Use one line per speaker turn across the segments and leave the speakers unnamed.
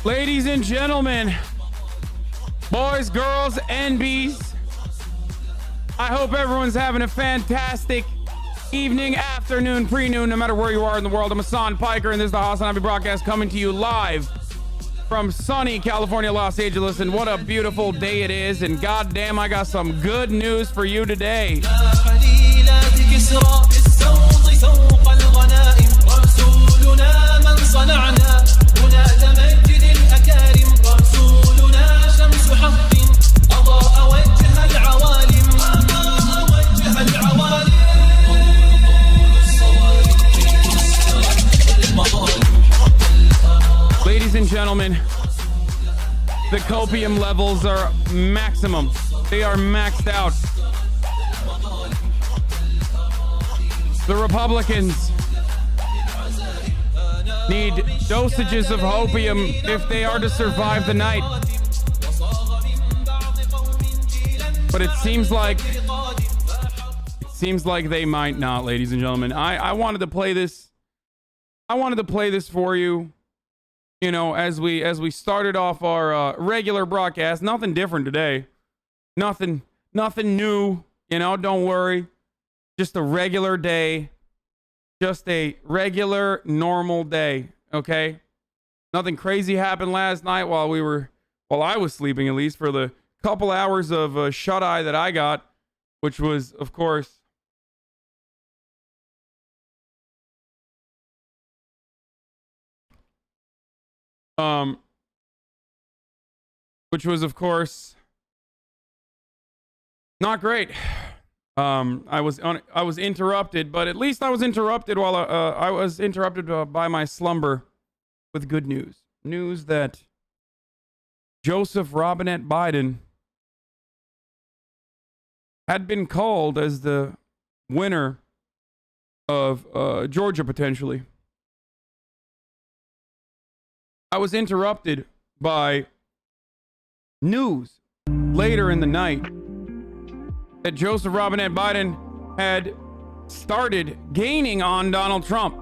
Ladies and gentlemen, boys, girls, and bees, I hope everyone's having a fantastic evening, afternoon, pre-noon, no matter where you are in the world. I'm Hasan Piker, and this is the HasanAbi broadcast coming to you live from sunny California, Los Angeles. And what a beautiful day it is. And goddamn, I got some good news for you today. Ladies and gentlemen, the COPIUM levels are maximum. They are maxed out. The Republicans need dosages of opium if they are to survive the night. But it seems like they might not, ladies and gentlemen. I wanted to play this. I wanted to play this for you. You know, as we started off our regular broadcast. Nothing different today. Nothing new. You know, don't worry. Just a regular day. Just a regular, normal day. Okay? Nothing crazy happened last night while I was sleeping, at least, for the couple hours of shut-eye that I got, which was, of course, not great. I was interrupted, but at least I was interrupted while I was interrupted by my slumber with good news. News that Joseph Robinette Biden had been called as the winner of Georgia, potentially. I was interrupted by news later in the night that Joseph Robinette Biden had started gaining on Donald Trump.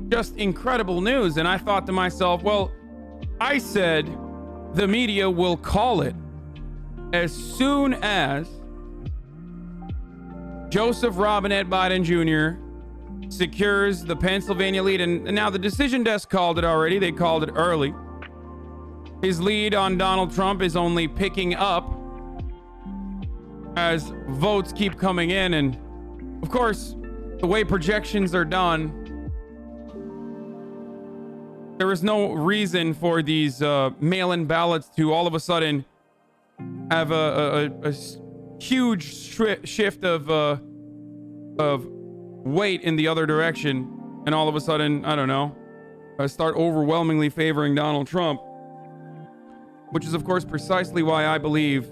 Just incredible news. And I thought to myself, well, I said the media will call it as soon as Joseph Robinette Biden Jr. secures the Pennsylvania lead. And now the decision desk called it already. They called it early. His lead on Donald Trump is only picking up as votes keep coming in. And of course, the way projections are done, there is no reason for these mail-in ballots to all of a sudden have a huge shift of weight in the other direction, and all of a sudden, I don't know, start overwhelmingly favoring Donald Trump, which is, of course, precisely why I believe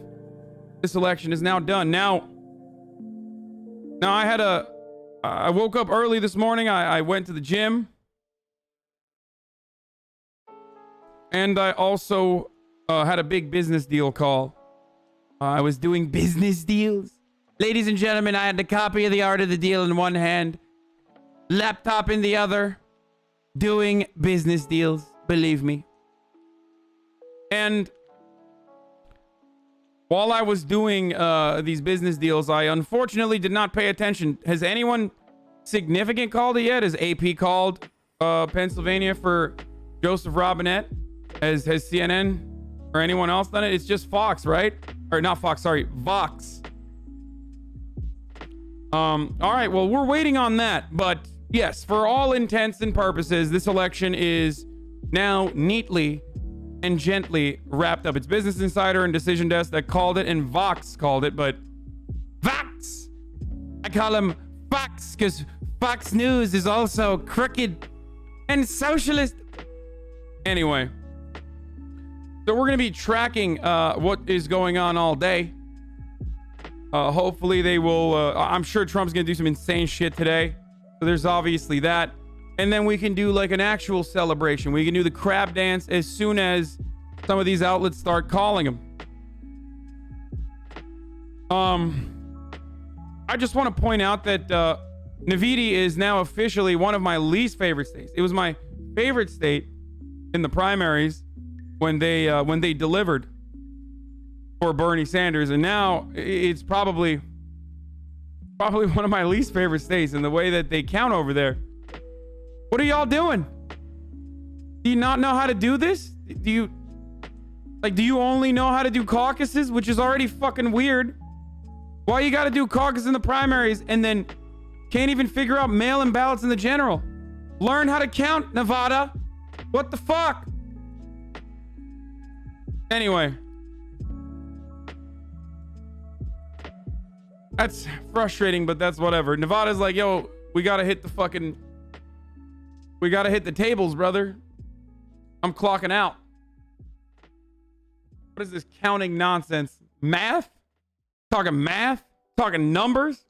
this election is now done. Now I woke up early this morning. I went to the gym. And I also had a big business deal call. I was doing business deals. Ladies and gentlemen, I had the copy of The Art of the Deal in one hand, laptop in the other, doing business deals, believe me. And while I was doing these business deals, I unfortunately did not pay attention. Has anyone significant called it yet. Has AP called Pennsylvania for Joseph Robinette? Has CNN or anyone else done it? It's just Fox, right? Or not Fox, sorry, Vox. All right, well, we're waiting on that. But yes, for all intents and purposes, this election is now neatly and gently wrapped up. It's Business Insider and Decision Desk that called it, and Vox called it, but Vox! I call him Fox because Fox News is also crooked and socialist. Anyway, so we're going to be tracking what is going on all day. Hopefully they will, I'm sure Trump's going to do some insane shit today. So there's obviously that. And then we can do like an actual celebration. We can do the crab dance as soon as some of these outlets start calling them. I just want to point out that Navidi is now officially one of my least favorite states. It was my favorite state in the primaries when they delivered for Bernie Sanders, and now it's probably one of my least favorite states in the way that they count over there. What are y'all doing? Do you not know how to do this? Do you only know how to do caucuses, which is already fucking weird? Why you gotta do caucus in the primaries and then can't even figure out mail-in ballots in the general? Learn how to count, Nevada. What the fuck? Anyway. That's frustrating, but that's whatever. Nevada's like, yo, we gotta hit the tables, brother. I'm clocking out. What is this counting nonsense? Math? Talking math? Talking numbers?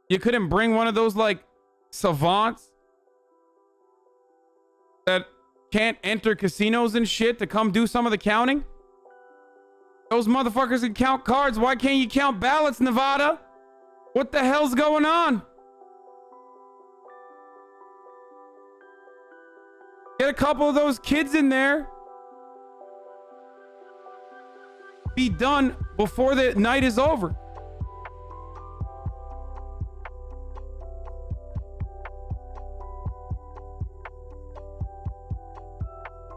You couldn't bring one of those like savants that can't enter casinos and shit to come do some of the counting? Those motherfuckers can count cards. Why can't you count ballots, Nevada? What the hell's going on? Get a couple of those kids in there. Be done before the night is over.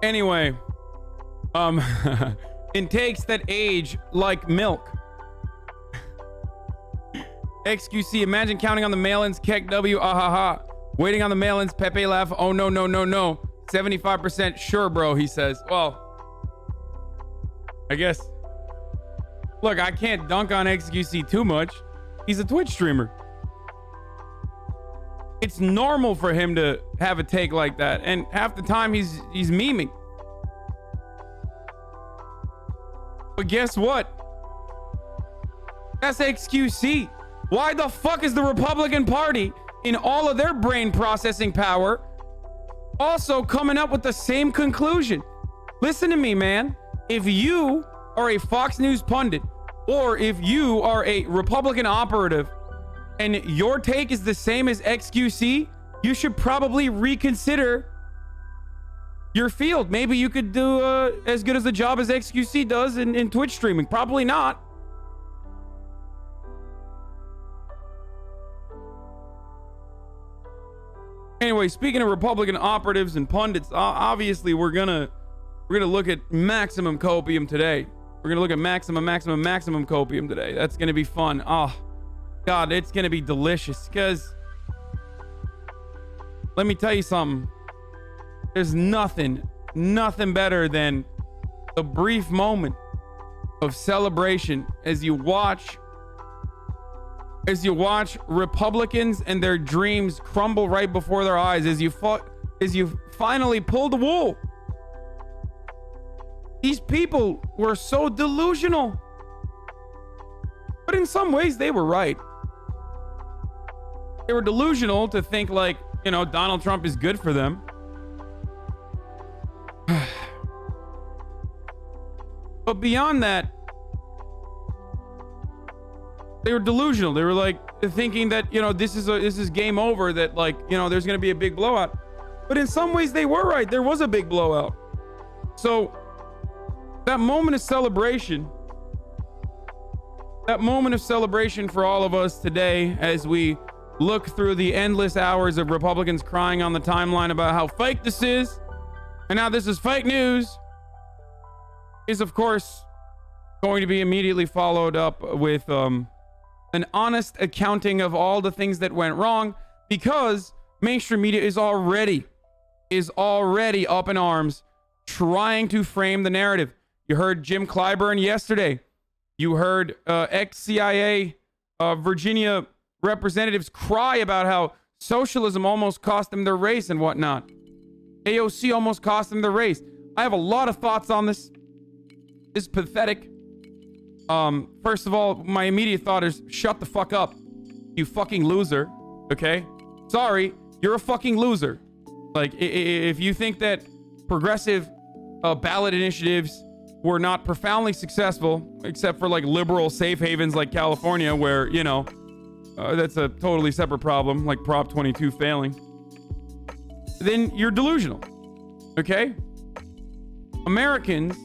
Anyway, intakes that age like milk. XQC, imagine counting on the mail-ins. Keck W, ahaha. Waiting on the mail-ins. Pepe laugh. Oh no, no, no, no. 75% sure, bro, he says. Well, I guess. Look, I can't dunk on XQC too much. He's a Twitch streamer. It's normal for him to have a take like that, and half the time he's memeing. But guess what? That's XQC. Why the fuck is the Republican Party, in all of their brain processing power, also coming up with the same conclusion? Listen to me, man. If you are a Fox News pundit, or if you are a Republican operative, and your take is the same as XQC, you should probably reconsider your field. Maybe you could do as good as a job as XQC does in Twitch streaming. Probably not. Anyway, speaking of Republican operatives and pundits, obviously we're gonna look at maximum copium today. We're gonna look at maximum copium today. That's gonna be fun. Oh God, it's gonna be delicious. Because let me tell you something. There's nothing better than a brief moment of celebration as you watch Republicans and their dreams crumble right before their eyes, as you finally pull the wool. These people were so delusional, but in some ways they were right. They were delusional to think like, you know, Donald Trump is good for them. But beyond that, they were delusional. They were like thinking that, you know, this is game over, that like, you know, there's going to be a big blowout. But in some ways they were right. There was a big blowout. So that moment of celebration that moment of celebration for all of us today as we look through the endless hours of Republicans crying on the timeline about how fake this is and how this is fake news is, of course, going to be immediately followed up with an honest accounting of all the things that went wrong, because mainstream media is already up in arms trying to frame the narrative. You heard Jim Clyburn yesterday. You heard ex-CIA Virginia representatives cry about how socialism almost cost them their race and whatnot. AOC almost cost them their race. I have a lot of thoughts on this. It's pathetic. First of all, my immediate thought is shut the fuck up, you fucking loser. Okay? Sorry, you're a fucking loser. Like, if you think that progressive ballot initiatives were not profoundly successful, except for like liberal safe havens like California, where, you know, that's a totally separate problem, like Prop 22 failing, then you're delusional. Okay? Americans,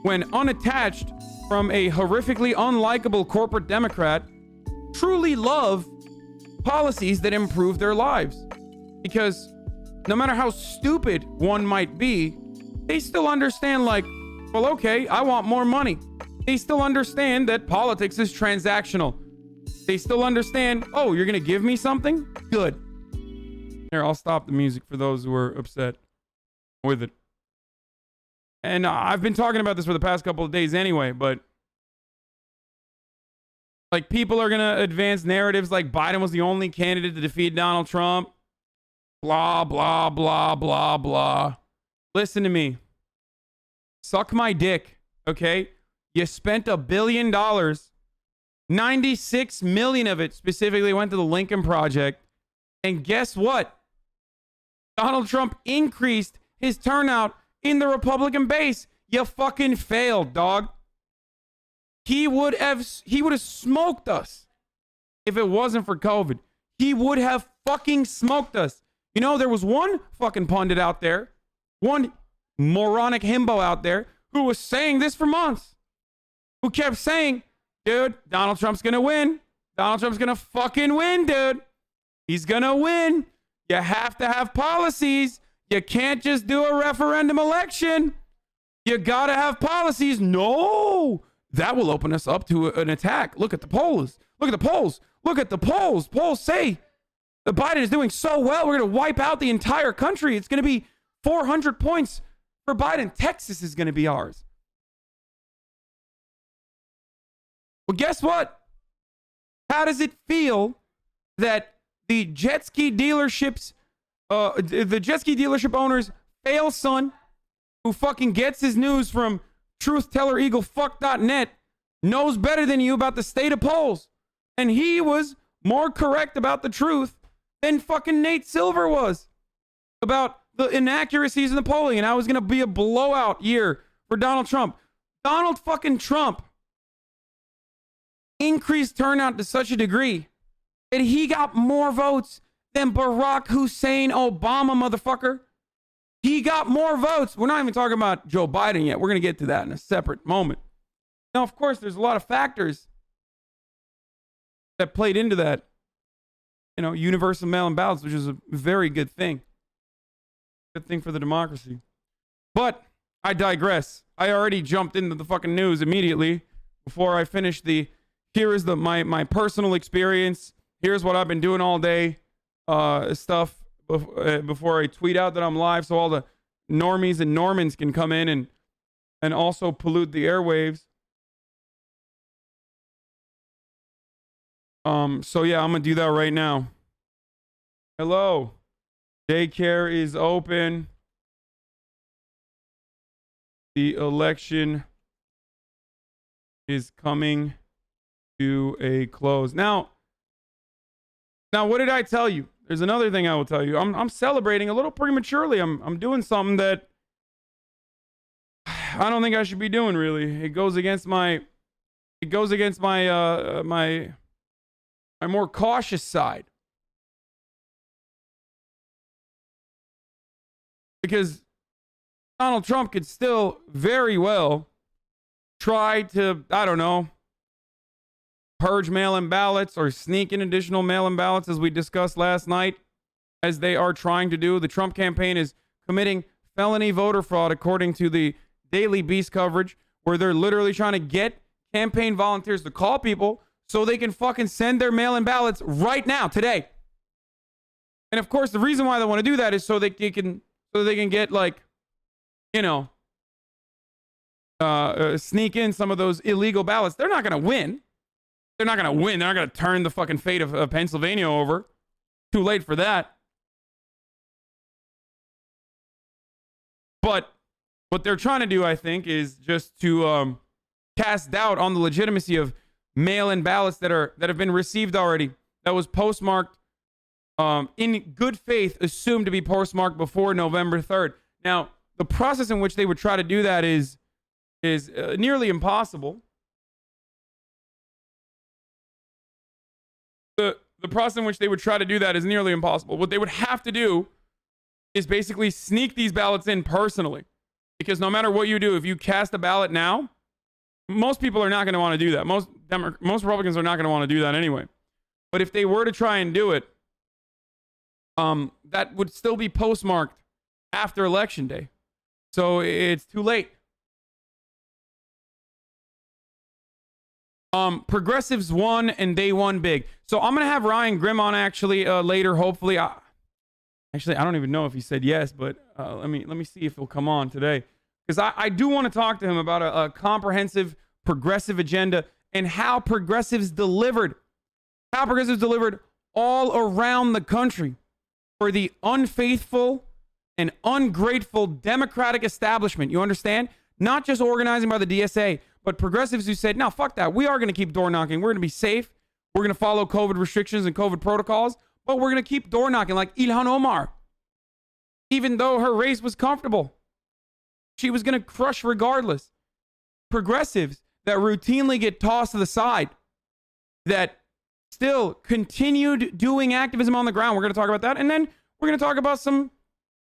when unattached from a horrifically unlikable corporate Democrat, truly love policies that improve their lives. Because no matter how stupid one might be, they still understand, like, well, okay, I want more money. They still understand that politics is transactional. They still understand, oh, you're going to give me something? Good. Here, I'll stop the music for those who are upset with it. And I've been talking about this for the past couple of days anyway, but like, people are going to advance narratives like Biden was the only candidate to defeat Donald Trump. Blah, blah, blah, blah, blah. Listen to me. Suck my dick, okay? You spent $1 billion. 96 million of it specifically went to the Lincoln Project. And guess what? Donald Trump increased his turnout in the Republican base. You fucking failed, dog. He would have smoked us if it wasn't for COVID. He would have fucking smoked us. You know, there was one fucking pundit out there, one moronic himbo out there who was saying this for months, who kept saying, dude, Donald Trump's gonna win. Donald Trump's gonna fucking win, dude. He's gonna win. You have to have policies. You can't just do a referendum election. You gotta have policies. No, that will open us up to an attack. Look at the polls. Look at the polls. Look at the polls. Polls say that Biden is doing so well, we're going to wipe out the entire country. It's going to be 400 points for Biden. Texas is going to be ours. Well, guess what? How does it feel that the jet ski dealerships, the jet ski dealership owner's fail son, who fucking gets his news from truthtellereaglefuck.net, knows better than you about the state of polls? And he was more correct about the truth than fucking Nate Silver was about the inaccuracies in the polling, and how it was going to be a blowout year for Donald Trump. Donald fucking Trump increased turnout to such a degree that he got more votes than Barack Hussein Obama, motherfucker. He got more votes. We're not even talking about Joe Biden yet. We're going to get to that in a separate moment. Now, of course, there's a lot of factors that played into that. You know, universal mail-in ballots, which is a very good thing. Good thing for the democracy. But I digress. I already jumped into the fucking news immediately before I finished here is my personal experience. Here's what I've been doing all day stuff before I tweet out that I'm live, so all the normies and Normans can come in and also pollute the airwaves. So yeah, I'm gonna do that right now. Hello. Daycare is open. The election is coming to a close. Now, what did I tell you? There's another thing I will tell you. I'm celebrating a little prematurely. I'm doing something that I don't think I should be doing, really. It goes against my my more cautious side. Because Donald Trump could still very well try to, I don't know, purge mail-in ballots or sneak in additional mail-in ballots, as we discussed last night, as they are trying to do. The Trump campaign is committing felony voter fraud, according to the Daily Beast coverage, where they're literally trying to get campaign volunteers to call people so they can fucking send their mail-in ballots right now, today. And of course, the reason why they want to do that is so they can get, like, you know, sneak in some of those illegal ballots. They're not going to win. They're not going to win. They're not going to turn the fucking fate of Pennsylvania over. Too late for that. But what they're trying to do, I think, is just to cast doubt on the legitimacy of mail-in ballots that have been received already. That was postmarked in good faith, assumed to be postmarked before November 3rd. Now, the process in which they would try to do that is nearly impossible. The process in which they would try to do that is nearly impossible. What they would have to do is basically sneak these ballots in personally. Because no matter what you do, if you cast a ballot now, most people are not going to want to do that. Most Republicans are not going to want to do that anyway. But if they were to try and do it, that would still be postmarked after Election Day. So it's too late. Progressives won and they won big. So I'm going to have Ryan Grimm on actually later, hopefully. Actually, I don't even know if he said yes, but let me see if he'll come on today. Because I do want to talk to him about a comprehensive progressive agenda and how progressives delivered. How progressives delivered all around the country for the unfaithful and ungrateful Democratic establishment. You understand? Not just organizing by the DSA, but progressives who said, no, fuck that. We are going to keep door knocking. We're going to be safe. We're going to follow COVID restrictions and COVID protocols, but we're going to keep door knocking like Ilhan Omar. Even though her race was comfortable, she was going to crush regardless. Progressives that routinely get tossed to the side, that still continued doing activism on the ground. We're going to talk about that. And then we're going to talk about some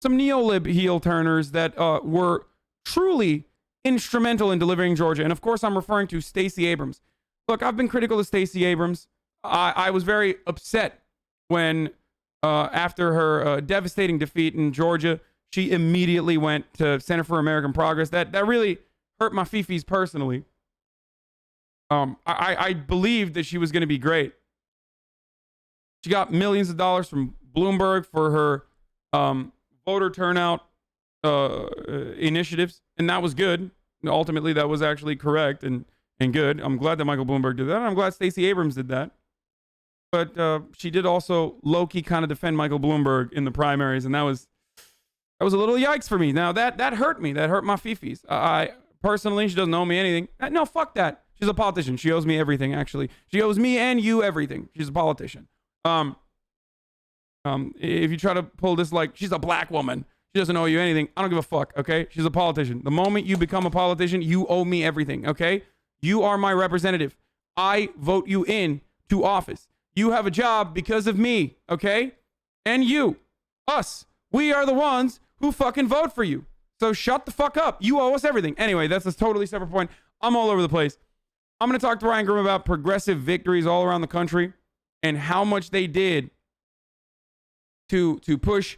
neolib heel turners that were truly instrumental in delivering Georgia. And of course, I'm referring to Stacey Abrams. Look, I've been critical of Stacey Abrams. I was very upset when, after her devastating defeat in Georgia, she immediately went to Center for American Progress. That really hurt my fifis personally. I believed that she was going to be great. She got millions of dollars from Bloomberg for her voter turnout initiatives, and that was good. Ultimately, that was actually correct and good. I'm glad that Michael Bloomberg did that, and I'm glad Stacey Abrams did that. But she did also low-key kind of defend Michael Bloomberg in the primaries, and that was a little yikes for me. Now, that hurt me. That hurt my fifis. I personally, she doesn't owe me anything. No, fuck that. She's a politician. She owes me everything, actually. She owes me and you everything. She's a politician. If you try to pull this like she's a black woman, she doesn't owe you anything. I don't give a fuck, okay? She's a politician. The moment you become a politician, you owe me everything, okay? You are my representative. I vote you in to office. You have a job because of me, okay? And you, us, we are the ones who fucking vote for you. So shut the fuck up. You owe us everything. Anyway, that's a totally separate point. I'm all over the place. I'm going to talk to Ryan Grimm about progressive victories all around the country and how much they did to push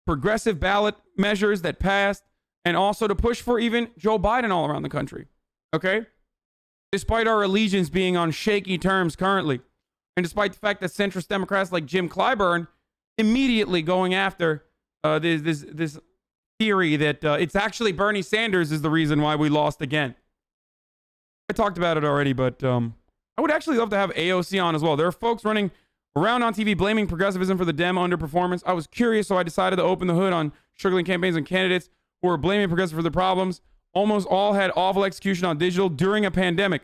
progressive ballot measures that passed, and also to push for even Joe Biden all around the country. Okay? Despite our allegiance being on shaky terms currently, and despite the fact that centrist Democrats like Jim Clyburn immediately going after this theory that it's actually Bernie Sanders is the reason why we lost again. I talked about it already, but I would actually love to have AOC on as well. There are folks running around on TV blaming progressivism for the Dem underperformance. I was curious, so I decided to open the hood on struggling campaigns and candidates who were blaming progressive for the problems. Almost all had awful execution on digital during a pandemic.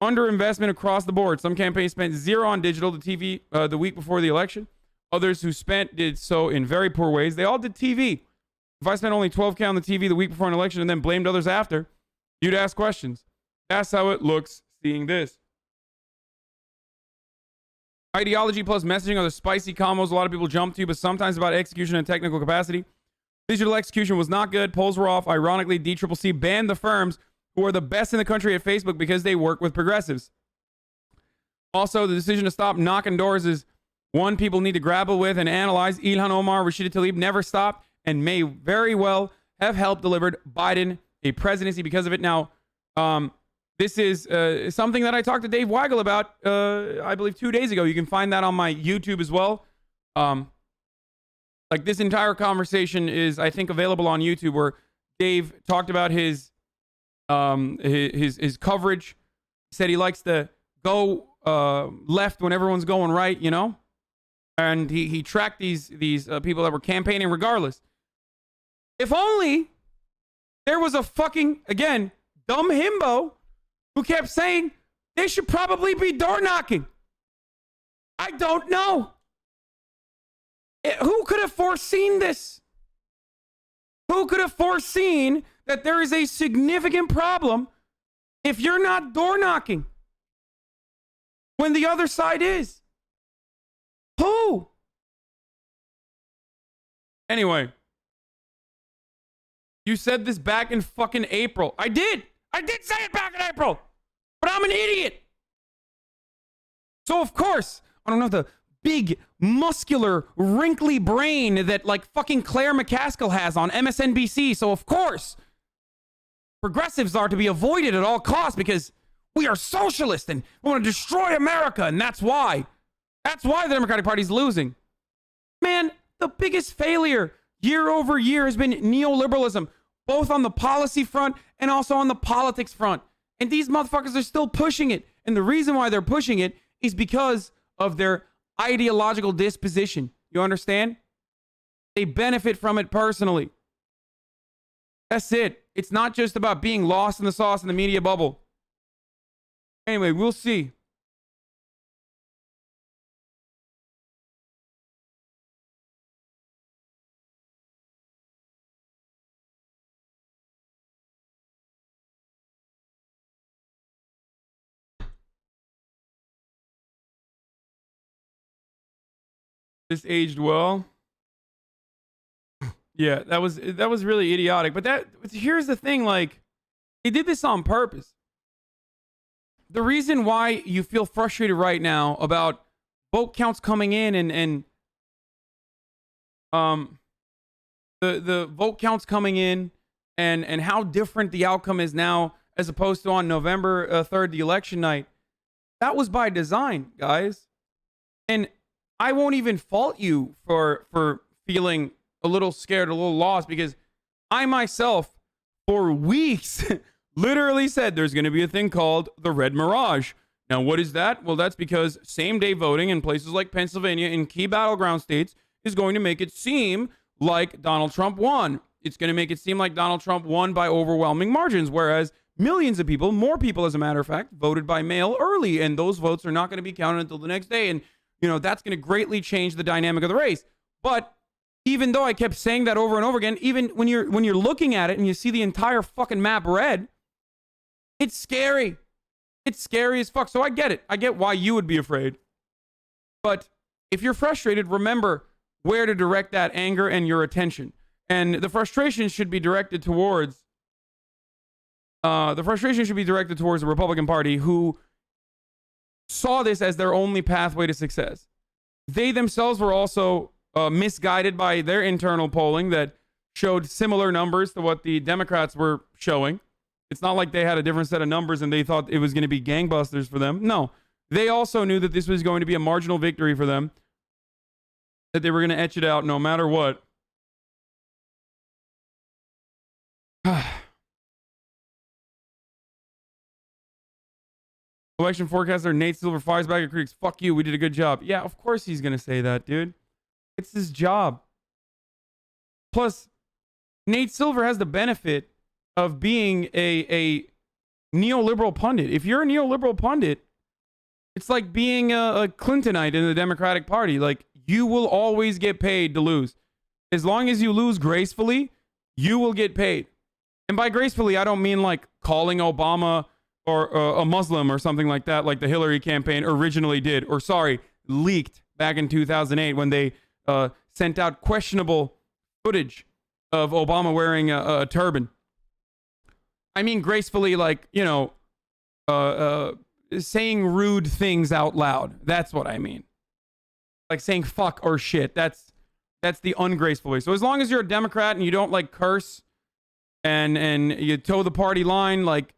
Underinvestment across the board. Some campaigns spent zero on digital to TV the week before the election. Others who spent did so in very poor ways. They all did TV. If I spent only $12K on the TV the week before an election and then blamed others after, you'd ask questions. That's how it looks seeing this. Ideology plus messaging are the spicy combos a lot of people jump to, but sometimes about execution and technical capacity. Digital execution was not good. Polls were off. Ironically, DCCC banned the firms who are the best in the country at Facebook because they work with progressives. Also, the decision to stop knocking doors is one people need to grapple with and analyze. Ilhan Omar, Rashida Tlaib never stopped and may very well have helped delivered Biden a presidency because of it. Now, this is something that I talked to Dave Weigel about, I believe 2 days ago. You can find that on my YouTube as well. Like this entire conversation is, I think, available on YouTube, where Dave talked about his coverage. He said he likes to go left when everyone's going right, you know? And he tracked these people that were campaigning regardless. If only there was a fucking, again, dumb himbo who kept saying they should probably be door knocking. I don't know. Who could have foreseen this? Who could have foreseen that there is a significant problem if you're not door knocking when the other side is? Who? Anyway, you said this back in fucking April. I did say it back in April, but I'm an idiot. So of course, I don't know, the big, muscular, wrinkly brain that like fucking Claire McCaskill has on MSNBC. So of course, progressives are to be avoided at all costs because we are socialist and we want to destroy America, and that's why the Democratic Party is losing. Man, the biggest failure year over year has been neoliberalism, both on the policy front and also on the politics front. And these motherfuckers are still pushing it. And the reason why they're pushing it is because of their ideological disposition. You understand? They benefit from it personally. That's it. It's not just about being lost in the sauce in the media bubble. Anyway, we'll see. This aged well. Yeah, that was really idiotic. But here's the thing, like, they did this on purpose. The reason why you feel frustrated right now about vote counts coming in and the vote counts coming in and how different the outcome is now as opposed to on November 3rd, the election night, that was by design, guys. And I won't even fault you for feeling a little scared, a little lost, because I myself, for weeks, literally said there's going to be a thing called the Red Mirage. Now, what is that? Well, that's because same-day voting in places like Pennsylvania in key battleground states is going to make it seem like Donald Trump won. It's going to make it seem like Donald Trump won by overwhelming margins, whereas millions of people, more people as a matter of fact, voted by mail early, and those votes are not going to be counted until the next day. And you know, that's going to greatly change the dynamic of the race. But even though I kept saying that over and over again, even when you're looking at it and you see the entire fucking map red, it's scary. It's scary as fuck. So I get it. I get why you would be afraid. But if you're frustrated, remember where to direct that anger and your attention. And the frustration should be directed towards the Republican Party, who saw this as their only pathway to success. They themselves were also misguided by their internal polling that showed similar numbers to what the Democrats were showing. It's not like they had a different set of numbers and they thought it was going to be gangbusters for them. No, they also knew that this was going to be a marginal victory for them, that they were going to etch it out no matter what. Election forecaster Nate Silver fires back at critics. Fuck you, we did a good job. Yeah, of course he's going to say that, dude. It's his job. Plus, Nate Silver has the benefit of being a neoliberal pundit. If you're a neoliberal pundit, it's like being a Clintonite in the Democratic Party. Like, you will always get paid to lose. As long as you lose gracefully, you will get paid. And by gracefully, I don't mean like calling Obama or a Muslim or something like that, like the Hillary campaign originally did, or leaked back in 2008 when they sent out questionable footage of Obama wearing a turban. I mean gracefully, like, you know, saying rude things out loud. That's what I mean. Like saying fuck or shit. That's the ungraceful way. So as long as you're a Democrat and you don't like curse and you toe the party line, like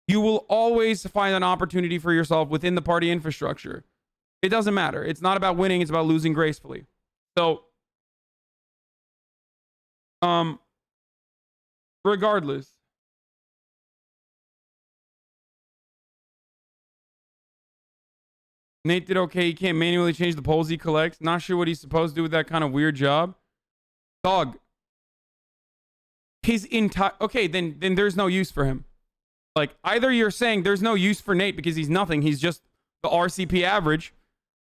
you will always find an opportunity for yourself within the party infrastructure. It doesn't matter. It's not about winning, it's about losing gracefully. So regardless, Nate did okay. He can't manually change the polls he collects. Not sure what he's supposed to do with that kind of weird job. Dog. His entire... Okay, then there's no use for him. Like, either you're saying there's no use for Nate because he's nothing. He's just the RCP average.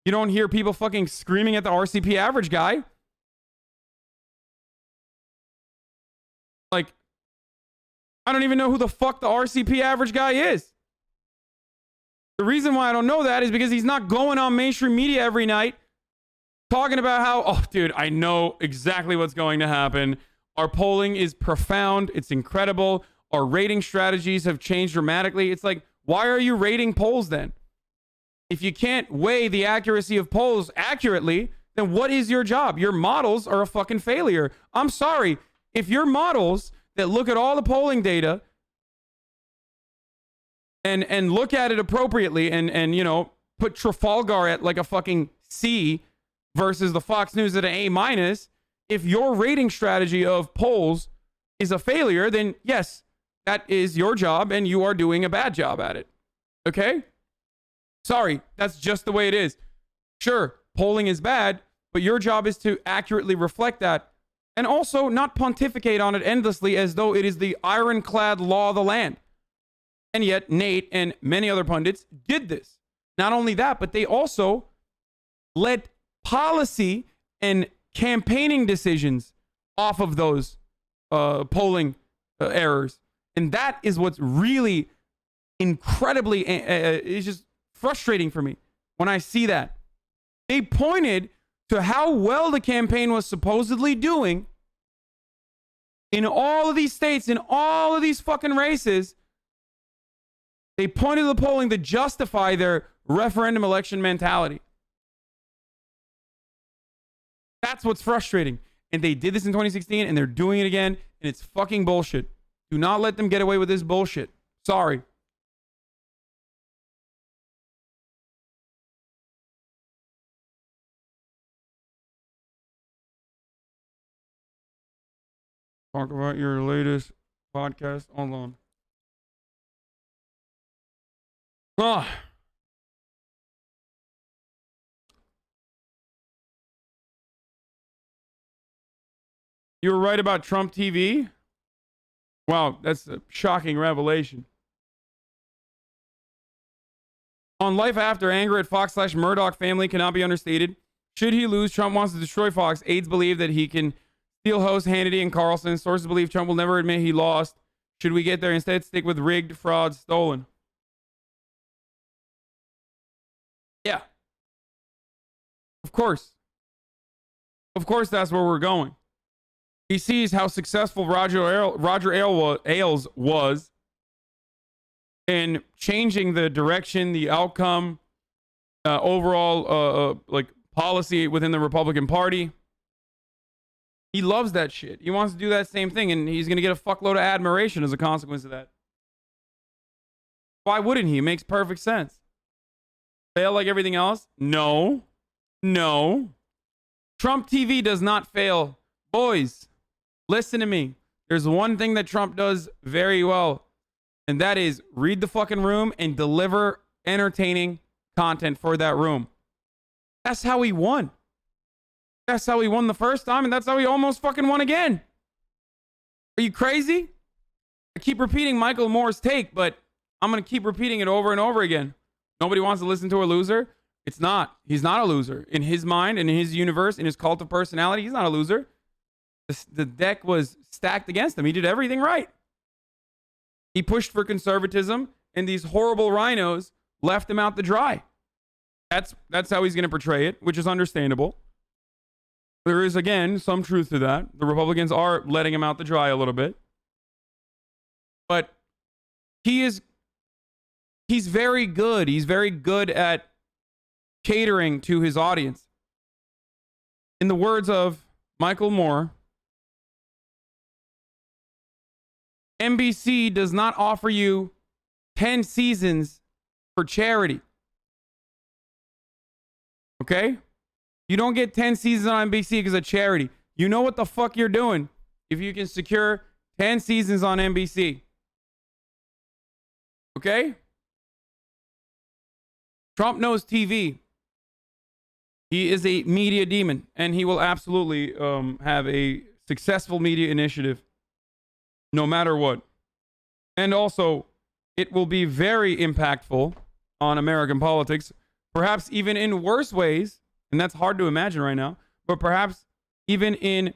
You don't hear people fucking screaming at the RCP average guy. Like, I don't even know who the fuck the RCP average guy is. The reason why I don't know that is because he's not going on mainstream media every night talking about how, oh, dude, I know exactly what's going to happen. Our polling is profound. It's incredible. Our rating strategies have changed dramatically. It's like, why are you rating polls then? If you can't weigh the accuracy of polls accurately, then what is your job? Your models are a fucking failure. I'm sorry. If your models that look at all the polling data and look at it appropriately and you know, put Trafalgar at like a fucking C versus the Fox News at an A-, if your rating strategy of polls is a failure, then yes, that is your job and you are doing a bad job at it. Okay? Sorry, that's just the way it is. Sure, polling is bad, but your job is to accurately reflect that and also not pontificate on it endlessly as though it is the ironclad law of the land. And yet, Nate and many other pundits did this. Not only that, but they also led policy and campaigning decisions off of those polling errors. And that is what's really incredibly, it's just frustrating for me when I see that. They pointed to how well the campaign was supposedly doing in all of these states, in all of these fucking races. They pointed to the polling to justify their referendum election mentality. That's what's frustrating. And they did this in 2016 and they're doing it again. And it's fucking bullshit. Do not let them get away with this bullshit. Sorry. Talk about your latest podcast. Hold on. Oh. You were right about Trump TV? Wow, that's a shocking revelation. On Life After, anger at Fox/Murdoch family cannot be understated. Should he lose, Trump wants to destroy Fox. Aides believe that he can steal host Hannity and Carlson. Sources believe Trump will never admit he lost. Should we get there? Instead, stick with rigged, fraud, stolen. Yeah. Of course. Of course, that's where we're going. He sees how successful Roger Ailes was in changing the direction, the outcome, overall, like policy within the Republican Party. He loves that shit. He wants to do that same thing, and he's going to get a fuckload of admiration as a consequence of that. Why wouldn't he? It makes perfect sense. Fail like everything else? No. No. Trump TV does not fail. Boys, listen to me. There's one thing that Trump does very well, and that is read the fucking room and deliver entertaining content for that room. That's how he won. That's how he won the first time, and that's how he almost fucking won again. Are you crazy? I keep repeating Michael Moore's take, but I'm going to keep repeating it over and over again. Nobody wants to listen to a loser. It's not. He's not a loser. In his mind, in his universe, in his cult of personality, he's not a loser. The deck was stacked against him. He did everything right. He pushed for conservatism, and these horrible rhinos left him out to dry. That's how he's going to portray it, which is understandable. There is, again, some truth to that. The Republicans are letting him out to dry a little bit. But he is He's very good. He's very good at catering to his audience. In the words of Michael Moore, NBC does not offer you 10 seasons for charity. Okay? You don't get 10 seasons on NBC because of charity. You know what the fuck you're doing if you can secure 10 seasons on NBC. Okay? Trump knows TV. He is a media demon, and he will absolutely have a successful media initiative no matter what. And also, it will be very impactful on American politics, perhaps even in worse ways, and that's hard to imagine right now, but perhaps even in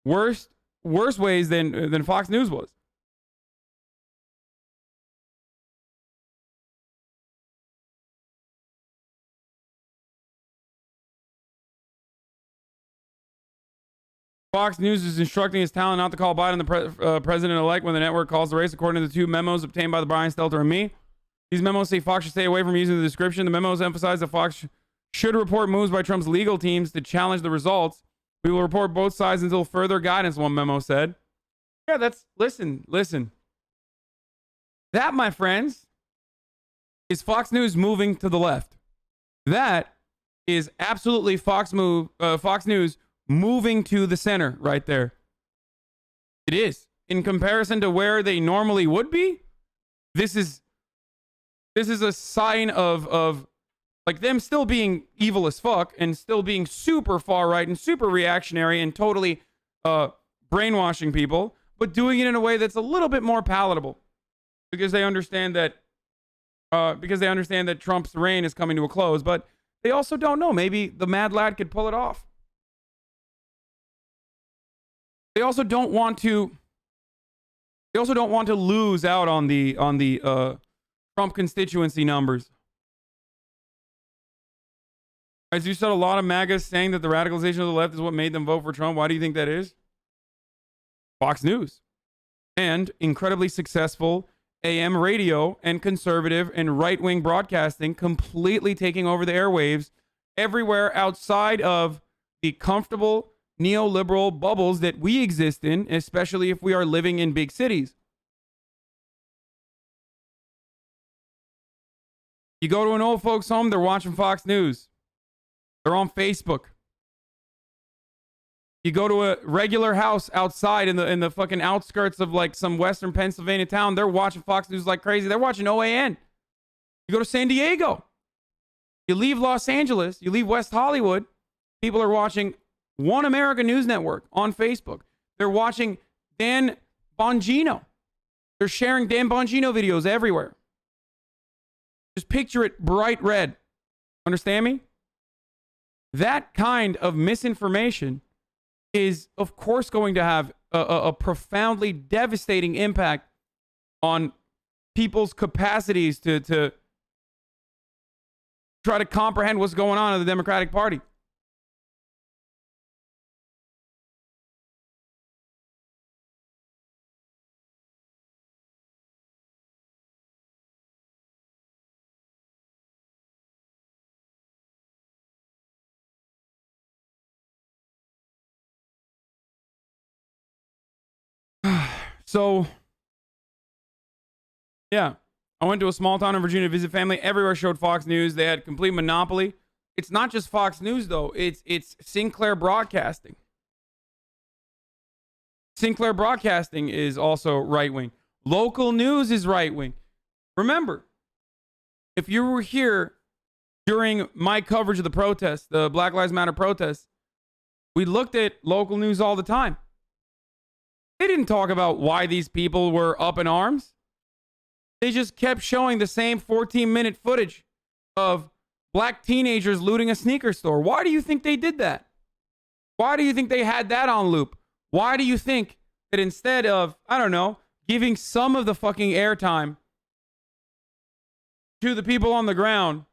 worse ways than Fox News was. Fox News is instructing his talent not to call Biden the president-elect when the network calls the race, according to the two memos obtained by the Brian Stelter and me. These memos say Fox should stay away from using the description. The memos emphasize that Fox should report moves by Trump's legal teams to challenge the results. We will report both sides until further guidance, one memo said. Yeah, listen. That, my friends, is Fox News moving to the left. That is absolutely Fox News moving to the center right there. It is. In comparison to where they normally would be, this is a sign of like them still being evil as fuck and still being super far right and super reactionary and totally brainwashing people, but doing it in a way that's a little bit more palatable because they understand that Trump's reign is coming to a close, but they also don't know. Maybe the mad lad could pull it off. They also don't want to lose out on the Trump constituency numbers. As you said, a lot of MAGAs saying that the radicalization of the left is what made them vote for Trump. Why do you think that is? Fox News and incredibly successful AM radio and conservative and right-wing broadcasting completely taking over the airwaves everywhere outside of the comfortable neoliberal bubbles that we exist in, especially if we are living in big cities. You go to an old folks home, they're watching Fox News. They're on Facebook. You go to a regular house outside in the fucking outskirts of like some western Pennsylvania town, they're watching Fox News like crazy. They're watching OAN. You go to San Diego. You leave Los Angeles, you leave West Hollywood, people are watching One America News Network on Facebook. They're watching Dan Bongino. They're sharing Dan Bongino videos everywhere. Just picture it bright red. Understand me? That kind of misinformation is, of course, going to have a profoundly devastating impact on people's capacities to try to comprehend what's going on in the Democratic Party. So, yeah, I went to a small town in Virginia to visit family. Everywhere showed Fox News. They had complete monopoly. It's not just Fox News, though. It's Sinclair Broadcasting. Sinclair Broadcasting is also right-wing. Local news is right-wing. Remember, if you were here during my coverage of the protests, the Black Lives Matter protests, we looked at local news all the time. They didn't talk about why these people were up in arms. They just kept showing the same 14-minute footage of black teenagers looting a sneaker store. Why do you think they did that? Why do you think they had that on loop? Why do you think that instead of, I don't know, giving some of the fucking airtime to the people on the ground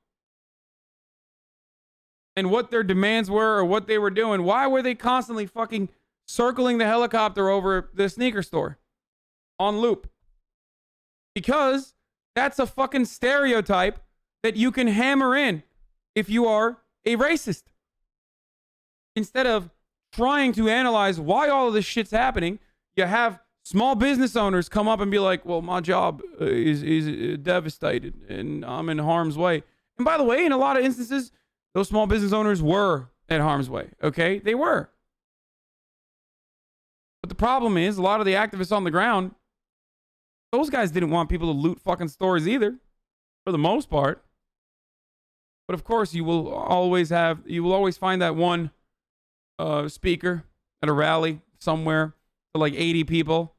and what their demands were or what they were doing, why were they constantly fucking circling the helicopter over the sneaker store on loop? Because That's a fucking stereotype that you can hammer in if you are a racist. Instead of trying to analyze why all of this shit's happening, you have small business owners come up and be like, well, my job is devastated and I'm in harm's way. And by the way, in a lot of instances, those small business owners were in harm's way. Okay? They were. But the problem is, a lot of the activists on the ground, those guys didn't want people to loot fucking stores either, for the most part. But of course, you will always find that one speaker at a rally somewhere for like 80 people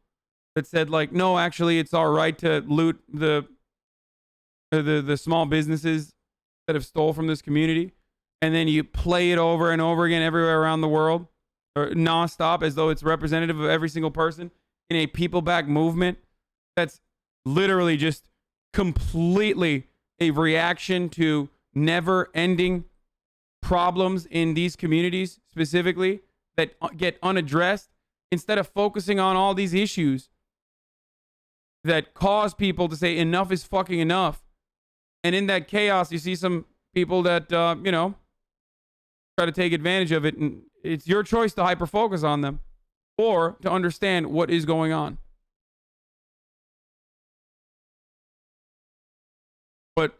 that said like, no, actually, it's all right to loot the small businesses that have stole from this community. And then you play it over and over again everywhere around the world, or nonstop, as though it's representative of every single person in a people-backed movement that's literally just completely a reaction to never-ending problems in these communities specifically that get unaddressed, instead of focusing on all these issues that cause people to say enough is fucking enough. And in that chaos, you see some people that, try to take advantage of it, and it's your choice to hyper-focus on them or to understand what is going on. But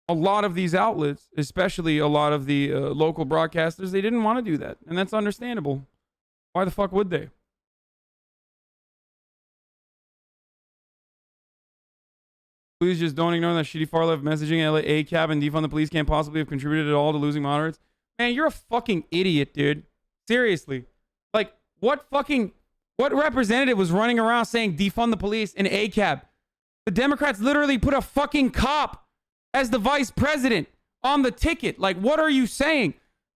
a lot of these outlets, especially a lot of the local broadcasters, they didn't want to do that. And that's understandable. Why the fuck would they? Please just don't ignore that shitty far left messaging. ACAB and defund the police can't possibly have contributed at all to losing moderates. Man, you're a fucking idiot, dude. Seriously. Like, what representative was running around saying defund the police and ACAB? The Democrats literally put a fucking cop as the vice president on the ticket. Like, what are you saying?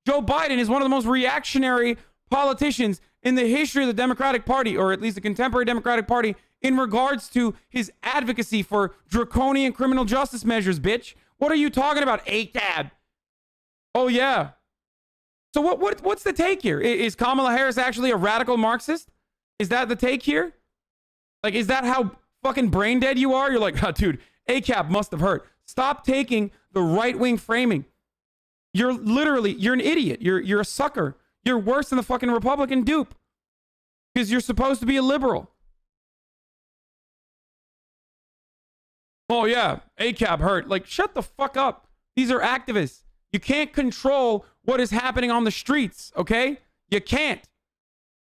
Joe Biden is one of the most reactionary politicians in the history of the Democratic Party, or at least the contemporary Democratic Party, in regards to his advocacy for draconian criminal justice measures, bitch. What are you talking about, ACAB? Oh, yeah. So what's the take here? Is Kamala Harris actually a radical Marxist? Is that the take here? Like, is that how fucking brain dead you are? You're like, oh, dude, ACAB must have hurt. Stop taking the right-wing framing. You're an idiot. You're a sucker. You're worse than the fucking Republican dupe. Because you're supposed to be a liberal. Oh, yeah, ACAB hurt. Like, shut the fuck up. These are activists. You can't control what is happening on the streets, okay? You can't.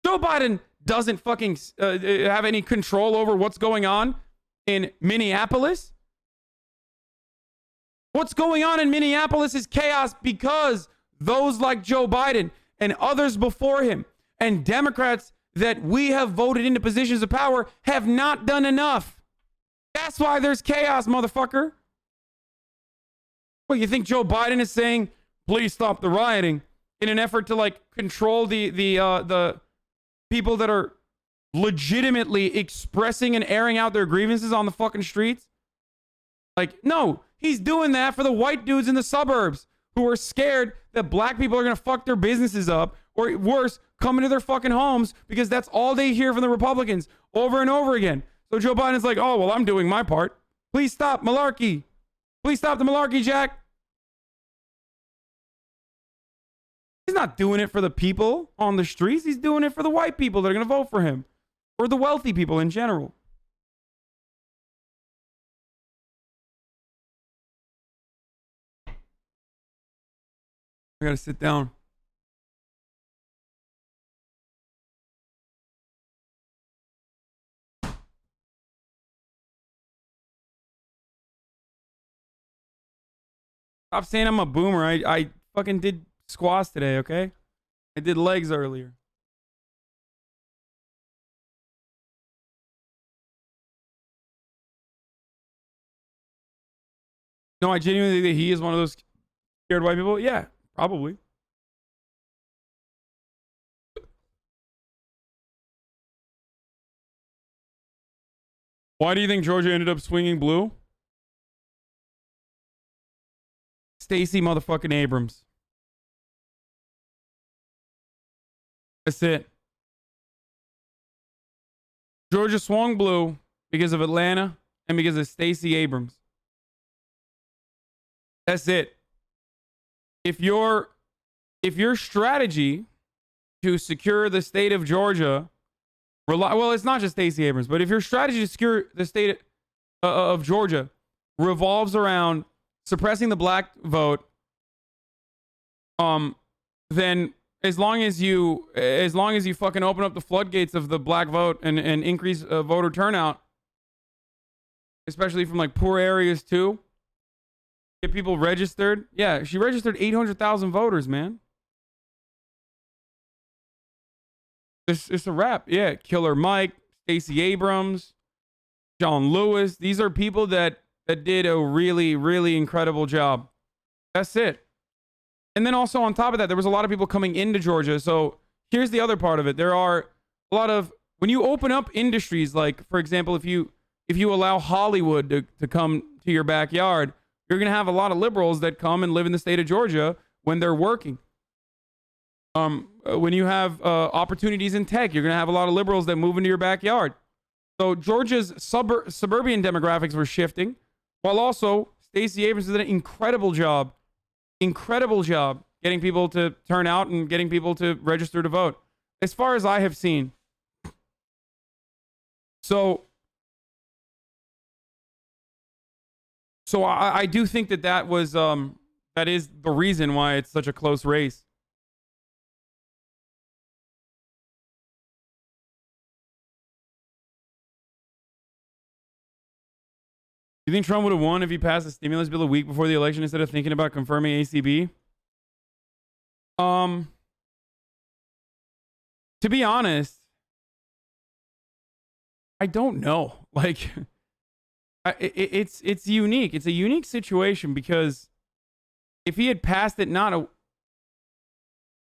Joe Biden doesn't fucking have any control over what's going on in Minneapolis. What's going on in Minneapolis is chaos because those like Joe Biden and others before him and Democrats that we have voted into positions of power have not done enough. That's why there's chaos, motherfucker. Well, you think Joe Biden is saying, please stop the rioting in an effort to like control the people that are legitimately expressing and airing out their grievances on the fucking streets? Like, no, he's doing that for the white dudes in the suburbs who are scared that black people are going to fuck their businesses up, or worse, come into their fucking homes, because that's all they hear from the Republicans over and over again. So Joe Biden's like, oh, well, I'm doing my part. Please stop malarkey. Please stop the malarkey, Jack. He's not doing it for the people on the streets. He's doing it for the white people that are going to vote for him, or the wealthy people in general. I got to sit down. Stop saying I'm a boomer. I fucking did squats today, okay? I did legs earlier. No, I genuinely think that he is one of those scared white people. Yeah, probably. Why do you think Georgia ended up swinging blue? Stacey motherfucking Abrams. That's it. Georgia swung blue because of Atlanta and because of Stacey Abrams. That's it. If your strategy to secure the state of Georgia, well, it's not just Stacey Abrams, but if your strategy to secure the state of Georgia revolves around suppressing the black vote, then as long as you fucking open up the floodgates of the black vote and increase voter turnout, especially from like poor areas too, get people registered. Yeah, she registered 800,000 voters, man. It's a wrap. Yeah, Killer Mike, Stacey Abrams, John Lewis. These are people that did a really, really incredible job. That's it. And then also on top of that, there was a lot of people coming into Georgia. So here's the other part of it. There are a lot of, when you open up industries, like for example, if you allow Hollywood to come to your backyard, you're going to have a lot of liberals that come and live in the state of Georgia when they're working. When you have opportunities in tech, you're going to have a lot of liberals that move into your backyard. So Georgia's suburban demographics were shifting, while also Stacey Abrams did an incredible job getting people to turn out and getting people to register to vote, as far as I have seen. So I do think that was that is the reason why it's such a close race. Do you think Trump would have won if he passed the stimulus bill a week before the election instead of thinking about confirming ACB? To be honest, I don't know. Like, it's unique. It's a unique situation because if he had passed it,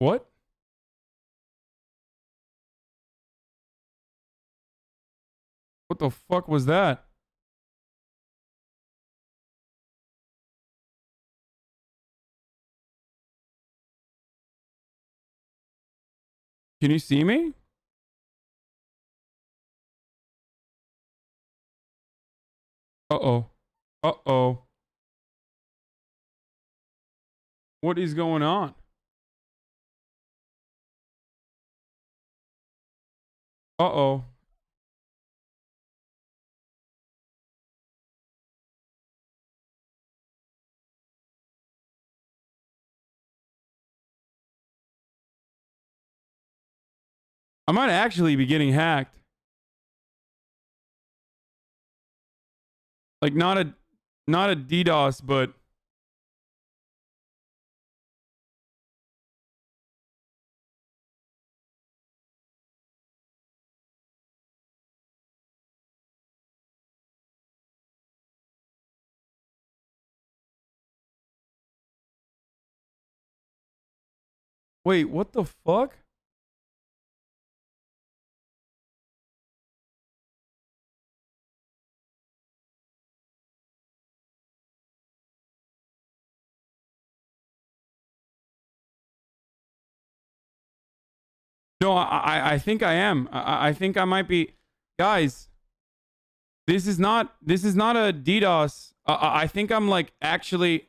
what? What the fuck was that? Can you see me? Uh-oh. Uh-oh. What is going on? Uh-oh. I might actually be getting hacked. Like not a DDoS, but wait, what the fuck? No, I think I am. I think I might be. Guys, this is not a DDoS. I think I'm like actually,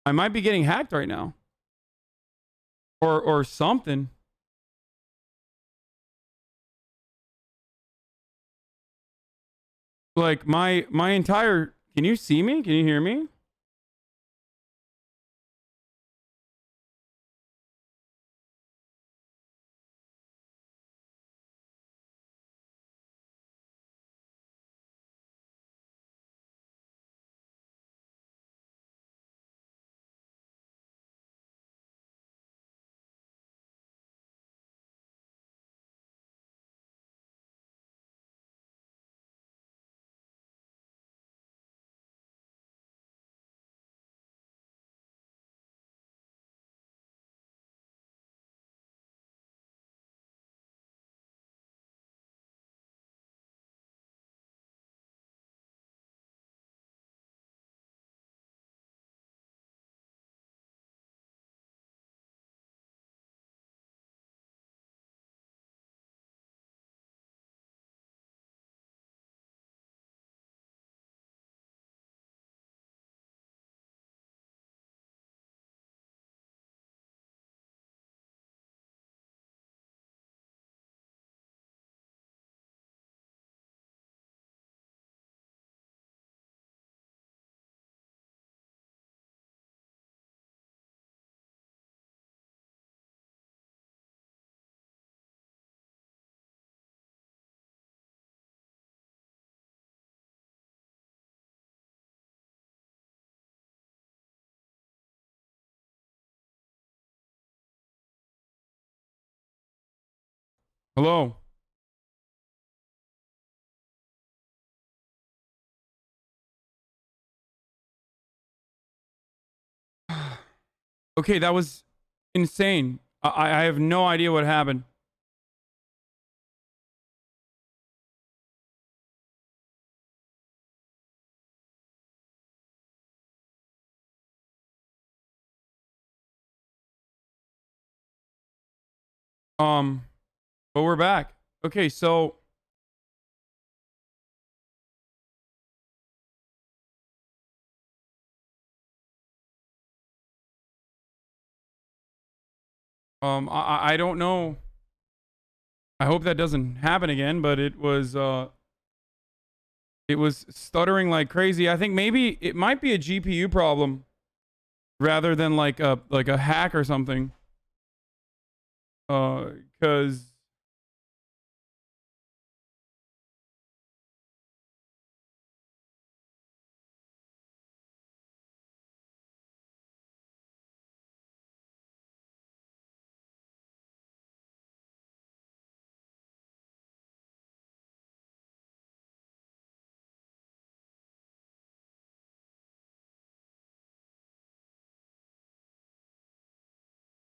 I might be getting hacked right now, or something. Like my entire. Can you see me? Can you hear me? Hello. Okay, that was insane. I have no idea what happened. But we're back. Okay, so I don't know. I hope that doesn't happen again, but it was stuttering like crazy. I think maybe it might be a GPU problem rather than like a hack or something. Cuz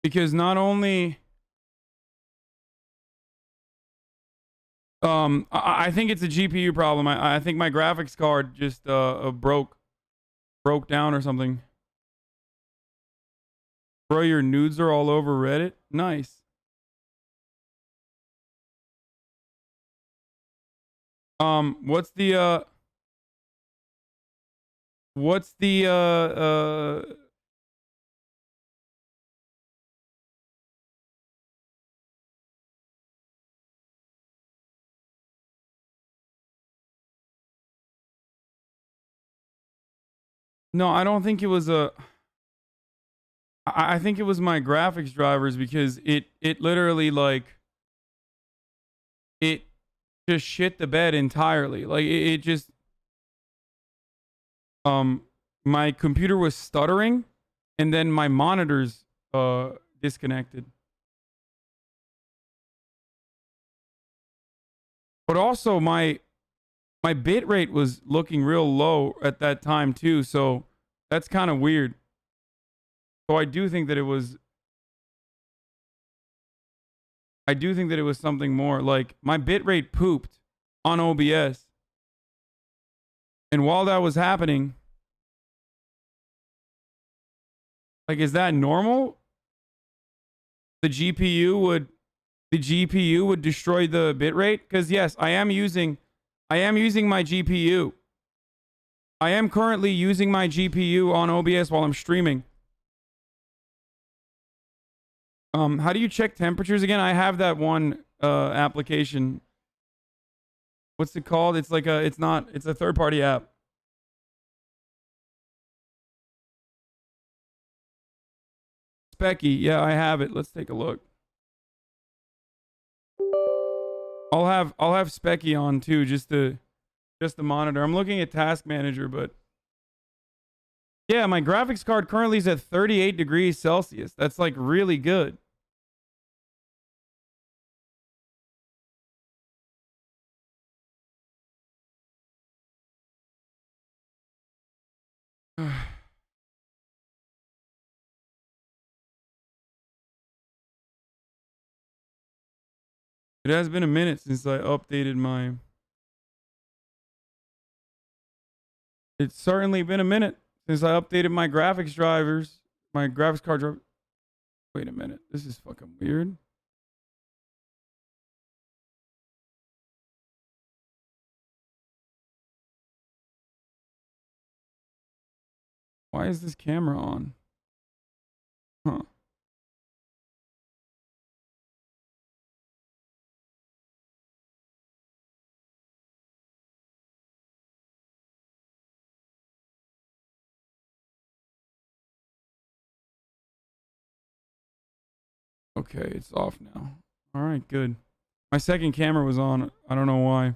because not only I think it's a GPU problem. I think my graphics card just broke down or something. Bro, your nudes are all over Reddit. Nice. What's the no, I don't think it was a I think it was my graphics drivers because it literally like it just shit the bed entirely. Like it just my computer was stuttering and then my monitors disconnected. But also my bit rate was looking real low at that time too, so that's kind of weird. So I do think that it was something more. Like my bit rate pooped on OBS. And while that was happening, like is that normal? The GPU would destroy the bit rate? Cuz yes, I am using my GPU. I am currently using my GPU on OBS while I'm streaming. How do you check temperatures again? I have that one application. What's it called? It's like it's a third-party app. Specky, yeah, I have it. Let's take a look. I'll have Specky on too, just to monitor. I'm looking at Task Manager, but yeah, my graphics card currently is at 38 degrees Celsius. That's like really good. It has been a minute since I updated my... It's certainly been a minute since I updated my graphics drivers. My graphics card driver. Wait a minute. This is fucking weird. Why is this camera on? Huh. Okay, it's off now. All right, good. My second camera was on. I don't know why.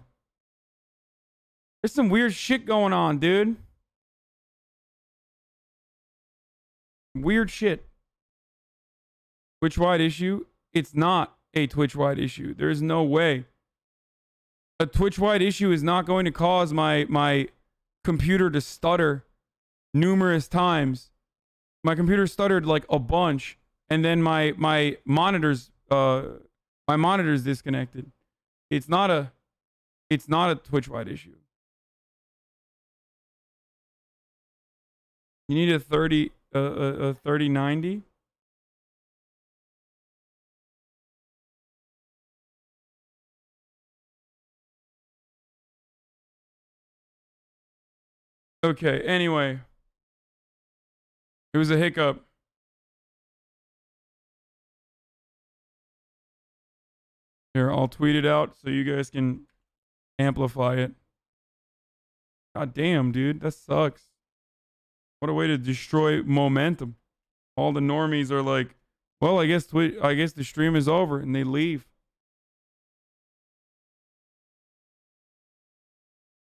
There's some weird shit going on, dude. Weird shit. Which wide issue? It's not. a Twitch-wide issue. There's no way. A Twitch-wide issue is not going to cause my computer to stutter numerous times. My computer stuttered like a bunch, and then my monitors disconnected. It's not a Twitch-wide issue. You need a 3090. Okay, anyway. It was a hiccup. Here, I'll tweet it out so you guys can amplify it. God damn, dude, that sucks. What a way to destroy momentum. All the normies are like, well, I guess the stream is over, and they leave.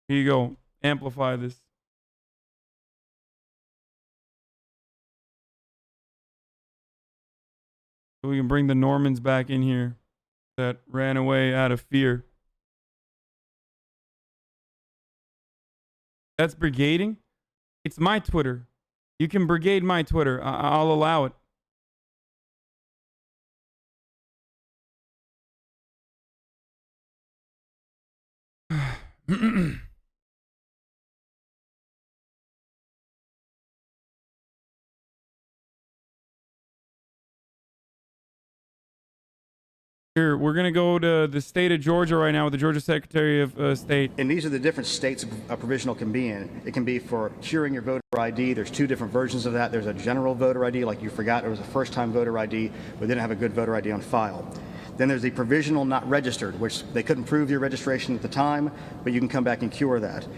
Here you go. Amplify this. So we can bring the Normans back in here that ran away out of fear. That's brigading? It's my Twitter. You can brigade my Twitter. I'll allow it. Here, we're going to go to the state of Georgia right now with the Georgia Secretary of State.
And these are the different states a provisional can be in. It can be for curing your voter ID. There's two different versions of that. There's a general voter ID, like you forgot it was a first-time voter ID, but didn't have a good voter ID on file. Then there's the provisional not registered, which they couldn't prove your registration at the time, but you can come back and cure that.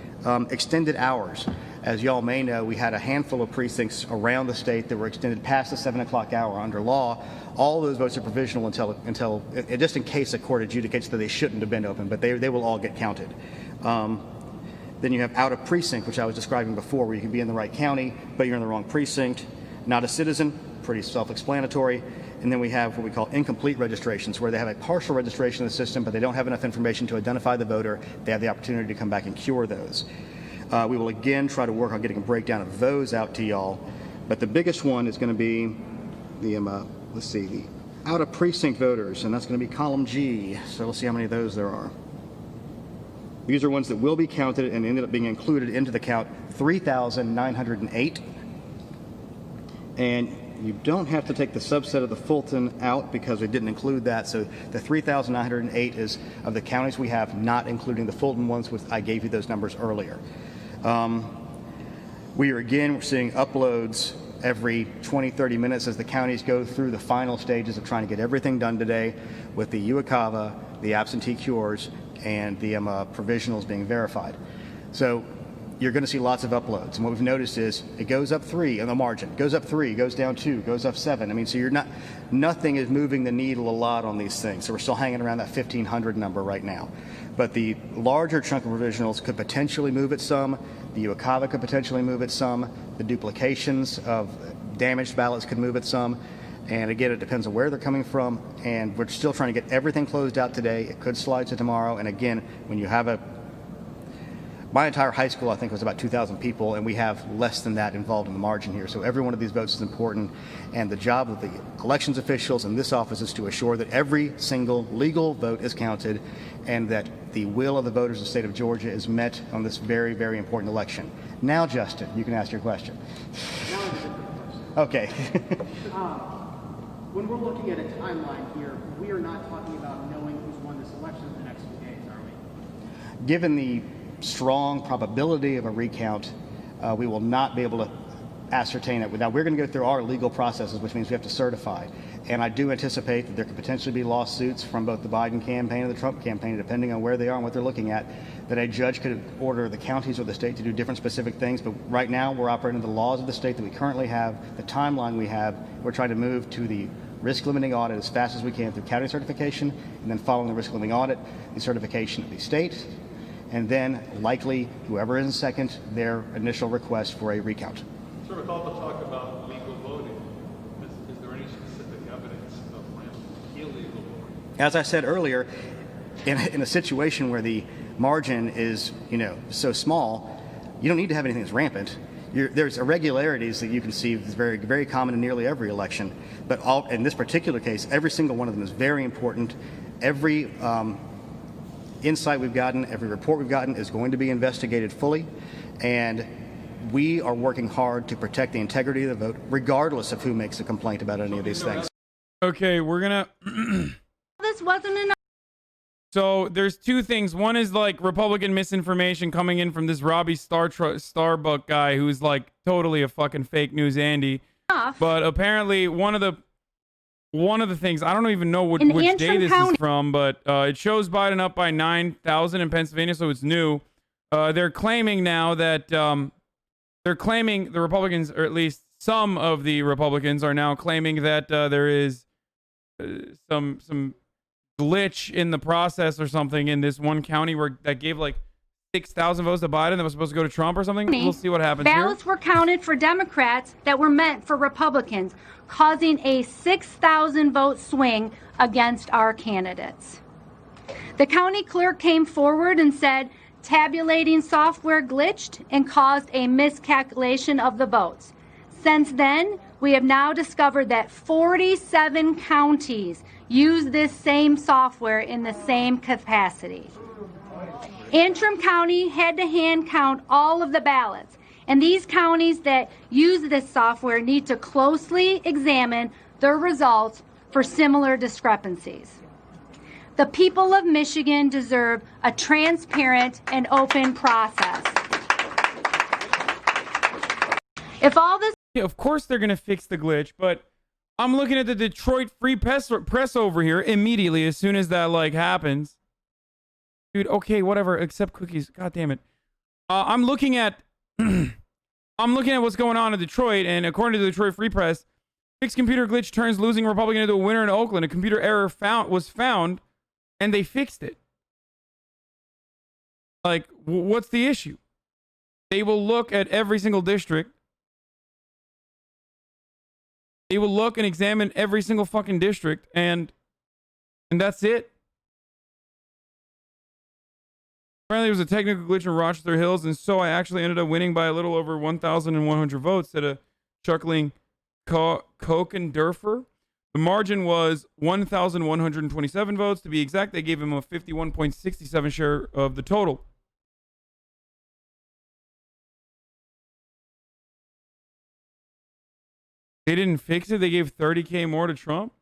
Extended hours. As y'all may know, we had a handful of precincts around the state that were extended past the 7 o'clock hour under law. All those votes are provisional until just in case a court adjudicates that they shouldn't have been open, but they will all get counted. Then you have out of precinct, which I was describing before, where you can be in the right county, but you're in the wrong precinct. Not a citizen, pretty self-explanatory. And then we have what we call incomplete registrations, where they have a partial registration in the system, but they don't have enough information to identify the voter. They have the opportunity to come back and cure those. We will again try to work on getting a breakdown of those out to y'all. But the biggest one is going to be the, the out of precinct voters, and that's going to be column G. So we'll see how many of those there are. These are ones that will be counted and ended up being included into the count, 3,908. And you don't have to take the subset of the Fulton out because we didn't include that. So the 3,908 is of the counties we have, not including the Fulton ones, which I gave you those numbers earlier. We're seeing uploads every 20, 30 minutes as the counties go through the final stages of trying to get everything done today with the UACAVA, the absentee cures, and the provisionals being verified. So you're going to see lots of uploads. And what we've noticed is it goes up 3 in the margin, goes up 3, goes down 2, goes up 7. I mean, so nothing is moving the needle a lot on these things. So we're still hanging around that 1,500 number right now. But the larger chunk of provisionals could potentially move it some. The UACAVA could potentially move it some. The duplications of damaged ballots could move it some. And again, it depends on where they're coming from. And we're still trying to get everything closed out today. It could slide to tomorrow. And again, when you have my entire high school, I think, was about 2,000 people, and we have less than that involved in the margin here. So every one of these votes is important, and the job of the elections officials in this office is to assure that every single legal vote is counted and that the will of the voters of the state of Georgia is met on this very, very important election. Now, Justin, you can ask your question.
Now I have a different question.
Okay.
When we're looking at a timeline here, we are not talking about knowing who's won this election in the next few days, are we?
Given the strong probability of a recount, we will not be able to ascertain it. Now, we're going to go through our legal processes, which means we have to certify. And I do anticipate that there could potentially be lawsuits from both the Biden campaign and the Trump campaign, depending on where they are and what they're looking at, that a judge could order the counties or the state to do different specific things. But right now, we're operating the laws of the state that we currently have, the timeline we have. We're trying to move to the risk limiting audit as fast as we can through county certification, and then following the risk limiting audit, the certification of the state, and then likely whoever is in second, their initial request for a recount.
Sir, with all the talk about legal voting, is there any specific evidence of illegal voting?
As I said earlier, in a situation where the margin is, so small, you don't need to have anything that's rampant. There's irregularities that you can see that's very, very common in nearly every election. But in this particular case, every single one of them is very important. Every insight we've gotten, every report we've gotten is going to be investigated fully. And we are working hard to protect the integrity of the vote, regardless of who makes a complaint about any of these things.
Okay, we're gonna...
This wasn't enough.
So there's two things. One is like Republican misinformation coming in from this Robbie Starbuck guy who's like totally a fucking fake news Andy. But apparently one of the things, I don't even know which day this is from, but it shows Biden up by 9,000 in Pennsylvania, so it's new. They're claiming now that the Republicans, or at least some of the Republicans, are now claiming that there is some glitch in the process or something in this one county that gave like 6,000 votes to Biden that was supposed to go to Trump or something. We'll see what happens.
Ballots were counted for Democrats that were meant for Republicans, causing a 6,000 vote swing against our candidates. The county clerk came forward and said tabulating software glitched and caused a miscalculation of the votes. Since then, we have now discovered that 47 counties use this same software in the same capacity. Antrim County had to hand count all of the ballots, and these counties that use this software need to closely examine their results for similar discrepancies. The people of Michigan deserve a transparent and open process. If all this...
Yeah, of course they're going to fix the glitch, but I'm looking at the Detroit Free Press over here immediately as soon as that like happens. Dude, okay, whatever, accept cookies. God damn it. I'm looking at what's going on in Detroit, and according to the Detroit Free Press, fixed computer glitch turns losing Republican into a winner in Oakland. A computer error was found, and they fixed it. Like, what's the issue? They will look at every single district. They will look and examine every single fucking district, and that's it. Apparently, there was a technical glitch in Rochester Hills, and so I actually ended up winning by a little over 1,100 votes, said a chuckling Kokendurfer. The margin was 1,127 votes. To be exact, they gave him a 51.67 share of the total. They didn't fix it. They gave 30K more to Trump.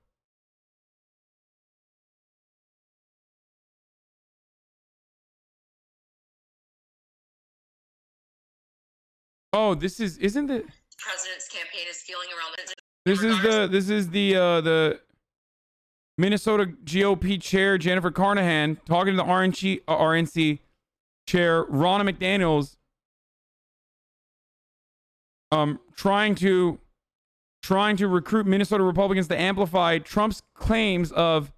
Oh, isn't it?
President's campaign is feeling around
This is the Minnesota GOP chair Jennifer Carnahan talking to the RNC chair Ronna McDaniels, trying to recruit Minnesota Republicans to amplify Trump's claims of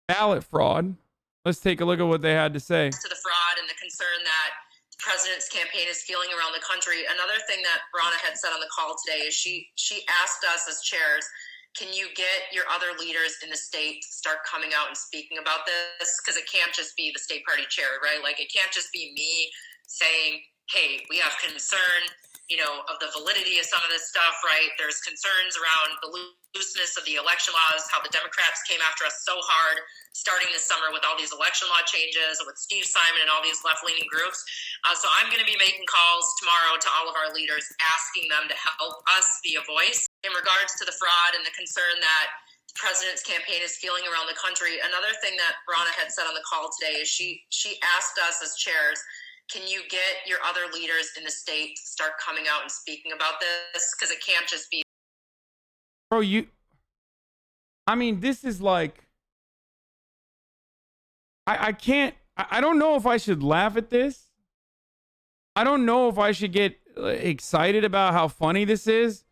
ballot fraud. Let's take a look at what they had to say.
To the fraud and the concern that the president's campaign is feeling around the country. Another thing that Ronna had said on the call today is she asked us as chairs, can you get your other leaders in the state to start coming out and speaking about this? Because it can't just be the state party chair, right? Like, it can't just be me saying, hey, we have concern, of the validity of some of this stuff, right? There's concerns around the looseness of the election laws, how the Democrats came after us so hard starting this summer with all these election law changes, with Steve Simon and all these left-leaning groups. So I'm going to be making calls tomorrow to all of our leaders, asking them to help us be a voice in regards to the fraud and the concern that the president's campaign is feeling around the country. Another thing that Ronna had said on the call today is she asked us as chairs, can you get your other leaders in the state to start coming out and speaking about this? Because it can't just be...
Bro, this is like... I can't... I don't know if I should laugh at this. I don't know if I should get excited about how funny this is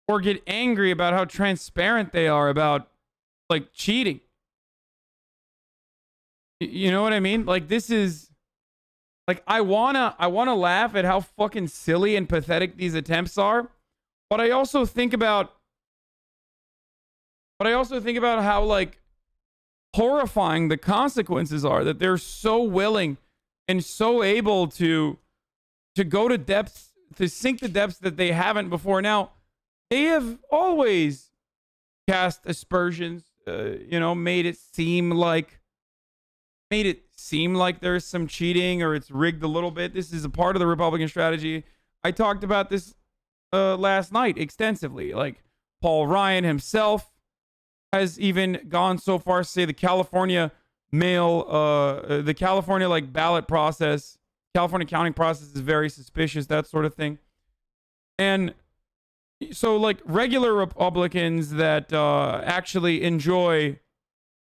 or get angry about how transparent they are about, like, cheating. You know what I mean? Like, this is... Like, I wanna laugh at how fucking silly and pathetic these attempts are, but I also think about how, like, horrifying the consequences are, that they're so willing and so able to go to depths, to sink the depths that they haven't before. Now, they have always cast aspersions, made it seem like there's some cheating or it's rigged a little bit. This is a part of the Republican strategy. I talked about this last night extensively. Like, Paul Ryan himself has even gone so far as to say the California ballot process, California counting process is very suspicious, that sort of thing. And so, like, regular Republicans that actually enjoy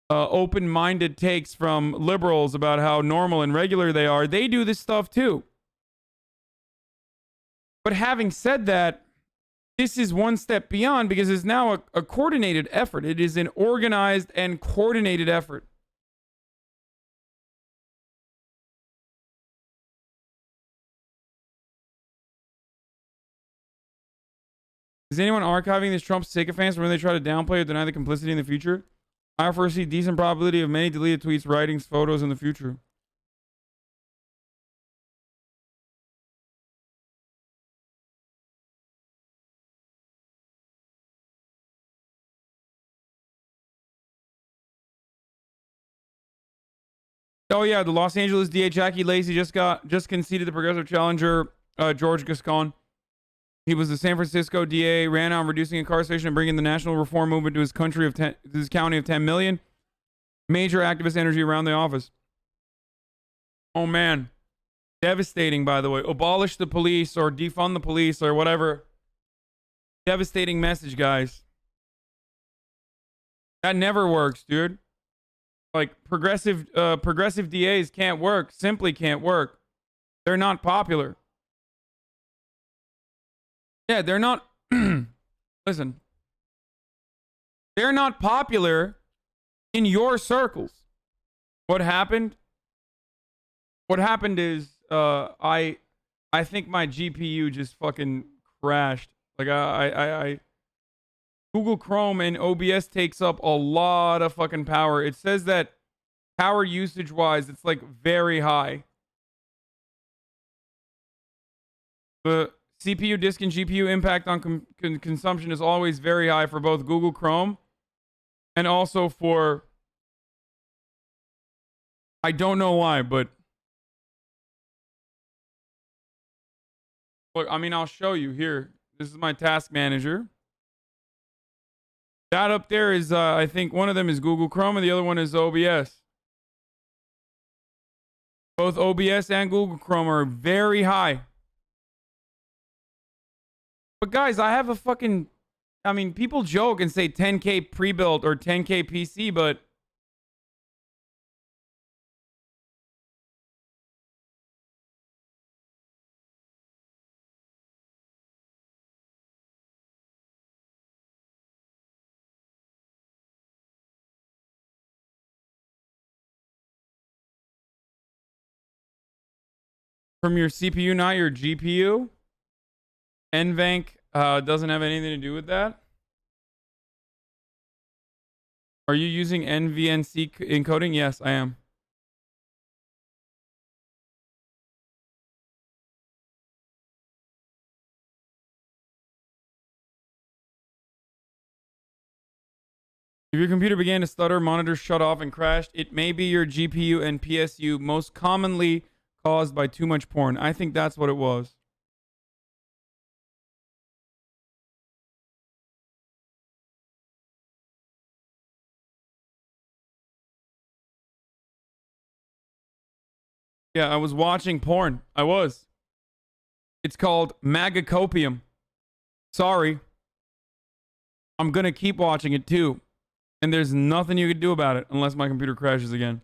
open-minded takes from liberals about how normal and regular they are, they do this stuff too. But having said that, this is one step beyond, because it's now a coordinated effort. It is an organized and coordinated effort. Is anyone archiving this Trump sycophants when they try to downplay or deny the complicity in the future? I foresee decent probability of many deleted tweets, writings, photos in the future. Oh yeah, the Los Angeles DA Jackie Lacey just conceded the progressive challenger George Gascon. He was the San Francisco DA, ran on reducing incarceration and bringing the national reform movement to his county of 10 million. Major activist energy around the office. Oh man, devastating. By the way, abolish the police or defund the police or whatever. Devastating message, guys. That never works, dude. Like, progressive DAs can't work. Simply can't work. They're not popular. Yeah, they're not. Listen. They're not popular in your circles. What happened? What happened is I think my GPU just fucking crashed. Like, I Google Chrome and OBS takes up a lot of fucking power. It says that power usage wise, it's like very high. The CPU, disk, and GPU impact on consumption is always very high for both Google Chrome and also for, I don't know why, but look, I mean, I'll show you here. This is my task manager. That up there is, I think one of them is Google Chrome and the other one is OBS. Both OBS and Google Chrome are very high. But guys, I have a fucking, I mean, people joke and say 10K pre-built or 10K PC, but from your CPU, not your GPU. NVENC doesn't have anything to do with that. Are you using NVNC encoding? Yes, I am. If your computer began to stutter, monitors shut off and crashed, it may be your GPU and PSU, most commonly caused by too much porn. I think that's what it was. Yeah, I was watching porn. I was. It's called MAGA COPIUM. Sorry. I'm going to keep watching it too. And there's nothing you can do about it unless my computer crashes again.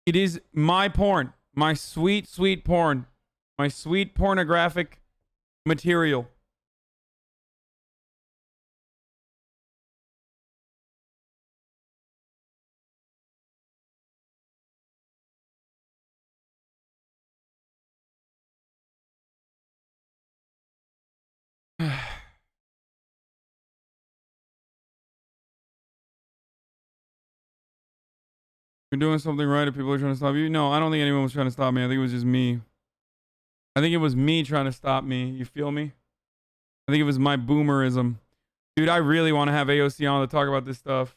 It is my porn. My sweet, sweet porn. My sweet pornographic material. You're doing something right if people are trying to stop you. No, I don't think anyone was trying to stop me. I think it was just me. I think it was me trying to stop me. You feel me? I think it was my boomerism. Dude, I really want to have AOC on to talk about this stuff.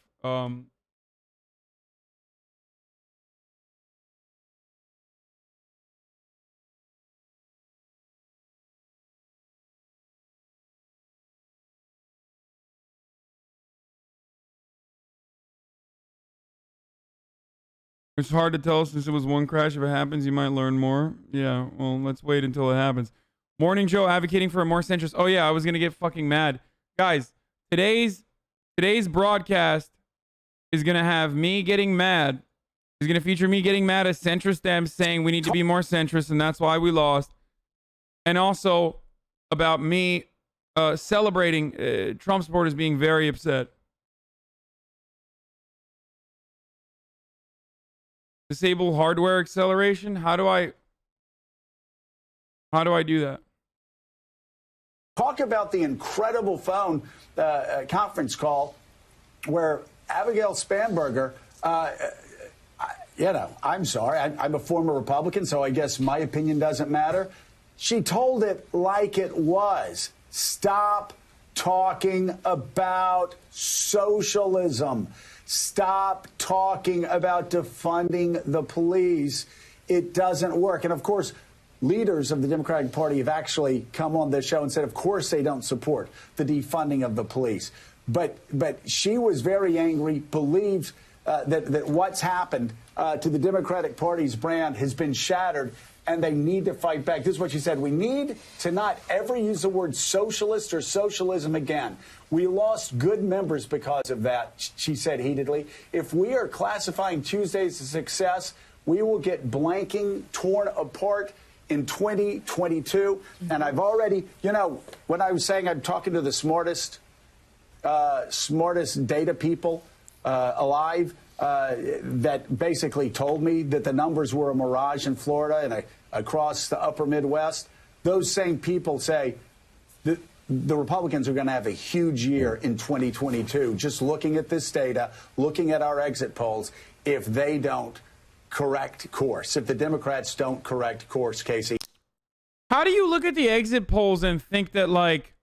It's hard to tell since it was one crash. If it happens, you might learn more. Yeah, well, let's wait until it happens. Morning Joe advocating for a more centrist. Oh yeah, I was gonna get fucking mad. Guys, today's broadcast is gonna have me getting mad. It's gonna feature me getting mad at centrist Dems saying we need to be more centrist and that's why we lost. And also about me celebrating Trump supporters being very upset. Disable hardware acceleration? How do I do that?
Talk about the incredible phone conference call where Abigail Spanberger, I'm sorry, I'm a former Republican, so I guess my opinion doesn't matter. She told it like it was. Stop talking about socialism. Stop talking about defunding the police. It doesn't work. And of course, leaders of the Democratic Party have actually come on this show and said, of course, they don't support the defunding of the police. But she was very angry, believes that what's happened to the Democratic Party's brand has been shattered, and they need to fight back. This is what she said. We need to not ever use the word socialist or socialism again. We lost good members because of that, she said heatedly. If we are classifying Tuesdays as a success, we will get blanking torn apart in 2022. And I've already, when I was saying I'm talking to the smartest data people alive, that basically told me that the numbers were a mirage in Florida and across the upper Midwest, those same people say that the Republicans are going to have a huge year in 2022. Just looking at this data, looking at our exit polls, if they don't correct course, if the Democrats don't correct course, Casey.
How do you look at the exit polls and think that, like,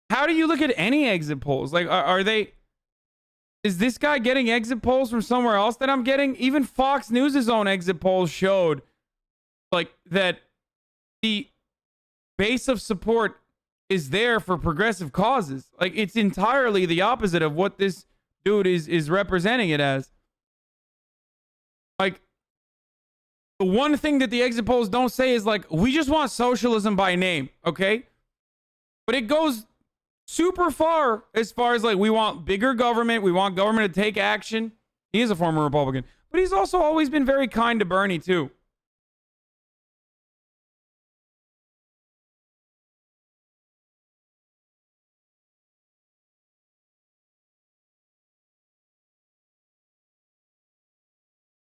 how do you look at any exit polls? Like, are they, is this guy getting exit polls from somewhere else that I'm getting? Even Fox News' own exit polls showed, like, that the base of support is there for progressive causes. Like, it's entirely the opposite of what this dude is representing it as. Like, the one thing that the exit polls don't say is, like, we just want socialism by name, okay? But it goes super far as like, we want bigger government, we want government to take action. He is a former Republican, but he's also always been very kind to Bernie too.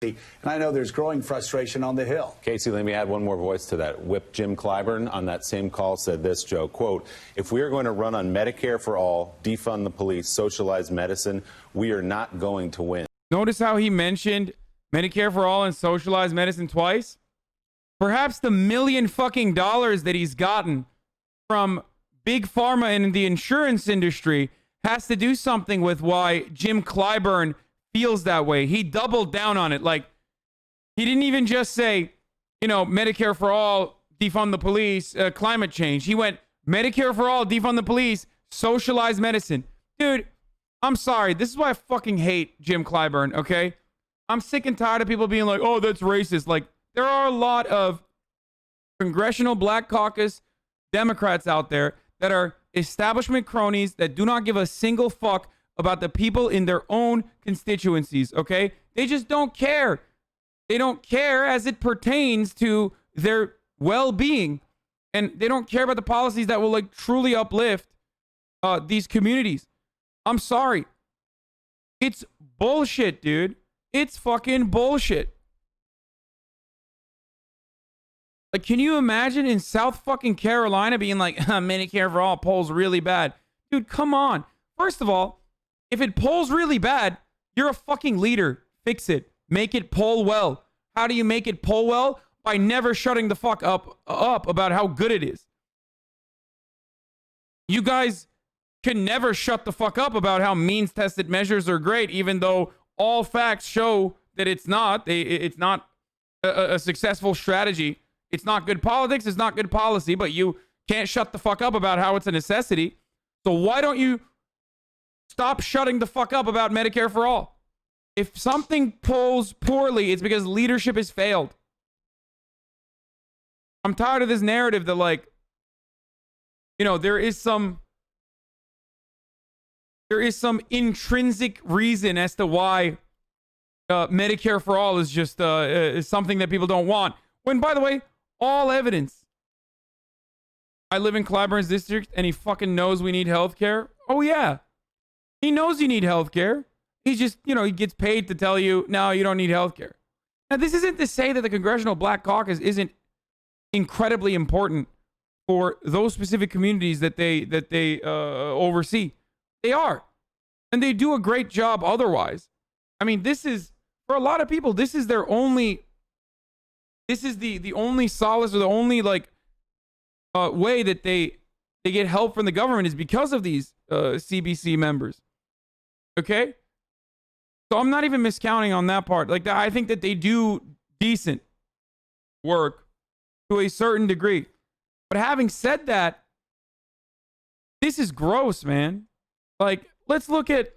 And I know there's growing frustration on the Hill.
Casey, let me add one more voice to that. Whip Jim Clyburn on that same call said this, Joe, quote, if we are going to run on Medicare for all, defund the police, socialize medicine, we are not going to win.
Notice how he mentioned Medicare for all and socialized medicine twice? Perhaps the $1 million fucking dollars that he's gotten from big pharma and the insurance industry has to do something with why Jim Clyburn feels that way. He doubled down on it. Like, he didn't even just say, Medicare for all, defund the police, climate change. He went Medicare for all, defund the police, socialized medicine. Dude, I'm sorry. This is why I fucking hate Jim Clyburn, okay? I'm sick and tired of people being like, oh, that's racist. Like, there are a lot of Congressional Black Caucus Democrats out there that are establishment cronies that do not give a single fuck about the people in their own constituencies, okay? They just don't care. They don't care as it pertains to their well-being. And they don't care about the policies that will, like, truly uplift these communities. I'm sorry. It's bullshit, dude. It's fucking bullshit. Like, can you imagine in South fucking Carolina being like, Medicare for all polls really bad? Dude, come on. First of all, if it polls really bad, you're a fucking leader. Fix it. Make it poll well. How do you make it poll well? By never shutting the fuck up about how good it is. You guys can never shut the fuck up about how means-tested measures are great, even though all facts show that it's not. It's not a successful strategy. It's not good politics. It's not good policy, but you can't shut the fuck up about how it's a necessity. So why don't you stop shutting the fuck up about Medicare for all? If something polls poorly, it's because leadership has failed. I'm tired of this narrative that, like, you know, there is some intrinsic reason as to why Medicare for all is just is something that people don't want. When, by the way, all evidence. I live in Clyburn's district, and he fucking knows we need health care. Oh, yeah. He knows you need health care. He's just, you know, he gets paid to tell you, no, you don't need health care. Now, this isn't to say that the Congressional Black Caucus isn't incredibly important for those specific communities that they oversee. They are. And they do a great job otherwise. I mean, this is, for a lot of people, this is their only, this is the only solace, or the only, like, way that they get help from the government is because of these CBC members. Okay? So I'm not even miscounting on that part. Like, I think that they do decent work to a certain degree. But having said that, this is gross, man. Like, let's look at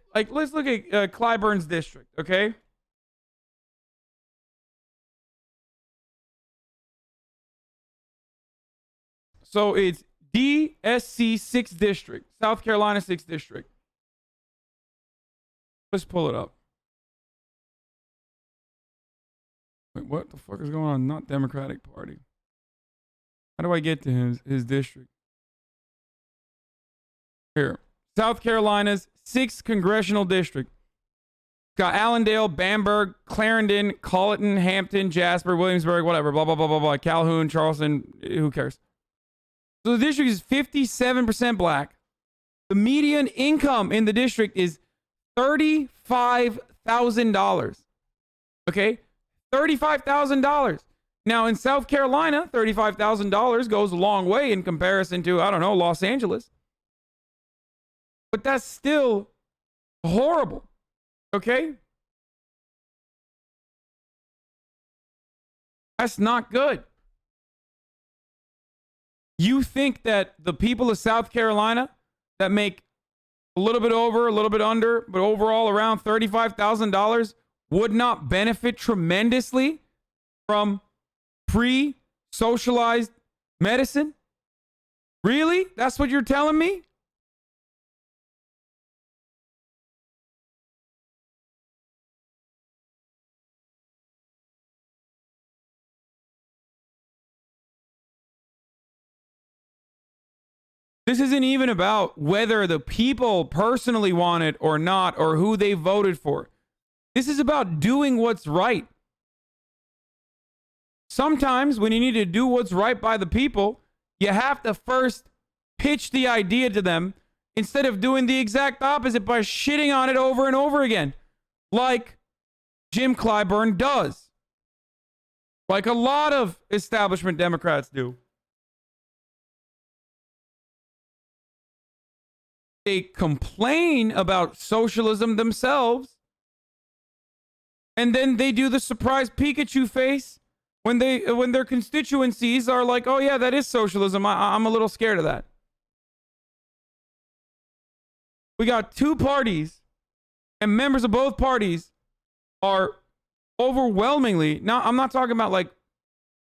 Clyburn's district, okay? So it's DSC 6th District, South Carolina 6th District. Let's pull it up. Wait, what the fuck is going on? Not Democratic Party. How do I get to his district? Here. South Carolina's 6th Congressional District. Got Allendale, Bamberg, Clarendon, Colleton, Hampton, Jasper, Williamsburg, whatever, blah, blah, blah, blah, blah, Calhoun, Charleston, who cares? So the district is 57% black. The median income in the district is $35,000. Okay? $35,000. Now, in South Carolina, $35,000 goes a long way in comparison to, I don't know, Los Angeles. But that's still horrible. Okay? That's not good. You think that the people of South Carolina that make a little bit over, a little bit under, but overall around $35,000 would not benefit tremendously from pre-socialized medicine? Really? That's what you're telling me? This isn't even about whether the people personally want it or not, or who they voted for. This is about doing what's right. Sometimes when you need to do what's right by the people, you have to first pitch the idea to them instead of doing the exact opposite by shitting on it over and over again, like Jim Clyburn does, like a lot of establishment Democrats do. They complain about socialism themselves, and then they do the surprise Pikachu face when their constituencies are like, oh yeah, that is socialism. I'm a little scared of that. We got two parties, and members of both parties are overwhelmingly, now I'm not talking about like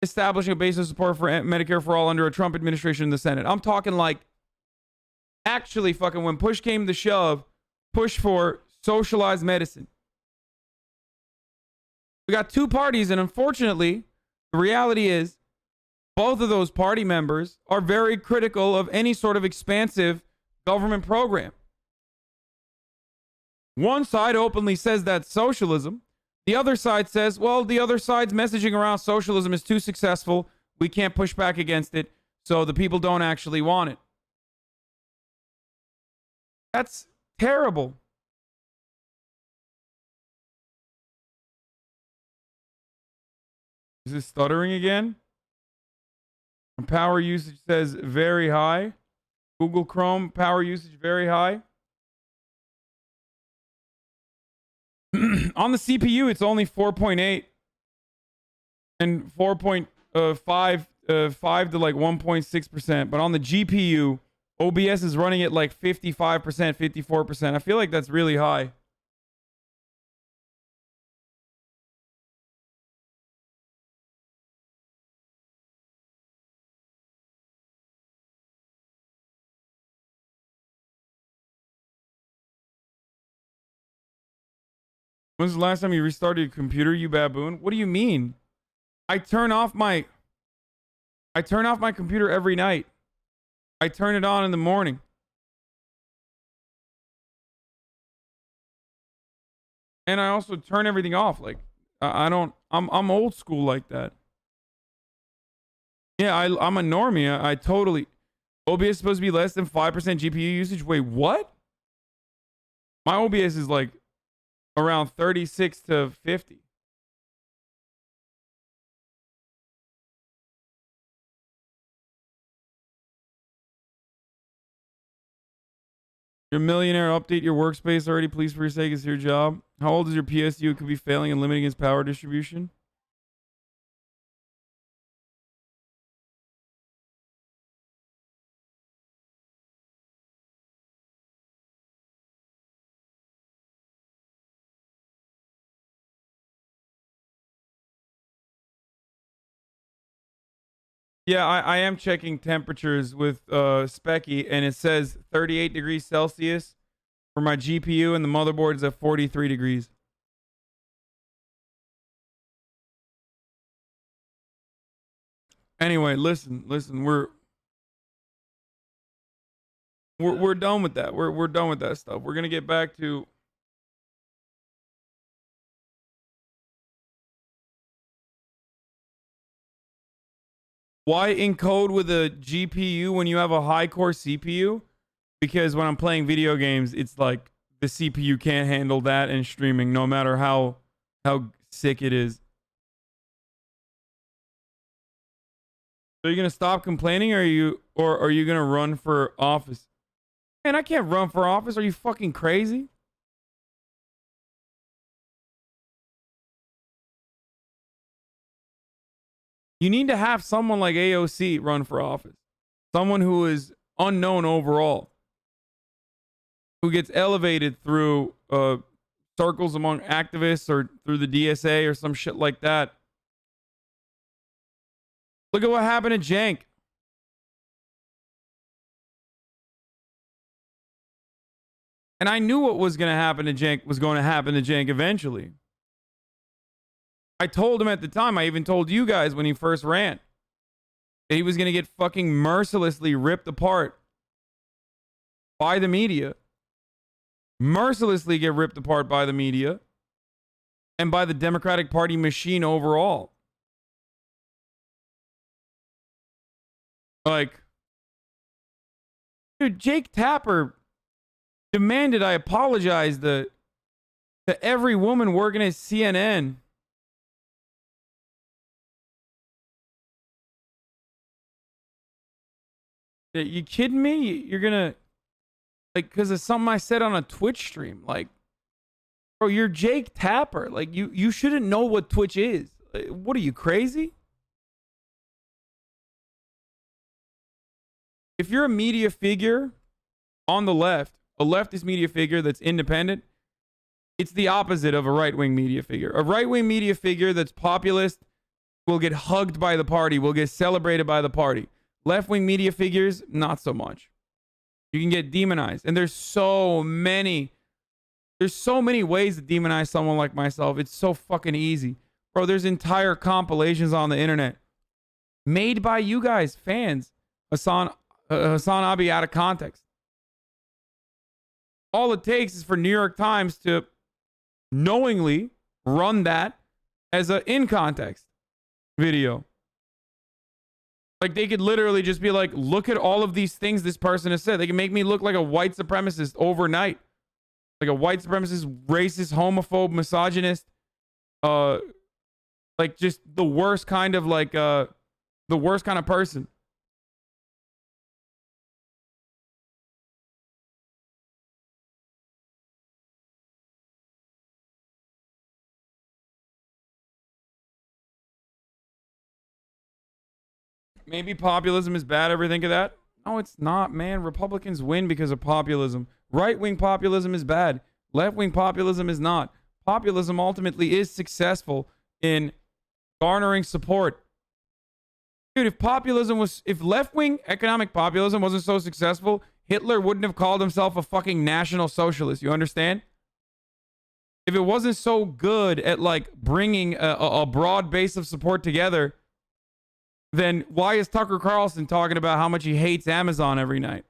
establishing a base of support for Medicare for all under a Trump administration in the Senate. I'm talking like actually fucking when push came to shove, push for socialized medicine. We got two parties, and unfortunately, the reality is both of those party members are very critical of any sort of expansive government program. One side openly says that's socialism. The other side says, well, the other side's messaging around socialism is too successful. We can't push back against it, so the people don't actually want it. That's terrible. Is it stuttering again? Power usage says very high. Google Chrome, power usage very high. On the CPU, it's only 4.8 and 4.5 to like 1.6%. But on the GPU, OBS is running at like 55%, 54%. I feel like that's really high. When's the last time you restarted your computer, you baboon? What do you mean? I turn off my computer every night. I turn it on in the morning. And I also turn everything off. Like I'm old school like that. Yeah, I'm a normie. I totally. OBS is supposed to be less than 5% GPU usage. Wait, what? My OBS is like around 36 to 50. You're a millionaire. Update your workspace already, please, for your sake. It's your job. How old is your PSU? It could be failing and limiting its power distribution. Yeah, I am checking temperatures with Specky, and it says 38 degrees Celsius for my GPU, and the motherboard is at 43 degrees. Anyway, listen, we're done with that. We're done with that stuff. We're gonna get back to why encode with a GPU when you have a high core CPU? Because when I'm playing video games, it's like the CPU can't handle that and streaming, no matter how sick it is. So you're gonna stop complaining, or are you gonna run for office? Man, I can't run for office. Are you fucking crazy? You need to have someone like AOC run for office. Someone who is unknown overall. Who gets elevated through circles among activists or through the DSA or some shit like that. Look at what happened to Cenk. And I knew what was going to happen to Cenk was going to happen to Cenk eventually. I told him at the time, I even told you guys when he first ran, that he was going to get fucking mercilessly ripped apart by the media. Mercilessly get ripped apart by the media and by the Democratic Party machine overall. Like, dude, Jake Tapper demanded I apologize to every woman working at CNN. Are you kidding me? You're gonna, like, because of something I said on a Twitch stream. Like, bro, you're Jake Tapper. Like, you shouldn't know what Twitch is. Like, what are you, crazy? If you're a media figure on the left, a leftist media figure that's independent, it's the opposite of a right-wing media figure. A right-wing media figure that's populist will get hugged by the party, will get celebrated by the party. Left-wing media figures, not so much. You can get demonized. And there's so many ways to demonize someone like myself. It's so fucking easy. Bro, there's entire compilations on the internet made by you guys, fans. HasanAbi out of context. All it takes is for New York Times to knowingly run that as an in context video. Like, they could literally just be like, look at all of these things this person has said. They can make me look like a white supremacist overnight. Like a white supremacist, racist, homophobe, misogynist, Like just the worst kind of like the worst kind of person. Maybe populism is bad. Ever think of that? No, it's not, man. Republicans win because of populism. Right-wing populism is bad. Left-wing populism is not. Populism ultimately is successful in garnering support. Dude, if left-wing economic populism wasn't so successful, Hitler wouldn't have called himself a fucking national socialist. You understand? If it wasn't so good at like bringing a broad base of support together, then why is Tucker Carlson talking about how much he hates Amazon every night?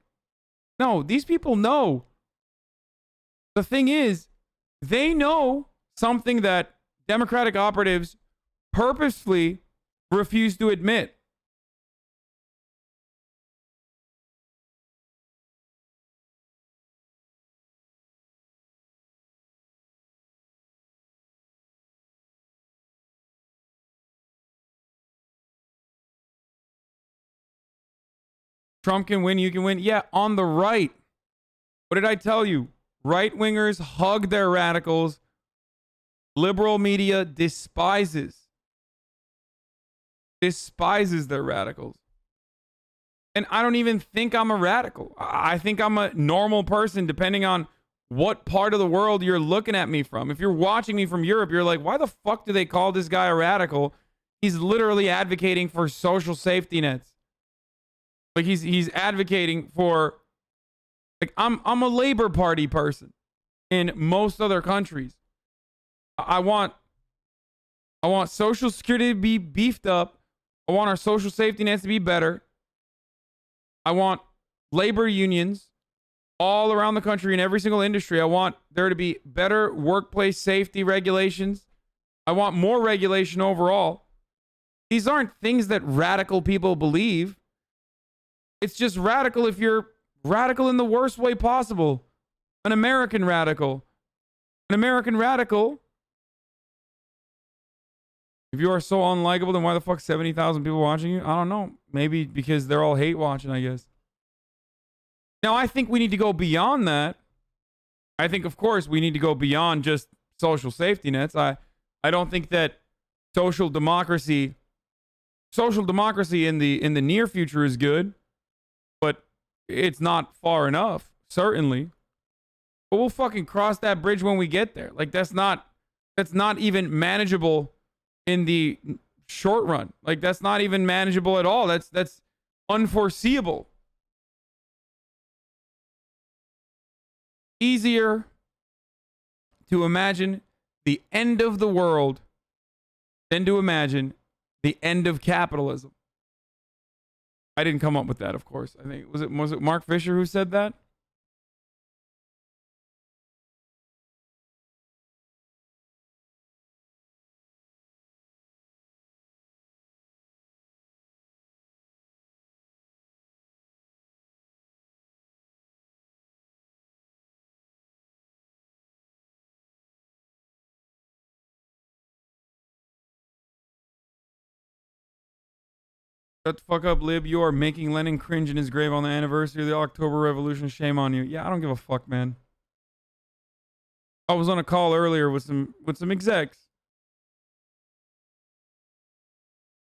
No, these people know. The thing is, they know something that Democratic operatives purposefully refuse to admit. Trump can win, you can win. Yeah, on the right. What did I tell you? Right-wingers hug their radicals. Liberal media despises their radicals. And I don't even think I'm a radical. I think I'm a normal person, depending on what part of the world you're looking at me from. If you're watching me from Europe, you're like, why the fuck do they call this guy a radical? He's literally advocating for social safety nets. Like he's advocating for, like, I'm a Labor Party person in most other countries. I want Social Security to be beefed up. I want our social safety nets to be better. I want labor unions all around the country in every single industry. I want there to be better workplace safety regulations. I want more regulation overall. These aren't things that radical people believe. It's just radical if you're radical in the worst way possible. An American radical. An American radical. If you are so unlikable, then why the fuck 70,000 people watching you? I don't know. Maybe because they're all hate watching, I guess. Now, I think we need to go beyond that. I think, of course, we need to go beyond just social safety nets. I don't think that social democracy in the near future is good, but it's not far enough, certainly. But we'll fucking cross that bridge when we get there. Like that's not even manageable in the short run. Like that's not even manageable at all. That's unforeseeable. Easier to imagine the end of the world than to imagine the end of capitalism. I didn't come up with that, of course. I think was it Mark Fisher who said that? Shut the fuck up, Lib. You are making Lenin cringe in his grave on the anniversary of the October Revolution. Shame on you. Yeah, I don't give a fuck, man. I was on a call earlier with some execs.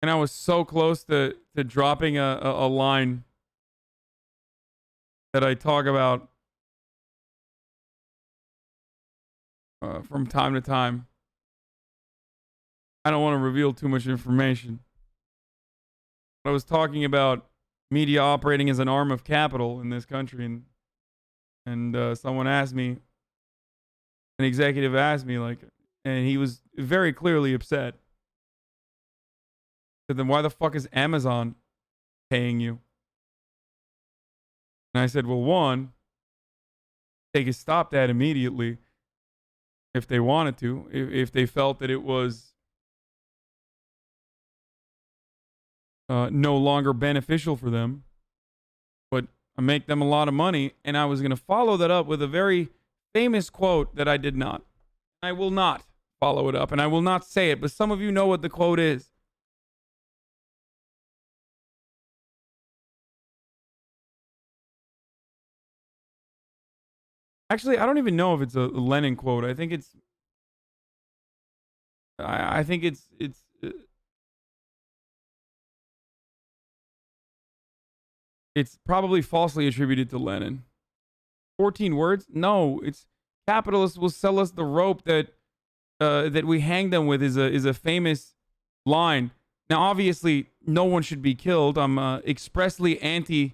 And I was so close to dropping a line that I talk about from time to time. I don't want to reveal too much information. I was talking about media operating as an arm of capital in this country, and someone asked me, an executive asked me, like, and he was very clearly upset. Said, then why the fuck is Amazon paying you? And I said, well, one, they could stop that immediately if they wanted to, if they felt that it was no longer beneficial for them, but make them a lot of money. And I was going to follow that up with a very famous quote that I did not. I will not follow it up, and I will not say it, but some of you know what the quote is. Actually, I don't even know if it's a Lenin quote. I think it's. I think it's probably falsely attributed to Lenin. 14 words? No, it's capitalists will sell us the rope that that we hang them with is a famous line. Now, obviously, no one should be killed. I'm expressly anti-murder.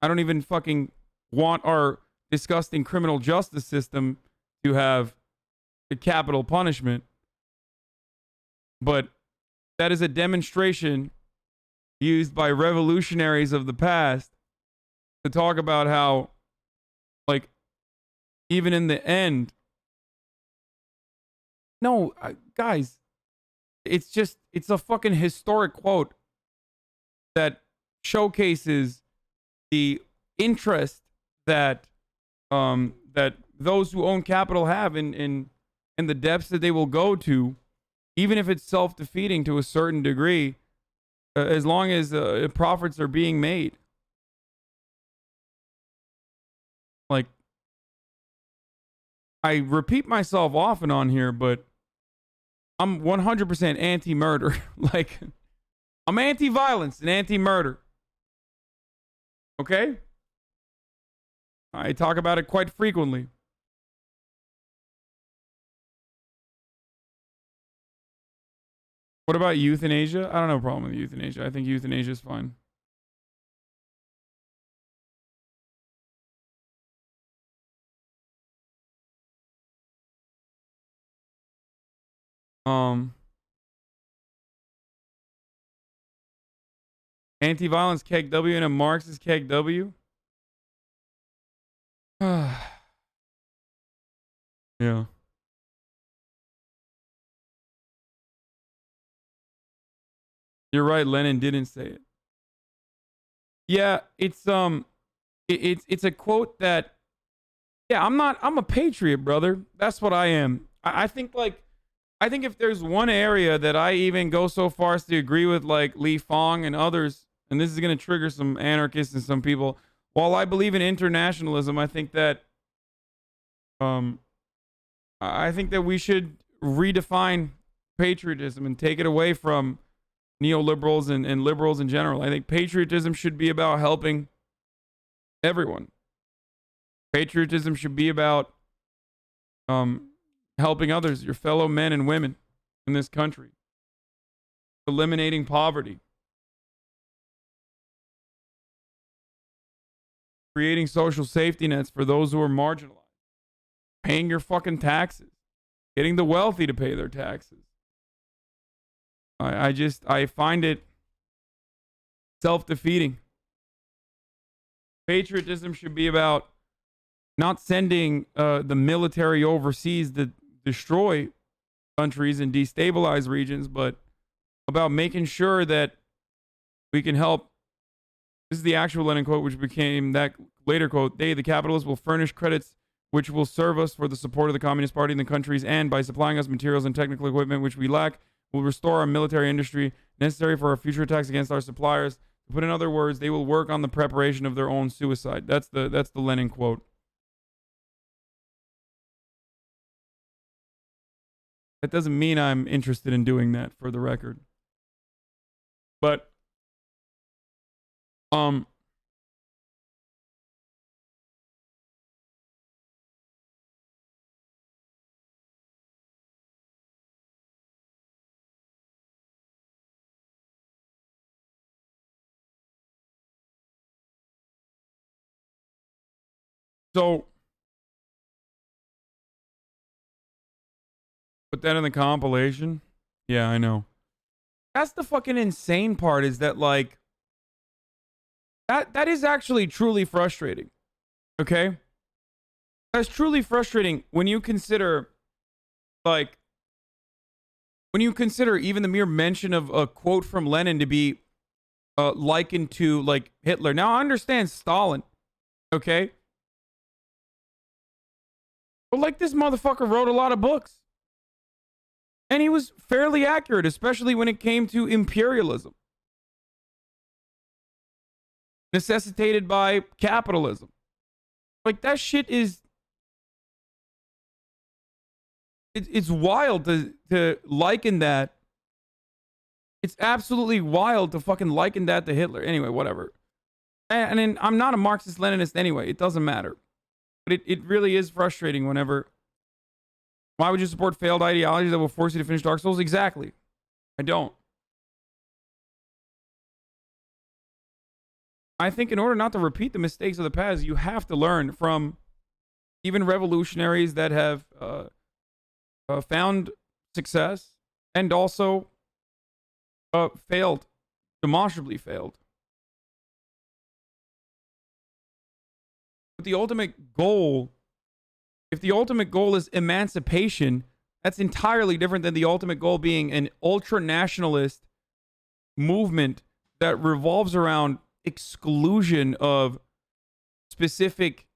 I don't even fucking want our disgusting criminal justice system to have a capital punishment. But that is a demonstration used by revolutionaries of the past to talk about how, like, even in the end, no, guys, it's a fucking historic quote that showcases the interest that that those who own capital have in the depths that they will go to, even if it's self-defeating to a certain degree, as long as profits are being made. Like, I repeat myself off and on here, but I'm 100% anti-murder. Like, I'm anti-violence and anti-murder. Okay? I talk about it quite frequently. What about euthanasia? I don't have a problem with euthanasia. I think euthanasia is fine. Anti-violence keg W and a Marxist keg W. Yeah. You're right, Lenin didn't say it. Yeah, it's a quote that, yeah, I'm a patriot, brother. That's what I am. I think if there's one area that I even go so far as to agree with, like Li Fong and others, and this is going to trigger some anarchists and some people, while I believe in internationalism, I think that we should redefine patriotism and take it away from neoliberals and liberals in general. I think patriotism should be about helping everyone. Patriotism should be about helping others, your fellow men and women in this country. Eliminating poverty. Creating social safety nets for those who are marginalized. Paying your fucking taxes. Getting the wealthy to pay their taxes. I find it self-defeating. Patriotism should be about not sending the military overseas to destroy countries and destabilize regions, but about making sure that we can help. This is the actual Lenin quote, which became that later quote. They, the capitalists, will furnish credits which will serve us for the support of the Communist Party in the countries, and by supplying us materials and technical equipment which we lack, will restore our military industry necessary for our future attacks against our suppliers. To put in other words, they will work on the preparation of their own suicide. That's the Lenin quote. That doesn't mean I'm interested in doing that, for the record. But so put that in the compilation. Yeah, I know. That's the fucking insane part, is that, like, that is actually truly frustrating. Okay? That's truly frustrating when you consider, like, even the mere mention of a quote from Lenin to be likened to, like, Hitler. Now, I understand Stalin. Okay? But like, this motherfucker wrote a lot of books. And he was fairly accurate, especially when it came to imperialism, necessitated by capitalism. Like, that shit is... It's wild to liken that. It's absolutely wild to fucking liken that to Hitler. Anyway, whatever. And I'm not a Marxist-Leninist anyway. It doesn't matter. But it really is frustrating whenever... Why would you support failed ideologies that will force you to finish Dark Souls? Exactly. I don't. I think in order not to repeat the mistakes of the past, you have to learn from even revolutionaries that have found success and also failed, demonstrably failed. But the ultimate goal, if the ultimate goal is emancipation, that's entirely different than the ultimate goal being an ultra-nationalist movement that revolves around exclusion of specific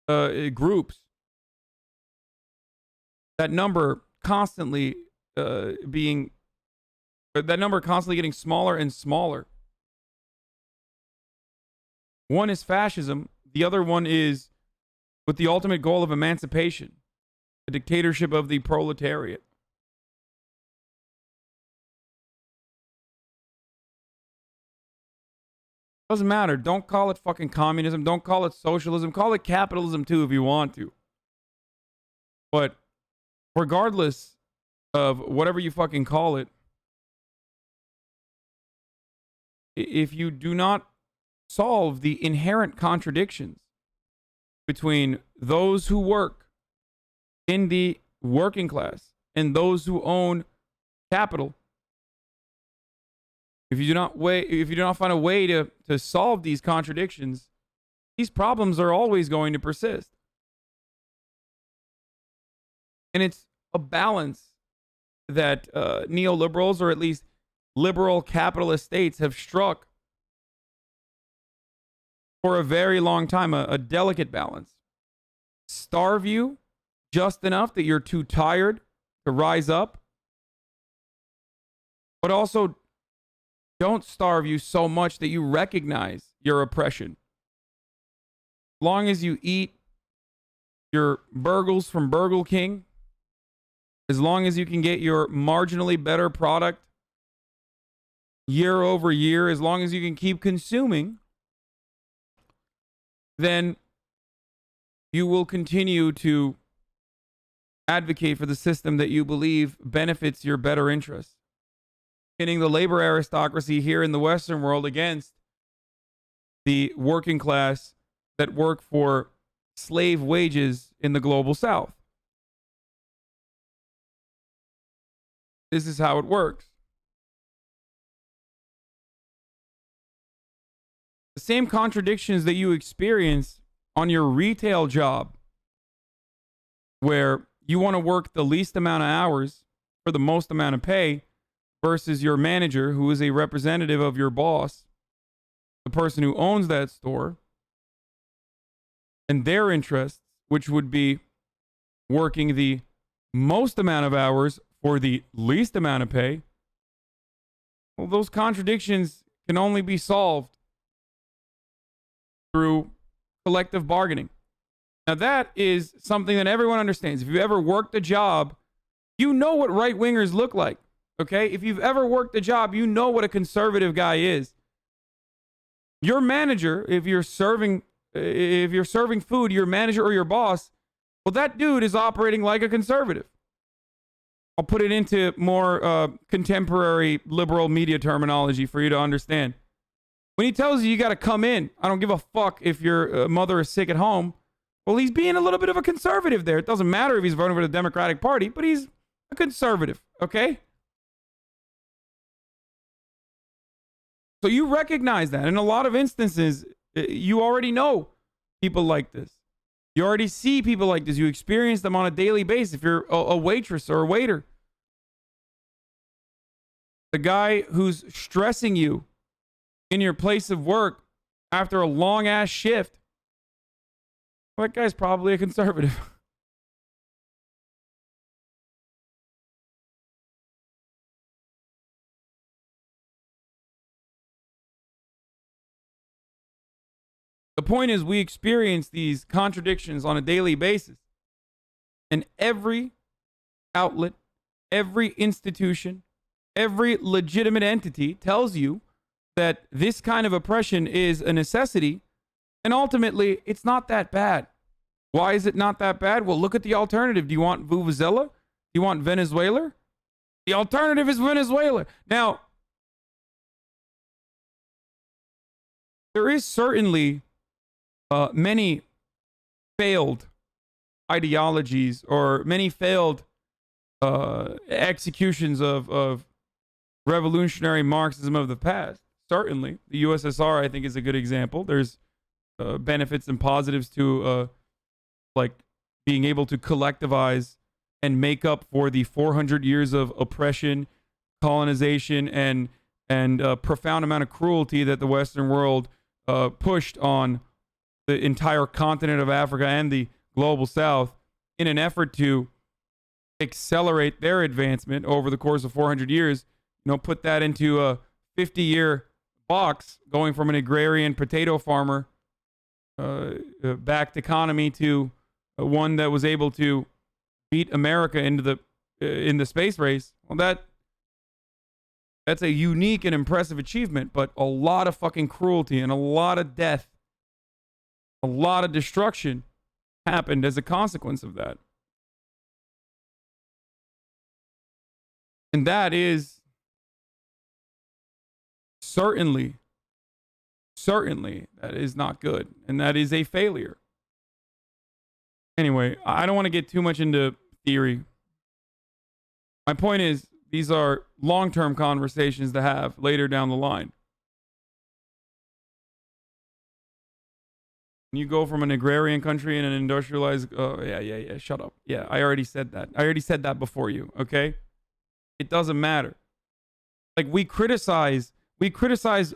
groups. That number constantly getting smaller and smaller. One is fascism. The other one is with the ultimate goal of emancipation, the dictatorship of the proletariat. Doesn't matter. Don't call it fucking communism. Don't call it socialism. Call it capitalism too if you want to. But regardless of whatever you fucking call it, if you do not solve the inherent contradictions between those who work in the working class and those who own capital, if you do not find a way to solve these contradictions, these problems are always going to persist. And it's a balance that neoliberals, or at least liberal capitalist states, have struck for a very long time, a delicate balance. Starve you just enough that you're too tired to rise up, but also don't starve you so much that you recognize your oppression. As long as you eat your burgers from Burger King, as long as you can get your marginally better product year over year, as long as you can keep consuming, then you will continue to advocate for the system that you believe benefits your better interests. Hitting the labor aristocracy here in the Western world against the working class that work for slave wages in the global South. This is how it works. The same contradictions that you experience on your retail job, where you want to work the least amount of hours for the most amount of pay, versus your manager, who is a representative of your boss, the person who owns that store, and their interests, which would be working the most amount of hours for the least amount of pay. Well, those contradictions can only be solved through collective bargaining. Now, that is something that everyone understands. If you ever worked a job, you know what right-wingers look like. Okay? If you've ever worked a job, you know what a conservative guy is. Your manager, if you're serving food, your manager or your boss, well, that dude is operating like a conservative. I'll put it into more contemporary liberal media terminology for you to understand. When he tells you got to come in, I don't give a fuck if your mother is sick at home. Well, he's being a little bit of a conservative there. It doesn't matter if he's voting for the Democratic Party, but he's a conservative, okay? So you recognize that. In a lot of instances, you already know people like this. You already see people like this. You experience them on a daily basis if you're a waitress or a waiter. The guy who's stressing you in your place of work after a long-ass shift, well, that guy's probably a conservative. The point is, we experience these contradictions on a daily basis. And every outlet, every institution, every legitimate entity tells you that this kind of oppression is a necessity. And ultimately, it's not that bad. Why is it not that bad? Well, look at the alternative. Do you want Vuvuzela? Do you want Venezuela? The alternative is Venezuela. Now, there is certainly many failed ideologies or many failed executions of revolutionary Marxism of the past. Certainly, the USSR, I think, is a good example. There's benefits and positives to like being able to collectivize and make up for the 400 years of oppression, colonization, and profound amount of cruelty that the Western world pushed on the entire continent of Africa and the global South in an effort to accelerate their advancement over the course of 400 years. You know, put that into a 50-year box, going from an agrarian potato farmer backed economy to one that was able to beat America into the in the space race. Well, that's a unique and impressive achievement, but a lot of fucking cruelty and a lot of death, a lot of destruction happened as a consequence of that. And that is certainly that is not good. And that is a failure. Anyway, I don't want to get too much into theory. My point is, these are long-term conversations to have later down the line. When you go from an agrarian country and an industrialized... yeah, shut up. Yeah, I already said that. I already said that before you, okay? It doesn't matter. Like, we criticize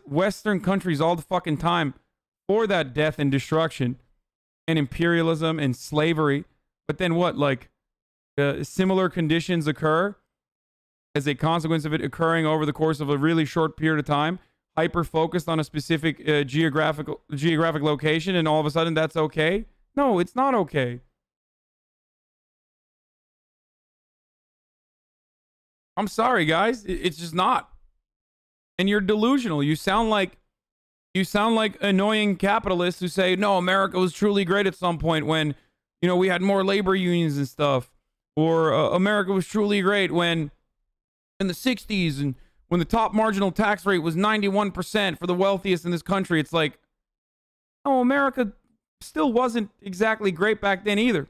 Western countries all the fucking time for that death and destruction and imperialism and slavery. But then what? Like, similar conditions occur as a consequence of it occurring over the course of a really short period of time, hyper-focused on a specific geographic location, and all of a sudden that's okay? No, it's not okay. I'm sorry, guys. It's just not. And you're delusional. You sound like annoying capitalists who say, no, America was truly great at some point when, you know, we had more labor unions and stuff. Or America was truly great when in the 60s and when the top marginal tax rate was 91% for the wealthiest in this country. It's like, oh, America still wasn't exactly great back then either.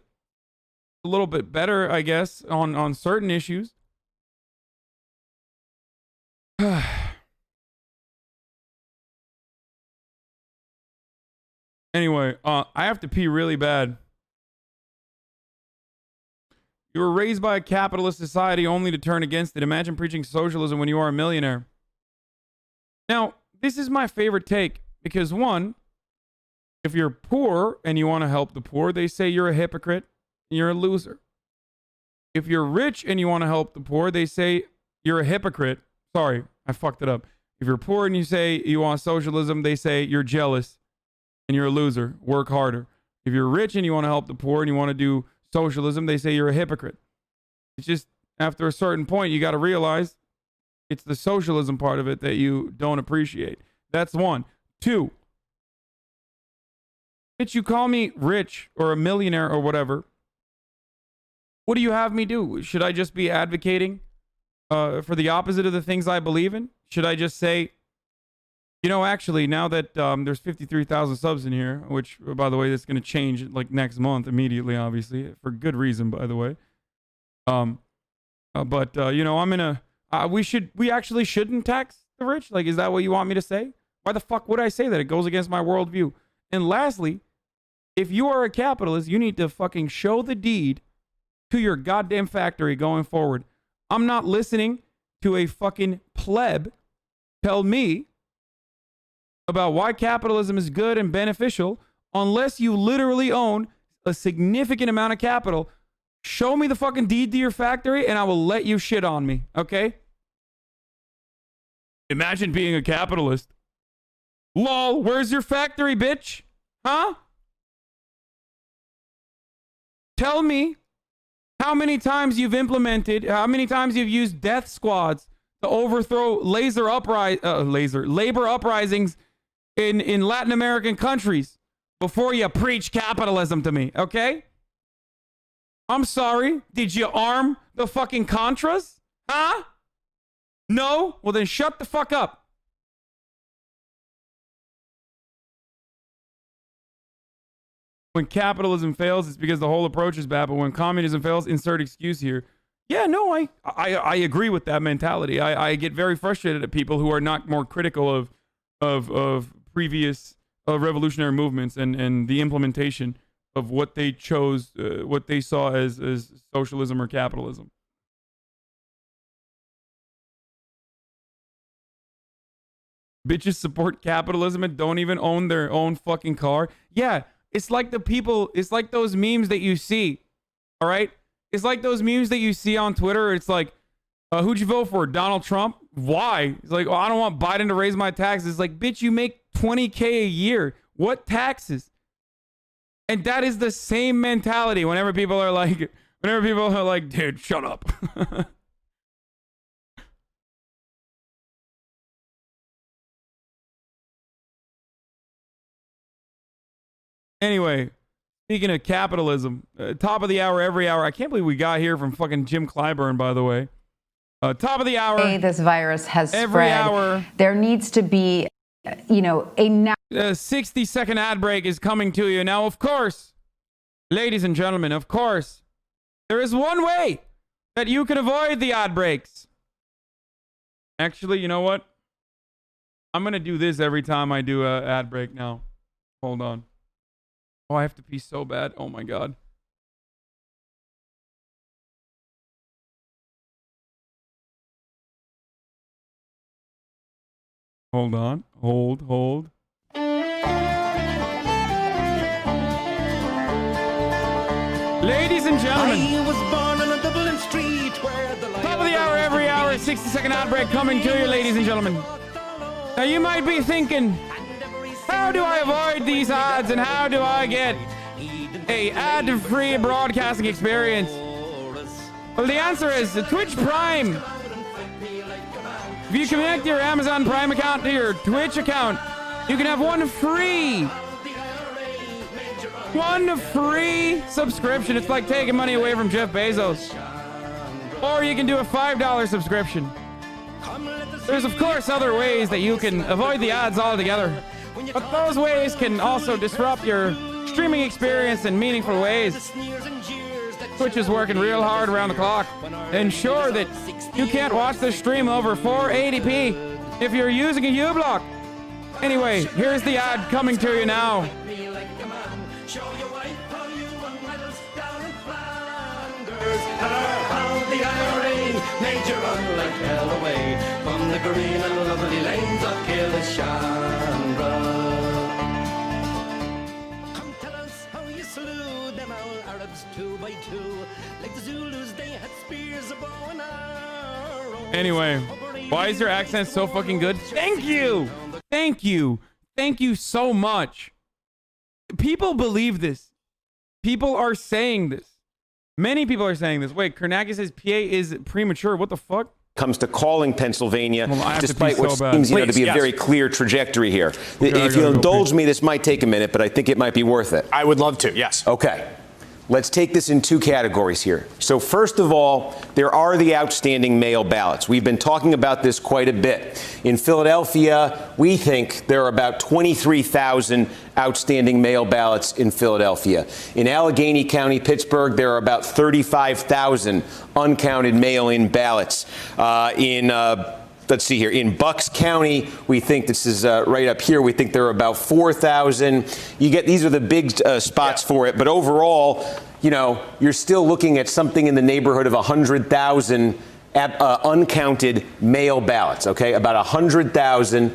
A little bit better, I guess, on certain issues. Anyway, I have to pee really bad. You were raised by a capitalist society only to turn against it. Imagine preaching socialism when you are a millionaire. Now, this is my favorite take because, one, if you're poor and you want to help the poor, they say you're a hypocrite and you're a loser. If you're rich and you want to help the poor, they say you're a hypocrite. Sorry, I fucked it up. If you're poor and you say you want socialism, they say you're jealous and you're a loser. Work harder. If you're rich and you want to help the poor and you want to do socialism, they say you're a hypocrite. It's just after a certain point, you got to realize it's the socialism part of it that you don't appreciate. That's one. Two, if you call me rich or a millionaire or whatever, what do you have me do? Should I just be advocating for the opposite of the things I believe in? Should I just say, you know, actually, now that there's 53,000 subs in here, which, by the way, that's going to change like next month immediately, obviously, for good reason, by the way. But you know, I'm gonna. We actually shouldn't tax the rich. Like, is that what you want me to say? Why the fuck would I say that? It goes against my worldview. And lastly, if you are a capitalist, you need to fucking show the deed to your goddamn factory going forward. I'm not listening to a fucking pleb tell me about why capitalism is good and beneficial unless you literally own a significant amount of capital. Show me the fucking deed to your factory and I will let you shit on me, okay? Imagine being a capitalist. Lol, where's your factory, bitch? Huh? Tell me how many times you've used death squads to overthrow labor uprisings in Latin American countries before you preach capitalism to me, okay? I'm sorry. Did you arm the fucking Contras? Huh? No? Well, then shut the fuck up. When capitalism fails, it's because the whole approach is bad. But when communism fails, insert excuse here. Yeah, no, I agree with that mentality. I get very frustrated at people who are not more critical of previous revolutionary movements and the implementation of what they chose, what they saw as socialism or capitalism. Bitches support capitalism and don't even own their own fucking car. Yeah, it's like it's like those memes that you see, all right? It's like those memes that you see on Twitter. It's like, who'd you vote for? Donald Trump? Why? It's like, oh, I don't want Biden to raise my taxes. It's like, bitch, you make $20K a year. What taxes? And that is the same mentality whenever people are like, dude, shut up. Anyway, speaking of capitalism, top of the hour every hour. I can't believe we got here from fucking Jim Clyburn, by the way. Top of the hour.
This virus has
every
spread.
Hour.
There needs to be, a
60-second ad break is coming to you. Now, of course, ladies and gentlemen, of course, there is one way that you can avoid the ad breaks. Actually, you know what? I'm going to do this every time I do an ad break now. Hold on. Oh, I have to pee so bad. Oh, my God. Hold on. Hold. Ladies and gentlemen,
I was born on a Dublin street where the
top of the hour, every hour, 60-second ad break coming to you, ladies and gentlemen. Now, you might be thinking, how do I avoid these ads and how do I get a ad-free broadcasting experience? Well, the answer is Twitch Prime. If you connect your Amazon Prime account to your Twitch account, you can have one free subscription. It's like taking money away from Jeff Bezos. Or you can do a $5 subscription. There's, of course, other ways that you can avoid the ads altogether. But those ways can also disrupt your streaming experience in meaningful ways. Twitch is working real hard around the clock. Ensure that you can't watch the stream over 480p if you're using a U-Block. Anyway, here's the ad coming to you now.
the IRA made you run like hell away from the green and lovely lanes of Killishandra. Come tell us how you slew them all Arabs 2 by 2, like the Zulus they had spears, a bow and arrows.
Anyway, why is your accent so fucking good? Thank you! Thank you! Thank you so much. People believe this. People are saying this. Many people are saying this. Wait, Kernakis says PA is premature. What the fuck?
Comes to calling Pennsylvania, despite what
so
seems to be a very clear trajectory here. If you'll indulge me, this might take a minute, but I think it might be worth it.
I would love to, yes.
Okay. Let's take this in two categories here. So first of all, there are the outstanding mail ballots. We've been talking about this quite a bit. In Philadelphia, we think there are about 23,000 outstanding mail ballots in Philadelphia. In Allegheny County, Pittsburgh, there are about 35,000 uncounted mail-in ballots. Let's see here. In Bucks County, we think this is right up here. We think there are about 4,000. These are the big spots for it. But overall, you know, you're still looking at something in the neighborhood of 100,000 uncounted mail ballots. Okay, about 100,000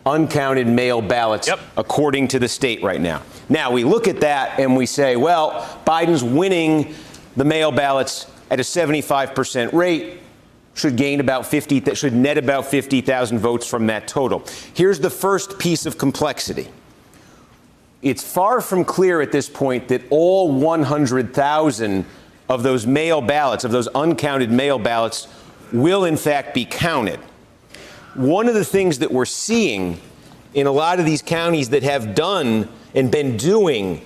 uncounted mail ballots, according to the state right now. Now we look at that and we say, well, Biden's winning the mail ballots at a 75% rate. Should net about 50,000 votes from that total. Here's the first piece of complexity. it's far from clear at this point that all 100,000 of those mail ballots, of those uncounted mail ballots, will in fact be counted. One of the things that we're seeing in a lot of these counties that have done and been doing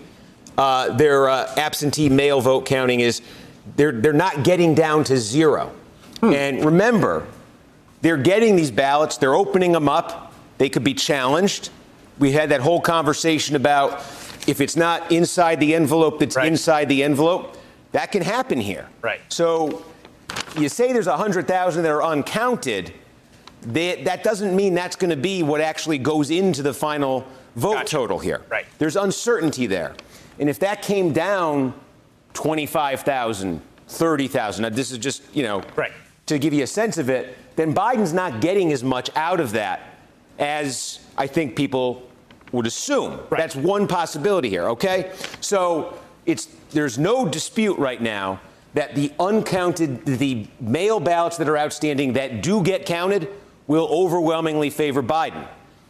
their absentee mail vote counting is they're not getting down to zero. And remember, they're getting these ballots, they're opening them up, they could be challenged. We had that whole conversation about if it's not inside the envelope that's inside the envelope, that can happen here.
Right.
So you say there's 100,000 that are uncounted, that doesn't mean that's going to be what actually goes into the final vote total here.
Right.
There's uncertainty there. And if that came down 25,000, 30,000, now this is just, to give you a sense of it, then Biden's not getting as much out of that as I think people would assume. Right. That's one possibility here, okay? So there's no dispute right now that the mail ballots that are outstanding that do get counted will overwhelmingly favor Biden.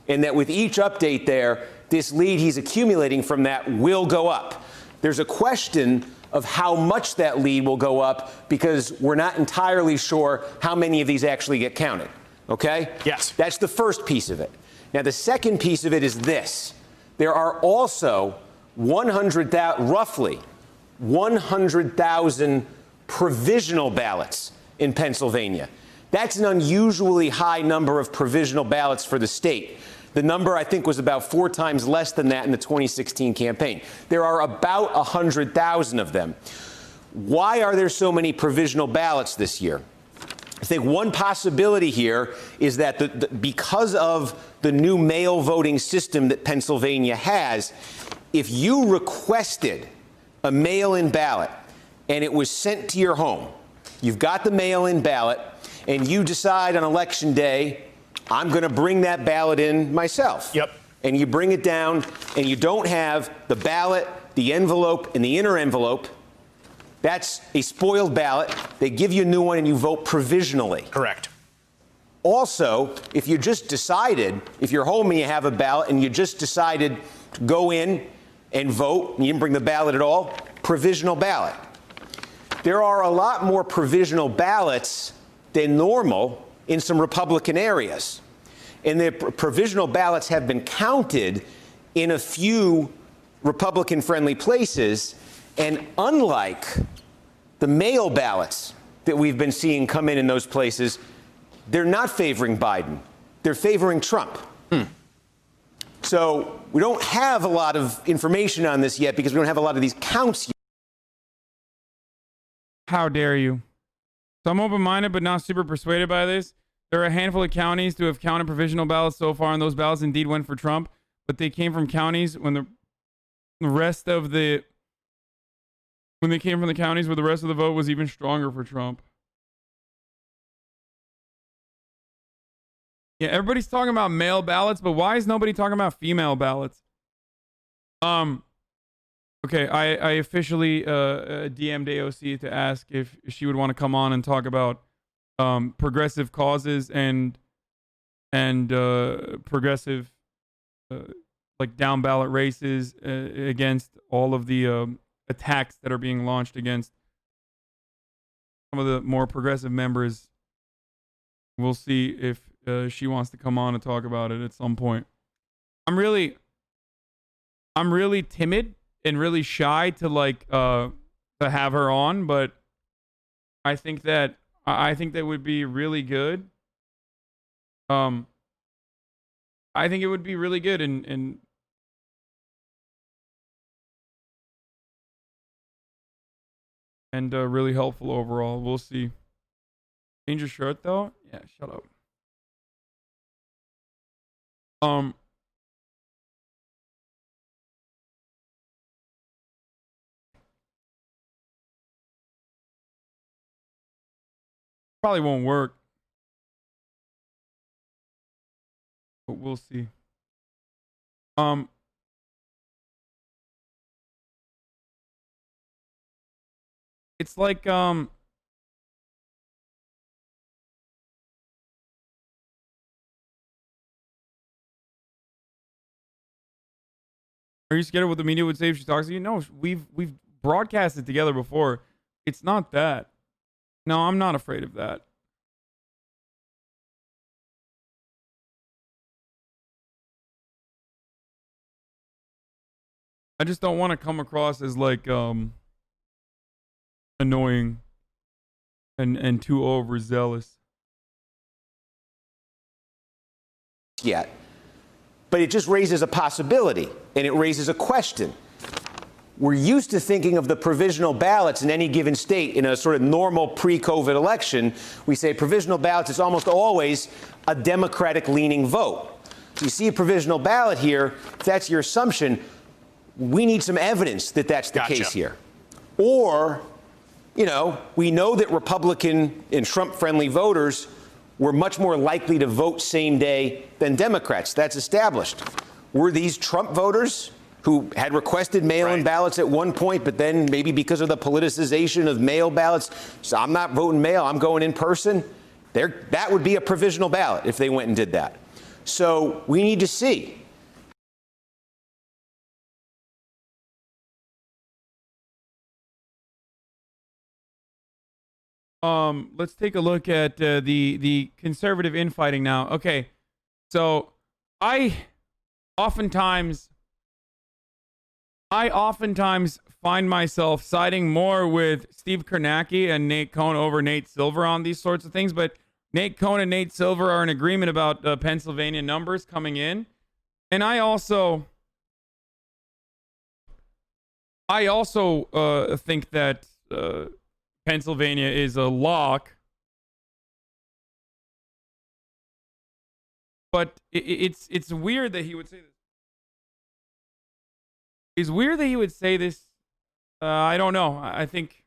And that with each update there, this lead he's accumulating from that will go up. There's a question of how much that lead will go up because we're not entirely sure how many of these actually get counted. Okay?
Yes.
That's the first piece of it. Now, the second piece of it is this. There are also roughly 100,000 provisional ballots in Pennsylvania. That's an unusually high number of provisional ballots for the state. The number, I think, was about 4 times less than that in the 2016 campaign. There are about 100,000 of them. Why are there so many provisional ballots this year? I think one possibility here is that because of the new mail voting system that Pennsylvania has, if you requested a mail-in ballot and it was sent to your home, you've got the mail-in ballot, and you decide on Election Day, I'm going to bring that ballot in myself.
Yep.
And you bring it down, and you don't have the ballot, the envelope, and the inner envelope. That's a spoiled ballot. They give you a new one, and you vote provisionally.
Correct.
Also, if you just decided, if you're home and you have a ballot, and you just decided to go in and vote, and you didn't bring the ballot at all, provisional ballot. There are a lot more provisional ballots than normal in some Republican areas. And the provisional ballots have been counted in a few Republican-friendly places. And unlike the mail ballots that we've been seeing come in those places, they're not favoring Biden. They're favoring Trump. So we don't have a lot of information on this yet because we don't have a lot of these counts yet.
How dare you? So I'm open-minded but not super persuaded by this. There are a handful of counties to have counted provisional ballots so far, and those ballots indeed went for Trump, but they came from counties when the rest of the when they came from the counties where the rest of the vote was even stronger for Trump. Yeah, everybody's talking about male ballots, but why is nobody talking about female ballots? Okay, I officially DM'd AOC to ask if she would want to come on and talk about progressive causes and progressive like down ballot races against all of the attacks that are being launched against some of the more progressive members. We'll see if she wants to come on and talk about it at some point. I'm really timid and really shy to to have her on, but I think that would be really good. I think it would be really good and really helpful overall. We'll see. Change your shirt though? Yeah, shut up. Probably won't work, but we'll see. It's like Are you scared of what the media would say if she talks to you? No, we've broadcasted together before. It's not that. No, I'm not afraid of that. I just don't want to come across as like annoying and too overzealous.
Yet. But it just raises a possibility, and it raises a question. We're used to thinking of the provisional ballots in any given state in a sort of normal pre-COVID election. We say provisional ballots is almost always a Democratic-leaning vote. So you see a provisional ballot here, if that's your assumption, we need some evidence that that's the case here. Or, you know, we know that Republican and Trump-friendly voters were much more likely to vote same day than Democrats. That's established. Were these Trump voters who had requested mail-in ballots at one point, but then maybe because of the politicization of mail ballots, so I'm not voting mail, I'm going in person? That would be a provisional ballot if they went and did that. So we need to see.
Let's take a look at the conservative infighting now. Okay, so I oftentimes find myself siding more with Steve Kornacki and Nate Cohn over Nate Silver on these sorts of things, but Nate Cohn and Nate Silver are in agreement about Pennsylvania numbers coming in, and I also think that Pennsylvania is a lock, but it's weird that he would say this. It's weird that he would say this. I don't know. I think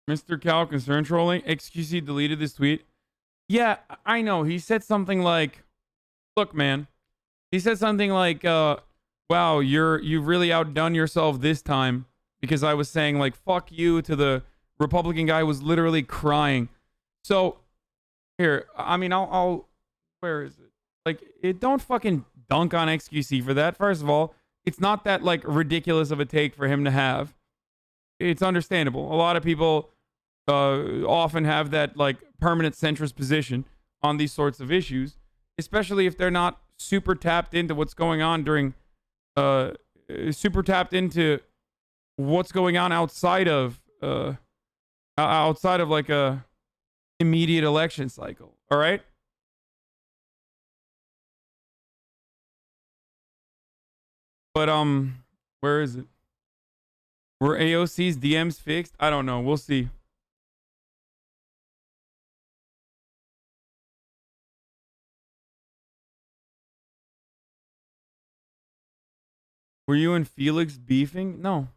Mr. Cal concern trolling. XQC deleted this tweet. Yeah, I know. He said something like, look, man. He said something like, wow, you've really outdone yourself this time, because I was saying like fuck you to the Republican guy who was literally crying. So here, I mean, I'll where is it? Like, don't fucking dunk on XQC for that. First of all, it's not that like ridiculous of a take for him to have. It's understandable. A lot of people often have that like permanent centrist position on these sorts of issues, especially if they're not super tapped into what's going on during what's going on outside of like a immediate election cycle. All right. But where is it? Were AOC's DMs fixed? I don't know. We'll see. Were you and Felix beefing? No.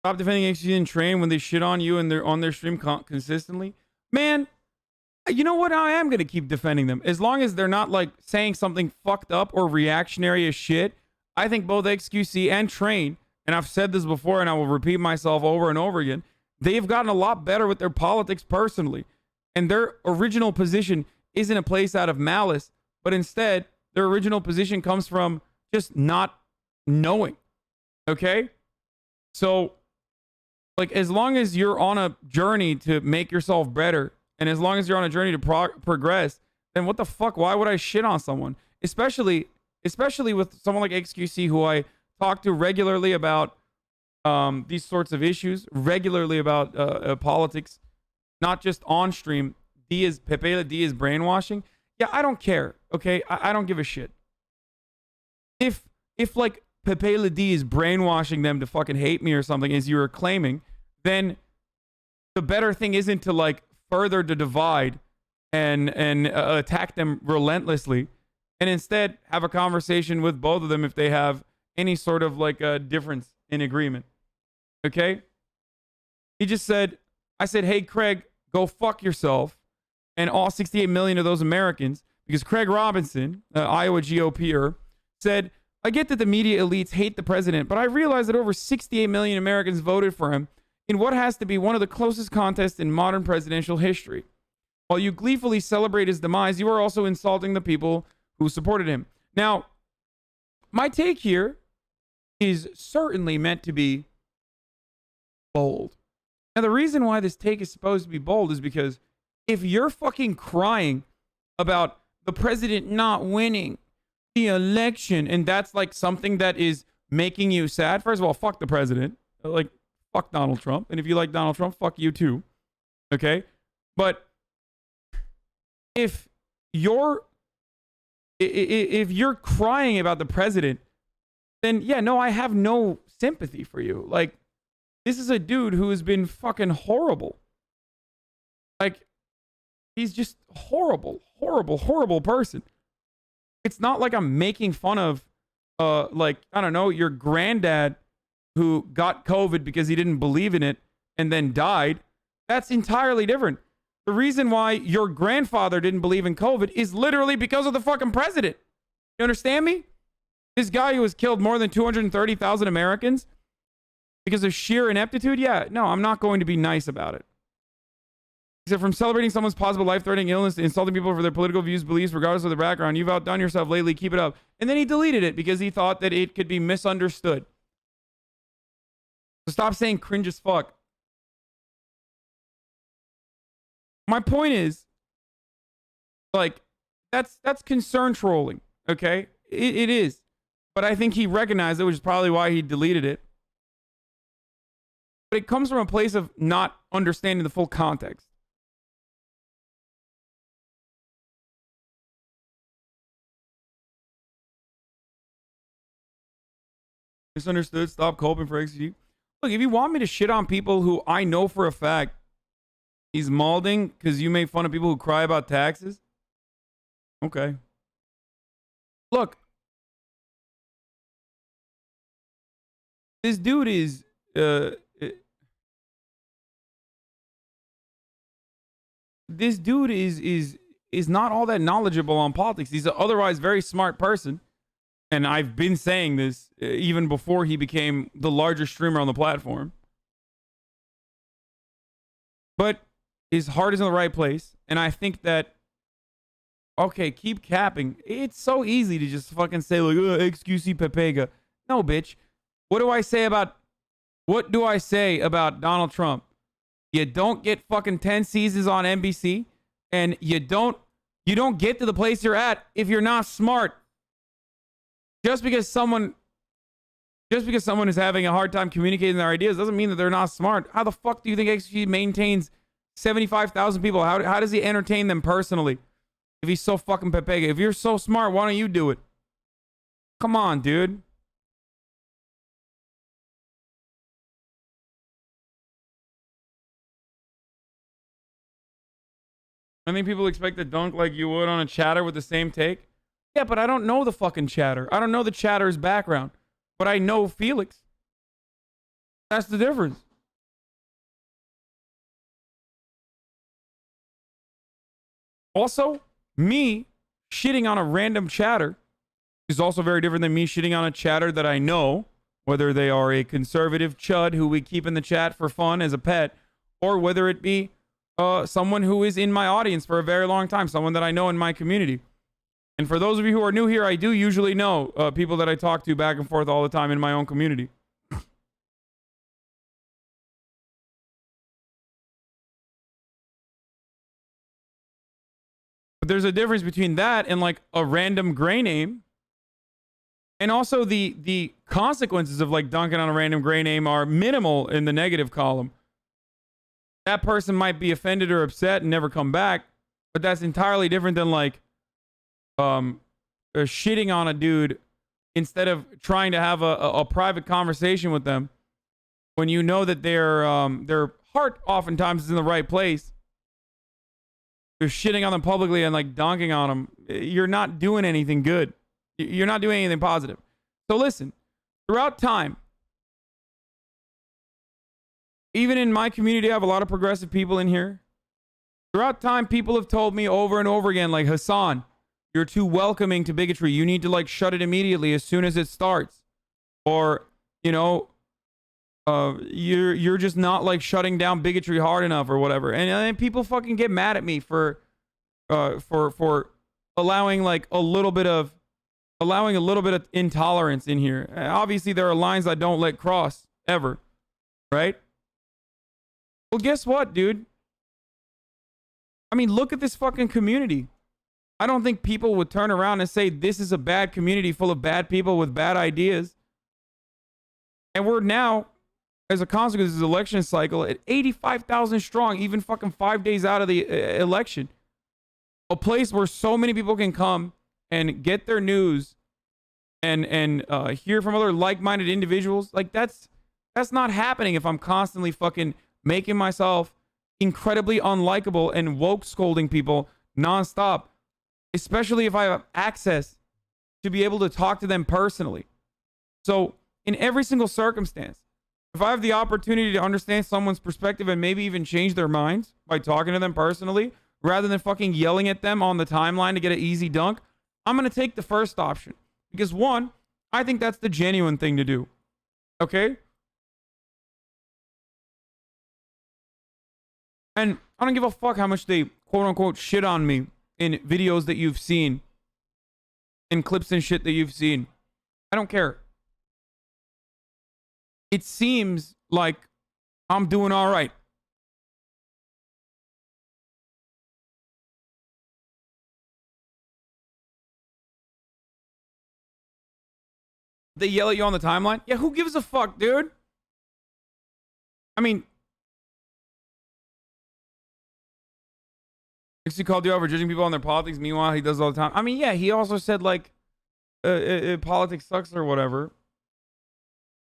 Stop defending XG and Train when they shit on you and they're on their stream consistently. Man, you know what? I am going to keep defending them. As long as they're not like saying something fucked up or reactionary as shit. I think both XQC and Train, and I've said this before and I will repeat myself over and over again, they've gotten a lot better with their politics personally. And their original position isn't a place out of malice, but instead their original position comes from just not knowing. Okay? So, like, as long as you're on a journey to make yourself better, and as long as you're on a journey to progress, then what the fuck? Why would I shit on someone? Especially with someone like XQC, who I talk to regularly about these sorts of issues, regularly about politics, not just on stream. Pepe D is brainwashing. Yeah, I don't care. Okay, I don't give a shit. If like Pepe Ledi is brainwashing them to fucking hate me or something, as you were claiming, then the better thing isn't to like further to divide and attack them relentlessly, and instead have a conversation with both of them if they have any sort of like a difference in agreement. Okay? He just said, I said, hey Craig, go fuck yourself, and all 68 million of those Americans, because Craig Robinson, Iowa GOPer, said, I get that the media elites hate the president, but I realize that over 68 million Americans voted for him in what has to be one of the closest contests in modern presidential history. While you gleefully celebrate his demise, you are also insulting the people who supported him. Now, my take here is certainly meant to be bold. Now, the reason why this take is supposed to be bold is because if you're fucking crying about the president not winning the election, and that's like something that is making you sad, first of all, fuck the president. Like, fuck Donald Trump. And if you like Donald Trump, fuck you too. Okay? But if you're crying about the president, then yeah, no, I have no sympathy for you. Like, this is a dude who has been fucking horrible. Like, he's just horrible person. It's not like I'm making fun of, like, I don't know, your granddad who got COVID because he didn't believe in it and then died. That's entirely different. The reason why your grandfather didn't believe in COVID is literally because of the fucking president. You understand me? This guy who has killed more than 230,000 Americans because of sheer ineptitude? Yeah, no, I'm not going to be nice about it. He said, from celebrating someone's possible life-threatening illness to insulting people for their political views, beliefs, regardless of their background, you've outdone yourself lately. Keep it up. And then he deleted it because he thought that it could be misunderstood. So stop saying cringe as fuck. My point is, like, that's concern trolling, okay? It is. But I think he recognized it, which is probably why he deleted it. But it comes from a place of not understanding the full context. Misunderstood. Stop coping for XG. Look, if you want me to shit on people who I know for a fact he's malding because you make fun of people who cry about taxes, okay. Look, this dude is not all that knowledgeable on politics. He's an otherwise very smart person. And I've been saying this even before he became the largest streamer on the platform. But his heart is in the right place. And I think that, okay, keep capping. It's so easy to just fucking say, like, XQC Pepega. No, bitch. What do I say about Donald Trump? You don't get fucking 10 seasons on NBC, and you don't get to the place you're at if you're not smart. Just because someone is having a hard time communicating their ideas doesn't mean that they're not smart. How the fuck do you think XG maintains 75,000 people? How does he entertain them personally if he's so fucking pepega? If you're so smart, why don't you do it? Come on, dude. I think people expect to dunk like you would on a chatter with the same take. Yeah, but I don't know the fucking chatter. I don't know the chatter's background. But I know Felix. That's the difference. Also, me shitting on a random chatter is also very different than me shitting on a chatter that I know, whether they are a conservative chud who we keep in the chat for fun as a pet, or whether it be someone who is in my audience for a very long time, someone that I know in my community. And for those of you who are new here, I do usually know people that I talk to back and forth all the time in my own community. But there's a difference between that and like a random gray name. And also the consequences of like dunking on a random gray name are minimal in the negative column. That person might be offended or upset and never come back, but that's entirely different than like shitting on a dude instead of trying to have a private conversation with them when you know that their heart oftentimes is in the right place. You're shitting on them publicly and like donking on them. You're not doing anything good. You're not doing anything positive. So listen, throughout time, even in my community, I have a lot of progressive people in here. Throughout time, people have told me over and over again, like, Hasan, You're too welcoming to bigotry. You need to like shut it immediately as soon as it starts. Or, you know, you're just not like shutting down bigotry hard enough or whatever. And people fucking get mad at me for allowing like a little bit of intolerance in here. Obviously there are lines I don't let cross ever, right? Well, guess what, dude? I mean, look at this fucking community. I don't think people would turn around and say this is a bad community full of bad people with bad ideas. And we're now, as a consequence of this election cycle, at 85,000 strong, even fucking 5 days out of the election. A place where so many people can come and get their news and hear from other like-minded individuals. Like, that's not happening if I'm constantly fucking making myself incredibly unlikable and woke scolding people nonstop, especially if I have access to be able to talk to them personally. So in every single circumstance, if I have the opportunity to understand someone's perspective and maybe even change their minds by talking to them personally, rather than fucking yelling at them on the timeline to get an easy dunk, I'm going to take the first option. Because one, I think that's the genuine thing to do. Okay? And I don't give a fuck how much they quote unquote shit on me in videos that you've seen, in clips and shit that you've seen. I don't care. It seems like I'm doing all right. They yell at you on the timeline? Yeah, who gives a fuck, dude? I mean, he called you out for judging people on their politics. Meanwhile, he does it all the time. I mean, yeah, he also said like politics sucks or whatever.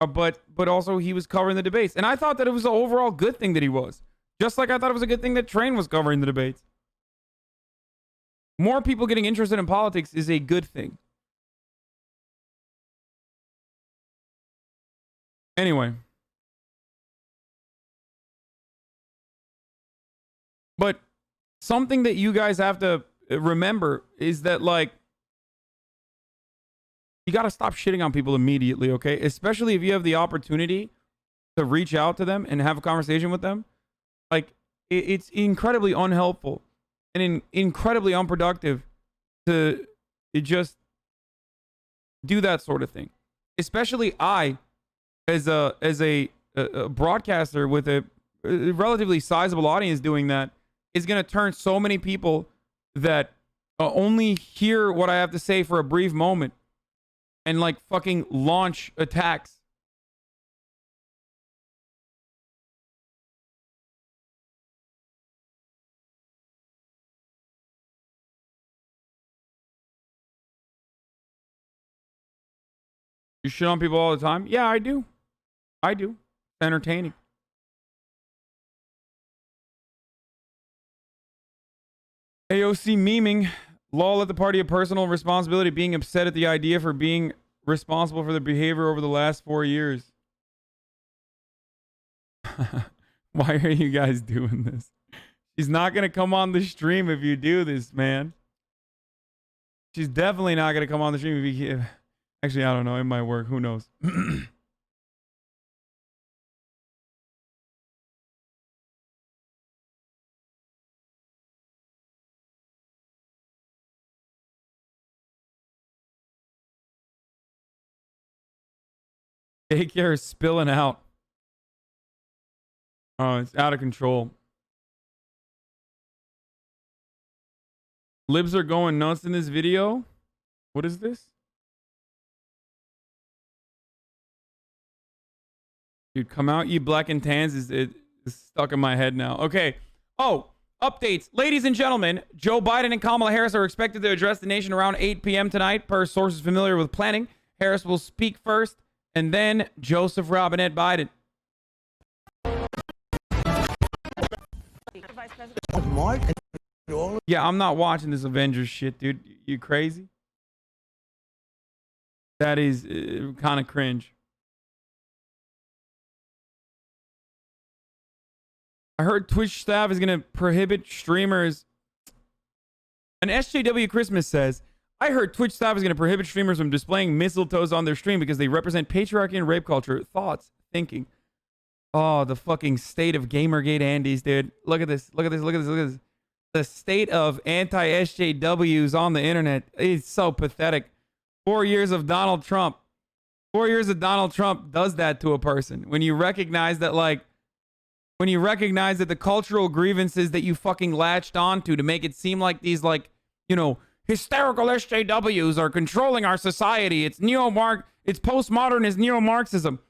But also he was covering the debates. And I thought that it was an overall good thing that he was. Just like I thought it was a good thing that Train was covering the debates. More people getting interested in politics is a good thing. Anyway. But something that you guys have to remember is that, like, you got to stop shitting on people immediately, okay? Especially if you have the opportunity to reach out to them and have a conversation with them. Like, it's incredibly unhelpful and incredibly unproductive to just do that sort of thing. Especially I, as a broadcaster with a relatively sizable audience doing that, is going to turn so many people that only hear what I have to say for a brief moment and like fucking launch attacks. You shit on people all the time? Yeah, I do. It's entertaining. AOC memeing. Lol at the party of personal responsibility, being upset at the idea for being responsible for the behavior over the last 4 years. Why are you guys doing this? She's not going to come on the stream if you do this, man. She's definitely not going to come on the stream if you... Actually, I don't know. It might work. Who knows? Daycare is spilling out. Oh, it's out of control. Libs are going nuts in this video. What is this? Dude, come out, ye black and tans is stuck in my head now. Okay. Oh, updates. Ladies and gentlemen, Joe Biden and Kamala Harris are expected to address the nation around 8 p.m. tonight, per sources familiar with planning. Harris will speak first, and then Joseph Robinette Biden. Yeah, I'm not watching this Avengers shit, dude. You crazy? That is kind of cringe. I heard Twitch staff is going to prohibit streamers. An SJW Christmas says, I heard Twitch staff is going to prohibit streamers from displaying mistletoes on their stream because they represent patriarchy and rape culture. Thoughts? Thinking. Oh, the fucking state of Gamergate Andes, dude. Look at this. Look at this. Look at this. Look at this. The state of anti-SJWs on the internet. It's so pathetic. 4 years of Donald Trump. 4 years of Donald Trump does that to a person. When you recognize that, when you recognize that the cultural grievances that you fucking latched onto to make it seem like these, hysterical SJWs are controlling our society. It's it's postmodernist neo-Marxism.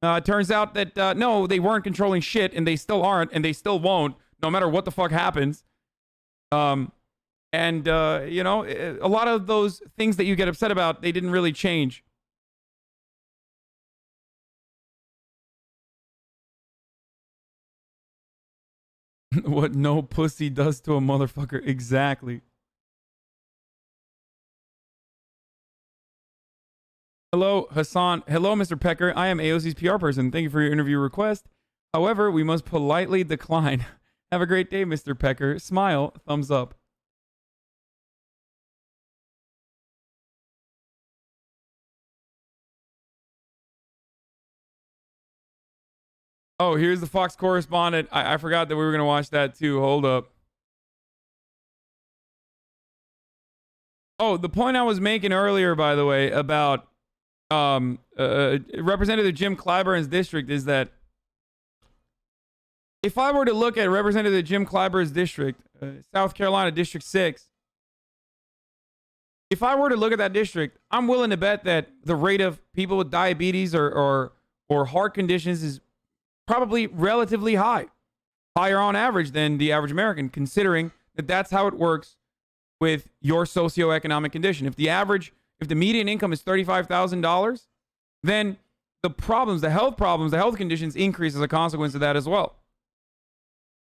It turns out that, no, they weren't controlling shit, and they still aren't, and they still won't, no matter what the fuck happens. A lot of those things that you get upset about, they didn't really change. What no pussy does to a motherfucker. Exactly. Hello, Hasan. Hello, Mr. Pecker. I am AOC's PR person. Thank you for your interview request. However, we must politely decline. Have a great day, Mr. Pecker. Smile. Thumbs up. Oh, here's the Fox correspondent. I forgot that we were going to watch that too. Hold up. Oh, the point I was making earlier, by the way, about Representative Jim Clyburn's district is that if I were to look at Representative Jim Clyburn's district, South Carolina District 6, if I were to look at that district, I'm willing to bet that the rate of people with diabetes or heart conditions is probably relatively high, higher on average than the average American, considering that that's how it works with your socioeconomic condition. If the median income is $35,000, then the health conditions increase as a consequence of that as well.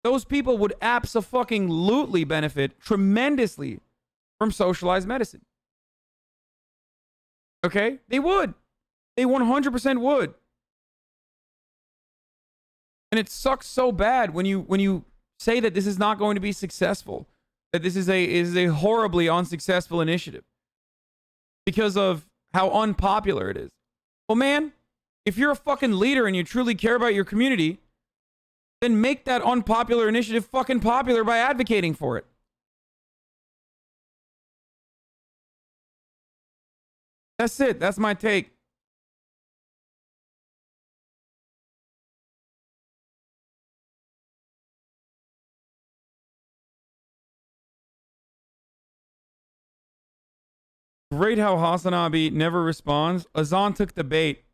Those people would abso-fucking-lutely benefit tremendously from socialized medicine. Okay? They would. They 100% would. And it sucks so bad when you say that this is not going to be successful, that this is a horribly unsuccessful initiative because of how unpopular it is. Well, man, if you're a fucking leader and you truly care about your community, then make that unpopular initiative fucking popular by advocating for it. That's it. That's my take. Great how HasanAbi never responds. Hasan took the bait.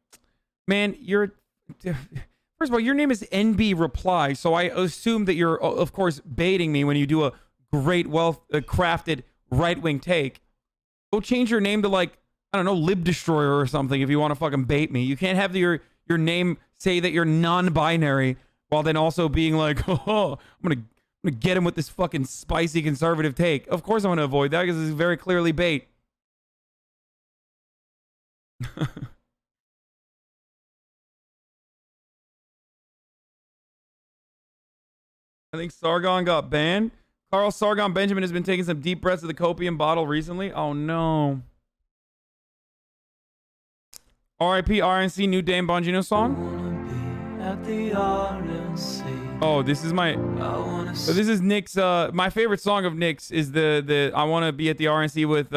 Man, first of all, your name is NB Reply, so I assume that you're, of course, baiting me when you do a great, crafted right-wing take. Go change your name to, I don't know, Lib Destroyer or something if you want to fucking bait me. You can't have your name say that you're non-binary while then also being like, oh, I'm gonna get him with this fucking spicy conservative take. Of course I'm gonna avoid that because it's very clearly bait. I think Sargon got banned. Carl Sargon Benjamin has been taking some deep breaths of the copium bottle recently. Oh no. R.I.P. RNC, new Dan Bongino song. Oh, this is this is Nick's, my favorite song of Nick's is the I want to be at the RNC with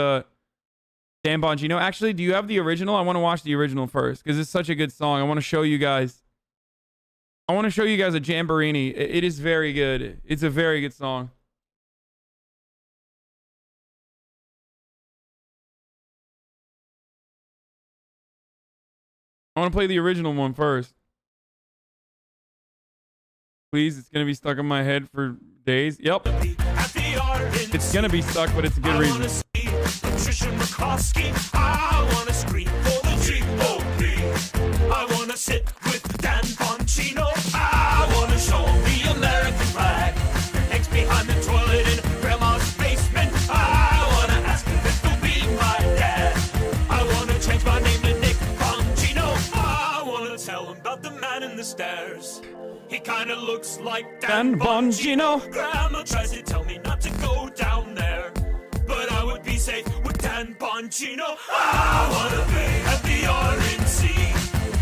Dan Bongino. Actually, do you have the original? I want to watch the original first because it's such a good song. I want to show you guys. I want to show you guys a Jamborini. It is very good. It's a very good song. I want to play the original one first. Please, it's going to be stuck in my head for days. Yep. It's going to be stuck, but it's a good reason. I want to scream for the GOP. I want to sit with Dan Bongino. I want to show the American flag. Eggs behind the toilet in grandma's basement. I want to ask if he'll be my dad. I want to change my name to Nick Bongino. I want to tell him about the man in the stairs. He kind of looks like Dan Bongino. Grandma tries to tell me not to go down there.
Bongino. I wanna be at the RNC.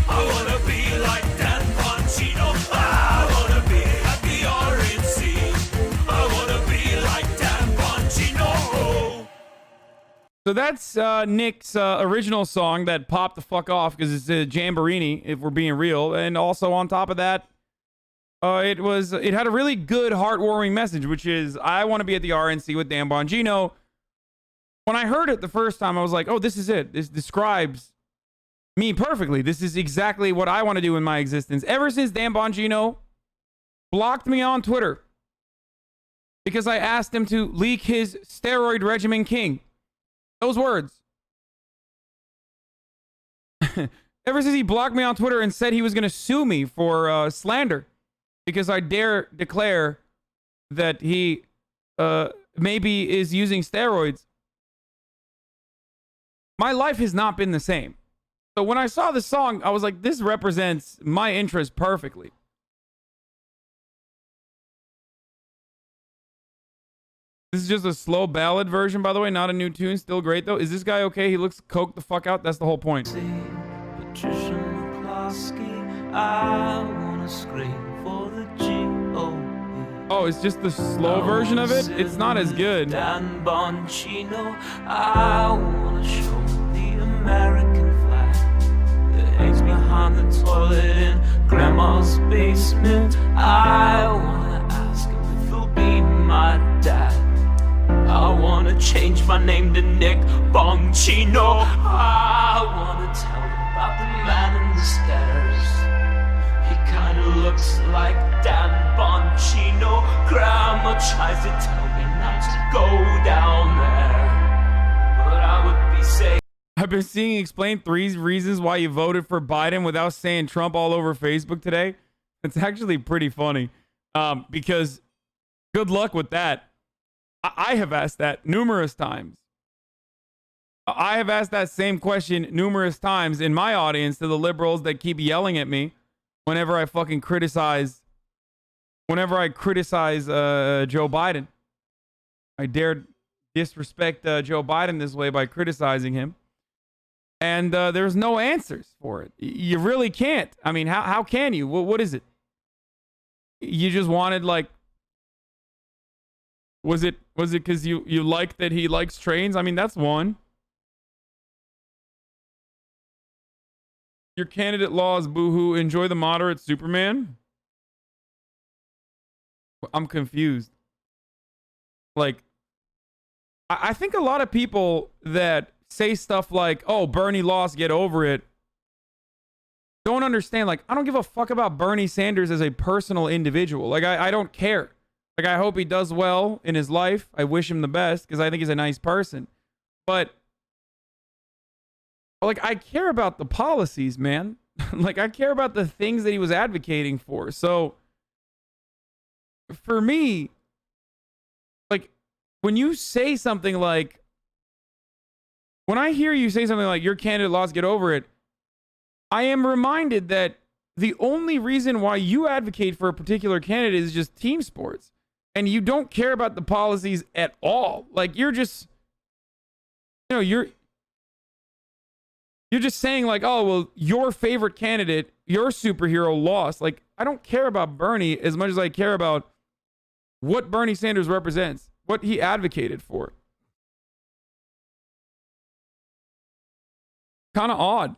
I wanna be like Dan Bongino. I wanna be at the RNC. I wanna be like Dan Bongino.
So that's Nick's original song that popped the fuck off because it's a Jamborini, if we're being real. And also on top of that, it had a really good heartwarming message, which is I want to be at the RNC with Dan Bongino. When I heard it the first time, I was like, oh, this is it. This describes me perfectly. This is exactly what I want to do in my existence. Ever since Dan Bongino blocked me on Twitter because I asked him to leak his steroid regimen king. Those words. Ever since he blocked me on Twitter and said he was going to sue me for slander because I dare declare that he maybe is using steroids, my life has not been the same. So when I saw the song, I was like, this represents my interest perfectly. This is just a slow ballad version, by the way, not a new tune. Still great, though. Is this guy okay? He looks coked the fuck out. That's the whole point.
Patricia McCloskey, I wanna scream for the GOP.
Oh, it's just the slow version of it? It's not as good.
Dan Bongino, I wanna show the American flag that hangs behind the toilet in Grandma's basement. I wanna ask him if he'll be my dad. I wanna change my name to Nick Bongino. I wanna tell him about the man in the stairs. He kinda looks like Dan Bongino. Grandma tries to tell me not to go down there, but I would be safe.
I've been seeing explain 3 reasons why you voted for Biden without saying Trump all over Facebook today. It's actually pretty funny because good luck with that. I have asked that numerous times. I have asked that same question numerous times in my audience to the liberals that keep yelling at me whenever I fucking criticize, Joe Biden. I dared disrespect Joe Biden this way by criticizing him. And there's no answers for it. You really can't. I mean, how can you? What is it? You just wanted like, was it because you like that he likes trains? I mean, that's one. Your candidate laws, boohoo. Enjoy the moderate Superman. I'm confused. Like, I think a lot of people that say stuff like, oh, Bernie lost, get over it, don't understand. Like, I don't give a fuck about Bernie Sanders as a personal individual. Like, I don't care. Like, I hope he does well in his life. I wish him the best because I think he's a nice person. But, like, I care about the policies, man. Like, I care about the things that he was advocating for. So, for me, like, when you say something like, when I hear you say something like, your candidate lost, get over it, I am reminded that the only reason why you advocate for a particular candidate is just team sports. And you don't care about the policies at all. Like, you're just, you know, you're just saying like, oh, well, your favorite candidate, your superhero lost. Like, I don't care about Bernie as much as I care about what Bernie Sanders represents, what he advocated for. Kind of odd.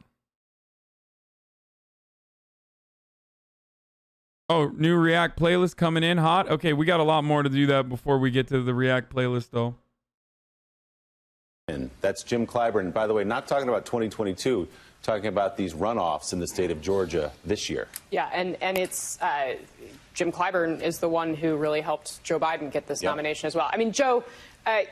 Oh, new React playlist coming in hot. Okay, we got a lot more to do that before we get to the React playlist, though.
And that's Jim Clyburn. By the way, not talking about 2022, talking about these runoffs in the state of Georgia this year.
Yeah, and it's Jim Clyburn is the one who really helped Joe Biden get this nomination as well. I mean, Joe,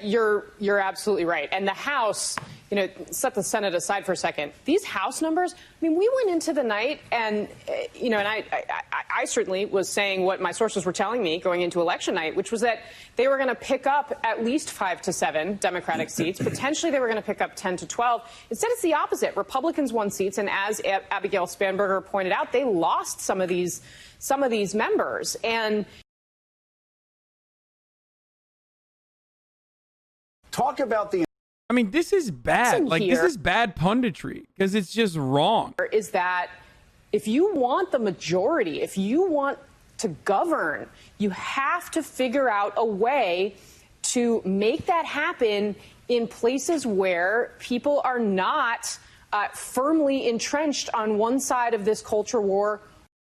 you're absolutely right. And the House, you know, set the Senate aside for a second. These House numbers, I mean, we went into the night and, you know, and I certainly was saying what my sources were telling me going into election night, which was that they were going to pick up at least 5 to 7 Democratic seats. Potentially they were going to pick up 10 to 12. Instead, it's the opposite. Republicans won seats. And as Abigail Spanberger pointed out, they lost some of these members. And
talk about the
I mean, this is bad. Like, this is bad punditry because it's just wrong.
Is that if you want the majority, if you want to govern, you have to figure out a way to make that happen in places where people are not firmly entrenched on one side of this culture war.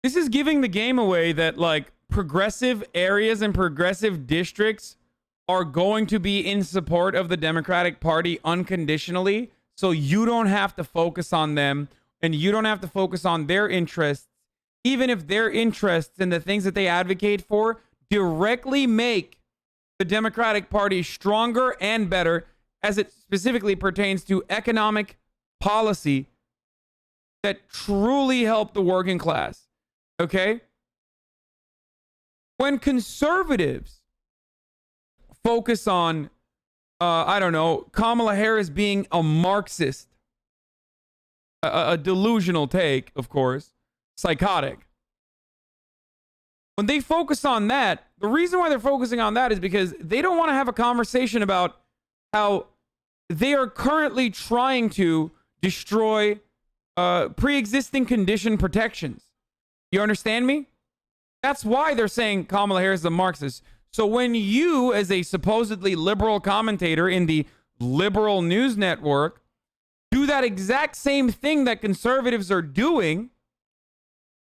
This is giving the game away that, like, progressive areas and progressive districts are going to be in support of the Democratic Party unconditionally. So you don't have to focus on them and you don't have to focus on their interests, even if their interests and the things that they advocate for directly make the Democratic Party stronger and better as it specifically pertains to economic policy that truly help the working class. Okay? When conservatives focus on, I don't know, Kamala Harris being a Marxist, a delusional take, of course, psychotic. When they focus on that, the reason why they're focusing on that is because they don't want to have a conversation about how they are currently trying to destroy pre-existing condition protections. You understand me? That's why they're saying Kamala Harris is a Marxist. So when you, as a supposedly liberal commentator in the liberal news network, do that exact same thing that conservatives are doing,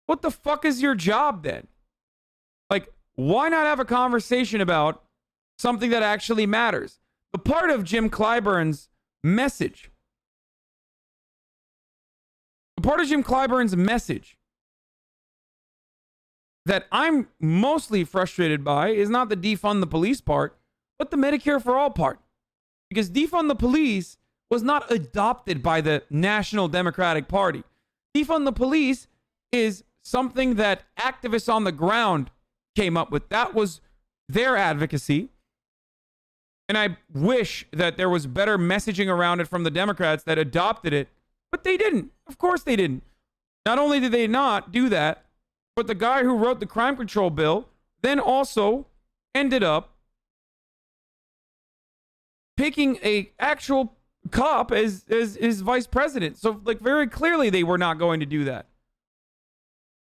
what the fuck is your job then? Like, why not have a conversation about something that actually matters? The part of Jim Clyburn's message, that I'm mostly frustrated by is not the defund the police part, but the Medicare for All part. Because defund the police was not adopted by the National Democratic Party. Defund the police is something that activists on the ground came up with. That was their advocacy. And I wish that there was better messaging around it from the Democrats that adopted it, but they didn't. Of course they didn't. Not only did they not do that, but the guy who wrote the crime control bill then also ended up picking a actual cop as vice president. So, like, very clearly they were not going to do that.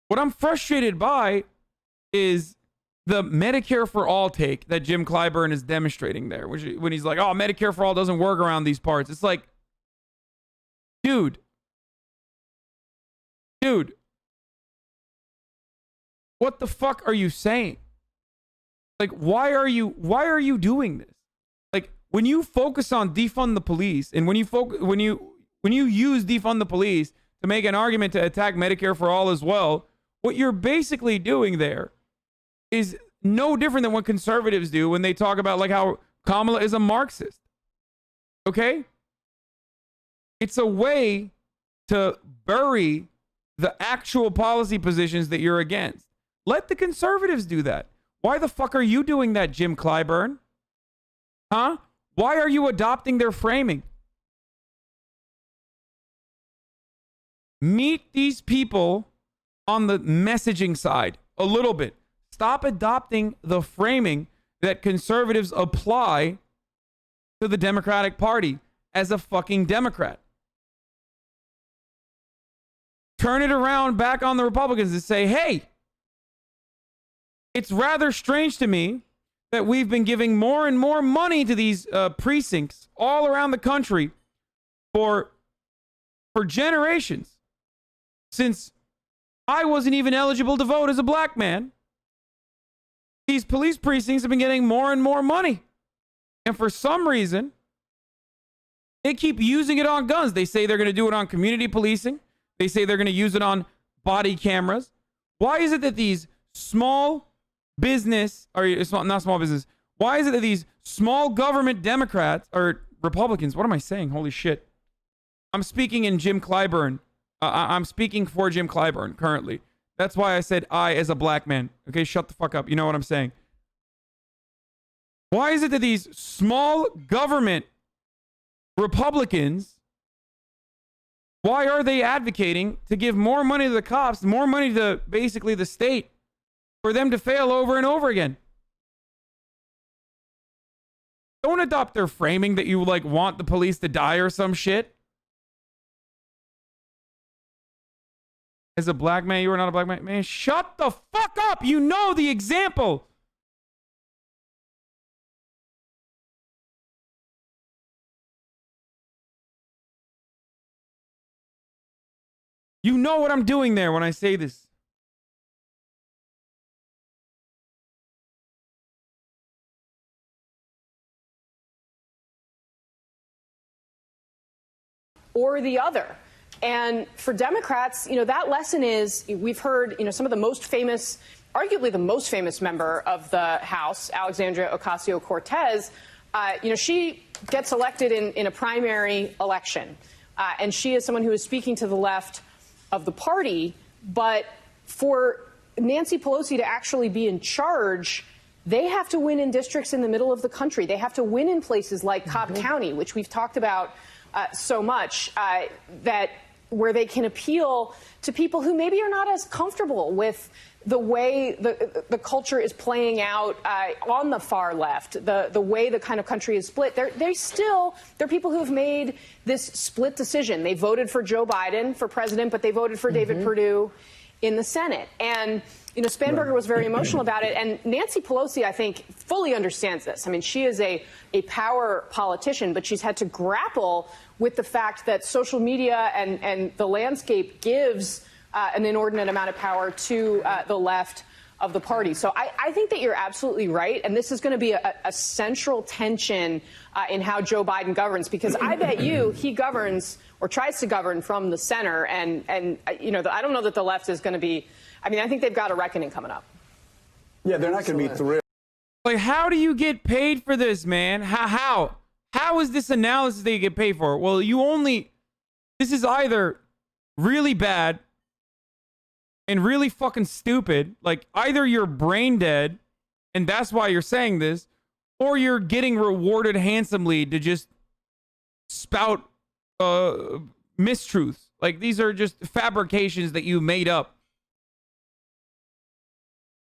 What I'm frustrated by is the Medicare for All take that Jim Clyburn is demonstrating there, which, when he's like, oh, Medicare for All doesn't work around these parts. It's like, dude, what the fuck are you saying? Like, why are you doing this? Like, when you focus on defund the police, and when you use defund the police to make an argument to attack Medicare for All as well, what you're basically doing there is no different than what conservatives do when they talk about, like, how Kamala is a Marxist. Okay? It's a way to bury the actual policy positions that you're against. Let the conservatives do that. Why the fuck are you doing that, Jim Clyburn? Huh? Why are you adopting their framing? Meet these people on the messaging side a little bit. Stop adopting the framing that conservatives apply to the Democratic Party as a fucking Democrat. Turn it around back on the Republicans and say, hey, it's rather strange to me that we've been giving more and more money to these precincts all around the country for generations, since I wasn't even eligible to vote as a black man. These police precincts have been getting more and more money. And for some reason, they keep using it on guns. They say they're going to do it on community policing. They say they're going to use it on body cameras. Why is it that these small business, or not small business, why is it that these small government Democrats or Republicans, what am I saying? Holy shit. I'm speaking in Jim Clyburn. I'm speaking for Jim Clyburn currently. That's why I said I as a black man. Okay, shut the fuck up. You know what I'm saying. Why is it that these small government Republicans, why are they advocating to give more money to the cops, more money to basically the state, for them to fail over and over again? Don't adopt their framing that you like want the police to die or some shit. As a black man, you are not a black man. Man, shut the fuck up. You know the example. You know what I'm doing there when I say this.
Or the other. And for Democrats, that lesson is, we've heard, some of the most famous, arguably the most famous member of the House, Alexandria Ocasio-Cortez, she gets elected in a primary election. And she is someone who is speaking to the left of the party. But for Nancy Pelosi to actually be in charge, they have to win in districts in the middle of the country. They have to win in places like Cobb County, which we've talked about so much, where they can appeal to people who maybe are not as comfortable with the way the culture is playing out on the far left, the way the kind of country is split. They're people who have made this split decision. They voted for Joe Biden for president, but they voted for David Perdue in the Senate. And Spanberger was very emotional about it. And Nancy Pelosi, I think, fully understands this. I mean, she is a power politician, but she's had to grapple with the fact that social media and the landscape gives an inordinate amount of power to the left of the party. So I think that you're absolutely right. And this is going to be a central tension in how Joe Biden governs, because I bet you he governs or tries to govern from the center. And I don't know that the left is going to be. I mean, I think they've got a reckoning coming up.
Yeah, they're not going to be thrilled.
Like, how do you get paid for this, man? How is this analysis that you get paid for? Well, this is either really bad and really fucking stupid. Like, either you're brain dead and that's why you're saying this, or you're getting rewarded handsomely to just spout mistruths. Like, these are just fabrications that you made up.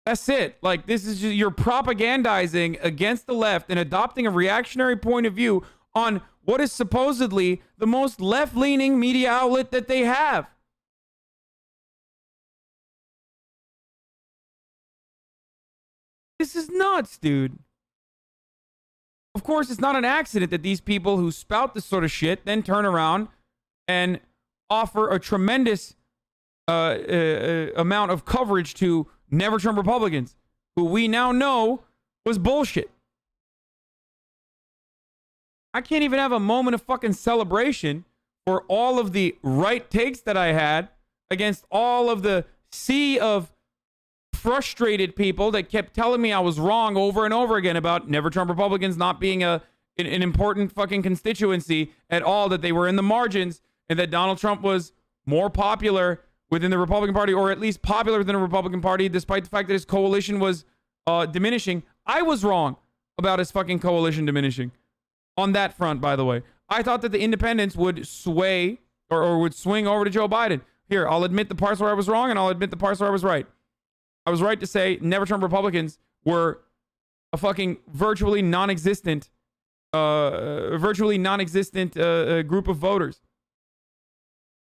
That's it. Like, this is just, you're propagandizing against the left and adopting a reactionary point of view on what is supposedly the most left-leaning media outlet that they have. This is nuts, dude. Of course, it's not an accident that these people who spout this sort of shit then turn around and offer a tremendous amount of coverage to Never Trump Republicans, who we now know was bullshit. I can't even have a moment of fucking celebration for all of the right takes that I had against all of the sea of frustrated people that kept telling me I was wrong over and over again about Never Trump Republicans not being an important fucking constituency at all, that they were in the margins, and that Donald Trump was more popular within the Republican Party, or at least popular within the Republican Party, despite the fact that his coalition was diminishing. I was wrong about his fucking coalition diminishing. On that front, by the way. I thought that the independents would sway or would swing over to Joe Biden. Here, I'll admit the parts where I was wrong, and I'll admit the parts where I was right. I was right to say Never Trump Republicans were a fucking virtually non-existent group of voters,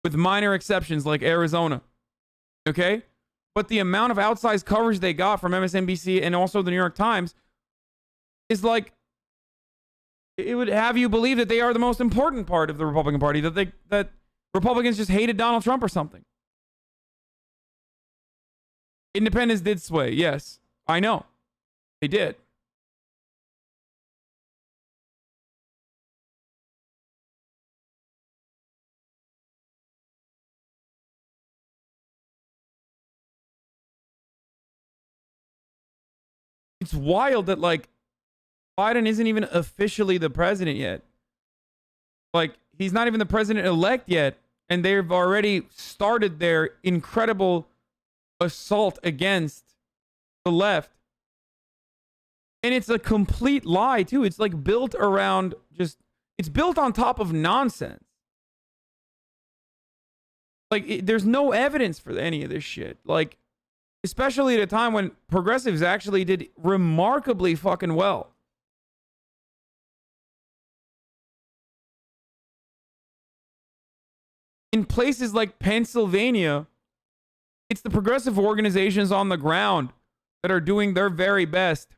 with minor exceptions like Arizona. Okay? But the amount of outsized coverage they got from MSNBC and also the New York Times is like, it would have you believe that they are the most important part of the Republican Party, that Republicans just hated Donald Trump or something. Independents did sway, yes. I know. They did. It's wild that, like, Biden isn't even officially the president yet. Like, he's not even the president-elect yet, and they've already started their incredible assault against the left. And it's a complete lie, too. It's, like, built around it's built on top of nonsense. Like, there's no evidence for any of this shit. Like, especially at a time when progressives actually did remarkably fucking well. in places like Pennsylvania, it's the progressive organizations on the ground that are doing their very best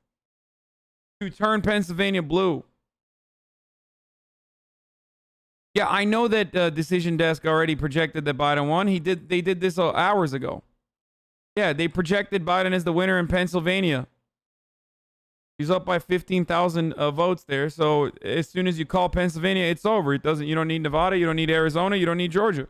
to turn Pennsylvania blue. Yeah, I know that Decision Desk already projected that Biden won. They did this hours ago. Yeah, they projected Biden as the winner in Pennsylvania. He's up by 15,000 votes there. So as soon as you call Pennsylvania, it's over. You don't need Nevada, you don't need Arizona, you don't need Georgia.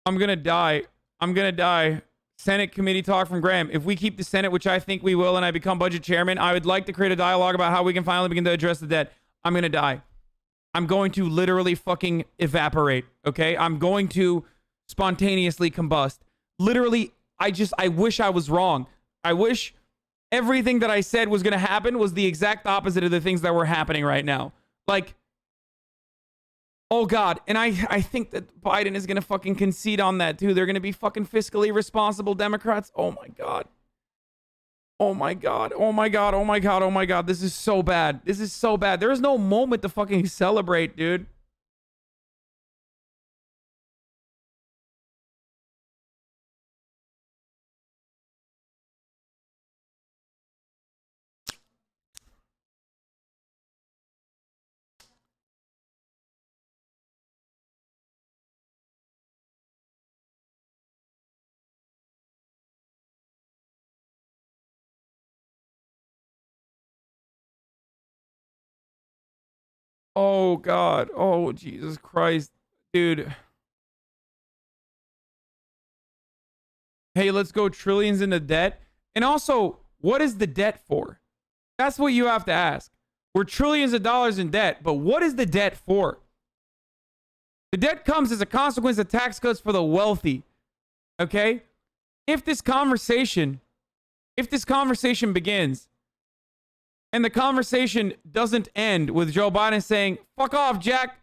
I'm going to die. I'm going to die. Senate committee talk from Graham. If we keep the Senate, which I think we will, and I become budget chairman, I would like to create a dialogue about how we can finally begin to address the debt. I'm going to die. I'm going to literally fucking evaporate. Okay? I'm going to spontaneously combust. Literally, I wish I was wrong. I wish everything that I said was going to happen was the exact opposite of the things that were happening right now. Like, oh, God. And I think that Biden is going to fucking concede on that, too. They're going to be fucking fiscally responsible Democrats. Oh, my God. Oh, my God. Oh, my God. Oh, my God. Oh, my God. This is so bad. This is so bad. There is no moment to fucking celebrate, dude. Oh, God. Oh, Jesus Christ. Dude. Hey, let's go trillions into debt. And also, what is the debt for? That's what you have to ask. We're trillions of dollars in debt, but what is the debt for? The debt comes as a consequence of tax cuts for the wealthy. Okay? If this conversation begins, and the conversation doesn't end with Joe Biden saying, fuck off, Jack.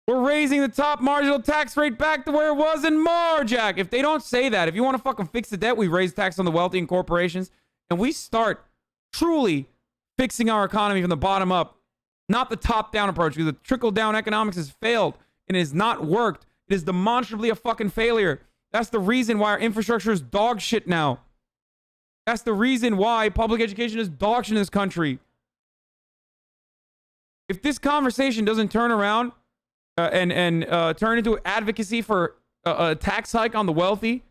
We're raising the top marginal tax rate back to where it was in March, Jack. If they don't say that, if you want to fucking fix the debt, we raise tax on the wealthy and corporations, and we start truly fixing our economy from the bottom up, not the top-down approach, because the trickle-down economics has failed and it has not worked. It is demonstrably a fucking failure. That's the reason why our infrastructure is dog shit now. That's the reason why public education is dog shit in this country. If this conversation doesn't turn around and turn into advocacy for a tax hike on the wealthy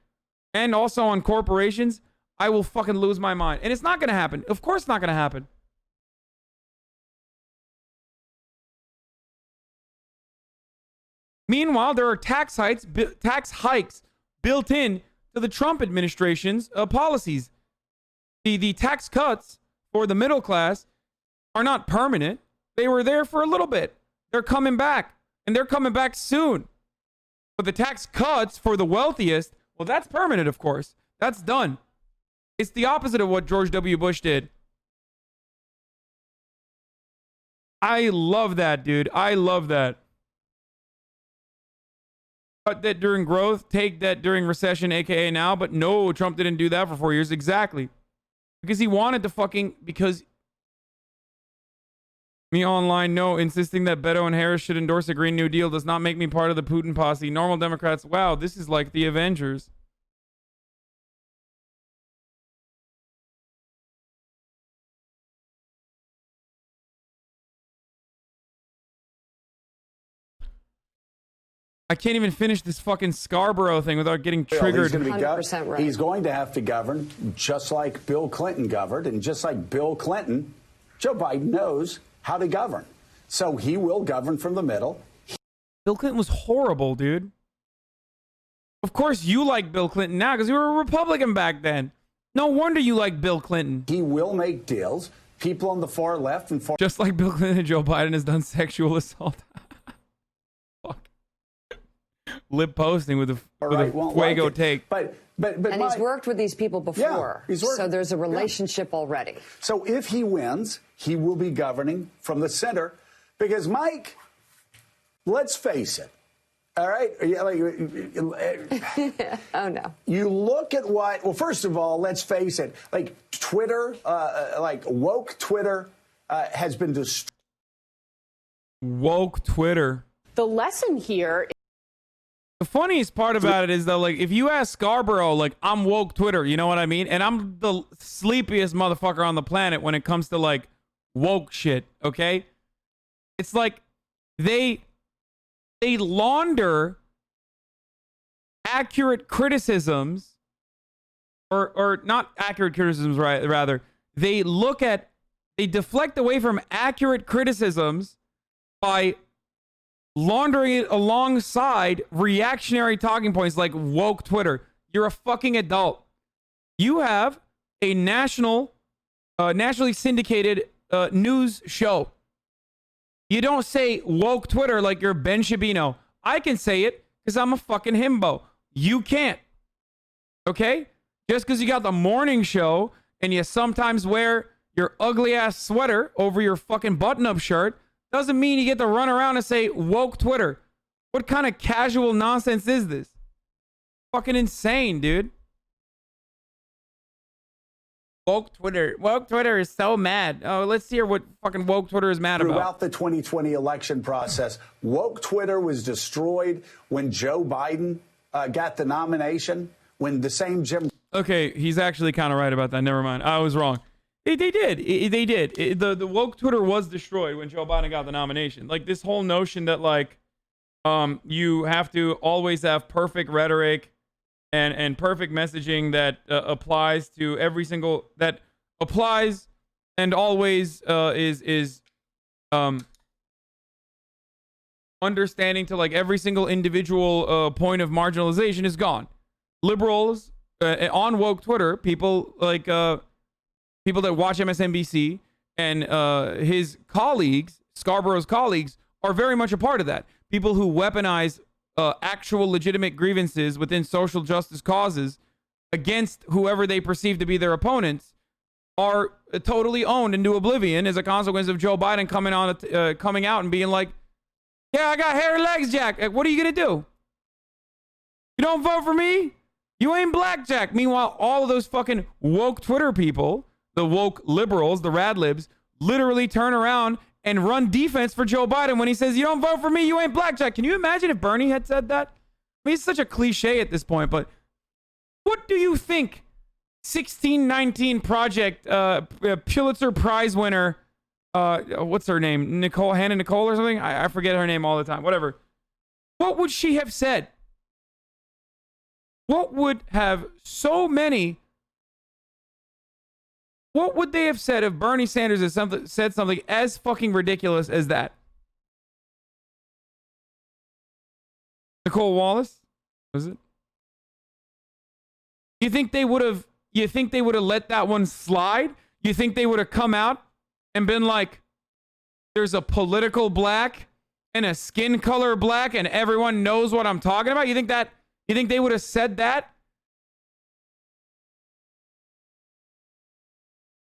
and also on corporations, I will fucking lose my mind. And it's not going to happen. Of course it's not going to happen. Meanwhile, there are tax hikes built in to the Trump administration's policies. The tax cuts for the middle class are not permanent. They were there for a little bit. They're coming back, and they're coming back soon. But the tax cuts for the wealthiest, well, that's permanent, of course. That's done. It's the opposite of what George W. Bush did. I love that, dude. I love that. Cut debt during growth, take debt during recession, aka now. But no, Trump didn't do that for 4 years. Exactly. Because he wanted to because me online, no, insisting that Beto and Harris should endorse a Green New Deal does not make me part of the Putin posse. Normal Democrats, wow, this is like the Avengers. I can't even finish this fucking Scarborough thing without getting triggered.
He's going to have to govern just like Bill Clinton governed, and just like Bill Clinton, Joe Biden knows how to govern. So he will govern from the middle.
Bill Clinton was horrible, dude. Of course you like Bill Clinton now because you were a Republican back then. No wonder you like Bill Clinton.
He will make deals. People on the far left and far...
Just like Bill Clinton, Joe Biden has done sexual assault. Fuck. lip posting with a
won't
fuego
like it.
take.
But
and he's worked with these people before.
he's worked.
So there's a relationship already.
So if he wins, he will be governing from the center. Because, Mike, let's face it. All right?
Oh, no.
You look at well, first of all, let's face it. Like Twitter, like woke Twitter has been destroyed.
Woke Twitter.
The lesson here.
The funniest part about it is that, like, if you ask Scarborough, like, I'm woke Twitter, you know what I mean? And I'm the sleepiest motherfucker on the planet when it comes to, like, woke shit, okay? It's like they launder accurate criticisms, or not accurate criticisms, rather. They deflect away from accurate criticisms by laundering it alongside reactionary talking points like woke Twitter. You're a fucking adult. You have a nationally syndicated news show. You don't say woke Twitter like you're Ben Shabino. I can say it because I'm a fucking himbo. You can't. Okay? Just because you got the morning show and you sometimes wear your ugly ass sweater over your fucking button-up shirt doesn't mean you get to run around and say woke Twitter. What kind of casual nonsense is this? Fucking insane, dude. Woke Twitter. Woke Twitter is so mad. Oh, let's hear what fucking woke Twitter is mad about.
Throughout the 2020 election process, woke Twitter was destroyed when Joe Biden got the nomination, when the same Jim...
Okay, he's actually kind of right about that. Never mind. I was wrong. They did. They did. The woke Twitter was destroyed when Joe Biden got the nomination. Like, this whole notion that, like, you have to always have perfect rhetoric and perfect messaging that applies to every single, that applies and always is understanding to, like, every single individual point of marginalization is gone. Liberals on woke Twitter, people like people that watch MSNBC and his colleagues, Scarborough's colleagues, are very much a part of that. People who weaponize actual legitimate grievances within social justice causes against whoever they perceive to be their opponents are totally owned into oblivion as a consequence of Joe Biden coming out and being like, yeah, I got hairy legs, Jack. What are you going to do? You don't vote for me? You ain't blackjack. Meanwhile, all of those fucking woke Twitter people, the woke liberals, the rad libs, literally turn around and run defense for Joe Biden when he says, you don't vote for me, you ain't blackjack. Can you imagine if Bernie had said that? I mean, it's such a cliche at this point, but what do you think 1619 Project Pulitzer Prize winner, what's her name? Hannah Nicole or something? I forget her name all the time. Whatever. What would she have said? What would they have said if Bernie Sanders had said something as fucking ridiculous as that? Nicole Wallace? Was it? You think they would have let that one slide? You think they would have come out and been like, there's a political black and a skin color black and everyone knows what I'm talking about? You think they would have said that?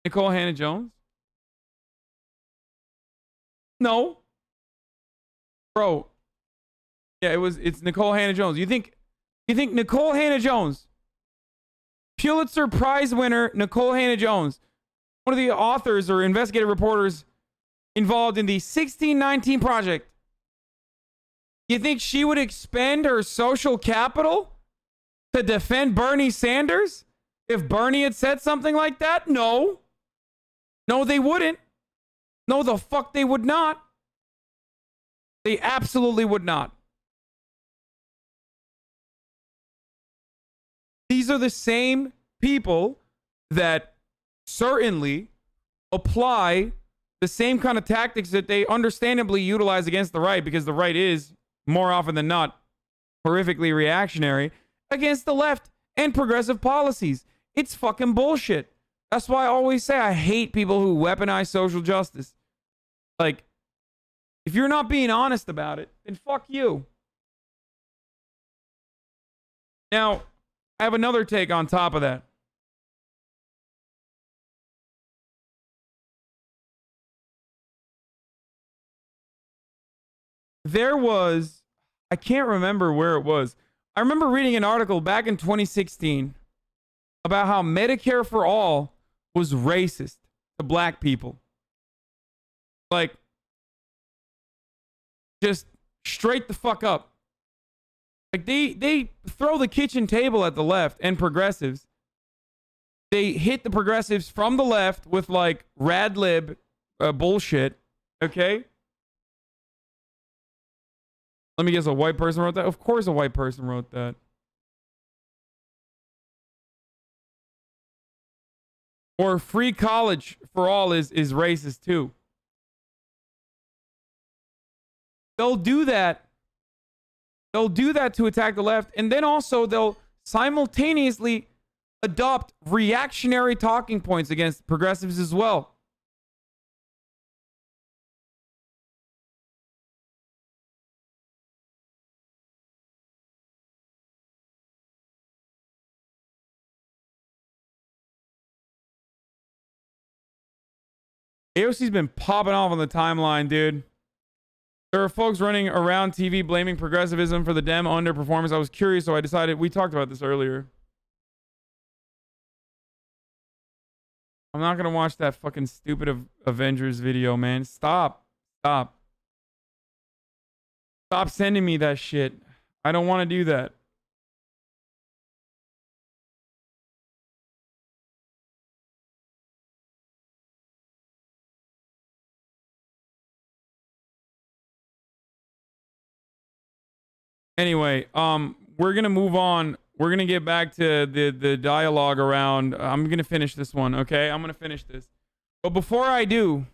Nicole Hannah-Jones? No. Bro. Yeah, it's Nicole Hannah-Jones. You think Nicole Hannah-Jones, Pulitzer Prize winner Nicole Hannah-Jones, one of the authors or investigative reporters involved in the 1619 Project, you think she would expend her social capital to defend Bernie Sanders if Bernie had said something like that? No. No, they wouldn't. No, the fuck they would not. They absolutely would not. These are the same people that certainly apply the same kind of tactics that they understandably utilize against the right, because the right is, more often than not, horrifically reactionary against the left and progressive policies. It's fucking bullshit. That's why I always say I hate people who weaponize social justice. Like, if you're not being honest about it, then fuck you. Now, I have another take on top of that. There was, I can't remember where it was. I remember reading an article back in 2016 about how Medicare for All was racist to black people. Like, just straight the fuck up. Like, they throw the kitchen table at the left and progressives. They hit the progressives from the left with, like, rad lib bullshit. Okay? Let me guess, a white person wrote that? Of course a white person wrote that. Or free college for all is racist too. They'll do that. They'll do that to attack the left. And then also they'll simultaneously adopt reactionary talking points against progressives as well. AOC's been popping off on the timeline, dude. There are folks running around TV blaming progressivism for the Dem underperformance. I was curious, so I decided, we talked about this earlier. I'm not going to watch that fucking stupid Avengers video, man. Stop. Stop. Stop sending me that shit. I don't want to do that. Anyway, we're gonna move on. We're gonna get back to the dialogue around. I'm gonna finish this one, okay? I'm gonna finish this. But before I do,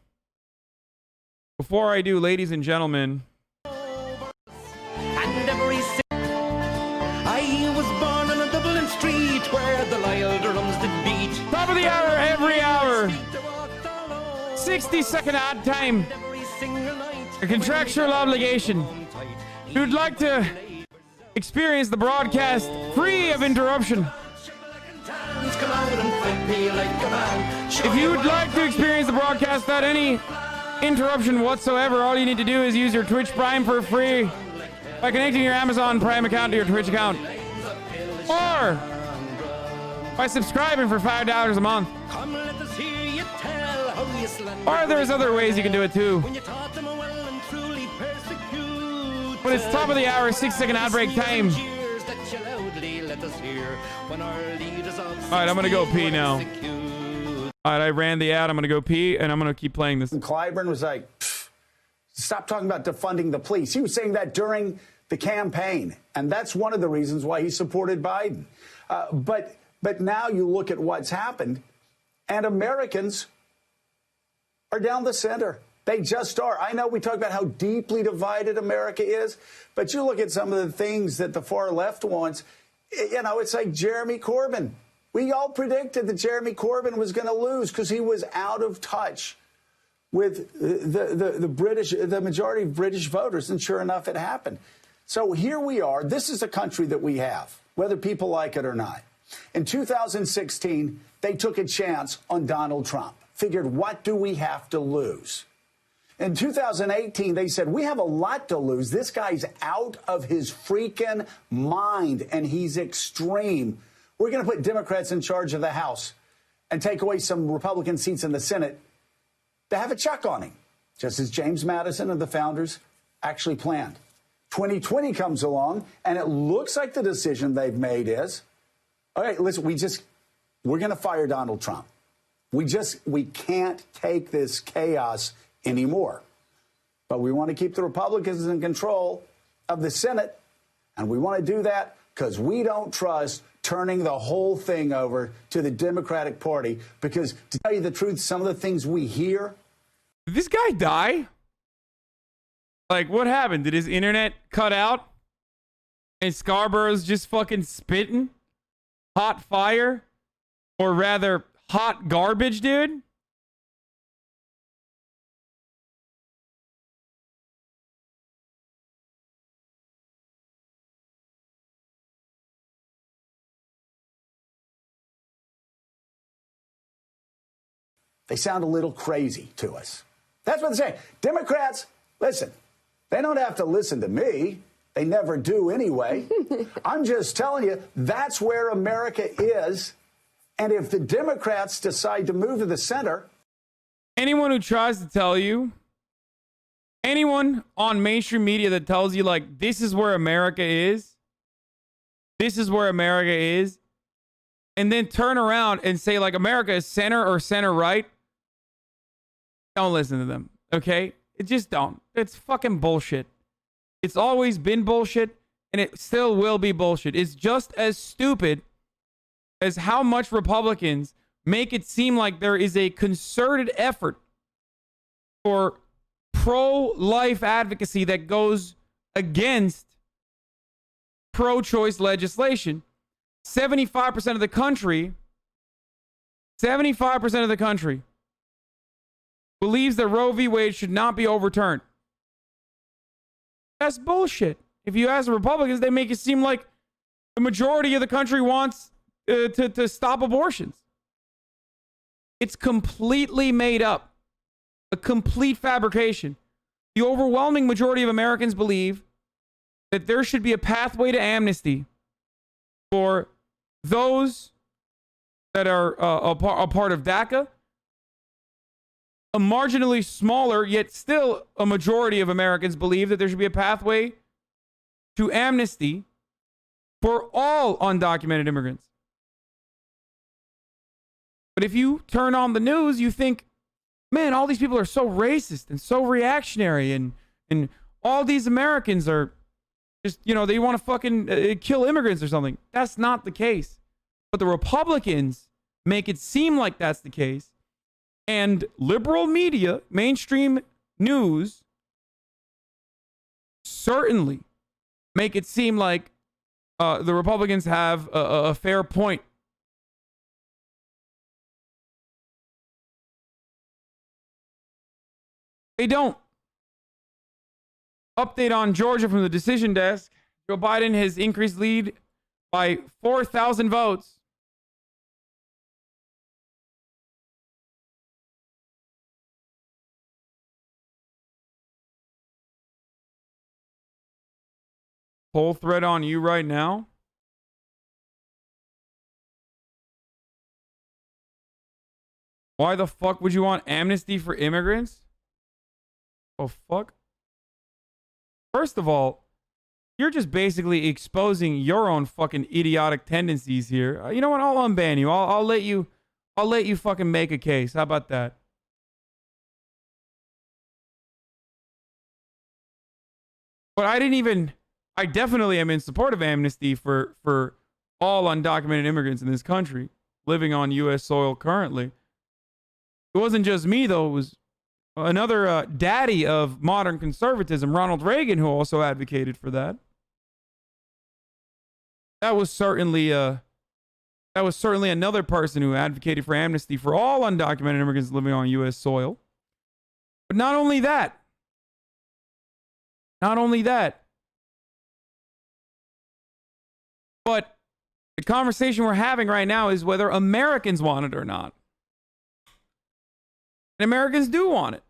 ladies and gentlemen,
And I was born on a Dublin street where the Lyle drums did beat.
Top of the hour, every hour. 60-second ad time. A contractual obligation. If you'd like to experience the broadcast free of interruption. If you would like to experience the broadcast without any interruption whatsoever, all you need to do is use your Twitch Prime for free by connecting your Amazon Prime account to your Twitch account. Or by subscribing for $5 a month. Or there's other ways you can do it too. But it's top of the hour, 6-second ad break time. Alright, I'm gonna go pee now. Alright, I ran the ad, I'm gonna go pee, and I'm gonna keep playing this.
Clyburn was like, stop talking about defunding the police. He was saying that during the campaign, and that's one of the reasons why he supported Biden. But now you look at what's happened, and Americans are down the center. They just are. I know we talk about how deeply divided America is, but you look at some of the things that the far left wants. You know, it's like Jeremy Corbyn. We all predicted that Jeremy Corbyn was going to lose because he was out of touch with the majority of British voters, and sure enough, it happened. So here we are. This is the country that we have, whether people like it or not. In 2016, they took a chance on Donald Trump. Figured, what do we have to lose? In 2018, they said, we have a lot to lose. This guy's out of his freaking mind, and he's extreme. We're going to put Democrats in charge of the House and take away some Republican seats in the Senate to have a check on him, just as James Madison and the founders actually planned. 2020 comes along, and it looks like the decision they've made is, all right, listen, we're going to fire Donald Trump. We can't take this chaos anymore. But we want to keep the Republicans in control of the Senate, and we want to do that because we don't trust turning the whole thing over to the Democratic Party, because to tell you the truth, some of the things we hear.
Did this guy die? Like, what happened? Did his internet cut out? And Scarborough's just fucking spitting? Hot fire? Or rather, hot garbage, dude?
They sound a little crazy to us. That's what they're saying. Democrats, listen, they don't have to listen to me. They never do anyway. I'm just telling you, that's where America is. And if the Democrats decide to move to the center.
Anyone who tries to tell you, anyone on mainstream media that tells you, like, this is where America is, and then turn around and say, like, America is center or center right, don't listen to them, okay? It just don't. It's fucking bullshit. It's always been bullshit, and it still will be bullshit. It's just as stupid as how much Republicans make it seem like there is a concerted effort for pro-life advocacy that goes against pro-choice legislation. 75% of the country believes that Roe v. Wade should not be overturned. That's bullshit. If you ask the Republicans, they make it seem like the majority of the country wants to stop abortions. It's completely made up. A complete fabrication. The overwhelming majority of Americans believe that there should be a pathway to amnesty for those that are a part of DACA. A marginally smaller, yet still a majority of Americans believe that there should be a pathway to amnesty for all undocumented immigrants. But if you turn on the news, you think, man, all these people are so racist and so reactionary, and all these Americans are just, you know, they want to fucking kill immigrants or something. That's not the case. But the Republicans make it seem like that's the case. And liberal media, mainstream news, certainly make it seem like the Republicans have a fair point. They don't. Update on Georgia from the decision desk. Joe Biden has increased lead by 4,000 votes. Poll thread on you right now. Why the fuck would you want amnesty for immigrants? Oh, fuck. First of all, you're just basically exposing your own fucking idiotic tendencies here. You know what? I'll unban you. I'll let you fucking make a case. How about that? But I definitely am in support of amnesty for all undocumented immigrants in this country living on U.S. soil currently. It wasn't just me, though. It was another daddy of modern conservatism, Ronald Reagan, who also advocated for that. That was certainly another person who advocated for amnesty for all undocumented immigrants living on U.S. soil. But not only that. But the conversation we're having right now is whether Americans want it or not. And Americans do want it.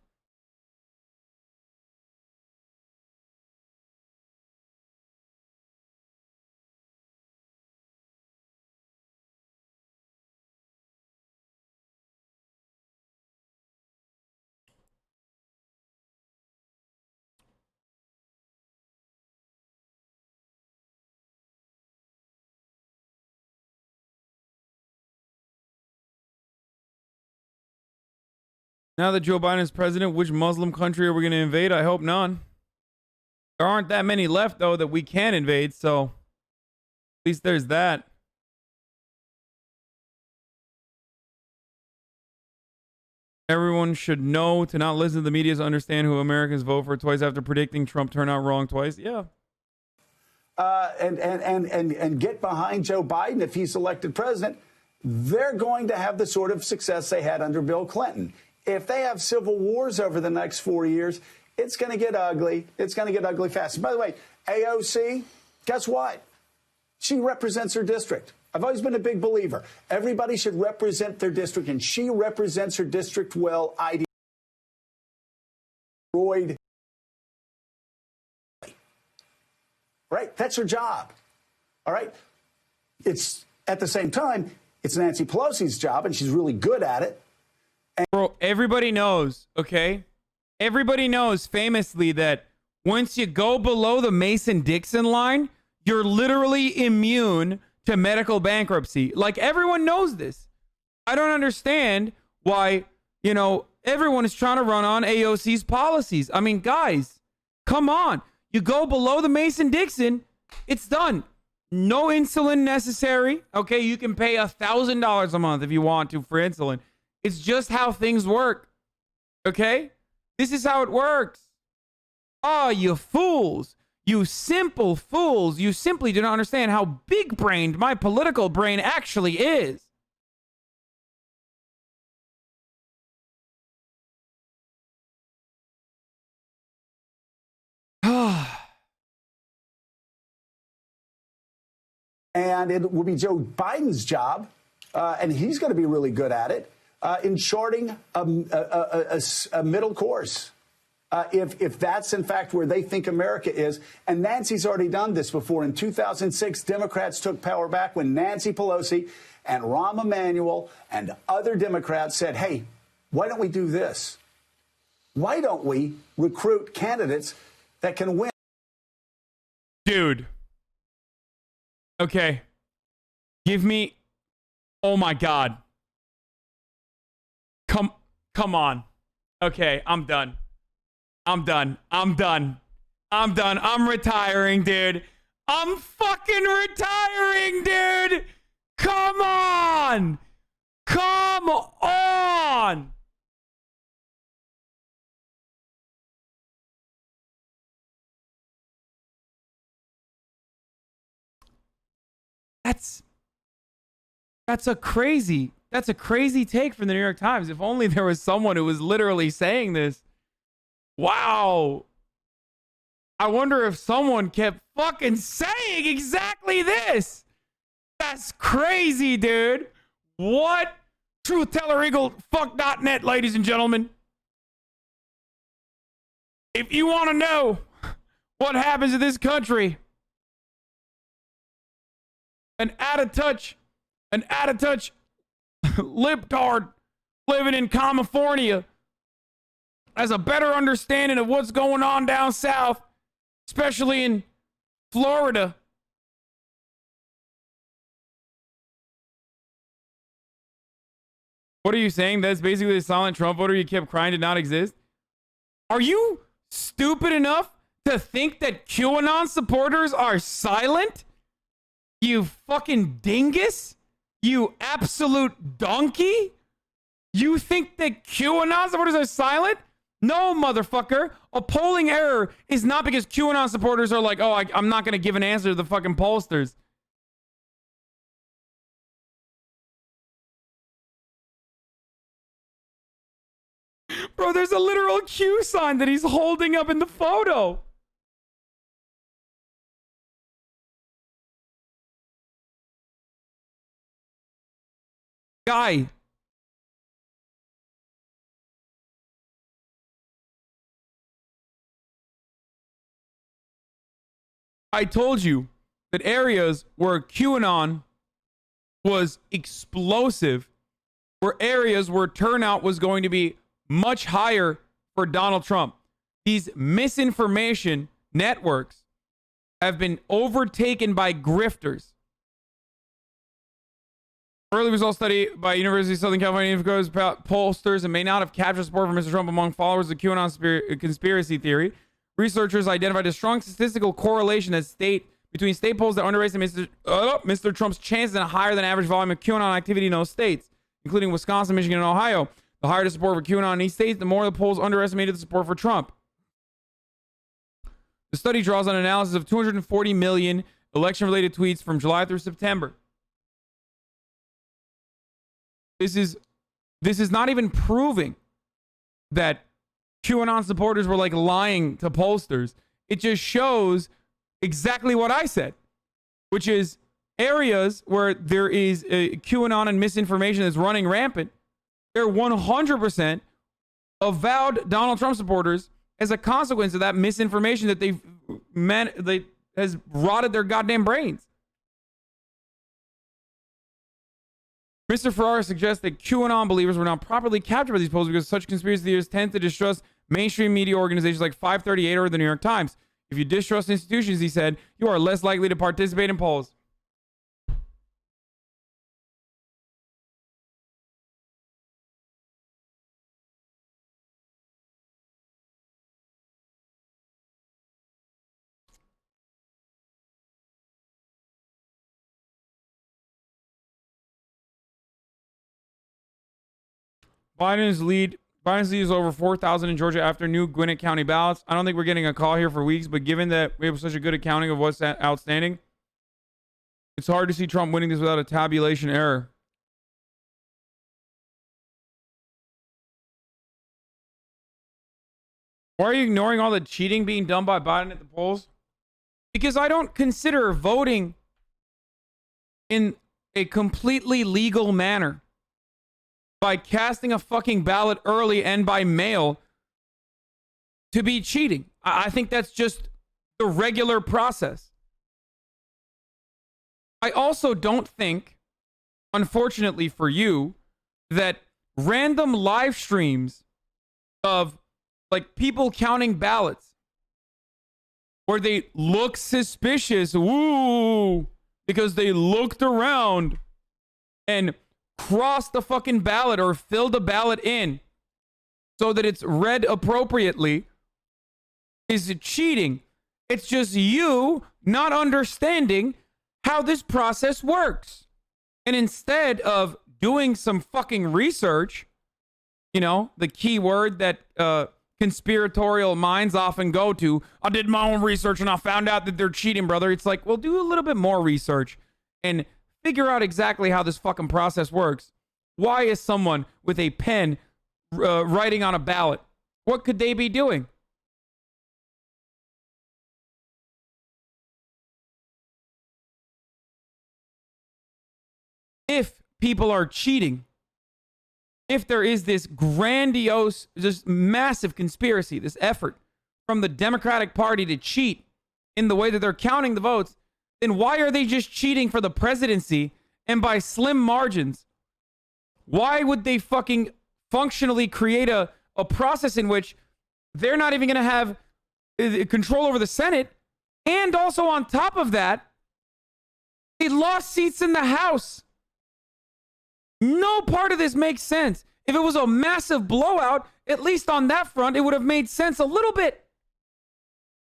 Now that Joe Biden is president, which Muslim country are we going to invade? I hope none. There aren't that many left, though, that we can invade, so at least there's that. Everyone should know to not listen to the media to understand who Americans vote for twice after predicting Trump turned out wrong twice. Yeah.
And get behind Joe Biden if he's elected president. They're going to have the sort of success they had under Bill Clinton. If they have civil wars over the next 4 years, it's going to get ugly. It's going to get ugly fast. And by the way, AOC, guess what? She represents her district. I've always been a big believer. Everybody should represent their district, and she represents her district well. I destroyed. Right? That's her job. All right? It's, at the same time, it's Nancy Pelosi's job, and she's really good at it.
Bro, everybody knows, okay? Everybody knows famously that once you go below the Mason-Dixon line, you're literally immune to medical bankruptcy. Like, everyone knows this. I don't understand why, you know, everyone is trying to run on AOC's policies. I mean, guys, come on. You go below the Mason-Dixon, it's done. No insulin necessary. Okay, you can pay $1,000 a month if you want to for insulin. It's just how things work. Okay? This is how it works. Oh, you fools. You simple fools. You simply do not understand how big-brained my political brain actually is.
And it will be Joe Biden's job, and he's going to be really good at it, in charting a middle course. If that's, in fact, where they think America is. And Nancy's already done this before. In 2006, Democrats took power back when Nancy Pelosi and Rahm Emanuel and other Democrats said, hey, why don't we do this? Why don't we recruit candidates that can win?
Dude. Okay. Give me... Oh, my God. Come on. Okay, I'm done. I'm retiring, dude. I'm fucking retiring, dude. Come on. Come on. That's a crazy take from the New York Times. If only there was someone who was literally saying this. Wow. I wonder if someone kept fucking saying exactly this. That's crazy, dude. What? TruthTellerEagle.net, ladies and gentlemen. If you want to know what happens in this country, an out-of-touch libtard living in California has a better understanding of what's going on down south, especially in Florida. What are you saying? That's basically the silent Trump voter you kept crying did not exist? Are you stupid enough to think that QAnon supporters are silent? You fucking dingus? You absolute donkey? You think that QAnon supporters are silent? No, motherfucker. A polling error is not because QAnon supporters are like, oh, I'm not going to give an answer to the fucking pollsters. Bro, there's a literal Q sign that he's holding up in the photo. Guy. I told you that areas where QAnon was explosive were areas where turnout was going to be much higher for Donald Trump. These misinformation networks have been overtaken by grifters. Early results study by University of Southern California goes about pollsters and may not have captured support for Mr. Trump among followers of QAnon conspiracy theory. Researchers identified a strong statistical correlation between state polls that underestimate Mr. Trump's chances and a higher than average volume of QAnon activity in those states, including Wisconsin, Michigan, and Ohio. The higher the support for QAnon in these states, the more the polls underestimated the support for Trump. The study draws on an analysis of 240 million election-related tweets from July through September. This is not even proving that QAnon supporters were like lying to pollsters. It just shows exactly what I said, which is areas where there is QAnon and misinformation that's running rampant, they're 100% avowed Donald Trump supporters as a consequence of that misinformation that they has rotted their goddamn brains. Mr. Ferrara suggests that QAnon believers were not properly captured by these polls because such conspiracy theorists tend to distrust mainstream media organizations like 538 or the New York Times. If you distrust institutions, he said, you are less likely to participate in polls. Biden's lead is over 4,000 in Georgia after new Gwinnett County ballots. I don't think we're getting a call here for weeks, but given that we have such a good accounting of what's outstanding, it's hard to see Trump winning this without a tabulation error. Why are you ignoring all the cheating being done by Biden at the polls? Because I don't consider voting in a completely legal manner by casting a fucking ballot early and by mail to be cheating. I think that's just the regular process. I also don't think, unfortunately for you, that random live streams of like people counting ballots where they look suspicious, woo, because they looked around and crossed the fucking ballot or filled the ballot in so that it's read appropriately is cheating. It's just you not understanding how this process works. And instead of doing some fucking research, you know, the key word that conspiratorial minds often go to, I did my own research and I found out that they're cheating, brother. It's like, well, do a little bit more research and figure out exactly how this fucking process works. Why is someone with a pen writing on a ballot? What could they be doing? If people are cheating, if there is this grandiose, just massive conspiracy, this effort from the Democratic Party to cheat in the way that they're counting the votes, then why are they just cheating for the presidency and by slim margins? Why would they fucking functionally create a process in which they're not even going to have control over the Senate? And also on top of that, they lost seats in the House. No part of this makes sense. If it was a massive blowout, at least on that front, it would have made sense a little bit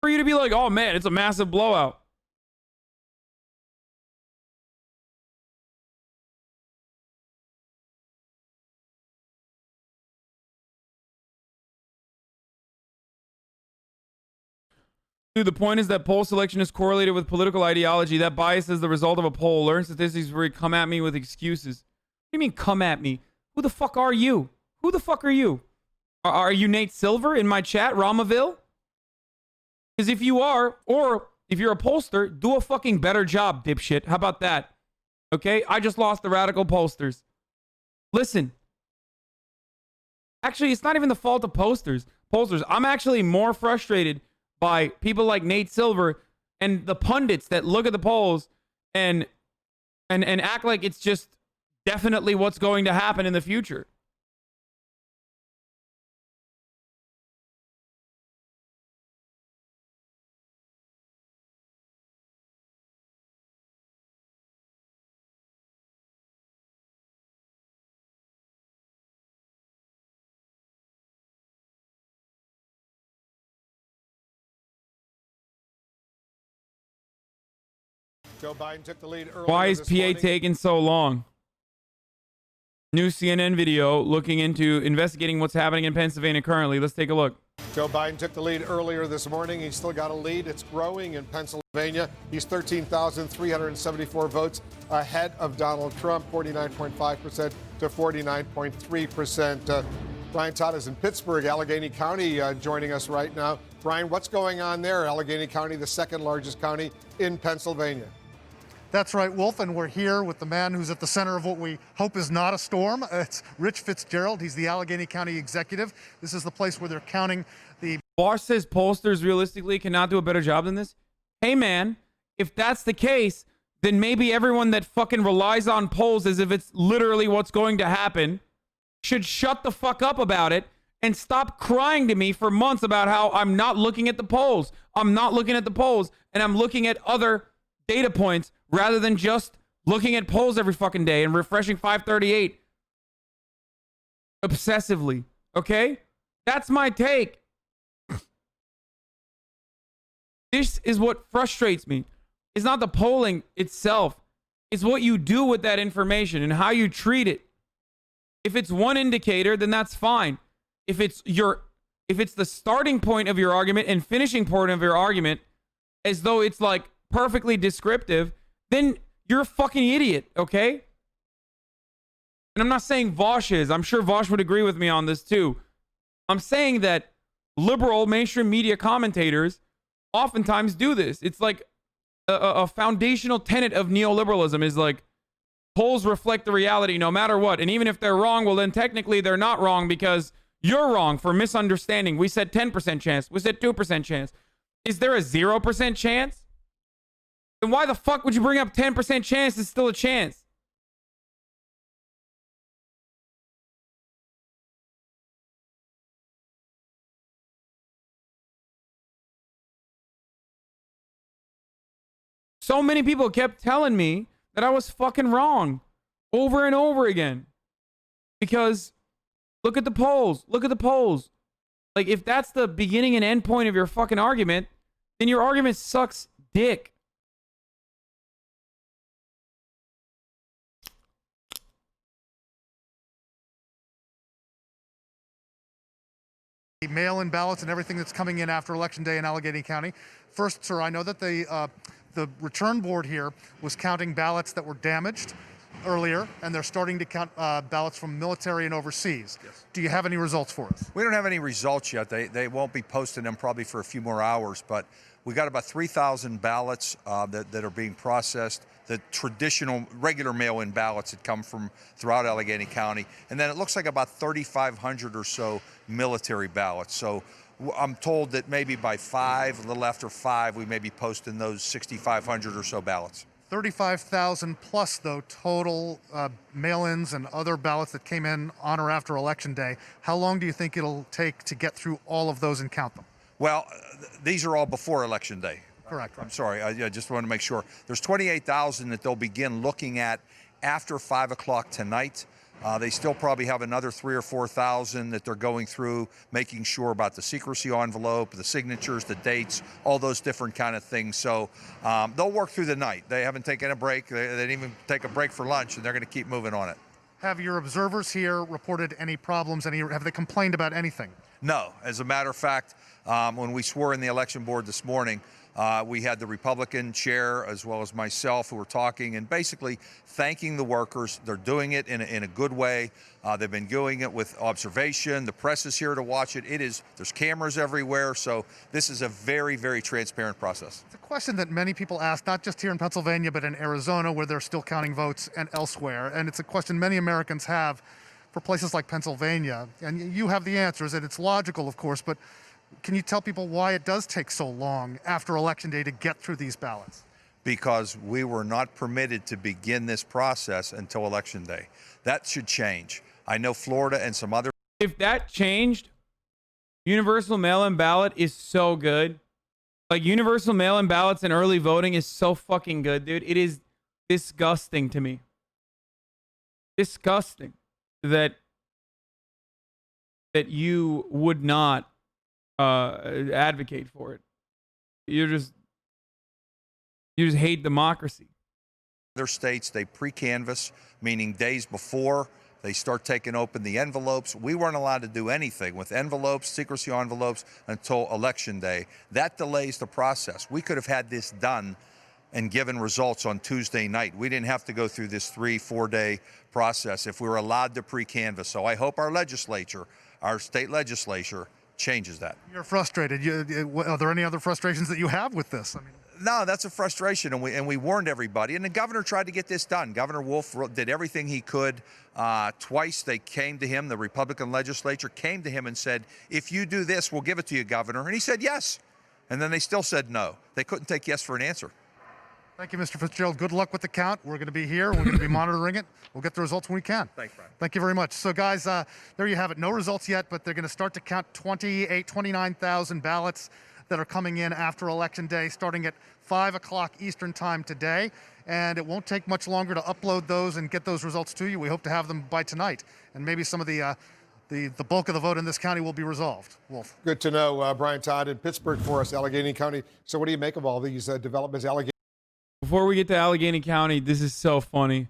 for you to be like, oh man, it's a massive blowout. Dude, the point is that poll selection is correlated with political ideology. That bias is the result of a poll. Learn statistics where you come at me with excuses. What do you mean, come at me? Who the fuck are you? Who the fuck are you? Are you Nate Silver in my chat, Ramaville? Because if you are, or if you're a pollster, do a fucking better job, dipshit. How about that? Okay? I just lost the radical pollsters. Listen. Actually, it's not even the fault of pollsters. I'm actually more frustrated by people like Nate Silver and the pundits that look at the polls and act like it's just definitely what's going to happen in the future.
Joe Biden took the lead earlier.
Why is PA taking so long? New CNN video looking into investigating what's happening in Pennsylvania currently. Let's take a look.
Joe Biden took the lead earlier this morning. He's still got a lead. It's growing in Pennsylvania. He's 13,374 votes ahead of Donald Trump, 49.5% to 49.3%. Brian Todd is in Pittsburgh, Allegheny County, joining us right now. Brian, what's going on there? Allegheny County, the second largest county in Pennsylvania.
That's right, Wolf, and we're here with the man who's at the center of what we hope is not a storm. It's Rich Fitzgerald. He's the Allegheny County executive. This is the place where they're counting the...
Bosch says pollsters realistically cannot do a better job than this. Hey, man, if that's the case, then maybe everyone that fucking relies on polls as if it's literally what's going to happen should shut the fuck up about it and stop crying to me for months about how I'm not looking at the polls. I'm not looking at the polls, and I'm looking at other data points rather than just looking at polls every fucking day and refreshing 538 obsessively. Okay? That's my take. This is what frustrates me. It's not the polling itself. It's what you do with that information and how you treat it. If it's one indicator, then that's fine. If it's the starting point of your argument and finishing point of your argument, as though it's like perfectly descriptive, then you're a fucking idiot, okay? And I'm not saying Vosh is. I'm sure Vosh would agree with me on this too. I'm saying that liberal mainstream media commentators oftentimes do this. It's like a foundational tenet of neoliberalism is like, polls reflect the reality no matter what. And even if they're wrong, well, then technically they're not wrong because you're wrong for misunderstanding. We said 10% chance. We said 2% chance. Is there a 0% chance? Then why the fuck would you bring up 10% chance? It's still a chance. So many people kept telling me that I was fucking wrong over and over again. Because look at the polls. Look at the polls. Like, if that's the beginning and end point of your fucking argument, then your argument sucks dick.
mail-in ballots and everything that's coming in after Election Day in Allegheny County. First, sir, I know that the return board here was counting ballots that were damaged earlier, and they're starting to count ballots from military and overseas. Yes. Do you have any results for us?
We don't have any results yet. They won't be posting them probably for a few more hours, but we got about 3,000 ballots that are being processed. The traditional, regular mail-in ballots that come from throughout Allegheny County. And then it looks like about 3,500 or so military ballots. So I'm told that maybe by 5, a little after 5, we may be posting those 6,500 or so ballots.
35,000 plus, though, total mail-ins and other ballots that came in on or after Election Day. How long do you think it'll take to get through all of those and count them?
Well, these are all before Election Day.
Correct.
I'm sorry. I just want to make sure. There's 28,000 that they'll begin looking at after 5 o'clock tonight. They still probably have another 3,000 or 4,000 that they're going through, making sure about the secrecy envelope, the signatures, the dates, all those different kind of things. So they'll work through the night. They haven't taken a break. They didn't even take a break for lunch, and they're going to keep moving on it.
Have your observers here reported any problems? Have they complained about anything?
No. As a matter of fact, when we swore in the election board this morning, we had the Republican chair as well as myself who were talking and basically thanking the workers. They're doing it in a good way. They've been doing it with observation. The press is here to watch it. There's cameras everywhere. So this is a very, very transparent process.
It's a question that many people ask, not just here in Pennsylvania, but in Arizona, where they're still counting votes, and elsewhere. And it's a question many Americans have for places like Pennsylvania. And you have the answers, and it's logical, of course, but can you tell people why it does take so long after Election Day to get through these ballots?
Because we were not permitted to begin this process until Election Day. That should change. I know Florida and some other...
If that changed, universal mail-in ballot is so good. Like, universal mail-in ballots and early voting is so fucking good, dude. It is disgusting to me. Disgusting that you would not advocate for it. You just hate democracy.
Other states, they pre-canvass, meaning days before they start taking open the envelopes. We weren't allowed to do anything with envelopes, secrecy envelopes, until Election Day. That delays the process. We could have had this done and given results on Tuesday night. We didn't have to go through this 3-4 day process if we were allowed to pre-canvass. So I hope our legislature, our state legislature, changes that.
You're frustrated. Are there any other frustrations that you have with this? I mean,
No, that's a frustration, and we warned everybody. And the governor tried to get this done. Governor Wolf did everything he could. Twice they came to him, the Republican legislature came to him and said, if you do this, we'll give it to you, Governor. And he said yes. And then they still said no. They couldn't take yes for an answer.
Thank you, Mr. Fitzgerald. Good luck with the count. We're going to be here. We're going to be monitoring it. We'll get the results when we can.
Thanks, Brian.
Thank you very much. So, guys, there you have it. No results yet, but they're going to start to count 29,000 ballots that are coming in after Election Day, starting at 5 o'clock Eastern Time today. And it won't take much longer to upload those and get those results to you. We hope to have them by tonight. And maybe some of the bulk of the vote in this county will be resolved. Wolf.
Good to know. Brian Todd in Pittsburgh for us, Allegheny County. So what do you make of all these developments?
Before we get to Allegheny County, this is so funny.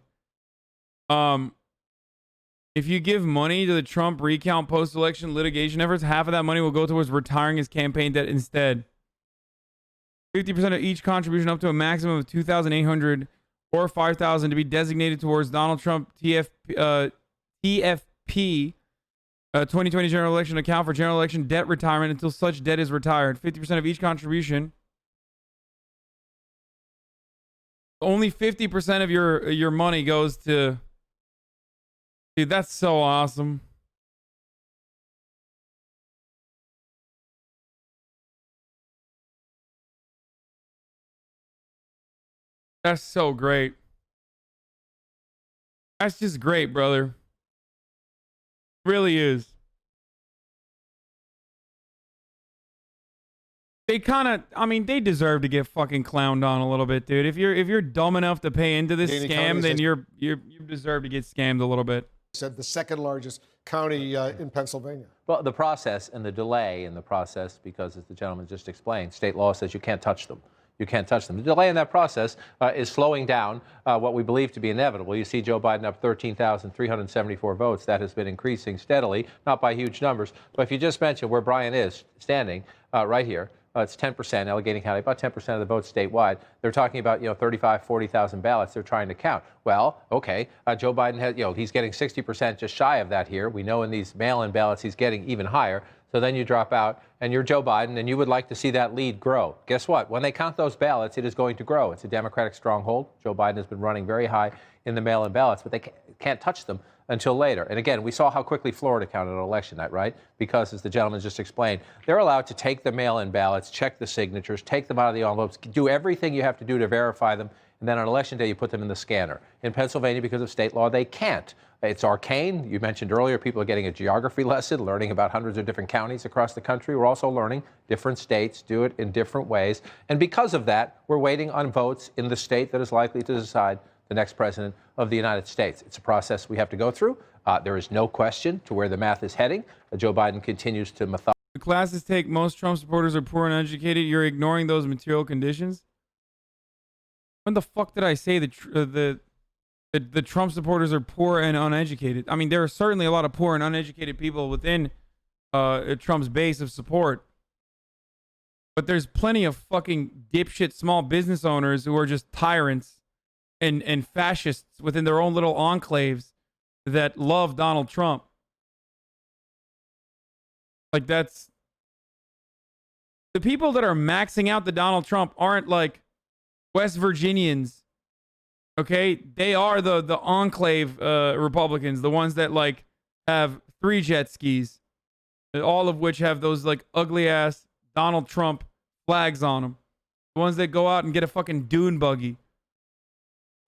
If you give money to the Trump recount post-election litigation efforts, half of that money will go towards retiring his campaign debt instead. 50% of each contribution up to a maximum of $2,800 or $5,000 to be designated towards Donald Trump TFP 2020 general election account for general election debt retirement until such debt is retired. 50% of each contribution. Only 50% of your money goes to... Dude, that's so awesome. That's so great. That's just great, brother. Really is. They kind of, I mean, they deserve to get fucking clowned on a little bit, dude. If you're dumb enough to pay into this scam, then you deserve to get scammed a little bit.
Said the second largest county in Pennsylvania.
Well, the process and the delay in the process, because as the gentleman just explained, state law says you can't touch them. You can't touch them. The delay in that process is slowing down what we believe to be inevitable. You see Joe Biden up 13,374 votes. That has been increasing steadily, not by huge numbers. But if you just mention where Brian is standing right here, it's 10%, Allegheny County, about 10% of the votes statewide. They're talking about, 35, 40,000 ballots they're trying to count. Well, okay, Joe Biden has, he's getting 60% just shy of that here. We know in these mail-in ballots he's getting even higher. So then you drop out and you're Joe Biden and you would like to see that lead grow. Guess what? When they count those ballots, it is going to grow. It's a Democratic stronghold. Joe Biden has been running very high in the mail-in ballots, but they can't touch them until later. And again, we saw how quickly Florida counted on election night, right? Because as the gentleman just explained, they're allowed to take the mail-in ballots, check the signatures, take them out of the envelopes, do everything you have to do to verify them, and then on election day you put them in the scanner. In Pennsylvania, because of state law, they can't. It's arcane. You mentioned earlier people are getting a geography lesson, learning about hundreds of different counties across the country. We're also learning different states do it in different ways. And because of that, we're waiting on votes in the state that is likely to decide the next president of the United States. It's a process we have to go through. There is no question to where the math is heading. Joe Biden continues to methodically.
The classes take most Trump supporters are poor and uneducated. You're ignoring those material conditions. When the fuck did I say the Trump supporters are poor and uneducated? I mean, there are certainly a lot of poor and uneducated people within Trump's base of support. But there's plenty of fucking dipshit small business owners who are just tyrants and fascists within their own little enclaves that love Donald Trump. Like, that's... The people that are maxing out the Donald Trump aren't like West Virginians. Okay? They are the enclave Republicans, the ones that like have 3 jet skis, all of which have those like ugly ass Donald Trump flags on them. The ones that go out and get a fucking dune buggy.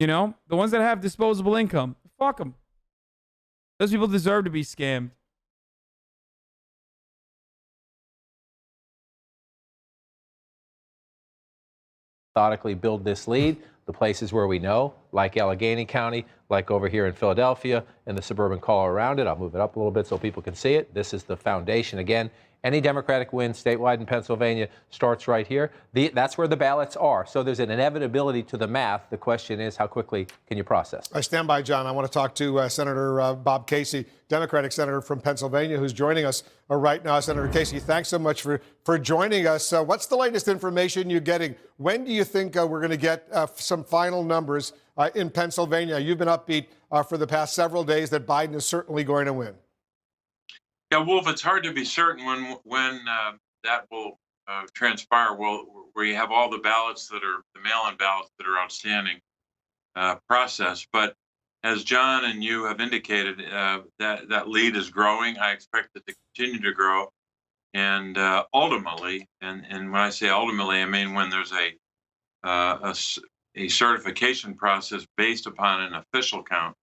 You know? The ones that have disposable income. Fuck them. Those people deserve to be scammed.
Methodically build this lead. The places where we know, like Allegheny County, like over here in Philadelphia, and the suburban core around it. I'll move it up a little bit so people can see it. This is the foundation. Again, any Democratic win statewide in Pennsylvania starts right here. That's where the ballots are. So there's an inevitability to the math. The question is, how quickly can you process?
I stand by, John. I want to talk to Senator Bob Casey, Democratic senator from Pennsylvania, who's joining us right now. Senator Casey, thanks so much for joining us. What's the latest information you're getting? When do you think we're going to get some final numbers in Pennsylvania? You've been upbeat for the past several days that Biden is certainly going to win.
Yeah, Wolf, it's hard to be certain when that will transpire where you have all the ballots that are the mail-in ballots that are outstanding process. But as John and you have indicated, that lead is growing. I expect it to continue to grow. And ultimately, and when I say ultimately, I mean when there's a certification process based upon an official count,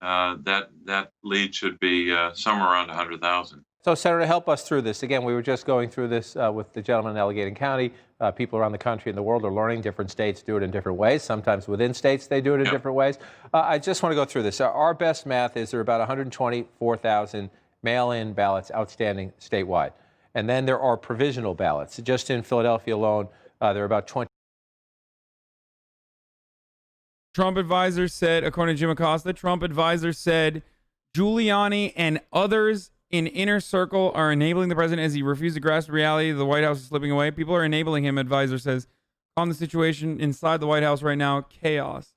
that lead should be somewhere around 100,000.
So, Senator, help us through this. Again, we were just going through this with the gentleman in Allegheny County. People around the country and the world are learning. Different states do it in different ways. Sometimes within states they do it in different ways. I just want to go through this. Our best math is there are about 124,000 mail-in ballots outstanding statewide. And then there are provisional ballots. Just in Philadelphia alone, there are about 20.
Trump advisor said, according to Jim Acosta, Trump advisor said Giuliani and others in inner circle are enabling the president as he refused to grasp the reality of the White House is slipping away. People are enabling him, advisor says. On the situation inside the White House right now, chaos.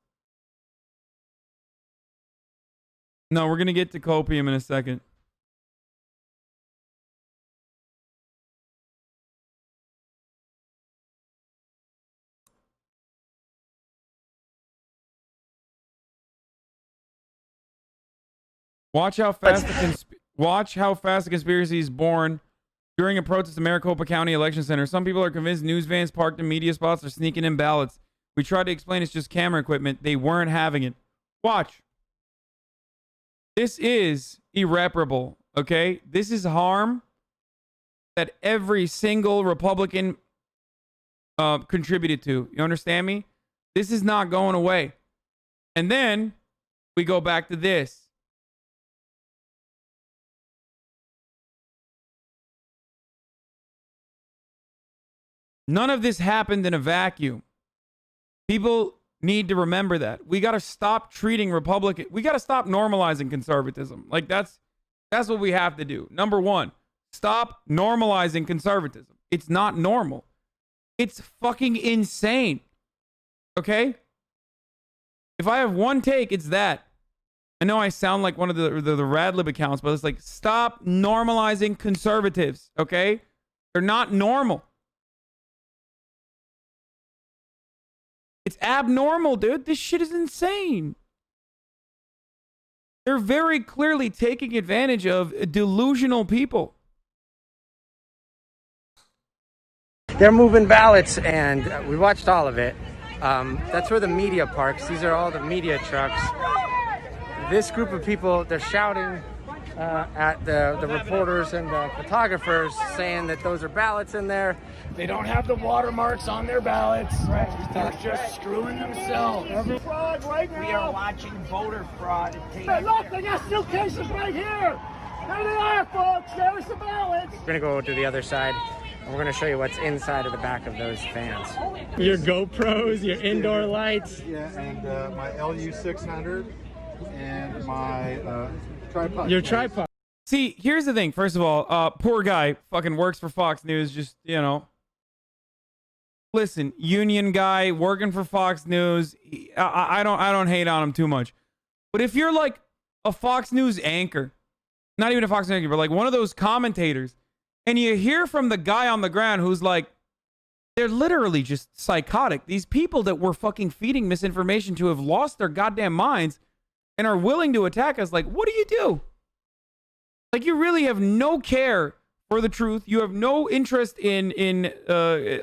No, we're going to get to COPIUM in a second. Watch how fast the conspiracy is born. During a protest in Maricopa County Election Center, some people are convinced news vans parked in media spots are sneaking in ballots. We tried to explain it's just camera equipment. They weren't having it. Watch. This is irreparable, okay? This is harm that every single Republican contributed to. You understand me? This is not going away. And then we go back to this. None of this happened in a vacuum. People need to remember that. We got to stop treating we got to stop normalizing conservatism. Like that's what we have to do. Number one, stop normalizing conservatism. It's not normal. It's fucking insane. Okay? If I have one take, it's that. I know I sound like one of the Radlib accounts, but it's like, stop normalizing conservatives. Okay? They're not normal. It's abnormal, dude. This shit is insane. They're very clearly taking advantage of delusional people.
They're moving ballots, and we watched all of it. That's where the media parks. These are all the media trucks. This group of people, they're shouting at the reporters and the photographers, saying that those are ballots in there.
They don't have the watermarks on their ballots. Right. They're just screwing themselves. Fraud right now. We are watching voter fraud. Hey, look, they got suitcases right here. There they are, folks. There's the ballots.
We're going to go to the other side, and we're going to show you what's inside of the back of those fans.
Your GoPros, your indoor lights.
Yeah, and my LU600 and my tripod.
Your tripod.
See, here's the thing. First of all, poor guy fucking works for Fox News. Just, you know. Listen, union guy working for Fox News. I don't hate on him too much. But if you're like a Fox News anchor, not even a Fox News anchor, but like one of those commentators, and you hear from the guy on the ground who's like, they're literally just psychotic. These people that we're fucking feeding misinformation to have lost their goddamn minds and are willing to attack us. Like, what do? Like, you really have no care for the truth. You have no interest in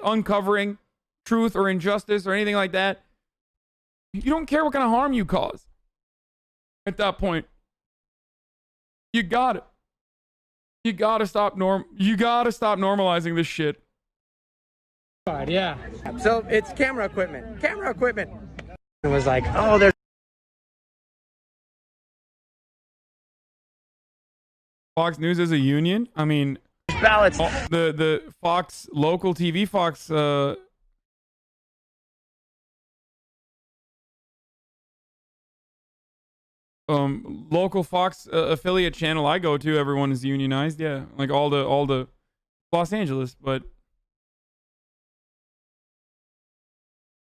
uncovering truth or injustice or anything like that. You don't care what kind of harm you cause. At that point, you got it. You gotta stop normalizing this shit.
Yeah. So it's camera equipment. Camera equipment. It was like, oh, there's
Fox News is a union. I mean,
ballots.
The Fox local TV, Fox local Fox affiliate channel I go to, everyone is unionized. Yeah, like all the Los Angeles, but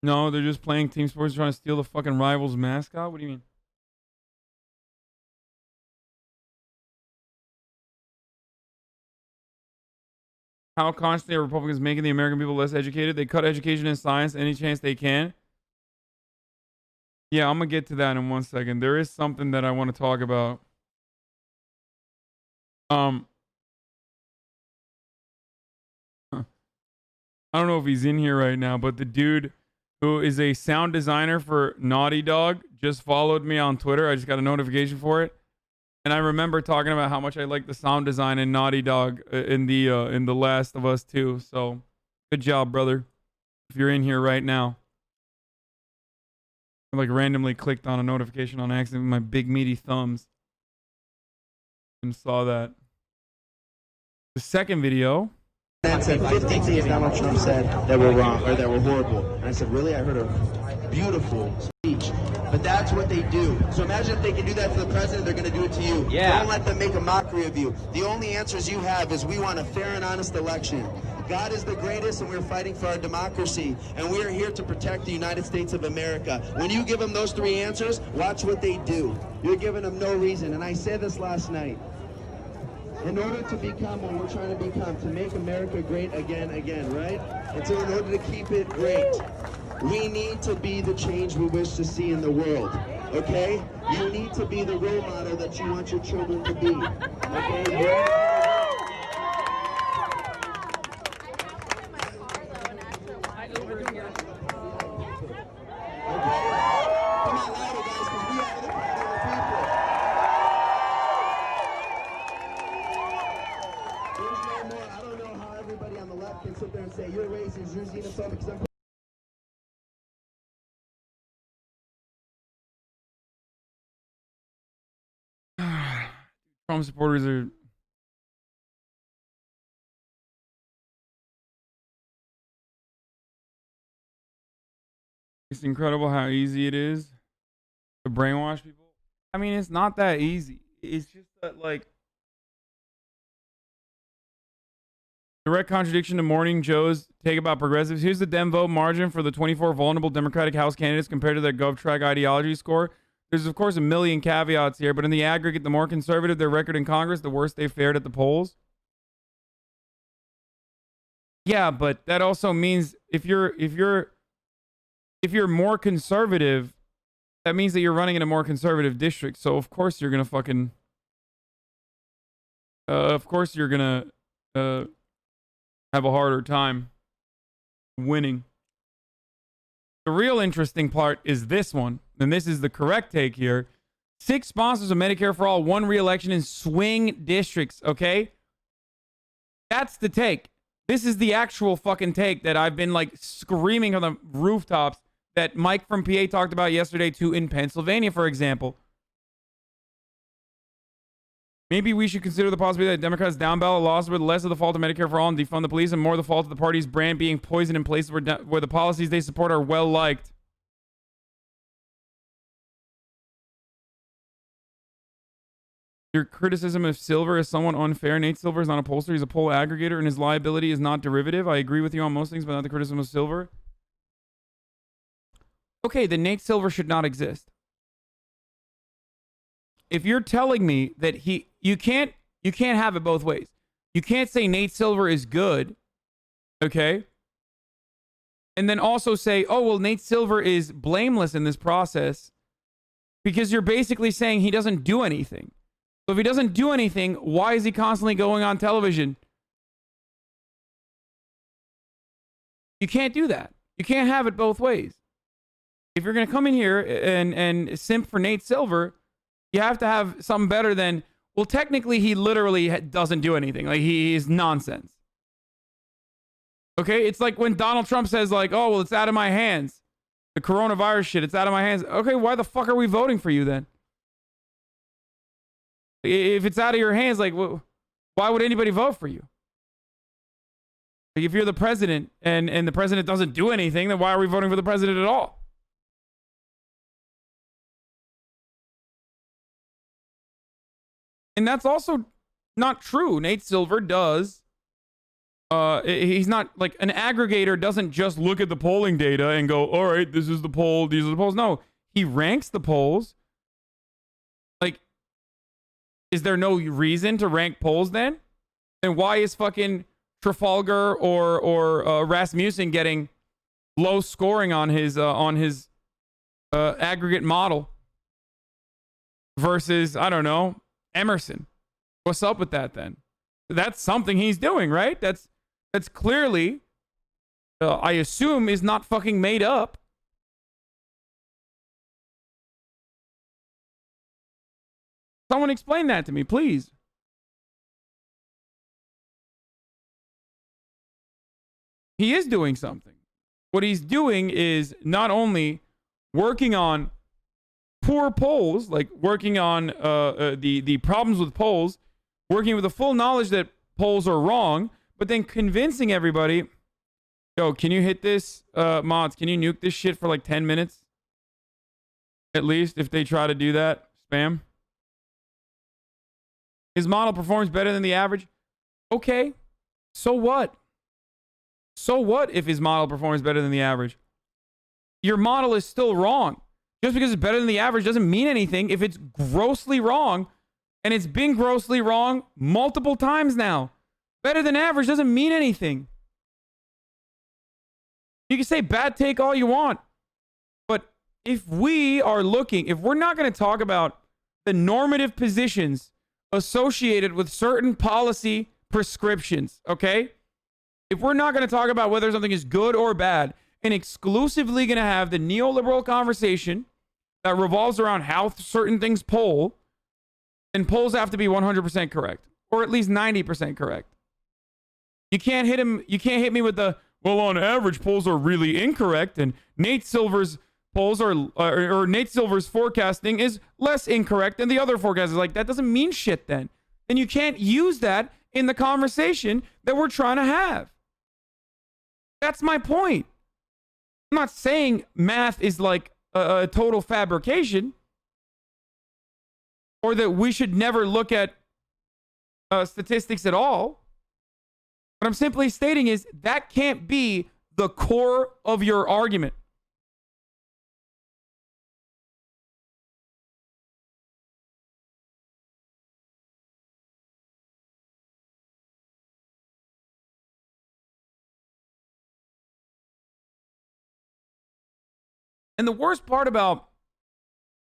no, they're just playing team sports, trying to steal the fucking rival's mascot. What do you mean? How constantly are Republicans making the American people less educated? They cut education and science any chance they can. Yeah, I'm going to get to that in 1 second. There is something that I want to talk about. I don't know if he's in here right now, but the dude who is a sound designer for Naughty Dog just followed me on Twitter. I just got a notification for it. And I remember talking about how much I like the sound design in Naughty Dog in the Last of Us 2. So good job, brother. If you're in here right now. I like randomly clicked on a notification on accident with my big meaty thumbs and saw that. The second video.
And said 50 things Donald Trump said that were wrong or that were horrible. And I said, really? I heard a beautiful speech. But that's what they do. So imagine if they can do that to the president, they're going to do it to you. Yeah. Don't let them make a mockery of you. The only answers you have is we want a fair and honest election. God is the greatest, and we're fighting for our democracy. And we are here to protect the United States of America. When you give them those three answers, watch what they do. You're giving them no reason. And I said this last night. In order to become what we're trying to become, to make America great again, right? And so in order to keep it great, we need to be the change we wish to see in the world, okay? You need to be the role model that you want your children to be, okay?
Trump supporters are. It's incredible how easy it is to brainwash people. I mean, it's not that easy. It's just that, like, direct contradiction to Morning Joe's take about progressives. Here's the Dem vote margin for the 24 vulnerable Democratic House candidates compared to their GovTrack ideology score. There's, of course, a million caveats here, but in the aggregate, the more conservative their record in Congress, the worse they fared at the polls. Yeah, but that also means if you're more conservative, that means that you're running in a more conservative district. So of course you're gonna fucking, have a harder time winning. The real interesting part is this one, and this is the correct take here. 6 sponsors of Medicare for All won re-election in swing districts, okay? That's the take. This is the actual fucking take that I've been, like, screaming on the rooftops that Mike from PA talked about yesterday, too, in Pennsylvania, for example. Maybe we should consider the possibility that Democrats' down-ballot losses were less of the fault of Medicare for All and defund the police and more the fault of the party's brand being poisoned in places where the policies they support are well-liked. Your criticism of Silver is somewhat unfair. Nate Silver is not a pollster. He's a poll aggregator, and his liability is not derivative. I agree with you on most things, but not the criticism of Silver. Okay, then Nate Silver should not exist. If you're telling me that you can't have it both ways. You can't say Nate Silver is good, okay? And then also say, oh, well, Nate Silver is blameless in this process, because you're basically saying he doesn't do anything. So if he doesn't do anything, why is he constantly going on television? You can't do that. You can't have it both ways. If you're going to come in here and simp for Nate Silver, you have to have something better than, well, technically he literally doesn't do anything. Like, he is nonsense. Okay? It's like when Donald Trump says, like, oh, well, it's out of my hands. The coronavirus shit, it's out of my hands. Okay, why the fuck are we voting for you then? If it's out of your hands, like, why would anybody vote for you? Like, if you're the president and the president doesn't do anything, then why are we voting for the president at all? And that's also not true. Nate Silver does. He's not like an aggregator, doesn't just look at the polling data and go, all right, this is the poll, these are the polls. No, he ranks the polls. Like, is there no reason to rank polls then? And why is fucking Trafalgar or Rasmussen getting low scoring on his aggregate model versus, I don't know, Emerson. What's up with that then? That's something he's doing, right? That's clearly, I assume, is not fucking made up. Someone explain that to me, please. He is doing something. What he's doing is not only working on poor polls, like working on the problems with polls, working with the full knowledge that polls are wrong, but then convincing everybody, yo, can you hit this, mods, can you nuke this shit for like 10 minutes? At least, if they try to do that, spam. His model performs better than the average. Okay, so what? So what if his model performs better than the average? Your model is still wrong. Just because it's better than the average doesn't mean anything if it's grossly wrong, and it's been grossly wrong multiple times now. Better than average doesn't mean anything. You can say bad take all you want, but if we're not going to talk about the normative positions associated with certain policy prescriptions, okay? If we're not going to talk about whether something is good or bad and exclusively going to have the neoliberal conversation that revolves around how certain things poll, then polls have to be 100% correct, or at least 90% correct. You can't hit me with the, well, on average, polls are really incorrect, and Nate Silver's polls or Nate Silver's forecasting is less incorrect than the other forecasters. Like, that doesn't mean shit then. And you can't use that in the conversation that we're trying to have. That's my point. I'm not saying math is like a total fabrication, or that we should never look at statistics at all. What I'm simply stating is that can't be the core of your argument. And the worst part about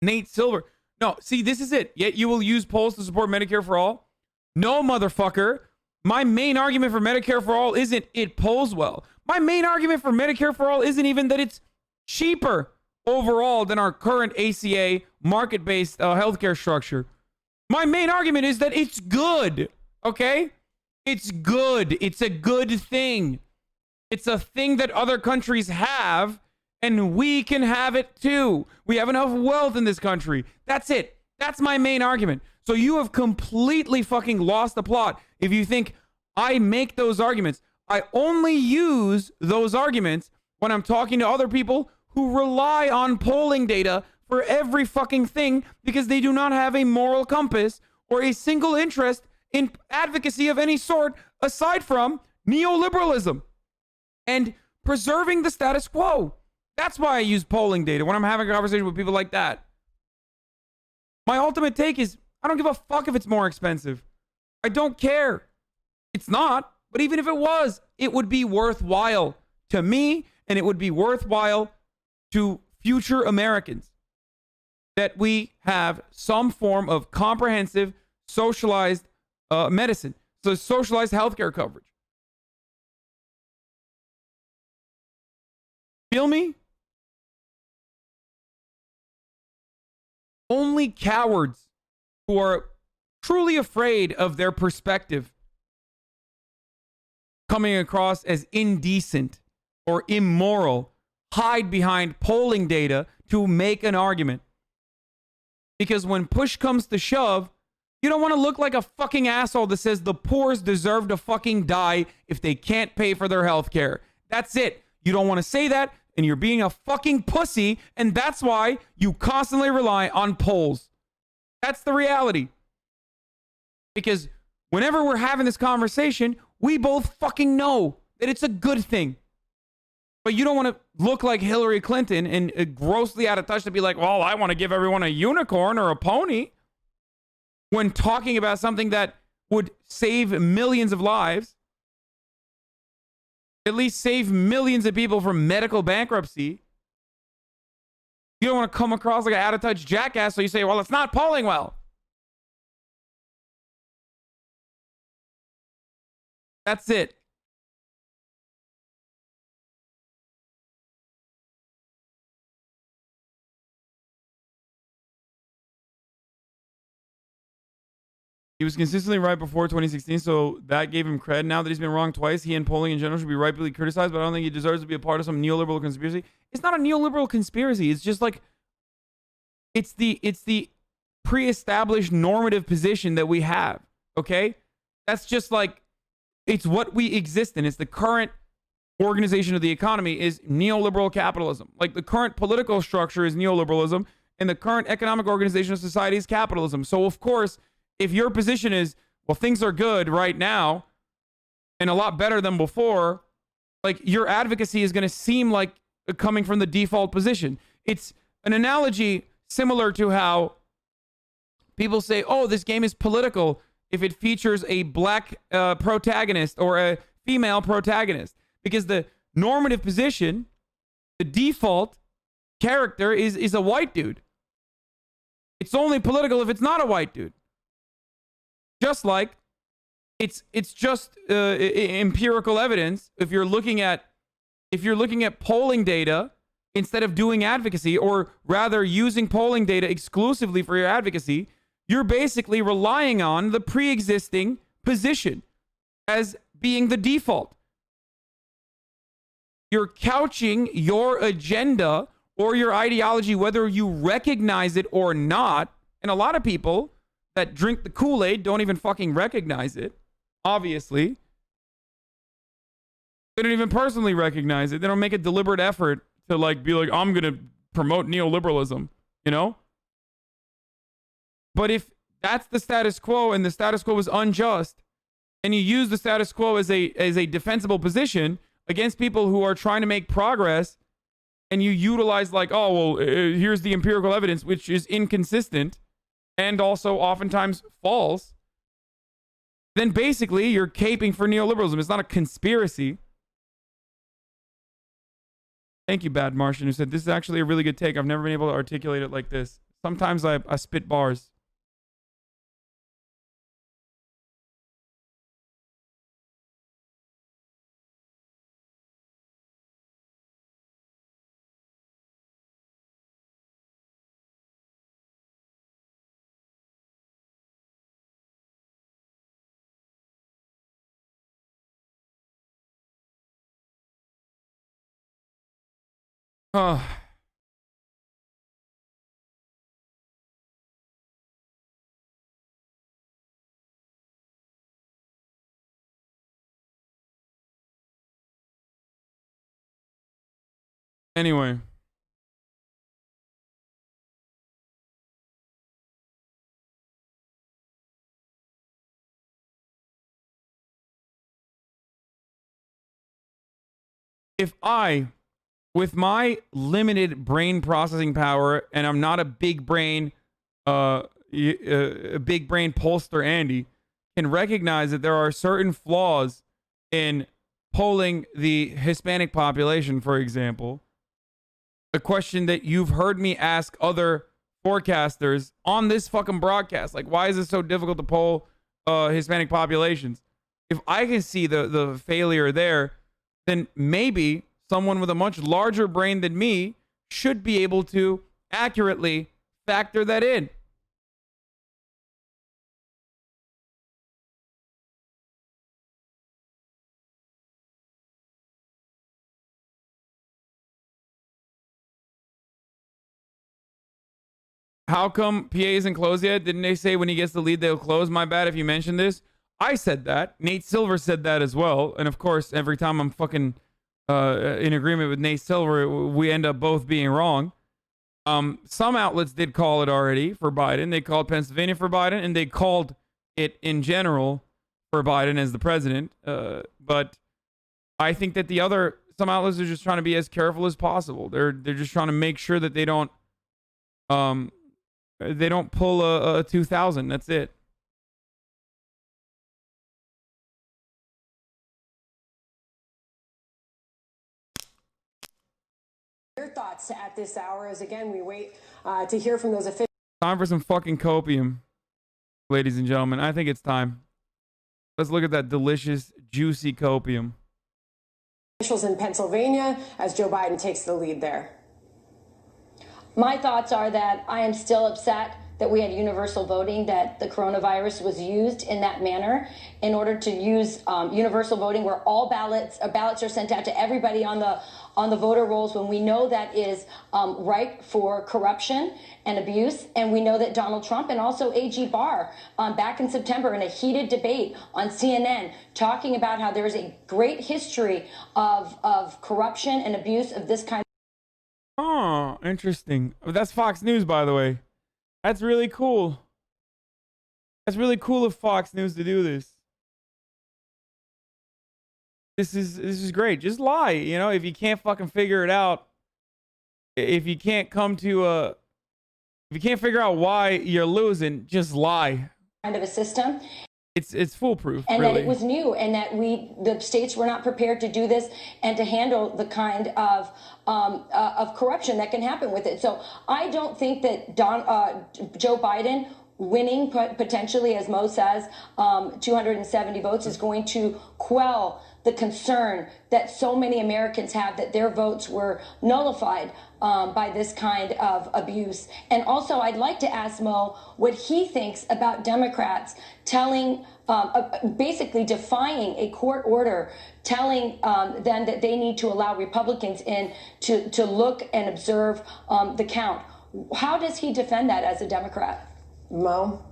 Nate Silver, no, see, this is it. Yet you will use polls to support Medicare for all? No, motherfucker. My main argument for Medicare for all isn't it polls well. My main argument for Medicare for all isn't even that it's cheaper overall than our current ACA market-based healthcare structure. My main argument is that it's good, okay? It's good. It's a good thing. It's a thing that other countries have, and we can have it too. We have enough wealth in this country. That's it. That's my main argument. So you have completely fucking lost the plot if you think I make those arguments. I only use those arguments when I'm talking to other people who rely on polling data for every fucking thing because they do not have a moral compass or a single interest in advocacy of any sort aside from neoliberalism and preserving the status quo. That's why I use polling data when I'm having a conversation with people like that. My ultimate take is I don't give a fuck if it's more expensive. I don't care. It's not, but even if it was, it would be worthwhile to me, and it would be worthwhile to future Americans that we have some form of comprehensive socialized medicine, so socialized healthcare coverage. Feel me? Only cowards who are truly afraid of their perspective coming across as indecent or immoral hide behind polling data to make an argument. Because when push comes to shove, you don't want to look like a fucking asshole that says the poors deserve to fucking die if they can't pay for their health care. That's it. You don't want to say that, and you're being a fucking pussy, and that's why you constantly rely on polls. That's the reality. Because whenever we're having this conversation, we both fucking know that it's a good thing. But you don't want to look like Hillary Clinton and grossly out of touch to be like, well, I want to give everyone a unicorn or a pony when talking about something that would save millions of lives At least save millions of people from medical bankruptcy. You don't want to come across like an out-of-touch jackass, so you say, well, it's not polling well. That's it. He was consistently right before 2016, so that gave him cred. Now that he's been wrong twice, he and polling in general should be rightfully criticized, but I don't think he deserves to be a part of some neoliberal conspiracy. It's not a neoliberal conspiracy. It's just like, it's the pre-established normative position that we have, okay? That's just like, it's what we exist in. It's the current organization of the economy is neoliberal capitalism. Like the current political structure is neoliberalism, and the current economic organization of society is capitalism. So of course, if your position is, well, things are good right now and a lot better than before, like your advocacy is going to seem like coming from the default position. It's an analogy similar to how people say, oh, this game is political if it features a black protagonist or a female protagonist, because the normative position, the default character is a white dude. It's only political if it's not a white dude. Just like it's just empirical evidence. If you're looking at polling data instead of doing advocacy, or rather using polling data exclusively for your advocacy, you're basically relying on the pre-existing position as being the default. You're couching your agenda or your ideology, whether you recognize it or not. And a lot of people that drink the Kool-Aid don't even fucking recognize it, obviously. They don't even personally recognize it. They don't make a deliberate effort to like be like, I'm going to promote neoliberalism, you know? But if that's the status quo and the status quo is unjust, and you use the status quo as a defensible position against people who are trying to make progress, and you utilize like, oh, well, here's the empirical evidence, which is inconsistent and also oftentimes false, then basically you're caping for neoliberalism. It's not a conspiracy. Thank you, Bad Martian, who said, this is actually a really good take. I've never been able to articulate it like this. Sometimes I spit bars. Anyway. If I, with my limited brain processing power, and I'm not a big brain pollster Andy, can recognize that there are certain flaws in polling the Hispanic population, for example, a question that you've heard me ask other forecasters on this fucking broadcast, like, why is it so difficult to poll Hispanic populations? If I can see the failure there, then maybe someone with a much larger brain than me should be able to accurately factor that in. How come PA isn't closed yet? Didn't they say when he gets the lead, they'll close? My bad if you mentioned this. I said that. Nate Silver said that as well. And of course, every time I'm fucking in agreement with Nate Silver, we end up both being wrong. Some outlets did call it already for Biden. They called Pennsylvania for Biden, and they called it in general for Biden as the president. But I think that some outlets are just trying to be as careful as possible. They're just trying to make sure that they don't pull a 2000. That's it.
Your thoughts at this hour as, again, we wait to hear from those officials.
Time for some fucking copium, ladies and gentlemen. I think it's time. Let's look at that delicious, juicy copium.
Officials in Pennsylvania as Joe Biden takes the lead there.
My thoughts are that I am still upset that we had universal voting, that the coronavirus was used in that manner in order to use universal voting where all ballots are sent out to everybody on the voter rolls, when we know that is ripe for corruption and abuse. And we know that Donald Trump and also AG Barr back in September in a heated debate on CNN talking about how there is a great history of corruption and abuse of this kind.
Oh, interesting. That's Fox News, by the way. That's really cool. That's really cool of Fox News to do this. This is great. Just lie, you know, if you can't fucking figure it out. If you can't come to if you can't figure out why you're losing, just lie.
Kind of a system.
It's foolproof,
and
really.
that it was new, and that the states were not prepared to do this and to handle the kind of corruption that can happen with it. So I don't think that Joe Biden winning potentially, as Mo says, 270 votes is going to quell the concern that so many Americans have that their votes were nullified by this kind of abuse. And also, I'd like to ask Mo what he thinks about Democrats telling, basically defying a court order, telling them that they need to allow Republicans in to look and observe the count. How does he defend that as a Democrat?
Mo?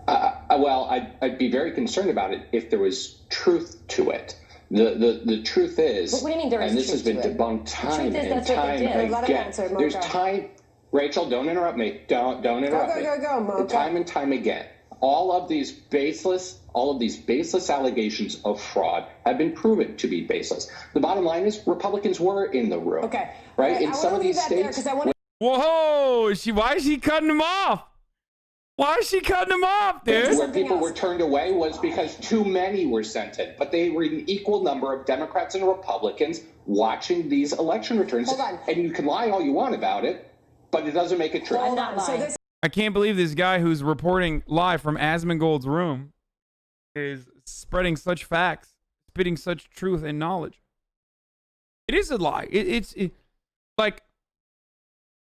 Well, I'd be very concerned about it if there was truth to it. The truth is,
what do you mean there is
and this
truth
has been
to it?
debunked time and time
Let him
again.
answer, Mo,
There's
go.
time. Rachel, don't interrupt me. Don't interrupt me.
Go, Mo.
Time and time again, all of these baseless allegations of fraud have been proven to be baseless. The bottom line is Republicans were in the room.
Okay.
Right?
In
some of these states.
Whoa! Why is she cutting him off? Why is she cutting him off, dude?
Where people were turned away was because too many were sent in. But they were an equal number of Democrats and Republicans watching these election returns.
Hold on.
And you can lie all you want about it, but it doesn't make it true.
I'm not lying.
I can't believe this guy who's reporting live from Asmongold's room is spreading such facts, spitting such truth and knowledge. It is a lie.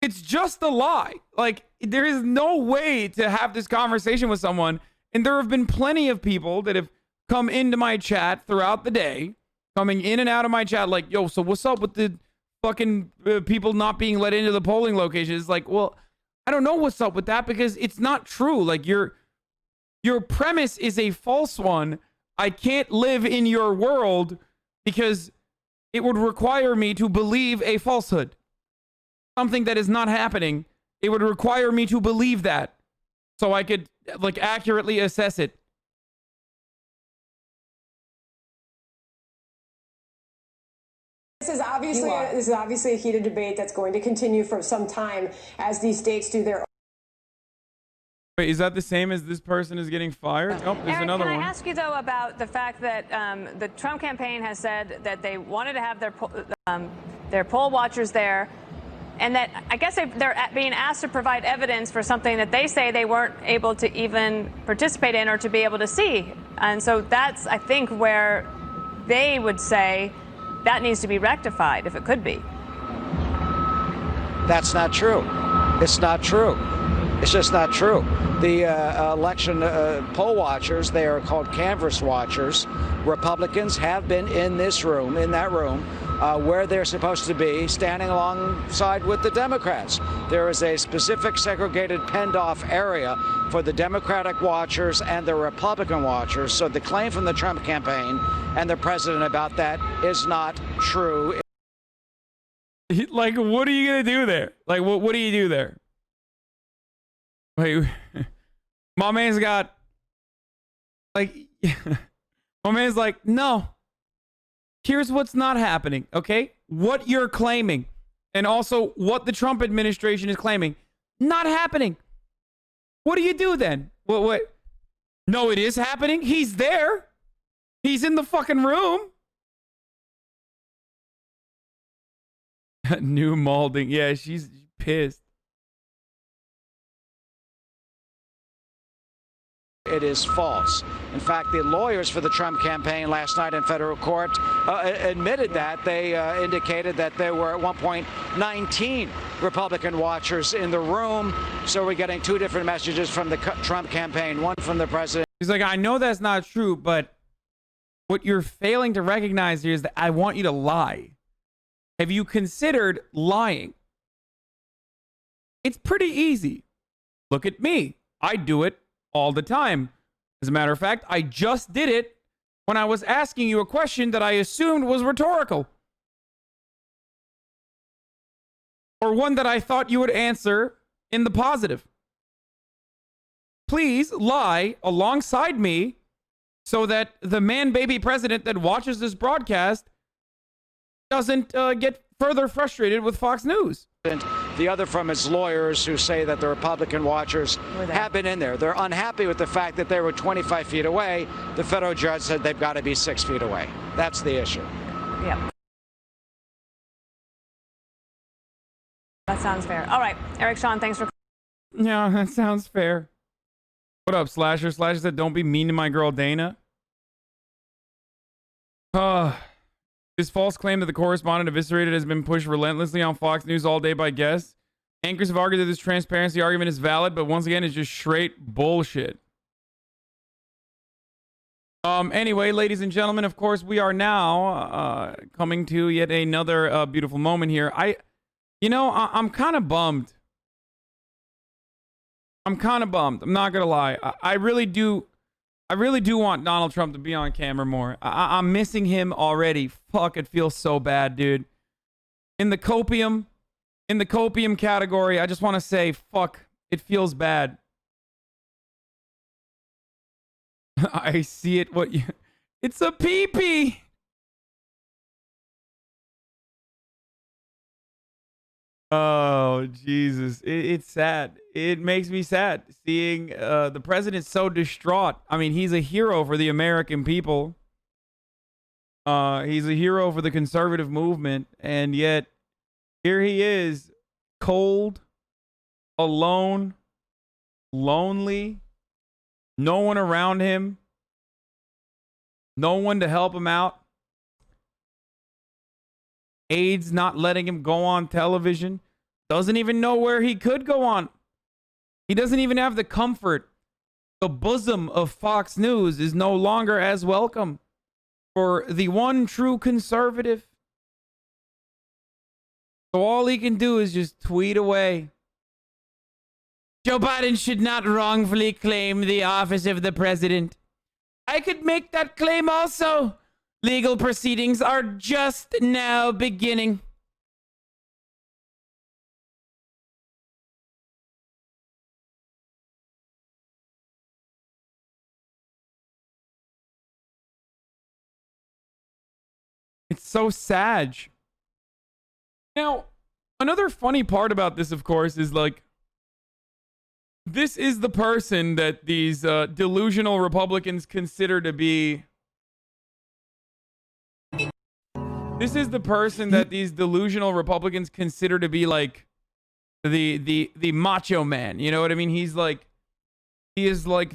It's just a lie. Like, there is no way to have this conversation with someone. And there have been plenty of people that have come into my chat throughout the day, coming in and out of my chat, like, yo, so what's up with the fucking people not being let into the polling locations? Like, well, I don't know what's up with that because it's not true. Like, your premise is a false one. I can't live in your world because it would require me to believe a falsehood. Something that is not happening. It would require me to believe that so I could like accurately assess it.
This is obviously a heated debate that's going to continue for some time as these states do their.
Wait, is that the same as this person is getting fired? Oh, there's
Eric,
another
can
one.
I ask you, though, about the fact that the Trump campaign has said that they wanted to have their poll watchers there, and that I guess they're being asked to provide evidence for something that they say they weren't able to even participate in or to be able to see. And so that's, I think, where they would say that needs to be rectified, if it could be.
That's not true. It's not true. It's just not true. The election poll watchers, they are called canvass watchers. Republicans have been in this room, in that room, where they're supposed to be, standing alongside with the Democrats. There is a specific segregated, penned-off area for the Democratic watchers and the Republican watchers. So the claim from the Trump campaign and the president about that is not true.
Like, what are you going to do there? Like, what do you do there? Wait, my man's got, like, my man's like, no. Here's what's not happening, okay? What you're claiming, and also what the Trump administration is claiming, not happening. What do you do then? What? No, it is happening. He's there. He's in the fucking room. New molding. Yeah, she's pissed.
It is false. In fact, the lawyers for the Trump campaign last night in federal court admitted that. They indicated that there were at one point 19 Republican watchers in the room. So we're getting two different messages from the Trump campaign, one from the president.
He's like, I know that's not true, but what you're failing to recognize here is that I want you to lie. Have you considered lying? It's pretty easy. Look at me. I do it all the time. As a matter of fact, I just did it when I was asking you a question that I assumed was rhetorical. Or one that I thought you would answer in the positive. Please lie alongside me so that the man-baby president that watches this broadcast doesn't get further frustrated with Fox News.
The other from his lawyers who say that the Republican watchers have been in there. They're unhappy with the fact that they were 25 feet away. The federal judge said they've got to be 6 feet away. That's the issue.
Yeah. That sounds fair. All right, Eric, Sean, thanks for...
Yeah, that sounds fair. What up, Slasher? Slasher said, don't be mean to my girl, Dana. This false claim that the correspondent eviscerated has been pushed relentlessly on Fox News all day by guests. Anchors have argued that this transparency argument is valid, but once again, it's just straight bullshit. Anyway, ladies and gentlemen, of course, we are now coming to yet another beautiful moment here. I'm kind of bummed. I'm not gonna lie. I really do want Donald Trump to be on camera more. I'm missing him already. Fuck, it feels so bad, dude. In the copium category, I just want to say, fuck, it feels bad. I see it. It's a pee-pee. Oh, Jesus. It's sad. It makes me sad seeing the president so distraught. I mean, he's a hero for the American people. He's a hero for the conservative movement. And yet, here he is, cold, alone, lonely, no one around him, no one to help him out. AIDS not letting him go on television. Doesn't even know where he could go on. He doesn't even have the comfort. The bosom of Fox News is no longer as welcome for the one true conservative. So all he can do is just tweet away. Joe Biden should not wrongfully claim the office of the president. I could make that claim also. Legal proceedings are just now beginning. It's so sad. Now, another funny part about this, of course, is like, this is the person that these delusional Republicans consider to be... This is the person that these delusional Republicans consider to be like the macho man. You know what I mean? He is like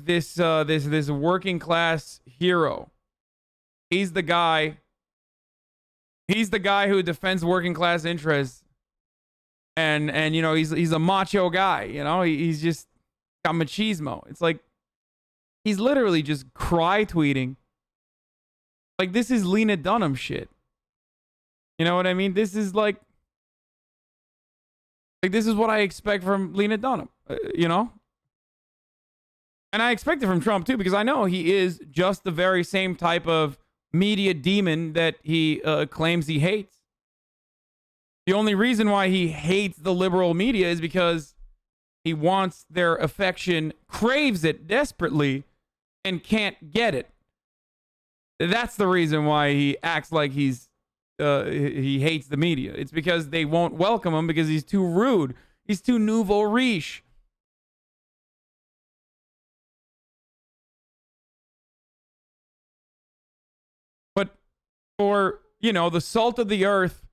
this working class hero. He's the guy who defends working class interests. And you know, he's a macho guy, you know? He's just got machismo. It's like he's literally just cry tweeting. Like, this is Lena Dunham shit. You know what I mean? This is like this is what I expect from Lena Dunham, you know? And I expect it from Trump too, because I know he is just the very same type of media demon that he claims he hates. The only reason why he hates the liberal media is because he wants their affection, craves it desperately, and can't get it. That's the reason why he acts like he hates the media. It's because they won't welcome him because he's too rude. He's too nouveau riche. But for, you know, the salt of the earth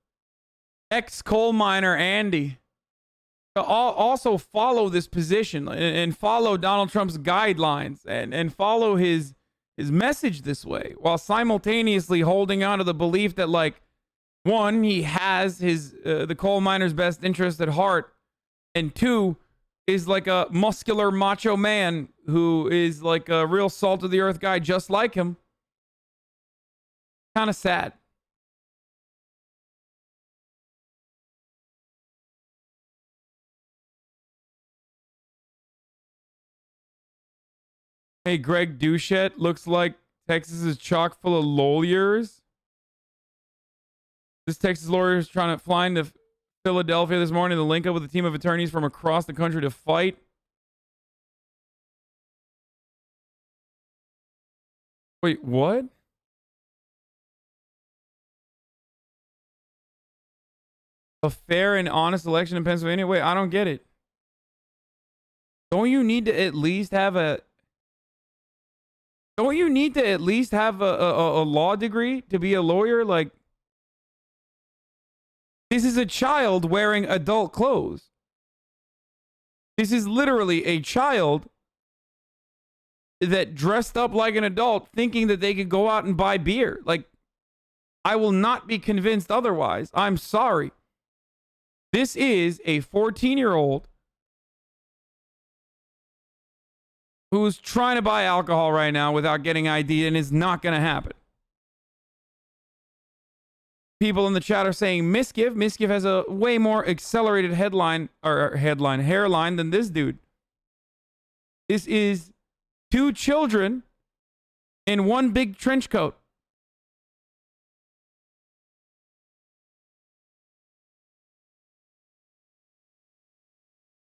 Ex-coal miner Andy. Also follow this position and follow Donald Trump's guidelines and follow his message this way, while simultaneously holding on to the belief that, like, one, he has the coal miner's best interest at heart, and two, is like a muscular macho man who is like a real salt of the earth guy just like him. Kind of sad. Hey, Greg Douchette, looks like Texas is chock full of lawyers. This Texas lawyer is trying to fly into Philadelphia this morning to link up with a team of attorneys from across the country to fight. Wait, what? A fair and honest election in Pennsylvania? Wait, I don't get it. Don't you need to at least have a law degree to be a lawyer? Like, this is a child wearing adult clothes. This is literally a child that dressed up like an adult thinking that they could go out and buy beer. Like, I will not be convinced otherwise. I'm sorry. This is a 14-year-old who's trying to buy alcohol right now without getting ID, and it's not going to happen. People in the chat are saying Misgive. Misgive has a way more accelerated hairline than this dude. This is 2 children in one big trench coat.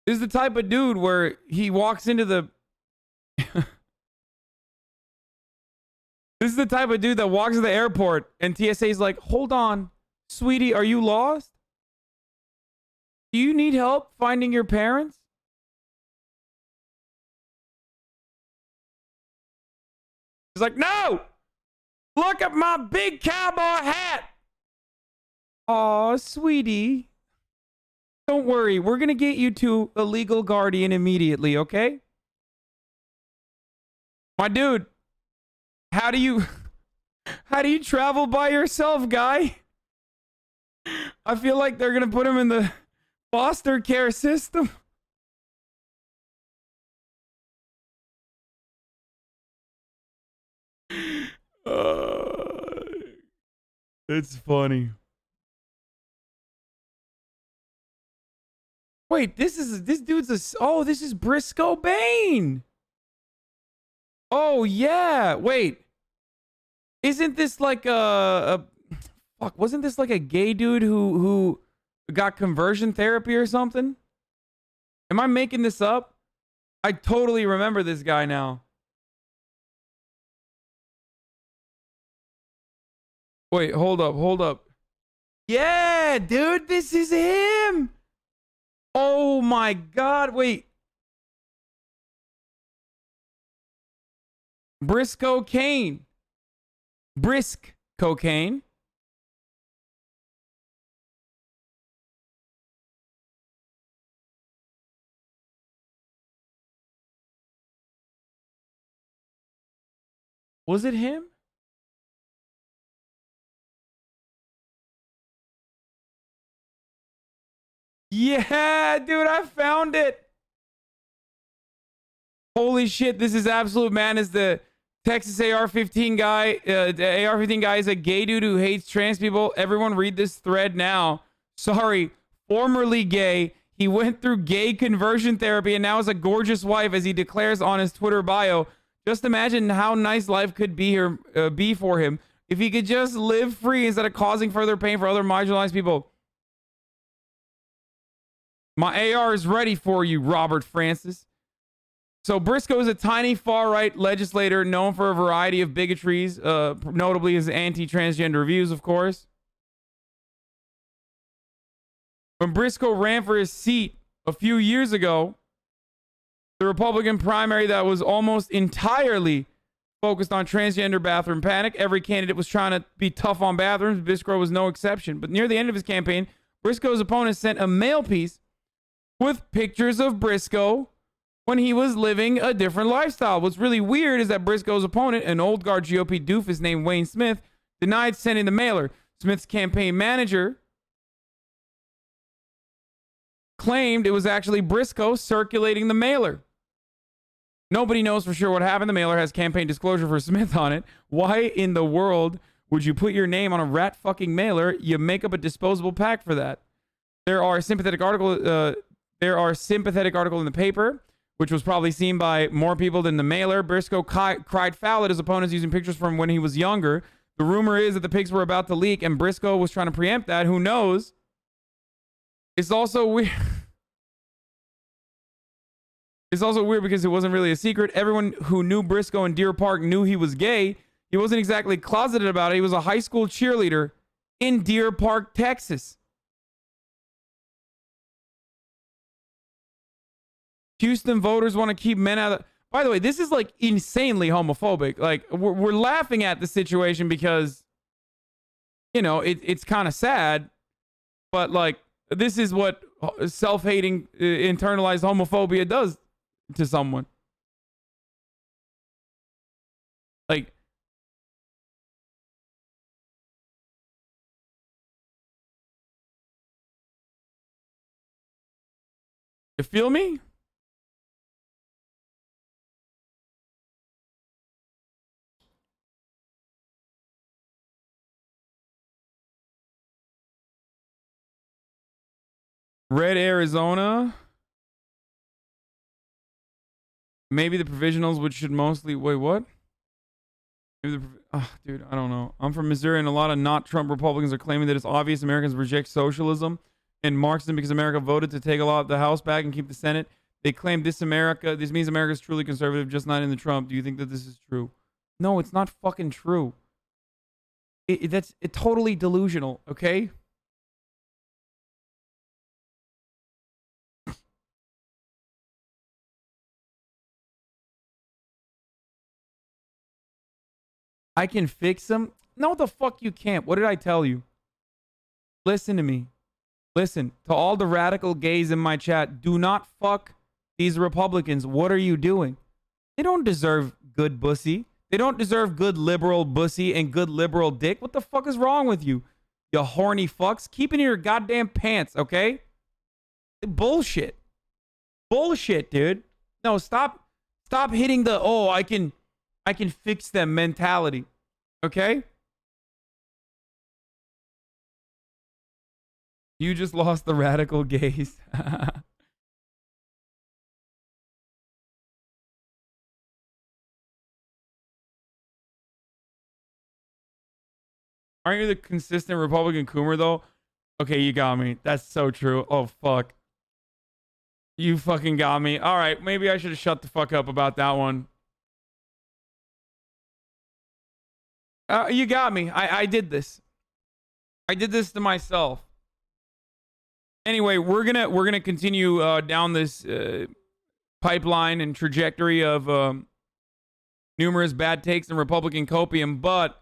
This is the type of dude where he walks into the This is the type of dude that walks to the airport and TSA is like, hold on, sweetie, are you lost? Do you need help finding your parents? He's like, no! Look at my big cowboy hat! Aw, sweetie. Don't worry, we're gonna get you to a legal guardian immediately, okay? My dude, how do you travel by yourself, guy? I feel like they're gonna put him in the foster care system. It's funny. Wait, this is Briscoe Bain. Oh yeah. Wait. Isn't this like wasn't this like a gay dude who got conversion therapy or something? Am I making this up? I totally remember this guy now. Wait, hold up. Yeah, dude, this is him. Oh my God, wait. Brisk cocaine. Was it him? Yeah, dude, I found it. Holy shit, this is absolute madness. The Texas AR-15 guy, the AR-15 guy is a gay dude who hates trans people. Everyone read this thread now. Sorry, formerly gay. He went through gay conversion therapy and now has a gorgeous wife, as he declares on his Twitter bio. Just imagine how nice life could be for him if he could just live free instead of causing further pain for other marginalized people. My AR is ready for you, Robert Francis. So Briscoe is a tiny far-right legislator known for a variety of bigotries, notably his anti-transgender views, of course. When Briscoe ran for his seat a few years ago, the Republican primary that was almost entirely focused on transgender bathroom panic, every candidate was trying to be tough on bathrooms. Briscoe was no exception. But near the end of his campaign, Briscoe's opponent sent a mail piece with pictures of Briscoe when he was living a different lifestyle. What's really weird is that Briscoe's opponent, an old guard GOP doofus named Wayne Smith, denied sending the mailer. Smith's campaign manager claimed it was actually Briscoe circulating the mailer. Nobody knows for sure what happened. The mailer has campaign disclosure for Smith on it. Why in the world would you put your name on a rat fucking mailer? You make up a disposable pack for that. There are sympathetic articles in the paper, which was probably seen by more people than the mailer. Briscoe cried foul at his opponents using pictures from when he was younger. The rumor is that the pics were about to leak and Briscoe was trying to preempt that. Who knows? It's also weird. It's also weird because it wasn't really a secret. Everyone who knew Briscoe in Deer Park knew he was gay. He wasn't exactly closeted about it. He was a high school cheerleader in Deer Park, Texas. Houston voters want to keep men out of... By the way, this is like insanely homophobic. Like, we're laughing at the situation because, you know, it's kind of sad. But, like, this is what self-hating, internalized homophobia does to someone. Like, you feel me? Red Arizona. Maybe the provisionals, which should mostly... Wait, what? Maybe dude, I don't know. I'm from Missouri, and a lot of not Trump Republicans are claiming that it's obvious Americans reject socialism and Marxism because America voted to take a lot of the House back and keep the Senate. They claim this means America is truly conservative, just not in the Trump. Do you think that this is true? No, it's not fucking true. That's totally delusional, okay? I can fix them? No, the fuck you can't. What did I tell you? Listen to me. Listen, to all the radical gays in my chat, do not fuck these Republicans. What are you doing? They don't deserve good pussy. They don't deserve good liberal pussy and good liberal dick. What the fuck is wrong with you? You horny fucks. Keep it in your goddamn pants, okay? Bullshit. Bullshit, dude. No, stop hitting the, oh, I can fix them mentality. Okay? You just lost the radical gays. Aren't you the consistent Republican Coomer, though? Okay, you got me. That's so true. Oh, fuck. You fucking got me. All right, maybe I should have shut the fuck up about that one. You got me. I did this. I did this to myself. Anyway, we're gonna continue down this pipeline and trajectory of numerous bad takes in Republican copium. But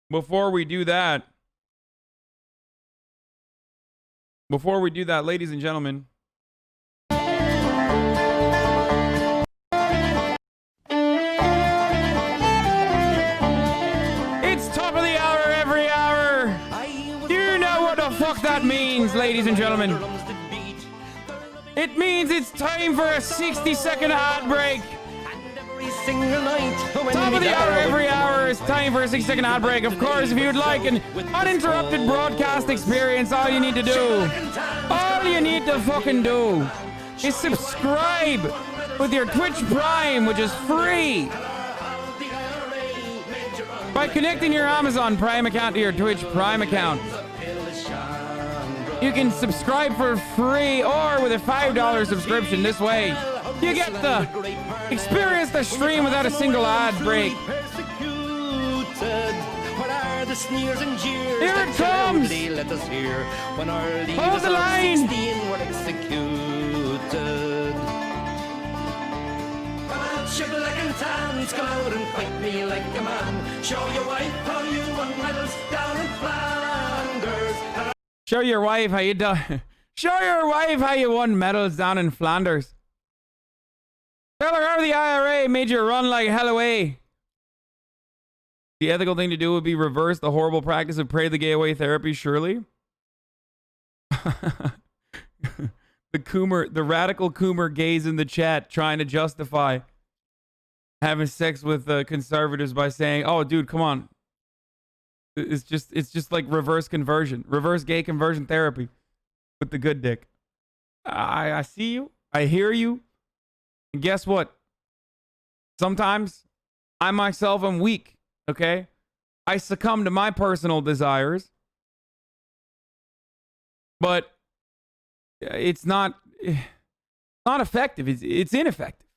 before we do that, ladies and gentlemen. Fuck that means, ladies and gentlemen. It means it's time for a 60-second ad break. Top of the hour, every hour, it's time for a 60-second ad break. Of course, if you'd like an uninterrupted broadcast experience, all you need to fucking do is subscribe with your Twitch Prime, which is free. By connecting your Amazon Prime account to your Twitch Prime account. You can subscribe for free or with a $5 subscription. This way, you get to experience the stream without a single ad break. Here it comes! Hold the line! Ship like in towns, come out and fight me like a man. Show your wife how you won medals down in Flanders. Show your wife how you done. Show your wife how you won medals down in Flanders. Tell her how the IRA made you run like hell away. The ethical thing to do would be reverse the horrible practice of pray the gay away therapy, surely. The radical Coomer gays in the chat trying to justify having sex with conservatives by saying, "Oh, dude, come on." It's just like reverse conversion, reverse gay conversion therapy with the good dick. I see you. I hear you. And guess what? Sometimes I myself am weak. Okay, I succumb to my personal desires, but it's not effective. It's ineffective.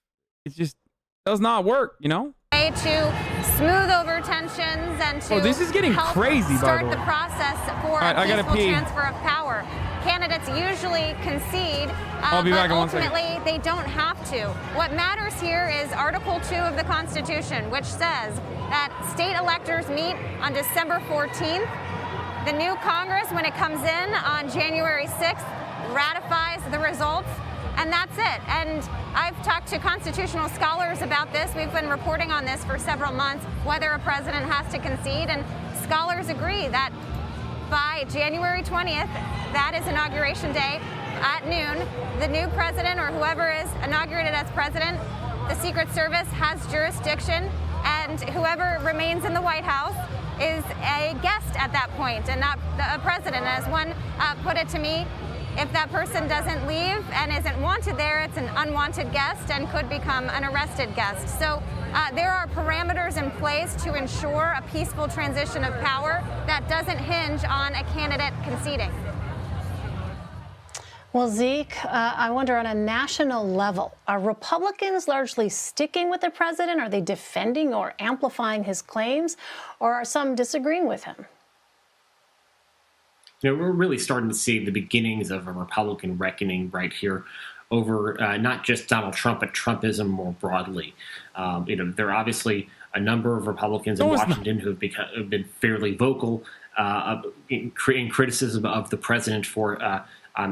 It just does not work, you know?
To smooth over tensions and to
this is getting
help
crazy,
start
by the
the
way.
process for
All right,
a
I gotta
peaceful
pee.
transfer of power. Candidates usually concede,
I'll be
but
back in 1 second.
ultimately they don't have to. What matters here is Article 2 of the Constitution, which says that state electors meet on December 14th. The new Congress, when it comes in on January 6th, ratifies the results, and that's it. And I've talked to constitutional scholars about this. We've been reporting on this for several months, whether a president has to concede, and scholars agree that by January 20th, that is Inauguration Day, at noon, the new president or whoever is inaugurated as president, the Secret Service has jurisdiction, and whoever remains in the White House is a guest at that point and not a president. As one put it to me, if that person doesn't leave and isn't wanted there, it's an unwanted guest and could become an arrested guest. So there are parameters in place to ensure a peaceful transition of power that doesn't hinge on a candidate conceding.
Well, Zeke, I wonder on a national level, are Republicans largely sticking with the president? Are they defending or amplifying his claims? Or are some disagreeing with him?
You know, we're really starting to see the beginnings of a Republican reckoning right here over not just Donald Trump, but Trumpism more broadly. You know, there are obviously a number of Republicans in Washington who have been fairly vocal in criticism of the president for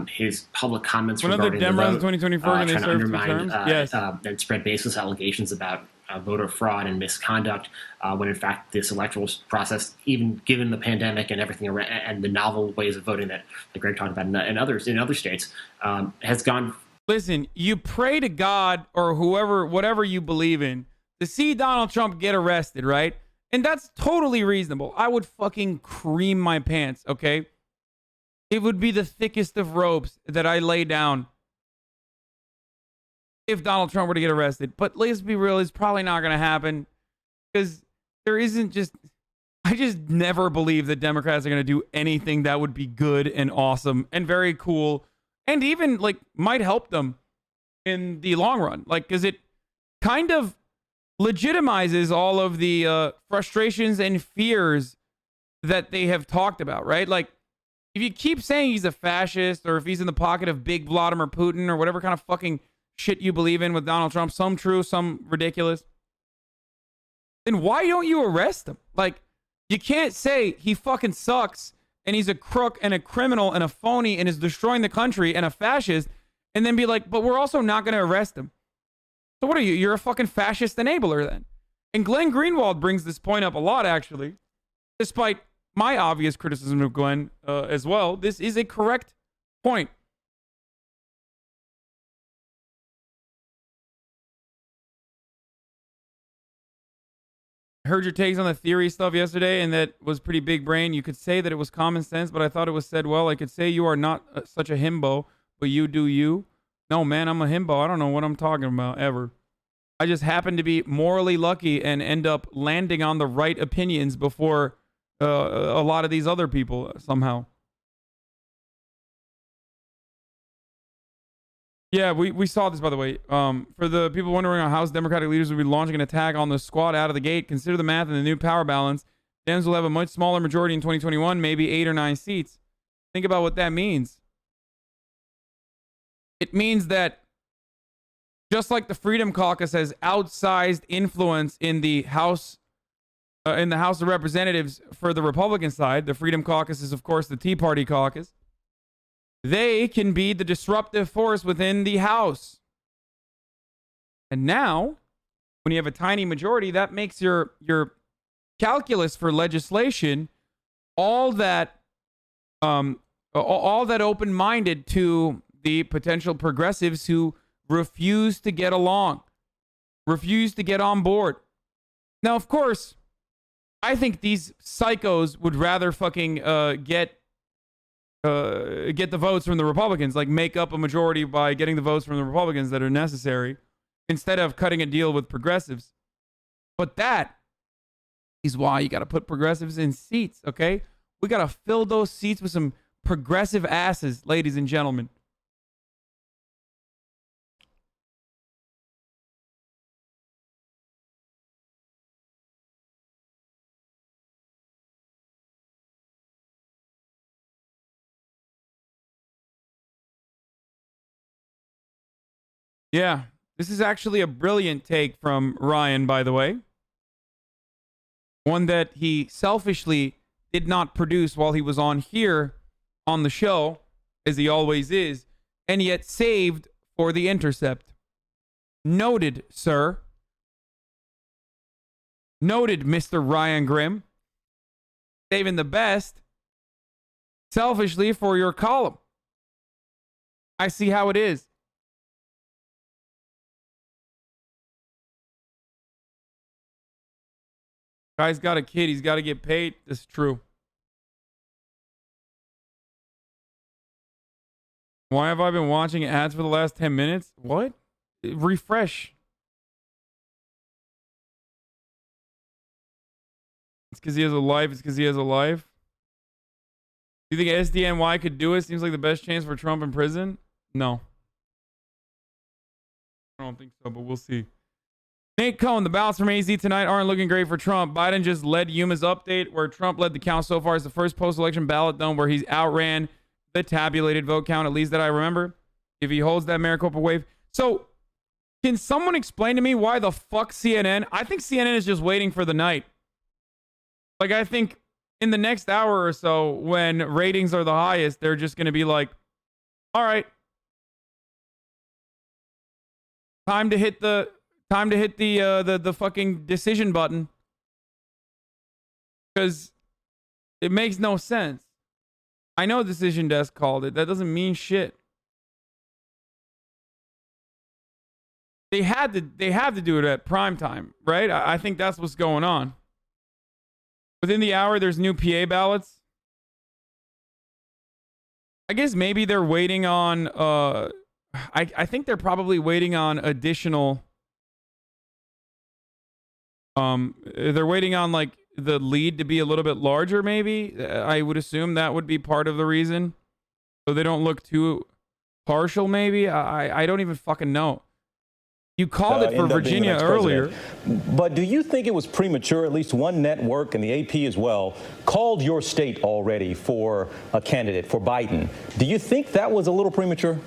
his public comments regarding the vote,
2024
trying to undermine
yes.
and spread baseless allegations about voter fraud and misconduct, when in fact this electoral process, even given the pandemic and everything around, and the novel ways of voting that Greg talked about in other states, has gone.
Listen, you pray to God or whoever, whatever you believe in, to see Donald Trump get arrested, right? And that's totally reasonable. I would fucking cream my pants, okay? It would be the thickest of ropes that I lay down if Donald Trump were to get arrested. But let's be real, it's probably not going to happen because there isn't just... I just never believe that Democrats are going to do anything that would be good and awesome and very cool and even, like, might help them in the long run. Like, because it kind of legitimizes all of the frustrations and fears that they have talked about, right? Like, if you keep saying he's a fascist or if he's in the pocket of big Vladimir Putin or whatever kind of fucking shit you believe in with Donald Trump, some true, some ridiculous, then why don't you arrest him? Like, you can't say he fucking sucks and he's a crook and a criminal and a phony and is destroying the country and a fascist and then be like, but we're also not going to arrest him. So what are you? You're a fucking fascist enabler then. And Glenn Greenwald brings this point up a lot, actually, despite my obvious criticism of Glenn as well. This is a correct point. I heard your takes on the theory stuff yesterday, and that was pretty big brain. You could say that it was common sense, but I thought it was said well. I could say you are not such a himbo, but you do you. No, man, I'm a himbo. I don't know what I'm talking about ever. I just happen to be morally lucky and end up landing on the right opinions before a lot of these other people somehow. Yeah, we saw this, by the way. For the people wondering how House Democratic leaders will be launching an attack on the squad out of the gate, consider the math and the new power balance. Dems will have a much smaller majority in 2021, maybe 8 or 9 seats. Think about what that means. It means that just like the Freedom Caucus has outsized influence in the House of Representatives for the Republican side, the Freedom Caucus is, of course, the Tea Party caucus. they can be the disruptive force within the House. And now, when you have a tiny majority, that makes your calculus for legislation all that open-minded to the potential progressives who refuse to get along, refuse to get on board. Now, of course, I think these psychos would rather fucking get the votes from the Republicans, like make up a majority by getting the votes from the Republicans that are necessary, instead of cutting a deal with progressives. But that is why you got to put progressives in seats, okay? We got to fill those seats with some progressive asses, ladies and gentlemen. Yeah, this is actually a brilliant take from Ryan, by the way. One that he selfishly did not produce while he was on here on the show, as he always is, and yet saved for The Intercept. Noted, sir. Noted, Mr. Ryan Grimm. Saving the best selfishly for your column. I see how it is. Guy's got a kid. He's got to get paid. That's true. Why have I been watching ads for the last 10 minutes? What? Refresh. It's because he has a life. It's because he has a life. Do you think SDNY could do it? Seems like the best chance for Trump in prison. No. I don't think so, but we'll see. Nate Cohn, the ballots from AZ tonight aren't looking great for Trump. Biden just led Yuma's update, where Trump led the count so far as the first post-election ballot done, where he's outran the tabulated vote count, at least that I remember, if he holds that Maricopa wave. So, can someone explain to me why the fuck CNN? I think CNN is just waiting for the night. Like, I think in the next hour or so, when ratings are the highest, they're just going to be like, all right, time to hit the fucking decision button, because it makes no sense. I know Decision Desk called it. That doesn't mean shit. They had to do it at prime time, right? I think that's what's going on. Within the hour, there's new PA ballots. I guess maybe they're waiting on. I think they're probably waiting on additional. They're waiting on like the lead to be a little bit larger, maybe. I would assume that would be part of the reason, so they don't look too partial. Maybe I don't even fucking know. You called it for Virginia earlier.
But do you think it was premature? At least one network and the AP as well called your state already for a candidate for Biden. Do you think that was a little premature?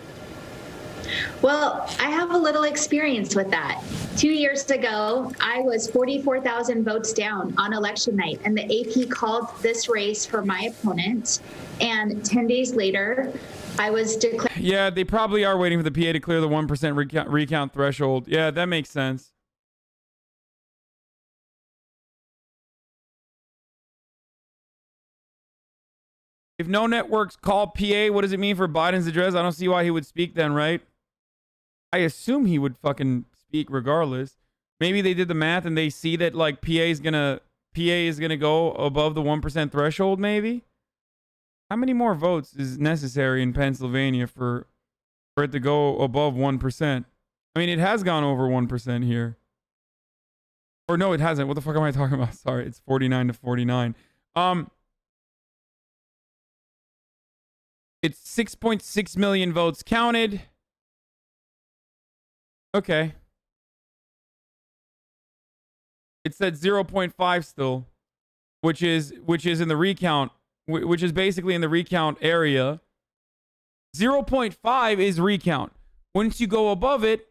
Well, I have a little experience with that. 2 years ago, I was 44,000 votes down on election night, and the AP called this race for my opponent. And 10 days later, I was declared.
Yeah, they probably are waiting for the PA to clear the 1% recount threshold. Yeah, that makes sense. If no networks call PA, what does it mean for Biden's address? I don't see why he would speak then, right? I assume he would fucking speak regardless. Maybe they did the math and they see that like PA is gonna go above the 1% threshold, maybe? How many more votes is necessary in Pennsylvania for it to go above 1%? I mean, it has gone over 1% here. Or no, it hasn't. What the fuck am I talking about? Sorry, it's 49 to 49. It's 6.6 million votes counted. Okay. It's at 0.5 still, which is in the recount, which is basically in the recount area. 0.5 is recount. Once you go above it,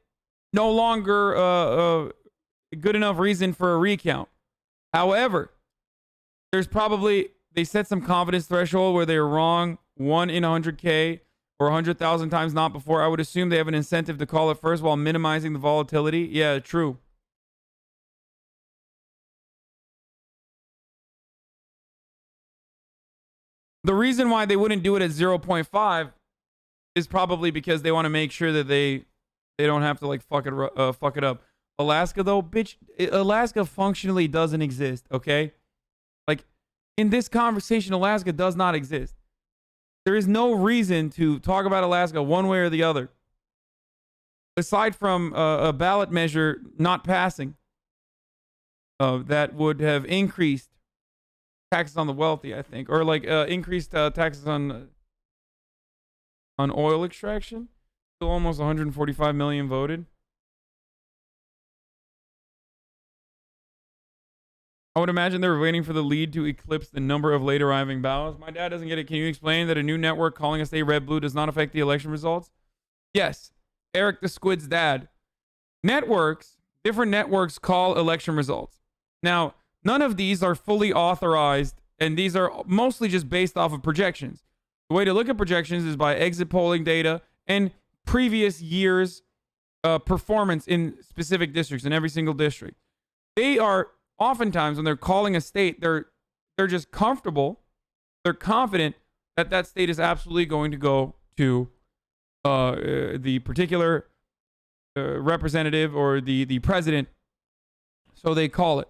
no longer a good enough reason for a recount. However, there's probably, they set some confidence threshold where they were wrong, 1 in 100K or 100,000 times not before. I would assume they have an incentive to call it first while minimizing the volatility. Yeah, true. The reason why they wouldn't do it at 0.5 is probably because they want to make sure that they don't have to like fuck it up. Alaska though, bitch, Alaska functionally doesn't exist, okay? Like in this conversation, Alaska does not exist. There is no reason to talk about Alaska one way or the other. Aside from a ballot measure not passing that would have increased taxes on the wealthy, I think, or like increased taxes on oil extraction. Still almost 145 million voted. I would imagine they're waiting for the lead to eclipse the number of late arriving ballots. My dad doesn't get it. Can you explain that a new network calling a state red-blue does not affect the election results? Yes. Eric the Squid's dad. Different networks call election results. Now, none of these are fully authorized, and these are mostly just based off of projections. The way to look at projections is by exit polling data and previous years' performance in specific districts, in every single district. They are oftentimes, when they're calling a state, they're just comfortable, they're confident that that state is absolutely going to go to the particular representative or the president, so they call it.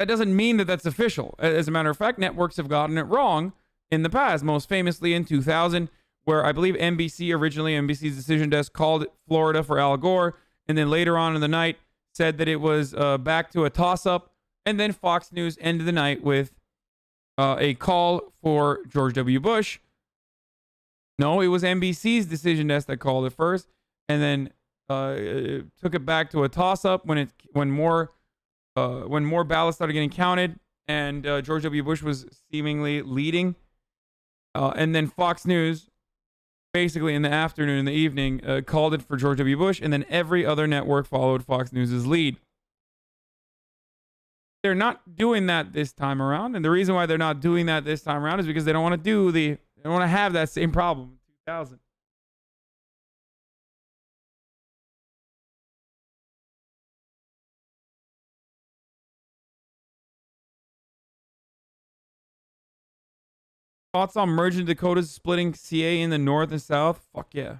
That doesn't mean that that's official. As a matter of fact, networks have gotten it wrong in the past, most famously in 2000, where I believe NBC's decision desk called Florida for Al Gore, and then later on in the night said that it was back to a toss-up, and then Fox News ended the night with a call for George W. Bush. No, it was NBC's decision desk that called it first, and then took it back to a toss-up when more ballots started getting counted, and George W. Bush was seemingly leading. And then Fox News, basically in the afternoon, in the evening, called it for George W. Bush, and then every other network followed Fox News' lead. They're not doing that this time around, and the reason why they're not doing that this time around is because they don't want to they don't want to have that same problem in 2000. Thoughts on merging Dakotas, splitting CA in the north and south? Fuck yeah.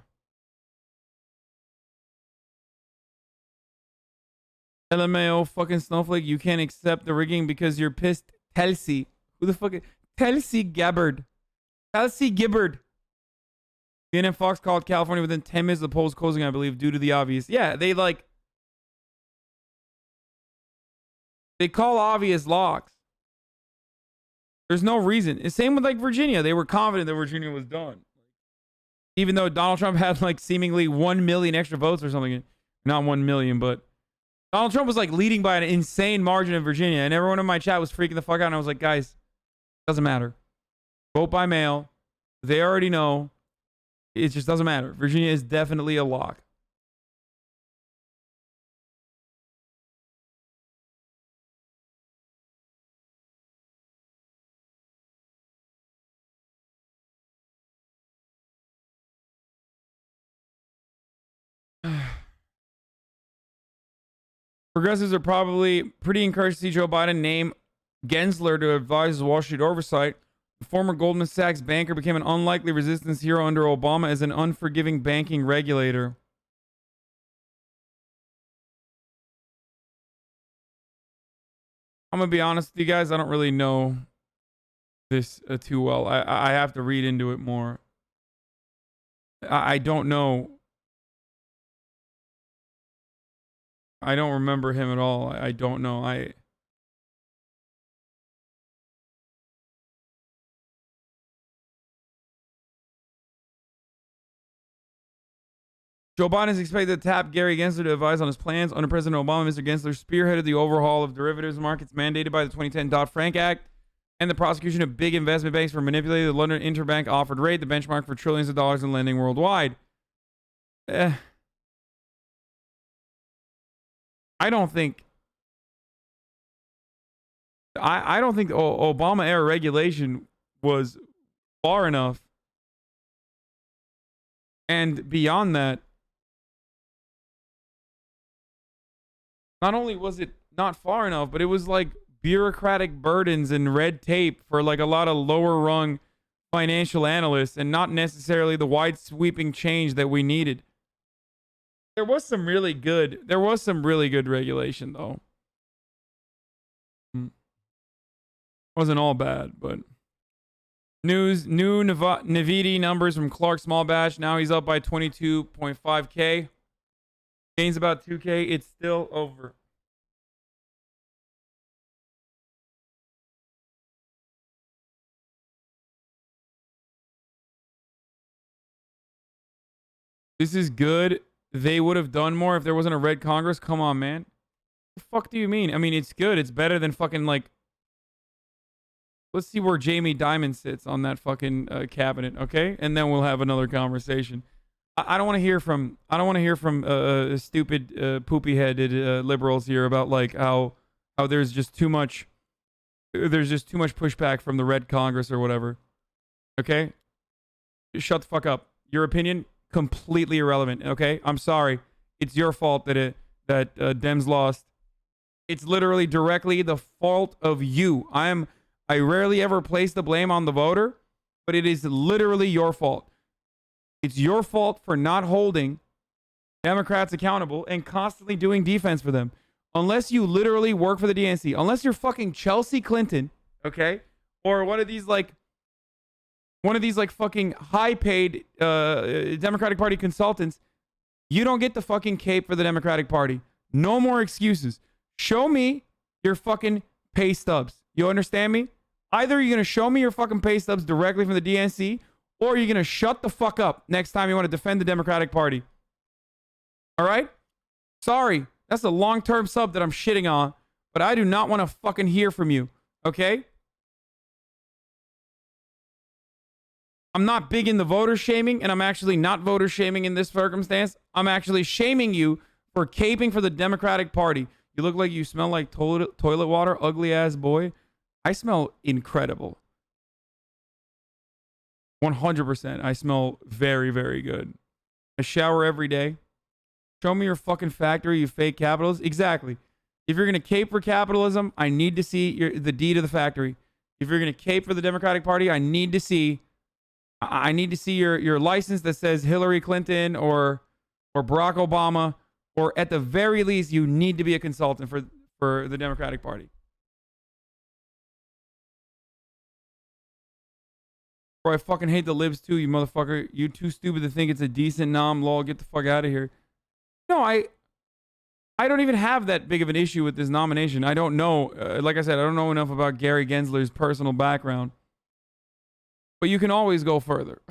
LMAO fucking snowflake, you can't accept the rigging because you're pissed. Tulsi. Who the fuck is Tulsi Gabbard? Tulsi Gibbard. CNN Fox called California within 10 minutes of the polls closing, I believe, due to the obvious. Yeah, they call obvious locks. There's no reason. Same with Virginia. They were confident that Virginia was done. Even though Donald Trump had seemingly 1 million extra votes or something. Not 1 million, but Donald Trump was leading by an insane margin in Virginia. And everyone in my chat was freaking the fuck out. And I was like, guys, doesn't matter. Vote by mail. They already know. It just doesn't matter. Virginia is definitely a lock. Progressives are probably pretty encouraged to see Joe Biden name Gensler to advise his Wall Street oversight. The former Goldman Sachs banker became an unlikely resistance hero under Obama as an unforgiving banking regulator. I'm going to be honest with you guys. I don't really know this too well. I have to read into it more. I don't know. I don't remember him at all. I don't know. Joe Biden is expected to tap Gary Gensler to advise on his plans. Under President Obama, Mr. Gensler spearheaded the overhaul of derivatives markets mandated by the 2010 Dodd-Frank Act and the prosecution of big investment banks for manipulating the London Interbank Offered Rate, the benchmark for trillions of dollars in lending worldwide. I don't think Obama era regulation was far enough And beyond that, not only was it not far enough, but it was like bureaucratic burdens and red tape for like a lot of lower rung financial analysts and not necessarily the wide sweeping change that we needed. There was some really good regulation though. Wasn't all bad, but new Navidi numbers from Clark Small Batch. Now he's up by 22.5K. Gains about 2K. It's still over. This is good. They would have done more if there wasn't a red Congress. Come on, man. What the fuck do you mean? I mean, it's good. It's better than fucking like. Let's see where Jamie Dimon sits on that fucking cabinet, okay? And then we'll have another conversation. I don't want to hear from. Stupid poopy-headed liberals here about like how there's just too much. There's just too much pushback from the red Congress or whatever. Okay. Shut the fuck up. Your opinion completely irrelevant. Okay. I'm sorry. It's your fault that Dems lost. It's literally directly the fault of you. I rarely ever place the blame on the voter, but it is literally your fault. It's your fault for not holding Democrats accountable and constantly doing defense for them. Unless you literally work for the DNC, unless you're fucking Chelsea Clinton, okay? Or one of these fucking high-paid Democratic Party consultants, you don't get the fucking cape for the Democratic Party. No more excuses. Show me your fucking pay stubs. You understand me? Either you're going to show me your fucking pay stubs directly from the DNC, or you're going to shut the fuck up next time you want to defend the Democratic Party. All right? Sorry. That's a long-term sub that I'm shitting on, but I do not want to fucking hear from you. Okay? I'm not big in the voter shaming, and I'm actually not voter shaming in this circumstance. I'm actually shaming you for caping for the Democratic Party. You look like you smell like toilet water, ugly ass boy. I smell incredible. 100%. I smell very, very good. I shower every day. Show me your fucking factory, you fake capitalists. Exactly. If you're going to cape for capitalism, I need to see the deed of the factory. If you're going to cape for the Democratic Party, I need to see your license that says Hillary Clinton or Barack Obama, or at the very least, you need to be a consultant for the Democratic Party. Bro, I fucking hate the libs too, you motherfucker. You too stupid to think it's a decent nom law. Get the fuck out of here. No, I don't even have that big of an issue with this nomination. I don't know. Like I said, I don't know enough about Gary Gensler's personal background. But you can always go further.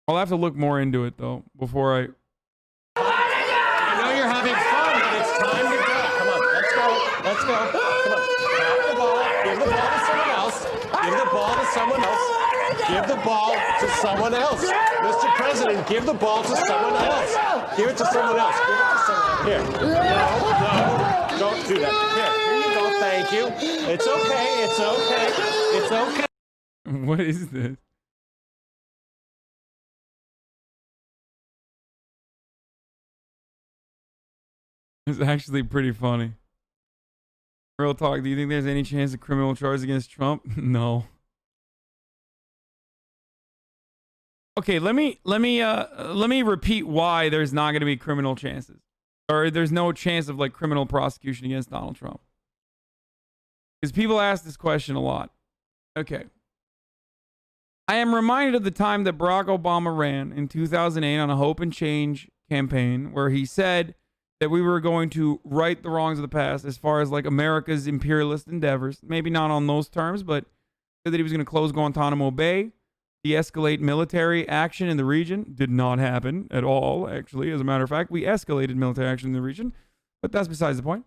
I'll have to look more into it, though, before I...
I know you're having fun, but it's time to go. Come on, let's go. Let's go. Come on. Drop the ball. Give the ball to someone else. Give the ball to someone else. Give the ball to someone else. Mr. President, give the ball to someone else. Give it to someone else. Give it to someone. Here. No, don't do that. Here you go. Thank you. It's okay. It's okay. It's okay.
What is this? It's actually pretty funny. Real talk, do you think there's any chance of criminal charges against Trump? No. Okay, let me repeat why there's not going to be criminal chances, or there's no chance of like criminal prosecution against Donald Trump. Because people ask this question a lot. Okay. I am reminded of the time that Barack Obama ran in 2008 on a Hope and Change campaign where he said that we were going to right the wrongs of the past as far as like America's imperialist endeavors. Maybe not on those terms, but said that he was going to close Guantanamo Bay, de-escalate military action in the region. Did not happen at all, actually. As a matter of fact, we escalated military action in the region, but that's besides the point.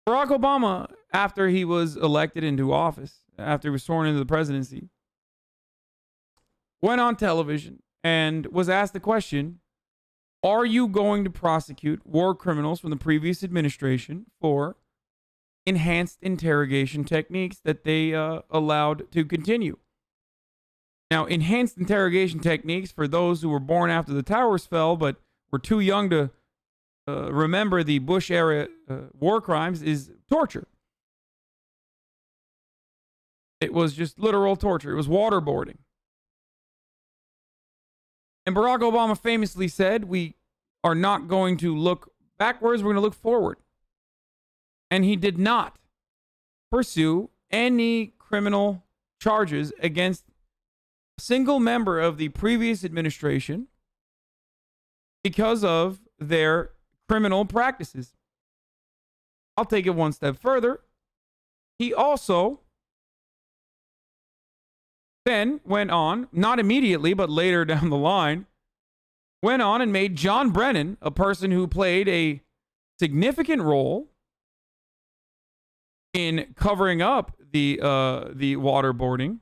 Barack Obama, after he was elected into office, after he was sworn into the presidency, went on television and was asked the question, are you going to prosecute war criminals from the previous administration for enhanced interrogation techniques that they allowed to continue. Now, enhanced interrogation techniques for those who were born after the towers fell but were too young to remember the Bush-era war crimes is torture. It was just literal torture. It was waterboarding. And Barack Obama famously said, we are not going to look backwards, we're going to look forward. And he did not pursue any criminal charges against a single member of the previous administration because of their criminal practices. I'll take it one step further. He also then went on, not immediately, but later down the line, went on and made John Brennan, a person who played a significant role in covering up the waterboarding.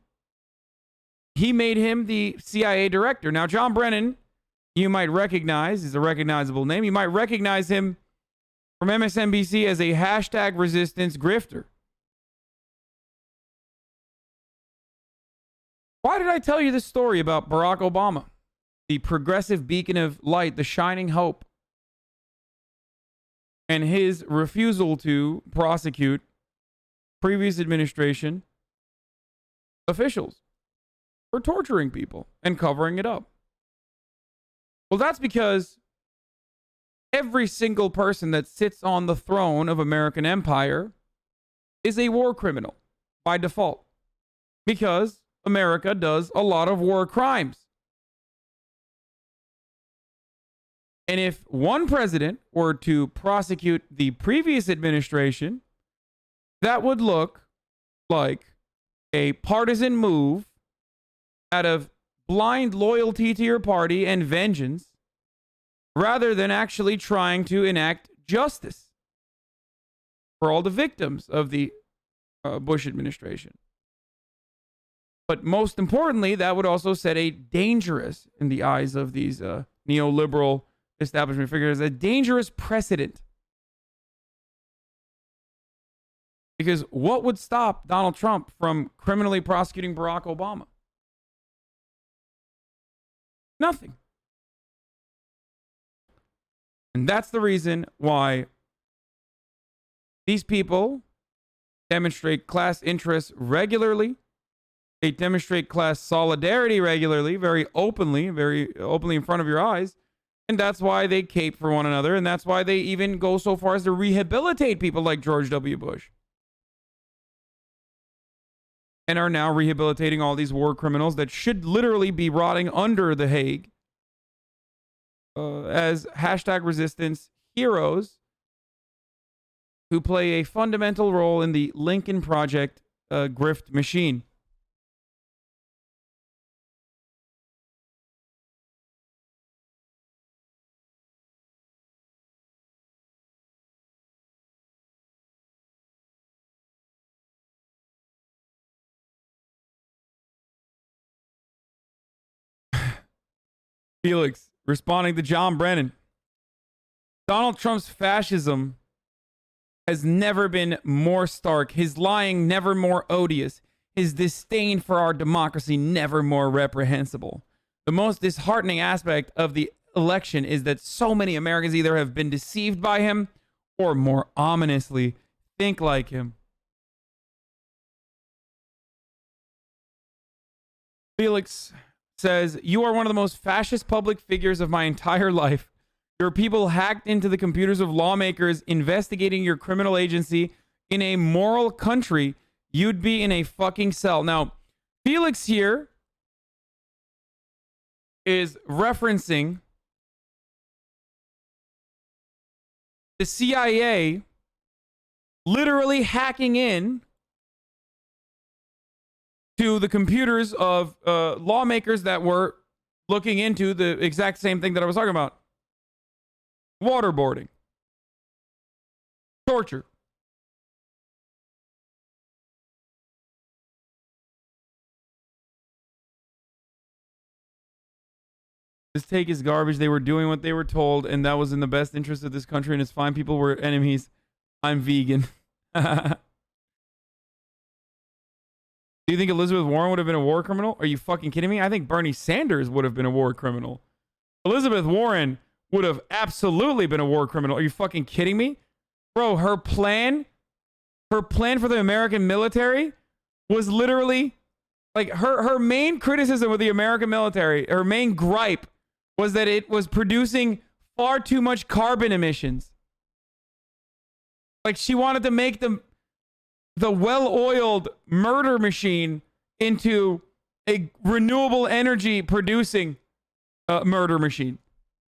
He made him the CIA director. Now, John Brennan, you might recognize, is a recognizable name. You might recognize him from MSNBC as a hashtag resistance grifter. Why did I tell you this story about Barack Obama? The progressive beacon of light, the shining hope, and his refusal to prosecute previous administration officials for torturing people and covering it up. Well, that's because every single person that sits on the throne of American empire is a war criminal by default, because America does a lot of war crimes. And if one president were to prosecute the previous administration, that would look like a partisan move out of blind loyalty to your party and vengeance, rather than actually trying to enact justice for all the victims of the Bush administration. But most importantly, that would also set a dangerous, in the eyes of these neoliberal establishment figures, a dangerous precedent. Because what would stop Donald Trump from criminally prosecuting Barack Obama? Nothing. And that's the reason why these people demonstrate class interests regularly. They demonstrate class solidarity regularly, very openly in front of your eyes. And that's why they cape for one another. And that's why they even go so far as to rehabilitate people like George W. Bush. And are now rehabilitating all these war criminals that should literally be rotting under the Hague as hashtag resistance heroes who play a fundamental role in the Lincoln Project grift machine. Felix, responding to John Brennan. Donald Trump's fascism has never been more stark. His lying never more odious. His disdain for our democracy never more reprehensible. The most disheartening aspect of the election is that so many Americans either have been deceived by him or, more ominously, think like him. Felix says, you are one of the most fascist public figures of my entire life. Your people hacked into the computers of lawmakers investigating your criminal agency. In a moral country, you'd be in a fucking cell. Now, Felix here is referencing the CIA literally hacking in to the computers of lawmakers that were looking into the exact same thing that I was talking about. Waterboarding. Torture. This take is garbage. They were doing what they were told, and that was in the best interest of this country, and it's fine. People were enemies. I'm vegan. Do you think Elizabeth Warren would have been a war criminal? Are you fucking kidding me? I think Bernie Sanders would have been a war criminal. Elizabeth Warren would have absolutely been a war criminal. Are you fucking kidding me? Bro, her plan for the American military was literally like her main criticism of the American military, her main gripe was that it was producing far too much carbon emissions. Like she wanted to make the well-oiled murder machine into a renewable energy producing murder machine.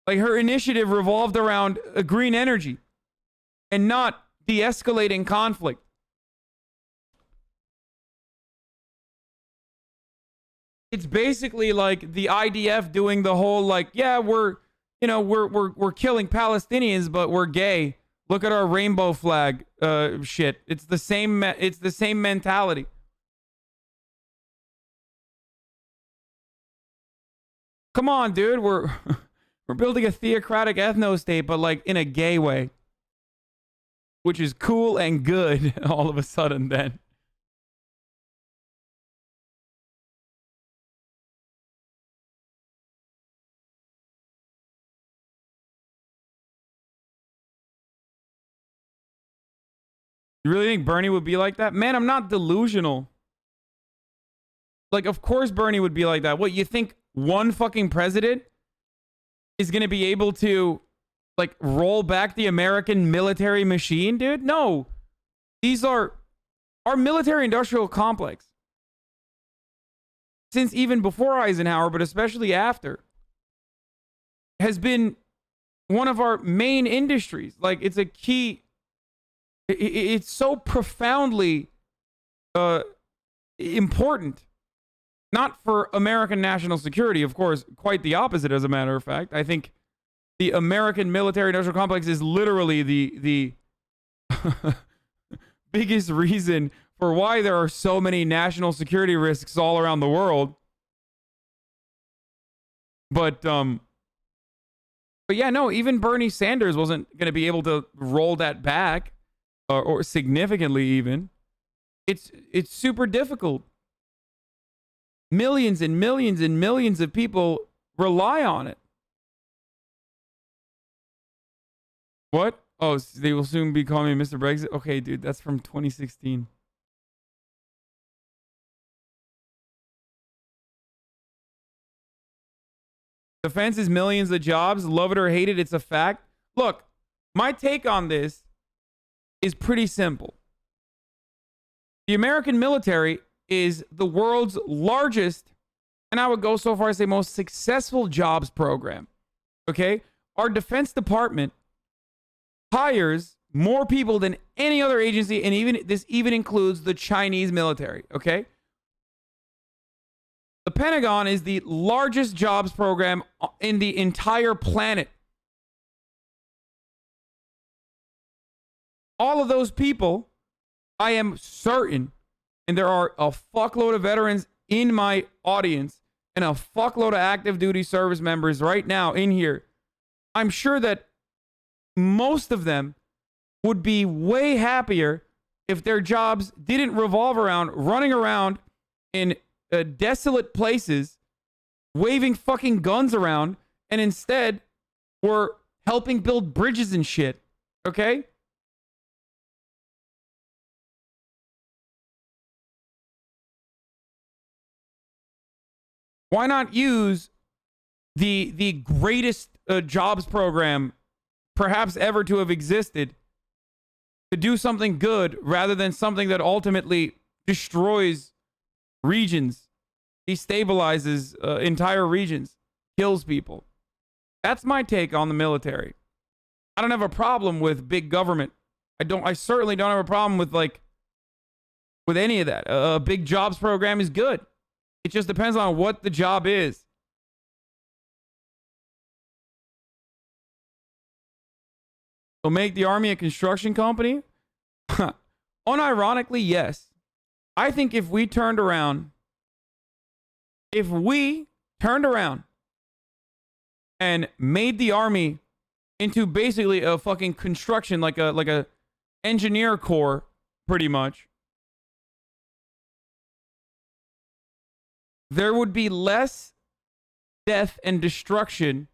Like her initiative revolved around green energy and not de-escalating conflict. It's basically like the IDF doing the whole like, yeah, we're killing Palestinians, but we're gay. Look at our rainbow flag shit. It's the same mentality. Come on, dude. We're building a theocratic ethno-state, but like in a gay way. Which is cool and good all of a sudden then. You really think Bernie would be like that? Man, I'm not delusional. Like, of course Bernie would be like that. What, you think one fucking president is going to be able to, like, roll back the American military machine, dude? No. These are our military-industrial complex. Since even before Eisenhower, but especially after, has been one of our main industries. Like, it's a key... It's so profoundly important. Not for American national security, of course, quite the opposite, as a matter of fact. I think the American military-industrial complex is literally the biggest reason for why there are so many national security risks all around the world. But yeah, no, even Bernie Sanders wasn't going to be able to roll that back. Or significantly even. It's super difficult. Millions and millions and millions of people rely on it. What? Oh, they will soon be calling me Mr. Brexit? Okay, dude, that's from 2016. Defense is millions of jobs. Love it or hate it, it's a fact. Look, my take on this is pretty simple. The American military is the world's largest, and I would go so far as to say most successful jobs program. Okay? Our Defense Department hires more people than any other agency, and this even includes the Chinese military. Okay? The Pentagon is the largest jobs program in the entire planet. All of those people, I am certain, and there are a fuckload of veterans in my audience and a fuckload of active duty service members right now in here. I'm sure that most of them would be way happier if their jobs didn't revolve around running around in desolate places, waving fucking guns around, and instead were helping build bridges and shit. Okay? Why not use the greatest jobs program perhaps ever to have existed to do something good rather than something that ultimately destroys regions, destabilizes entire regions, kills people? That's my take on the military. I don't have a problem with big government. I certainly don't have a problem with any of that. A big jobs program is good. It just depends on what the job is. So make the Army a construction company? Unironically, yes. I think if we turned around and made the Army into basically a fucking construction, like a engineer corps pretty much, there would be less death and destruction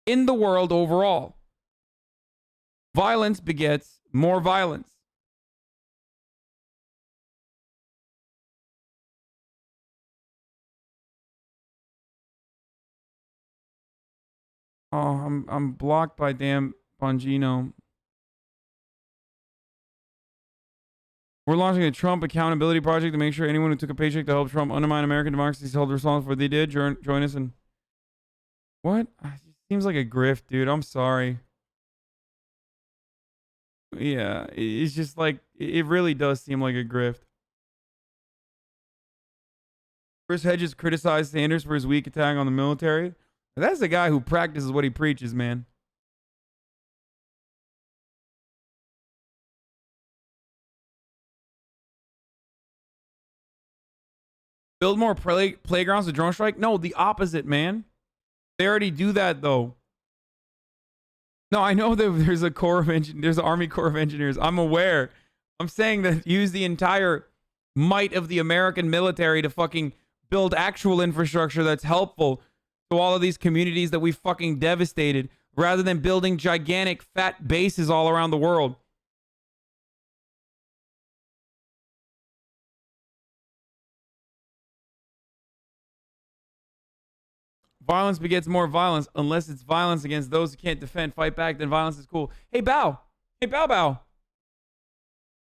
in the world overall. Violence begets more violence. Oh, I'm blocked by damn Bongino. We're launching a Trump accountability project to make sure anyone who took a paycheck to help Trump undermine American democracy is held responsible for what they did. Join us in. What? It seems like a grift, dude. I'm sorry. Yeah, it's just like, it really does seem like a grift. Chris Hedges criticized Sanders for his weak attack on the military. That's the guy who practices what he preaches, man. Build more playgrounds with drone strike? No, the opposite, man. They already do that, though. No, I know that there's a there's an Army Corps of Engineers. I'm aware. I'm saying that use the entire might of the American military to fucking build actual infrastructure that's helpful to all of these communities that we fucking devastated, rather than building gigantic fat bases all around the world. Violence begets more violence unless it's violence against those who can't defend, fight back, then violence is cool. Hey, Bow. Hey, Bow. How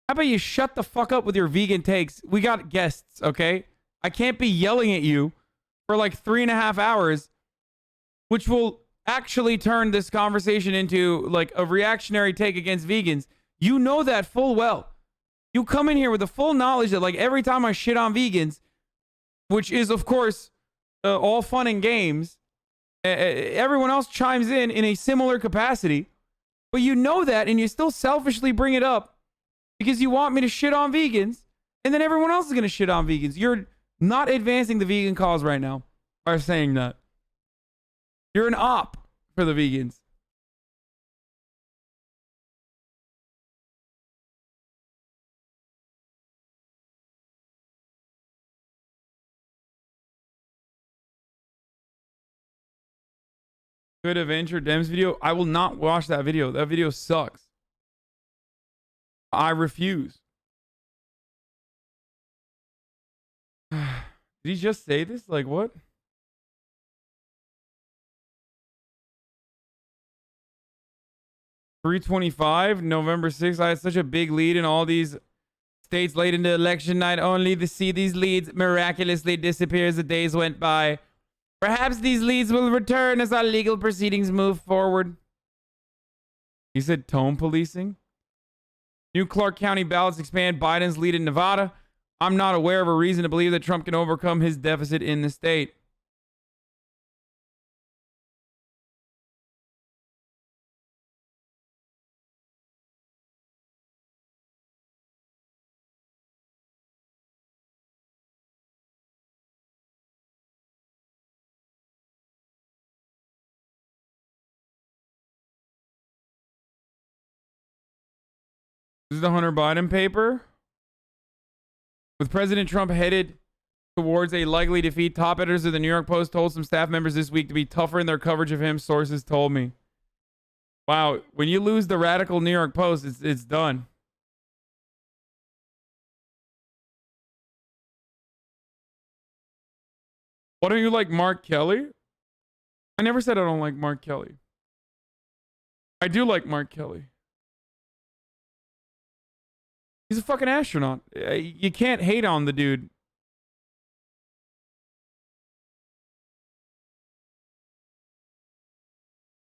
about you shut the fuck up with your vegan takes? We got guests, okay? I can't be yelling at you for like 3.5 hours, which will actually turn this conversation into like a reactionary take against vegans. You know that full well. You come in here with the full knowledge that like every time I shit on vegans, which is of course all fun and games, everyone else chimes in a similar capacity, but you know that and you still selfishly bring it up because you want me to shit on vegans, and then everyone else is going to shit on vegans. You're not advancing the vegan cause right now by saying that. You're an op for the vegans. Good Avenger Dems video. I will not watch that video. That video sucks. I refuse. Did he just say this? Like what? $325, November 6th. I had such a big lead in all these states late into election night, only to see these leads miraculously disappear as the days went by. Perhaps these leads will return as our legal proceedings move forward. He said tone policing. New Clark County ballots expand Biden's lead in Nevada. I'm not aware of a reason to believe that Trump can overcome his deficit in the state. This is the Hunter Biden paper. With President Trump headed towards a likely defeat, top editors of the New York Post told some staff members this week to be tougher in their coverage of him, sources told me. Wow, when you lose the radical New York Post, it's done. Why don't you like Mark Kelly? I never said I don't like Mark Kelly. I do like Mark Kelly. He's a fucking astronaut. You can't hate on the dude.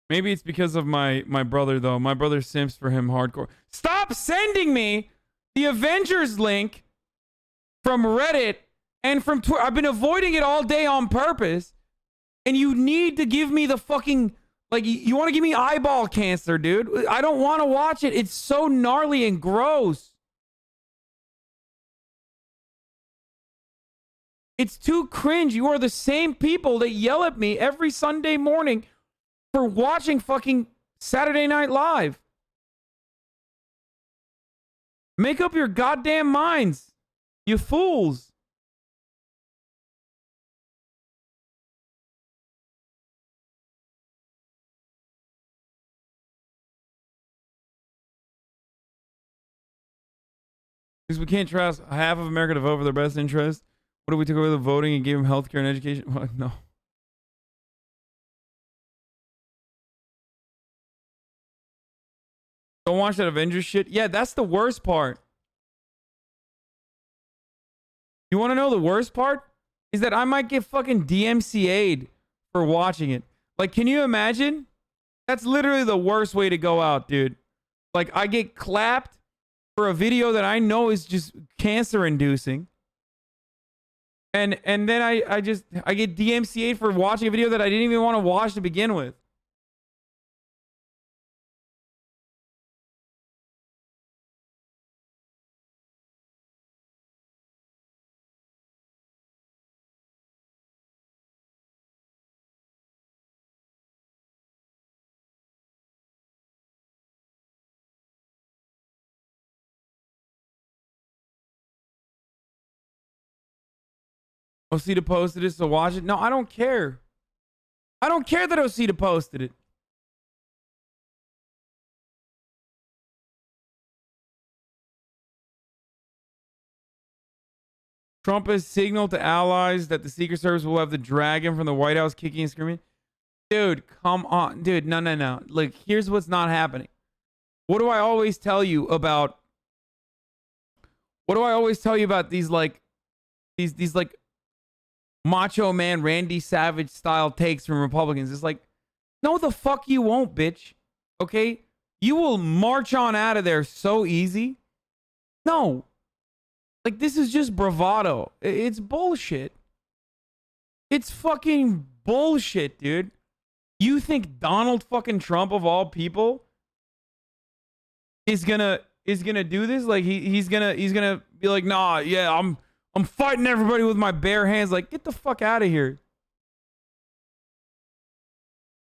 Maybe it's because of my brother, though. My brother simps for him hardcore. Stop sending me the Avengers link from Reddit and from Twitter. I've been avoiding it all day on purpose. And you need to give me the fucking... Like, you want to give me eyeball cancer, dude? I don't want to watch it. It's so gnarly and gross. It's too cringe. You are the same people that yell at me every Sunday morning for watching fucking Saturday Night Live. Make up your goddamn minds, you fools. Because we can't trust half of America to vote for their best interest. What if we took away the voting and gave them health care and education? What? No. Don't watch that Avengers shit. Yeah, that's the worst part. You want to know the worst part? Is that I might get fucking DMCA'd for watching it. Like, can you imagine? That's literally the worst way to go out, dude. Like, I get clapped for a video that I know is just cancer inducing. And then I get DMCA'd for watching a video that I didn't even want to watch to begin with. Osita posted it, so watch it. No, I don't care. I don't care that Osita posted it. Trump has signaled to allies that the Secret Service will have the dragon from the White House kicking and screaming. Dude, come on. Dude, no. Like, here's what's not happening. What do I always tell you about these like Macho Man Randy Savage style takes from Republicans? It's like, no the fuck you won't, bitch. Okay? You will march on out of there so easy. No. Like, this is just bravado. It's bullshit. It's fucking bullshit, dude. You think Donald fucking Trump of all people is gonna do this? Like, he's gonna be like, nah, yeah, I'm fighting everybody with my bare hands. Like, get the fuck out of here.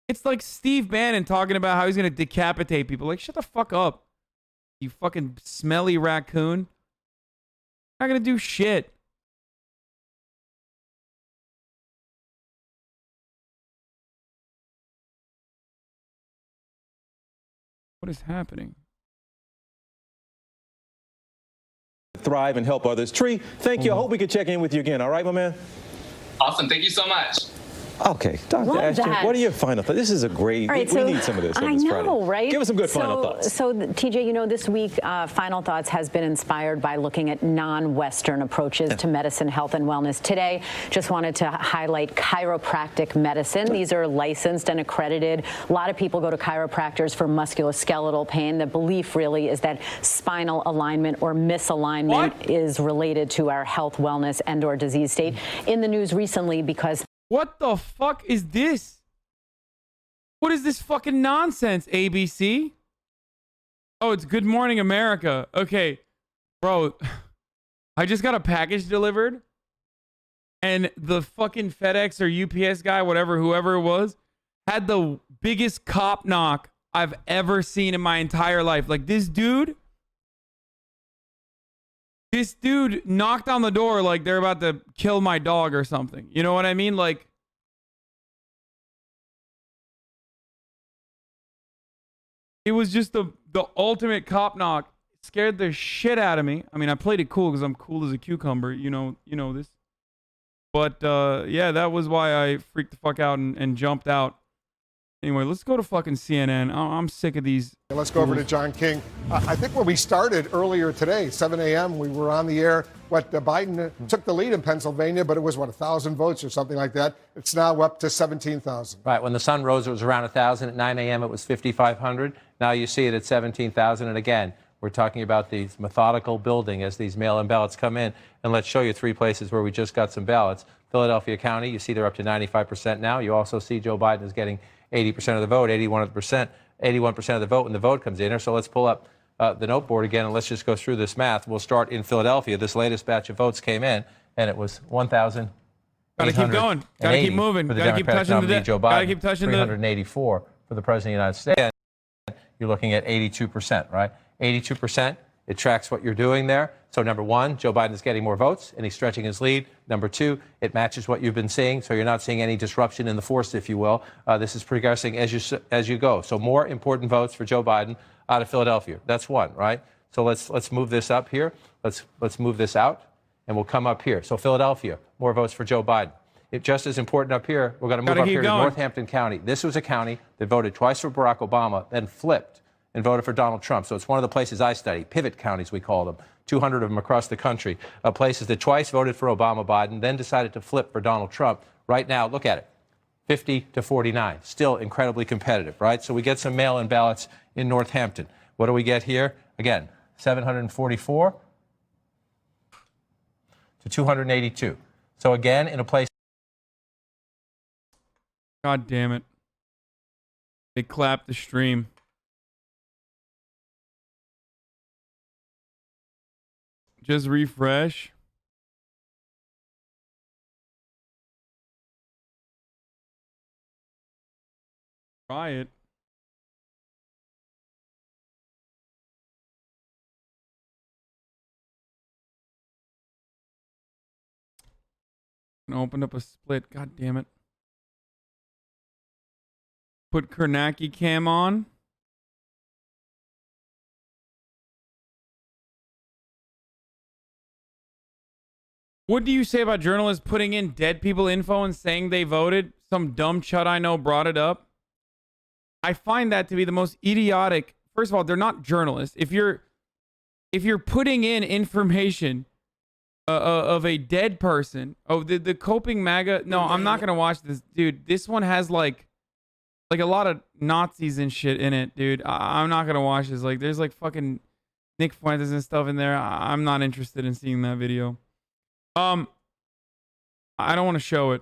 It's like Steve Bannon talking about how he's going to decapitate people. Like, shut the fuck up, you fucking smelly raccoon. Not going to do shit. What is happening?
Thrive and help others. Tree, thank you. I hope we can check in with you again. All right, my man?
Awesome. Thank you so much.
Okay, Dr. Ashton, what are your final thoughts? This is a great,
right,
we need some of this on this Friday.
Right?
Give us some good final thoughts.
So, TJ, you know, this week, Final Thoughts has been inspired by looking at non-Western approaches to medicine, health, and wellness. Today, just wanted to highlight chiropractic medicine. These are licensed and accredited. A lot of people go to chiropractors for musculoskeletal pain. The belief really is that spinal alignment or misalignment is related to our health, wellness, and or disease state. In the news recently because...
What the fuck is this? What is this fucking nonsense, ABC? Oh, it's Good Morning America. Okay, bro, I just got a package delivered and the fucking FedEx or UPS guy, whoever it was, had the biggest cop knock I've ever seen in my entire life. Like, this dude knocked on the door like they're about to kill my dog or something. You know what I mean? Like, it was just the ultimate cop knock. It scared the shit out of me. I mean, I played it cool because I'm cool as a cucumber. You know this. But yeah, that was why I freaked the fuck out and jumped out. Anyway, let's go to fucking CNN. I'm sick of these.
Let's go over to John King. I think when we started earlier today, 7 a.m., we were on the air. Biden took the lead in Pennsylvania, but it was, 1,000 votes or something like that. It's now up to 17,000.
Right. When the sun rose, it was around 1,000. At 9 a.m., it was 5,500. Now you see it at 17,000. And again, we're talking about these methodical building as these mail-in ballots come in. And let's show you 3 places where we just got some ballots. Philadelphia County, you see they're up to 95% now. You also see Joe Biden is getting 80% of the vote, 81% of the vote when the vote comes in. So let's pull up the note board again, and let's just go through this math. We'll start in Philadelphia. This latest batch of votes came in, and it was 1,000.
Gotta keep going. Gotta keep moving.
Gotta keep touching the
Joe Biden. Gotta keep touching
384 for the President of the United States. You're looking at 82%, right? 82%. It tracks what you're doing there. So number one, Joe Biden is getting more votes and he's stretching his lead. Number two, it matches what you've been seeing. So you're not seeing any disruption in the force, if you will. This is progressing as you go. So more important votes for Joe Biden out of Philadelphia. That's one, right? So let's move this up here. Let's move this out and we'll come up here. So Philadelphia, more votes for Joe Biden. Just as important up here, we're going to move up here to Northampton County. This was a county that voted twice for Barack Obama, then flipped and voted for Donald Trump. So it's one of the places I study, pivot counties we call them, 200 of them across the country, places that twice voted for Obama, Biden, then decided to flip for Donald Trump. Right now, look at it, 50 to 49, still incredibly competitive, right? So we get some mail-in ballots in Northampton. What do we get here? Again, 744 to 282. So again, in a place.
God damn it. They clapped the stream. Just refresh. Try it. And opened up a split. God damn it. Put Kernacki cam on. What do you say about journalists putting in dead people info and saying they voted? Some dumb chud I know brought it up. I find that to be the most idiotic. First of all, they're not journalists. If you're putting in information of a dead person, the coping MAGA. No, I'm not gonna watch this, dude. This one has like a lot of Nazis and shit in it, dude. I'm not gonna watch this. Like, there's like fucking Nick Fuentes and stuff in there. I'm not interested in seeing that video. I don't want to show it.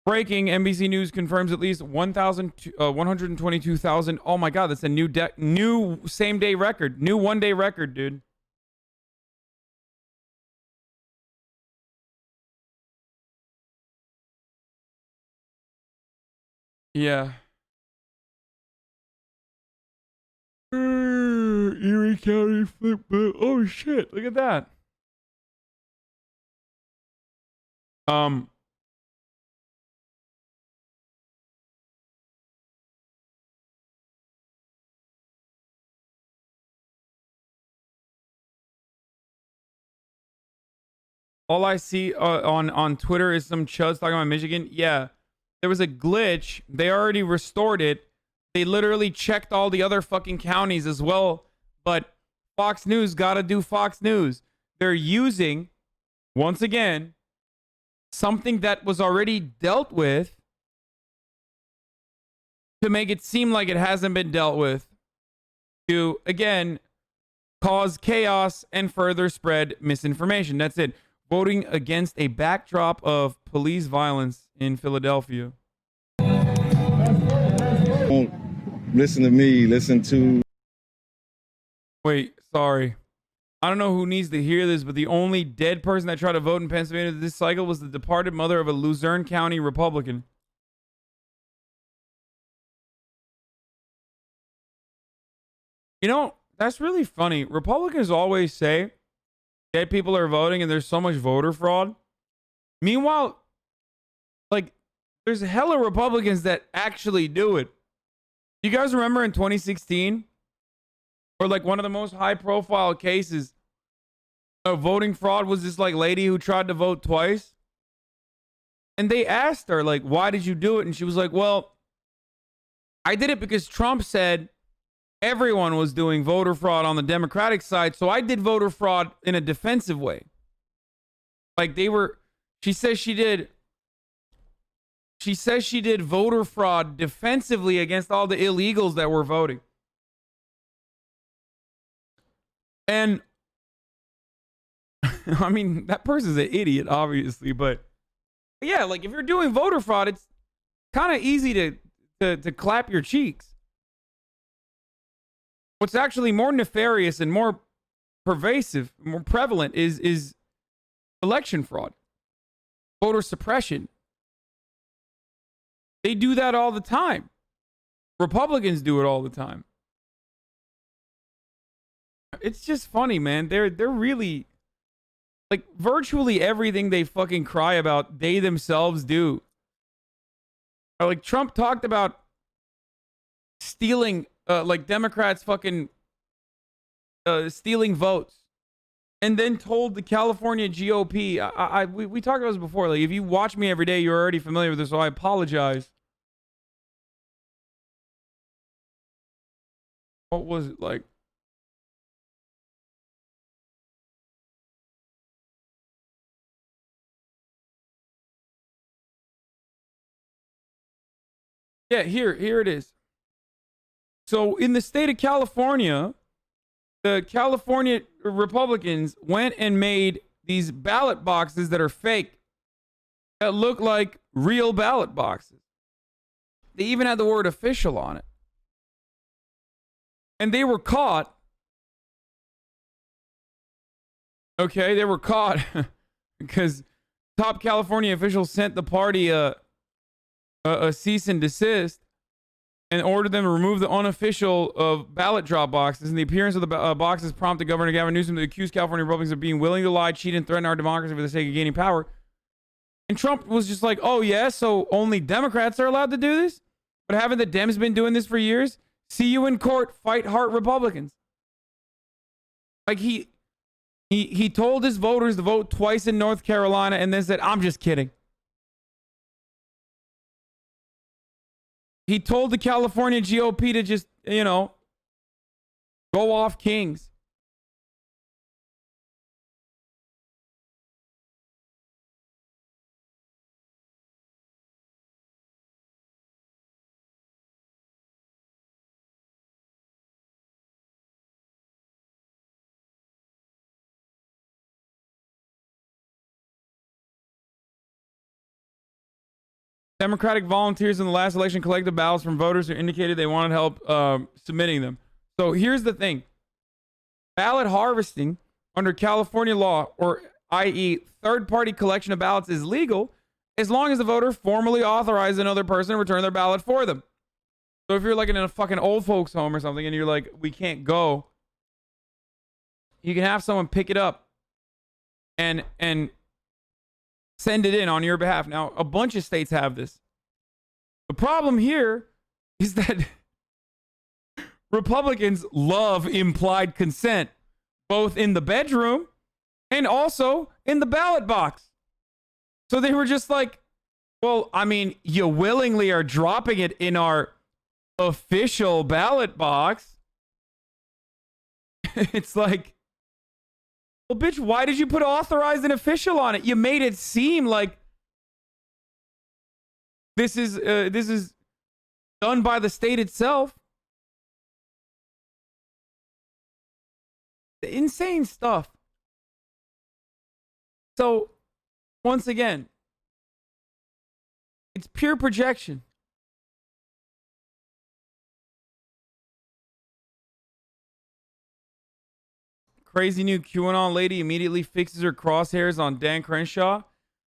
Breaking, NBC News confirms at least 122,000. Oh my God, that's a new same day record. New one day record, dude. Yeah. Erie County flip. Oh shit, look at that. All I see on Twitter is some chuds talking about Michigan. Yeah, there was a glitch. They already restored it. They literally checked all the other fucking counties as well. But Fox News got to do Fox News. They're using, once again, something that was already dealt with to make it seem like it hasn't been dealt with. To, again, cause chaos and further spread misinformation. That's it. Voting against a backdrop of police violence in Philadelphia.
Listen to me. Listen to.
Wait, sorry. I don't know who needs to hear this, but the only dead person that tried to vote in Pennsylvania this cycle was the departed mother of a Luzerne County Republican. You know, that's really funny. Republicans always say dead people are voting and there's so much voter fraud. Meanwhile, like, there's hella Republicans that actually do it. You guys remember in 2016? Or like one of the most high profile cases of voting fraud was this like lady who tried to vote twice. And they asked her, like, why did you do it? And she was like, well, I did it because Trump said everyone was doing voter fraud on the Democratic side. So I did voter fraud in a defensive way. Like she says she did voter fraud defensively against all the illegals that were voting. And I mean, that person's an idiot, obviously, but yeah, like if you're doing voter fraud, it's kind of easy to clap your cheeks. What's actually more nefarious and more pervasive, more prevalent is election fraud, voter suppression. They do that all the time. Republicans do it all the time. It's just funny, man. They're really like virtually everything they fucking cry about, they themselves do. Or like Trump talked about stealing, like Democrats fucking stealing votes, and then told the California GOP. We talked about this before. Like, if you watch me every day, you're already familiar with this, so I apologize. What was it like? Yeah, here it is. So in the state of California, the California Republicans went and made these ballot boxes that are fake, that look like real ballot boxes. They even had the word official on it. And they were caught. Okay, they were caught because top California officials sent the party a cease and desist and ordered them to remove the unofficial ballot drop boxes. And the appearance of the boxes prompted Governor Gavin Newsom to accuse California Republicans of being willing to lie, cheat, and threaten our democracy for the sake of gaining power. And Trump was just like, oh, yeah, so only Democrats are allowed to do this? But haven't the Dems been doing this for years? See you in court, fight hard Republicans. Like he told his voters to vote twice in North Carolina and then said, I'm just kidding. He told the California GOP to just, go off kings. Democratic volunteers in the last election collected ballots from voters who indicated they wanted help submitting them. So here's the thing. Ballot harvesting under California law, or i.e. third-party collection of ballots, is legal as long as the voter formally authorizes another person to return their ballot for them. So if you're like in a fucking old folks home or something and you're like, we can't go, you can have someone pick it up and send it in on your behalf. Now, a bunch of states have this. The problem here is that Republicans love implied consent, both in the bedroom and also in the ballot box. So they were just like, well, I mean, you willingly are dropping it in our official ballot box. It's like, well, bitch, why did you put authorized and official on it? You made it seem like this is done by the state itself. Insane stuff. So, once again, it's pure projection. Crazy new QAnon lady immediately fixes her crosshairs on Dan Crenshaw.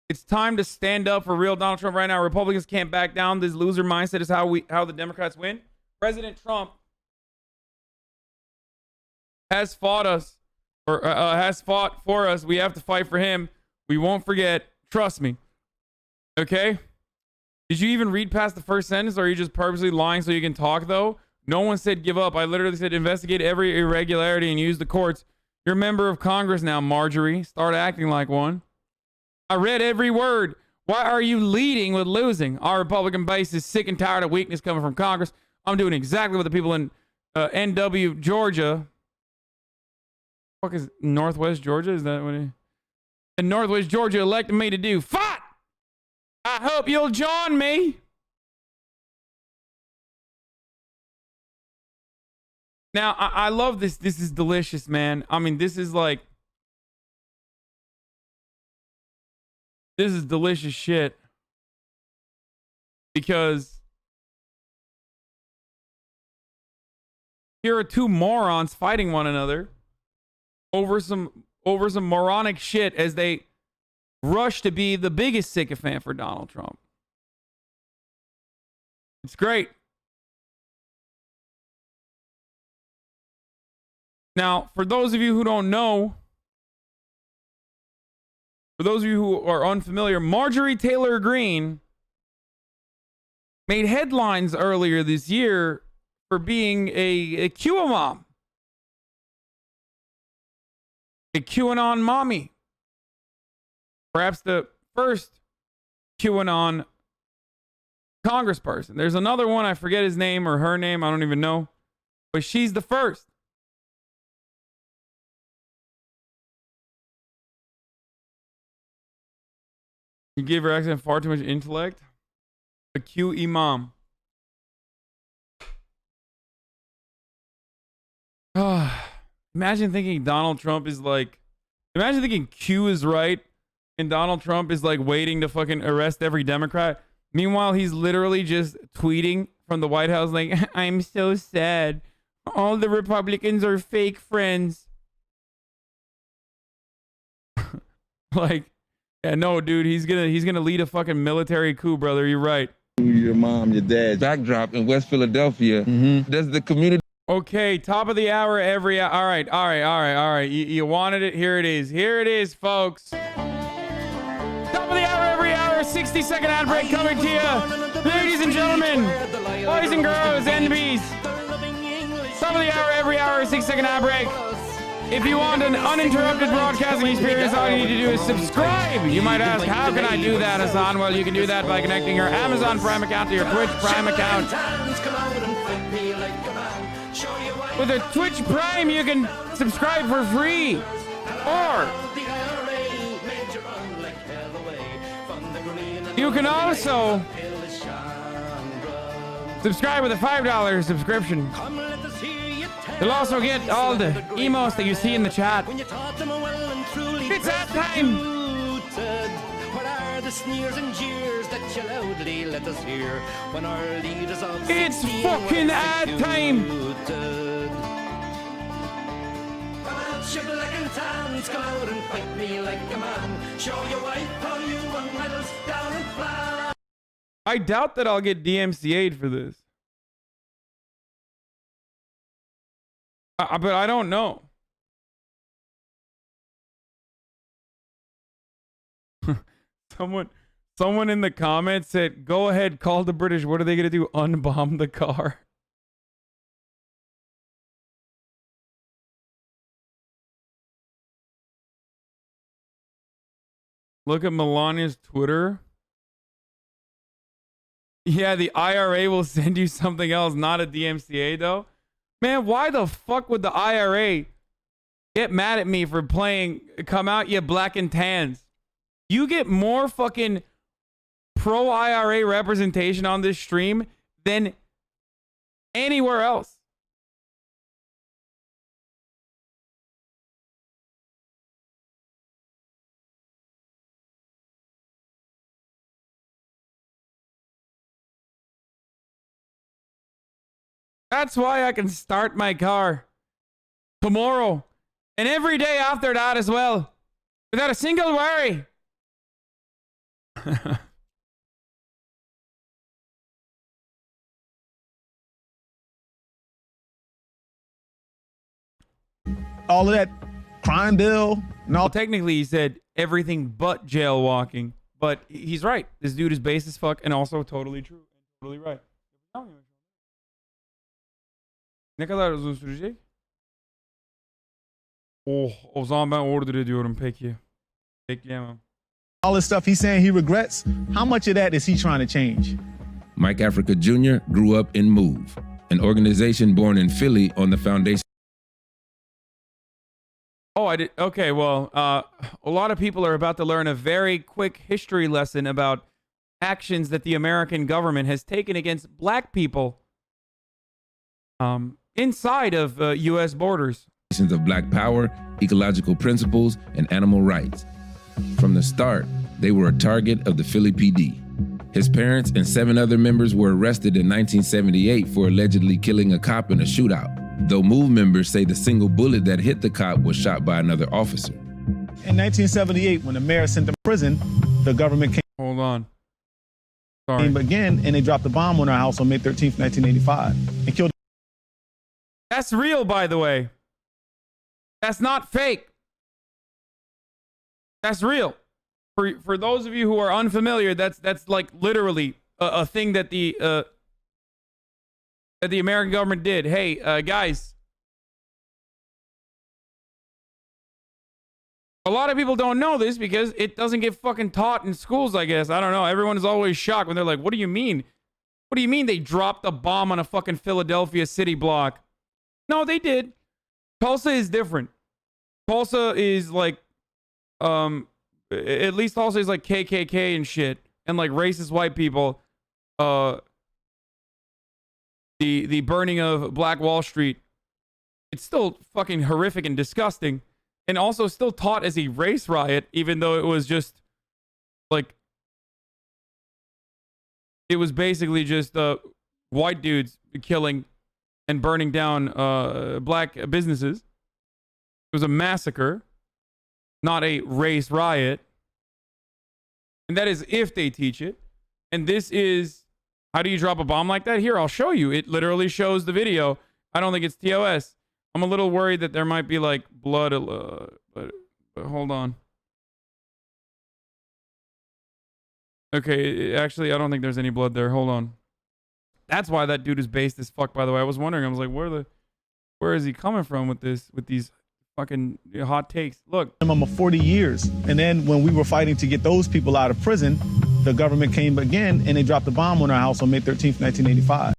It's time to stand up for real Donald Trump right now. Republicans can't back down. This loser mindset is how the Democrats win. President Trump has fought us, or has fought for us. We have to fight for him. We won't forget. Trust me. Okay? Did you even read past the first sentence, or are you just purposely lying so you can talk, though? No one said give up. I literally said investigate every irregularity and use the courts. You're a member of Congress now, Marjorie. Start acting like one. I read every word. Why are you leading with losing? Our Republican base is sick and tired of weakness coming from Congress. I'm doing exactly what the people in NW, Georgia. What is Northwest Georgia? Is that what it is? In Northwest Georgia elected me to do. Fight! I hope you'll join me. Now, I love this. This is delicious, man. I mean, this is delicious shit. Because here are two morons fighting one another over some moronic shit as they rush to be the biggest sycophant for Donald Trump. It's great. Now, for those of you who don't know, for those of you who are unfamiliar, Marjorie Taylor Greene made headlines earlier this year for being a QAnon. A QAnon mommy. Perhaps the first QAnon congressperson. There's another one, I forget his name or her name, I don't even know. But she's the first. You gave her accent far too much intellect. A Q imam. Imagine thinking Donald Trump is like, imagine thinking Q is right and Donald Trump is like waiting to fucking arrest every Democrat. Meanwhile, he's literally just tweeting from the White House like, I'm so sad. All the Republicans are fake friends. Like, yeah, no, dude, he's gonna lead a fucking military coup, brother. You're right.
Your mom, your dad, backdrop in West Philadelphia. Does the community?
Okay, top of the hour, every hour. All right. You wanted it. Here it is, folks. Top of the hour, every hour. 60-second ad break coming to you, ladies and gentlemen, boys and girls, enemies. Top of the hour, every hour. 60-second ad break. If you want an uninterrupted broadcasting experience, all you need to do is subscribe. You might ask, how can I do that, Hasan? Well, you can do that by connecting your Amazon Prime account to your Twitch Prime account. With a Twitch Prime, you can subscribe for free. Or you can also subscribe with a $5 subscription. You'll also get all the emos that you see in the chat. It's that time! It's fucking ad time! I doubt that I'll get DMCA'd for this. But I don't know. Someone in the comments said, go ahead, call the British. What are they going to do? Unbomb the car? Look at Melania's Twitter. Yeah, the IRA will send you something else, not a DMCA though. Man, why the fuck would the IRA get mad at me for playing Come Out Ya Black and Tans? You get more fucking pro-IRA representation on this stream than anywhere else. That's why I can start my car tomorrow and every day after that as well without a single worry.
All of that crime bill and all.
Well, technically he said everything but jail walking, but he's right. This dude is base as fuck and also totally true. Totally right. Ne kadar uzun sürecek? Oh, o zaman ben order ediyorum peki. Bekleyemem.
All this stuff he's saying he regrets, how much of that is he trying to change?
Mike Africa Jr. grew up in MOVE, an organization born in Philly on the foundation.
Oh, I did. Okay, well, a lot of people are about to learn a very quick history lesson about actions that the American government has taken against black people inside of U.S. borders.
Of black power, ecological principles, and animal rights. From the start, they were a target of the Philly PD. His parents and 7 other members were arrested in 1978 for allegedly killing a cop in a shootout, though MOVE members say the single bullet that hit the cop was shot by another officer.
In 1978, when the mayor sent them to prison, the government came.
Hold on.
Sorry. Again, and they dropped a bomb on our house on May 13th, 1985, and killed.
That's real, by the way. That's not fake. That's real. For those of you who are unfamiliar, that's like literally a thing that the American government did. Hey, guys. A lot of people don't know this because it doesn't get fucking taught in schools, I guess. I don't know. Everyone is always shocked when they're like, what do you mean? What do you mean they dropped a bomb on a fucking Philadelphia city block? No, they did. Tulsa is different. Tulsa is like, at least Tulsa is like KKK and shit. And like racist white people. The burning of Black Wall Street. It's still fucking horrific and disgusting. And also still taught as a race riot, even though it was just like, it was basically just white dudes killing and burning down black businesses. It was a massacre, not a race riot. And that is if they teach it. And this is, how do you drop a bomb like that? Here, I'll show you. It literally shows the video. I don't think it's TOS. I'm a little worried that there might be like blood, but hold on. Okay, actually, I don't think there's any blood there. Hold on. That's why that dude is based as fuck, by the way. I was wondering. I was like, where is he coming from with these fucking hot takes? Look.
Minimum of 40 years. And then when we were fighting to get those people out of prison, the government came again and they dropped a bomb on our house on May 13th, 1985.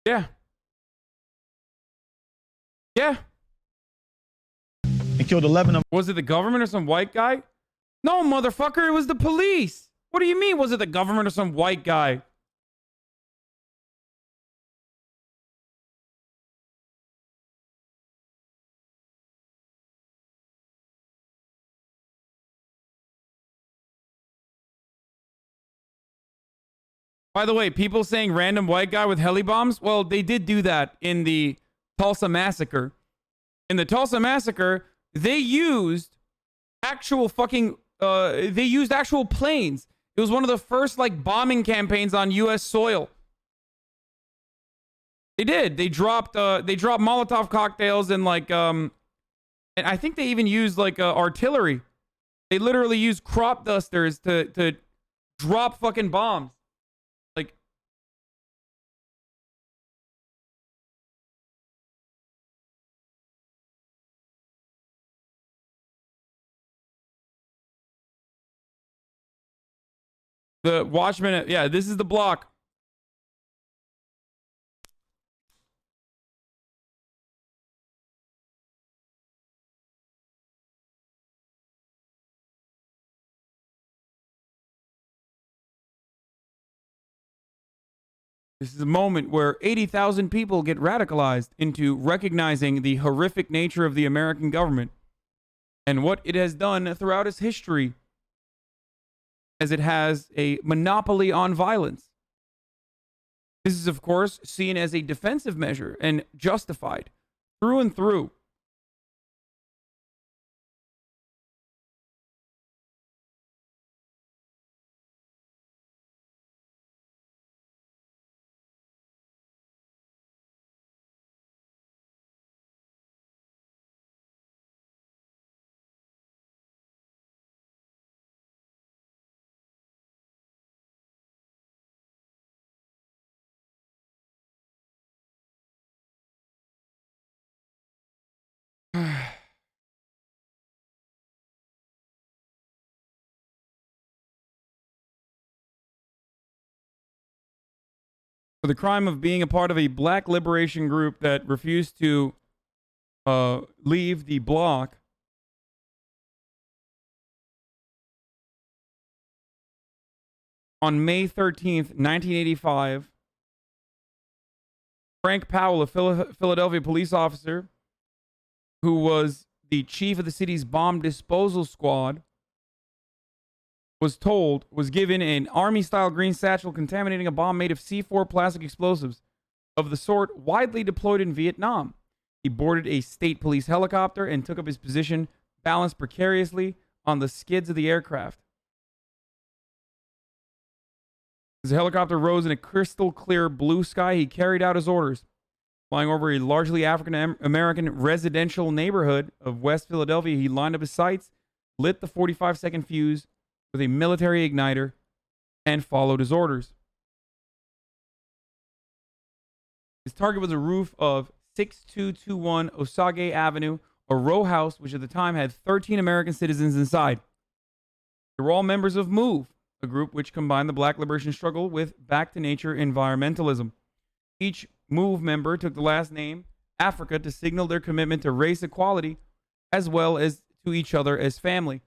Yeah. Yeah.
And killed 11 of them.
Was it the government or some white guy? No, motherfucker, it was the police. What do you mean, was it the government or some white guy? By the way, people saying random white guy with heli bombs, well, they did do that in the Tulsa Massacre. In the Tulsa Massacre, they used actual fucking, they used actual planes. It was one of the first, like, bombing campaigns on U.S. soil. They did. They dropped Molotov cocktails and, like, and I think they even used, like, artillery. They literally used crop dusters to drop fucking bombs. The Watchmen, yeah, this is the block. This is a moment where 80,000 people get radicalized into recognizing the horrific nature of the American government and what it has done throughout its history, as it has a monopoly on violence. This is, of course, seen as a defensive measure and justified through and through. For the crime of being a part of a black liberation group that refused to leave the block, on May 13th, 1985, Frank Powell, a Philadelphia police officer who was the chief of the city's bomb disposal squad, was given an army-style green satchel contaminating a bomb made of C4 plastic explosives of the sort widely deployed in Vietnam. He boarded a state police helicopter and took up his position, balanced precariously on the skids of the aircraft. As the helicopter rose in a crystal clear blue sky, he carried out his orders. Flying over a largely African-American residential neighborhood of West Philadelphia, he lined up his sights, lit the 45-second fuse with a military igniter, and followed his orders. His target was a roof of 6221 Osage Avenue, a row house which at the time had 13 American citizens inside. They were all members of MOVE, a group which combined the Black liberation struggle with back-to-nature environmentalism. Each MOVE member took the last name, Africa, to signal their commitment to race equality as well as to each other as family.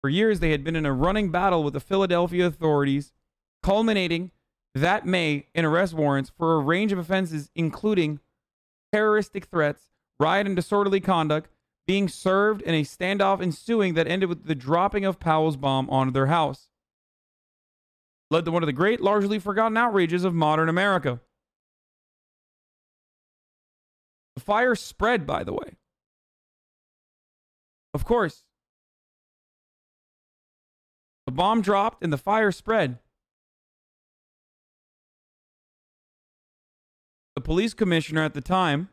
For years, they had been in a running battle with the Philadelphia authorities, culminating that May in arrest warrants for a range of offenses, including terroristic threats, riot and disorderly conduct, being served, and a standoff ensuing that ended with the dropping of Powell's bomb onto their house. Led to one of the great, largely forgotten outrages of modern America. The fire spread, by the way. Of course. The bomb dropped and the fire spread. The police commissioner at the time,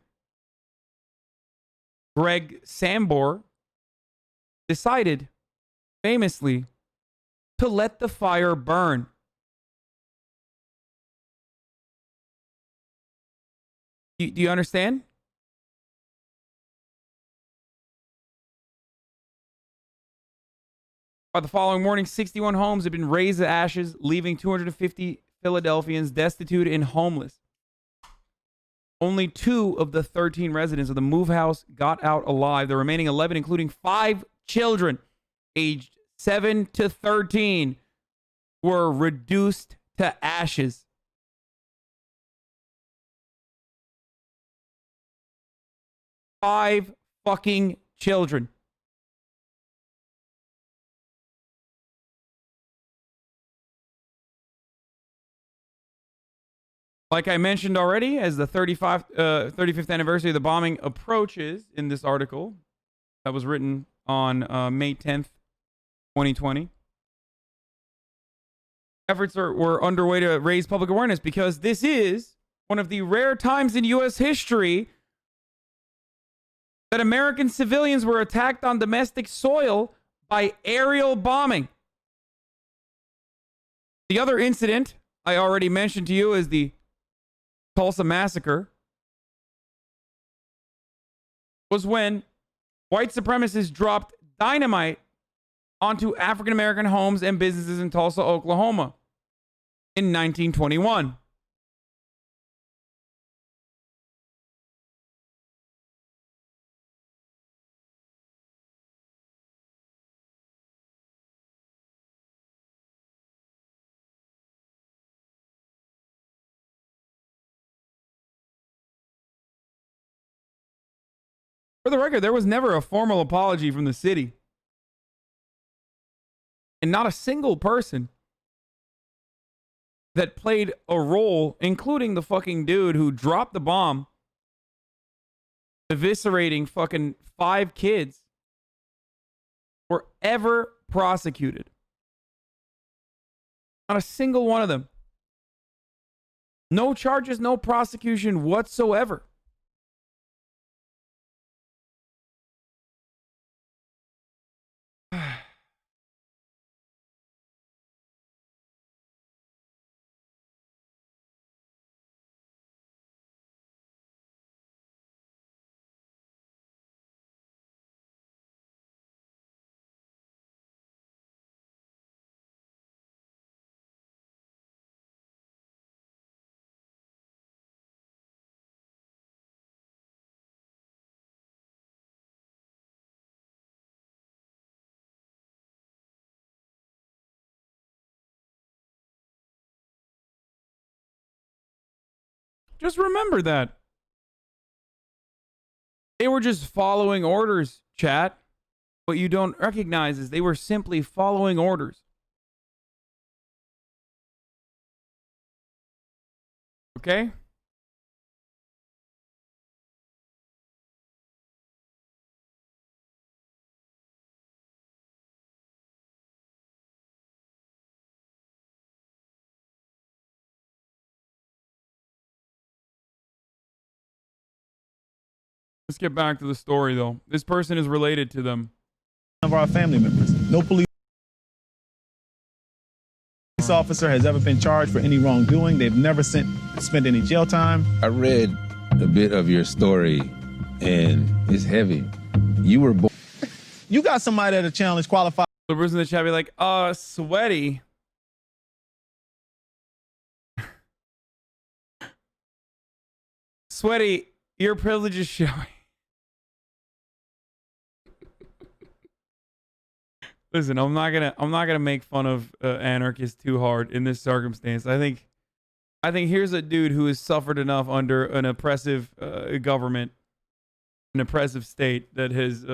Greg Sambor, decided, famously, to let the fire burn. Do you understand? By the following morning, 61 homes had been razed to ashes, leaving 250 Philadelphians destitute and homeless. Only 2 of the 13 residents of the MOVE house got out alive. The remaining 11, including 5 children aged 7 to 13, were reduced to ashes. Five fucking children. Like I mentioned already, as the 35th anniversary of the bombing approaches in this article that was written on May 10th, 2020, efforts were underway to raise public awareness because this is one of the rare times in U.S. history that American civilians were attacked on domestic soil by aerial bombing. The other incident I already mentioned to you is the Tulsa massacre, was when white supremacists dropped dynamite onto African American homes and businesses in Tulsa, Oklahoma in 1921. For the record, there was never a formal apology from the city. And not a single person that played a role, including the fucking dude who dropped the bomb, eviscerating fucking 5 kids, were ever prosecuted. Not a single one of them. No charges, no prosecution whatsoever. Just remember that. They were just following orders, chat. What you don't recognize is they were simply following orders. Okay? Let's get back to the story, though. This person is related to them.
Of our family members. No police officer has ever been charged for any wrongdoing. They've never spent any jail time.
I read a bit of your story, and it's heavy. You were born.
You got somebody at a challenge qualified.
The person in the chat be like, sweaty. Sweaty, your privilege is showing. Listen, I'm not gonna make fun of anarchists too hard in this circumstance. I think here's a dude who has suffered enough under an oppressive government, an oppressive state that has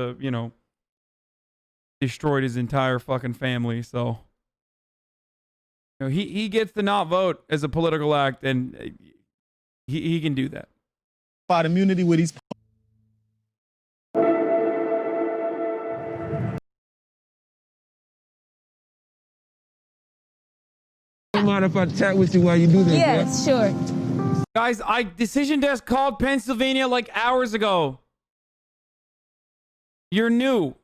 destroyed his entire fucking family. So he gets to not vote as a political act, and he can do that.
About immunity with these.
Mind if I chat with you while you do this?
Yes, sure.
Guys, Decision Desk called Pennsylvania like hours ago. You're new.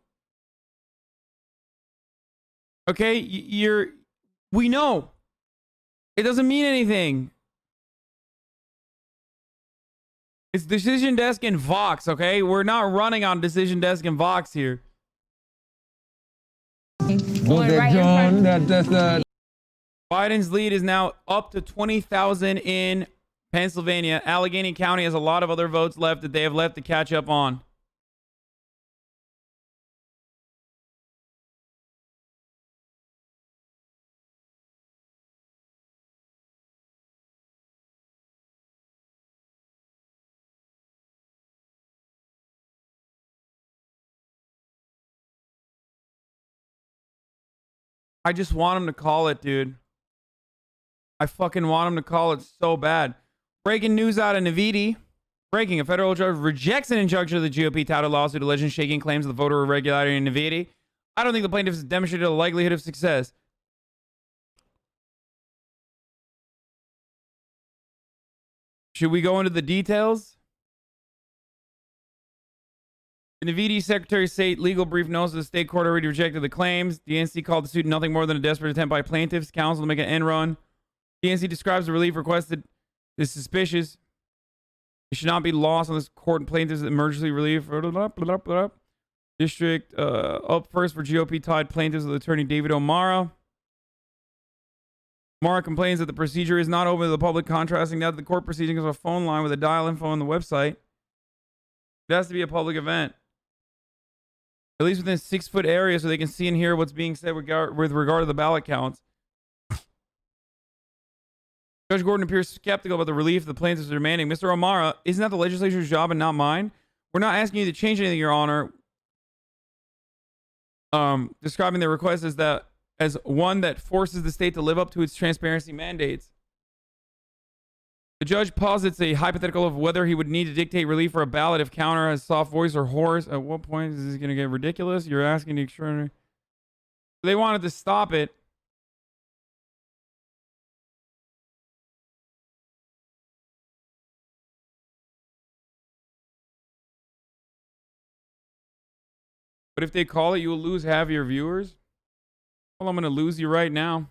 Okay? We know. It doesn't mean anything. It's Decision Desk and Vox, okay? We're not running on Decision Desk and Vox here. Biden's lead is now up to 20,000 in Pennsylvania. Allegheny County has a lot of other votes left that they have left to catch up on. I just want him to call it, dude. I fucking want him to call it so bad. Breaking news out of Navidi. Breaking, a federal judge rejects an injunction of the GOP touted lawsuit alleging shaking claims of the voter irregularity in Navidi. I don't think the plaintiffs have demonstrated a likelihood of success. Should we go into the details? The Navidi Secretary of State legal brief notes that the state court already rejected the claims. The NC called the suit nothing more than a desperate attempt by plaintiffs' counsel to make an end run. The NC describes the relief requested as suspicious. It should not be lost on this court and plaintiffs' emergency relief. District up first for GOP-tied plaintiffs with attorney David O'Mara. O'Mara complains that the procedure is not open to the public, contrasting that the court proceeding is a phone line with a dial info on the website. It has to be a public event. At least within a 6-foot area so they can see and hear what's being said with regard to the ballot counts. Judge Gordon appears skeptical about the relief the plaintiffs are demanding. Mr. O'Mara, isn't that the legislature's job and not mine? We're not asking you to change anything, Your Honor. Describing their request as one that forces the state to live up to its transparency mandates. The judge posits a hypothetical of whether he would need to dictate relief for a ballot if counter has soft voice or hoarse. At what point is this going to get ridiculous? You're asking the extraordinary. They wanted to stop it. But if they call it, you will lose half your viewers. Well, I'm going to lose you right now.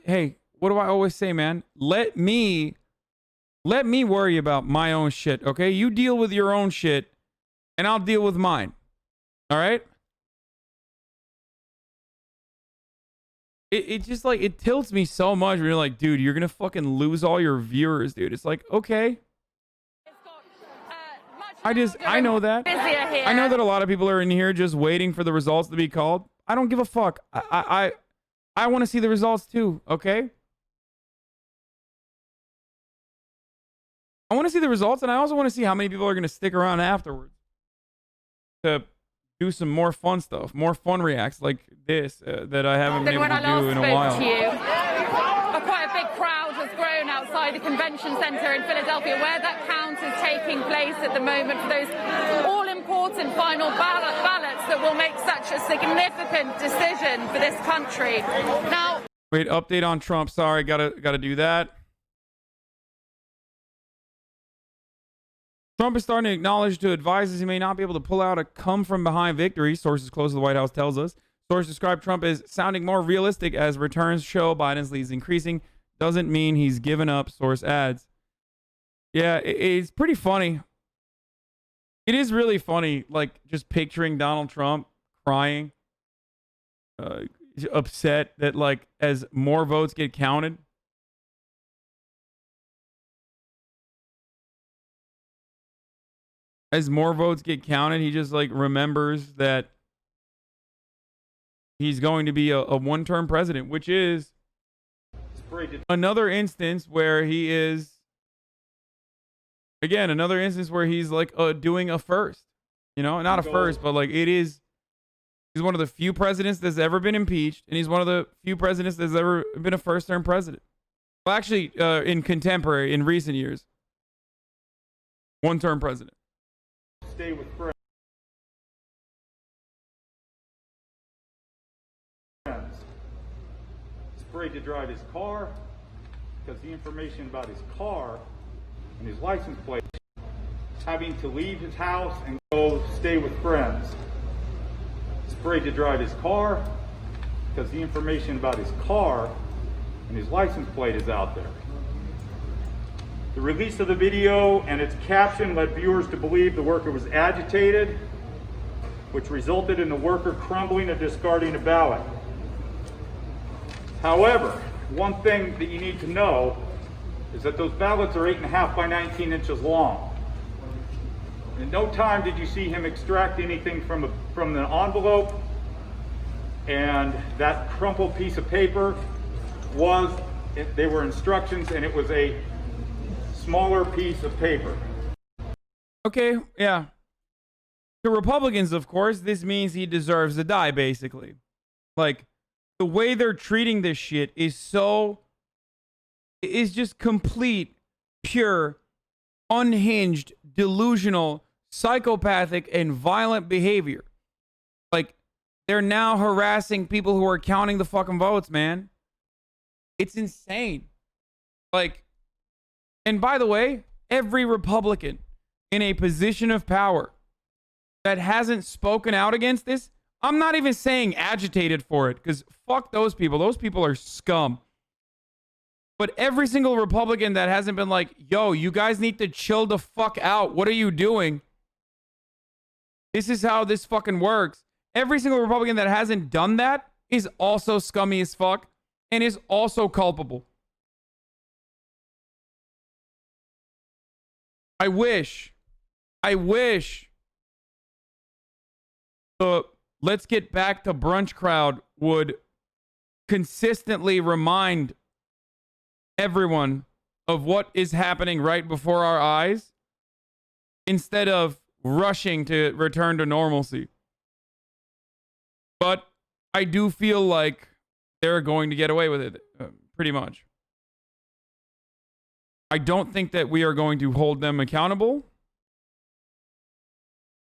Hey, what do I always say, man? Let me worry about my own shit, okay? You deal with your own shit, and I'll deal with mine. All right? It just like, it tilts me so much when you're like, dude, you're gonna fucking lose all your viewers, dude. It's like, okay. I know that. I know that a lot of people are in here just waiting for the results to be called. I don't give a fuck. I want to see the results too, okay? I want to see the results, and I also want to see how many people are going to stick around afterwards to do some more fun stuff, more fun reacts like this that I haven't been able to do in a while.
Quite a big crowd has grown outside the convention center in Philadelphia, where that count is taking place at the moment for those all-important final ballots that will make such a significant decision for this country. Now,
Wait, update on Trump. Sorry, gotta do that. Trump is starting to acknowledge to advisors he may not be able to pull out a come-from-behind victory, sources close to the White House tells us. Sources describe Trump as sounding more realistic as returns show Biden's lead is increasing. Doesn't mean he's given up, source adds. Yeah, it's pretty funny. It is really funny, like, just picturing Donald Trump crying, upset that, like, as more votes get counted. As more votes get counted, he just, like, remembers that he's going to be a one-term president, which is another instance where he is, again, another instance where he's, like, doing a first. You know, not a first, but, like, it is. He's one of the few presidents that's ever been impeached, and he's one of the few presidents that's ever been a first-term president. Well, actually, in recent years, one-term president.
Stay with friends. He's afraid to drive his car because the information about his car and his license plate, having to leave his house and go stay with friends. He's afraid to drive his car because the information about his car and his license plate is out there. The release of the video and its caption led viewers to believe the worker was agitated, which resulted in the worker crumbling and discarding a ballot. However, one thing that you need to know is that those ballots are 8.5 by 19 inches long. In no time did you see him extract anything from the envelope, and that crumpled piece of paper they were instructions, and it was a smaller piece of paper.
Okay, yeah. To Republicans, of course, this means he deserves to die, basically. Like, the way they're treating this shit is just complete, pure, unhinged, delusional, psychopathic, and violent behavior. Like, they're now harassing people who are counting the fucking votes, man. It's insane. Like, and by the way, every Republican in a position of power that hasn't spoken out against this, I'm not even saying agitated for it, because fuck those people. Those people are scum. But every single Republican that hasn't been like, yo, you guys need to chill the fuck out. What are you doing? This is how this fucking works. Every single Republican that hasn't done that is also scummy as fuck and is also culpable. I wish the let's get back to brunch crowd would consistently remind everyone of what is happening right before our eyes instead of rushing to return to normalcy. But I do feel like they're going to get away with it, pretty much. I don't think that we are going to hold them accountable.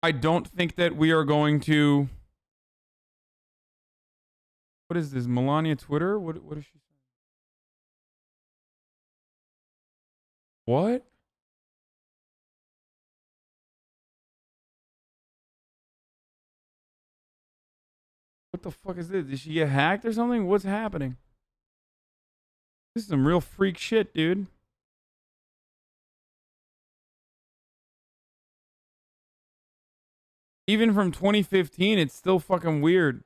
I don't think that we are going to... What is this? Melania Twitter? What is she saying? What? What the fuck is this? Did she get hacked or something? What's happening? This is some real freak shit, dude. Even from 2015, it's still fucking weird.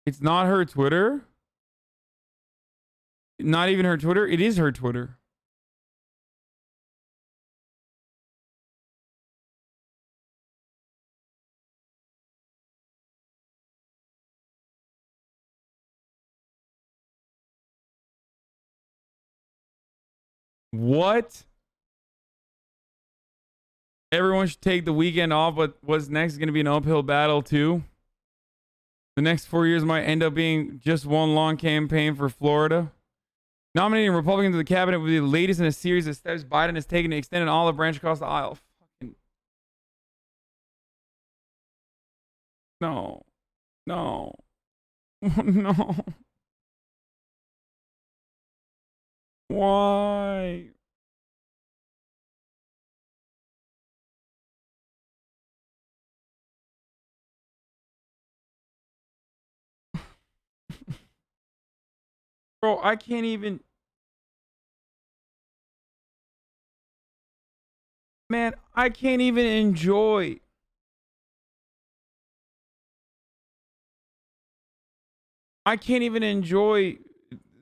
It's not her Twitter. Not even her Twitter. It is her Twitter. What? Everyone should take the weekend off, but what's next is going to be an uphill battle, too. The next 4 years might end up being just one long campaign for Florida. Nominating Republicans to the cabinet will be the latest in a series of steps Biden has taken to extend an olive branch across the aisle. Fucking No. No. No. Why? Bro, I can't even. Man, I can't even enjoy. I can't even enjoy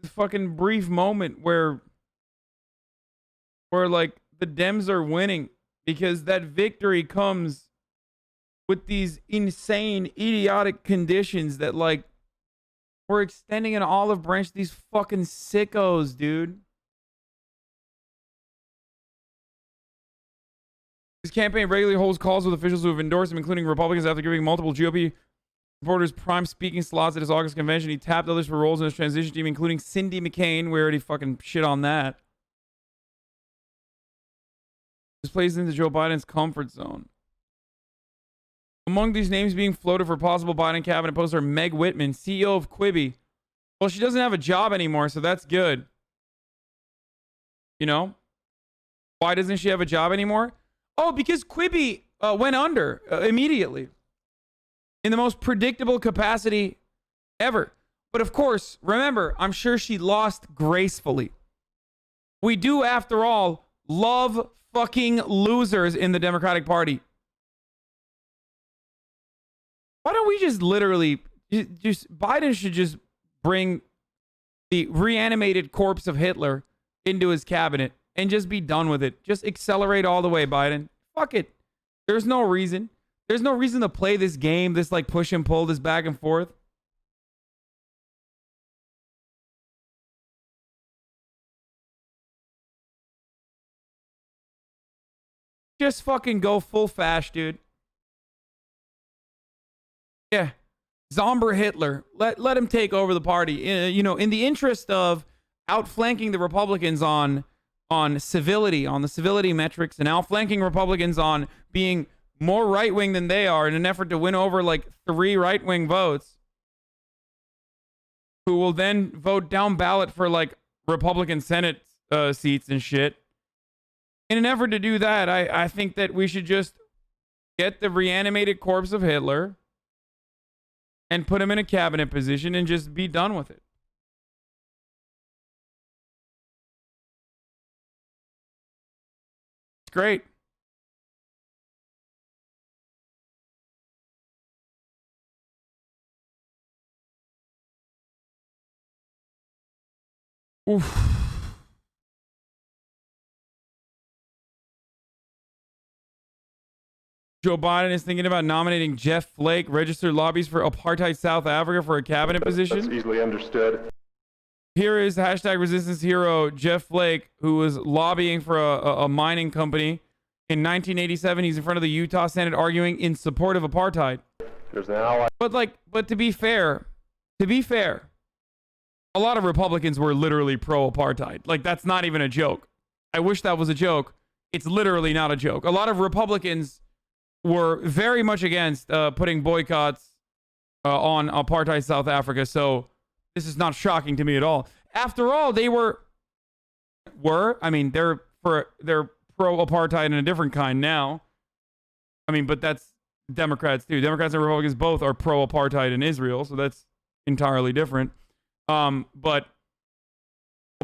the fucking brief moment where like the Dems are winning, because that victory comes with these insane, idiotic conditions that, like, we're extending an olive branch to these fucking sickos, dude. His campaign regularly holds calls with officials who have endorsed him, including Republicans, after giving multiple GOP supporters prime speaking slots at his August convention. He tapped others for roles in his transition team, including Cindy McCain. We already fucking shit on that. This plays into Joe Biden's comfort zone. Among these names being floated for possible Biden cabinet posts are Meg Whitman, CEO of Quibi. Well, she doesn't have a job anymore, so that's good. You know? Why doesn't she have a job anymore? Oh, because Quibi went under immediately. In the most predictable capacity ever. But of course, remember, I'm sure she lost gracefully. We do, after all, love fucking losers in the Democratic Party. Why don't we just literally, Biden should just bring the reanimated corpse of Hitler into his cabinet and just be done with it. Just accelerate all the way, Biden. Fuck it. There's no reason. There's no reason to play this game, this like push and pull, this back and forth. Just fucking go full fast, dude. Yeah. Zomber Hitler. Let him take over the party. You know, in the interest of outflanking the Republicans on civility, on the civility metrics, and outflanking Republicans on being more right-wing than they are in an effort to win over like 3 right-wing votes, who will then vote down ballot for like Republican Senate seats and shit. In an effort to do that, I think that we should just get the reanimated corpse of Hitler and put him in a cabinet position and just be done with it. It's great. Oof. Joe Biden is thinking about nominating Jeff Flake, registered lobbyist for apartheid South Africa, for a cabinet position.
That's easily understood.
Here is hashtag resistance hero Jeff Flake, who was lobbying for a mining company. In 1987, he's in front of the Utah Senate arguing in support of apartheid.
There's an ally.
But to be fair, a lot of Republicans were literally pro-apartheid. Like, that's not even a joke. I wish that was a joke. It's literally not a joke. A lot of Republicans were very much against putting boycotts on apartheid South Africa. So this is not shocking to me at all. After all, they were. I mean, they're pro-apartheid in a different kind now. I mean, but that's Democrats too. Democrats and Republicans both are pro-apartheid in Israel, so that's entirely different. But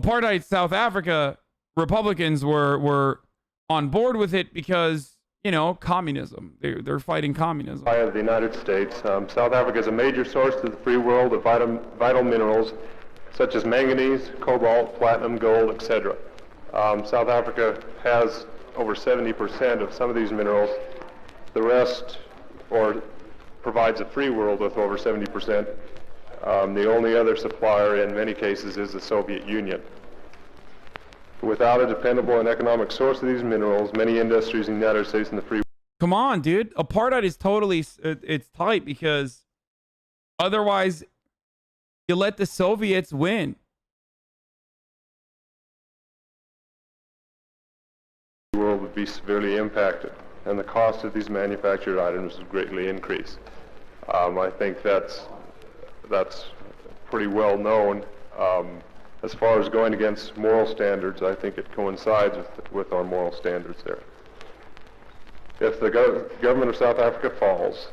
apartheid South Africa, Republicans were on board with it because, you know, communism. They're fighting communism.
Of the United States. South Africa is a major source to the free world of vital minerals such as manganese, cobalt, platinum, gold, etc. South Africa has over 70% of some of these minerals. The rest, or provides a free world with over 70%. The only other supplier in many cases is the Soviet Union. Without a dependable and economic source of these minerals, many industries in the United States and the free...
Come on, dude. Apartheid is totally... It's tight because otherwise you let the Soviets win.
The world would be severely impacted, and the cost of these manufactured items would greatly increase. I think that's pretty well known. As far as going against moral standards, I think it coincides with our moral standards there. If the government of South Africa falls,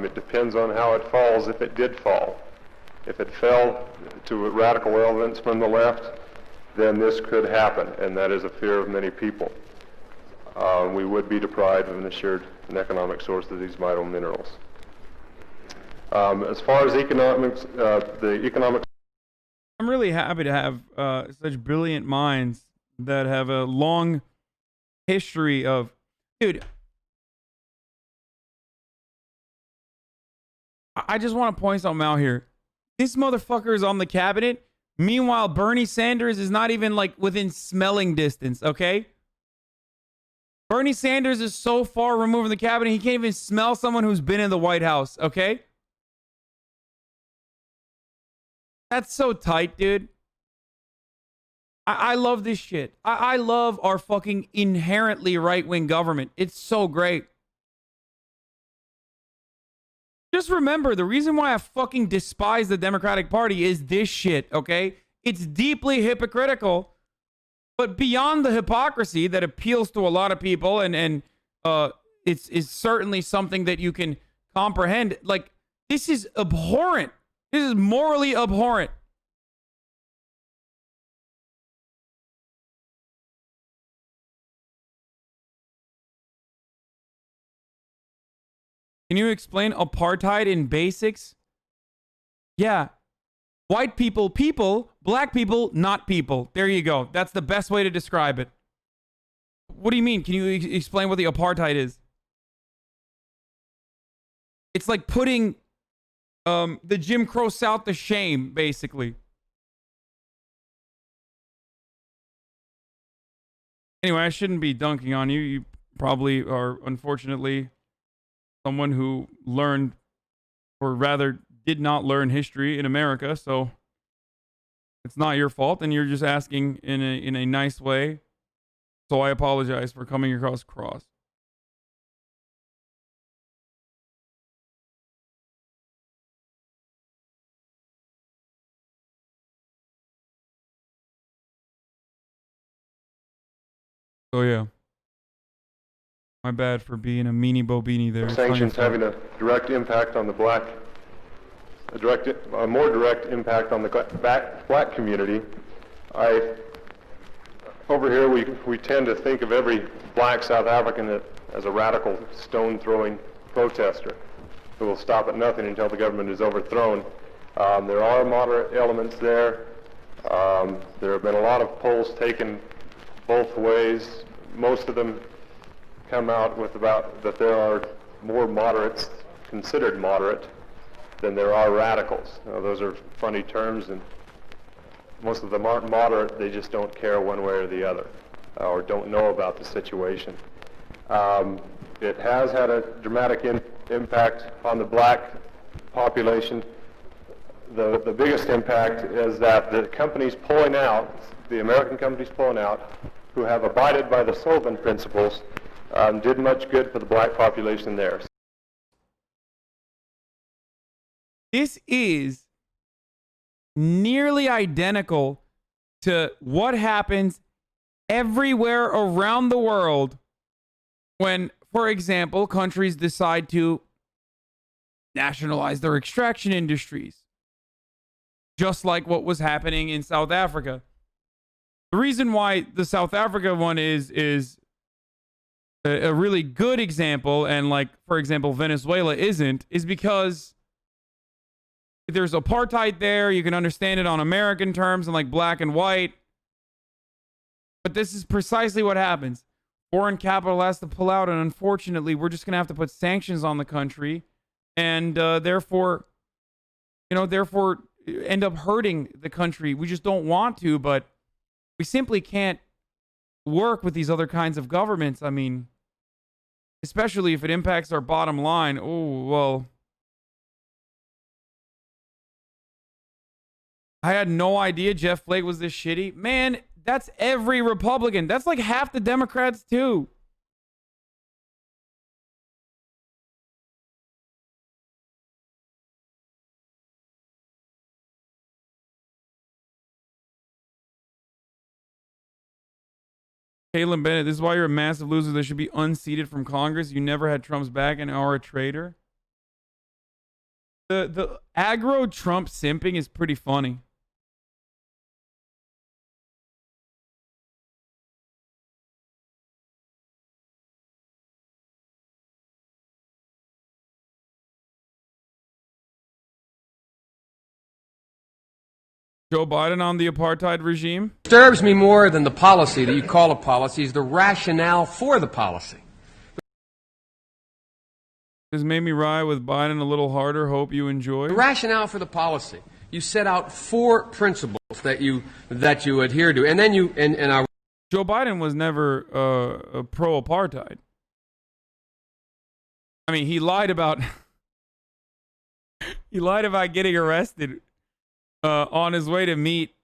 it depends on how it falls if it did fall. If it fell to radical elements from the left, then this could happen, and that is a fear of many people. We would be deprived of an assured and economic source of these vital minerals. As far as economics, the economic...
I'm really happy to have such brilliant minds that have a long history of... Dude, I just want to point something out here. This motherfucker is on the cabinet. Meanwhile, Bernie Sanders is not even like within smelling distance, okay? Bernie Sanders is so far removed from the cabinet, he can't even smell someone who's been in the White House, okay? That's so tight, dude. I love this shit. I love our fucking inherently right-wing government. It's so great. Just remember, the reason why I fucking despise the Democratic Party is this shit, okay? It's deeply hypocritical, but beyond the hypocrisy that appeals to a lot of people and it's certainly something that you can comprehend. Like, this is abhorrent. This is morally abhorrent. Can you explain apartheid in basics? Yeah. White people, people. Black people, not people. There you go. That's the best way to describe it. What do you mean? Can you explain what the apartheid is? It's like putting the Jim Crow South to shame, basically. Anyway, I shouldn't be dunking on you. You probably are, unfortunately, someone who learned, or rather did not learn history in America, so it's not your fault, and you're just asking in a nice way. So I apologize for coming across cross. So yeah. My bad for being a meanie bobini there.
Sanctions having a direct impact on the a more direct impact on the black community. Over here we tend to think of every black South African as a radical stone-throwing protester who will stop at nothing until the government is overthrown. There are moderate elements there. There have been a lot of polls taken both ways. Most of them come out with about that there are more moderates considered moderate than there are radicals. Now, those are funny terms, and most of them aren't moderate. They just don't care one way or the other, or don't know about the situation. It has had a dramatic impact on the black population. The biggest impact is that the companies pulling out, the American companies pulling out, who have abided by the Sullivan principles, did much good for the black population there.
This is nearly identical to what happens everywhere around the world when, for example, countries decide to nationalize their extraction industries. Just like what was happening in South Africa. The reason why the South Africa one is a really good example, and like, for example, Venezuela isn't, is because there's apartheid there. You can understand it on American terms and like black and white. But this is precisely what happens. Foreign capital has to pull out, and unfortunately, we're just going to have to put sanctions on the country, and therefore end up hurting the country. We just don't want to, but we simply can't work with these other kinds of governments. I mean, especially if it impacts our bottom line. Oh, well. I had no idea Jeff Flake was this shitty. Man, that's every Republican. That's like half the Democrats, too. Caitlin Bennett, this is why you're a massive loser. They should be unseated from Congress. You never had Trump's back and are a traitor. The aggro Trump simping is pretty funny. Joe Biden on the apartheid regime?
Disturbs me more than the policy that you call a policy is the rationale for the policy.
This made me ride with Biden a little harder. Hope you enjoy.
The rationale for the policy. You set out 4 principles that you adhere to, and then you and I.
Joe Biden was never a pro-apartheid. I mean, he lied about getting arrested on his way to meet.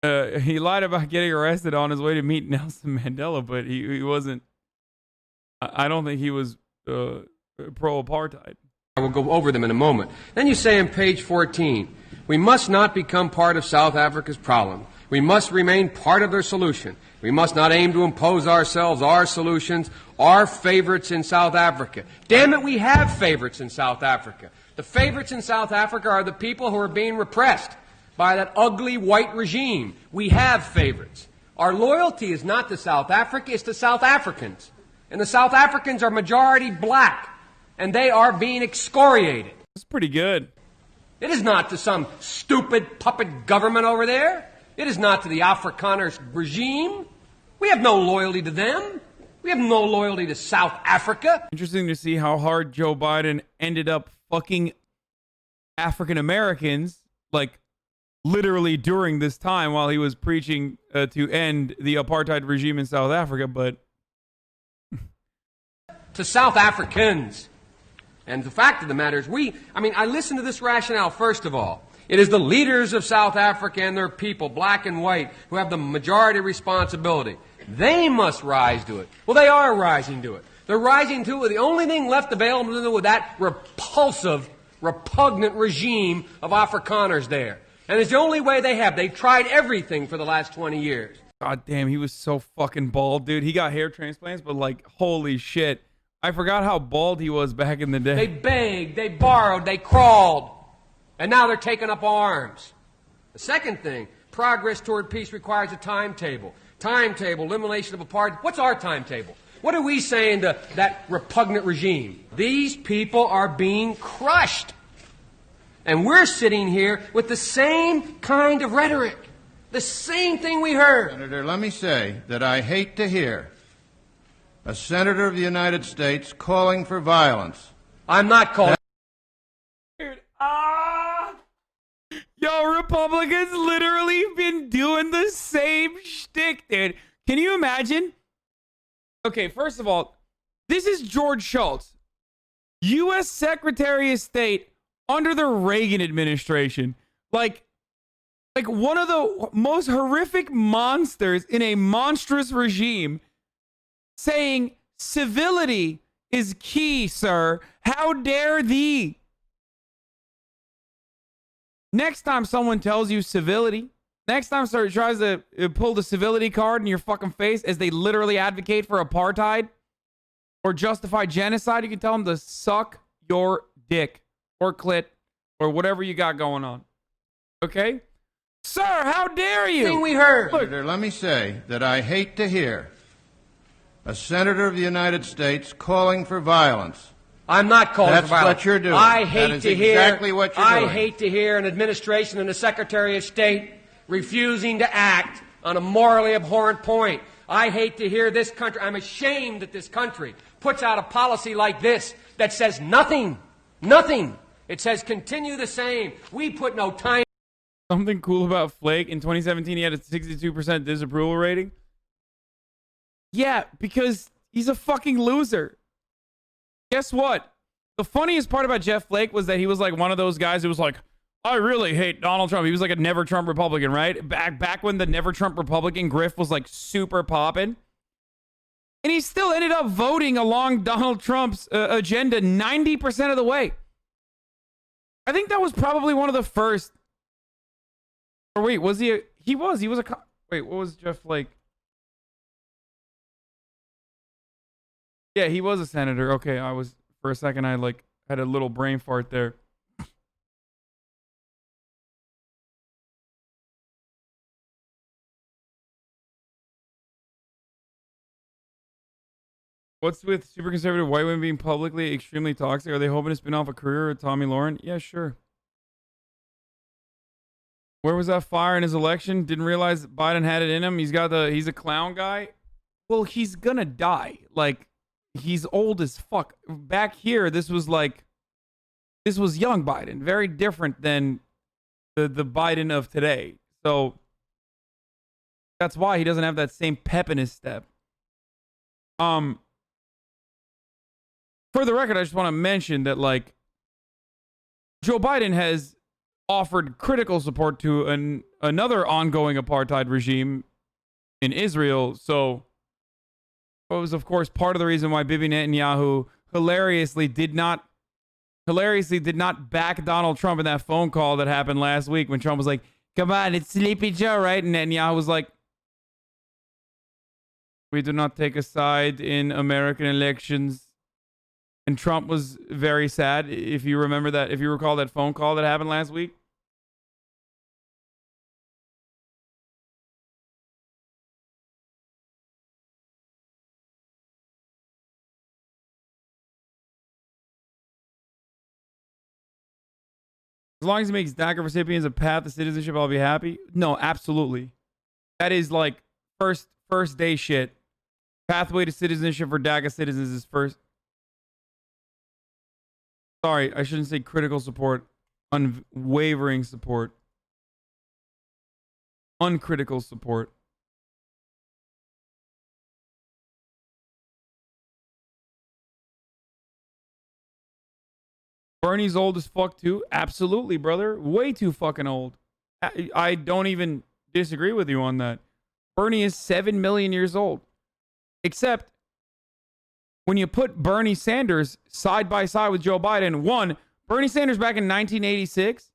He lied about getting arrested on his way to meet Nelson Mandela, but he wasn't. I don't think he was pro-apartheid.
I will go over them in a moment. Then you say on page 14, we must not become part of South Africa's problem. We must remain part of their solution. We must not aim to impose ourselves, our solutions, our favorites in South Africa. Damn it, we have favorites in South Africa. The favorites in South Africa are the people who are being repressed by that ugly white regime. We have favorites. Our loyalty is not to South Africa, it's to South Africans. And the South Africans are majority black, and they are being excoriated.
That's pretty good.
It is not to some stupid puppet government over there. It is not to the Afrikaner regime. We have no loyalty to them. We have no loyalty to South Africa.
Interesting to see how hard Joe Biden ended up fucking African Americans, like literally during this time while he was preaching to end the apartheid regime in South Africa, but
to South Africans. And the fact of the matter is I listen to this rationale first of all. It is the leaders of South Africa and their people, black and white, who have the majority responsibility. They must rise to it. Well, they are rising to it. They're rising to it. The only thing left available to do with that repulsive, repugnant regime of Afrikaners there. And it's the only way they have. They've tried everything for the last 20 years.
God damn, he was so fucking bald, dude. He got hair transplants, but like, holy shit. I forgot how bald he was back in the day.
They begged, they borrowed, they crawled. And now they're taking up arms. The second thing, progress toward peace requires a timetable. Timetable, elimination of apartheid. What's our timetable? What are we saying to that repugnant regime? These people are being crushed. And we're sitting here with the same kind of rhetoric. The same thing we heard.
Senator, let me say that I hate to hear a senator of the United States calling for violence.
I'm not calling.
Yo, Republicans literally been doing the same shtick, dude. Can you imagine? Okay, first of all, this is George Shultz, U.S. Secretary of State under the Reagan administration. Like one of the most horrific monsters in a monstrous regime saying civility is key, sir. How dare thee? Next time someone tells you civility, next time someone tries to pull the civility card in your fucking face as they literally advocate for apartheid or justify genocide, you can tell them to suck your dick or clit or whatever you got going on. Okay? Sir, how dare you?
Thing we heard.
Senator, let me say that I hate to hear a senator of the United States calling for violence.
I'm not calling
That's
for violence.
what you're doing.
I hate to hear.
Exactly what you're doing.
I hate to hear an administration and a Secretary of State refusing to act on a morally abhorrent point. I hate to hear this country. I'm ashamed that this country puts out a policy like this that says nothing. Nothing. It says continue the same. We put no time.
Something cool about Flake. In 2017, he had a 62% disapproval rating. Yeah, because he's a fucking loser. Guess what? The funniest part about Jeff Flake was that he was like one of those guys who was like, I really hate Donald Trump. He was like a never Trump Republican, right? Back when the never Trump Republican grift was like super popping. And he still ended up voting along Donald Trump's agenda 90% of the way. I think that was probably one of the first. Or wait, was he? He was a. Wait, what was Jeff Flake? Yeah, he was a senator. Okay, for a second, I had a little brain fart there. What's with super conservative white women being publicly extremely toxic? Are they hoping to spin off a career with Tommy Lauren? Yeah, sure. Where was that fire in his election? Didn't realize Biden had it in him. He's a clown guy. Well, he's gonna die. Like, he's old as fuck. Back here, this was young Biden. Very different than the Biden of today. So that's why he doesn't have that same pep in his step. For the record, I just want to mention that, like, Joe Biden has offered critical support to another ongoing apartheid regime in Israel. So it was, of course, part of the reason why Bibi Netanyahu hilariously did not back Donald Trump in that phone call that happened last week when Trump was like, "Come on, it's Sleepy Joe, right?" And Netanyahu was like, "We do not take a side in American elections." And Trump was very sad. If you recall that phone call that happened last week. As long as it makes DACA recipients a path to citizenship, I'll be happy. No, absolutely. That is like first day shit. Pathway to citizenship for DACA citizens is first. Sorry, I shouldn't say critical support. Unwavering support. Uncritical support. Bernie's old as fuck too. Absolutely, brother. Way too fucking old. I don't even disagree with you on that. Bernie is 7 million years old. Except when you put Bernie Sanders side by side with Joe Biden, Bernie Sanders back in 1986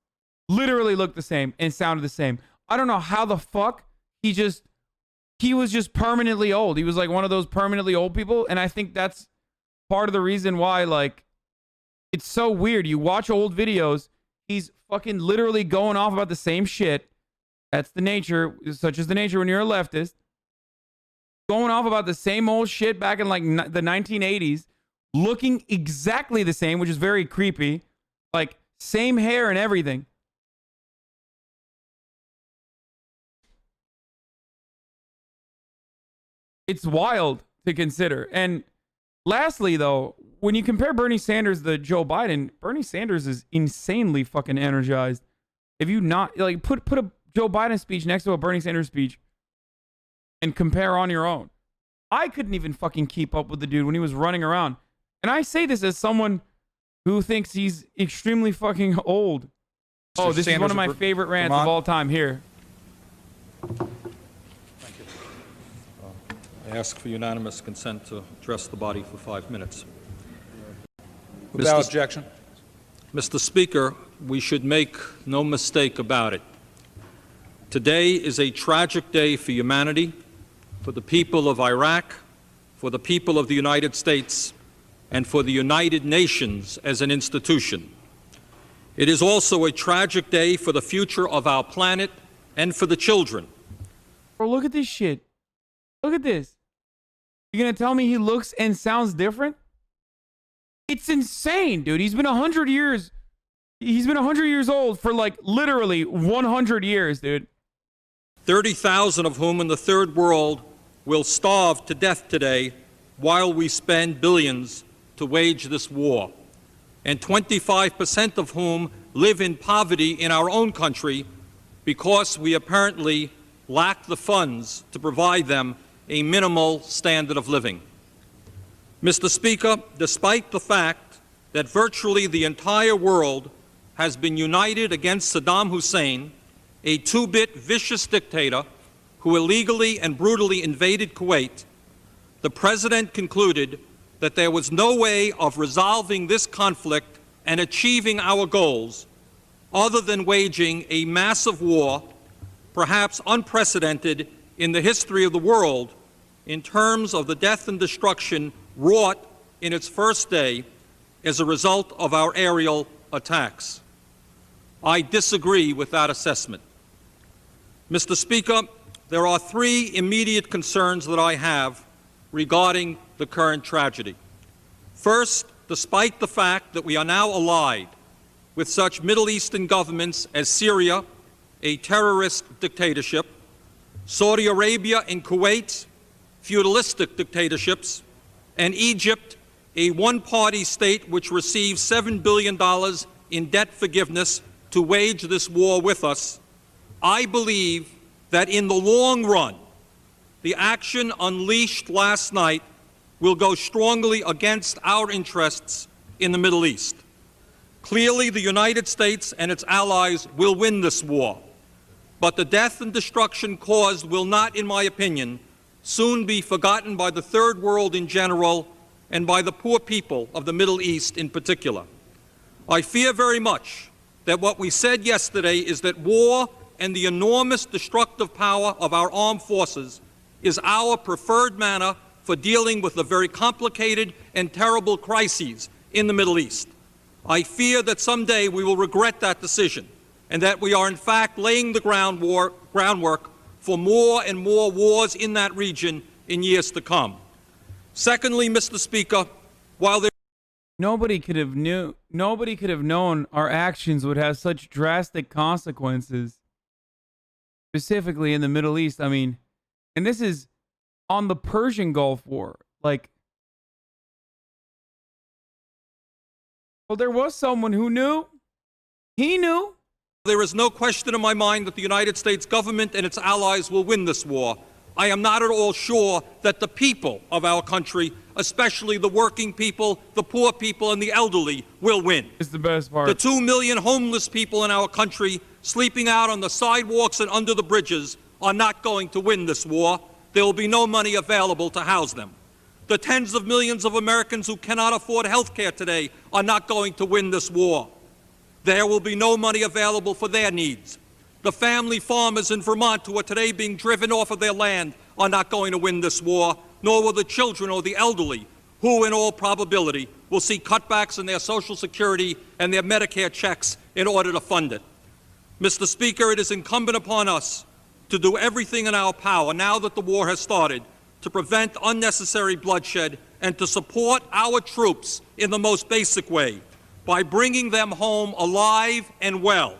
literally looked the same and sounded the same. I don't know how the fuck he was just permanently old. He was like one of those permanently old people. And I think that's part of the reason why, like, it's so weird. You watch old videos, he's fucking literally going off about the same shit. That's the nature, such as the nature when you're a leftist. Going off about the same old shit back in like the 1980s, looking exactly the same, which is very creepy. Like, same hair and everything. It's wild to consider. And lastly, though, when you compare Bernie Sanders to Joe Biden, Bernie Sanders is insanely fucking energized. If you not, like, put a Joe Biden speech next to a Bernie Sanders speech and compare on your own. I couldn't even fucking keep up with the dude when he was running around. And I say this as someone who thinks he's extremely fucking old. Oh, this is one of my favorite rants of all time. Here.
I ask for unanimous consent to address the body for 5 minutes.
Without objection.
Mr. Speaker, we should make no mistake about it. Today is a tragic day for humanity, for the people of Iraq, for the people of the United States, and for the United Nations as an institution. It is also a tragic day for the future of our planet and for the children.
Bro, look at this shit. Look at this. You're going to tell me he looks and sounds different? It's insane, dude. He's been 100 years. He's been 100 years old for like literally 100 years, dude.
30,000 of whom in the third world will starve to death today while we spend billions to wage this war, and 25% of whom live in poverty in our own country because we apparently lack the funds to provide them a minimal standard of living. Mr. Speaker, despite the fact that virtually the entire world has been united against Saddam Hussein, a two-bit vicious dictator who illegally and brutally invaded Kuwait, the President concluded that there was no way of resolving this conflict and achieving our goals other than waging a massive war, perhaps unprecedented in the history of the world, in terms of the death and destruction wrought in its first day as a result of our aerial attacks. I disagree with that assessment. Mr. Speaker, there are three immediate concerns that I have regarding the current tragedy. First, despite the fact that we are now allied with such Middle Eastern governments as Syria, a terrorist dictatorship, Saudi Arabia and Kuwait, feudalistic dictatorships, and Egypt, a one-party state which receives $7 billion in debt forgiveness to wage this war with us, I believe that in the long run, the action unleashed last night will go strongly against our interests in the Middle East. Clearly, the United States and its allies will win this war, but the death and destruction caused will not, in my opinion, soon be forgotten by the Third World in general and by the poor people of the Middle East in particular. I fear very much that what we said yesterday is that war and the enormous destructive power of our armed forces is our preferred manner for dealing with the very complicated and terrible crises in the Middle East. I fear that someday we will regret that decision and that we are in fact laying the groundwork for more and more wars in that region in years to come. Secondly, Mr. Speaker, while there
Nobody could have known our actions would have such drastic consequences, specifically in the Middle East. I mean, and this is on the Persian Gulf War. Like, well, there was someone who knew. He knew.
There is no question in my mind that the United States government and its allies will win this war. I am not at all sure that the people of our country, especially the working people, the poor people, and the elderly, will win.
It's the best part.
The 2 million homeless people in our country sleeping out on the sidewalks and under the bridges are not going to win this war. There will be no money available to house them. The tens of millions of Americans who cannot afford health care today are not going to win this war. There will be no money available for their needs. The family farmers in Vermont who are today being driven off of their land are not going to win this war, nor will the children or the elderly, who in all probability will see cutbacks in their Social Security and their Medicare checks in order to fund it. Mr. Speaker, it is incumbent upon us to do everything in our power, now that the war has started, to prevent unnecessary bloodshed and to support our troops in the most basic way, by bringing them home alive and well.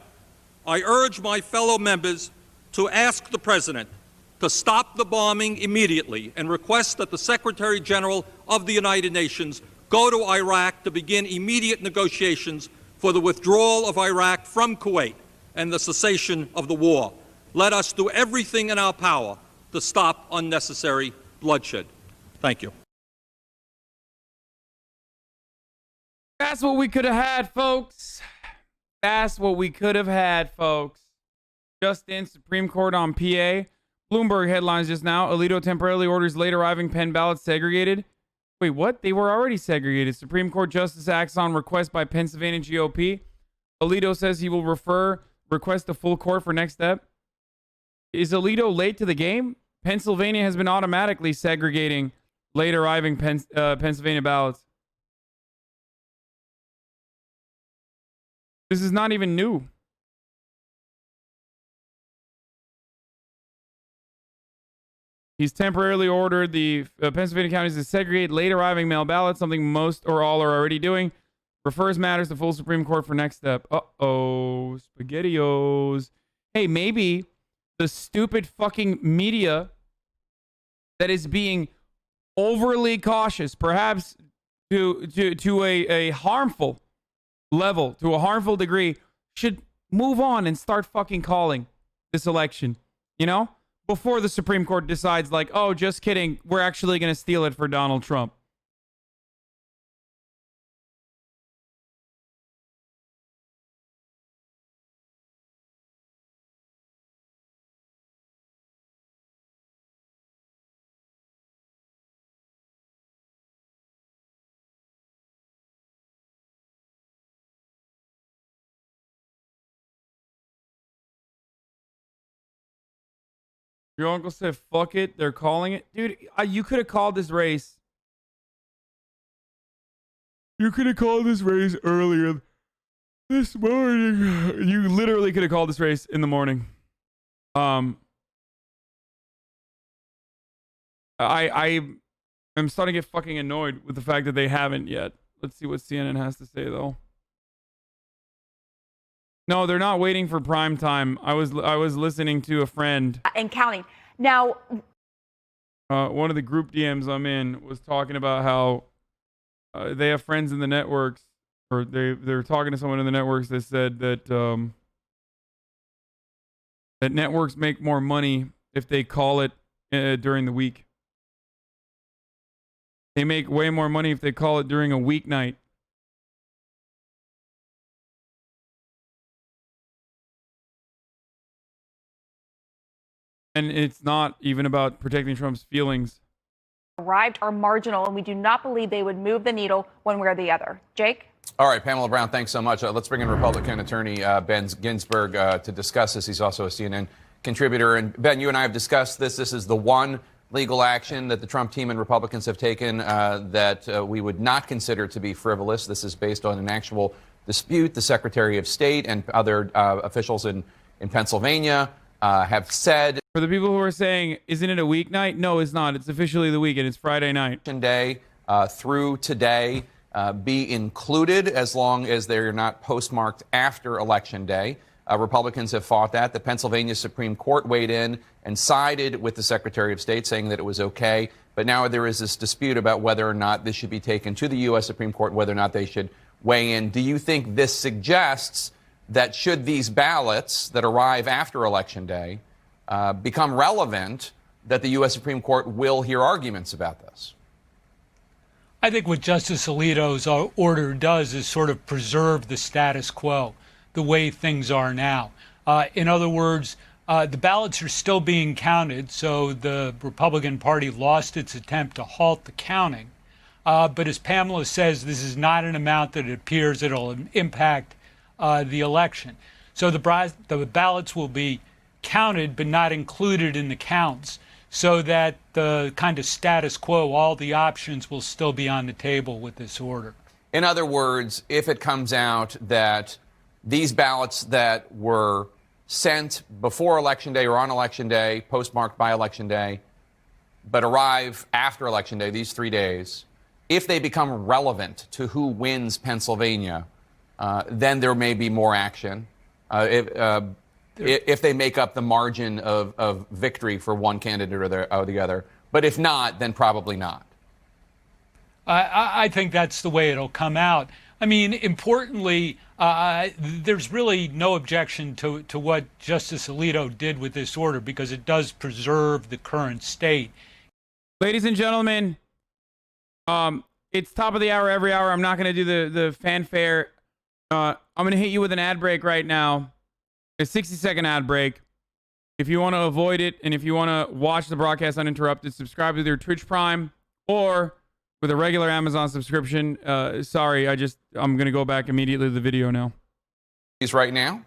I urge my fellow members to ask the President to stop the bombing immediately and request that the Secretary General of the United Nations go to Iraq to begin immediate negotiations for the withdrawal of Iraq from Kuwait and the cessation of the war. Let us do everything in our power to stop unnecessary bloodshed. Thank you.
That's what we could have had, folks. That's what we could have had, folks. Just in, Supreme Court on PA. Bloomberg headlines just now. Alito temporarily orders late arriving pen ballots segregated. Wait, what? They were already segregated. Supreme Court Justice acts on request by Pennsylvania GOP. Alito says he will request a full court for next step. Is Alito late to the game? Pennsylvania has been automatically segregating late arriving Pennsylvania ballots. This is not even new. He's temporarily ordered the Pennsylvania counties to segregate late arriving mail ballots, something most or all are already doing. Refers matters to full Supreme Court for next step. Uh-oh. SpaghettiOs. Hey, maybe the stupid fucking media that is being overly cautious, perhaps to a harmful level, to a harmful degree, should move on and start fucking calling this election, you know, before the Supreme Court decides like, oh, just kidding, we're actually going to steal it for Donald Trump. Your uncle said, fuck it. They're calling it. Dude, you could have called this race You could have called this race earlier this morning. You literally could have called this race in the morning. I am starting to get fucking annoyed with the fact that they haven't yet. Let's see what CNN has to say, though. No, they're not waiting for prime time. I was listening to a friend.
And counting. Now,
one of the group DMs I'm in was talking about how they have friends in the networks, or they're talking to someone in the networks that said that that networks make more money if they call it during the week. They make way more money if they call it during a weeknight. And it's not even about protecting Trump's feelings.
arrived are marginal, and we do not believe they would move the needle one way or the other. Jake?
All right, Pamela Brown, thanks so much. Let's bring in Republican attorney Ben Ginsberg to discuss this. He's also a CNN contributor. And Ben, you and I have discussed this. This is the one legal action that the Trump team and Republicans have taken that we would not consider to be frivolous. This is based on an actual dispute. The Secretary of State and other officials in Pennsylvania have said.
For the people who are saying, isn't it a weeknight? No, it's not. It's officially the weekend. It's Friday night.
Day through today be included as long as they're not postmarked after Election Day. Republicans have fought that. The Pennsylvania Supreme Court weighed in and sided with the Secretary of State, saying that it was okay. But now there is this dispute about whether or not this should be taken to the U.S. Supreme Court, whether or not they should weigh in. Do you think this suggests that should these ballots that arrive after Election Day become relevant, that the U.S. Supreme Court will hear arguments about this?
I think what Justice Alito's order does is sort of preserve the status quo, the way things are now. In other words, the ballots are still being counted, so the Republican Party lost its attempt to halt the counting. But as Pamela says, this is not an amount that it appears it'll impact the election. So the ballots will be counted but not included in the counts, so that the kind of status quo, all the options will still be on the table with this order.
In other words, if it comes out that these ballots that were sent before Election Day or on Election Day, postmarked by Election Day, but arrive after Election Day, these 3 days, if they become relevant to who wins Pennsylvania, then there may be more action. If they make up the margin of victory for one candidate or the other. But if not, then probably not.
I think that's the way it'll come out. I mean, importantly, there's really no objection to what Justice Alito did with this order, because it does preserve the current state.
Ladies and gentlemen, it's top of the hour every hour. I'm not going to do the fanfare. I'm going to hit you with an ad break right now. A 60-second ad break. If you want to avoid it, and if you want to watch the broadcast uninterrupted, subscribe to their Twitch Prime or with a regular Amazon subscription. Sorry, I'm going to go back immediately to the video now.
He's right now.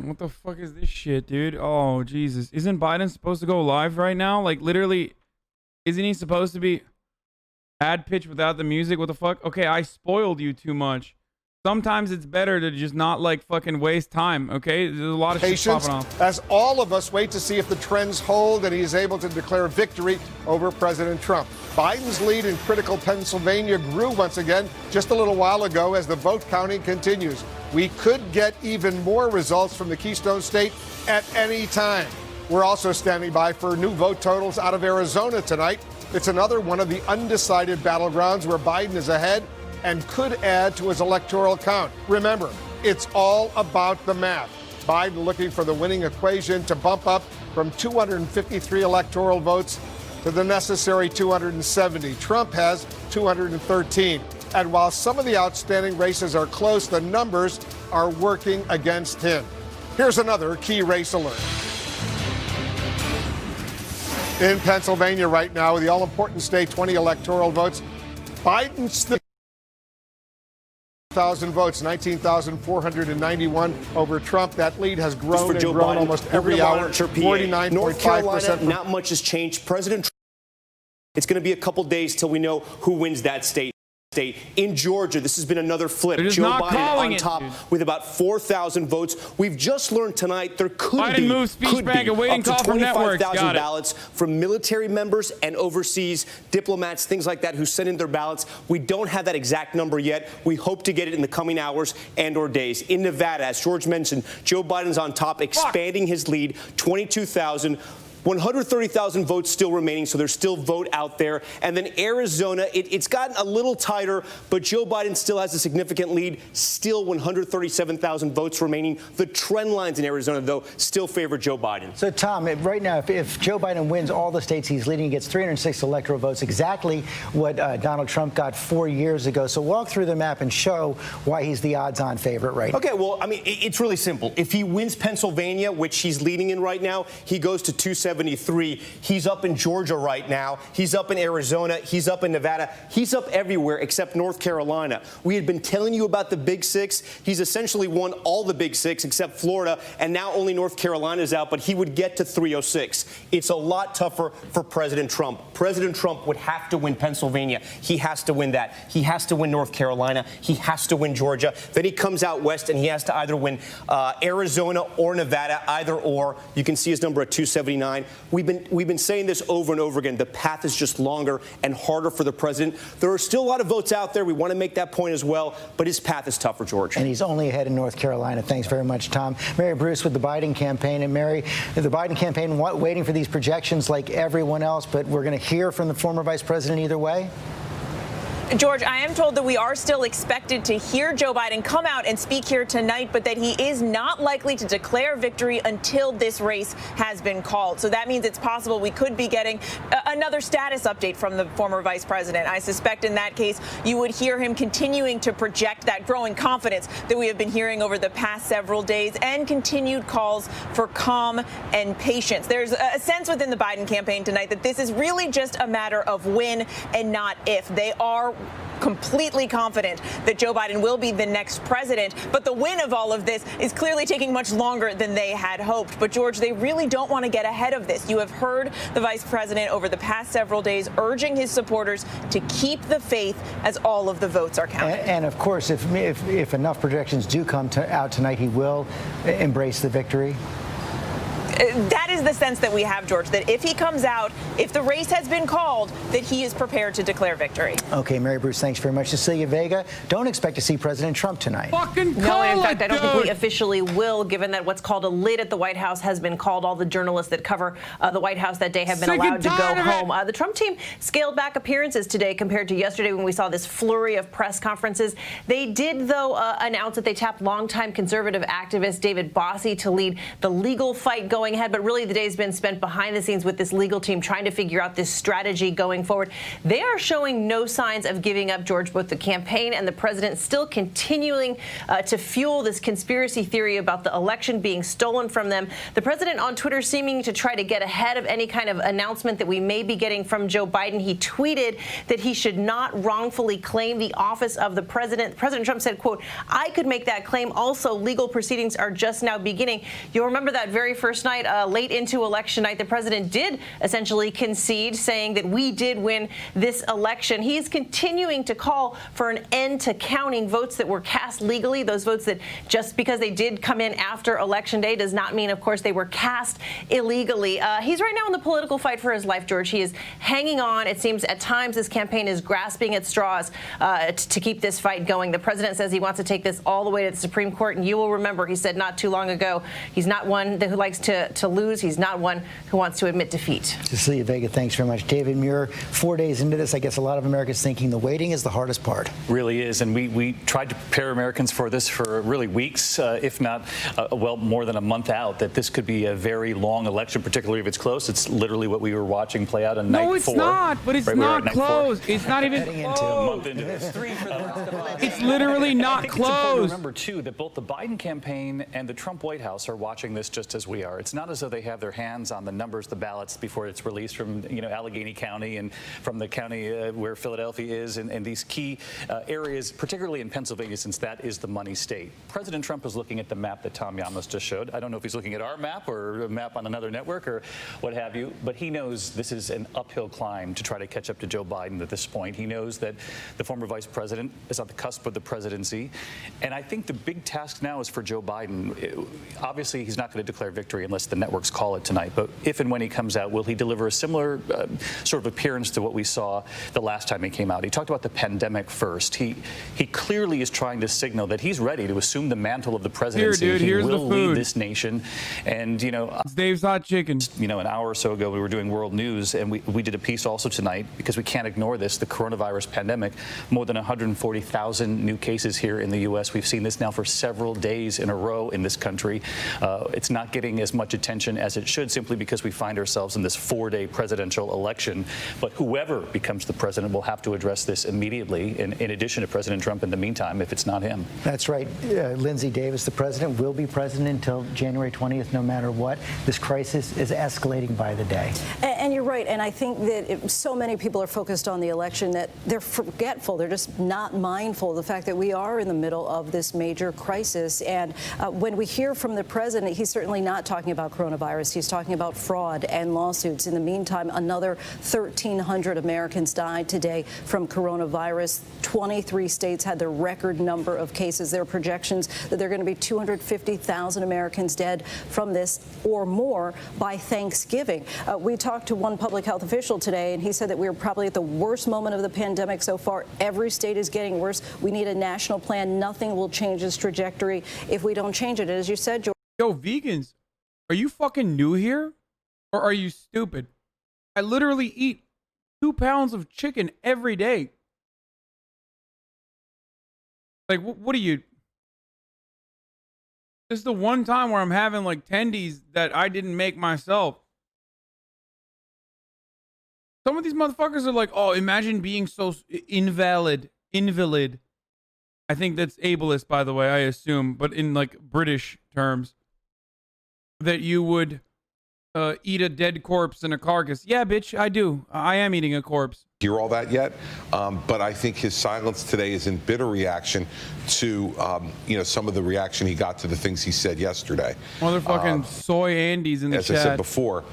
What the fuck is this shit, dude? Oh, Jesus. Isn't Biden supposed to go live right now? Like, literally, isn't he supposed to be ad pitch without the music? What the fuck? Okay, I spoiled you too much. Sometimes it's better to just not, like, fucking waste time, okay? There's a lot of shit popping off.
As all of us wait to see if the trends hold and he is able to declare victory over President Trump. Biden's lead in critical Pennsylvania grew once again just a little while ago as the vote counting continues. We could get even more results from the Keystone State at any time. We're also standing by for new vote totals out of Arizona tonight. It's another one of the undecided battlegrounds where Biden is ahead and could add to his electoral count. Remember, it's all about the math. Biden looking for the winning equation to bump up from 253 electoral votes to the necessary 270. Trump has 213. And while some of the outstanding races are close, the numbers are working against him. Here's another key race alert. In Pennsylvania right now, with the all-important state, 20 electoral votes, Biden still 1,000 votes, 19,491 over Trump. That lead has grown and grown almost every hour. 49.5%.
North Carolina, not much has changed. President Trump, it's going to be a couple days till we know who wins that state. In Georgia, this has been another flip. Joe Biden on top with about 4,000 votes. We've just learned tonight there could be up to 25,000 ballots from military members and overseas diplomats, things like that, who sent in their ballots. We don't have that exact number yet. We hope to get it in the coming hours and or days. In Nevada, as George mentioned, Joe Biden's on top, expanding his lead, 22,000. 130,000 votes still remaining, so there's still vote out there. And then Arizona, it's gotten a little tighter, but Joe Biden still has a significant lead, still 137,000 votes remaining. The trend lines in Arizona, though, still favor Joe Biden.
So, Tom, right now, if Joe Biden wins all the states he's leading, he gets 306 electoral votes, exactly what Donald Trump got 4 years ago. So walk through the map and show why he's the odds-on favorite right now.
Okay, well, I mean, it's really simple. If he wins Pennsylvania, which he's leading in right now, he goes to 273. He's up in Georgia right now. He's up in Arizona. He's up in Nevada. He's up everywhere except North Carolina. We had been telling you about the Big Six. He's essentially won all the Big Six except Florida, and now only North Carolina is out, but he would get to 306. It's a lot tougher for President Trump. President Trump would have to win Pennsylvania. He has to win that. He has to win North Carolina. He has to win Georgia. Then he comes out west, and he has to either win Arizona or Nevada, either or. You can see his number at 279. We've been saying this over and over again. The path is just longer and harder for the president. There are still a lot of votes out there. We want to make that point as well, but his path is tougher, George.
And he's only ahead in North Carolina. Thanks very much, Tom. Mary Bruce with the Biden campaign. And Mary, the Biden campaign waiting for these projections like everyone else, but we're going to hear from the former vice president either way?
George, I am told that we are still expected to hear Joe Biden come out and speak here tonight, but that he is not likely to declare victory until this race has been called. So that means it's possible we could be getting another status update from the former vice president. I suspect in that case, you would hear him continuing to project that growing confidence that we have been hearing over the past several days and continued calls for calm and patience. There's a sense within the Biden campaign tonight that this is really just a matter of when and not if. They are completely confident that Joe Biden will be the next president. But the win of all of this is clearly taking much longer than they had hoped. But, George, they really don't want to get ahead of this. You have heard the vice president over the past several days urging his supporters to keep the faith as all of the votes are counted.
And of course, if enough projections do come out tonight, he will embrace the victory.
That is the sense that we have, George, that if he comes out, if the race has been called, that he is prepared to declare victory.
Okay, Mary Bruce, thanks very much. Cecilia Vega, don't expect to see President Trump tonight.
Fucking
no, and in fact, I don't think we officially will, given that what's called a lid at the White House has been called. All the journalists that cover the White House that day have been allowed to go home. The Trump team scaled back appearances today compared to yesterday when we saw this flurry of press conferences. They did, though, announce that they tapped longtime conservative activist David Bossie to lead the legal fight going ahead, but really the day's been spent behind the scenes with this legal team trying to figure out this strategy going forward. They are showing no signs of giving up, George. Both the campaign and the president still continuing to fuel this conspiracy theory about the election being stolen from them. The president on Twitter seeming to try to get ahead of any kind of announcement that we may be getting from Joe Biden. He tweeted that he should not wrongfully claim the office of the president. President Trump said, quote, "I could make that claim. Also, legal proceedings are just now beginning." You'll remember that very first night, late into election night, the president did essentially concede, saying that we did win this election. He is continuing to call for an end to counting votes that were cast legally. Those votes that just because they did come in after Election Day does not mean, of course, they were cast illegally. He's right now in the political fight for his life, George. He is hanging on. It seems at times this campaign is grasping at straws to keep this fight going. The president says he wants to take this all the way to the Supreme Court, and you will remember he said not too long ago he's not one who likes to lose. He's not one who wants to admit defeat.
Cecilia Vega, thanks very much. David Muir, 4 days into this, I guess a lot of Americans thinking the waiting is the hardest part.
Really is, and we tried to prepare Americans for this for really weeks, if not, well, more than a month out, that this could be a very long election, particularly if it's close. It's literally what we were watching play out on night 4.
No, it's not, but it's not close. It's not even
close. A month into this.
It's literally not
close.
close.
Remember, too, that both the Biden campaign and the Trump White House are watching this just as we are. It's it's not as though they have their hands on the numbers, the ballots, before it's released from, Allegheny County and from the county where Philadelphia is and these key areas, particularly in Pennsylvania, since that is the money state. President Trump is looking at the map that Tom Llamas just showed. I don't know if he's looking at our map or a map on another network or what have you, but he knows this is an uphill climb to try to catch up to Joe Biden at this point. He knows that the former vice president is on the cusp of the presidency. And I think the big task now is for Joe Biden. Obviously, he's not going to declare victory unless the networks call it tonight. But if and when he comes out, will he deliver a similar sort of appearance to what we saw the last time he came out? He talked about the pandemic first. He clearly is trying to signal that he's ready to assume the mantle of the presidency.
Here, dude, here's
he will
the food.
lead this nation. And,
it's Dave's Hot Chicken.
An hour or so ago, we were doing World News, and we did a piece also tonight because we can't ignore this, the coronavirus pandemic. More than 140,000 new cases here in the U.S. We've seen this now for several days in a row in this country. It's not getting as much attention as it should simply because we find ourselves in this 4-day presidential election. But whoever becomes the president will have to address this immediately, in addition to President Trump in the meantime, if it's not him.
That's right. Lindsay Davis, the president, will be president until January 20th, no matter what. This crisis is escalating by the day.
And you're right. And I think that so many people are focused on the election that they're forgetful. They're just not mindful of the fact that we are in the middle of this major crisis. And when we hear from the president, he's certainly not talking about coronavirus. He's talking about fraud and lawsuits. In the meantime, another 1,300 Americans died today from coronavirus. 23 states had their record number of cases. There are projections that there are going to be 250,000 Americans dead from this or more by Thanksgiving. We talked to one public health official today, and he said that we are probably at the worst moment of the pandemic so far. Every state is getting worse. We need a national plan. Nothing will change this trajectory if we don't change it. As you said, George.
Yo, vegans, are you fucking new here? Or are you stupid? I literally eat 2 pounds of chicken every day. Like, what are you? This is the one time where I'm having like tendies that I didn't make myself. Some of these motherfuckers are like, oh, imagine being so invalid. I think that's ableist, by the way, I assume, but in like British terms, that you would eat a dead corpse in a carcass. Yeah, bitch, I do. I am eating a corpse.
Hear all that yet, but I think his silence today is in bitter reaction to some of the reaction he got to the things he said yesterday.
Motherfucking soy Andes in the
as
chat.
I said before,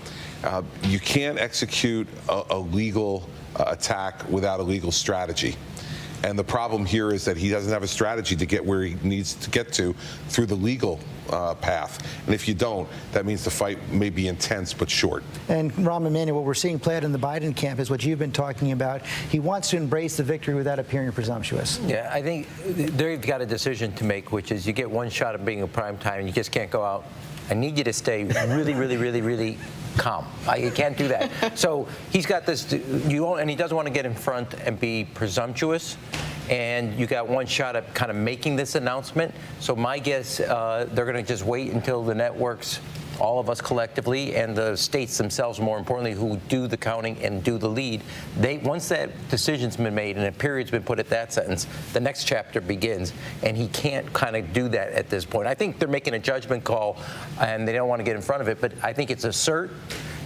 you can't execute a legal attack without a legal strategy. And the problem here is that he doesn't have a strategy to get where he needs to get to through the legal path. And if you don't, that means the fight may be intense but short.
And Rahm Emanuel, what we're seeing play out in the Biden camp is what you've been talking about. He wants to embrace the victory without appearing presumptuous.
Yeah, I think they've got a decision to make, which is you get one shot at being a prime time and you just can't go out. I need you to stay really calm. You can't do that. So he's got this, and he doesn't want to get in front and be presumptuous. And you got one shot at kind of making this announcement. So my guess, they're going to just wait until the networks, all of us collectively, and the states themselves, more importantly, who do the counting and do the lead, once that decision's been made and a period's been put at that sentence, the next chapter begins, and he can't kind of do that at this point. I think they're making a judgment call, and they don't want to get in front of it, but I think it's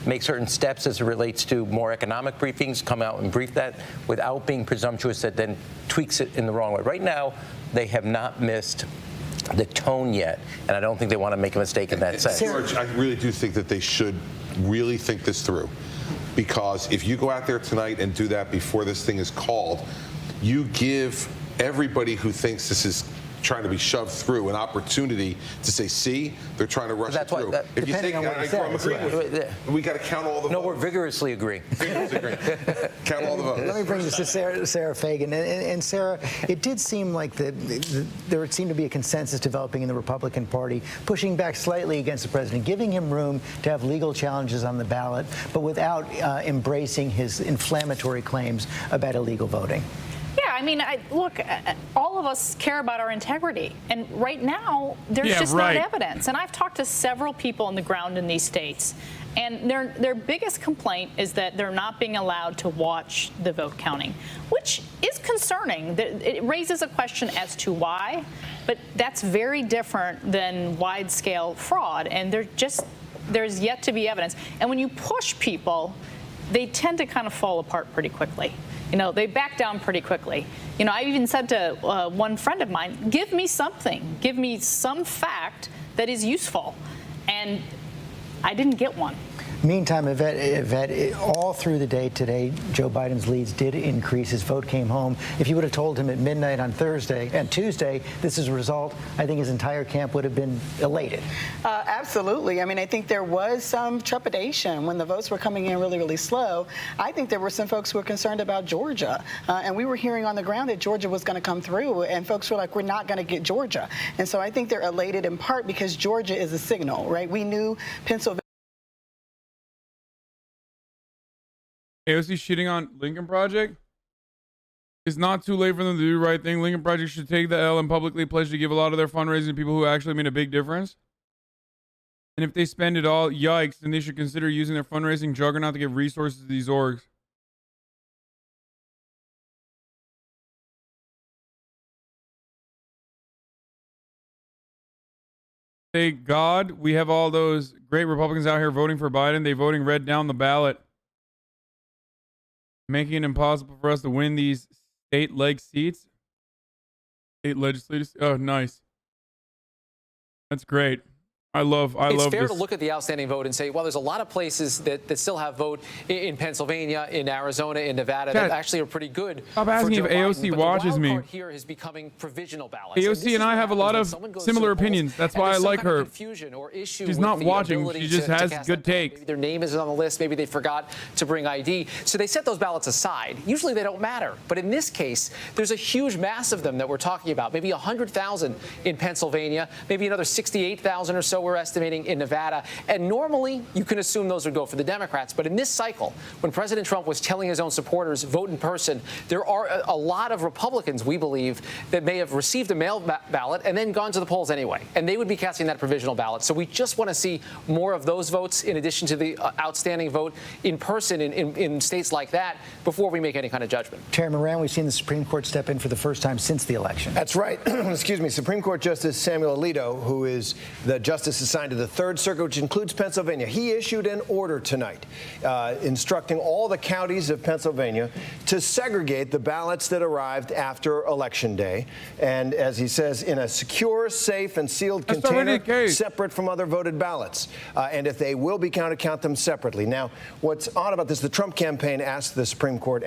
make certain steps as it relates to more economic briefings, come out and brief that without being presumptuous that then tweaks it in the wrong way. Right now, they have not missed the tone yet, and I don't think they want to make a mistake in that sense.
George, I really do think that they should really think this through, because if you go out there tonight and do that before this thing is called, you give everybody who thinks this is trying to be shoved through an opportunity to say, see, they're trying to rush it through. If you think, I'm agreeing with you. We got to count all the votes.
No, we're vigorously agreeing.
Count all the votes.
Let me bring this to Sarah Fagan. And Sarah, it did seem like there seemed to be a consensus developing in the Republican Party, pushing back slightly against the president, giving him room to have legal challenges on the ballot, but without embracing his inflammatory claims about illegal voting.
Yeah, I mean, look, all of us care about our integrity. And right now, there's not evidence. And I've talked to several people on the ground in these states. And their biggest complaint is that they're not being allowed to watch the vote counting, which is concerning. It raises a question as to why. But that's very different than wide-scale fraud. And they're just there's yet to be evidence. And when you push people, they tend to kind of fall apart pretty quickly. You know, they back down pretty quickly. You know, I even said to one friend of mine, give me something. Give me some fact that is useful. And I didn't get one.
Meantime, Yvette, all through the day today, Joe Biden's leads did increase. His vote came home. If you would have told him at midnight on Thursday and Tuesday this is a result, I think his entire camp would have been elated.
Absolutely. I mean, I think there was some trepidation when the votes were coming in really, really slow. I think there were some folks who were concerned about Georgia. And we were hearing on the ground that Georgia was going to come through. And folks were like, we're not going to get Georgia. And so I think they're elated in part because Georgia is a signal, right? We knew Pennsylvania.
AOC shitting on Lincoln Project? It's not too late for them to do the right thing. Lincoln Project should take the L and publicly pledge to give a lot of their fundraising to people who actually made a big difference. And if they spend it all, yikes, then they should consider using their fundraising juggernaut to give resources to these orgs. Thank God we have all those great Republicans out here voting for Biden. They voting red down the ballot, making it impossible for us to win these state leg seats. State legislators. Oh, nice. That's great. I love
It's fair
this.
to look at the outstanding vote and say, well, there's a lot of places that still have vote in Pennsylvania, in Arizona, in Nevada that actually are pretty good.
Stop asking if AOC watches me.
Here is becoming provisional ballots.
AOC and I have a lot of similar opinions. That's why I like her. She's not watching. She just has good takes.
Maybe their name isn't on the list. Maybe they forgot to bring ID. So they set those ballots aside. Usually they don't matter. But in this case, there's a huge mass of them that we're talking about. Maybe 100,000 in Pennsylvania. Maybe another 68,000 or so we're estimating in Nevada. And normally you can assume those would go for the Democrats. But in this cycle, when President Trump was telling his own supporters, vote in person, there are a lot of Republicans, we believe, that may have received a mail ballot and then gone to the polls anyway. And they would be casting that provisional ballot. So we just want to see more of those votes in addition to the outstanding vote in person in states like that before we make any kind of judgment.
Chairman Rand, we've seen the Supreme Court step in for the first time since the election.
That's right. Excuse me. Supreme Court Justice Samuel Alito, who is the justice assigned to the Third Circuit, which includes Pennsylvania, he issued an order tonight instructing all the counties of Pennsylvania to segregate the ballots that arrived after Election Day. And as he says, in a secure, safe, and sealed container, separate from other voted ballots. And if they will be counted, count them separately. Now, what's odd about this, the Trump campaign asked the Supreme Court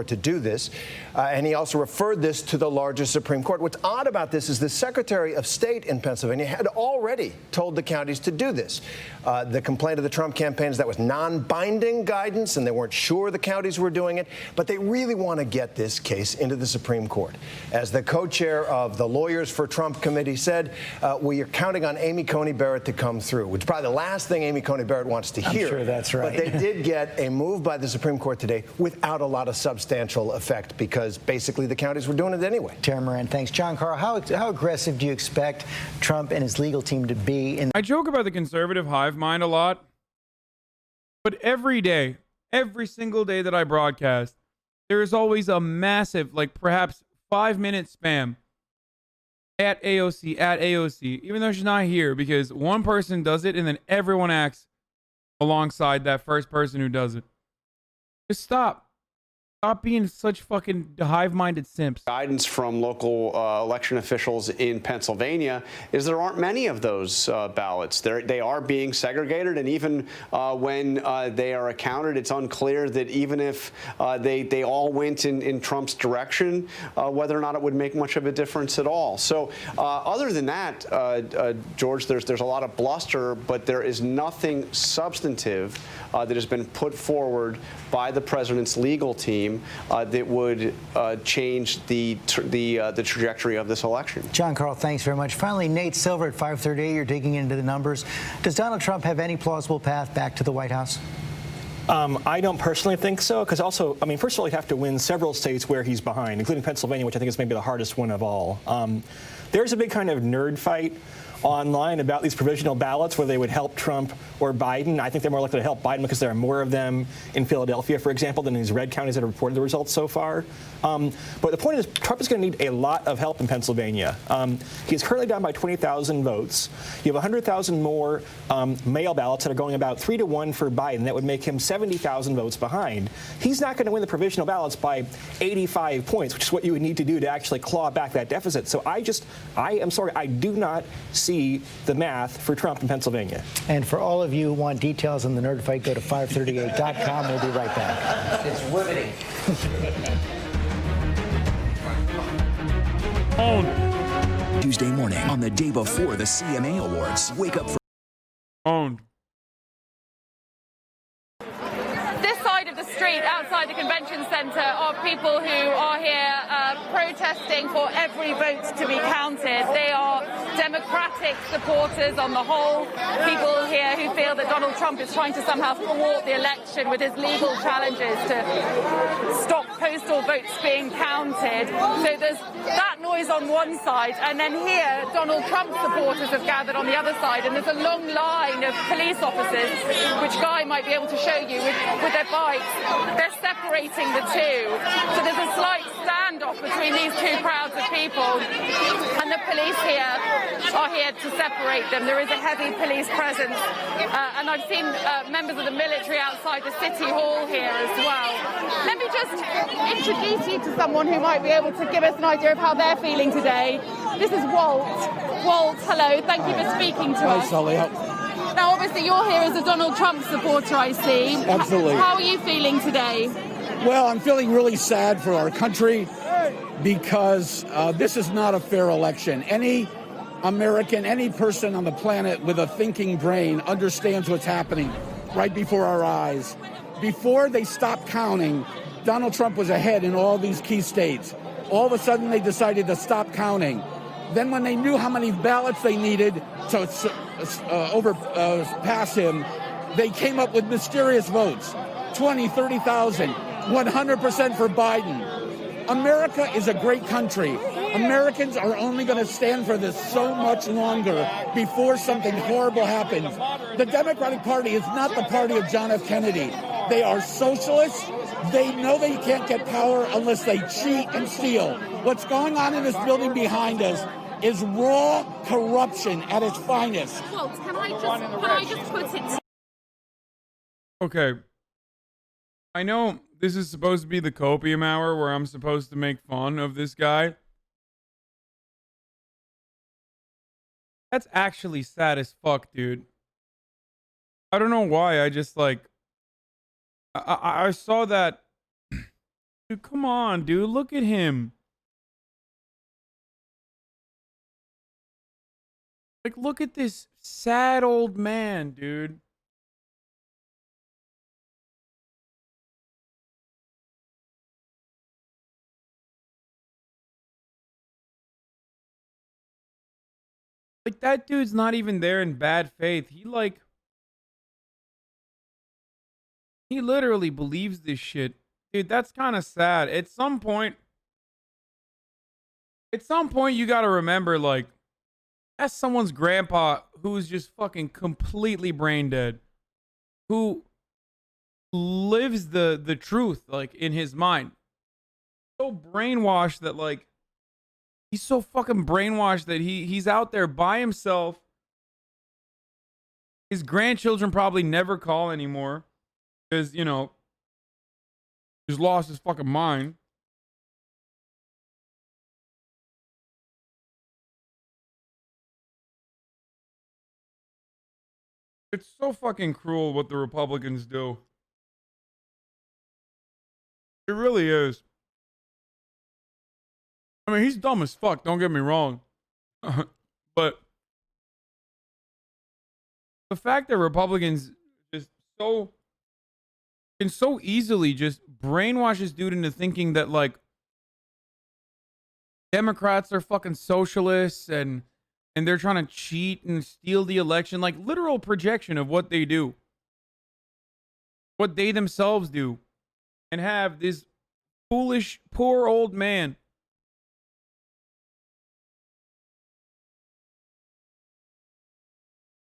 to do this. And he also referred this to the largest Supreme Court. What's odd about this is the Secretary of State in Pennsylvania had already told the counties to do this. The complaint of the Trump campaign is that was non-binding guidance and they weren't sure the counties were doing it, but they really want to get this case into the Supreme Court. As the co-chair of the Lawyers for Trump committee said, we are counting on Amy Coney Barrett to come through, which is probably the last thing Amy Coney Barrett wants to hear.
I'm sure that's right.
But they did get a move by the Supreme Court today without a lot of substantial effect because basically the counties were doing it anyway.
Chairman Rand, thanks. John Carl, how aggressive do you expect Trump and his legal team to be?
I joke about the conservative hive mind a lot, but every day, every single day that I broadcast, there is always a massive, like perhaps 5-minute spam at AOC, even though she's not here, because one person does it and then everyone acts alongside that first person who does it. Just stop. Stop being such fucking hive-minded simps.
Guidance from local election officials in Pennsylvania is there aren't many of those ballots. They are being segregated, and even when they are accounted, it's unclear that even if they all went in Trump's direction, whether or not it would make much of a difference at all. So other than that, George, there's a lot of bluster, but there is nothing substantive that has been put forward by the president's legal team that would change the trajectory of this election.
John Carl, thanks very much. Finally, Nate Silver at 538. You're digging into the numbers. Does Donald Trump have any plausible path back to the White House?
I don't personally think so, because also, I mean, first of all, he'd have to win several states where he's behind, including Pennsylvania, which I think is maybe the hardest one of all. There's a big kind of nerd fight online about these provisional ballots where they would help Trump or Biden. I think they're more likely to help Biden because there are more of them in Philadelphia, for example, than these red counties that have reported the results so far. But the point is, Trump is going to need a lot of help in Pennsylvania. He is currently down by 20,000 votes. You have 100,000 more mail ballots that are going about 3-1 for Biden. That would make him 70,000 votes behind. He's not going to win the provisional ballots by 85 points, which is what you would need to do to actually claw back that deficit. So I am sorry, I do not see the math for Trump in Pennsylvania.
And for all of you who want details on the Nerd Fight, go to 538.com. We'll be right back.
It's riveting.
Tuesday morning on the day before the CMA Awards. Wake up for
owned.
This side of the street outside the convention center are people who are here protesting for every vote to be counted. They are Democratic supporters on the whole, people here who feel that Donald Trump is trying to somehow thwart the election with his legal challenges to stop postal votes being counted. So there's that noise on one side, and then here Donald Trump supporters have gathered on the other side, and there's a long line of police officers, which Guy might be able to show you, with their bikes. They're separating the two. So there's a slight standoff between these two crowds of people, and the police here are here to separate them. There is a heavy police presence, and I've seen members of the military outside the city hall here as well. Let me just introduce you to someone who might be able to give us an idea of how they're feeling today. This is Walt. Walt, hello. Thank you for speaking to us.
Hi, Sully.
Now, obviously, you're here as a Donald Trump supporter, I see.
Absolutely.
How are you feeling today?
Well, I'm feeling really sad for our country because this is not a fair election. Any American, any person on the planet with a thinking brain understands what's happening right before our eyes. Before they stopped counting, Donald Trump was ahead in all these key states. All of a sudden, they decided to stop counting. Then when they knew how many ballots they needed to pass him, they came up with mysterious votes, 20, 30,000, 100% for Biden. America is a great country. Americans are only going to stand for this so much longer before something horrible happens. The Democratic Party is not the party of John F. Kennedy. They are socialists. They know they can't get power unless they cheat and steal. What's going on in this building behind us is raw corruption at its finest.
Walt, can I just put it...
Okay. I know this is supposed to be the copium hour where I'm supposed to make fun of this guy. That's actually sad as fuck, dude. I don't know why. I just like... I saw that... Dude, come on, dude. Look at him. Like, look at this sad old man, dude. Like, that dude's not even there in bad faith. He literally believes this shit. Dude, that's kind of sad. At some point, you got to remember, like, that's someone's grandpa who's just fucking completely brain dead, who lives the truth, like, in his mind. So brainwashed that, like, he's so fucking brainwashed that he's out there by himself. His grandchildren probably never call anymore because, you know, he's lost his fucking mind. It's so fucking cruel what the Republicans do. It really is. I mean, he's dumb as fuck, don't get me wrong. But the fact that Republicans just can so easily just brainwash this dude into thinking that, like, Democrats are fucking socialists and they're trying to cheat and steal the election, like, literal projection of what they do, what they themselves do, and have this foolish, poor old man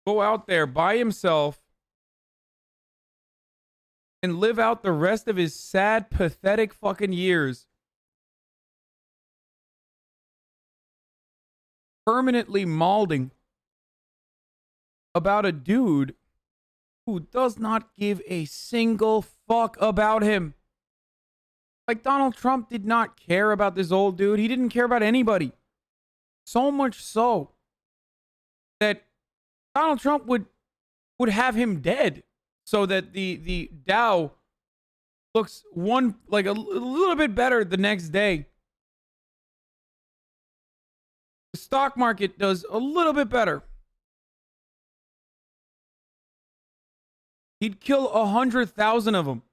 go out there by himself and live out the rest of his sad, pathetic fucking years permanently mauling about a dude who does not give a single fuck about him. Like, Donald Trump did not care about this old dude. He didn't care about anybody. So much so that Donald Trump would have him dead so that the Dow looks a little bit better the next day. The stock market does a little bit better. He'd kill 100,000 of them.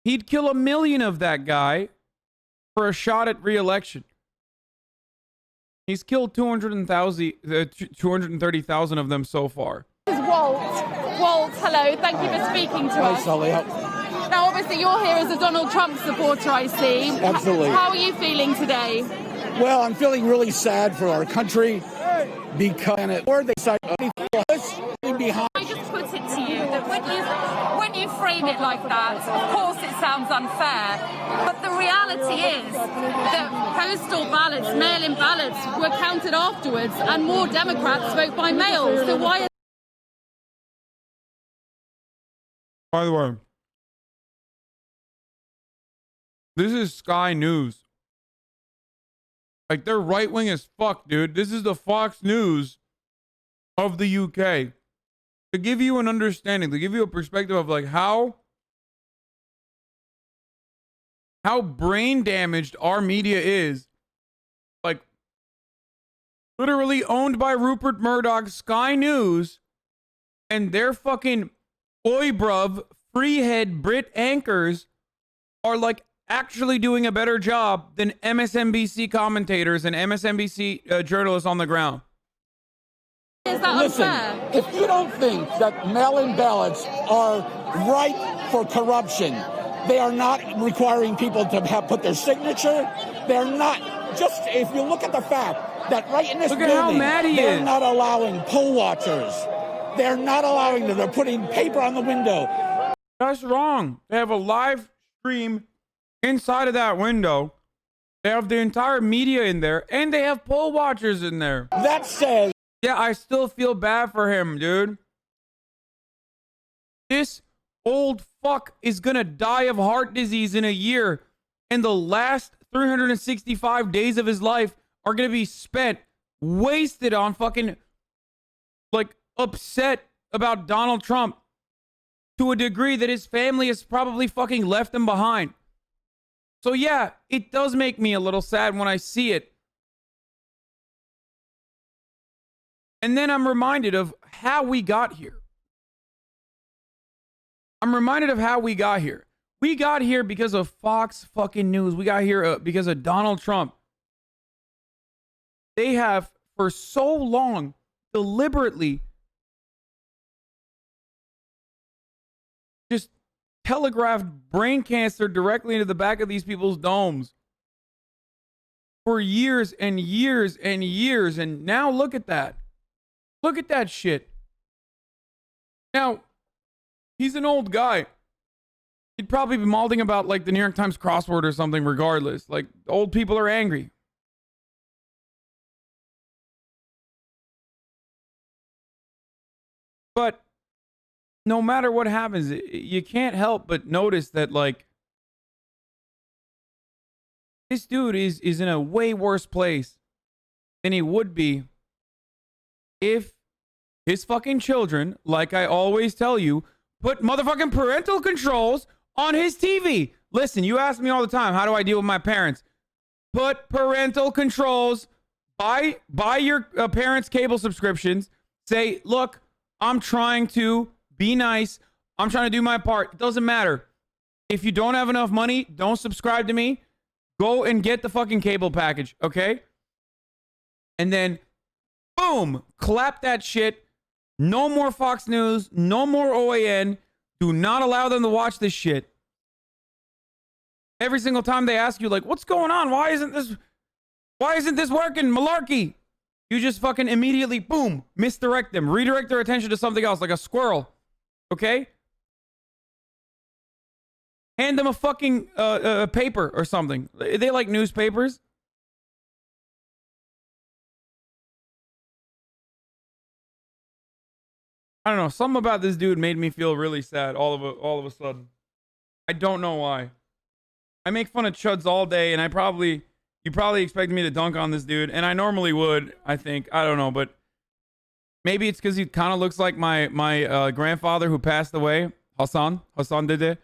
He'd kill 1 million of that guy for a shot at re-election. He's killed 230,000 of them so far.
This is Walt. Walt, hello. Thank you for speaking to us.
Sully.
Now, obviously, you're here as a Donald Trump supporter, I see.
Absolutely.
How are you feeling today?
Well, I'm feeling really sad for our country because or they cite behind.
I just put it to you that when you frame it like that, of course it sounds unfair, but the reality is that postal ballots, mail-in ballots, were counted afterwards, and more Democrats vote by mail. So why?
By the way, this is Sky News. Like, they're right-wing as fuck, dude. This is the Fox News of the UK. To give you an understanding, to give you a perspective of like how brain damaged our media is. Like, literally owned by Rupert Murdoch, Sky News, and their fucking oi bruv freehead Brit anchors are like actually doing a better job than MSNBC commentators and MSNBC journalists on the ground.
Is that
Listen,
unfair?
if you don't think that mail-in ballots are ripe for corruption, they are not requiring people to have put their signature. They're not. Just if you look at the fact that right in this
Look at how
building,
mad he
they're
is.
not allowing poll watchers. They're not allowing them. They're putting paper on the window.
That's wrong. They have a live stream inside of that window. They have the entire media in there, and they have poll watchers in there.
That says...
Yeah, I still feel bad for him, dude. This old fuck is gonna die of heart disease in a year, and the last 365 days of his life are gonna be spent wasted on fucking, like, upset about Donald Trump to a degree that his family has probably fucking left him behind. So yeah, it does make me a little sad when I see it. And then I'm reminded of how we got here. We got here because of Fox fucking News. We got here because of Donald Trump. They have, for so long, deliberately just telegraphed brain cancer directly into the back of these people's domes for years and years and years. And now look at that. Look at that shit. Now, he's an old guy. He'd probably be malding about like the New York Times crossword or something regardless. Like, old people are angry. But no matter what happens, you can't help but notice that, like, this dude is in a way worse place than he would be if his fucking children, like I always tell you, put motherfucking parental controls on his TV. Listen, you ask me all the time, how do I deal with my parents? Put parental controls. Buy your parents' cable subscriptions. Say, look, I'm trying to be nice. I'm trying to do my part. It doesn't matter. If you don't have enough money, don't subscribe to me. Go and get the fucking cable package, okay? And then, boom, clap that shit. No more Fox News. No more OAN. Do not allow them to watch this shit. Every single time they ask you, like, what's going on? Why isn't this working? Malarkey. You just fucking immediately, boom, misdirect them. Redirect their attention to something else, like a squirrel. Okay? Hand them a fucking paper or something. They like newspapers. I don't know. Something about this dude made me feel really sad all of a sudden. I don't know why. I make fun of chuds all day, and you probably expect me to dunk on this dude, and I normally would, I think. I don't know, but maybe it's because he kind of looks like my grandfather who passed away, Hasan did it.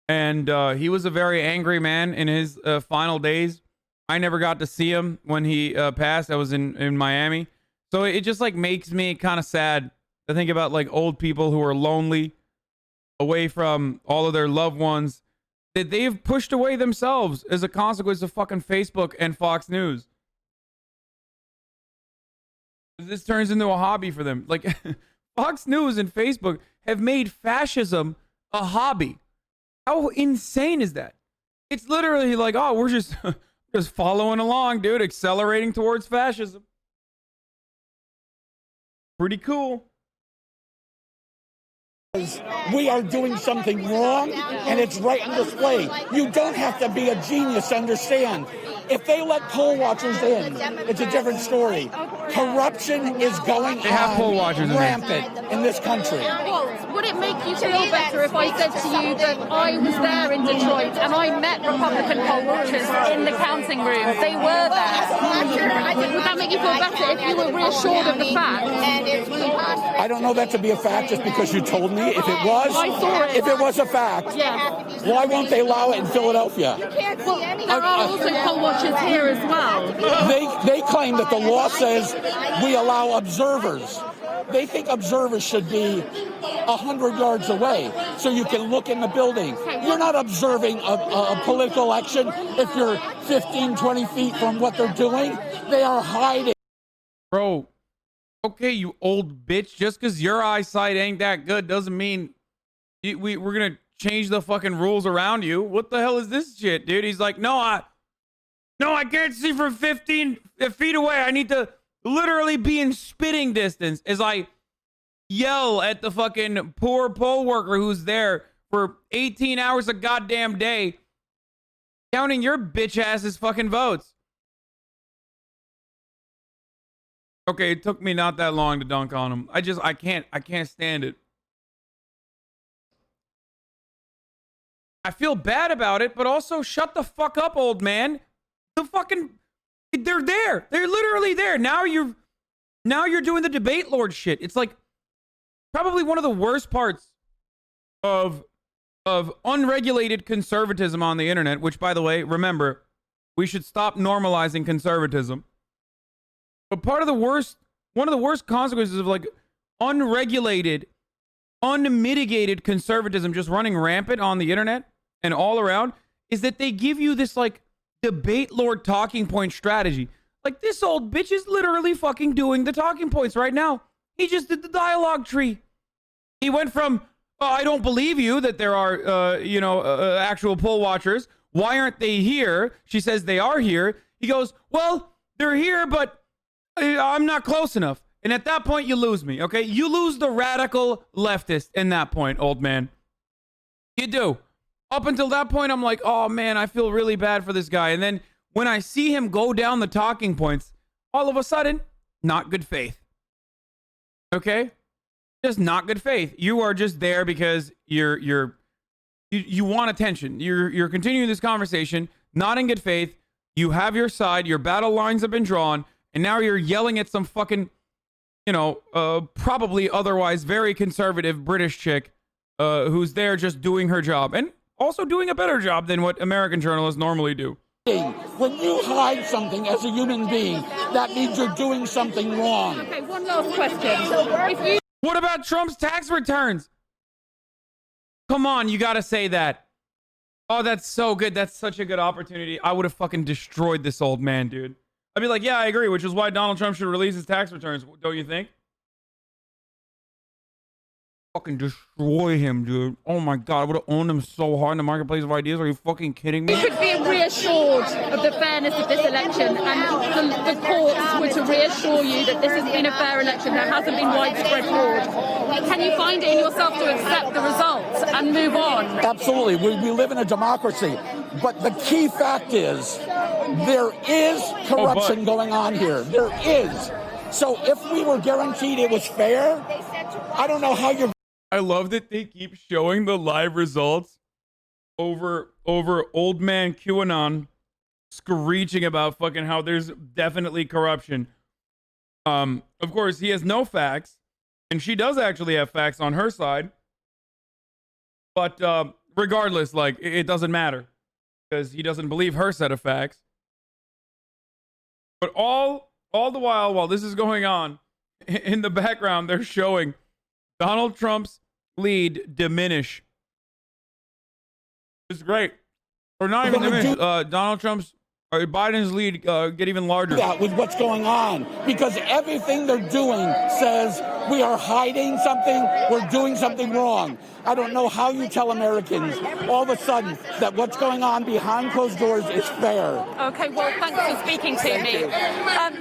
And he was a very angry man in his final days. I never got to see him when he passed. I was in Miami. So it just like makes me kind of sad to think about like old people who are lonely, away from all of their loved ones that they've pushed away themselves as a consequence of fucking Facebook and Fox News. This turns into a hobby for them. Like Fox News and Facebook have made fascism a hobby. How insane is that? It's literally like, oh, we're just following along, dude, accelerating towards fascism. Pretty cool.
We are doing something wrong, and it's right on display. You don't have to be a genius to understand. If they let poll watchers in, it's a different story. Corruption is going on rampant in this country.
Would it make you feel better if I said to you that I was there in Detroit and I met Republican poll watchers in the counting room? They were there. Would that make you feel better if you were reassured of the fact?
I don't know that to be a fact just because you told me. If it was, if it was a fact, why won't they allow it in Philadelphia?
Well, there are also poll watchers here as well.
They claim that the law says we allow observers. They think observers should be 100 yards away so you can look in the building. You're not observing a political election if you're 15, 20 feet from what they're doing. They are hiding.
Bro, okay, you old bitch. Just because your eyesight ain't that good doesn't mean we're going to change the fucking rules around you. What the hell is this shit, dude? He's like, no, I can't see from 15 feet away. I need to literally be in spitting distance as I yell at the fucking poor poll worker who's there for 18 hours a goddamn day counting your bitch ass's fucking votes. Okay, it took me not that long to dunk on him. I can't stand it. I feel bad about it, but also shut the fuck up, old man. They're there. They're literally there. Now you're doing the debate lord shit. It's like probably one of the worst parts of unregulated conservatism on the internet, which, by the way, remember, we should stop normalizing conservatism. But one of the worst consequences of like unregulated, unmitigated conservatism just running rampant on the internet and all around is that they give you this like debate lord talking point strategy. Like this old bitch is literally fucking doing the talking points right now. He just did the dialogue tree. He went from, I don't believe you that there are, actual poll watchers. Why aren't they here? She says they are here. He goes, well, they're here, but I'm not close enough. And at that point, you lose me, okay? You lose the radical leftist in that point, old man. You do. Up until that point, I'm like, oh, man, I feel really bad for this guy. And then when I see him go down the talking points, all of a sudden, not good faith. Okay? Just not good faith. You are just there because you want attention. You're continuing this conversation, not in good faith. You have your side. Your battle lines have been drawn. And now you're yelling at some fucking, probably otherwise very conservative British chick who's there just doing her job. And also doing a better job than what American journalists normally do.
When you hide something as a human being, that means you're doing something wrong.
Okay, one last question.
What about Trump's tax returns? Come on, you gotta say that. Oh, that's so good. That's such a good opportunity. I would have fucking destroyed this old man, dude. I'd be like, yeah, I agree, which is why Donald Trump should release his tax returns, don't you think? fucking destroy him, dude. Oh my god, I would have owned him so hard in the marketplace of ideas. Are you fucking kidding me?
You could be reassured of the fairness of this election, and the courts were to reassure you that this has been a fair election. There hasn't been widespread fraud. Can you find it in yourself to accept the results and move on?
Absolutely. We live in a democracy. But the key fact is there is corruption going on here. There is. So if we were guaranteed it was fair, I don't know how you're...
I love that they keep showing the live results over old man QAnon screeching about fucking how there's definitely corruption. Of course, he has no facts, and she does actually have facts on her side. But regardless, like, it doesn't matter because he doesn't believe her set of facts. But all the while this is going on, in the background, they're showing Donald Trump's lead diminish. It's great. Or not even diminish. Donald Trump's or Biden's lead get even larger.
That with what's going on, because everything they're doing says we are hiding something, we're doing something wrong. I don't know how you tell Americans all of a sudden that what's going on behind closed doors is fair.
Okay, well, thanks for speaking to me.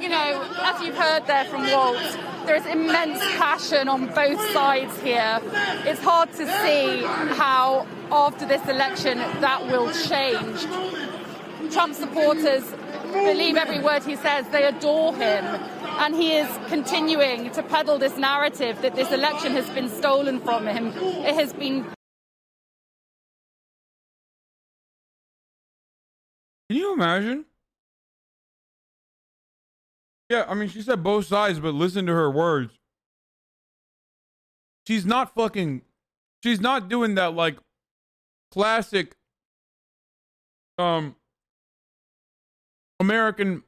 You know, as you've heard there from Walt, there's immense passion on both sides here. It's hard to see how, after this election, that will change. Trump supporters believe every word he says. They adore him. And he is continuing to peddle this narrative that this election has been stolen from him. It has been...
Can you imagine? Yeah, I mean, she said both sides, but listen to her words. She's not doing that, like, classic, American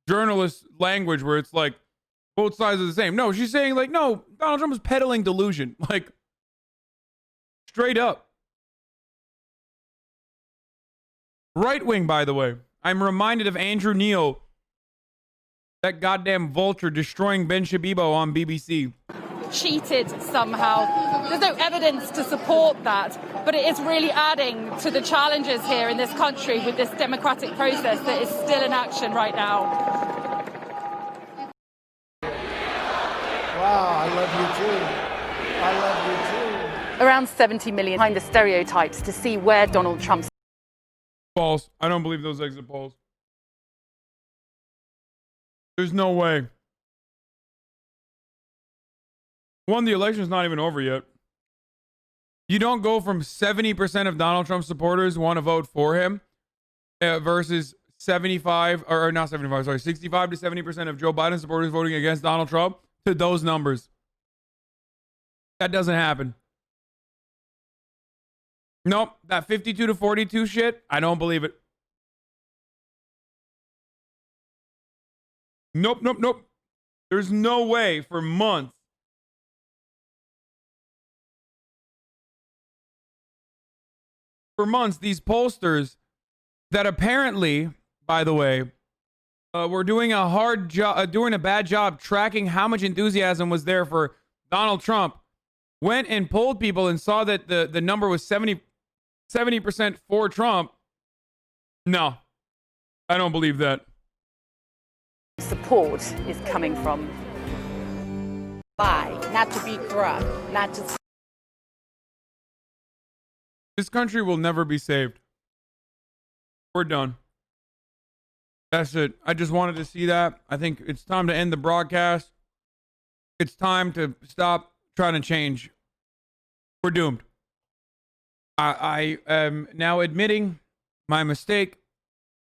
journalist language where it's like both sides are the same. No, she's saying like, no, Donald Trump is peddling delusion. Like, straight up. Right wing, by the way. I'm reminded of Andrew Neil, that goddamn vulture destroying Ben Shabibo on BBC.
Cheated somehow. There's no evidence to support that, but it is really adding to the challenges here in this country with this democratic process that is still in action right now.
Wow, I love you too. I love you too.
Around 70 million behind the stereotypes to see where Donald Trump's...
False. I don't believe those exit polls. There's no way. One, the election's not even over yet. You don't go from 70% of Donald Trump supporters want to vote for him versus 65 to 70% of Joe Biden supporters voting against Donald Trump to those numbers. That doesn't happen. Nope, that 52 to 42 shit, I don't believe it. Nope. There's no way for months. For months, these pollsters that apparently, by the way, were doing a hard job, doing a bad job tracking how much enthusiasm was there for Donald Trump, went and polled people and saw that the number was 70% for Trump. No, I don't believe that.
Support is coming from.
Lie, not to be corrupt, not to...
This country will never be saved. We're done. That's it. I just wanted to see that. I think it's time to end the broadcast. It's time to stop trying to change. We're doomed. I am now admitting my mistake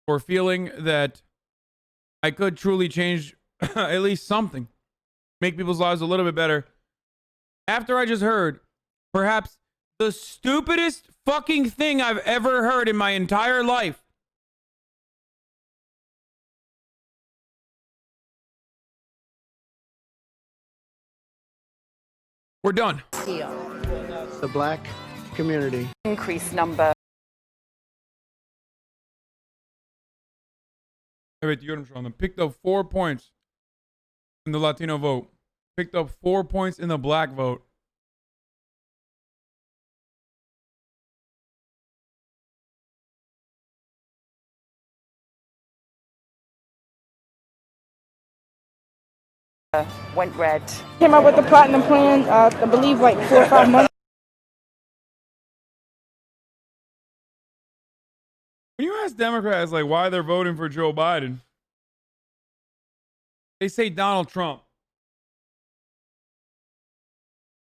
for feeling that I could truly change at least something, make people's lives a little bit better. After I just heard perhaps the stupidest fucking thing I've ever heard in my entire life. We're done.
The black community.
Increased number.
Hey, wait, you heard him, Sean. Picked up 4 points in the Latino vote. Picked up 4 points in the black vote.
went red.
Came up with the platinum plan, I believe, like 4 or 5 months.
When you ask Democrats like why they're voting for Joe Biden, they say Donald Trump.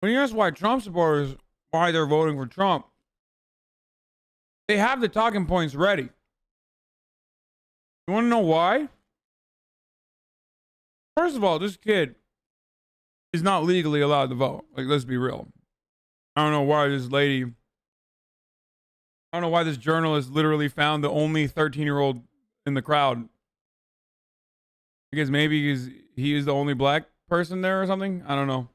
When you ask why Trump supporters why they're voting for Trump, they have the talking points ready. You want to know why? First of all, this kid is not legally allowed to vote. Like, let's be real. I don't know why this journalist literally found the only 13-year-old in the crowd. Because maybe he is the only black person there or something. I don't know.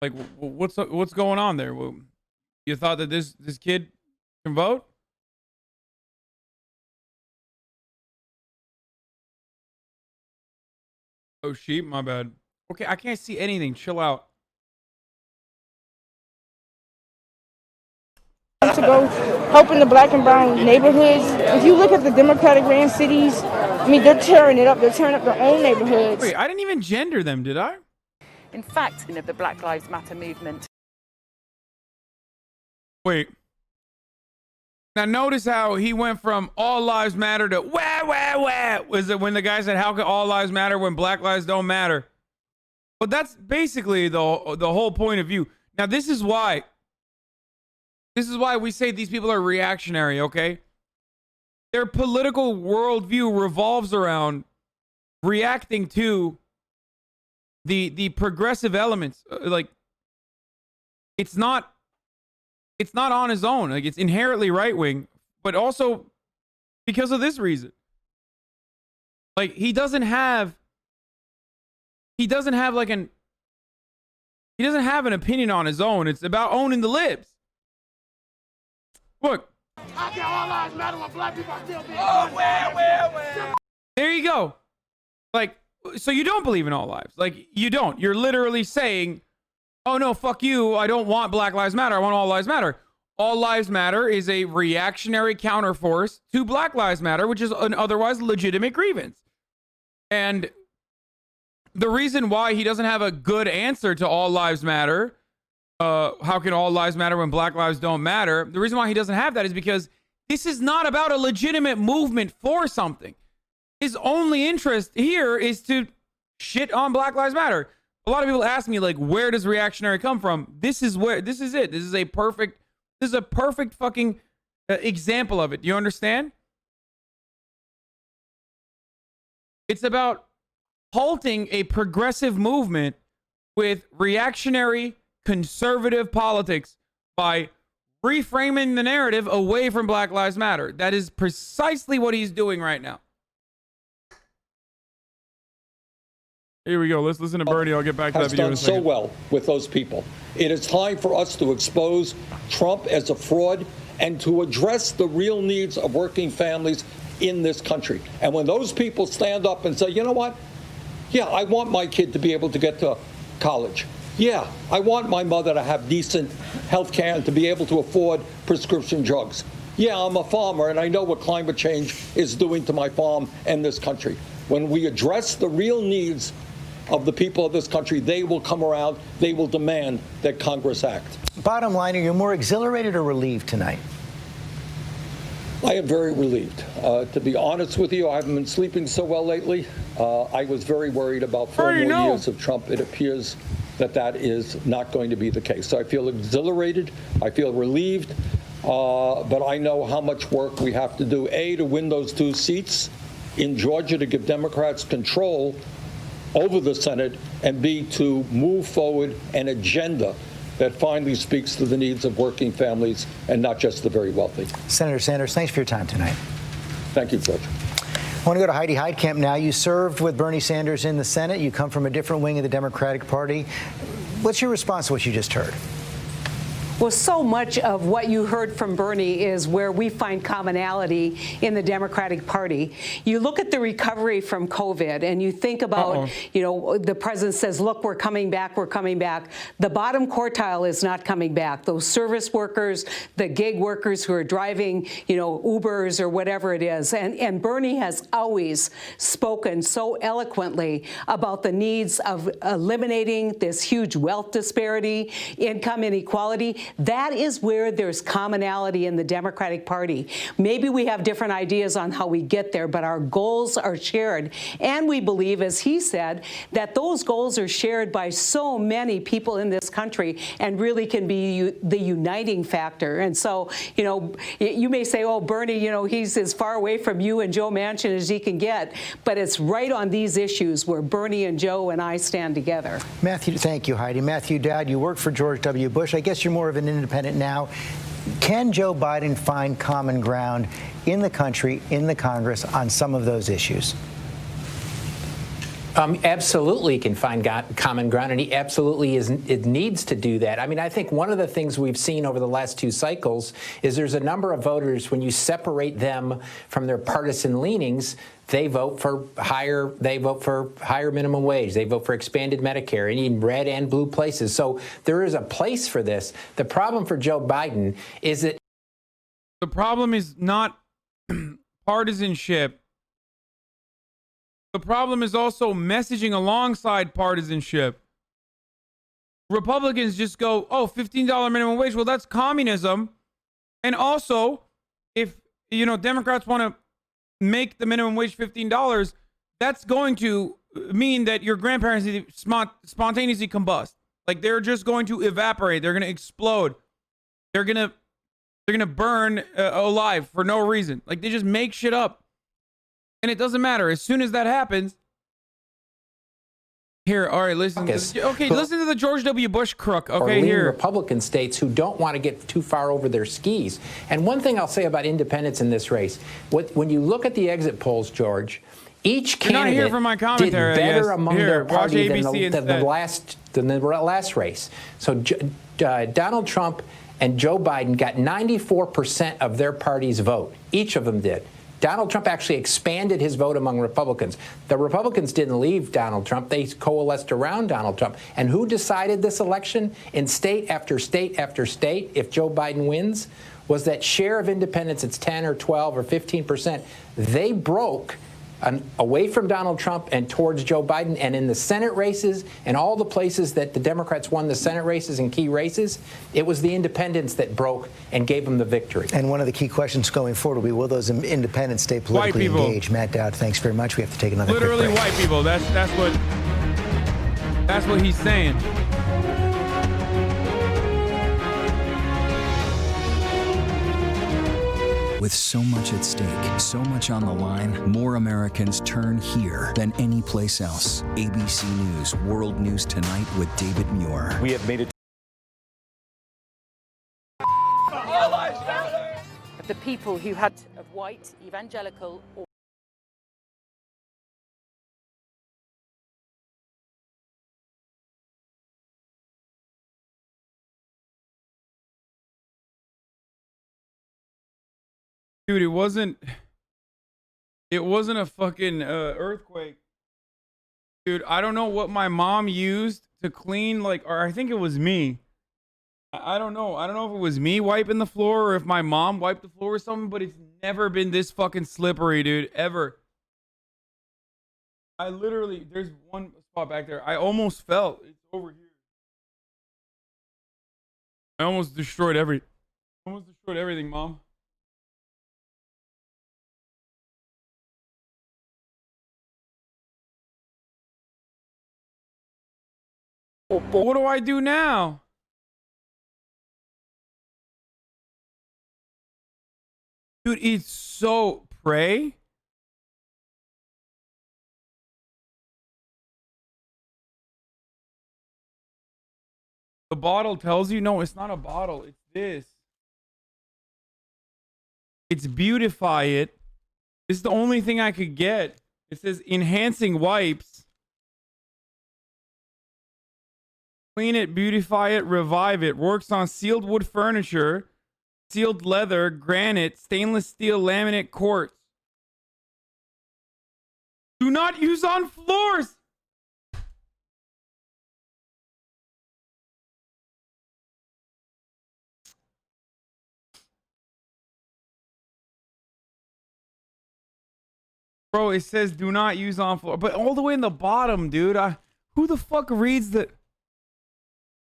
Like, what's going on there? You thought that this kid can vote? Oh, sheep, my bad. Okay, I can't see anything. Chill out.
To go help in the black and brown neighborhoods. If you look at the Democratic ran cities, I mean, they're tearing it up. They're tearing up their own neighborhoods.
Wait, I didn't even gender them, did I?
In fact, of the Black Lives Matter movement.
Wait. Now notice how he went from all lives matter to wah. Was it when the guy said, how can all lives matter when black lives don't matter? But that's basically the whole point of view. Now this is why we say these people are reactionary, okay? Their political worldview revolves around reacting to the progressive elements. Like, it's not on his own. Like, it's inherently right wing, but also because of this reason. Like, he doesn't have an opinion on his own. It's about owning the libs. Look.
How can all lives matter when black people are still being where?
There you go. Like, so you don't believe in all lives. Like, you don't. You're literally saying, oh no, fuck you. I don't want Black Lives Matter. I want all lives matter. All lives matter is a reactionary counterforce to Black Lives Matter, which is an otherwise legitimate grievance. And the reason why he doesn't have a good answer to all lives matter, how can all lives matter when black lives don't matter? The reason why he doesn't have that is because this is not about a legitimate movement for something. His only interest here is to shit on Black Lives Matter. A lot of people ask me, like, where does reactionary come from? This is it. This is a perfect fucking example of it. Do you understand? It's about halting a progressive movement with reactionary conservative politics by reframing the narrative away from Black Lives Matter. That is precisely what he's doing right now. Here we go. Let's listen to Bernie. I'll get back to that video in a second.
Has done so well with those people. It is time for us to expose Trump as a fraud and to address the real needs of working families in this country. And when those people stand up and say, you know what? Yeah, I want my kid to be able to get to college. Yeah, I want my mother to have decent health care and to be able to afford prescription drugs. Yeah, I'm a farmer and I know what climate change is doing to my farm and this country. When we address the real needs of the people of this country, they will come around, they will demand that Congress act.
Bottom line, are you more exhilarated or relieved tonight?
I am very relieved. To be honest with you, I haven't been sleeping so well lately. I was very worried about 4 more years of Trump. It appears that is not going to be the case. So I feel exhilarated, I feel relieved, but I know how much work we have to do, A, to win those 2 seats in Georgia to give Democrats control over the Senate, and B, to move forward an agenda that finally speaks to the needs of working families and not just the very wealthy.
Senator Sanders, thanks for your time tonight.
Thank you, George.
I want to go to Heidi Heitkamp now. You served with Bernie Sanders in the Senate. You come from a different wing of the Democratic Party. What's your response to what you just heard?
Well, so much of what you heard from Bernie is where we find commonality in the Democratic Party. You look at the recovery from COVID and you think about, you know, the president says, look, we're coming back, we're coming back. The bottom quartile is not coming back. Those service workers, the gig workers who are driving, you know, Ubers or whatever it is. And Bernie has always spoken so eloquently about the needs of eliminating this huge wealth disparity, income inequality. That is where there's commonality in the Democratic Party. Maybe we have different ideas on how we get there, but our goals are shared. And we believe, as he said, that those goals are shared by so many people in this country and really can be the uniting factor. And so, you know, you may say, oh, Bernie, you know, he's as far away from you and Joe Manchin as he can get. But it's right on these issues where Bernie and Joe and I stand together.
Matthew, thank you, Heidi. Matthew Dowd, you worked for George W. Bush. I guess you're more of an independent now. Can Joe Biden find common ground in the country, in the Congress, on some of those issues?
Absolutely can find common ground, and he absolutely it needs to do that. I mean, I think one of the things we've seen over the last two cycles is there's a number of voters, when you separate them from their partisan leanings, they vote for higher minimum wage. They vote for expanded Medicare, and in red and blue places. So there is a place for this. The problem for Joe Biden is that
the problem is not partisanship. The problem is also messaging alongside partisanship. Republicans just go, oh, $15 minimum wage. Well, that's communism. And also, if, you know, Democrats want to make the minimum wage $15, that's going to mean that your grandparents spontaneously combust. Like, they're just going to evaporate. They're going to explode. They're going to burn alive for no reason. Like, they just make shit up. And it doesn't matter. As soon as that happens, here, all right, listen. Listen to the George W. Bush crook. Okay, here.
Republican states who don't want to get too far over their skis. And one thing I'll say about independents in this race, when you look at the exit polls, George, each candidate did better among their party than the last race. So Donald Trump and Joe Biden got 94% of their party's vote. Each of them did. Donald Trump actually expanded his vote among Republicans. The Republicans didn't leave Donald Trump. They coalesced around Donald Trump. And who decided this election in state after state after state, if Joe Biden wins, was that share of independents. It's 10 or 12 or 15%. They broke away from Donald Trump and towards Joe Biden. And in the Senate races and all the places that the Democrats won the Senate races and key races, it was the independents that broke and gave them the victory.
And one of the key questions going forward will be, will those independents stay politically engaged? Matt Dowd, thanks very much. We have to take another
literally
quick break.
White people. That's what he's saying.
With so much at stake, so much on the line, more Americans turn here than any place else. ABC News World News Tonight with David Muir.
We have made it.
The people who had of white, evangelical, or
dude, it wasn't a fucking earthquake. Dude, I don't know what my mom used to clean, or I think it was me. I don't know. I don't know if it was me wiping the floor or if my mom wiped the floor or something, but it's never been this fucking slippery, dude, ever. I literally, there's one spot back there. I almost fell. It's over here. I almost destroyed everything, Mom. What do I do now? Dude, it's so pray. The bottle tells you, no, it's not a bottle. It's this. It's beautify it. It's the only thing I could get. It says enhancing wipes. Clean it, beautify it, revive it. Works on sealed wood furniture, sealed leather, granite, stainless steel, laminate, quartz. Do not use on floors. Bro, it says do not use on floor. But all the way in the bottom, dude. Who the fuck reads the...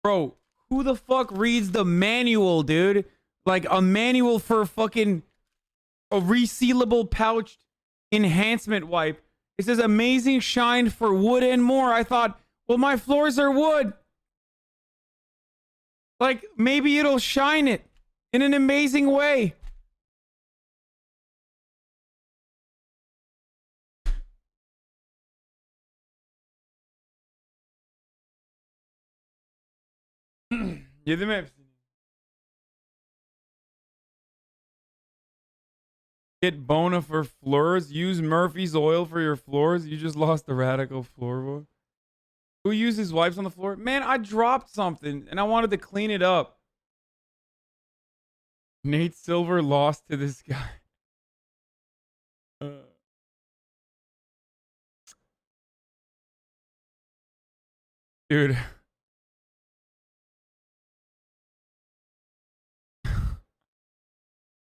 Bro, who the fuck reads the manual, dude? Like a manual for fucking a resealable pouched enhancement wipe. It says amazing shine for wood and more. I thought, well, my floors are wood. Like, maybe it'll shine it in an amazing way. Yedim hepsini. Get Bona for floors. Use Murphy's oil for your floors. You just lost the radical floorboard. Who uses wipes on the floor? Man, I dropped something and I wanted to clean it up. Nate Silver lost to this guy. Dude.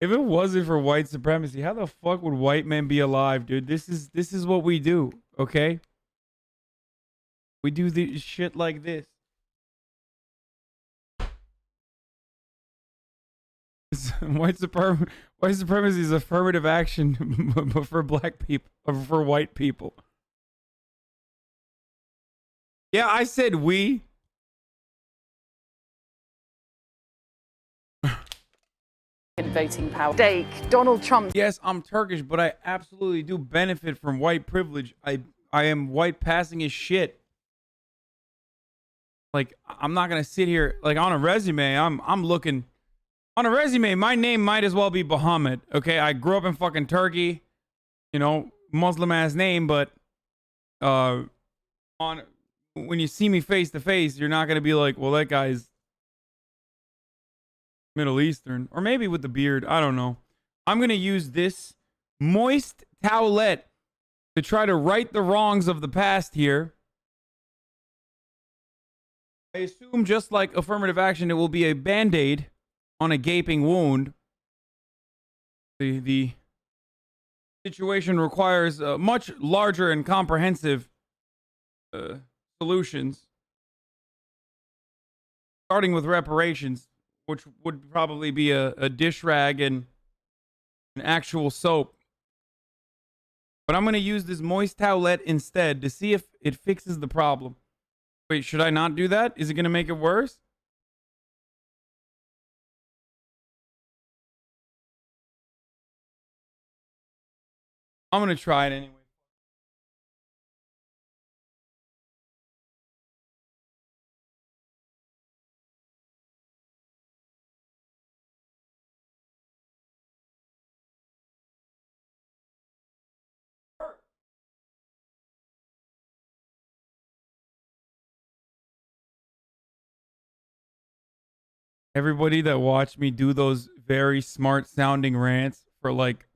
If it wasn't for white supremacy, how the fuck would white men be alive, dude? This is what we do, okay? We do the shit like this. White supremacy is affirmative action, but for black people, or for white people. Yeah, I said we.
Voting power. Donald Trump.
Yes, I'm Turkish, but I absolutely do benefit from white privilege. I am white passing as shit. Like, I'm not gonna sit here like on a resume. I'm looking on a resume. My name might as well be Muhammad. Okay, I grew up in fucking Turkey. You know, Muslim ass name, but on when you see me face to face, you're not gonna be like, well, that guy's Middle Eastern, or maybe with the beard. I don't know. I'm going to use this moist towelette to try to right the wrongs of the past here. I assume, just like affirmative action, it will be a band-aid on a gaping wound. The situation requires much larger and comprehensive solutions, starting with reparations, which would probably be a dish rag and an actual soap. But I'm going to use this moist towelette instead to see if it fixes the problem. Wait, should I not do that? Is it going to make it worse? I'm going to try it anyway. Everybody that watched me do those very smart sounding rants for like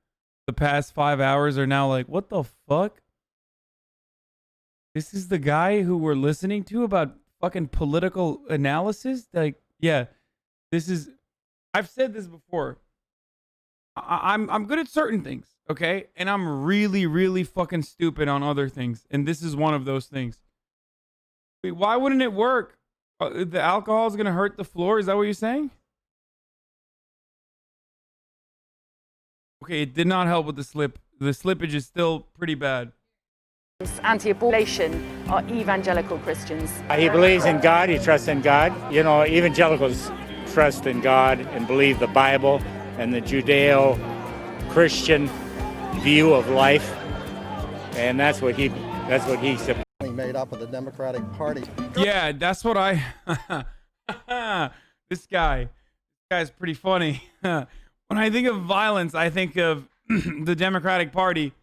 the past 5 hours are now like, what the fuck? This is the guy who we're listening to about fucking political analysis? Like, yeah, this is, I've said this before. I'm good at certain things, okay? And I'm really, really fucking stupid on other things. And this is one of those things. Wait, why wouldn't it work? The alcohol is going to hurt the floor? Is that what you're saying? Okay, it did not help with the slip. The slippage is still pretty bad.
Anti-abortion are evangelical Christians.
He believes in God. He trusts in God. You know, evangelicals trust in God and believe the Bible and the Judeo-Christian view of life. And that's what he supports.
Made up of the Democratic Party.
Yeah, that's what this guy's pretty funny. When I think of violence, I think of the Democratic Party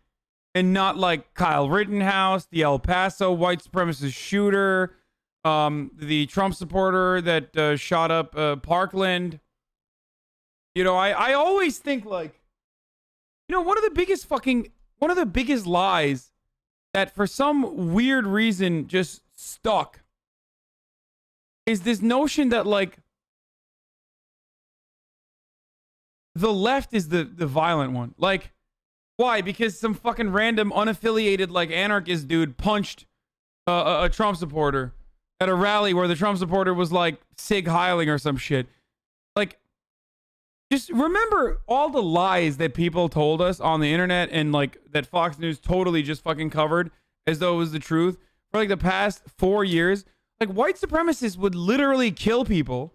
and not like Kyle Rittenhouse, the El Paso white supremacist shooter, the Trump supporter that shot up Parkland. You know, I always think like, you know, one of the biggest lies that for some weird reason just stuck is this notion that like the left is the violent one. Like, why? Because some fucking random unaffiliated like anarchist dude punched a Trump supporter at a rally where the Trump supporter was like Sig Heiling or some shit. Like, just remember all the lies that people told us on the internet and like that Fox News totally just fucking covered as though it was the truth for like the past 4 years. Like, white supremacists would literally kill people.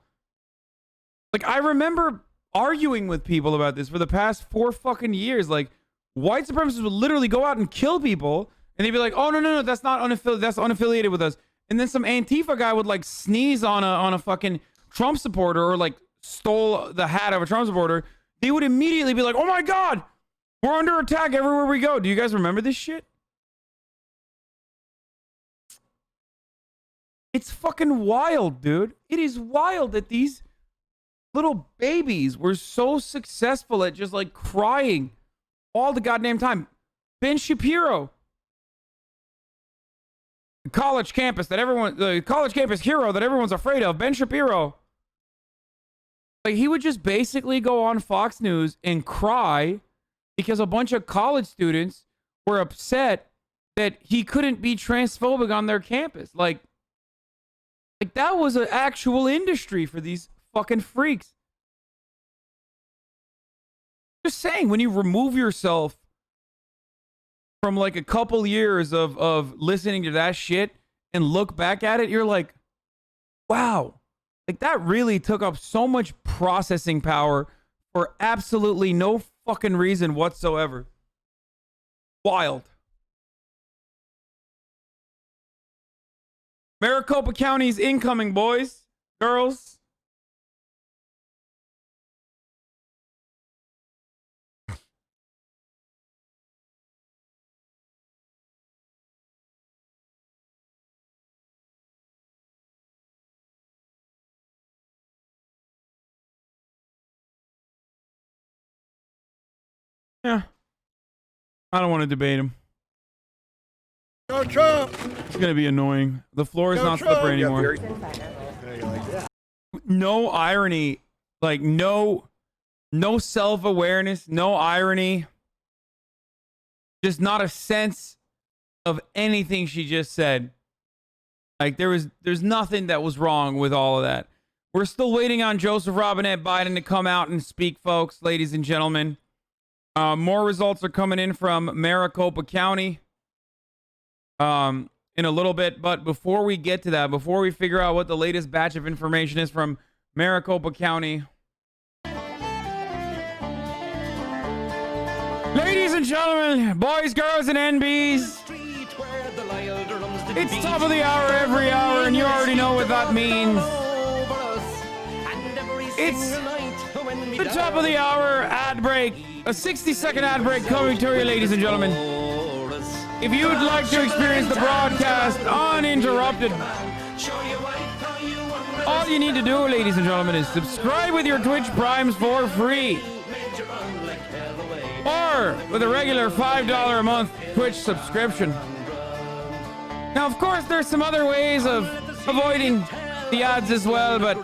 Like, I remember arguing with people about this for the past 4 fucking years. Like, white supremacists would literally go out and kill people, and they'd be like, "Oh no, that's not unaffiliated. That's unaffiliated with us." And then some Antifa guy would like sneeze on a fucking Trump supporter or like stole the hat of a Trump supporter. They would immediately be like, "Oh my God, we're under attack everywhere we go." Do you guys remember this shit? It's fucking wild, dude. It is wild that these little babies were so successful at just like crying all the goddamn time. Ben Shapiro, the college campus hero that everyone's afraid of, Ben Shapiro. Like, he would just basically go on Fox News and cry because a bunch of college students were upset that he couldn't be transphobic on their campus. Like that was an actual industry for these fucking freaks. Just saying, when you remove yourself from like a couple years of listening to that shit and look back at it, you're like, wow, like that really took up so much processing power for absolutely no fucking reason whatsoever. Wild. Maricopa County's incoming, boys, girls. Yeah. I don't want to debate him.
Go Trump!
It's going to be annoying. The floor is not slippery anymore. No irony. Like, no self-awareness, no irony. Just not a sense of anything she just said. Like, there's nothing that was wrong with all of that. We're still waiting on Joseph Robinette Biden to come out and speak, folks, ladies and gentlemen. More results are coming in from Maricopa County in a little bit. But before we get to that, before we figure out what the latest batch of information is from Maricopa County, ladies and gentlemen, boys, girls, and NBs, it's top of the hour every hour, and you already know what that means. It's the top of the hour ad break, a 60-second ad break coming to you, ladies and gentlemen. If you would like to experience the broadcast uninterrupted, all you need to do, ladies and gentlemen, is subscribe with your Twitch Primes for free. Or with a regular $5 a month Twitch subscription. Now, of course, there's some other ways of avoiding the ads as well, but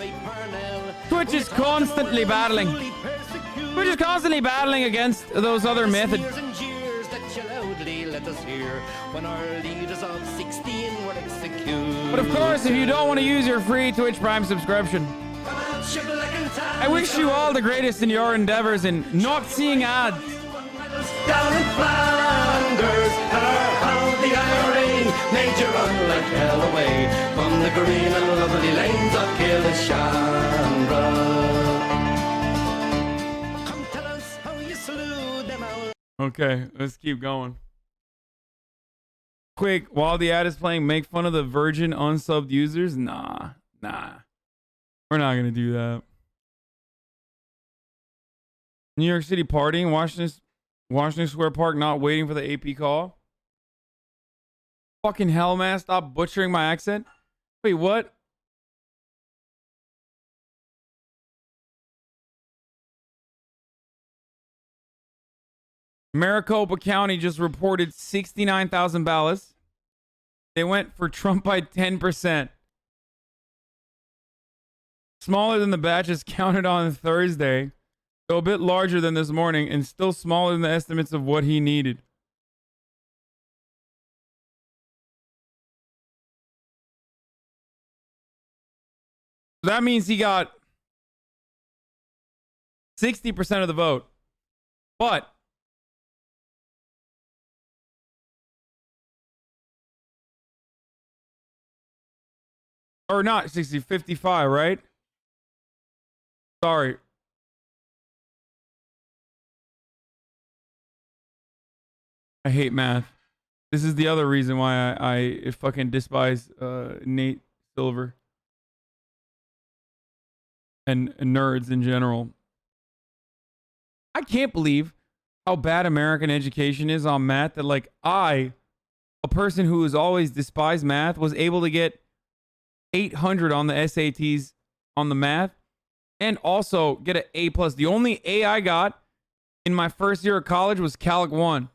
Twitch is constantly battling. Twitch is constantly battling against those other methods. But of course, if you don't want to use your free Twitch Prime subscription, I wish you all the greatest in your endeavors in not seeing ads.
Down in Flanders, how the IRA made you run like hell away from the green and lovely lanes of Killeshandra. Come tell us how you slew them out.
Okay, let's keep going. Quick, while the ad is playing, make fun of the virgin unsubbed users? Nah. We're not gonna do that. New York City partying, Washington Square Park, not waiting for the AP call. Fucking hell, man, stop butchering my accent. Wait, what? Maricopa County just reported 69,000 ballots. They went for Trump by 10%. Smaller than the batches counted on Thursday, so a bit larger than this morning, and still smaller than the estimates of what he needed. That means he got 60% of the vote. But or not 60, 55, right? Sorry. I hate math. This is the other reason why I fucking despise Nate Silver and nerds in general. I can't believe how bad American education is on math that, like, I, a person who has always despised math, was able to get 800 on the SATs on the math and also get an A+. The only A I got in my first year of college was Calc 1.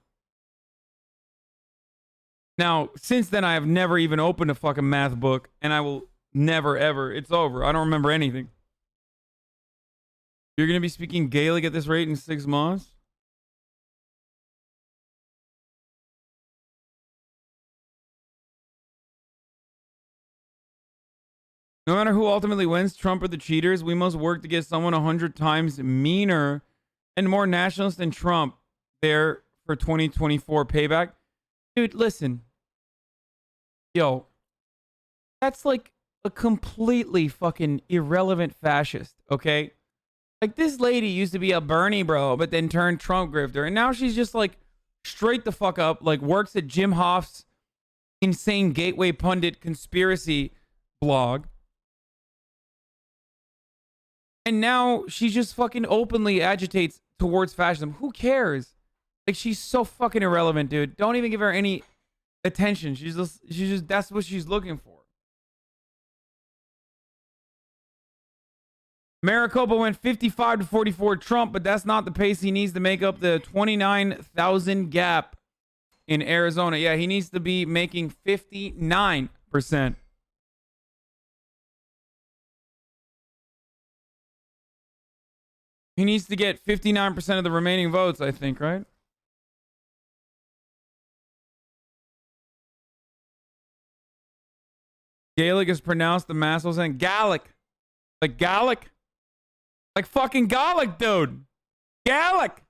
Now, since then, I have never even opened a fucking math book, and I will never, ever. It's over. I don't remember anything. You're going to be speaking Gaelic at this rate in 6 months? No matter who ultimately wins, Trump or the cheaters, we must work to get someone 100 times meaner and more nationalist than Trump there for 2024 payback. Dude, listen. Yo, that's like a completely fucking irrelevant fascist, okay? Like, this lady used to be a Bernie bro, but then turned Trump grifter, and now she's just like straight the fuck up, like works at Jim Hoft's insane Gateway Pundit conspiracy blog. And now she just fucking openly agitates towards fascism. Who cares? Like, she's so fucking irrelevant, dude. Don't even give her any attention. She's just that's what she's looking for. Maricopa went 55 to 44 Trump, but that's not the pace he needs to make up the 29,000 gap in Arizona. Yeah, he needs to be making 59%. He needs to get 59% of the remaining votes, I think, right? Gaelic is pronounced the Massels and Gallic. Like Gallic? Like fucking Gallic, dude. Gallic.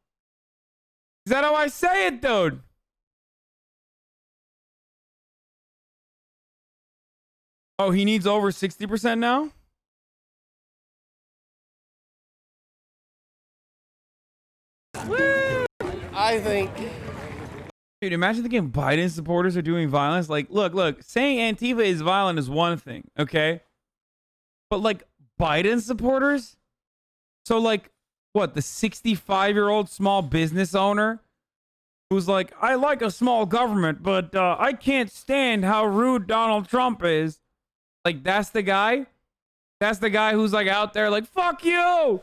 Is that how I say it, dude? Oh, he needs over 60% now?
I think.
Dude, imagine thinking Biden supporters are doing violence. Like, look, saying Antifa is violent is one thing, okay? But, like, Biden supporters? So, like, what, the 65-year-old small business owner who's like, I like a small government, but I can't stand how rude Donald Trump is. Like, that's the guy? That's the guy who's, like, out there like, fuck you!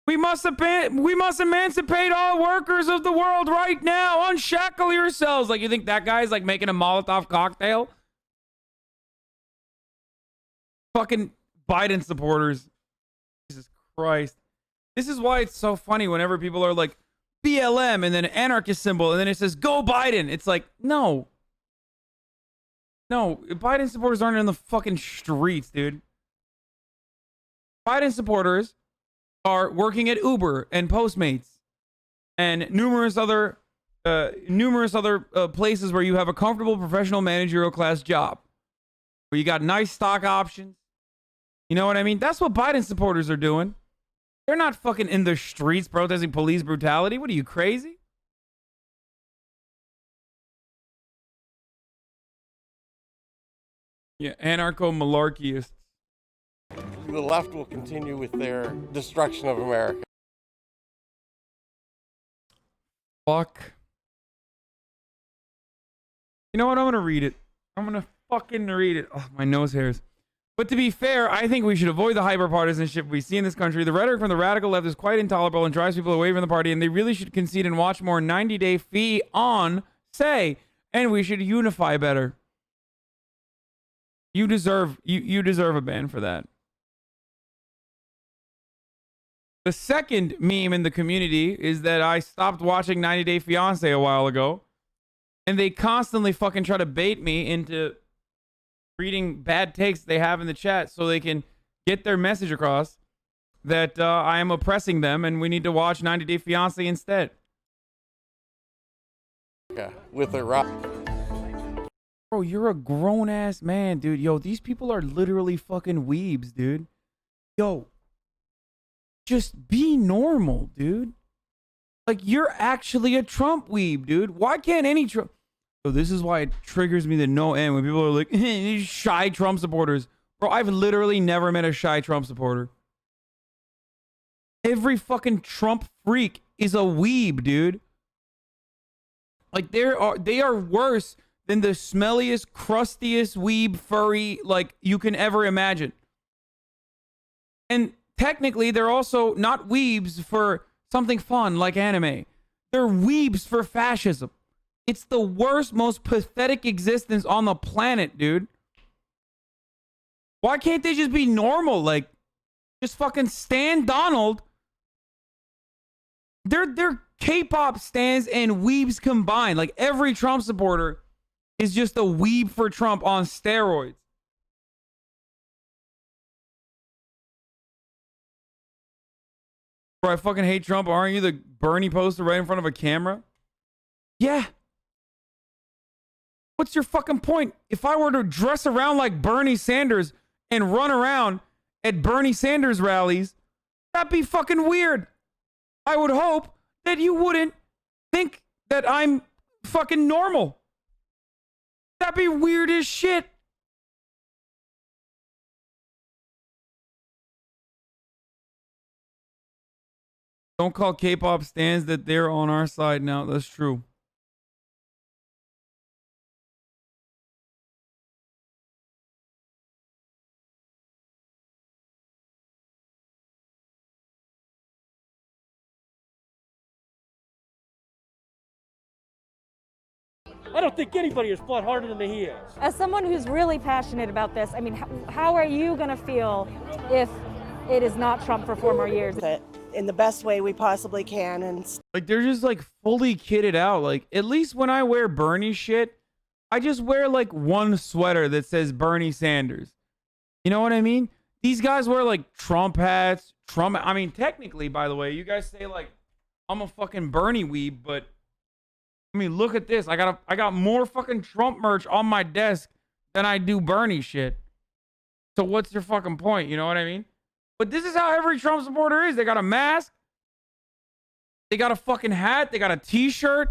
We must emancipate all workers of the world right now. Unshackle yourselves. Like, you think that guy's like making a Molotov cocktail? Fucking Biden supporters. Jesus Christ. This is why it's so funny whenever people are like BLM and then an anarchist symbol and then it says go Biden. It's like, no. No, Biden supporters aren't in the fucking streets, dude. Biden supporters are working at Uber and Postmates and numerous other places where you have a comfortable professional managerial class job, where you got nice stock options. You know what I mean? That's what Biden supporters are doing. They're not fucking in the streets protesting police brutality. What are you, crazy? Yeah, anarcho-malarchyists.
The left will continue with their destruction of America.
Fuck. You know what? I'm going to read it. I'm going to fucking read it. Oh, my nose hairs. But to be fair, I think we should avoid the hyperpartisanship we see in this country. The rhetoric from the radical left is quite intolerable and drives people away from the party, and they really should concede and watch more 90-day fee on say, and we should unify better. You deserve a ban for that. The second meme in the community is that I stopped watching 90 Day Fiancé a while ago, and they constantly fucking try to bait me into reading bad takes they have in the chat so they can get their message across that I am oppressing them and we need to watch 90 Day Fiancé instead.
Yeah, with a rock.
Bro, you're a grown-ass man, dude. Yo, these people are literally fucking weebs, dude. Yo, just be normal, dude. Like, you're actually a Trump weeb, dude. Why can't any Trump... So this is why it triggers me to no end when people are like, these shy Trump supporters. Bro, I've literally never met a shy Trump supporter. Every fucking Trump freak is a weeb, dude. Like, they are worse than the smelliest, crustiest weeb furry like you can ever imagine. And technically, they're also not weebs for something fun like anime. They're weebs for fascism. It's the worst, most pathetic existence on the planet, dude. Why can't they just be normal? Like, just fucking Stan Donald. They're K-pop stans and weebs combined. Like, every Trump supporter is just a weeb for Trump on steroids. Bro, I fucking hate Trump. Aren't you the Bernie poster right in front of a camera? Yeah. What's your fucking point? If I were to dress around like Bernie Sanders and run around at Bernie Sanders rallies, that'd be fucking weird. I would hope that you wouldn't think that I'm fucking normal. That'd be weird as shit. Don't call K-pop stans that they're on our side now. That's true.
I don't think anybody has fought harder than he is.
As someone who's really passionate about this, I mean, how are you going to feel if it is not Trump for 4 more years?
In the best way we possibly can. And
like, they're just like fully kitted out. Like, at least when I wear Bernie shit, I just wear like one sweater that says Bernie Sanders. You know what I mean? These guys wear like Trump hats. I mean, technically, by the way, you guys say like, I'm a fucking Bernie weeb, but I mean, look at this. I got more fucking Trump merch on my desk than I do Bernie shit. So what's your fucking point? You know what I mean? But this is how every Trump supporter is. They got a mask. They got a fucking hat. They got a t-shirt.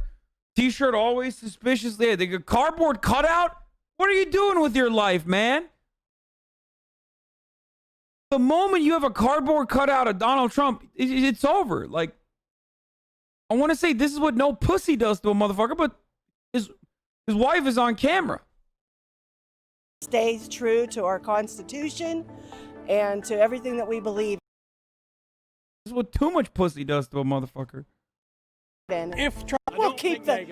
T-shirt always suspiciously. They got cardboard cutout. What are you doing with your life, man? The moment you have a cardboard cutout of Donald Trump, it's over. Like, I want to say this is what no pussy does to a motherfucker, but his wife is on camera.
stays true to our Constitution and to everything that we believe.
This is what too much pussy does to a motherfucker.
If Trump will keep the...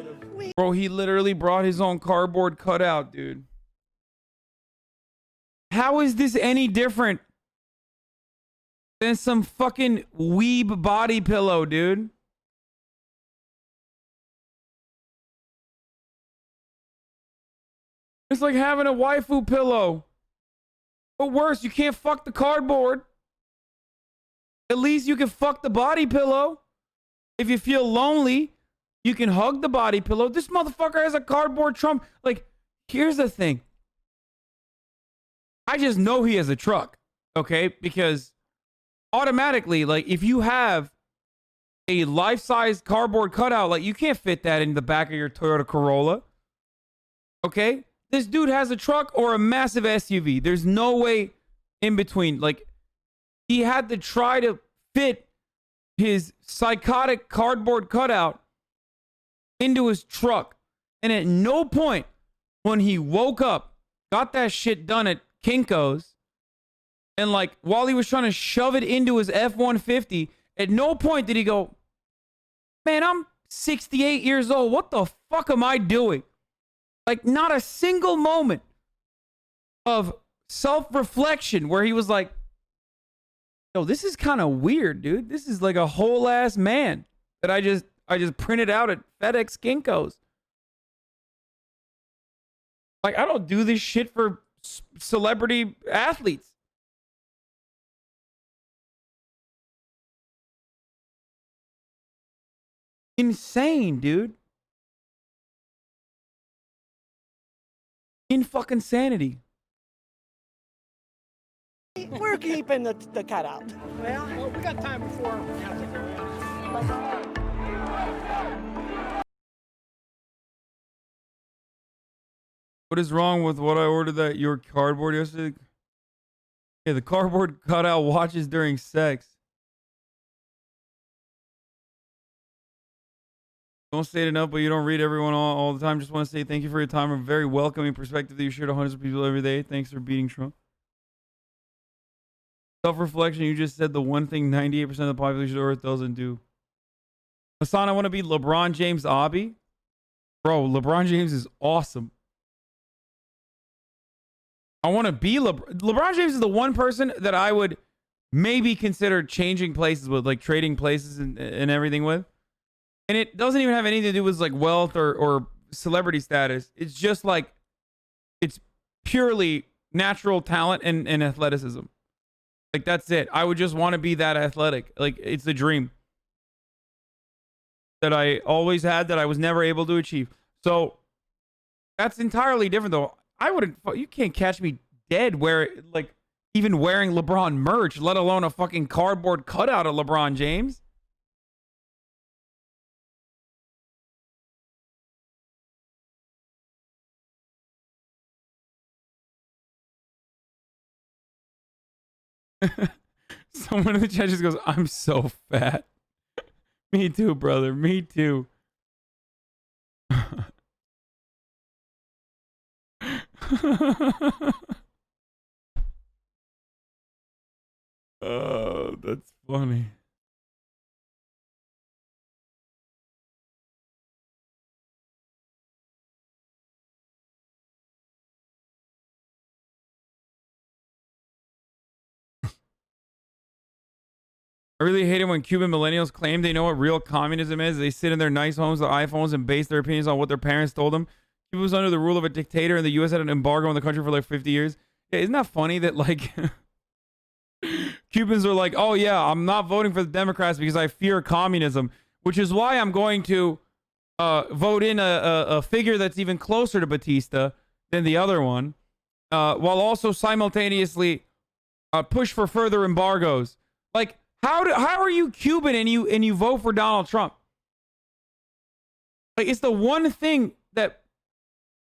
Bro, he literally brought his own cardboard cutout, dude. How is this any different than some fucking weeb body pillow, dude? It's like having a waifu pillow. But worse, you can't fuck the cardboard. At least you can fuck the body pillow. If you feel lonely, you can hug the body pillow. This motherfucker has a cardboard Trump. Like, here's the thing. I just know he has a truck, okay? Because automatically, like, if you have a life-size cardboard cutout, like, you can't fit that in the back of your Toyota Corolla, okay? This dude has a truck or a massive SUV. There's no way in between. Like, he had to try to fit his psychotic cardboard cutout into his truck. And at no point when he woke up got that shit done at Kinko's, and like while he was trying to shove it into his F-150, at no point did he go, man, I'm 68 years old. What the fuck am I doing? Like, not a single moment of self-reflection where he was like, yo, this is kind of weird, dude. This is like a whole ass man that I just printed out at FedEx Kinko's. Like, I don't do this shit for celebrity athletes. Insane, dude. In fucking sanity.
We're keeping the cutout.
Well, we got time before we have to go.
What is wrong with what I ordered that your cardboard yesterday? Yeah, the cardboard cutout watches during sex. Don't say it enough, but you don't read everyone all the time. Just want to say thank you for your time. A very welcoming perspective that you share to hundreds of people every day. Thanks for beating Trump. Self-reflection, you just said the one thing 98% of the population of Earth doesn't do. Hasan, I want to be LeBron James Abi. Bro, LeBron James is awesome. I want to be LeBron James is the one person that I would maybe consider changing places with, like trading places and everything with. And it doesn't even have anything to do with like wealth or celebrity status. It's just like, it's purely natural talent and athleticism. Like, that's it. I would just want to be that athletic. Like, it's the dream that I always had that I was never able to achieve. So that's entirely different though. I wouldn't, you can't catch me dead even wearing LeBron merch, let alone a fucking cardboard cutout of LeBron James. Someone in the chat just goes, I'm so fat. Me too, brother. Me too. Oh, that's funny. I really hate it when Cuban millennials claim they know what real communism is. They sit in their nice homes with iPhones and base their opinions on what their parents told them. Cuba was under the rule of a dictator and the U.S. had an embargo on the country for like 50 years. Yeah, isn't that funny that like Cubans are like, oh yeah, I'm not voting for the Democrats because I fear communism, which is why I'm going to vote in a figure that's even closer to Batista than the other one, while also simultaneously push for further embargoes. Like, how are you Cuban and you vote for Donald Trump? Like, it's the one thing that,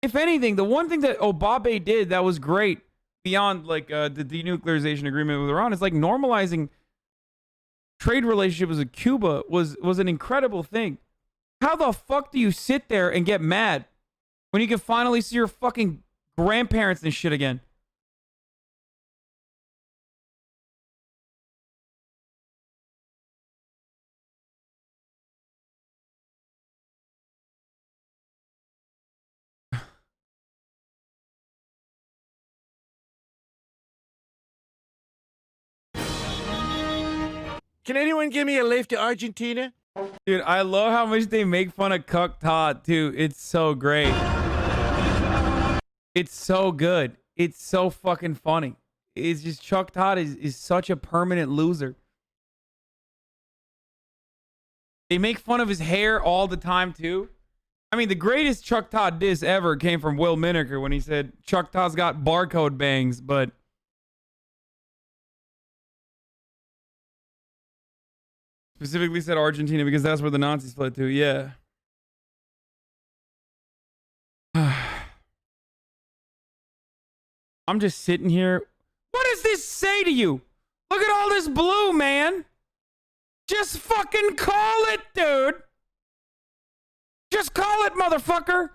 if anything, the one thing that Obama did that was great beyond like the denuclearization agreement with Iran is like normalizing trade relationships with Cuba was an incredible thing. How the fuck do you sit there and get mad when you can finally see your fucking grandparents and shit again?
Can anyone give me a lift to Argentina?
Dude, I love how much they make fun of Cuck Todd, too. It's so great. It's so good. It's so fucking funny. It's just Chuck Todd is such a permanent loser. They make fun of his hair all the time, too. I mean, the greatest Chuck Todd diss ever came from Will Miniker when he said Chuck Todd's got barcode bangs, but specifically said Argentina because that's where the Nazis fled to. Yeah. I'm just sitting here. What does this say to you? Look at all this blue, man. Just fucking call it, dude. Just call it, motherfucker.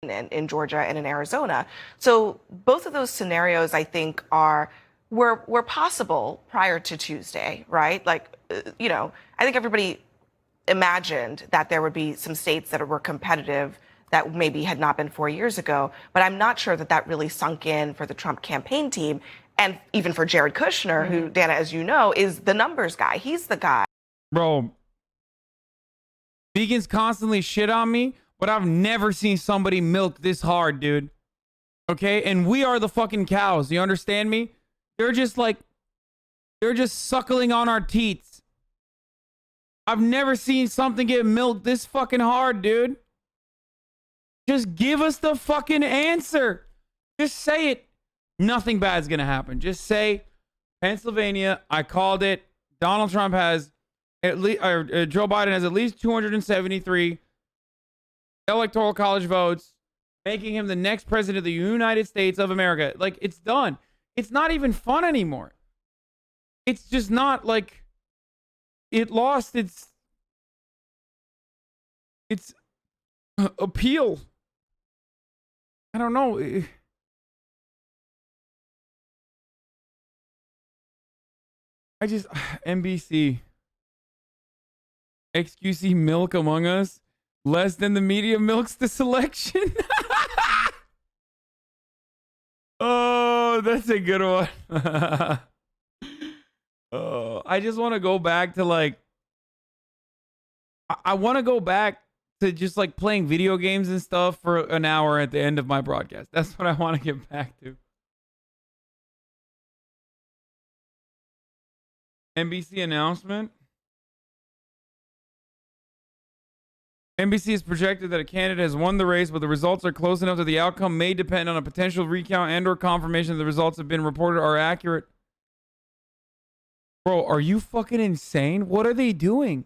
in Georgia and in Arizona. So both of those scenarios, I think, were possible prior to Tuesday, right? Like, I think everybody imagined that there would be some states that were competitive that maybe had not been 4 years ago. But I'm not sure that really sunk in for the Trump campaign team. And even for Jared Kushner, who, Dana, as you know, is the numbers guy. He's the guy.
Bro, vegans constantly shit on me, but I've never seen somebody milk this hard, dude. Okay? And we are the fucking cows. You understand me? They're just suckling on our teats. I've never seen something get milked this fucking hard, dude. Just give us the fucking answer. Just say it. Nothing bad's gonna happen. Just say, Pennsylvania, I called it. Donald Trump has at least, Joe Biden has at least 273 electoral college votes, making him the next president of the United States of America. Like, it's done. It's not even fun anymore. It's just not like it lost its appeal. I don't know. NBC. XQC milk among us. Less than the media milks the selection. Oh, that's a good one. Oh, I just want to go back to I want to go back to just playing video games and stuff for an hour at the end of my broadcast. That's what I want to get back to. NBC announcement. NBC has projected that a candidate has won the race, but the results are close enough that the outcome may depend on a potential recount and or confirmation that the results have been reported are accurate. Bro, are you fucking insane? What are they doing?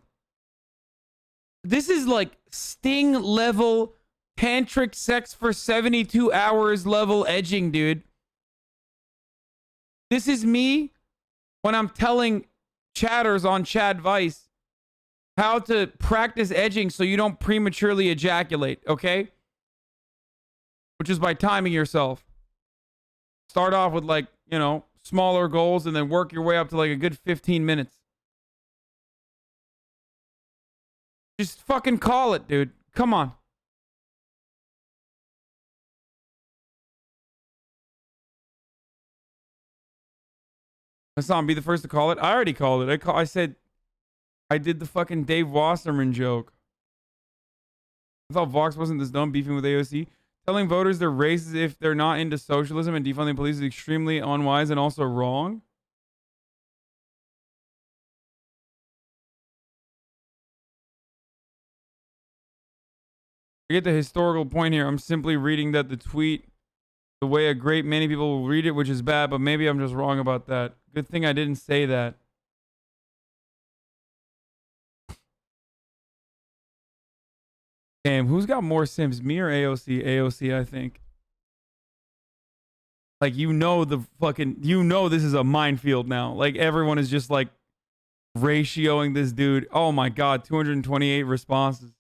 This is like Sting level tantric sex for 72 hours level edging, dude. This is me when I'm telling chatters on Chad Vice how to practice edging so you don't prematurely ejaculate, okay? Which is by timing yourself. Start off with smaller goals and then work your way up to a good 15 minutes. Just fucking call it, dude. Come on. Hasan, be the first to call it. I already called it. I said I did the fucking Dave Wasserman joke. I thought Vox wasn't this dumb, beefing with AOC. Telling voters they're racist if they're not into socialism and defunding police is extremely unwise and also wrong. I get the historical point here. I'm simply reading that the tweet the way a great many people will read it, which is bad, but maybe I'm just wrong about that. Good thing I didn't say that. Damn, who's got more Sims, me or AOC? AOC, I think. This is a minefield now. Everyone is just ratioing this dude. Oh my God, 228 responses.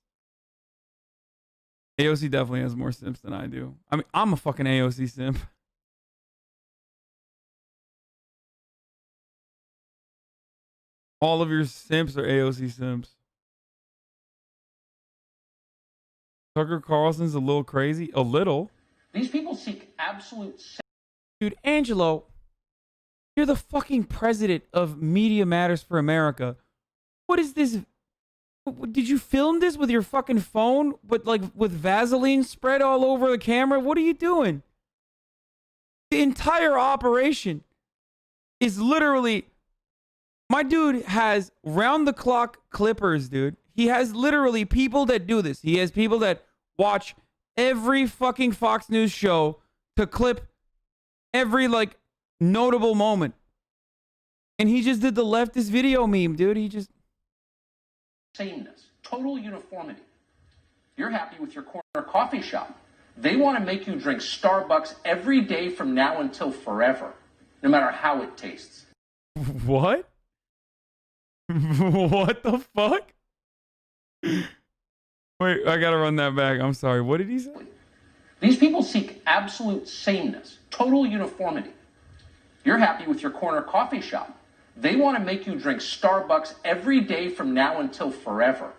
AOC definitely has more simps than I do. I mean, I'm a fucking AOC simp. All of your simps are AOC simps. Tucker Carlson's a little crazy. A little.
These people seek absolute...
Dude, Angelo, you're the fucking president of Media Matters for America. What is this? Did you film this with your fucking phone, but with Vaseline spread all over the camera? What are you doing? The entire operation is literally... My dude has round-the-clock clippers, dude. He has literally people that do this. He has people that watch every fucking Fox News show to clip every notable moment. And he just did the leftist video meme, dude. He just...
Sameness, total uniformity. You're happy with your corner coffee shop. They want to make you drink Starbucks every day from now until forever, no matter how it tastes.
What? What the fuck? Wait, I gotta run that back. I'm sorry. What did he say?
These people seek absolute sameness, total uniformity. You're happy with your corner coffee shop. They want to make you drink Starbucks every day from now until forever,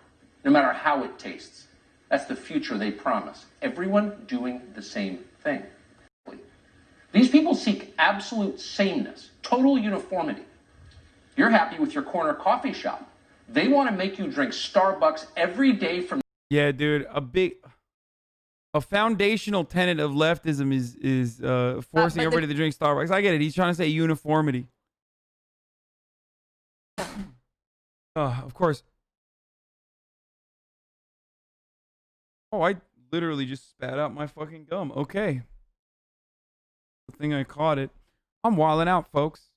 no matter how it tastes. That's the future they promise. Everyone doing the same thing. These people seek absolute sameness, total uniformity. You're happy with your corner coffee shop. They want to make you drink Starbucks every day from...
Yeah, dude, a foundational tenet of leftism is forcing everybody to drink Starbucks. I get it. He's trying to say uniformity. Of course. Oh, I literally just spat out my fucking gum. Okay. The thing I caught it. I'm wilding out, folks.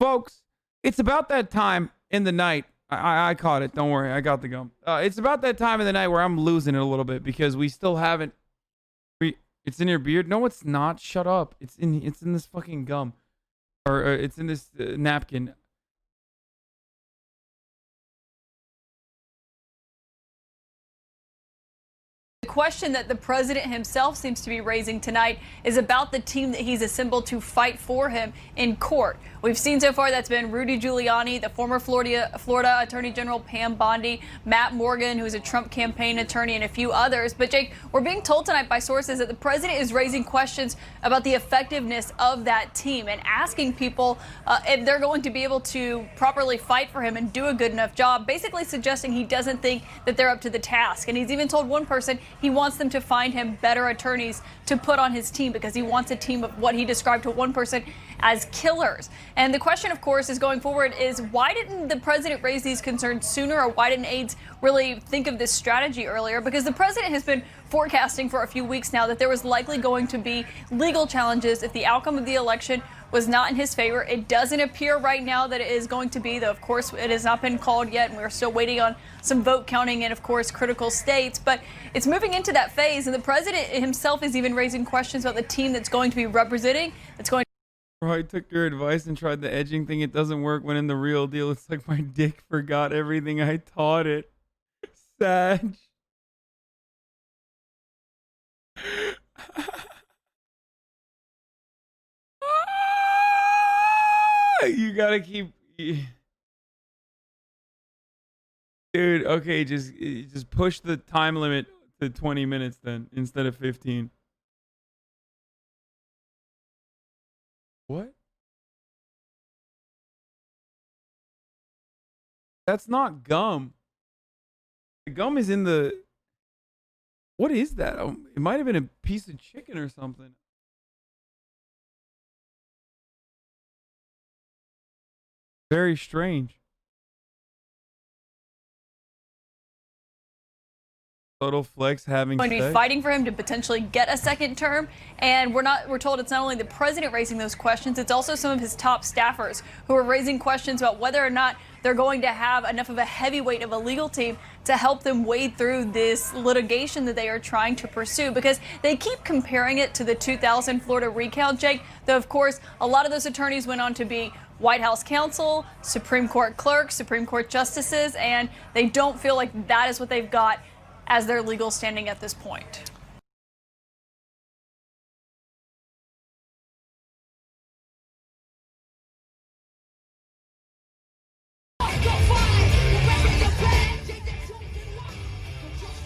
Folks, it's about that time in the night. I caught it. Don't worry. I got the gum. It's about that time in the night where I'm losing it a little bit because we still haven't. It's in your beard? No, it's not. Shut up. It's in this fucking gum. Or it's in this napkin.
The question that the president himself seems to be raising tonight is about the team that he's assembled to fight for him in court. We've seen so far that's been Rudy Giuliani, the former Florida Attorney General Pam Bondi, Matt Morgan, who's a Trump campaign attorney, and a few others. But Jake, we're being told tonight by sources that the president is raising questions about the effectiveness of that team and asking people if they're going to be able to properly fight for him and do a good enough job, basically suggesting he doesn't think that they're up to the task. And he's even told one person he wants them to find him better attorneys to put on his team because he wants a team of what he described to one person as killers. And the question, of course, is going forward is why didn't the president raise these concerns sooner, or why didn't aides really think of this strategy earlier? Because the president has been forecasting for a few weeks now that there was likely going to be legal challenges if the outcome of the election was not in his favor. It doesn't appear right now that it is going to be, though, of course, it has not been called yet, and we're still waiting on some vote counting in, of course, critical states. But it's moving into that phase, and the president himself is even raising questions about the team that's going to be representing, that's going.
Bro, I took your advice and tried the edging thing. It doesn't work when in the real deal. It's like my dick forgot everything I taught it. Sag. You gotta keep... Dude, okay, just push the time limit to 20 minutes then, instead of 15. What? That's not gum. The gum is in the... What is that? It might have been a piece of chicken or something. Very strange. Total flex having
going to be
sex.
Fighting for him to potentially get a second term, and we're told it's not only the president raising those questions, it's also some of his top staffers who are raising questions about whether or not they're going to have enough of a heavyweight of a legal team to help them wade through this litigation that they are trying to pursue, because they keep comparing it to the 2000 Florida recount, Jake, though of course a lot of those attorneys went on to be White House counsel, Supreme Court clerks, Supreme Court justices, and they don't feel like that is what they've got as their legal standing at this point.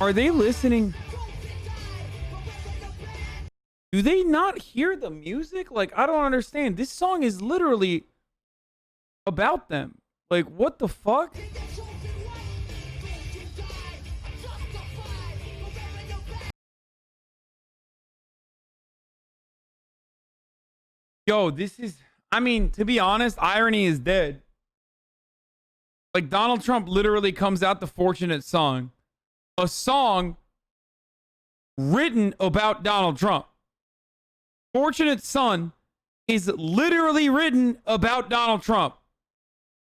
Are they listening? Do they not hear the music? Like, I don't understand. This song is literally about them. Like, what the fuck? Yo, this is, I mean, to be honest, irony is dead. Like, Donald Trump literally comes out the Fortunate Son, a song written about Donald Trump. Fortunate Son is literally written about Donald Trump.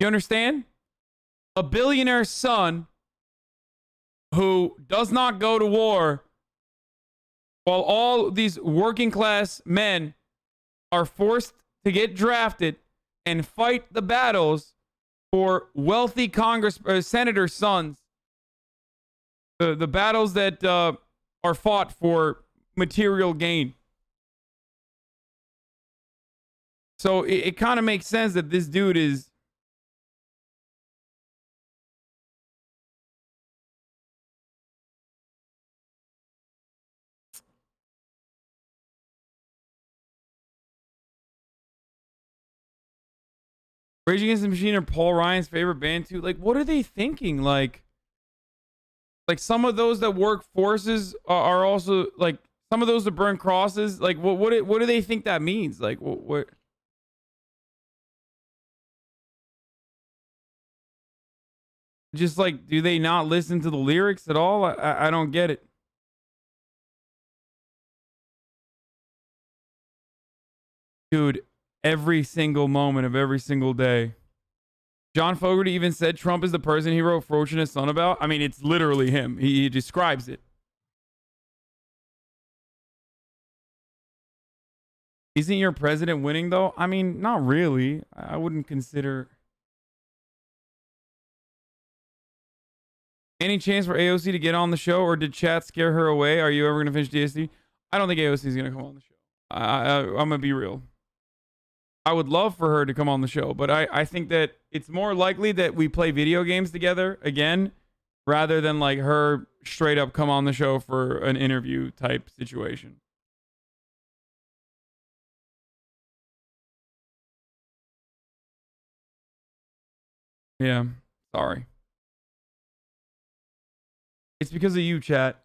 You understand? A billionaire son who does not go to war while all these working class men are forced to get drafted and fight the battles for wealthy senator sons. The battles that are fought for material gain. So it kind of makes sense that this dude is Rage Against the Machine or Paul Ryan's favorite band too. Like, what are they thinking? Like some of those that work forces are also like some of those that burn crosses. Like, what do they think that means? Like, what? Just like, do they not listen to the lyrics at all? I don't get it. Dude, every single moment of every single day. John Fogerty even said Trump is the person he wrote Fortunate Son about. I mean, it's literally him. He describes it. Isn't your president winning, though? I mean, not really. I wouldn't consider... Any chance for AOC to get on the show, or did chat scare her away? Are you ever going to finish DSD? I don't think AOC is going to come on the show. I'm going to be real. I would love for her to come on the show, but I think that it's more likely that we play video games together again, rather than like her straight up come on the show for an interview type situation. Yeah, sorry. It's because of you, chat.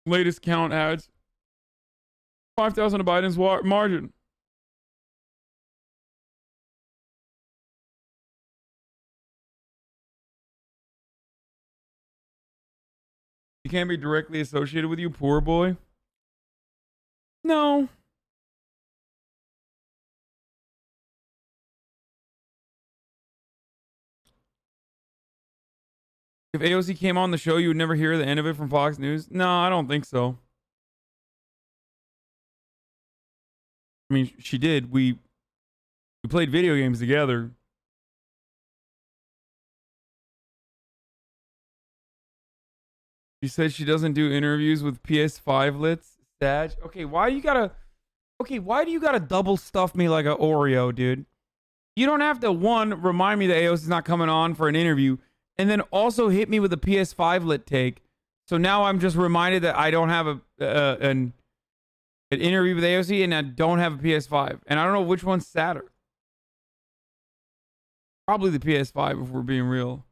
Latest count adds 5,000 to Biden's margin. He can't be directly associated with you, poor boy. No. If AOC came on the show, you would never hear the end of it from Fox News? No, I don't think so. I mean, she did. We played video games together. She said she doesn't do interviews with PS5 lits. Sag. Okay, why do you gotta double stuff me like an Oreo, dude? You don't have to, one, remind me that AOC's not coming on for an interview, and then also hit me with a PS5 lit take. So now I'm just reminded that I don't have an interview with AOC and I don't have a PS5. And I don't know which one's sadder. Probably the PS5 if we're being real.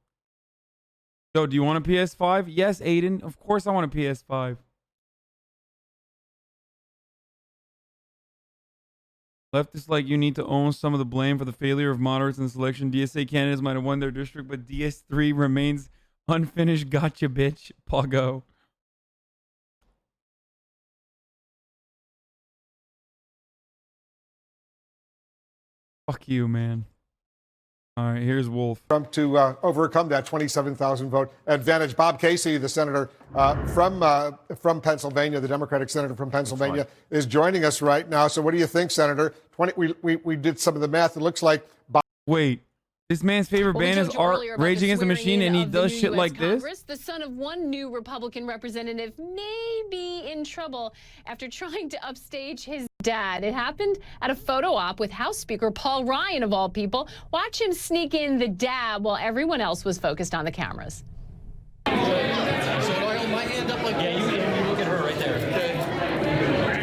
So, do you want a PS5? Yes, Aiden. Of course I want a PS5. Leftists like you need to own some of the blame for the failure of moderates in the selection. DSA candidates might have won their district, but DS3 remains unfinished. Gotcha, bitch. Poggo. Fuck you, man. All right, here's Wolf.
Trump to overcome that 27,000 vote advantage. Bob Casey, the senator from Pennsylvania, the Democratic senator from Pennsylvania, is joining us right now. So what do you think, Senator? We did some of the math. It looks like Bob.
Wait. This man's favorite band is Rage Against the Machine, and he does shit like this?
The son of one new Republican representative may be in trouble after trying to upstage his dad. It happened at a photo op with House Speaker Paul Ryan, of all people. Watch him sneak in the dab while everyone else was focused on the cameras.
So do I hold my hand up like
yeah, you look at her right there.
Okay.
All right?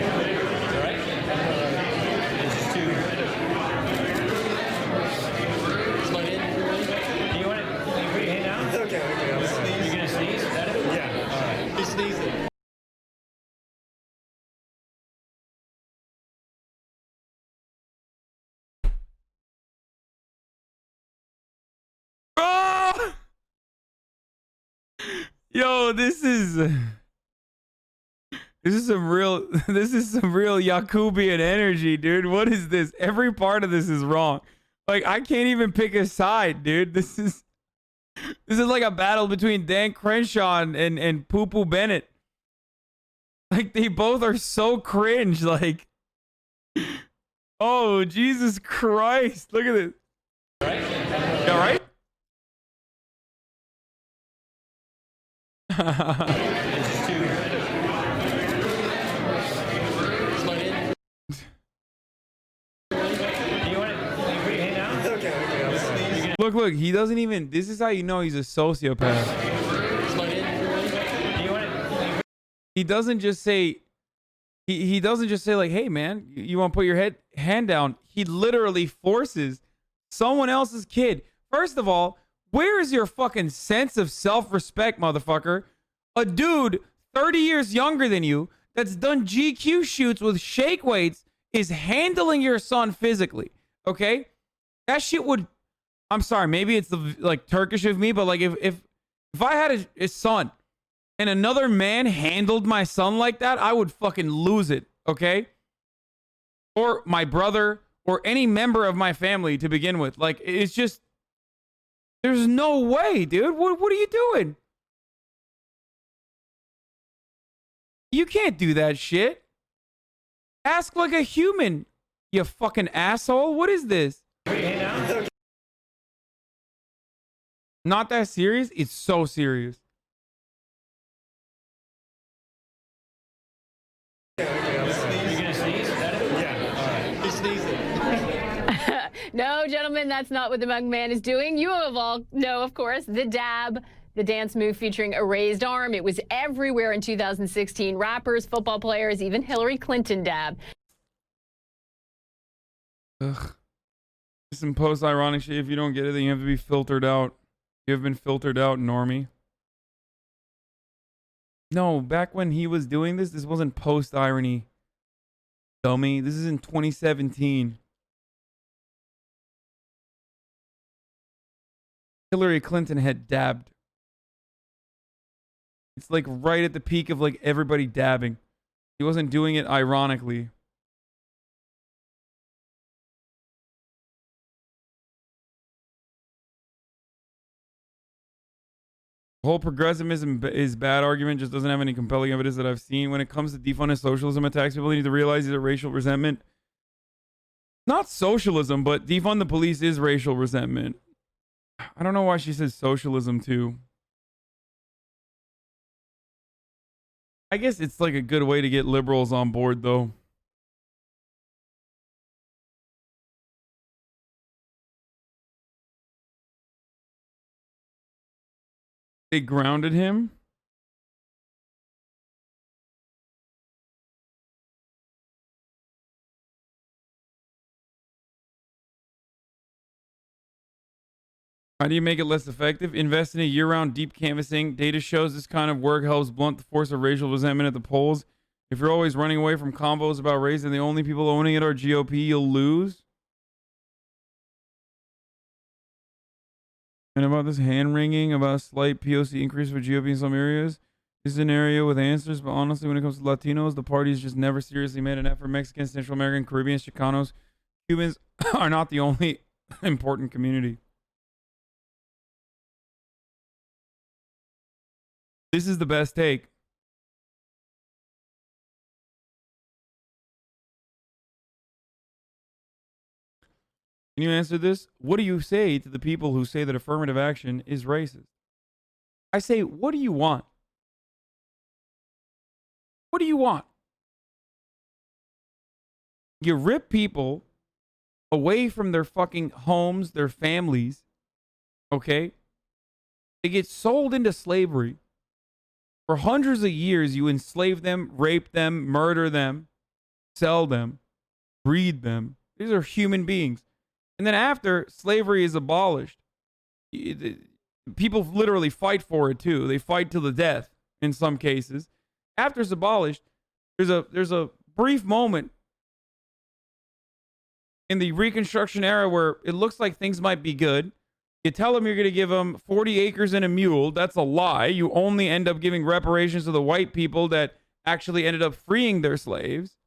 This is two.
Is my hand?
Do you want to put your hand down?
Okay. I'll sneeze.
You're going to sneeze? Is that it?
Yeah. All right. He's sneezing.
Yo, this is some real Yakubian energy, dude. What is this? Every part of this is wrong. Like, I can't even pick a side, dude. This is like a battle between Dan Crenshaw and Poo Poo Bennett. Like, they both are so cringe. Like, Oh, Jesus Christ. Look at this. You all right? Look, he doesn't even, this is how you know he's a sociopath. He doesn't just say, he doesn't just say like, hey man, you want to put your hand down. He literally forces someone else's kid. First of all, where is your fucking sense of self-respect, motherfucker? A dude 30 years younger than you that's done GQ shoots with shake weights is handling your son physically, okay? That shit would, I'm sorry, maybe it's the like Turkish of me, but like if I had a son and another man handled my son like that, I would fucking lose it, okay? Or my brother or any member of my family to begin with. Like, it's just, there's no way, dude. What are you doing? You can't do that shit. Ask like a human, you fucking asshole. What is this? Not that serious? It's so serious.
No, gentlemen, that's not what the young man is doing. You have all know, of course, the dab, the dance move featuring a raised arm. It was everywhere in 2016. Rappers, football players, even Hillary Clinton dab.
Ugh. Some post-ironic shit. If you don't get it, then you have to be filtered out. You have been filtered out, normie. No, back when he was doing this wasn't post-irony. Dummy. This is in 2017. Hillary Clinton had dabbed. It's like right at the peak of like everybody dabbing. He wasn't doing it ironically. The whole progressivism is bad argument just doesn't have any compelling evidence that I've seen. When it comes to defunding socialism attacks, people need to realize these are racial resentment. Not socialism, but defund the police is racial resentment. I don't know why she says socialism too. I guess it's like a good way to get liberals on board though. They grounded him. How do you make it less effective? Invest in a year-round deep canvassing. Data shows this kind of work helps blunt the force of racial resentment at the polls. If you're always running away from combos about race and the only people owning it are GOP, you'll lose. And about this hand-wringing, about a slight POC increase for GOP in some areas. This is an area with answers, but honestly, when it comes to Latinos, the party's just never seriously made an effort. Mexicans, Central American, Caribbeans, Chicanos, Cubans are not the only important community. This is the best take. Can you answer this? What do you say to the people who say that affirmative action is racist? I say, what do you want? What do you want? You rip people away from their fucking homes, their families, okay? They get sold into slavery. For hundreds of years, you enslave them, rape them, murder them, sell them, breed them. These are human beings. And then after slavery is abolished, people literally fight for it too. They fight to the death in some cases. After it's abolished, there's a brief moment in the Reconstruction era where it looks like things might be good. You tell them you're going to give them 40 acres and a mule. That's a lie. You only end up giving reparations to the white people that actually ended up freeing their slaves.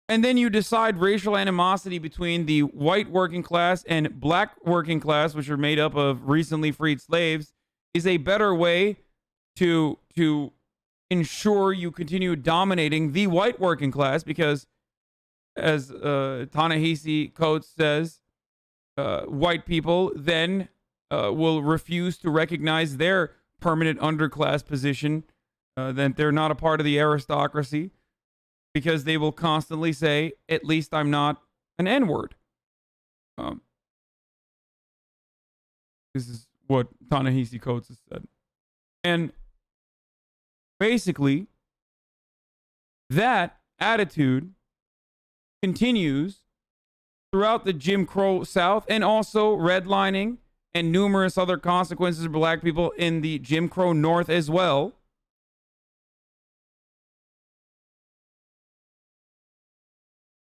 And then you decide racial animosity between the white working class and black working class, which are made up of recently freed slaves, is a better way to ensure you continue dominating the white working class, because as Ta-Nehisi Coates says, white people then will refuse to recognize their permanent underclass position, that they're not a part of the aristocracy, because they will constantly say, at least I'm not an N-word. This is what Ta-Nehisi Coates has said. And basically, that attitude continues throughout the Jim Crow South, and also redlining and numerous other consequences of black people in the Jim Crow North as well.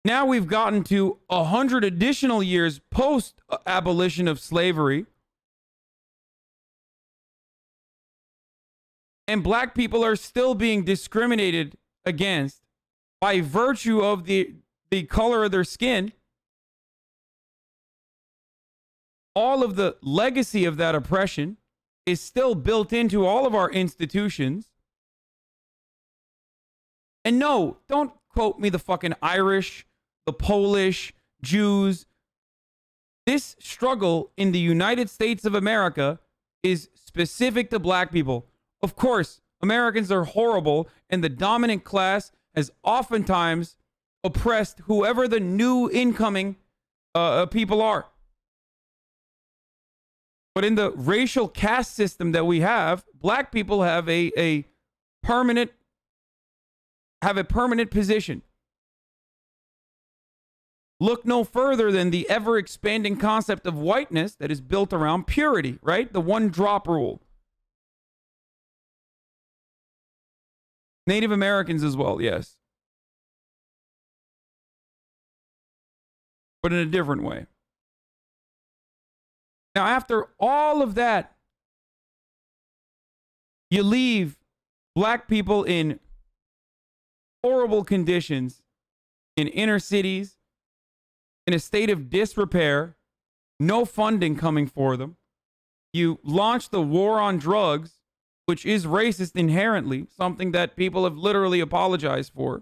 Now we've gotten to 100 additional years post-abolition of slavery. And black people are still being discriminated against by virtue of the color of their skin. All of the legacy of that oppression is still built into all of our institutions. And no, don't quote me the fucking Irish, the Polish, Jews. This struggle in the United States of America is specific to black people. Of course, Americans are horrible, and the dominant class has oftentimes oppressed whoever the new incoming people are. But in the racial caste system that we have, black people have a permanent position. Look no further than the ever-expanding concept of whiteness that is built around purity, right? The one-drop rule. Native Americans as well, yes. But in a different way. Now, after all of that, you leave black people in horrible conditions in inner cities, in a state of disrepair, no funding coming for them. You launch the war on drugs, which is racist inherently, something that people have literally apologized for.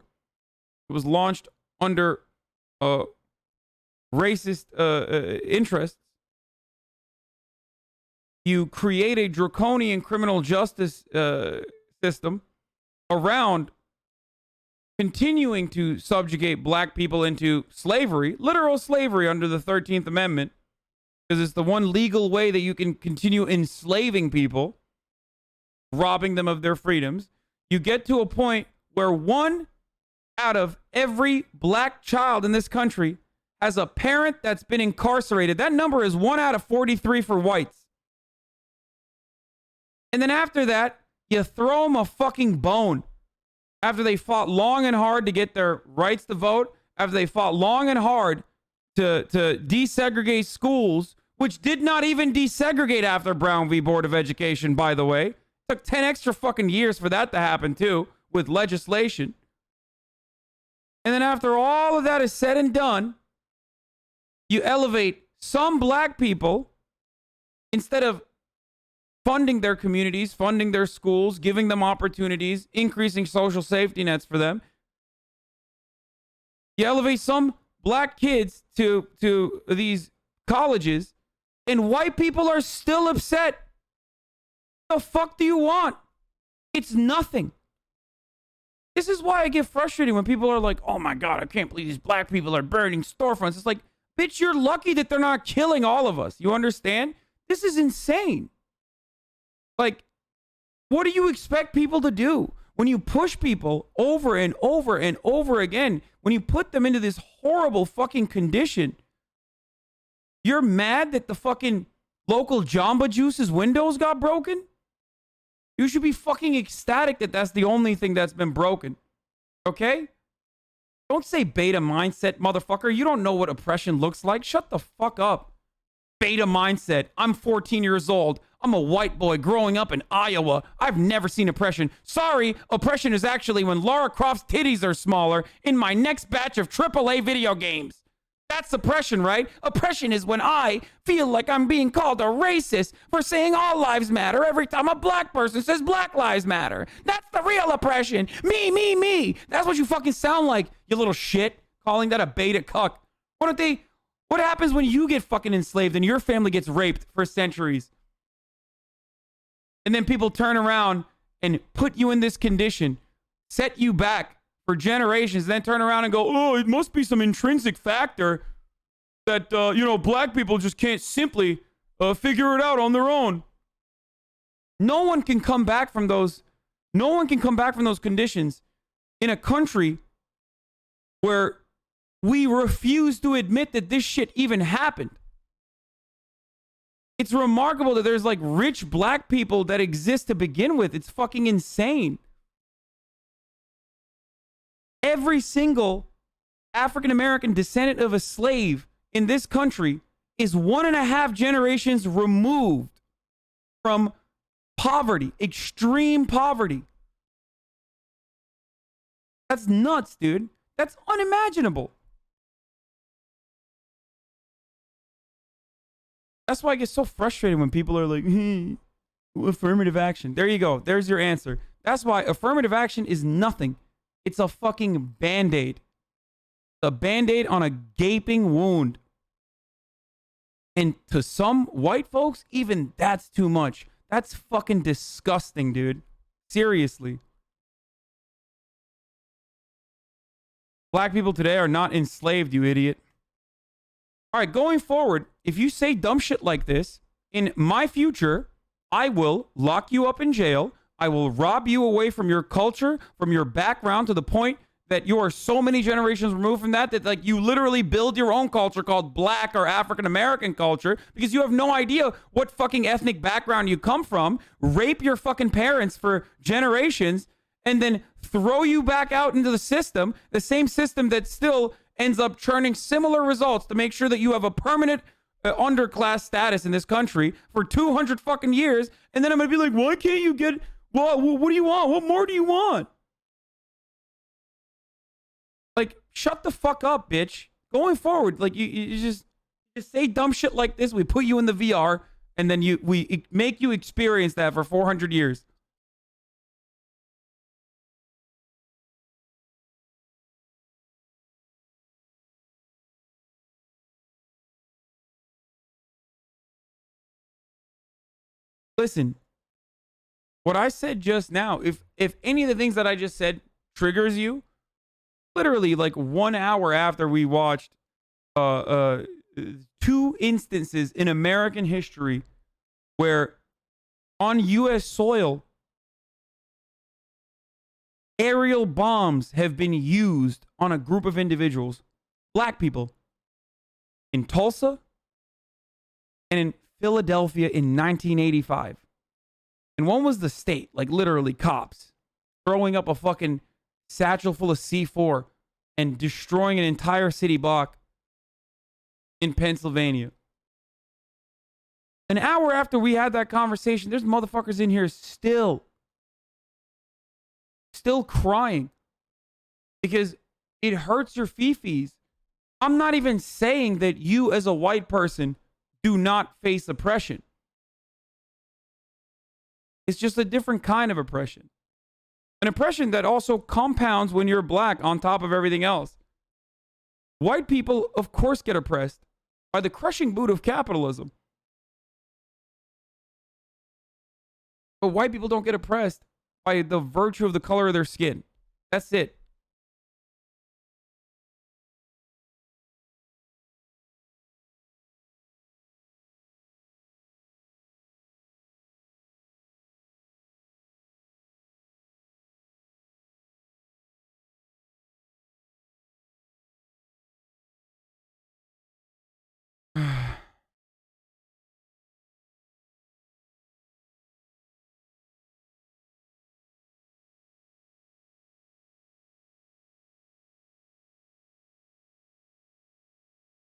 It was launched under racist interests. You create a draconian criminal justice system around continuing to subjugate black people into slavery, literal slavery under the 13th Amendment, because it's the one legal way that you can continue enslaving people, robbing them of their freedoms. You get to a point where 1 out of every black child in this country has a parent that's been incarcerated. That number is 1 out of 43 for whites. And then after that, you throw them a fucking bone. After they fought long and hard to get their rights to vote, after they fought long and hard to desegregate schools, which did not even desegregate after Brown v. Board of Education, by the way. Took 10 extra fucking years for that to happen, too, with legislation. And then after all of that is said and done, you elevate some black people, instead of funding their communities, funding their schools, giving them opportunities, increasing social safety nets for them. You elevate some black kids to these colleges, and white people are still upset. What the fuck do you want? It's nothing. This is why I get frustrated when people are like, oh my God, I can't believe these black people are burning storefronts. It's like, bitch, you're lucky that they're not killing all of us. You understand? This is insane. Like, what do you expect people to do when you push people over and over and over again? When you put them into this horrible fucking condition, you're mad that the fucking local Jamba Juice's windows got broken? You should be fucking ecstatic that that's the only thing that's been broken. Okay? Don't say beta mindset, motherfucker. You don't know what oppression looks like. Shut the fuck up. Beta mindset. I'm 14 years old. I'm a white boy growing up in Iowa. I've never seen oppression. Sorry, oppression is actually when Lara Croft's titties are smaller in my next batch of AAA video games. That's oppression, right? Oppression is when I feel like I'm being called a racist for saying all lives matter every time a black person says Black Lives Matter. That's the real oppression. Me. That's what you fucking sound like, you little shit. calling that a beta cuck. What happens when you get fucking enslaved and your family gets raped for centuries? And then people turn around and put you in this condition, set you back for generations, then turn around and go, oh, it must be some intrinsic factor that, black people just can't simply figure it out on their own. No one can come back from those. No one can come back from those conditions in a country where we refuse to admit that this shit even happened. It's remarkable that there's like rich black people that exist to begin with. It's fucking insane. Every single African American descendant of a slave in this country is 1.5 generations removed from poverty, extreme poverty. That's nuts, dude. That's unimaginable. That's why I get so frustrated when people are like, affirmative action. There you go. There's your answer. That's why affirmative action is nothing. It's a fucking Band-Aid. A Band-Aid on a gaping wound. And to some white folks, even that's too much. That's fucking disgusting, dude. Seriously. Black people today are not enslaved, you idiot. All right, going forward, if you say dumb shit like this, in my future, I will lock you up in jail. I will rob you away from your culture, from your background, to the point that you are so many generations removed from that like you literally build your own culture called black or African American culture because you have no idea what fucking ethnic background you come from, rape your fucking parents for generations, and then throw you back out into the system, the same system that still ends up churning similar results to make sure that you have a permanent underclass status in this country for 200 fucking years. And then I'm going to be like, why can't you get, what do you want? What more do you want? Like, shut the fuck up, bitch. Going forward, like you just say dumb shit like this. We put you in the VR and then we make you experience that for 400 years. Listen, what I said just now, if any of the things that I just said triggers you, literally like 1 hour after we watched 2 instances in American history where on U.S. soil, aerial bombs have been used on a group of individuals, black people, in Tulsa and in Philadelphia in 1985. And one was the state, like literally cops throwing up a fucking satchel full of C4 and destroying an entire city block in Pennsylvania. An hour after we had that conversation, there's motherfuckers in here still crying because it hurts your fifis. I'm not even saying that you as a white person do not face oppression. It's just a different kind of oppression. An oppression that also compounds when you're black on top of everything else. White people, of course, get oppressed by the crushing boot of capitalism. But white people don't get oppressed by the virtue of the color of their skin. That's it.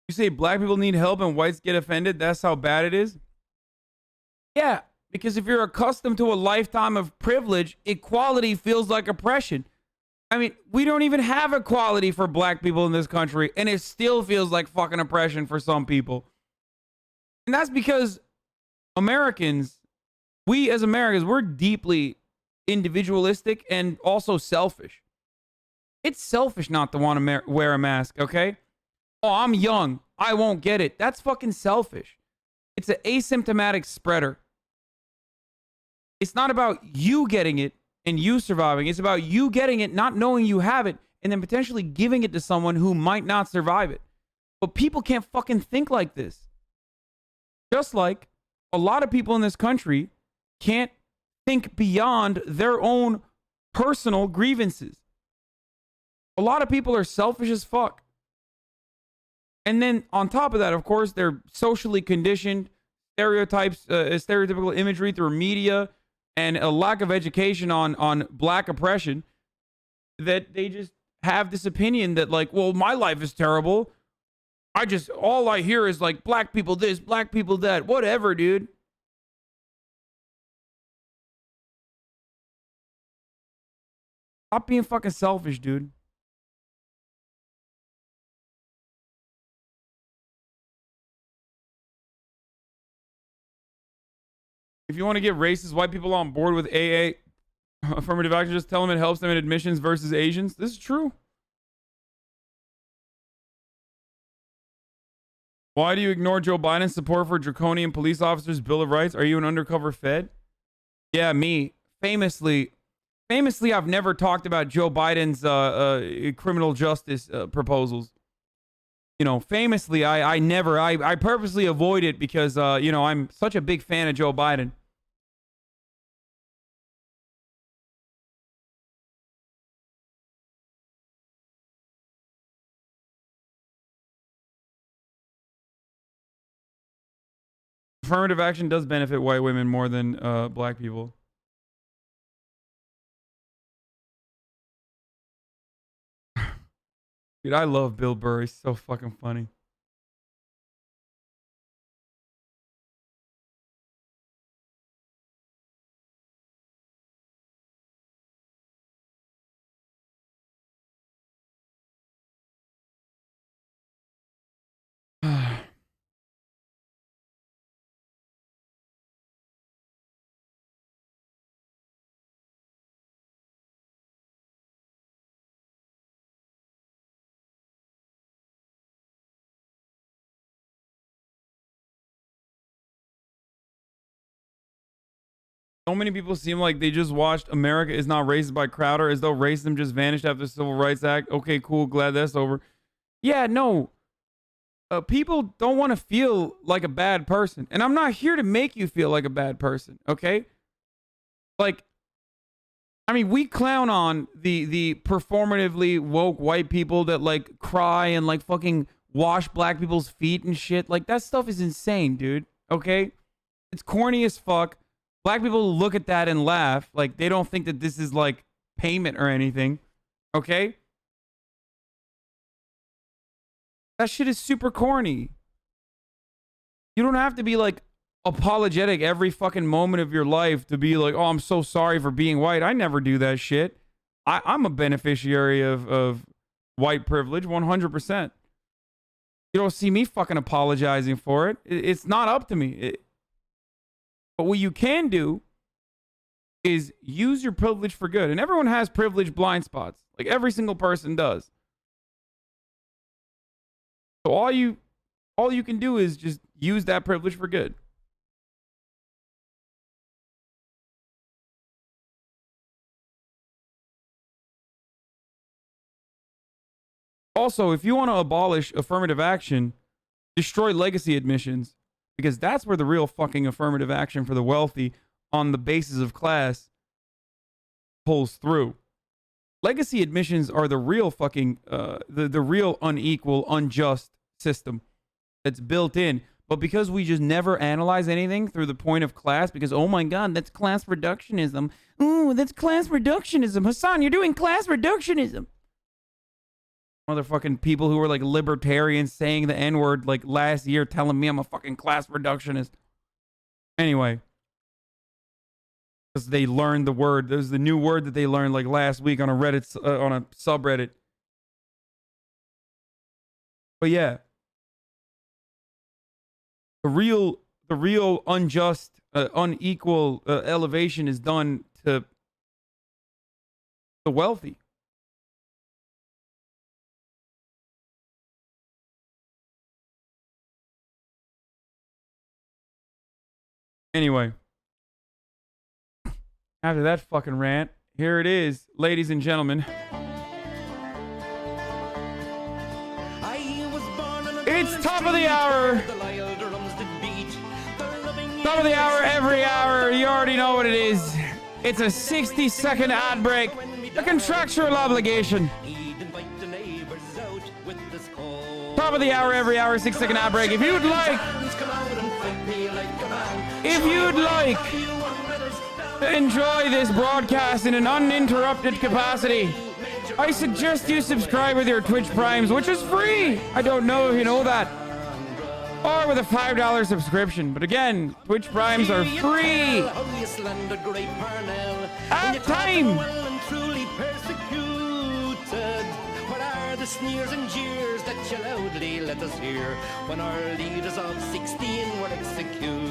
You say black people need help and whites get offended? That's how bad it is? Yeah, because if you're accustomed to a lifetime of privilege, equality feels like oppression. I mean, we don't even have equality for black people in this country, and it still feels like fucking oppression for some people. And that's because Americans, we as Americans, we're deeply individualistic and also selfish. It's selfish not to want to wear a mask, okay? Oh, I'm young. I won't get it. That's fucking selfish. It's an asymptomatic spreader. It's not about you getting it and you surviving. It's about you getting it, not knowing you have it, and then potentially giving it to someone who might not survive it. But people can't fucking think like this. Just like a lot of people in this country can't think beyond their own personal grievances. A lot of people are selfish as fuck. And then on top of that, of course, they're socially conditioned, stereotypes, stereotypical imagery through media, and a lack of education on black oppression, that they just have this opinion that, like, well, my life is terrible. All I hear is like black people this, black people that, whatever, dude. Stop being fucking selfish, dude. If you want to get racist white people on board with AA, affirmative action, just tell them it helps them in admissions versus Asians. This is true. Why do you ignore Joe Biden's support for draconian police officers' Bill of Rights? Are you an undercover Fed? Yeah, me. Famously, I've never talked about Joe Biden's criminal justice proposals. You know, famously, I purposely avoid it because, you know, I'm such a big fan of Joe Biden. Affirmative action does benefit white women more than black people. Dude, I love Bill Burr. He's so fucking funny. So many people seem like they just watched America Is Not Racist by Crowder as though racism just vanished after the Civil Rights Act. Okay, cool. Glad that's over. Yeah, no. People don't want to feel like a bad person. And I'm not here to make you feel like a bad person, okay? Like, I mean, we clown on the performatively woke white people that, like, cry and, like, fucking wash black people's feet and shit. Like, that stuff is insane, dude, okay? It's corny as fuck. Black people look at that and laugh. Like, they don't think that this is, like, payment or anything. Okay? That shit is super corny. You don't have to be, like, apologetic every fucking moment of your life to be like, oh, I'm so sorry for being white. I never do that shit. I'm a beneficiary of white privilege, 100%. You don't see me fucking apologizing for it. It's not up to me. But what you can do is use your privilege for good. And everyone has privilege blind spots. Like, every single person does. So all you can do is just use that privilege for good. Also, if you want to abolish affirmative action, destroy legacy admissions. Because that's where the real fucking affirmative action for the wealthy on the basis of class pulls through. Legacy admissions are the real fucking, the real unequal, unjust system that's built in. But because we just never analyze anything through the point of class, because, oh my God, that's class reductionism. Ooh, that's class reductionism. Hasan, you're doing class reductionism. Motherfucking people who were like libertarians saying the N-word like last year telling me I'm a fucking class reductionist. Anyway. Because they learned the word. There's the new word that they learned like last week on a Reddit, on a subreddit. But yeah. The real unjust, unequal elevation is done to the wealthy. Anyway, after that fucking rant, here it is, ladies and gentlemen. It's top of the hour. Top of the hour, every hour. You already know what it is. It's a 60-second ad break. A contractual obligation. Top of the hour, every hour, 6-second ad break. If you'd like to enjoy this broadcast in an uninterrupted capacity, I suggest you subscribe with your Twitch Primes, which is free. I don't know if you know that. Or with a $5 subscription. But again, Twitch Primes are free. At time.
What are the sneers and jeers that you loudly let us hear when our leaders of 16 were executed?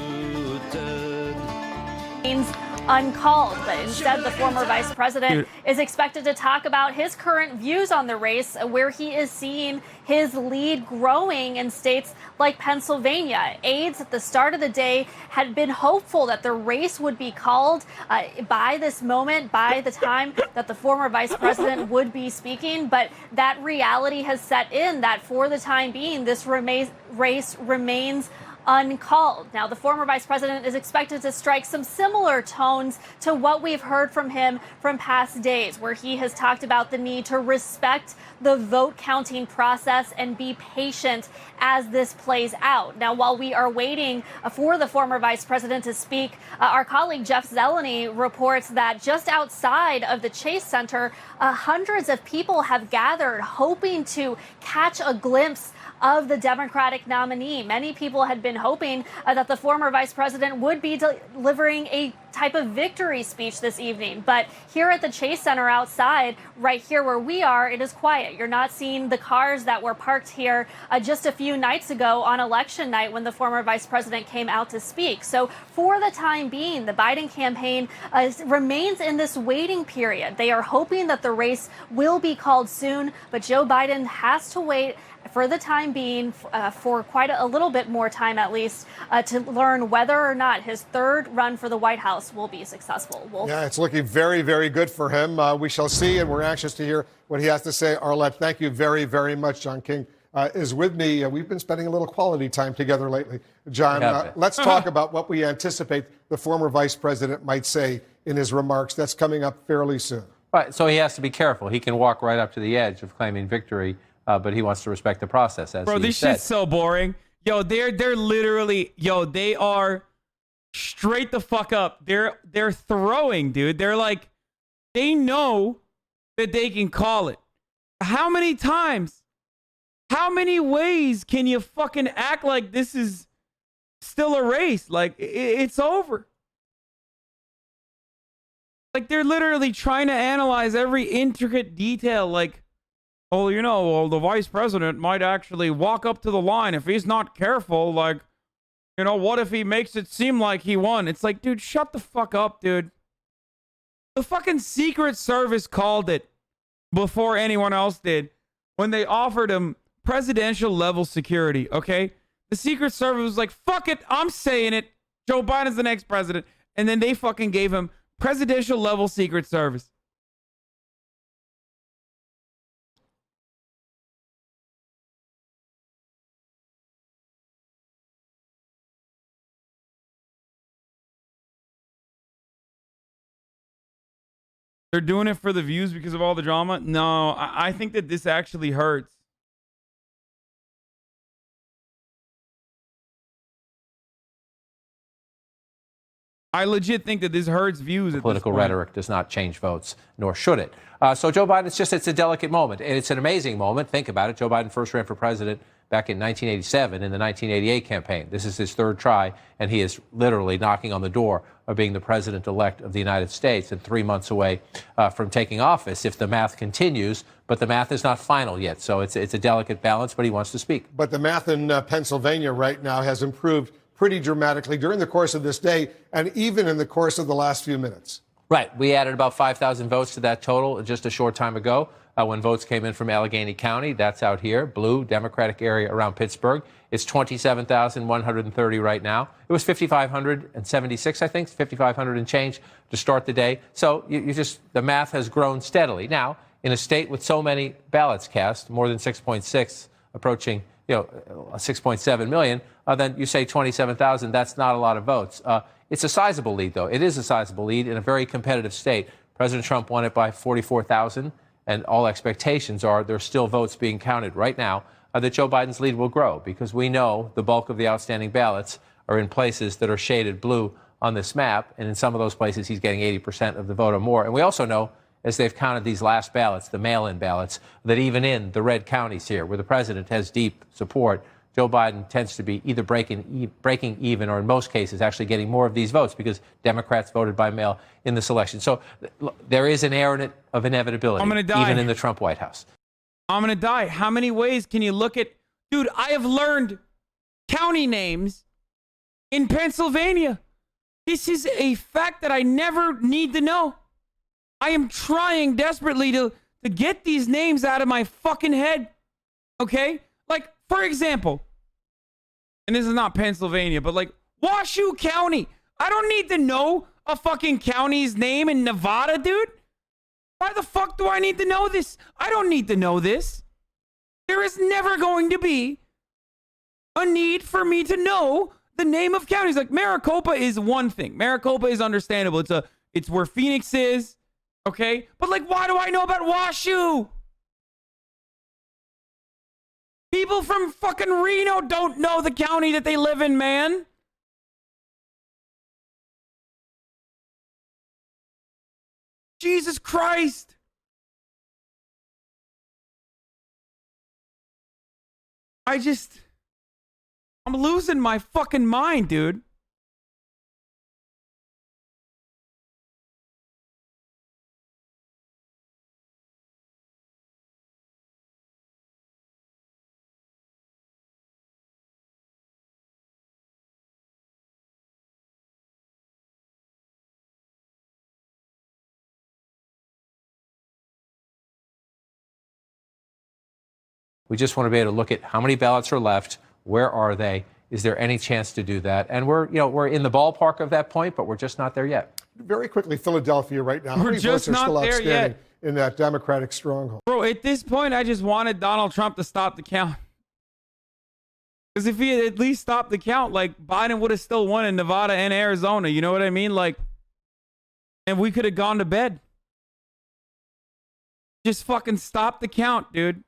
Uncalled, but instead the former vice president is expected to talk about his current views on the race, where he is seeing his lead growing in states like Pennsylvania. Aides at the start of the day had been hopeful that the race would be called by this moment, by the time that the former vice president would be speaking, but that reality has set in that for the time being, this race remains uncalled. Now, the former vice president is expected to strike some similar tones to what we've heard from him from past days, where he has talked about the need to respect the vote counting process and be patient as this plays out. Now, while we are waiting for the former vice president to speak, our colleague Jeff Zeleny reports that just outside of the Chase Center, hundreds of people have gathered hoping to catch a glimpse of the Democratic nominee. Many people had been hoping that the former vice president would be delivering a type of victory speech this evening. But here at the Chase Center outside, right here where we are, it is quiet. You're not seeing the cars that were parked here just a few nights ago on election night when the former vice president came out to speak. So for the time being, the Biden campaign remains in this waiting period. They are hoping that the race will be called soon, but Joe Biden has to wait for the time being, for quite a little bit more time at least, to learn whether or not his third run for the White House will be successful. Wolf?
Yeah, it's looking very, very good for him. We shall see, and we're anxious to hear what he has to say. Arlette, thank you very, very much. John King is with me. We've been spending a little quality time together lately. John, let's talk about what we anticipate the former vice president might say in his remarks. That's coming up fairly soon.
Right, so he has to be careful. He can walk right up to the edge of claiming victory. But he wants to respect the process, as
Bro,
he
this
said.
shit's so boring. Yo, they're literally, they are straight the fuck up. They're throwing, dude. They're like, they know that they can call it. How many times? How many ways can you fucking act like this is still a race? Like, it's over. Like, they're literally trying to analyze every intricate detail, like, oh, the vice president might actually walk up to the line if he's not careful. Like, what if he makes it seem like he won? It's like, dude, shut the fuck up, dude. The fucking Secret Service called it before anyone else did when they offered him presidential level security, okay? The Secret Service was like, fuck it, I'm saying it. Joe Biden's the next president. And then they fucking gave him presidential level Secret Service. They're doing it for the views because of all the drama? No, I think that this actually hurts. I legit think that this hurts views.
Political rhetoric does not change votes, nor should it. So Joe Biden, it's a delicate moment. And it's an amazing moment. Think about it. Joe Biden first ran for president back in 1987 in the 1988 campaign. This is his third try, and he is literally knocking on the door of being the president-elect of the United States and 3 months away from taking office if the math continues. But the math is not final yet, so it's a delicate balance, but he wants to speak.
But the math in Pennsylvania right now has improved pretty dramatically during the course of this day and even in the course of the last few minutes.
Right. We added about 5,000 votes to that total just a short time ago. when votes came in from Allegheny County. That's out here, blue, Democratic area around Pittsburgh. It's 27,130 right now. It was 5,576, I think, 5,500 and change to start the day. So the math has grown steadily. Now, in a state with so many ballots cast, more than 6.6, approaching 6.7 million, then you say 27,000, that's not a lot of votes. It's a sizable lead, though. It is a sizable lead in a very competitive state. President Trump won it by 44,000, and all expectations are there's still votes being counted right now that Joe Biden's lead will grow, because we know the bulk of the outstanding ballots are in places that are shaded blue on this map, and in some of those places he's getting 80% of the vote or more. And we also know, as they've counted these last ballots, the mail-in ballots, that even in the red counties here, where the president has deep support, Joe Biden tends to be either breaking even or in most cases actually getting more of these votes because Democrats voted by mail in this election. So there is an air of inevitability, even in the Trump White House.
I'm going to die. How many ways can you look at... Dude, I have learned county names in Pennsylvania. This is a fact that I never need to know. I am trying desperately to get these names out of my fucking head. Okay? Like, for example, and this is not Pennsylvania, but like Washoe County. I don't need to know a fucking county's name in Nevada, dude. Why the fuck do I need to know this? I don't need to know this. There is never going to be a need for me to know the name of counties. Like Maricopa is one thing. Maricopa is understandable. It's where Phoenix is. Okay? But like, why do I know about Washoe? People from fucking Reno don't know the county that they live in, man. Jesus Christ. I'm losing my fucking mind, dude.
We just want to be able to look at how many ballots are left, where are they, is there any chance to do that? And we're in the ballpark of that point, but we're just not there yet.
Very quickly, Philadelphia right now. How many votes are still outstanding in that Democratic stronghold?
Bro, at this point, I just wanted Donald Trump to stop the count. Because if he had at least stopped the count, like, Biden would have still won in Nevada and Arizona. You know what I mean? Like, and we could have gone to bed. Just fucking stop the count, dude.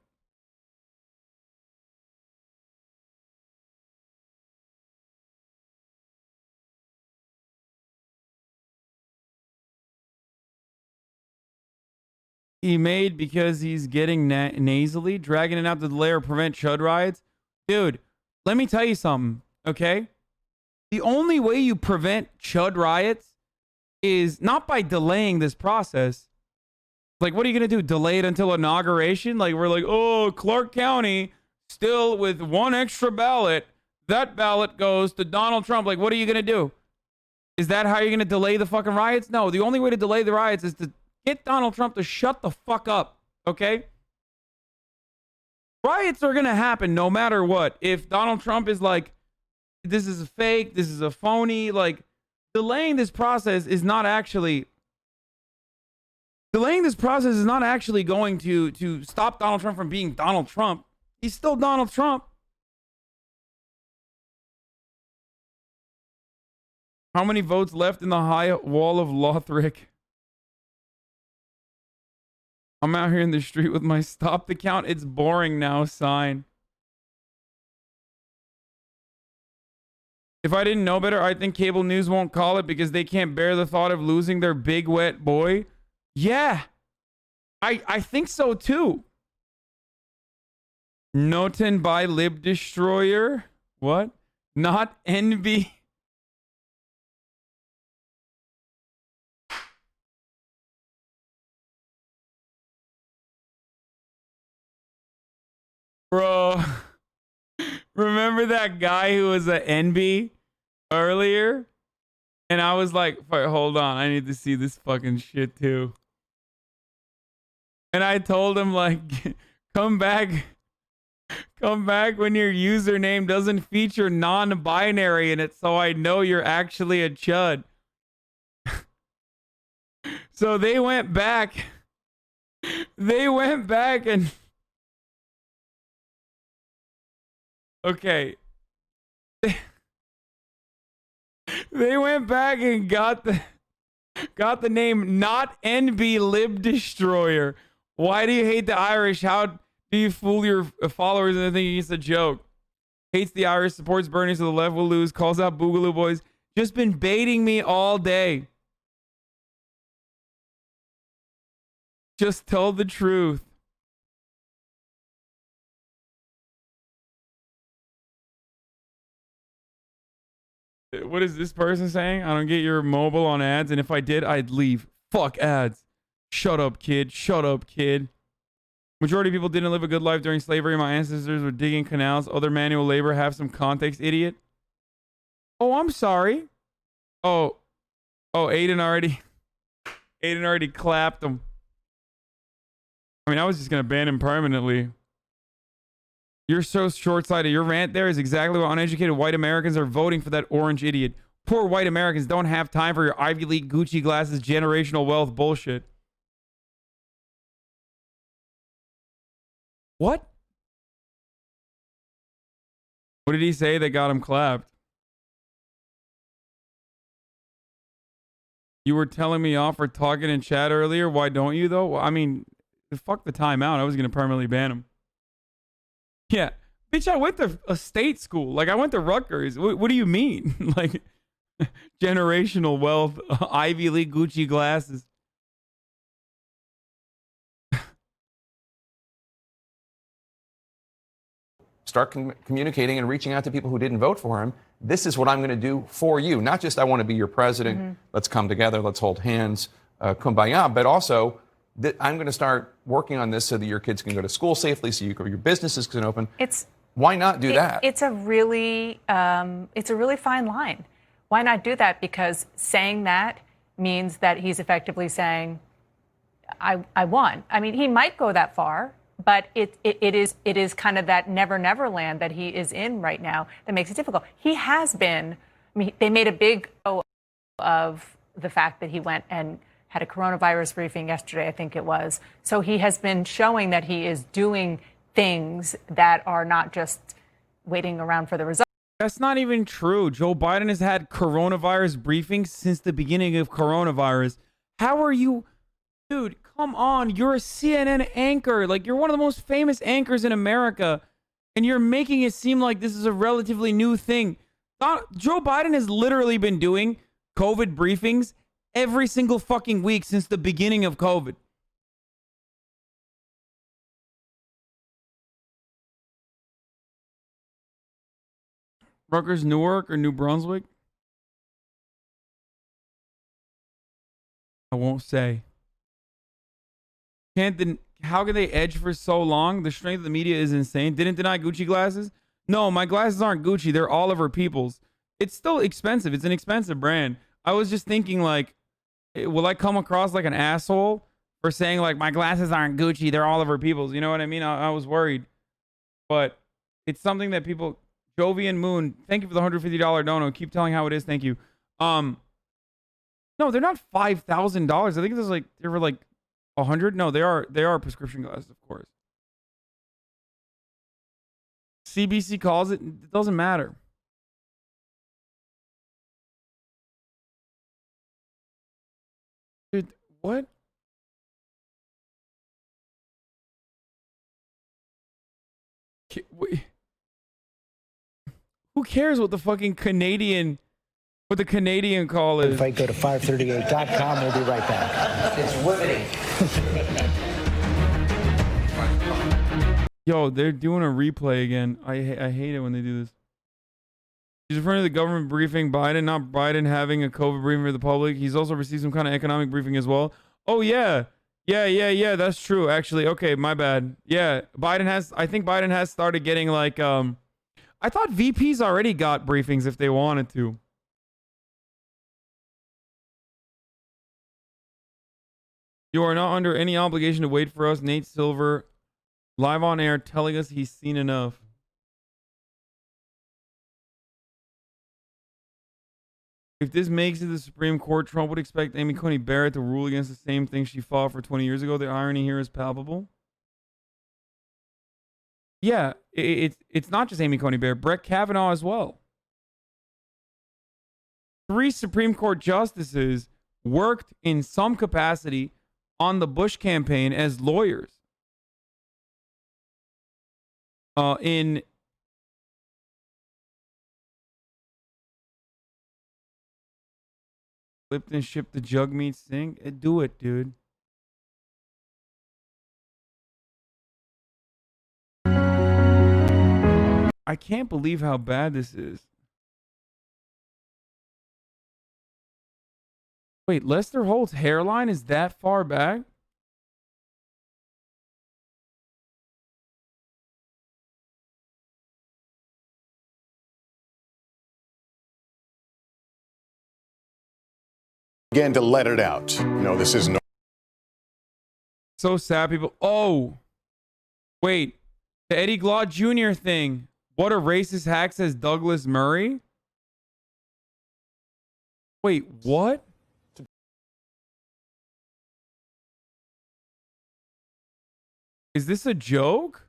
He made because he's getting nasally, dragging it out to delay or prevent chud riots. Dude, let me tell you something, okay? The only way you prevent chud riots is not by delaying this process. Like, what are you going to do? Delay it until inauguration? Like, we're like, oh, Clark County still with one extra ballot. That ballot goes to Donald Trump. Like, what are you going to do? Is that how you're going to delay the fucking riots? No, the only way to delay the riots is to get Donald Trump to shut the fuck up, okay? Riots are going to happen no matter what. If Donald Trump is like, this is a fake, this is a phony, like, delaying this process is not actually going to stop Donald Trump from being Donald Trump. He's still Donald Trump. How many votes left in the high wall of Lothric? I'm out here in the street with my stop the count, it's boring now sign. If I didn't know better, I think cable news won't call it because they can't bear the thought of losing their big wet boy. Yeah, I think so too. Noten by Lib Destroyer. What? Not NB. Bro, remember that guy who was an NB earlier? And I was like, hold on, I need to see this fucking shit too. And I told him, like, come back when your username doesn't feature non-binary in it so I know you're actually a chud. So they went back. They went back and... Okay. They went back and got the name not NB Lib Destroyer. Why do you hate the Irish? How do you fool your followers into thinking it's a joke? Hates the Irish, supports Bernie so the left will lose, calls out Boogaloo Boys. Just been baiting me all day. Just tell the truth. What is this person saying? I don't get your mobile on ads, and if I did, I'd leave. Fuck ads. Shut up, kid. Shut up, kid. Majority of people didn't live a good life during slavery. My ancestors were digging canals. Other manual labor. Have some context, idiot. Oh, I'm sorry. Oh, Aiden already clapped him. I mean, I was just gonna ban him permanently. You're so short-sighted. Your rant there is exactly what uneducated white Americans are voting for that orange idiot. Poor white Americans don't have time for your Ivy League Gucci glasses generational wealth bullshit. What? What did he say that got him clapped? You were telling me off for talking in chat earlier. Why don't you, though? Well, I mean, fuck the timeout. I was going to permanently ban him. Yeah. Bitch, I went to a state school. Like, I went to Rutgers. What do you mean? Like, generational wealth, Ivy League Gucci glasses.
Start communicating and reaching out to people who didn't vote for him. This is what I'm going to do for you. Not just I want to be your president. Mm-hmm. Let's come together. Let's hold hands. Kumbaya. But also, I'm going to start working on this so that your kids can go to school safely, so your businesses can open. Why not do that?
It's a really fine line. Why not do that? Because saying that means that he's effectively saying, I won. I mean, he might go that far. But it is kind of that never land that he is in right now that makes it difficult. He has been. I mean, they made a big show of the fact that he went and had a coronavirus briefing yesterday, I think it was. So he has been showing that he is doing things that are not just waiting around for the results.
That's not even true. Joe Biden has had coronavirus briefings since the beginning of coronavirus. How are you, dude? Come on, you're a CNN anchor. Like, you're one of the most famous anchors in America, and you're making it seem like this is a relatively new thing. Joe Biden has literally been doing COVID briefings every single fucking week since the beginning of COVID. Rutgers, Newark, or New Brunswick? I won't say. How can they edge for so long? The strength of the media is insane. Didn't deny Gucci glasses? No, my glasses aren't Gucci. They're Oliver Peoples. It's still expensive. It's an expensive brand. I was just thinking, like, will I come across like an asshole for saying, like, my glasses aren't Gucci. They're Oliver Peoples. You know what I mean? I was worried. But it's something that people... Jovian Moon, thank you for the $150 dono. Keep telling how it is. Thank you. No, they're not $5,000. I think they were like 100. No, they are prescription glasses, of course. CBC calls it. It doesn't matter. Dude, what? Wait. Who cares what the fucking Canadian call is?
If I go to 538.com, we'll be right back.
It's riveting.
Yo, they're doing a replay again. I hate it when they do this. He's referring to the government briefing Biden, not Biden having a COVID briefing for the public. He's also received some kind of economic briefing as well. Oh, yeah. Yeah, that's true, actually. Okay, my bad. Yeah, I think Biden has started getting, like, I thought VPs already got briefings if they wanted to. You are not under any obligation to wait for us. Nate Silver, live on air, telling us he's seen enough. If this makes it to the Supreme Court, Trump would expect Amy Coney Barrett to rule against the same thing she fought for 20 years ago. The irony here is palpable. Yeah, it's not just Amy Coney Barrett. Brett Kavanaugh as well. 3 Supreme Court justices worked in some capacity on the Bush campaign as lawyers. In flipped and shipped the jug meat sink. Do it, dude. I can't believe how bad this is. Wait, Lester Holt's hairline is that far back?
Again, to let it out. No, this is no.
So sad, people. Oh, wait. The Eddie Glaude Jr. thing. What a racist hack, says Douglas Murray. Wait, what? Is this a joke?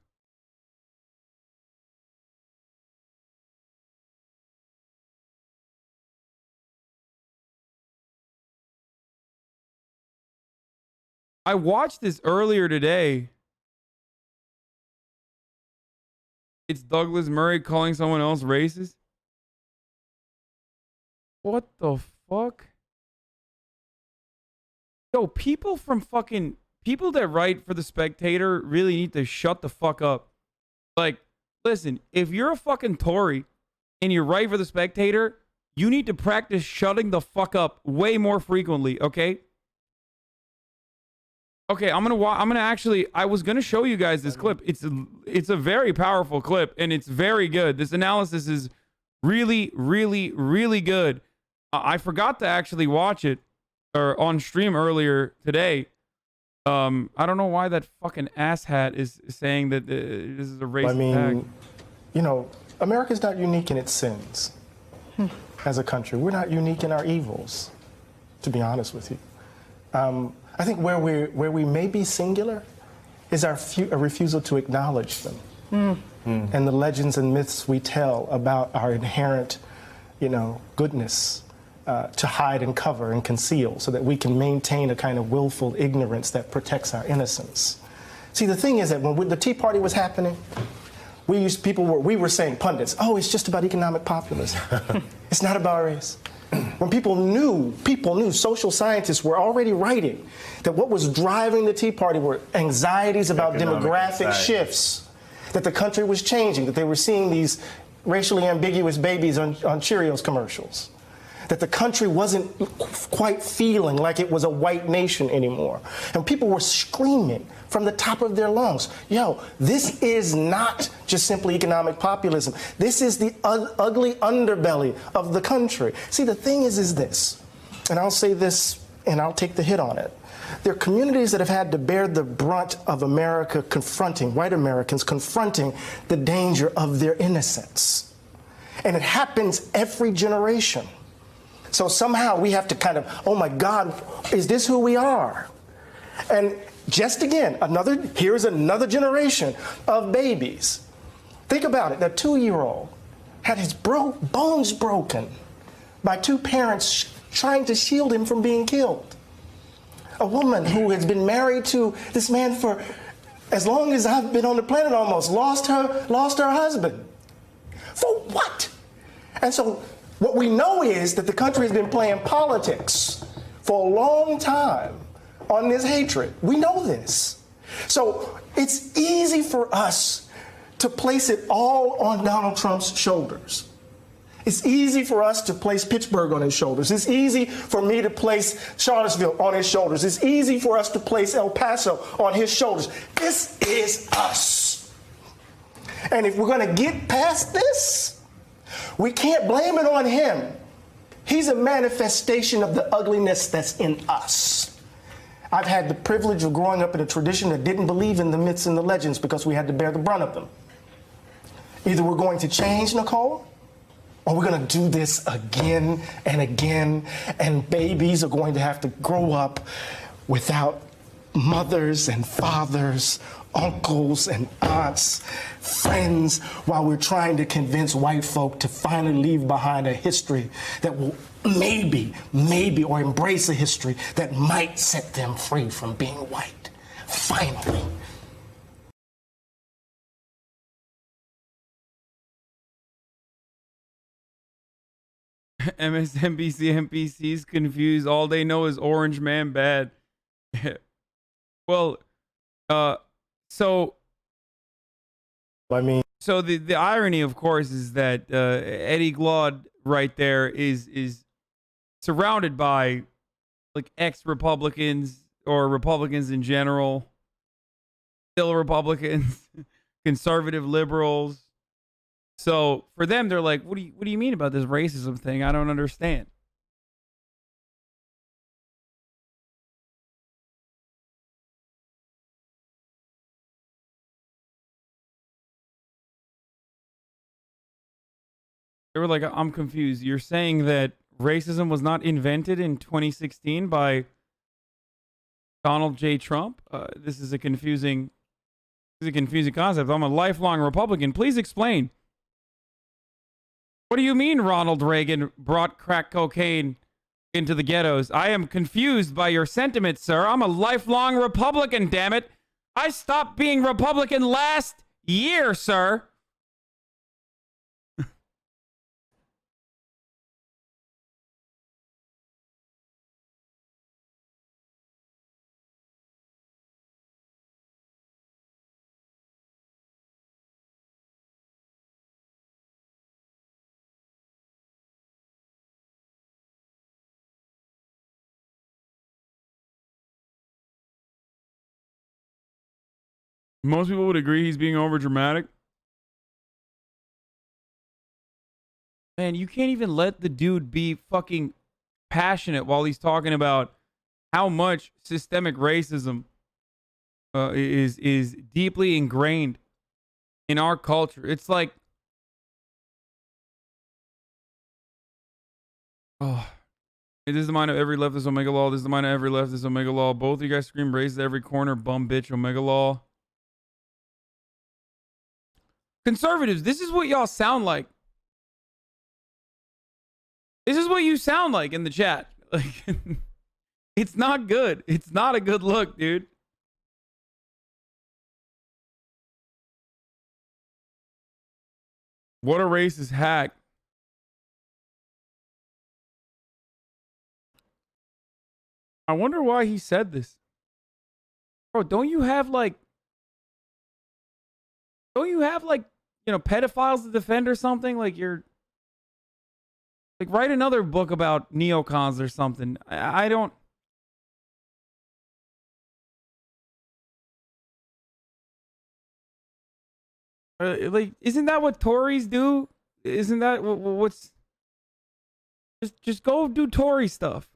I watched this earlier today. It's Douglas Murray calling someone else racist. What the fuck? Yo, people that write for The Spectator really need to shut the fuck up. Like, listen, if you're a fucking Tory and you write for The Spectator, you need to practice shutting the fuck up way more frequently, okay? Okay, I was gonna show you guys this clip. It's a very powerful clip, and it's very good. This analysis is really, really, really good. I forgot to actually watch it or on stream earlier today. I don't know why that fucking asshat is saying that this is a racist act.
You know, America's not unique in its sins as a country. We're not unique in our evils, to be honest with you. I think where we may be singular is our refusal to acknowledge them and the legends and myths we tell about our inherent, goodness to hide and cover and conceal so that we can maintain a kind of willful ignorance that protects our innocence. See, the thing is that when the Tea Party was happening, we were saying, pundits, oh, it's just about economic populism. It's not about race. When people knew, social scientists were already writing that what was driving the Tea Party were anxieties about demographic shifts, that the country was changing, that they were seeing these racially ambiguous babies on Cheerios commercials, that the country wasn't quite feeling like it was a white nation anymore. And people were screaming from the top of their lungs, yo, this is not just simply economic populism. This is the ugly underbelly of the country. See, the thing is this, and I'll say this and I'll take the hit on it. There are communities that have had to bear the brunt of America confronting, white Americans confronting the danger of their innocence. And it happens every generation. So somehow we have to kind of, oh my God, is this who we are? And just again, here's another generation of babies. Think about it, that 2-year-old had his bones broken by 2 parents trying to shield him from being killed. A woman who has been married to this man for as long as I've been on the planet almost, lost her husband. For what? And so what we know is that the country has been playing politics for a long time on this hatred. We know this. So it's easy for us to place it all on Donald Trump's shoulders. It's easy for us to place Pittsburgh on his shoulders. It's easy for me to place Charlottesville on his shoulders. It's easy for us to place El Paso on his shoulders. This is us. And if we're going to get past this, we can't blame it on him. He's a manifestation of the ugliness that's in us. I've had the privilege of growing up in a tradition that didn't believe in the myths and the legends because we had to bear the brunt of them. Either we're going to change, Nicole, or we're going to do this again and again, and babies are going to have to grow up without mothers and fathers, uncles and aunts, friends, while we're trying to convince white folk to finally leave behind a history that will maybe, or embrace a history that might set them free from being white. Finally.
MSNBC NPCs confused. All they know is Orange Man bad. Well, so
I mean,
so the irony, of course, is that Eddie Glaude right there is surrounded by like ex-Republicans or Republicans in general, still Republicans, conservative liberals. So for them, they're like, what do you mean about this racism thing? I don't understand. They were like, I'm confused. You're saying that racism was not invented in 2016 by Donald J. Trump? This is a confusing concept. I'm a lifelong Republican. Please explain. What do you mean Ronald Reagan brought crack cocaine into the ghettos? I am confused by your sentiment, sir. I'm a lifelong Republican, damn it. I stopped being Republican last year, sir. Most people would agree he's being overdramatic. Man, you can't even let the dude be fucking passionate while he's talking about how much systemic racism is deeply ingrained in our culture. It's like, oh, this is the mind of every leftist Omega Law. This is the mind of every leftist Omega Law. Both of you guys scream racist at every corner, bum bitch Omega Law. Conservatives, this is what y'all sound like. This is what you sound like in the chat. Like, it's not good. It's not a good look, dude. What a racist hack. I wonder why he said this. Bro, don't you have like, pedophiles to defend or something? Like write another book about neocons or something. I don't. Isn't that what Tories do? Isn't that what's? Just go do Tory stuff.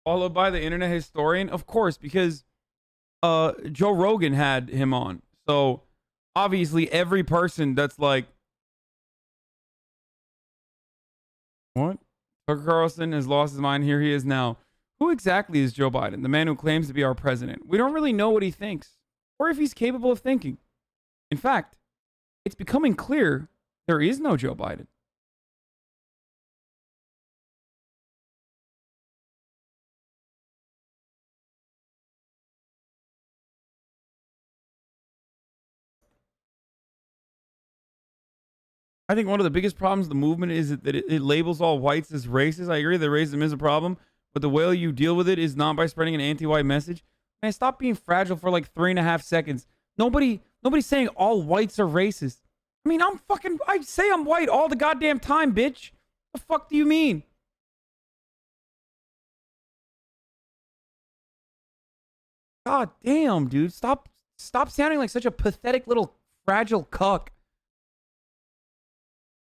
Followed by the internet historian, of course, because Joe Rogan had him on. So obviously every person that's like, what? Tucker Carlson has lost his mind. Here he is now. Who exactly is Joe Biden, the man who claims to be our president? We don't really know what he thinks or if he's capable of thinking. In fact, it's becoming clear there is no Joe Biden. I think one of the biggest problems of the movement is that it labels all whites as racist. I agree that racism is a problem, but the way you deal with it is not by spreading an anti-white message. Man, stop being fragile for like 3.5 seconds. Nobody's saying all whites are racist. I mean, I say I'm white all the goddamn time, bitch. What the fuck do you mean? God damn, dude. Stop sounding like such a pathetic little fragile cuck.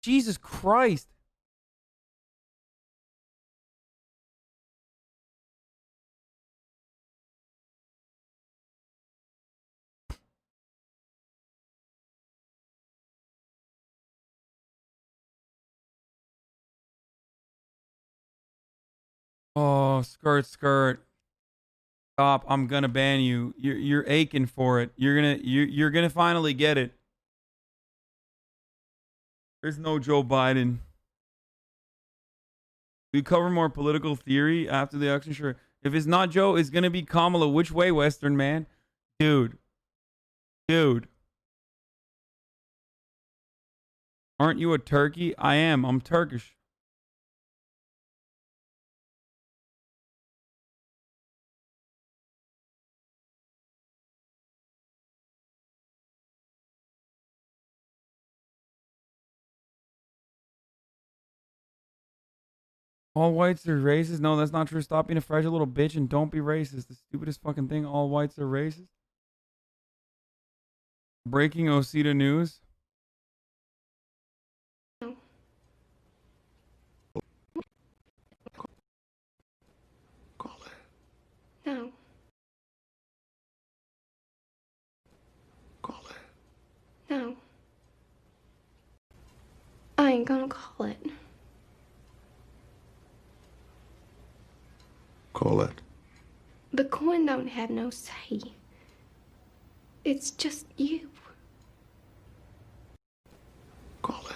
Jesus Christ. Oh, skirt, skirt. Stop. I'm gonna ban you. You're aching for it. You're gonna finally get it. There's no Joe Biden. We cover more political theory after the election. Sure. If it's not Joe, it's gonna be Kamala. Which way, Western man? Dude. Aren't you a turkey? I am. I'm Turkish. All whites are racist? No, that's not true. Stop being a fragile little bitch and don't be racist. The stupidest fucking thing. All whites are racist. Breaking Osita news.
No. Call it. No. I ain't gonna call it.
Call it.
The coin don't have no say. It's just you.
Call it.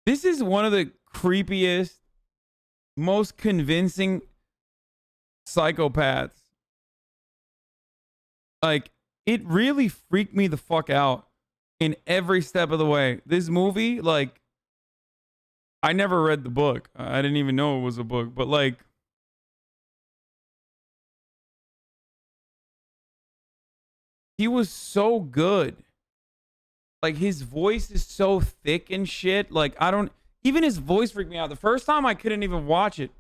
This is one of the creepiest, most convincing psychopaths. Like, it really freaked me the fuck out in every step of the way. This movie, like, I never read the book. I didn't even know it was a book, but like, he was so good. Like, his voice is so thick and shit. Like, even his voice freaked me out. The first time I couldn't even watch it.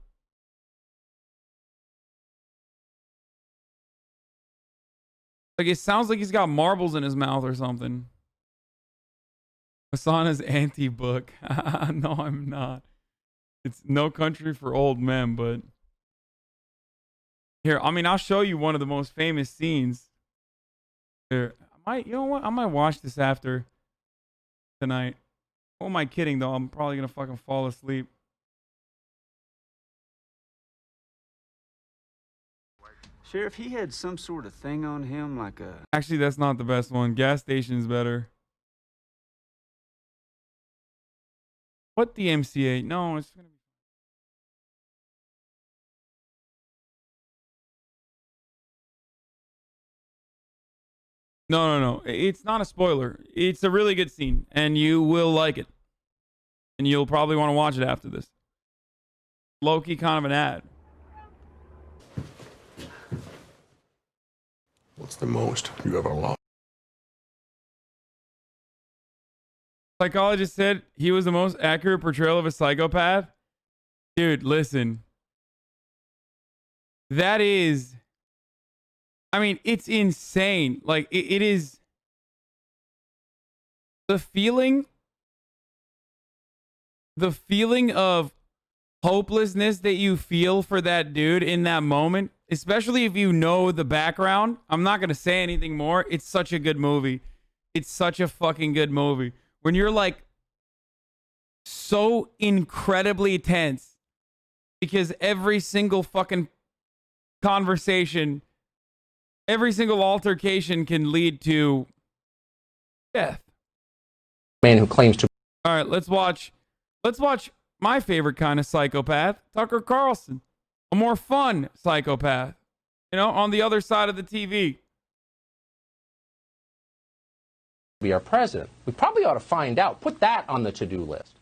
Like, it sounds like he's got marbles in his mouth or something. Hasana's anti-book. No, I'm not. It's No Country for Old Men, but here, I mean, I'll show you one of the most famous scenes. Here, you know what? I might watch this after tonight. Who am I kidding, though? I'm probably gonna fucking fall asleep.
Sheriff, he had some sort of thing on him, like a...
Actually, that's not the best one. Gas station's better. What the MCA? No, it's gonna be. No. It's not a spoiler. It's a really good scene, and you will like it. And you'll probably want to watch it after this. Low-key kind of an ad.
What's the most you ever lost?
Psychologist said he was the most accurate portrayal of a psychopath. Dude, listen. That is... I mean, it's insane. Like, it is... The feeling of hopelessness that you feel for that dude in that moment, especially if you know the background. I'm not going to say anything more. It's such a good movie. It's such a fucking good movie. When you're like so incredibly tense because every single fucking conversation, every single altercation can lead to death.
Man who claims to...
All right, let's watch my favorite kind of psychopath, Tucker Carlson. A more fun psychopath, you know, on the other side of the TV.
Be our president. We probably ought to find out. Put that on the to-do list.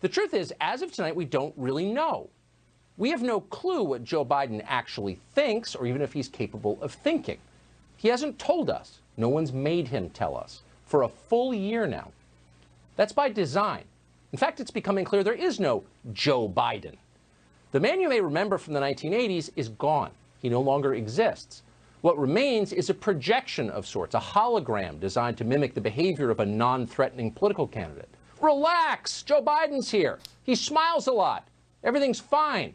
The truth is, as of tonight, we don't really know. We have no clue what Joe Biden actually thinks or even if he's capable of thinking. He hasn't told us. No one's made him tell us for a full year now. That's by design. In fact, it's becoming clear there is no Joe Biden. The man you may remember from the 1980s is gone. He no longer exists. What remains is a projection of sorts, a hologram designed to mimic the behavior of a non-threatening political candidate. Relax, Joe Biden's here. He smiles a lot. Everything's fine.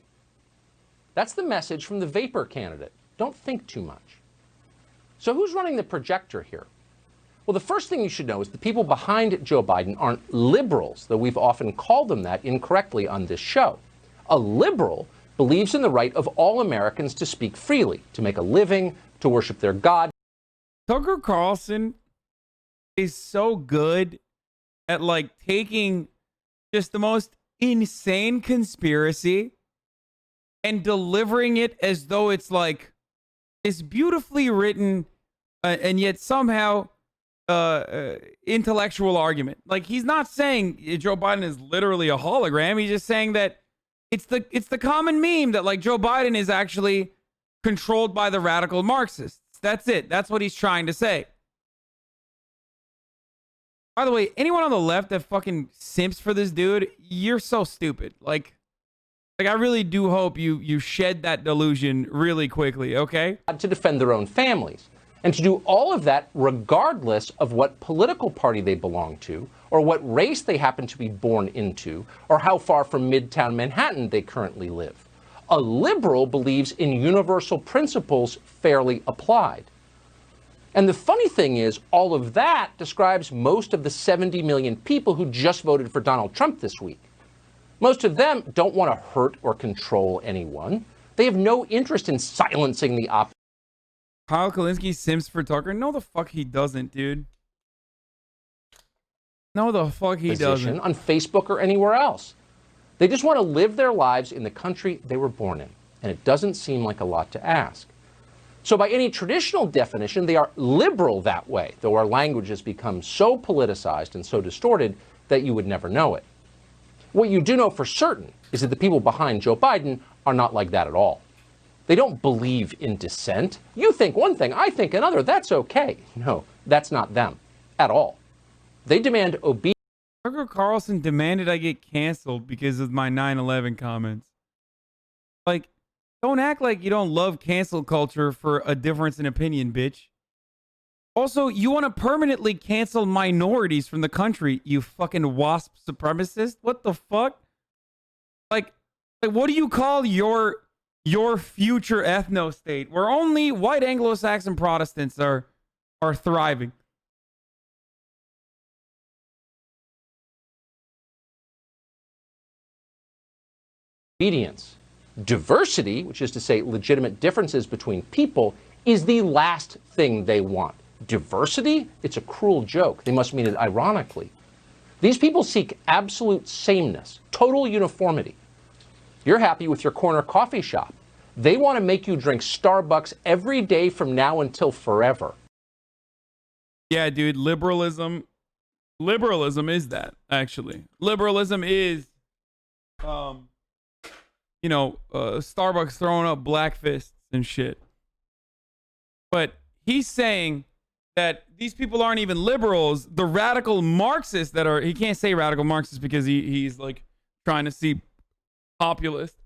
That's the message from the vapor candidate. Don't think too much. So who's running the projector here? Well, the first thing you should know is the people behind Joe Biden aren't liberals, though we've often called them that incorrectly on this show. A liberal believes in the right of all Americans to speak freely, to make a living, to worship their God.
Tucker Carlson is so good at like taking just the most insane conspiracy and delivering it as though it's like this beautifully written and yet somehow intellectual argument. Like, he's not saying Joe Biden is literally a hologram. He's just saying that it's the common meme that like Joe Biden is actually controlled by the radical Marxists. That's it. That's what he's trying to say. By the way, anyone on the left that fucking simps for this dude, you're so stupid. Like I really do hope you shed that delusion really quickly, okay?
To defend their own families. And to do all of that regardless of what political party they belong to, or what race they happen to be born into, or how far from Midtown Manhattan they currently live. A liberal believes in universal principles fairly applied. And the funny thing is, all of that describes most of the 70 million people who just voted for Donald Trump this week. Most of them don't want to hurt or control anyone. They have no interest in silencing the opposition.
Kyle Kalinske sims for Tucker? No, the fuck he doesn't, dude. No, the fuck he doesn't.
On Facebook or anywhere else. They just want to live their lives in the country they were born in. And it doesn't seem like a lot to ask. So by any traditional definition, they are liberal that way, though our language has become so politicized and so distorted that you would never know it. What you do know for certain is that the people behind Joe Biden are not like that at all. They don't believe in dissent. You think one thing, I think another. That's okay. No, that's not them at all. They demand obedience.
Tucker Carlson demanded I get canceled because of my 9/11 comments. Like, don't act like you don't love cancel culture for a difference in opinion, bitch. Also, you want to permanently cancel minorities from the country, you fucking WASP supremacist? What the fuck? Like what do you call your future ethno-state where only white Anglo-Saxon Protestants are thriving?
Obedience. Diversity, which is to say legitimate differences between people, is the last thing they want. Diversity? It's a cruel joke. They must mean it ironically. These people seek absolute sameness, total uniformity. You're happy with your corner coffee shop. They want to make you drink Starbucks every day from now until forever.
Yeah, dude, liberalism is that, actually. Liberalism is, Starbucks throwing up black fists and shit. But he's saying that these people aren't even liberals. The radical Marxists that are, he can't say radical Marxists because he's like trying to see populist.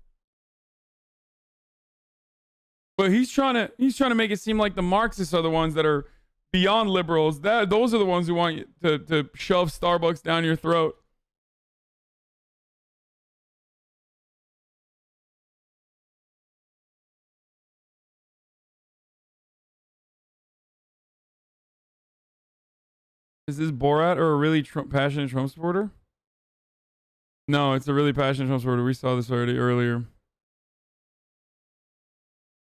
But he's trying to make it seem like the Marxists are the ones that are beyond liberals. Those are the ones who want you to shove Starbucks down your throat. Is this Borat or a really passionate Trump supporter? No, it's a really passionate Trump supporter. We saw this already earlier.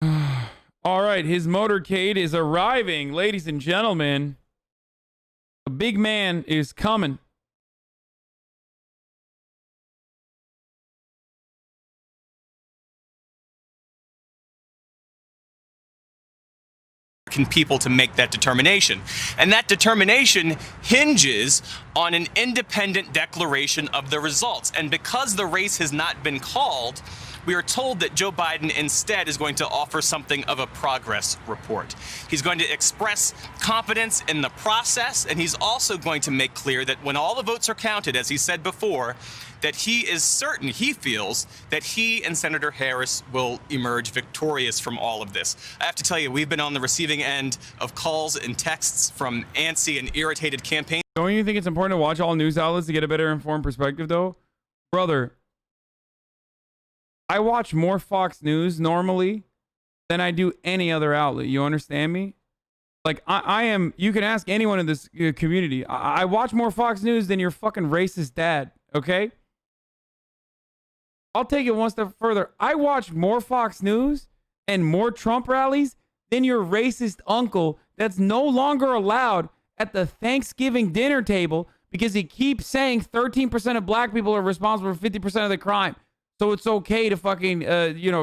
All right, his motorcade is arriving, ladies and gentlemen. The big man is coming.
People to make that determination. And that determination hinges on an independent declaration of the results. And because the race has not been called, we are told that Joe Biden instead is going to offer something of a progress report. He's going to express confidence in the process, and he's also going to make clear that when all the votes are counted, as he said before, that he is certain, he feels, that he and Senator Harris will emerge victorious from all of this. I have to tell you, we've been on the receiving end of calls and texts from antsy and irritated campaign.
Don't you think it's important to watch all news outlets to get a better informed perspective, though? Brother, I watch more Fox News normally than I do any other outlet. You understand me? Like, I am, you can ask anyone in this community. I watch more Fox News than your fucking racist dad, okay? I'll take it one step further. I watch more Fox News and more Trump rallies than your racist uncle that's no longer allowed at the Thanksgiving dinner table because he keeps saying 13% of black people are responsible for 50% of the crime. So it's okay to fucking,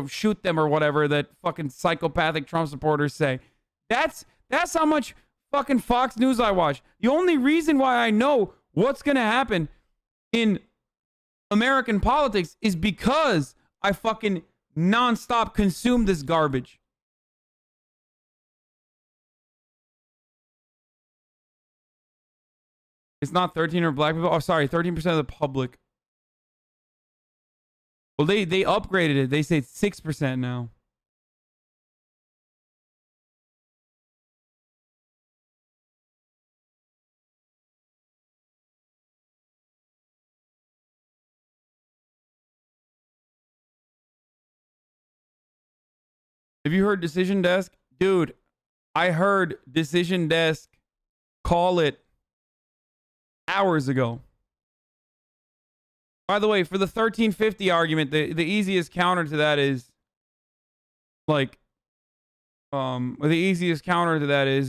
shoot them or whatever that fucking psychopathic Trump supporters say. That's how much fucking Fox News I watch. The only reason why I know what's going to happen in American politics is because I fucking nonstop consume this garbage. It's not 13 or black people. Oh, sorry, 13% of the public. Well, they upgraded it. They say it's 6% now. Have you heard Decision Desk? Dude, I heard Decision Desk call it hours ago. By the way, for the 1350 argument, the easiest counter to that is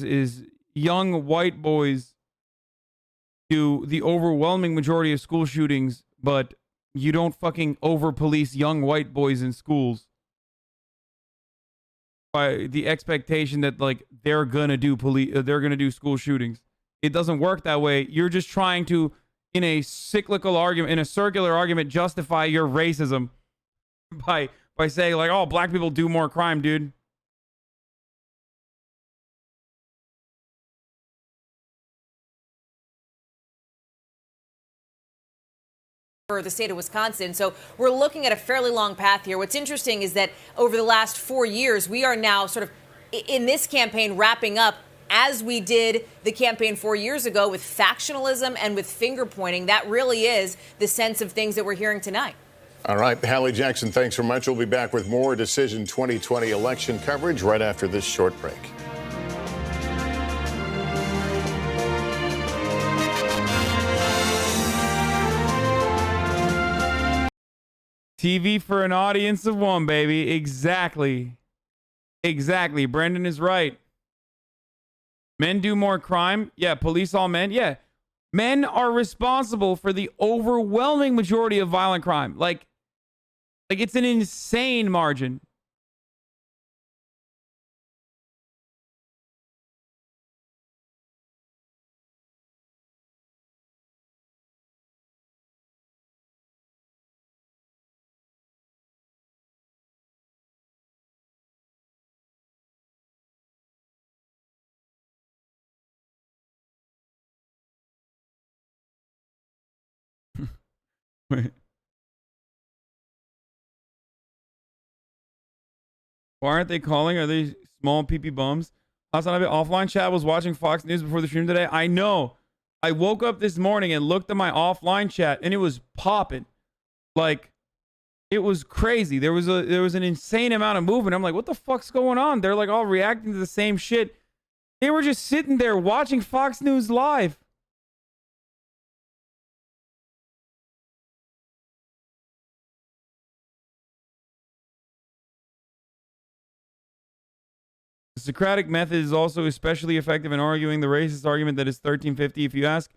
is young white boys do the overwhelming majority of school shootings, but you don't fucking over police young white boys in schools by the expectation that like they're gonna do school shootings. It doesn't work that way. You're just trying to, in a circular argument, justify your racism by saying like, oh, black people do more crime, dude.
For the state of Wisconsin. So we're looking at a fairly long path here. What's interesting is that over the last 4 years, we are now sort of in this campaign wrapping up as we did the campaign 4 years ago with factionalism and with finger pointing. That really is the sense of things that we're hearing tonight.
All right. Hallie Jackson, thanks so much. We'll be back with more Decision 2020 election coverage right after this short break.
TV for an audience of one, baby. Exactly. Brendan is right. Men do more crime. Yeah, police all men. Yeah. Men are responsible for the overwhelming majority of violent crime. Like it's an insane margin. Wait. Why aren't they calling? Are they small PP bums? HasanAbi offline chat was watching Fox News before the stream today. I know. I woke up this morning and looked at my offline chat and it was popping. Like it was crazy. There was an insane amount of movement. I'm like, what the fuck's going on? They're like all reacting to the same shit. They were just sitting there watching Fox News live. The Socratic method is also especially effective in arguing the racist argument that is 1350. If you ask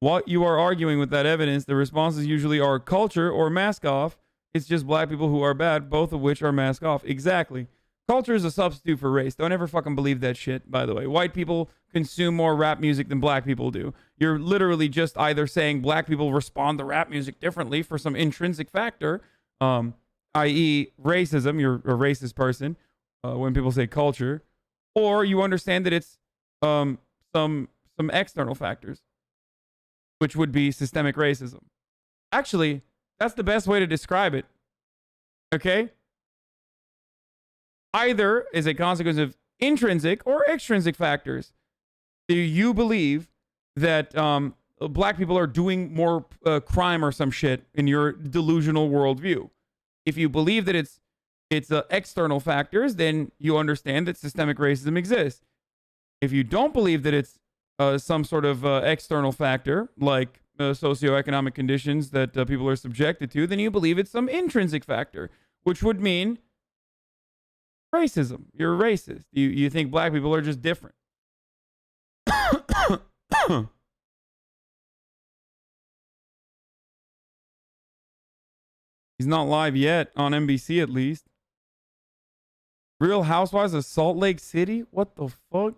what you are arguing with that evidence, the responses usually are culture or mask off. It's just black people who are bad, both of which are mask off. Exactly. Culture is a substitute for race. Don't ever fucking believe that shit, by the way. White people consume more rap music than black people do. You're literally just either saying black people respond to rap music differently for some intrinsic factor, i.e. racism, you're a racist person, when people say culture, or you understand that it's some external factors, which would be systemic racism. Actually, that's the best way to describe it. Okay? Either is a consequence of intrinsic or extrinsic factors. Do you believe that black people are doing more crime or some shit in your delusional worldview? If you believe that it's external factors, then you understand that systemic racism exists. If you don't believe that it's some sort of external factor, like socioeconomic conditions that people are subjected to, then you believe it's some intrinsic factor, which would mean racism. You're a racist. You think black people are just different. He's not live yet on NBC, at least. Real Housewives of Salt Lake City? What the fuck?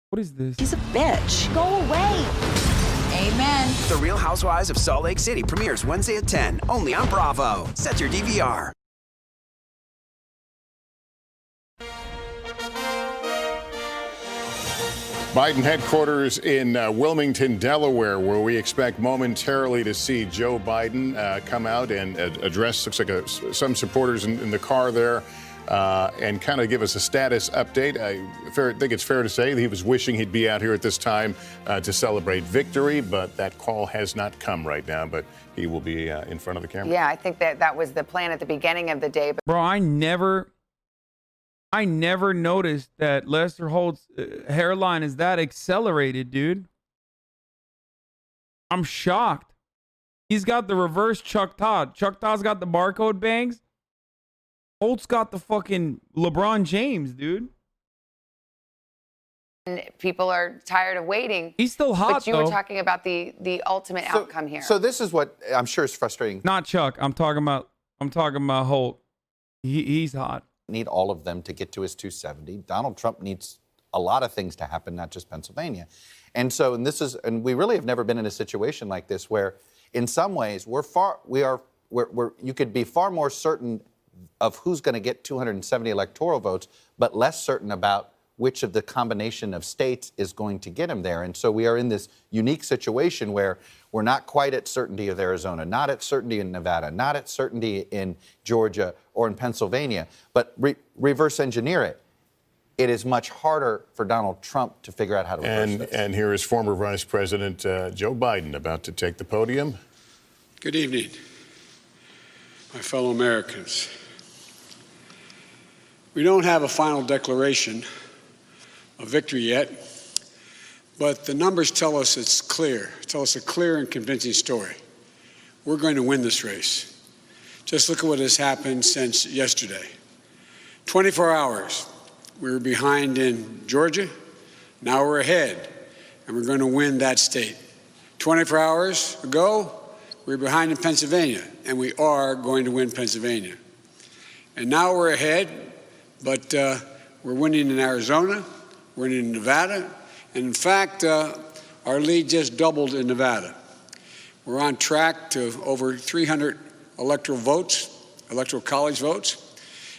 What is this?
He's a bitch. Go away. Amen.
The Real Housewives of Salt Lake City premieres Wednesday at 10, only on Bravo. Set your DVR.
Biden headquarters in Wilmington, Delaware, where we expect momentarily to see Joe Biden come out and address, looks like some supporters in the car there, and kind of give us a status update. I think it's fair to say that he was wishing he'd be out here at this time to celebrate victory, but that call has not come right now, but he will be in front of the camera.
Yeah, I think that was the plan at the beginning of the day.
Bro, I never noticed that Lester Holt's hairline is that accelerated, dude. I'm shocked. He's got the reverse Chuck Todd. Chuck Todd's got the barcode bangs. Holt's got the fucking LeBron James, dude.
And people are tired of waiting.
He's still hot,
But you were talking about the ultimate outcome here.
So this is what I'm sure is frustrating.
Not Chuck. I'm talking about Holt. He's hot.
Need all of them to get to his 270. Donald Trump needs a lot of things to happen, not just Pennsylvania. And so, and we really have never been in a situation like this where, in some ways, you could be far more certain of who's going to get 270 electoral votes, but less certain about which of the combination of states is going to get him there. And so we are in this unique situation where we're not quite at certainty of Arizona, not at certainty in Nevada, not at certainty in Georgia or in Pennsylvania, but reverse engineer it. It is much harder for Donald Trump to figure out how to reverse this.
And here is former Vice President Joe Biden about to take the podium.
Good evening, my fellow Americans. We don't have a final declaration of victory yet, but the numbers tell us it's clear. Tell us a clear and convincing story. We're going to win this race. Just look at what has happened since yesterday. 24 hours, we were behind in Georgia. Now we're ahead, and we're going to win that state. 24 hours ago, we were behind in Pennsylvania, and we are going to win Pennsylvania. And now we're ahead, but we're winning in Arizona. We're in Nevada, and in fact, our lead just doubled in Nevada. We're on track to over 300 electoral college votes.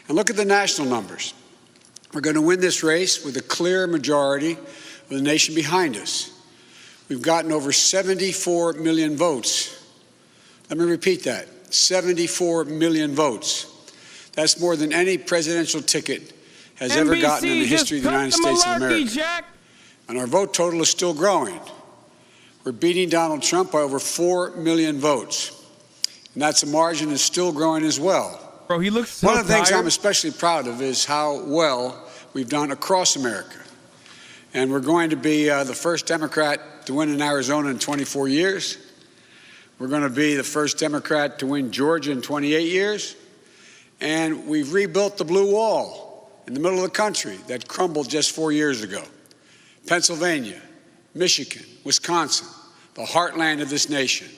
And look at the national numbers. We're going to win this race with a clear majority of the nation behind us. We've gotten over 74 million votes. Let me repeat that, 74 million votes. That's more than any presidential ticket has ever gotten in the history of the United States of America.
Jack.
And our vote total is still growing. We're beating Donald Trump by over 4 million votes. And that's a margin that's still growing as well.
Bro, he looks so
One of the things
tired.
I'm especially proud of is how well we've done across America. And we're going to be the first Democrat to win in Arizona in 24 years. We're going to be the first Democrat to win Georgia in 28 years. And we've rebuilt the blue wall in the middle of the country that crumbled just 4 years ago. Pennsylvania, Michigan, Wisconsin, the heartland of this nation.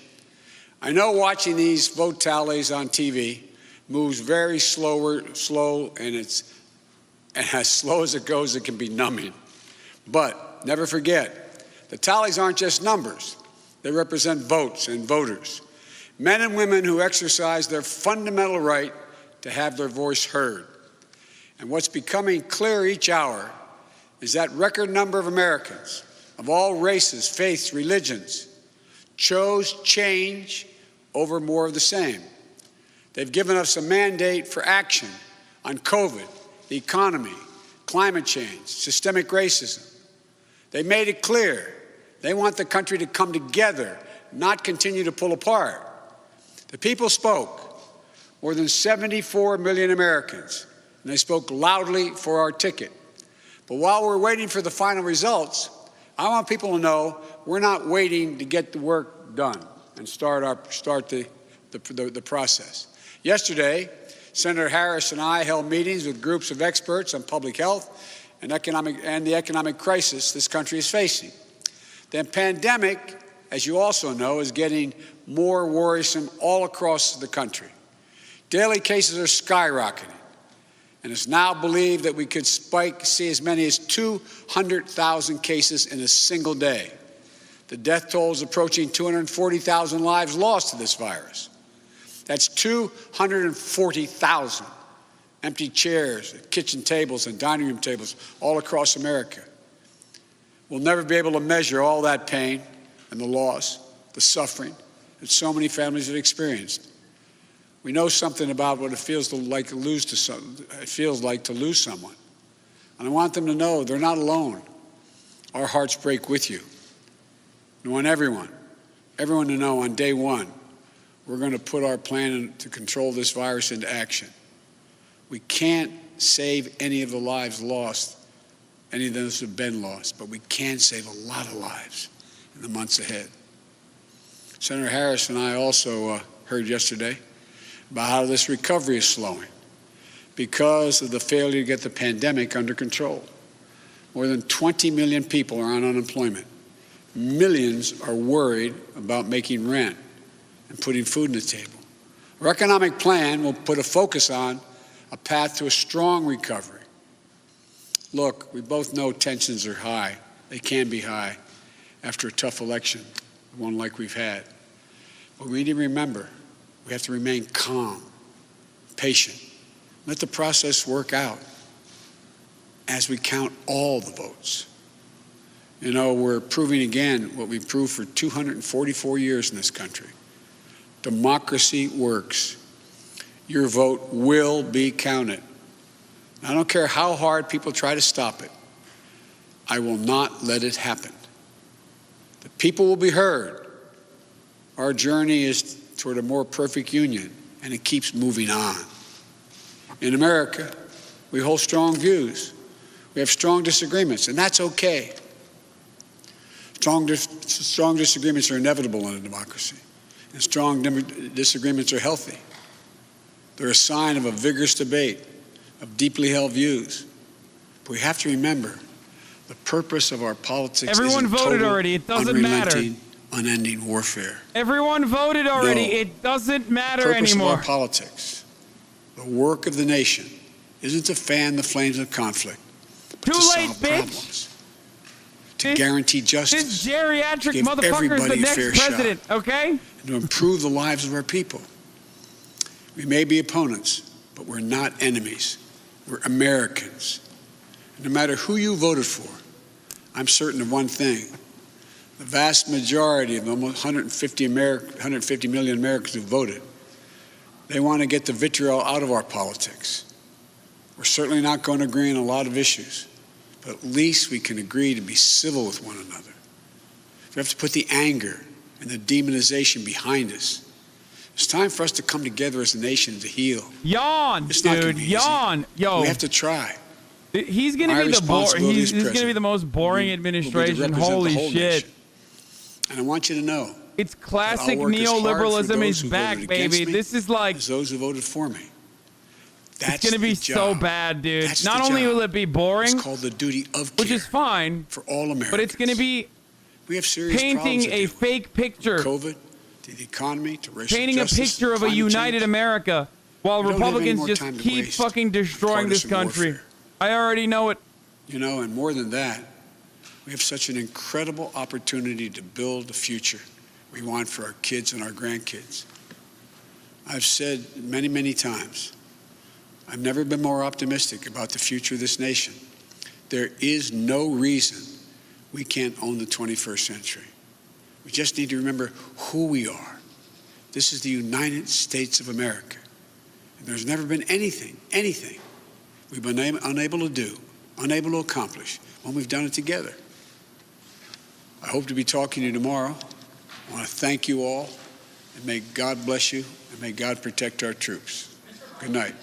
I know watching these vote tallies on TV moves very slow, and as slow as it goes, it can be numbing. But never forget, the tallies aren't just numbers. They represent votes and voters, men and women who exercise their fundamental right to have their voice heard. And what's becoming clear each hour is that record number of Americans of all races, faiths, religions chose change over more of the same. They've given us a mandate for action on COVID, the economy, climate change, systemic racism. They made it clear they want the country to come together, not continue to pull apart. The people spoke, more than 74 million Americans, and they spoke loudly for our ticket. But while we're waiting for the final results, I want people to know we're not waiting to get the work done and start the process. Yesterday, Senator Harris and I held meetings with groups of experts on public health and the economic crisis this country is facing. The pandemic, as you also know, is getting more worrisome all across the country. Daily cases are skyrocketing, and it's now believed that we could see as many as 200,000 cases in a single day. The death toll is approaching 240,000 lives lost to this virus. That's 240,000 empty chairs, kitchen tables, and dining room tables all across America. We'll never be able to measure all that pain and the loss, the suffering that so many families have experienced. We know something about what it feels like to lose someone. And I want them to know they're not alone. Our hearts break with you. I want everyone to know on day one, we're going to put our plan to control this virus into action. We can't save any of the lives lost, any of those have been lost, but we can save a lot of lives in the months ahead. Senator Harris and I also heard yesterday about how this recovery is slowing because of the failure to get the pandemic under control. More than 20 million people are on unemployment. Millions are worried about making rent and putting food on the table. Our economic plan will put a focus on a path to a strong recovery. Look, we both know tensions are high. They can be high after a tough election, one like we've had. But we need to remember, we have to remain calm, patient. Let the process work out as we count all the votes. You know, we're proving again what we've proved for 244 years in this country. Democracy works. Your vote will be counted. I don't care how hard people try to stop it. I will not let it happen. The people will be heard. Our journey is toward a more perfect union, and it keeps moving on. In America, we hold strong views. We have strong disagreements, and that's okay. Strong disagreements are inevitable in a democracy, and strong disagreements are healthy. They're a sign of a vigorous debate, of deeply held views. But we have to remember, the purpose of our politics
Everyone
isn't
voted
total,
already. It doesn't matter.
Unending warfare.
Everyone voted already.
No.
It doesn't matter
The purpose
anymore.
of our politics, the work of the nation, isn't to fan the flames of conflict, but
Too
to
late,
solve
bitch.
problems, to guarantee justice,
This geriatric
give
motherfucker is the
everybody a
next
fair
president, okay?
and to improve the lives of our people. We may be opponents, but we're not enemies. We're Americans. No matter who you voted for, I'm certain of one thing. The vast majority of almost 150 million Americans who voted, they want to get the vitriol out of our politics. We're certainly not going to agree on a lot of issues, but at least we can agree to be civil with one another. We have to put the anger and the demonization behind us. It's time for us to come together as a nation to heal.
Yawn,
It's not gonna
dude.
be
Yawn.
easy.
Yo.
We have to try.
He's going to
My
be the
responsibility as
he's going to be
president
the most boring
will be to
administration.
represent the
Holy
whole
shit.
nation. And I want you to know,
It's
that
classic
I'll work as hard for
neoliberalism
those
is
who
back,
voted against
baby.
me
This is like
as those who voted for me. That's
it's going to be
the
so
job.
bad, dude.
That's
Not
the
only
job.
will it be boring,
It's called the duty of
which
care
is fine,
for all Americans.
but it's going to be
We have serious
painting
problems to
a
deal
fake picture,
with. COVID, to the economy, to racial
painting
justice,
a picture of a
climate
united
change.
America, while
We don't have any
Republicans
more
just
time to
keep
waste
fucking destroying this
partisan
country.
warfare.
I already know it.
You know, and more than that, we have such an incredible opportunity to build a future we want for our kids and our grandkids. I've said many, many times, I've never been more optimistic about the future of this nation. There is no reason we can't own the 21st century. We just need to remember who we are. This is the United States of America. And there's never been anything we've been unable to do, unable to accomplish when we've done it together. I hope to be talking to you tomorrow. I want to thank you all, and may God bless you, and may God protect our troops. Good night.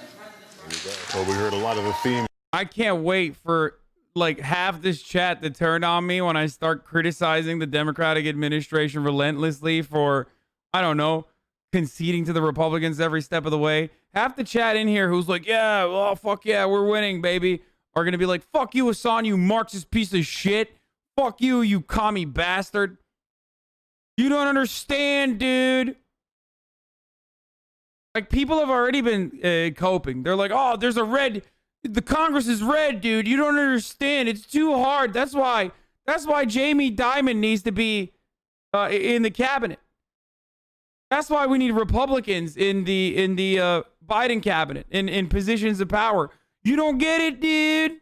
Well, we heard a lot of the theme.
I can't wait for like half this chat to turn on me when I start criticizing the Democratic administration relentlessly for, I don't know, conceding to the Republicans every step of the way. Half the chat in here who's like, yeah, oh, fuck yeah, we're winning, baby, are going to be like, fuck you, Hasan, you Marxist piece of shit. Fuck you, you commie bastard. You don't understand, dude. Like, people have already been coping. They're like, oh, there's a red... The Congress is red, dude. You don't understand. It's too hard. That's why Jamie Dimon needs to be in the cabinet. That's why we need Republicans in the Biden cabinet, in positions of power. You don't get it, dude.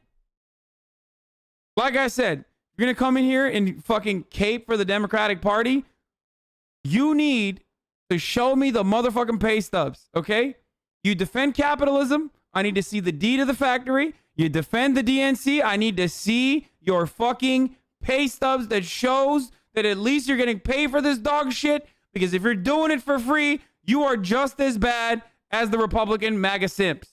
Like I said, you're going to come in here and fucking cape for the Democratic Party. You need to show me the motherfucking pay stubs, okay? You defend capitalism. I need to see the deed of the factory. You defend the DNC. I need to see your fucking pay stubs that shows that at least you're getting paid for this dog shit. Because if you're doing it for free, you are just as bad as the Republican MAGA simps.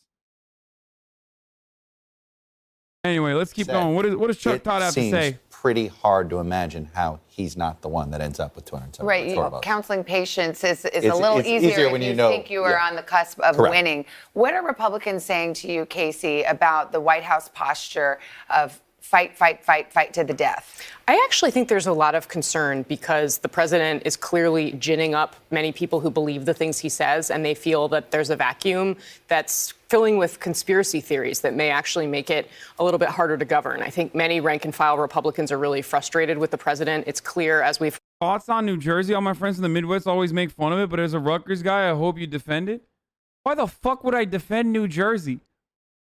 Anyway, let's keep going. What does Chuck Todd have to say?
Pretty hard to imagine how he's not the one that ends up with 270
Right,
votes.
counseling patience is a little easier
when
if you
know,
think you are on the cusp of
Correct.
winning. What are Republicans saying to you, Casey, about the White House posture of fight, fight, fight, fight to the death?
I actually think there's a lot of concern because the president is clearly ginning up many people who believe the things he says, and they feel that there's a vacuum that's filling with conspiracy theories that may actually make it a little bit harder to govern. I think many rank and file Republicans are really frustrated with the president. It's clear as we've...
Thoughts on New Jersey? All my friends in the Midwest always make fun of it, but as a Rutgers guy, I hope you defend it. Why the fuck would I defend New Jersey?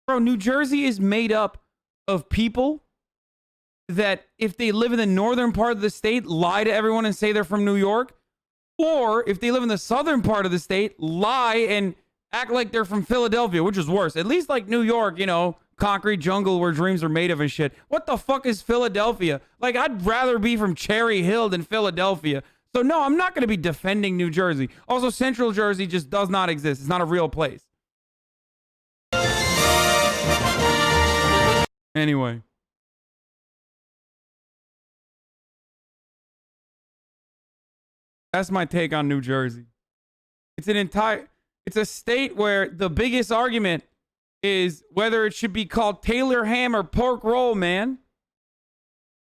Bro, New Jersey is made up of people that if they live in the northern part of the state, lie to everyone and say they're from New York. Or if they live in the southern part of the state, lie and act like they're from Philadelphia, which is worse. At least like New York, you know, concrete jungle where dreams are made of and shit. What the fuck is Philadelphia? Like, I'd rather be from Cherry Hill than Philadelphia. So no, I'm not going to be defending New Jersey. Also, Central Jersey just does not exist. It's not a real place. Anyway. That's my take on New Jersey. It's a state where the biggest argument is whether it should be called Taylor ham or pork roll, man.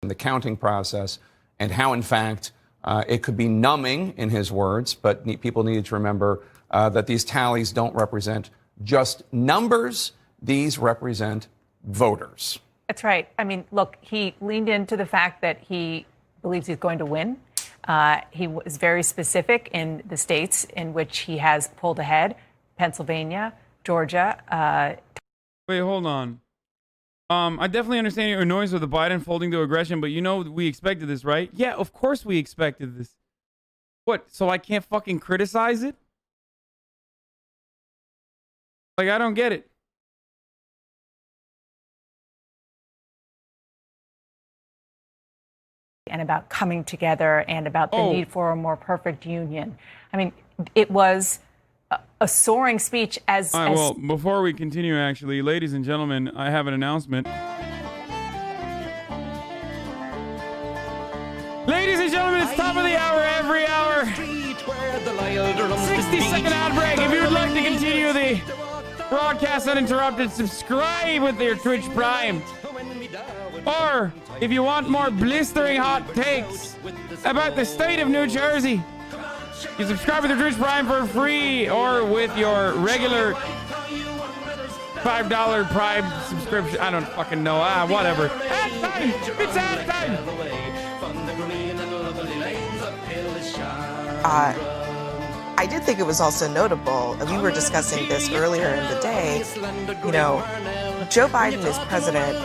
The counting process and how, in fact, it could be numbing, in his words, but people need to remember that these tallies don't represent just numbers. These represent voters.
That's right. I mean, look, he leaned into the fact that he believes he's going to win. He was very specific in the states in which he has pulled ahead: Pennsylvania, Georgia.
Wait, hold on. I definitely understand your annoyance with the Biden folding to aggression, but you know we expected this, right? Yeah, of course we expected this. What, so I can't fucking criticize it? Like, I don't get it.
And about coming together and about the need for a more perfect union. I mean, it was a soaring speech as...
All right, well, before we continue, actually, ladies and gentlemen, I have an announcement. Ladies and gentlemen, it's top of the hour, every hour. 60-second ad break. If you would like to continue the broadcast uninterrupted, subscribe with your Twitch Prime. Or, if you want more blistering hot takes about the state of New Jersey, you subscribe with your Twitch Prime for free, or with your regular $5 Prime subscription. I don't fucking know. Whatever. Ad time! It's ad time!
I did think it was also notable, and we were discussing this earlier in the day, you know, Joe Biden is president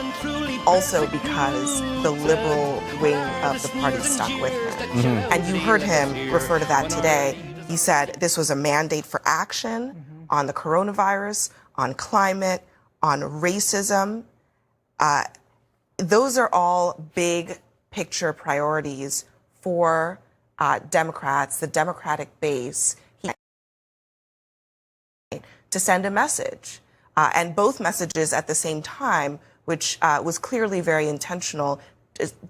also because the liberal wing of the party stuck with him. And you heard him refer to that today. He said this was a mandate for action on the coronavirus, on climate, on racism. Those are all big picture priorities for Democrats, the Democratic base, to send a message. And both messages at the same time, which was clearly very intentional,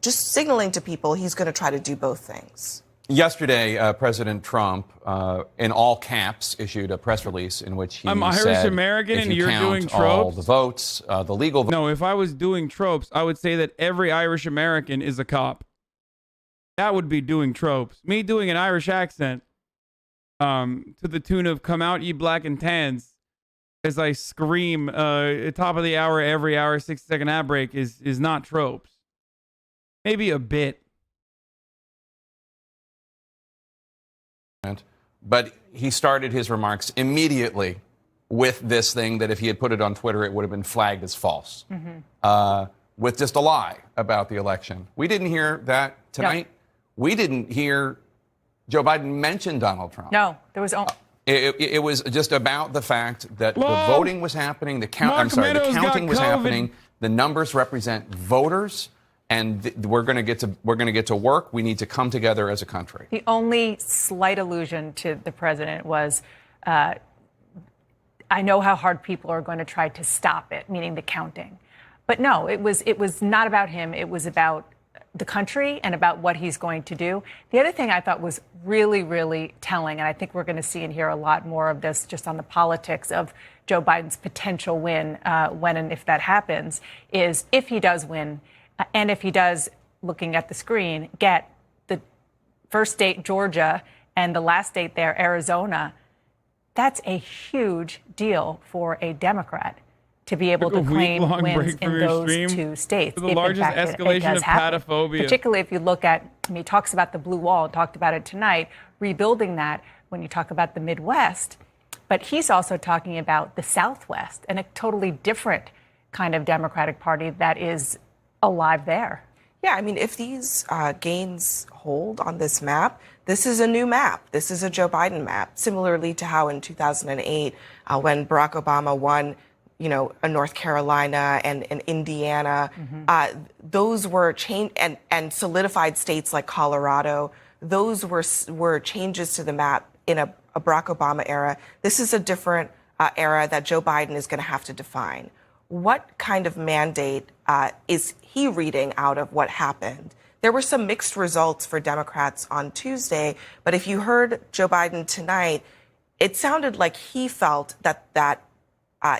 just signaling to people he's going to try to do both things.
Yesterday, President Trump, in all caps, issued a press release in which he
I'm
said,
Irish American
if
and
you
you're
count
doing
all
tropes?
the votes, the legal votes.
No, if I was doing tropes, I would say that every Irish American is a cop. That would be doing tropes. Me doing an Irish accent to the tune of "Come out, ye black and tans," as I scream at top of the hour, every hour, 60-second ad break is not tropes. Maybe a bit.
But he started his remarks immediately with this thing that if he had put it on Twitter, it would have been flagged as false. With just a lie about the election. We didn't hear that tonight. We didn't hear Joe Biden mention Donald Trump.
No, there was.
It was just about the fact that the voting was happening, the
Mark Meadows got
counting was
COVID.
happening. The numbers represent voters, and we're going to get to work. We need to come together as a country.
The only slight allusion to the president was, I know how hard people are going to try to stop it, meaning the counting. But no, it was not about him. It was about the country and about what he's going to do. The other thing I thought was really, really telling, and I think we're going to see and hear a lot more of this just on the politics of Joe Biden's potential win when and if that happens, is if he does win, and if he does, looking at the screen, get the first state, Georgia, and the last state there, Arizona, that's a huge deal for a Democrat to be able to claim wins in those two states.
The largest escalation of patophobia.
Particularly if you look at, he talks about the blue wall, talked about it tonight, rebuilding that when you talk about the Midwest. But he's also talking about the Southwest and a totally different kind of Democratic Party that is alive there.
Yeah, I mean, if these gains hold on this map, this is a new map. This is a Joe Biden map, similarly to how in 2008, when Barack Obama won, you know, North Carolina and Indiana, those were changed and solidified states like Colorado. Those were changes to the map in a Barack Obama era. This is a different era that Joe Biden is going to have to define. What kind of mandate is he reading out of what happened? There were some mixed results for Democrats on Tuesday, but if you heard Joe Biden tonight, it sounded like he felt that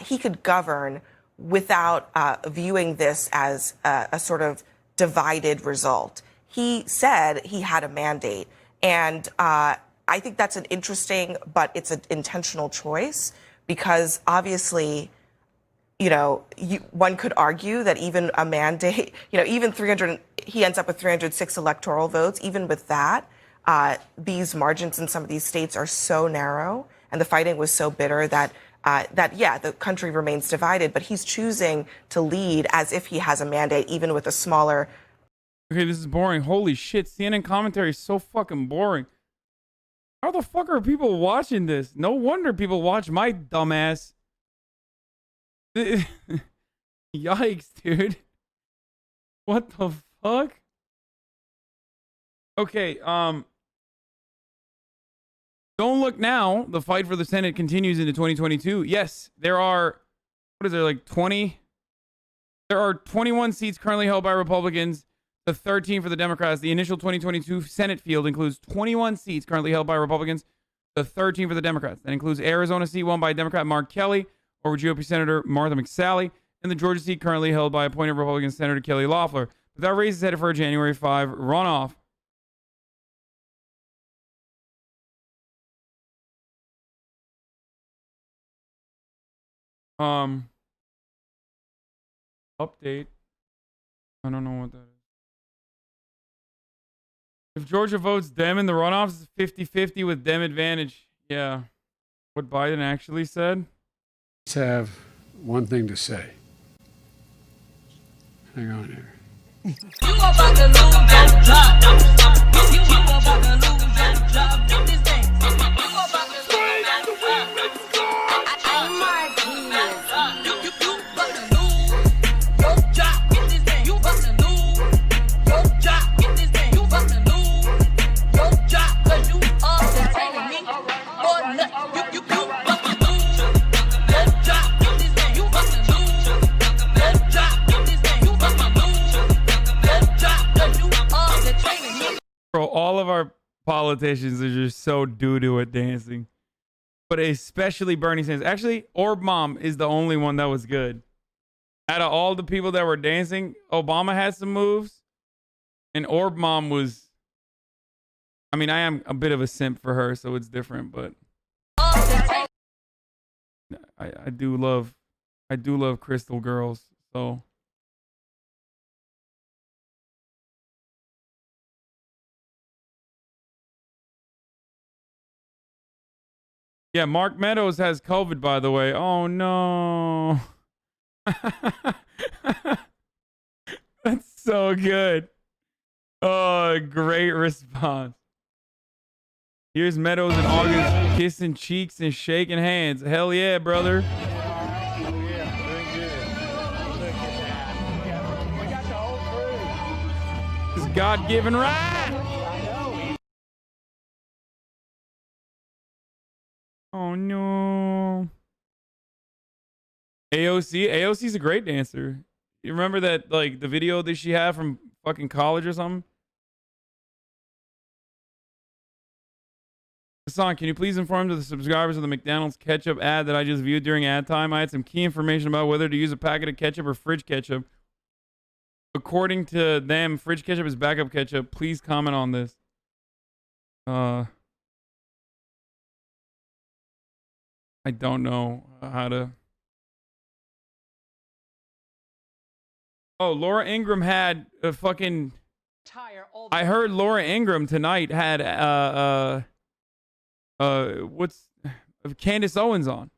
he could govern without viewing this as a sort of divided result. He said he had a mandate, and I think that's an interesting, but it's an intentional choice because obviously, you know, one could argue that even a mandate, you know, even 300, he ends up with 306 electoral votes. Even with that, these margins in some of these states are so narrow, and the fighting was so bitter that the country remains divided. But he's choosing to lead as if he has a mandate, even with a smaller.
Okay, this is boring. Holy shit, CNN commentary is so fucking boring. How the fuck are people watching this? No wonder people watch my dumbass. Yikes, dude. What the fuck? Okay, don't look now. The fight for the Senate continues into 2022. Yes, there are, what is there, like 20? There are 21 seats currently held by Republicans, the 13 for the Democrats. The initial 2022 Senate field includes 21 seats currently held by Republicans, the 13 for the Democrats. That includes Arizona seat won by Democrat Mark Kelly over GOP Senator Martha McSally, and the Georgia seat currently held by appointed Republican Senator Kelly Loeffler. But that race is headed for a January 5 runoff. Update. I don't know what that is. If Georgia votes Dem in the runoffs, it's 50-50 with Dem advantage. Yeah. What Biden actually said?
Let's have one thing to say. Hang on here.
Bro, all of our politicians are just so doo-doo at dancing. But especially Bernie Sanders. Actually, Orb Mom is the only one that was good. Out of all the people that were dancing, Obama had some moves. And Orb Mom was... I mean, I am a bit of a simp for her, so it's different, but... I do love Crystal Girls, so... Yeah, Mark Meadows has COVID, by the way. Oh, no. That's so good. Oh, great response. Here's Meadows in August kissing cheeks and shaking hands. Hell yeah, brother. It's God-given right. Oh no. AOC's a great dancer. You remember that, like, the video that she had from fucking college or something? Hasan, can you please inform the subscribers of the McDonald's ketchup ad that I just viewed during ad time? I had some key information about whether to use a packet of ketchup or fridge ketchup. According to them, fridge ketchup is backup ketchup. Please comment on this. I don't know how to... Oh, Laura Ingraham had a fucking... I heard Laura Ingraham tonight had what's Candace Owens on.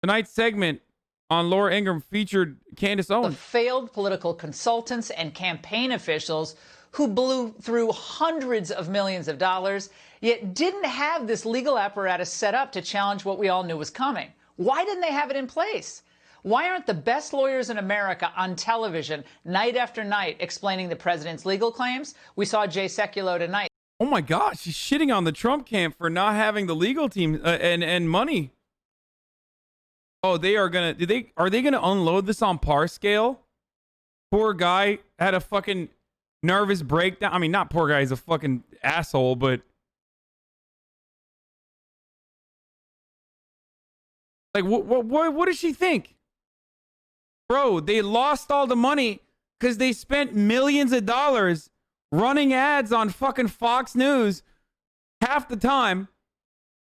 Tonight's segment on Laura Ingraham featured Candace Owens.
The failed political consultants and campaign officials who blew through hundreds of millions of dollars, yet didn't have this legal apparatus set up to challenge what we all knew was coming. Why didn't they have it in place? Why aren't the best lawyers in America on television night after night explaining the president's legal claims? We saw Jay Sekulow tonight.
Oh my God, she's shitting on the Trump camp for not having the legal team and money. Oh, they are gonna... Are they gonna unload this on Parscale? Poor guy had a fucking nervous breakdown. I mean, not poor guy, he's a fucking asshole, but... Like, what does she think? Bro, they lost all the money because they spent millions of dollars running ads on fucking Fox News half the time.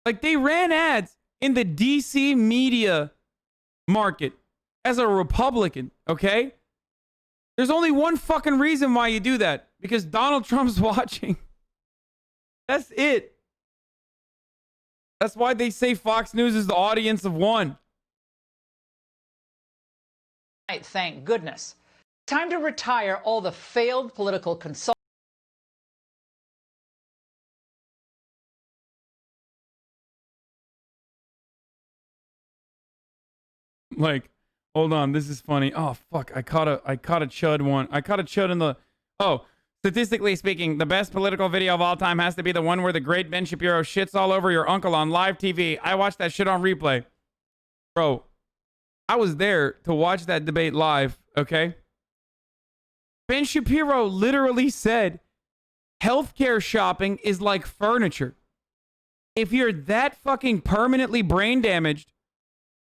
Like, they ran ads in the DC media market as a Republican, okay? There's only one fucking reason why you do that. Because Donald Trump's watching. That's it. That's why they say Fox News is the audience of one.
Thank goodness. Time to retire all the failed political consultants.
Like, hold on, this is funny. Oh fuck, I caught a chud one. I caught a chud in the... Oh, statistically speaking, the best political video of all time has to be the one where the great Ben Shapiro shits all over your uncle on live TV. I watched that shit on replay. Bro, I was there to watch that debate live, okay? Ben Shapiro literally said, healthcare shopping is like furniture. If you're that fucking permanently brain damaged,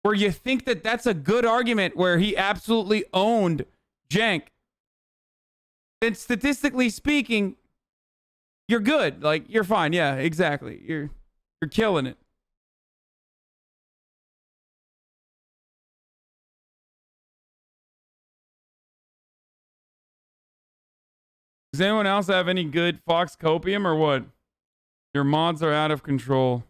where you think that that's a good argument where he absolutely owned Cenk, then statistically speaking, you're good. Like, you're fine. Yeah, exactly. You're killing it. Does anyone else have any good Fox copium or what? Your mods are out of control.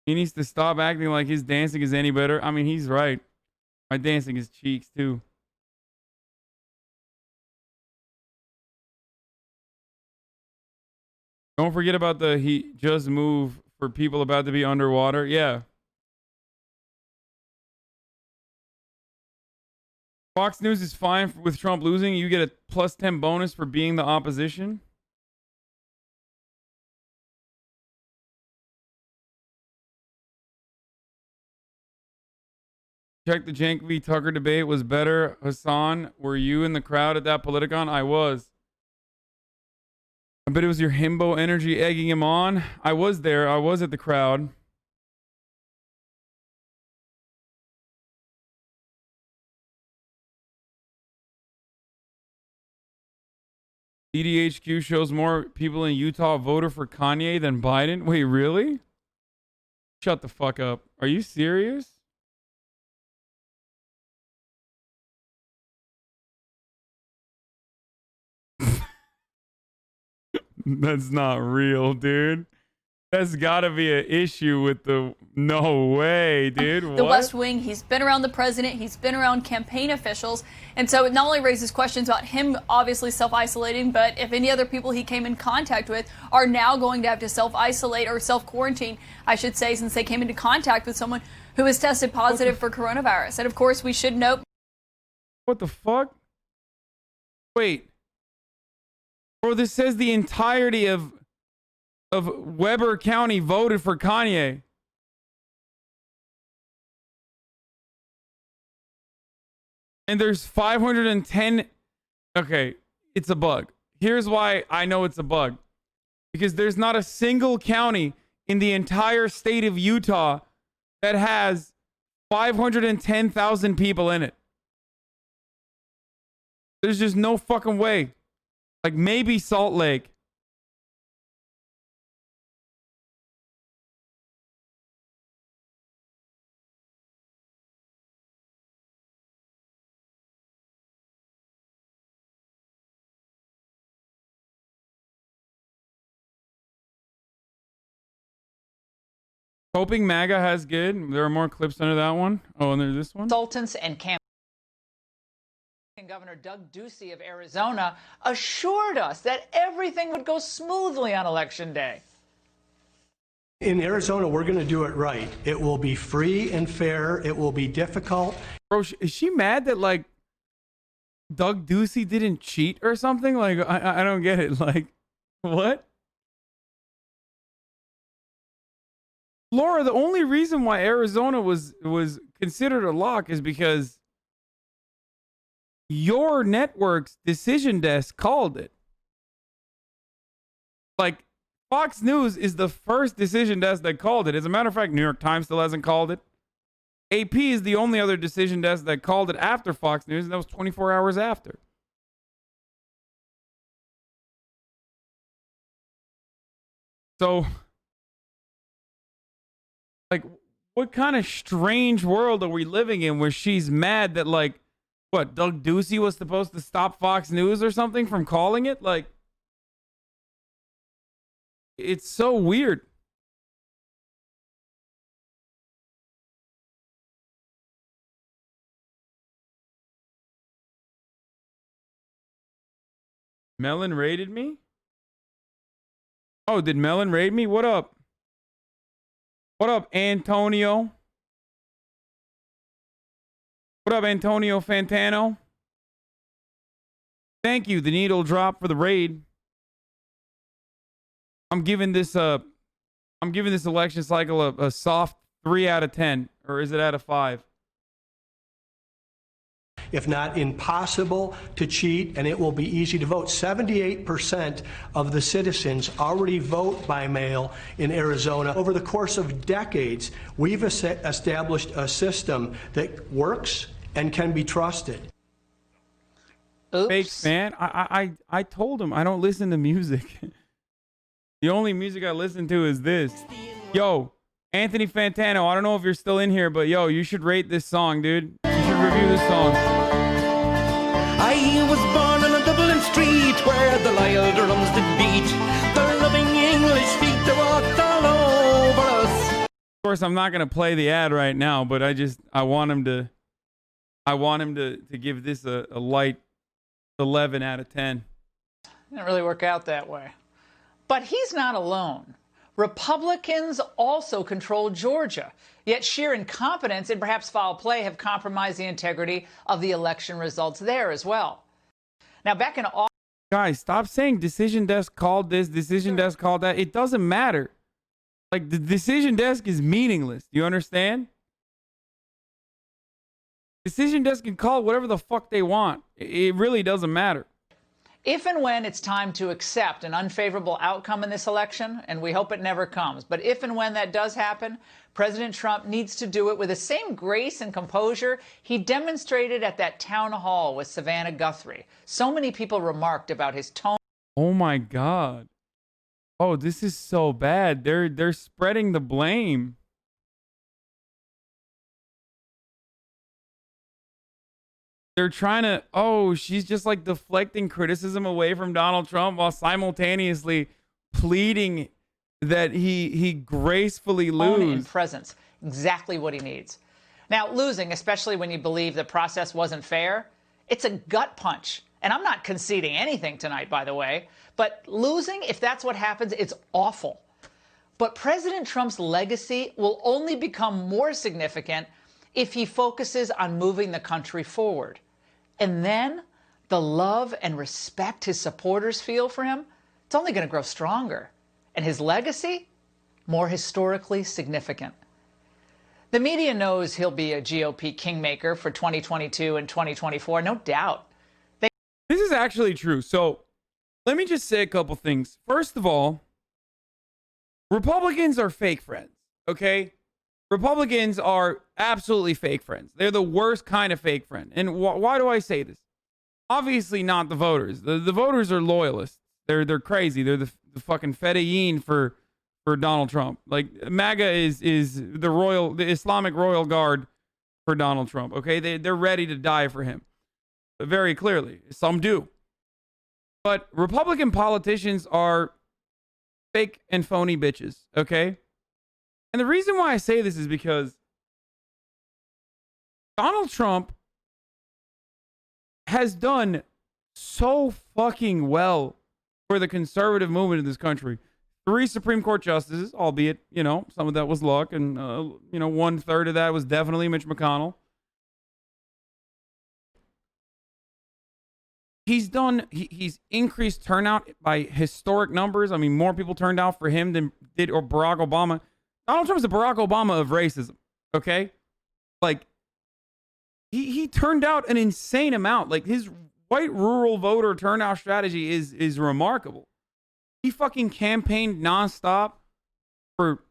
He needs to stop acting like his dancing is any better. I mean, he's right. My dancing is cheeks too. Don't forget about the he just move for people about to be underwater. Yeah. Fox News is fine with Trump losing. You get a +10 bonus for being the opposition. Check the Cenk v. Tucker debate was better. Hasan, were you in the crowd at that Politicon? I was. I bet it was your himbo energy egging him on. I was there. I was at the crowd. CDHQ shows more people in Utah voted for Kanye than Biden. Wait, really? Shut the fuck up. Are you serious? That's not real, dude. That's gotta be an issue with the... No way, dude.
The
What?
West Wing, he's been around the president, he's been around campaign officials, and so it not only raises questions about him obviously self-isolating, but if any other people he came in contact with are now going to have to self-isolate or self-quarantine, I should say, since they came into contact with someone who has tested positive for coronavirus. And of course, we should note...
What the fuck? Wait. Bro, this says the entirety of Weber County voted for Kanye. And there's 510. Okay, it's a bug. Here's why I know it's a bug. Because there's not a single county in the entire state of Utah that has 510,000 people in it. There's just no fucking way. Like maybe Salt Lake. Hoping MAGA has good. There are more clips under that one. Oh, and there's this one.
Consultants and campaign. Governor Doug Ducey of Arizona assured us that everything would go smoothly on Election Day.
In Arizona, we're going to do it right. It will be free and fair. It will be difficult.
Bro, is she mad that like Doug Ducey didn't cheat or something? Like I don't get it. Like what? Laura, the only reason why Arizona was considered a lock is because your network's decision desk called it. Like, Fox News is the first decision desk that called it. As a matter of fact, New York Times still hasn't called it. AP is the only other decision desk that called it after Fox News, and that was 24 hours after. So, like, what kind of strange world are we living in where she's mad that, like, what, Doug Ducey was supposed to stop Fox News or something from calling it? Like, it's so weird. Melon raided me? Oh, did Melon raid me? What up? What up, Antonio? What up, Antonio Fantano? Thank you, the needle drop for the raid. I'm giving this election cycle a soft 3 out of 10, or is it out of 5?
If not impossible to cheat, and it will be easy to vote. 78% of the citizens already vote by mail in Arizona. Over the course of decades, we've established a system that works and can be trusted.
Oops.
Fake man. I told him I don't listen to music. The only music I listen to is this. Yo, Anthony Fantano, I don't know if you're still in here, but yo, you should rate this song, dude. You should review this song.
I was born on a
Dublin street where the loyal drums did beat. The loving English feet that walked all over us.
Of course, I'm not gonna play the ad right now, but I want him to give this a light 11 out of 10.
Didn't really work out that way. But he's not alone. Republicans also control Georgia, yet sheer incompetence and perhaps foul play have compromised the integrity of the election results there as well. Now, back in August...
Guys, stop saying decision desk called this, decision desk called that. It doesn't matter. Like, the decision desk is meaningless. Do you understand? Decision desk can call whatever the fuck they want. It really doesn't matter.
If and when it's time to accept an unfavorable outcome in this election, and we hope it never comes, but if and when that does happen, President Trump needs to do it with the same grace and composure he demonstrated at that town hall with Savannah Guthrie. So many people remarked about his tone.
Oh my God. Oh, this is so bad. They're spreading the blame. They're trying to, oh, she's just like deflecting criticism away from Donald Trump while simultaneously pleading that he gracefully lose.
In presence, exactly what he needs. Now, losing, especially when you believe the process wasn't fair, it's a gut punch. And I'm not conceding anything tonight, by the way, but losing, if that's what happens, it's awful. But President Trump's legacy will only become more significant if he focuses on moving the country forward. And then the love and respect his supporters feel for him, it's only going to grow stronger. And his legacy, more historically significant. The media knows he'll be a GOP kingmaker for 2022 and 2024, no doubt.
This is actually true. So let me just say a couple things. First of all, Republicans are fake friends, okay? Republicans are absolutely fake friends. They're the worst kind of fake friend. And why do I say this? Obviously not the voters. The voters are loyalists. They're crazy. They're the fucking fedayeen for Donald Trump. Like, MAGA is the Islamic royal guard for Donald Trump, okay? They're ready to die for him. Very clearly. Some do. But Republican politicians are fake and phony bitches, okay? And the reason why I say this is because Donald Trump has done so fucking well for the conservative movement in this country. 3 Supreme Court justices, albeit, some of that was luck, and, 1/3 of that was definitely Mitch McConnell. He's increased turnout by historic numbers. I mean, more people turned out for him than did or Barack Obama. Donald Trump is the Barack Obama of racism, okay? Like, he turned out an insane amount. Like, his white rural voter turnout strategy is remarkable. He fucking campaigned nonstop for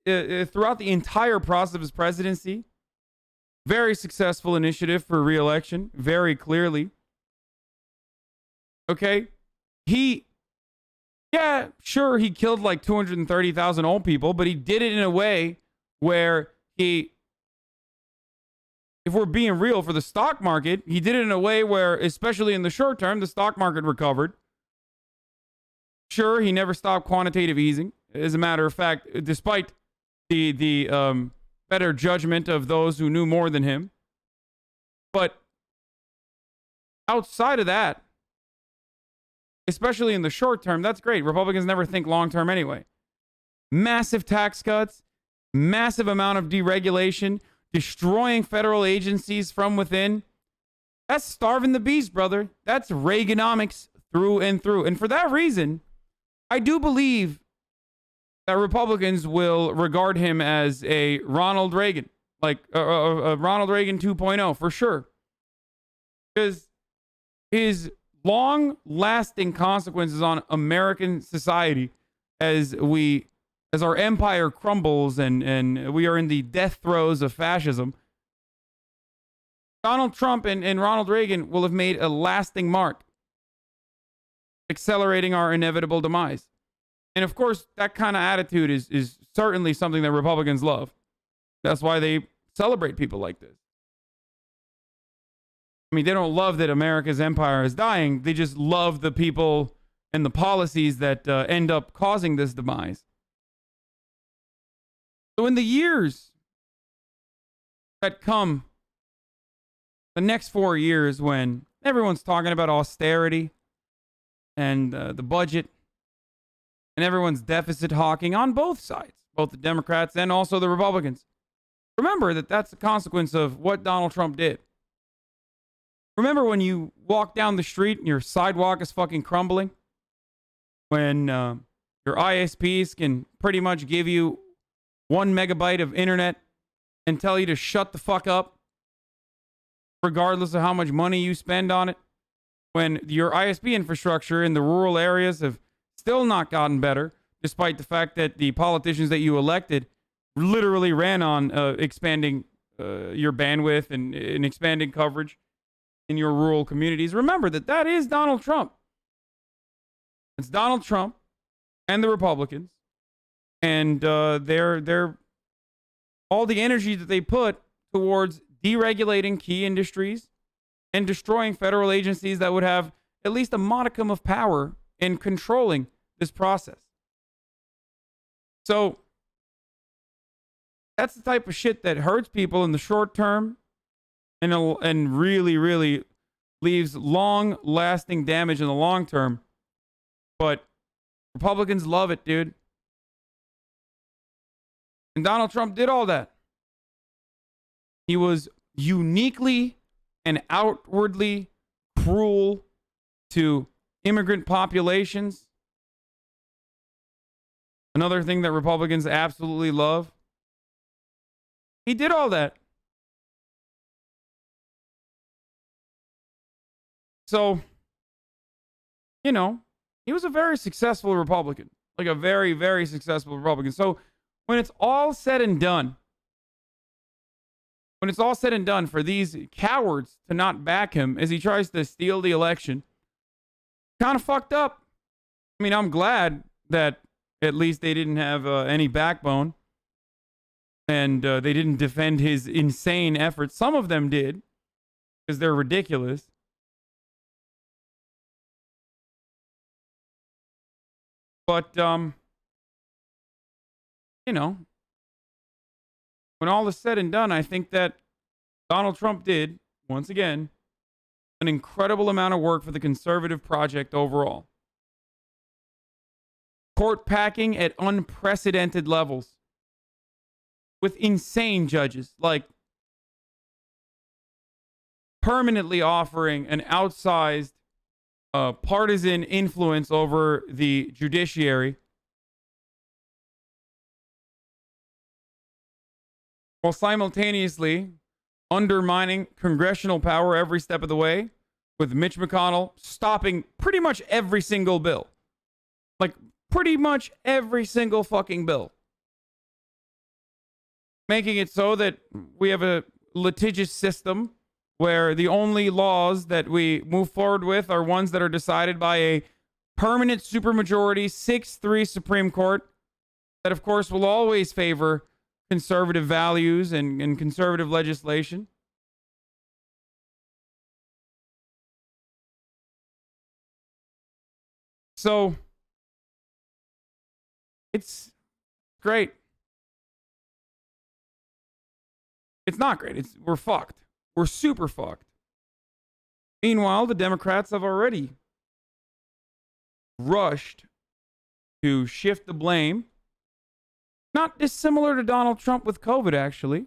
throughout the entire process of his presidency. Very successful initiative for re-election, very clearly. Okay? Yeah, sure, he killed like 230,000 old people, but he did it in a way where if we're being real for the stock market, he did it in a way where, especially in the short term, the stock market recovered. Sure, he never stopped quantitative easing. As a matter of fact, despite the better judgment of those who knew more than him. But outside of that, especially in the short term, that's great. Republicans never think long term anyway. Massive tax cuts, massive amount of deregulation, destroying federal agencies from within. That's starving the beast, brother. That's Reaganomics through and through. And for that reason, I do believe that Republicans will regard him as a Ronald Reagan, like a Ronald Reagan 2.0 for sure. Because his long-lasting consequences on American society as our empire crumbles and we are in the death throes of fascism, Donald Trump and Ronald Reagan will have made a lasting mark, accelerating our inevitable demise. And of course, that kind of attitude is certainly something that Republicans love. That's why they celebrate people like this. I mean, they don't love that America's empire is dying. They just love the people and the policies that end up causing this demise. So in the years that come, the next 4 years, when everyone's talking about austerity and the budget, and everyone's deficit hawking on both sides, both the Democrats and also the Republicans, remember that that's the consequence of what Donald Trump did. Remember when you walk down the street and your sidewalk is fucking crumbling? When your ISPs can pretty much give you 1 megabyte of internet and tell you to shut the fuck up, regardless of how much money you spend on it? When your ISP infrastructure in the rural areas have still not gotten better, despite the fact that the politicians that you elected literally ran on expanding your bandwidth and expanding coverage in your rural communities. Remember that is Donald Trump. It's Donald Trump and the Republicans, and they're all the energy that they put towards deregulating key industries and destroying federal agencies that would have at least a modicum of power in controlling this process. So that's the type of shit that hurts people in the short term and really, really leaves long-lasting damage in the long term. But Republicans love it, dude. And Donald Trump did all that. He was uniquely and outwardly cruel to immigrant populations. Another thing that Republicans absolutely love. He did all that. So, you know, he was a very successful Republican. Like a very, very successful Republican. So when it's all said and done, for these cowards to not back him as he tries to steal the election, kind of fucked up. I mean, I'm glad that at least they didn't have any backbone and they didn't defend his insane efforts. Some of them did because they're ridiculous. But, you know, when all is said and done, I think that Donald Trump did, once again, an incredible amount of work for the conservative project overall. Court packing at unprecedented levels with insane judges, like permanently offering an outsized partisan influence over the judiciary, while simultaneously undermining congressional power every step of the way, with Mitch McConnell stopping pretty much every single bill. Like, pretty much every single fucking bill. Making it so that we have a litigious system where the only laws that we move forward with are ones that are decided by a permanent supermajority 6-3 Supreme Court that, of course, will always favor conservative values and conservative legislation. So it's great. It's not great. We're fucked. We're super fucked. Meanwhile, the Democrats have already rushed to shift the blame. Not dissimilar to Donald Trump with COVID, actually.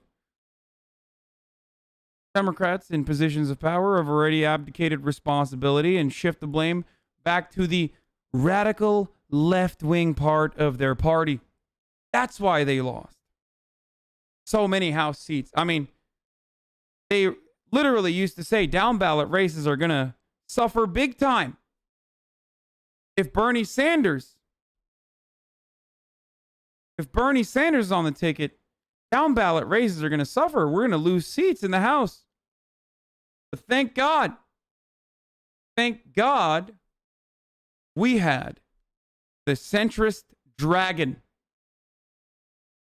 Democrats in positions of power have already abdicated responsibility and shift the blame back to the radical left-wing part of their party. That's why they lost so many House seats. I mean, they literally used to say down ballot races are going to suffer big time. If Bernie Sanders is on the ticket, down ballot races are going to suffer. We're going to lose seats in the House. But thank God we had the centrist dragon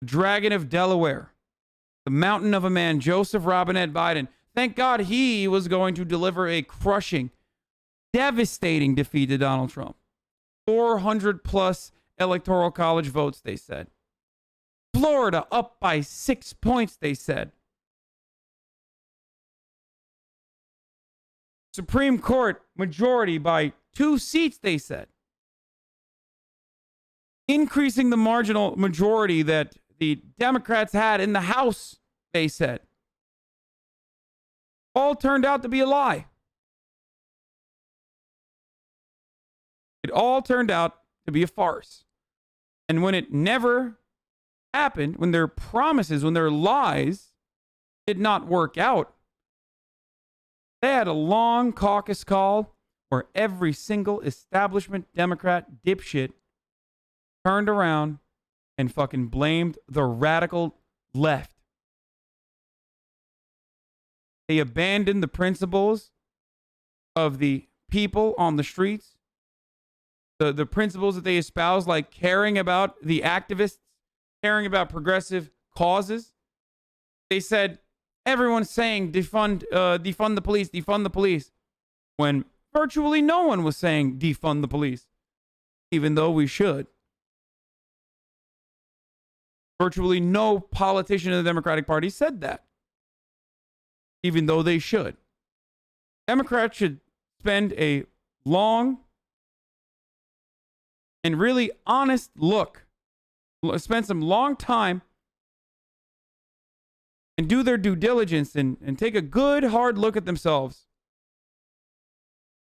of Delaware, the mountain of a man, Joseph Robinette Biden. Thank God he was going to deliver a crushing, devastating defeat to Donald Trump. 400 plus electoral college votes, they said. Florida up by 6 points, they said. Supreme Court majority by 2 seats, they said. Increasing the marginal majority that the Democrats had in the House, they said. All turned out to be a lie. It all turned out to be a farce. And when it never happened, when their promises, when their lies did not work out, they had a long caucus call where every single establishment Democrat dipshit turned around and fucking blamed the radical left. They abandoned the principles of the people on the streets, the principles that they espouse, like caring about the activists, caring about progressive causes. They said, everyone's saying defund the police, defund the police, when virtually no one was saying defund the police, even though we should. Virtually no politician in the Democratic Party said that, even though they should. Democrats should spend a long and really honest spend some long time and do their due diligence and take a good hard look at themselves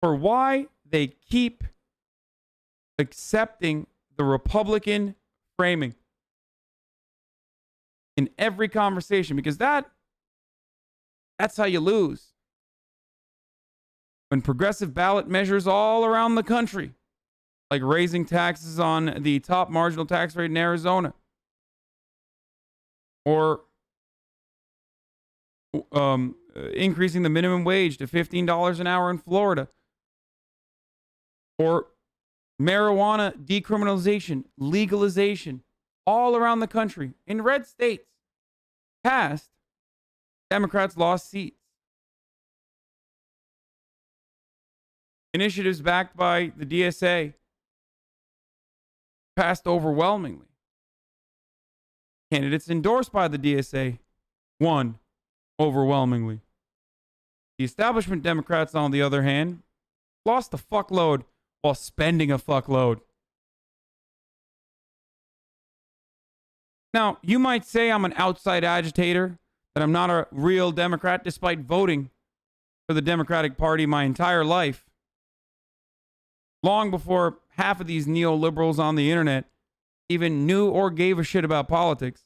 for why they keep accepting the Republican framing in every conversation, because that's how you lose. When progressive ballot measures all around the country, like raising taxes on the top marginal tax rate in Arizona, or increasing the minimum wage to $15 an hour in Florida, or marijuana decriminalization, legalization, all around the country in red states passed, Democrats lost seats. Initiatives backed by the DSA passed overwhelmingly. Candidates endorsed by the DSA won overwhelmingly. The establishment Democrats, on the other hand, lost a fuckload while spending a fuckload. Now, you might say I'm an outside agitator, that I'm not a real Democrat despite voting for the Democratic Party my entire life. Long before half of these neoliberals on the internet even knew or gave a shit about politics.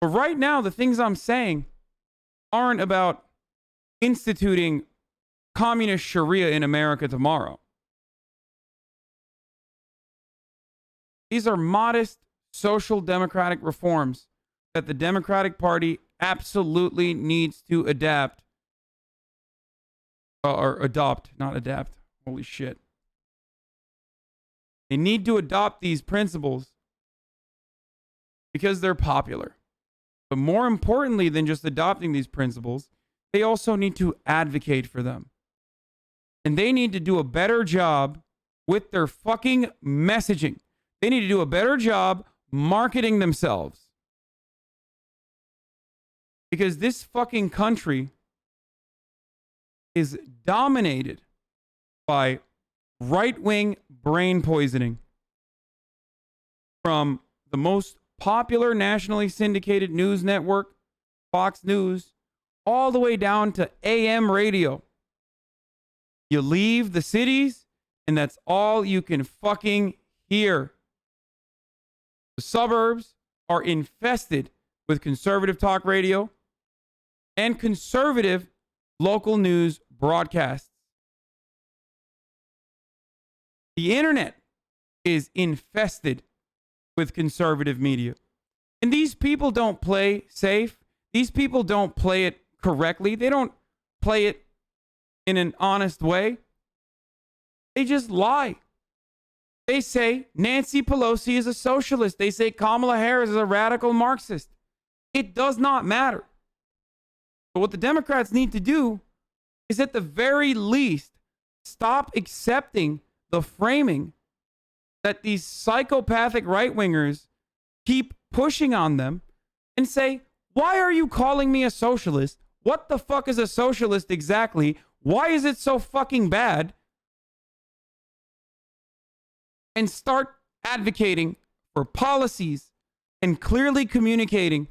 But right now, the things I'm saying aren't about instituting communist Sharia in America tomorrow. These are modest social democratic reforms that the Democratic Party absolutely needs to adapt. Or adopt, not adapt. Holy shit. They need to adopt these principles because they're popular. But more importantly than just adopting these principles, they also need to advocate for them. And they need to do a better job with their fucking messaging. They need to do a better job marketing themselves. Because this fucking country is dominated by right-wing brain poisoning from the most popular nationally syndicated news network, Fox News, all the way down to AM radio. You leave the cities, and that's all you can fucking hear. The suburbs are infested with conservative talk radio and conservative local news broadcasts. The internet is infested with conservative media. And these people don't play safe. These people don't play it correctly. They don't play it in an honest way. They just lie. They say Nancy Pelosi is a socialist. They say Kamala Harris is a radical Marxist. It does not matter. But what the Democrats need to do is at the very least stop accepting the framing that these psychopathic right-wingers keep pushing on them and say, why are you calling me a socialist? What the fuck is a socialist exactly? Why is it so fucking bad? And start advocating for policies and clearly communicating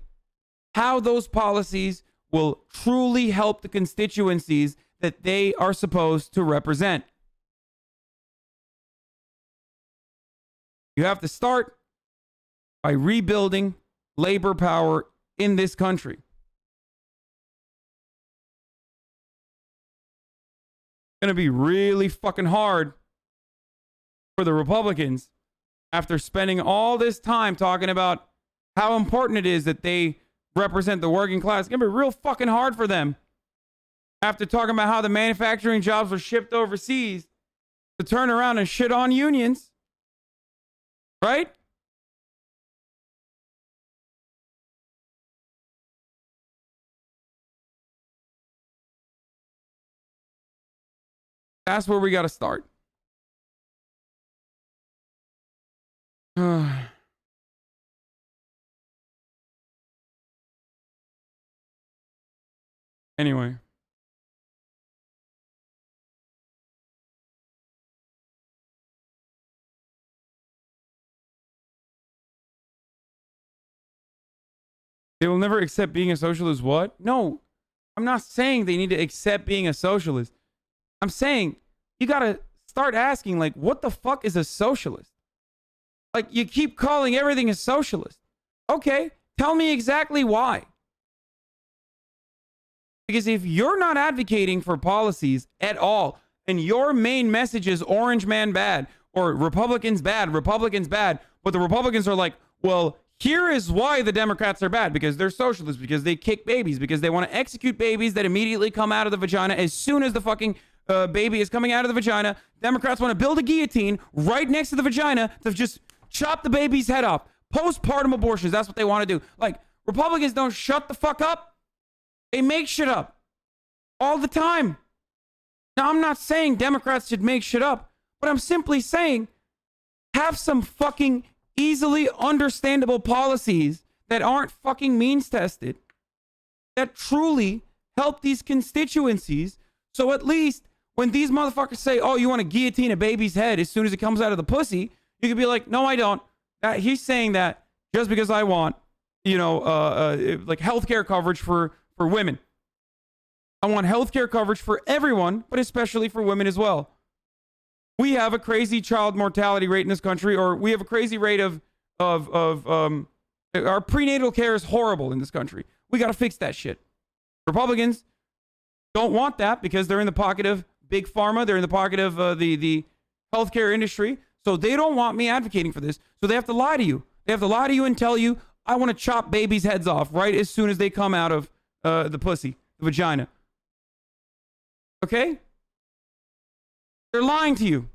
how those policies will truly help the constituencies that they are supposed to represent. You have to start by rebuilding labor power in this country. It's going to be really fucking hard for the Republicans after spending all this time talking about how important it is that they represent the working class. It's going to be real fucking hard for them after talking about how the manufacturing jobs were shipped overseas to turn around and shit on unions. Right? That's where we got to start. Anyway. They will never accept being a socialist. What? No, I'm not saying they need to accept being a socialist. I'm saying you got to start asking, like, what the fuck is a socialist? Like, you keep calling everything a socialist. Okay, tell me exactly why. Because if you're not advocating for policies at all, and your main message is orange man bad, or Republicans bad, but the Republicans are like, well, here is why the Democrats are bad, because they're socialists, because they kick babies, because they want to execute babies that immediately come out of the vagina as soon as the fucking baby is coming out of the vagina. Democrats want to build a guillotine right next to the vagina to just chop the baby's head off. Postpartum abortions, that's what they want to do. Like, Republicans don't shut the fuck up. They make shit up all the time. Now, I'm not saying Democrats should make shit up, but I'm simply saying have some fucking easily understandable policies that aren't fucking means tested, that truly help these constituencies. So at least when these motherfuckers say, oh, you want to guillotine a baby's head as soon as it comes out of the pussy, you can be like, no, I don't. He's saying that just because I want, like healthcare coverage for women. I want healthcare coverage for everyone, but especially for women as well. We have a crazy child mortality rate in this country, or we have a crazy rate of our prenatal care is horrible in this country. We got to fix that shit. Republicans don't want that because they're in the pocket of big pharma. They're in the pocket of the healthcare industry. So they don't want me advocating for this. So they have to lie to you. They have to lie to you and tell you, I want to chop babies' heads off right as soon as they come out of the pussy, the vagina. Okay? They're lying to you.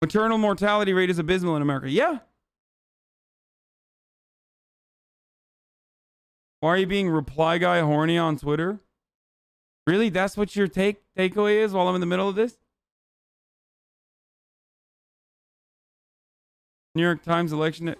Maternal mortality rate is abysmal in America. Yeah. Why are you being reply guy horny on Twitter? Really? That's what your takeaway is while I'm in the middle of this? New York Times election.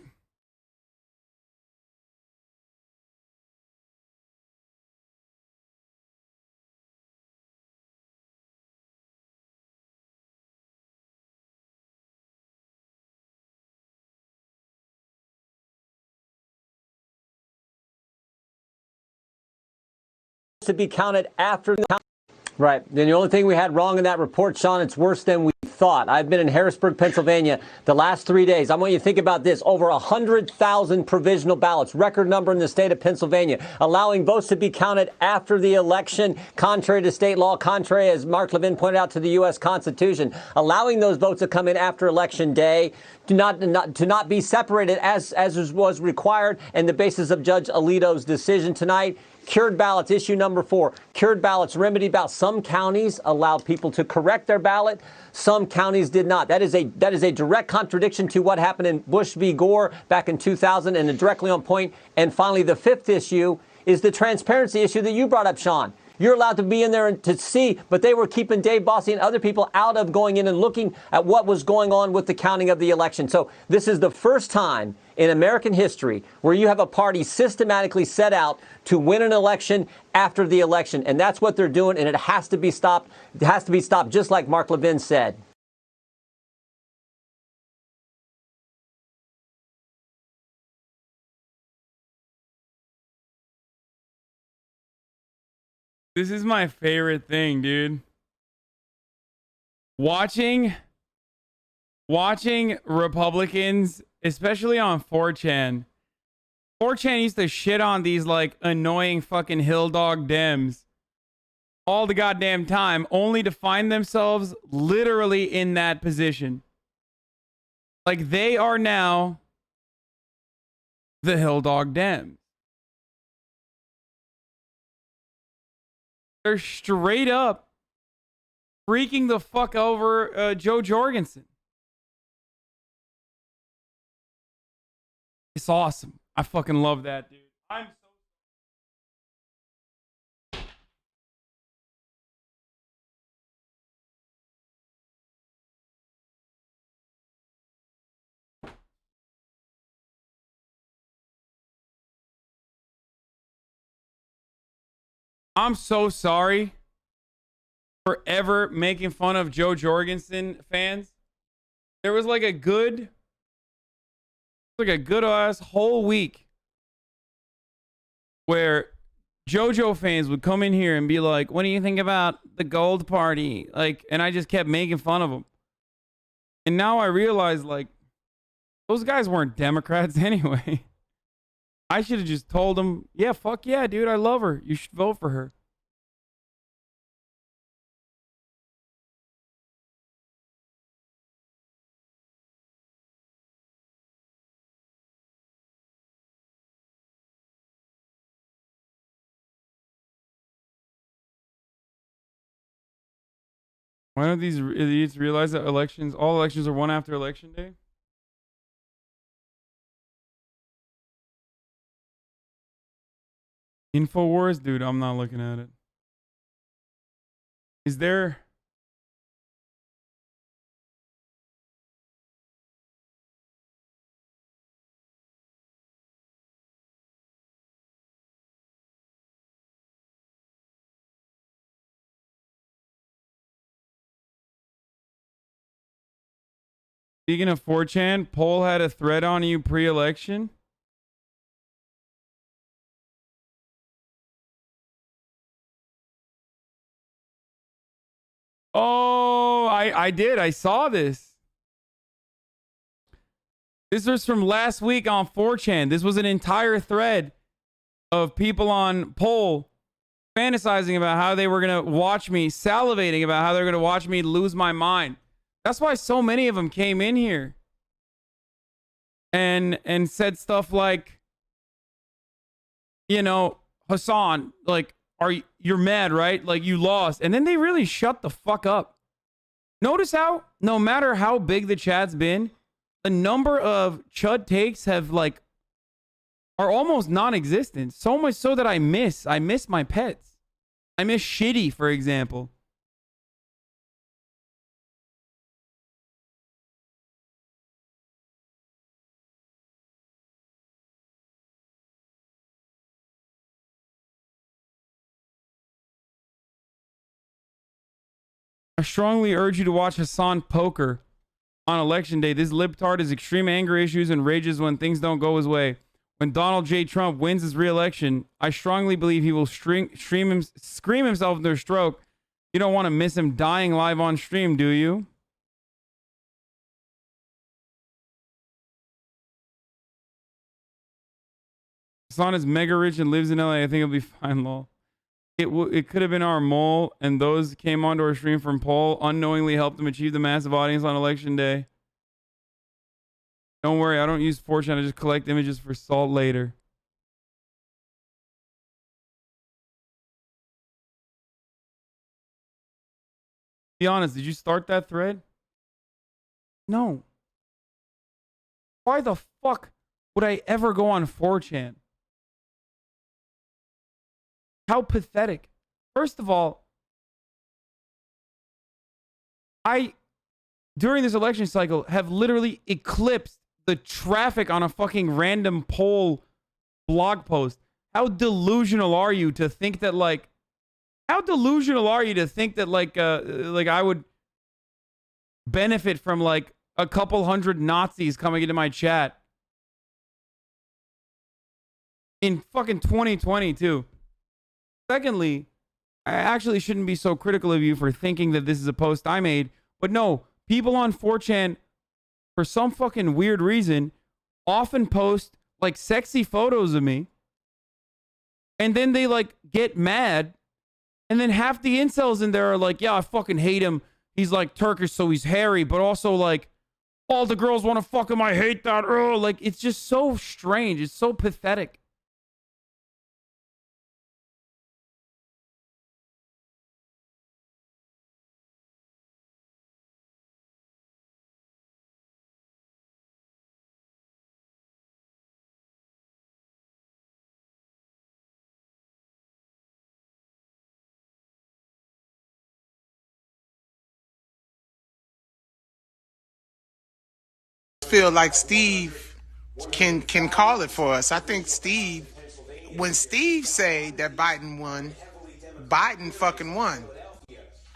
To be counted after the count. Right. And the only thing we had wrong in that report, Sean, it's worse than we thought. I've been in Harrisburg, Pennsylvania the last 3 days. I want you to think about this. Over 100,000 provisional ballots, record number in the state of Pennsylvania, allowing votes to be counted after the election, contrary to state law, contrary, as Mark Levin pointed out, to the U.S. Constitution, allowing those votes to come in after Election Day, to not be separated as was required and the basis of Judge Alito's decision tonight. Cured ballots, issue number 4. Cured ballots, remedy ballots. Some counties allowed people to correct their ballot. Some counties did not. That is a direct contradiction to what happened in Bush v. Gore back in 2000 and directly on point. And finally, the 5th issue is the transparency issue that you brought up, Sean. You're allowed to be in there and to see, but they were keeping Dave Bossie and other people out of going in and looking at what was going on with the counting of the election. So this is the first time in American history where you have a party systematically set out to win an election after the election. And that's what they're doing, and it has to be stopped. It has to be stopped, just like Mark Levin said.
This is my favorite thing, dude. Watching Republicans, especially on 4chan. 4chan used to shit on these like annoying fucking hill dog Dems all the goddamn time, only to find themselves literally in that position. Like they are now the hill dog Dems. They're straight up freaking the fuck over Joe Jorgensen. It's awesome. I fucking love that, dude. I'm so sorry for ever making fun of Joe Jorgensen fans. There was like a good ass whole week where JoJo fans would come in here and be like, "What do you think about the Gold Party?" Like, and I just kept making fun of them. And now I realize, like, those guys weren't Democrats anyway. I should have just told them, "Yeah, fuck yeah, dude, I love her. You should vote for her." Why don't these idiots realize that all elections are won after election day? InfoWars? Dude, I'm not looking at it. Is there... Speaking of 4chan, Poll had a thread on you pre-election. Oh, I did. I saw this. This was from last week on 4chan. This was an entire thread of people on Poll fantasizing about how they were going to watch me, salivating about how they're going to watch me lose my mind. That's why so many of them came in here and said stuff like, you know, Hasan, like, you're mad, right? Like, you lost. And then they really shut the fuck up. Notice how, no matter how big the chat's been, the number of chud takes have, like, are almost non-existent. So much so that I miss my pets. I miss Shitty, for example. I strongly urge you to watch Hasan poker on election day. This libtard has extreme anger issues and rages when things don't go his way. When Donald J. Trump wins his re-election, I strongly believe he will scream himself into a stroke. You don't want to miss him dying live on stream, do you? Hasan is mega rich and lives in LA. I think he'll be fine, lol. It could have been our mole, and those came onto our stream from Poll, unknowingly helped him achieve the massive audience on election day. Don't worry, I don't use 4chan. I just collect images for salt later. Be honest, did you start that thread? No. Why the fuck would I ever go on 4chan? How pathetic. First of all, I, during this election cycle, have literally eclipsed the traffic on a fucking random poll blog post. How delusional are you to think that, like, how delusional are you to think that, like I would benefit from, like, a couple hundred Nazis coming into my chat in fucking 2020 too? Secondly, I actually shouldn't be so critical of you for thinking that this is a post I made, but no, people on 4chan, for some fucking weird reason, often post, like, sexy photos of me, and then they, like, get mad, and then half the incels in there are like, yeah, I fucking hate him. He's, like, Turkish, so he's hairy, but also, like, all the girls want to fuck him. I hate that. Oh, like, it's just so strange. It's so pathetic.
Feel like Steve can call it for us. I think Steve, when Steve say that Biden won, Biden fucking won.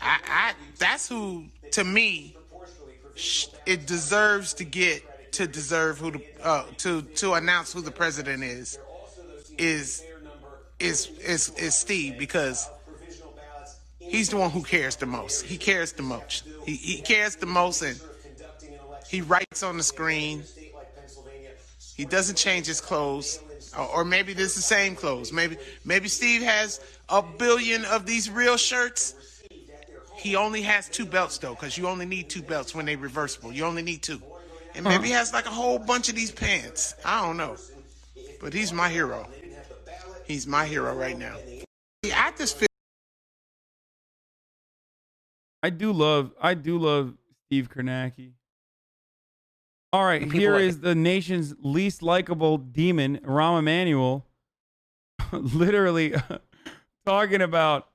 I that's who, to me, it deserves to get to deserve who to announce who the president is Steve, because he's the one who cares the most. He cares the most. He cares the most, and he writes on the screen. He doesn't change his clothes. Or maybe this is the same clothes. Maybe Steve has 1 billion of these real shirts. He only has 2 belts, though, because you only need 2 belts when they're reversible. You only need 2. And maybe he has like a whole bunch of these pants. I don't know. But he's my hero. He's my hero right now. I just feel...
I do love Steve Kornacki. All right, here is the nation's least likable demon, Rahm Emanuel, literally talking about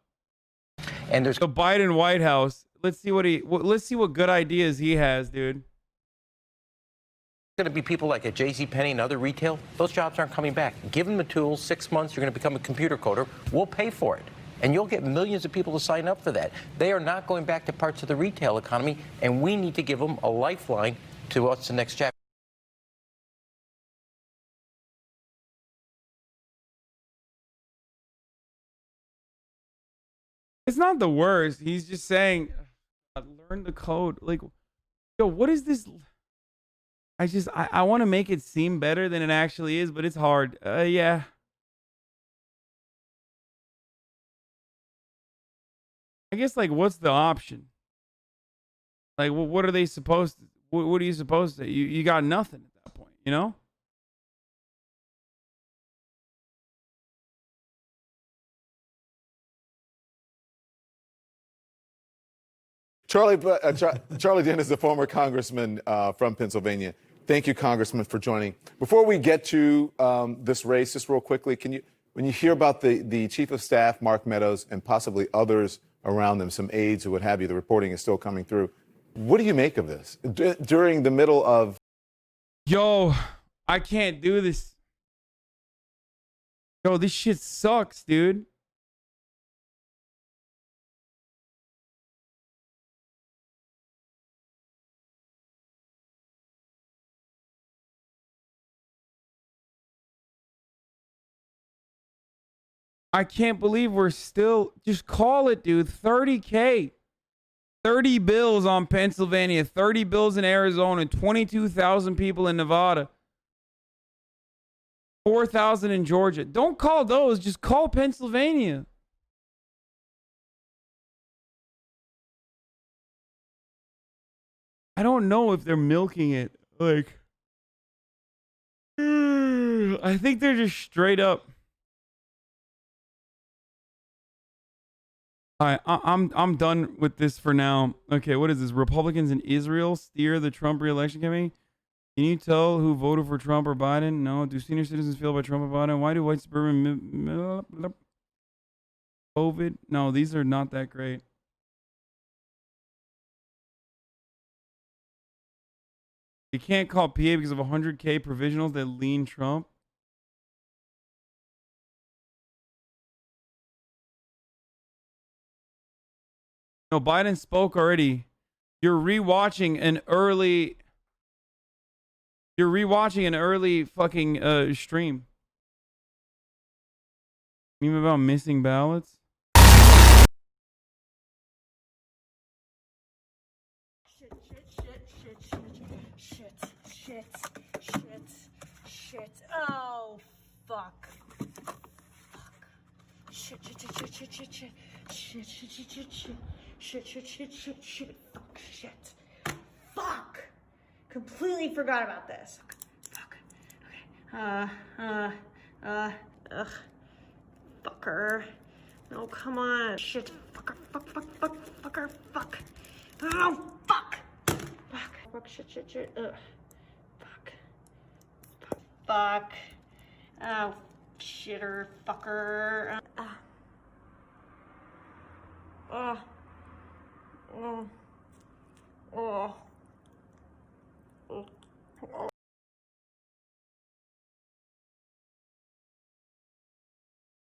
the Biden White House. Let's see what good ideas he has, dude.
Going to be people like at JCPenney and other retail. Those jobs aren't coming back. Give them the tools. 6 months, you're going to become a computer coder. We'll pay for it. And you'll get millions of people to sign up for that. They are not going back to parts of the retail economy, and we need to give them a lifeline to what's the next chapter.
It's not the worst. He's just saying, learn the code. Like, yo, what is this? I want to make it seem better than it actually is, but it's hard. Yeah. I guess, like, what's the option? Like, what are they supposed to? What are you supposed to? You got nothing at that point, you know?
Charlie Dennis, the former congressman from Pennsylvania. Thank you, Congressman, for joining. Before we get to this race, just real quickly, when you hear about the Chief of Staff, Mark Meadows, and possibly others around them, some aides or what have you, the reporting is still coming through. What do you make of this during the middle of?
Yo, I can't do this. Yo, this shit sucks, dude. I can't believe we're still, just call it, dude. 30K. 30 bills on Pennsylvania, 30 bills in Arizona, 22,000 people in Nevada, 4,000 in Georgia. Don't call those, just call Pennsylvania. I don't know if they're milking it. Like, I think they're just straight up All right, I'm done with this for now. Okay, what is this? Republicans in Israel steer the Trump re-election campaign. Can you tell who voted for Trump or Biden? No. Do senior citizens feel about Trump or Biden? Why do white suburban COVID? No, these are not that great. You can't call PA because of 100K provisionals that lean Trump. No, Biden spoke already. You're rewatching an early fucking stream. Meme about missing ballots.
Shit. Oh, fuck. Shit. Fuck. Completely forgot about this. Fuck. Okay. Fucker. No, come on. Shit. Fucker. Fuck. Oh, fuck. Fuck. Shit. Fuck. Oh, shitter. Fucker.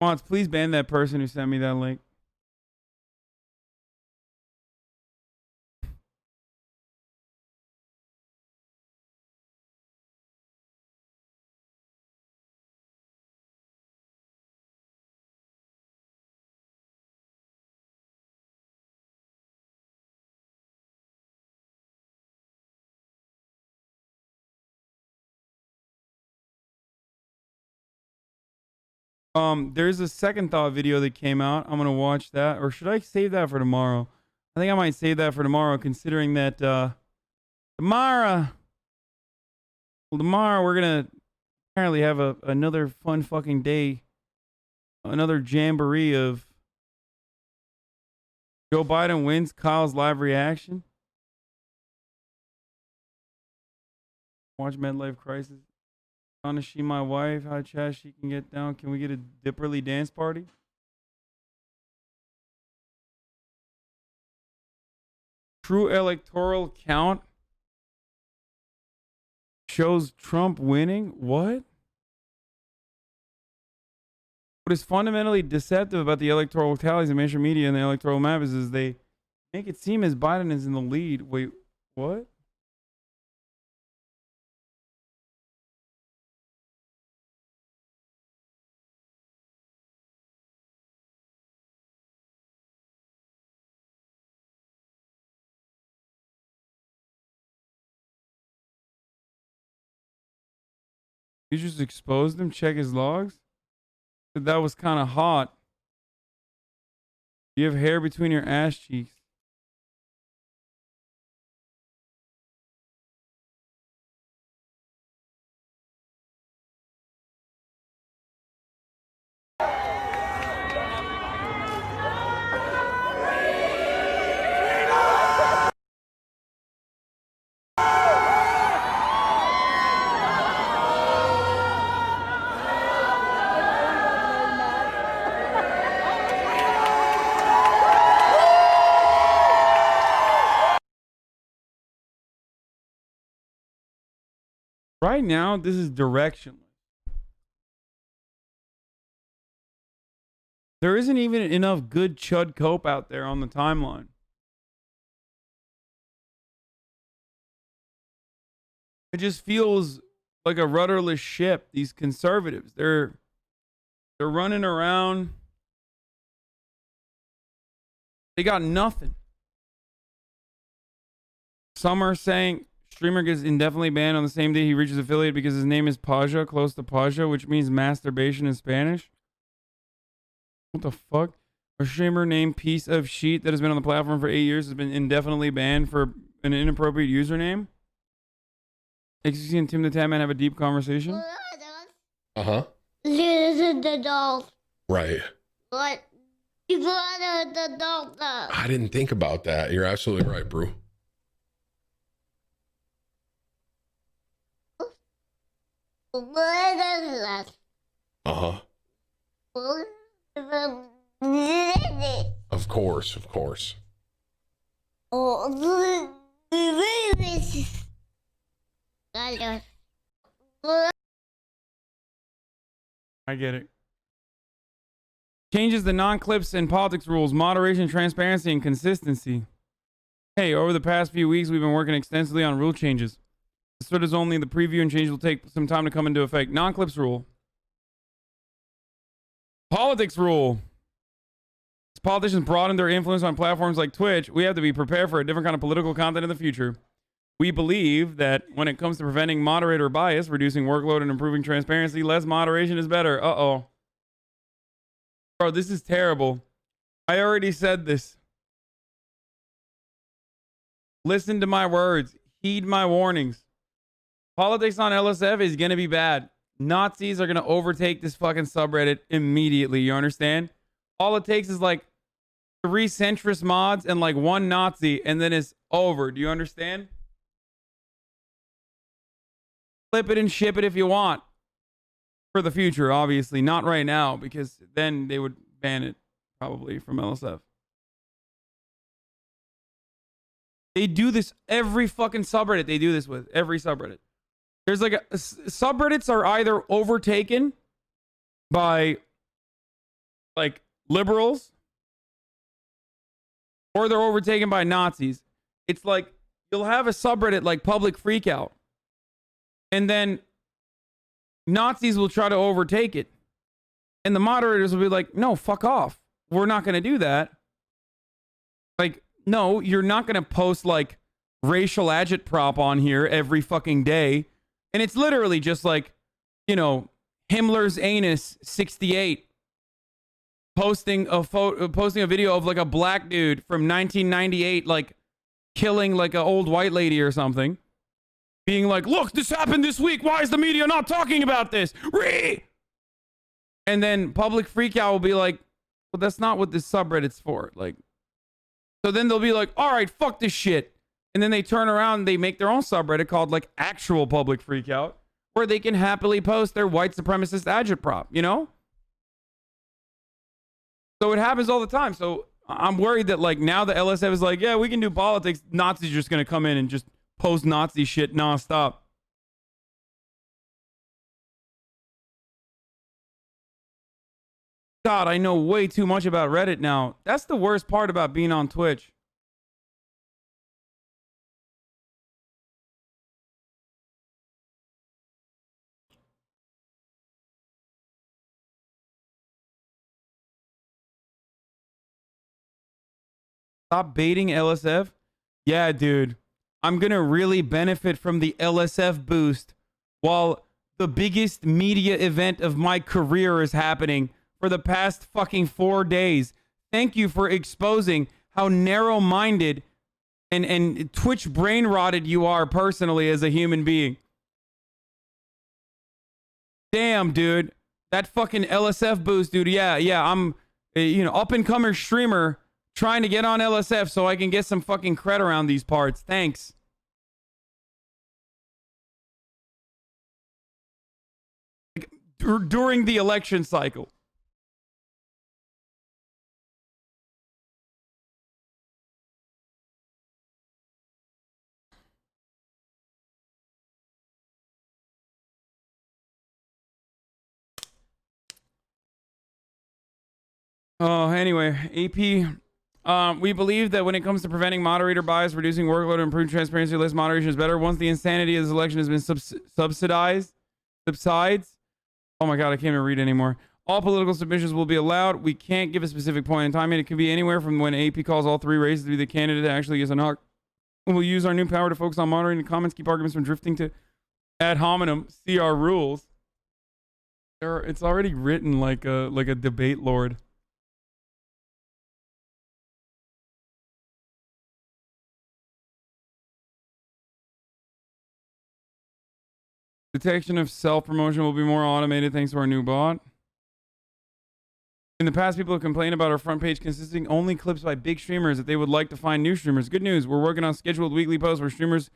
Mods, please ban that person who sent me that link. There's a second thought video that came out. I'm gonna watch that, or should I save that for tomorrow? I think I might save that for tomorrow, considering that tomorrow we're gonna apparently have another fun fucking day, another jamboree of Joe Biden wins, Kyle's live reaction. Watch MedLife Crisis. Is she my wife? How chat she can get down? Can we get a Dipperly dance party? True electoral count shows Trump winning? What? What is fundamentally deceptive about the electoral tallies in mainstream media and the electoral map is they make it seem as Biden is in the lead. Wait, what? You just exposed him? Check his logs? That was kind of hot. You have hair between your ass cheeks. Right now, this is directionless. There isn't even enough good Chud Cope out there on the timeline. It just feels like a rudderless ship. These conservatives, they're running around. They got nothing. Some are saying streamer gets indefinitely banned on the same day he reaches affiliate because his name is Paja, close to Paja, which means masturbation in Spanish. What the fuck? A streamer named Piece of Sheet that has been on the platform for 8 years has been indefinitely banned for an inappropriate username. XQC and Tim the Tatman have a deep conversation.
Uh-huh.
This is the doll.
Right.
What
You go to the doctor.
I didn't think about that. You're absolutely right, bro. Uh-huh. Of course, of course.
I get it. Changes the non-clips and politics rules, moderation, transparency, and consistency. Hey, over the past few weeks, we've been working extensively on rule changes. This sort is only the preview, and change will take some time to come into effect. Non-clips rule. Politics rule. As politicians broaden their influence on platforms like Twitch, we have to be prepared for a different kind of political content in the future. We believe that when it comes to preventing moderator bias, reducing workload, and improving transparency, less moderation is better. Uh-oh. Bro, this is terrible. I already said this. Listen to my words. Heed my warnings. Politics on LSF is going to be bad. Nazis are going to overtake this fucking subreddit immediately. You understand? All it takes is like 3 centrist mods and like 1 Nazi, and then it's over. Do you understand? Flip it and ship it if you want. For the future, obviously. Not right now, because then they would ban it probably from LSF. They do this every fucking subreddit. They do this with every subreddit. There's like subreddits are either overtaken by like liberals or they're overtaken by Nazis. It's like you'll have a subreddit like Public Freakout, and then Nazis will try to overtake it. And the moderators will be like, no, fuck off. We're not going to do that. Like, no, you're not going to post like racial agitprop on here every fucking day. And it's literally just like, you know, Himmler's anus 68 posting a video of like a black dude from 1998 like killing like an old white lady or something. Being like, look, this happened this week. Why is the media not talking about this? And then Public Freakout will be like, well, that's not what this subreddit's for. Like, so then they'll be like, all right, fuck this shit. And then they turn around and they make their own subreddit called like Actual Public Freakout, where they can happily post their white supremacist agitprop, you know? So it happens all the time. So I'm worried that like now the LSF is like, yeah, we can do politics. Nazis are just going to come in and just post Nazi shit nonstop. God, I know way too much about Reddit now. That's the worst part about being on Twitch. Stop baiting LSF? Yeah, dude. I'm going to really benefit from the LSF boost while the biggest media event of my career is happening for the past fucking 4 days. Thank you for exposing how narrow-minded and Twitch brain-rotted you are personally as a human being. Damn, dude. That fucking LSF boost, dude. Yeah, I'm a, up-and-comer streamer trying to get on LSF so I can get some fucking cred around these parts. Thanks. Like, during the election cycle. Oh, anyway, AP, we believe that when it comes to preventing moderator bias, reducing workload, and improving transparency, less moderation is better. Once the insanity of this election has been subsides. Oh my God, I can't even read anymore. All political submissions will be allowed. We can't give a specific point in time, and it could be anywhere from when AP calls all 3 races to be the candidate that actually gets a knock. We'll use our new power to focus on moderating the comments, keep arguments from drifting to ad hominem, see our rules. It's already written like a debate lord. Detection of self-promotion will be more automated thanks to our new bot. In the past, people have complained about our front page consisting only clips by big streamers that they would like to find new streamers. Good news, we're working on scheduled weekly posts where streamers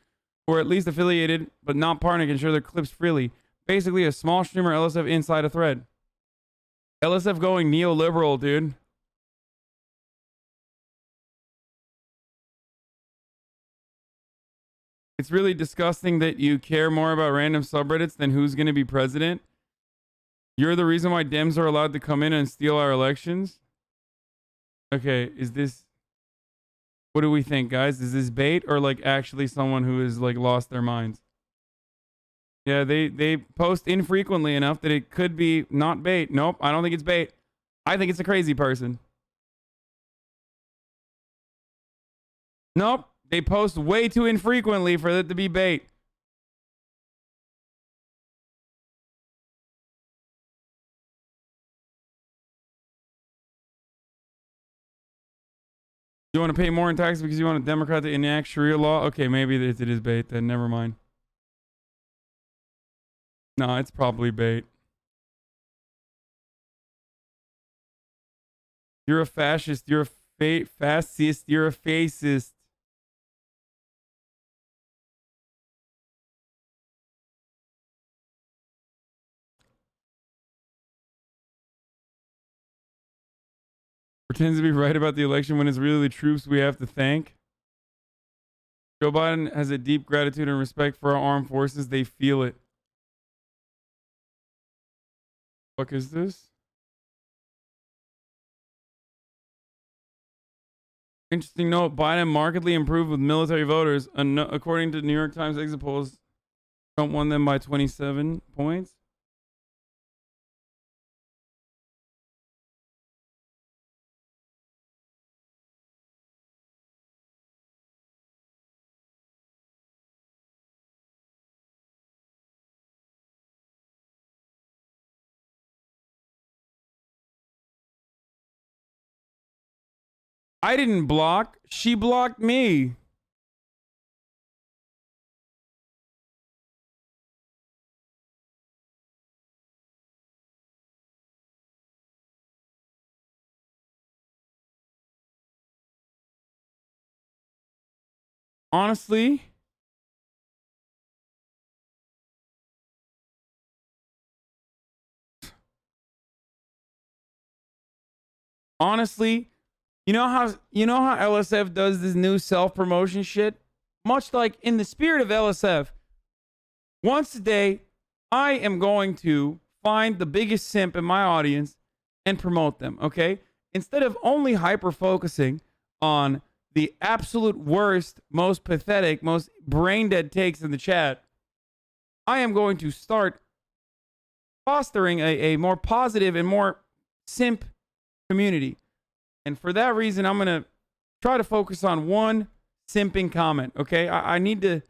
who are at least affiliated but not partner can share their clips freely. Basically, a small streamer LSF inside a thread. LSF going neoliberal, dude. It's really disgusting that you care more about random subreddits than who's going to be president. You're the reason why Dems are allowed to come in and steal our elections. Okay, is this... What do we think, guys? Is this bait or like actually someone who has like lost their minds? Yeah, they post infrequently enough that it could be not bait. Nope, I don't think it's bait. I think it's a crazy person. Nope, they post way too infrequently for it to be bait. You want to pay more in taxes because you want a Democrat to enact Sharia law? Okay, maybe it is bait then. Never mind. No, it's probably bait. You're a fascist. You're a fascist. You're a fascist. Pretends to be right about the election when it's really the troops we have to thank. Joe Biden has a deep gratitude and respect for our armed forces. They feel it. What is this? Interesting note, Biden markedly improved with military voters. According to New York Times exit polls, Trump won them by 27 points. I didn't block. She blocked me. Honestly, you know how LSF does this new self-promotion shit? Much like in the spirit of LSF, once a day, I am going to find the biggest simp in my audience and promote them, okay? Instead of only hyper-focusing on the absolute worst, most pathetic, most brain-dead takes in the chat, I am going to start fostering a more positive and more simp community. And for that reason, I'm going to try to focus on one simping comment, okay? I need to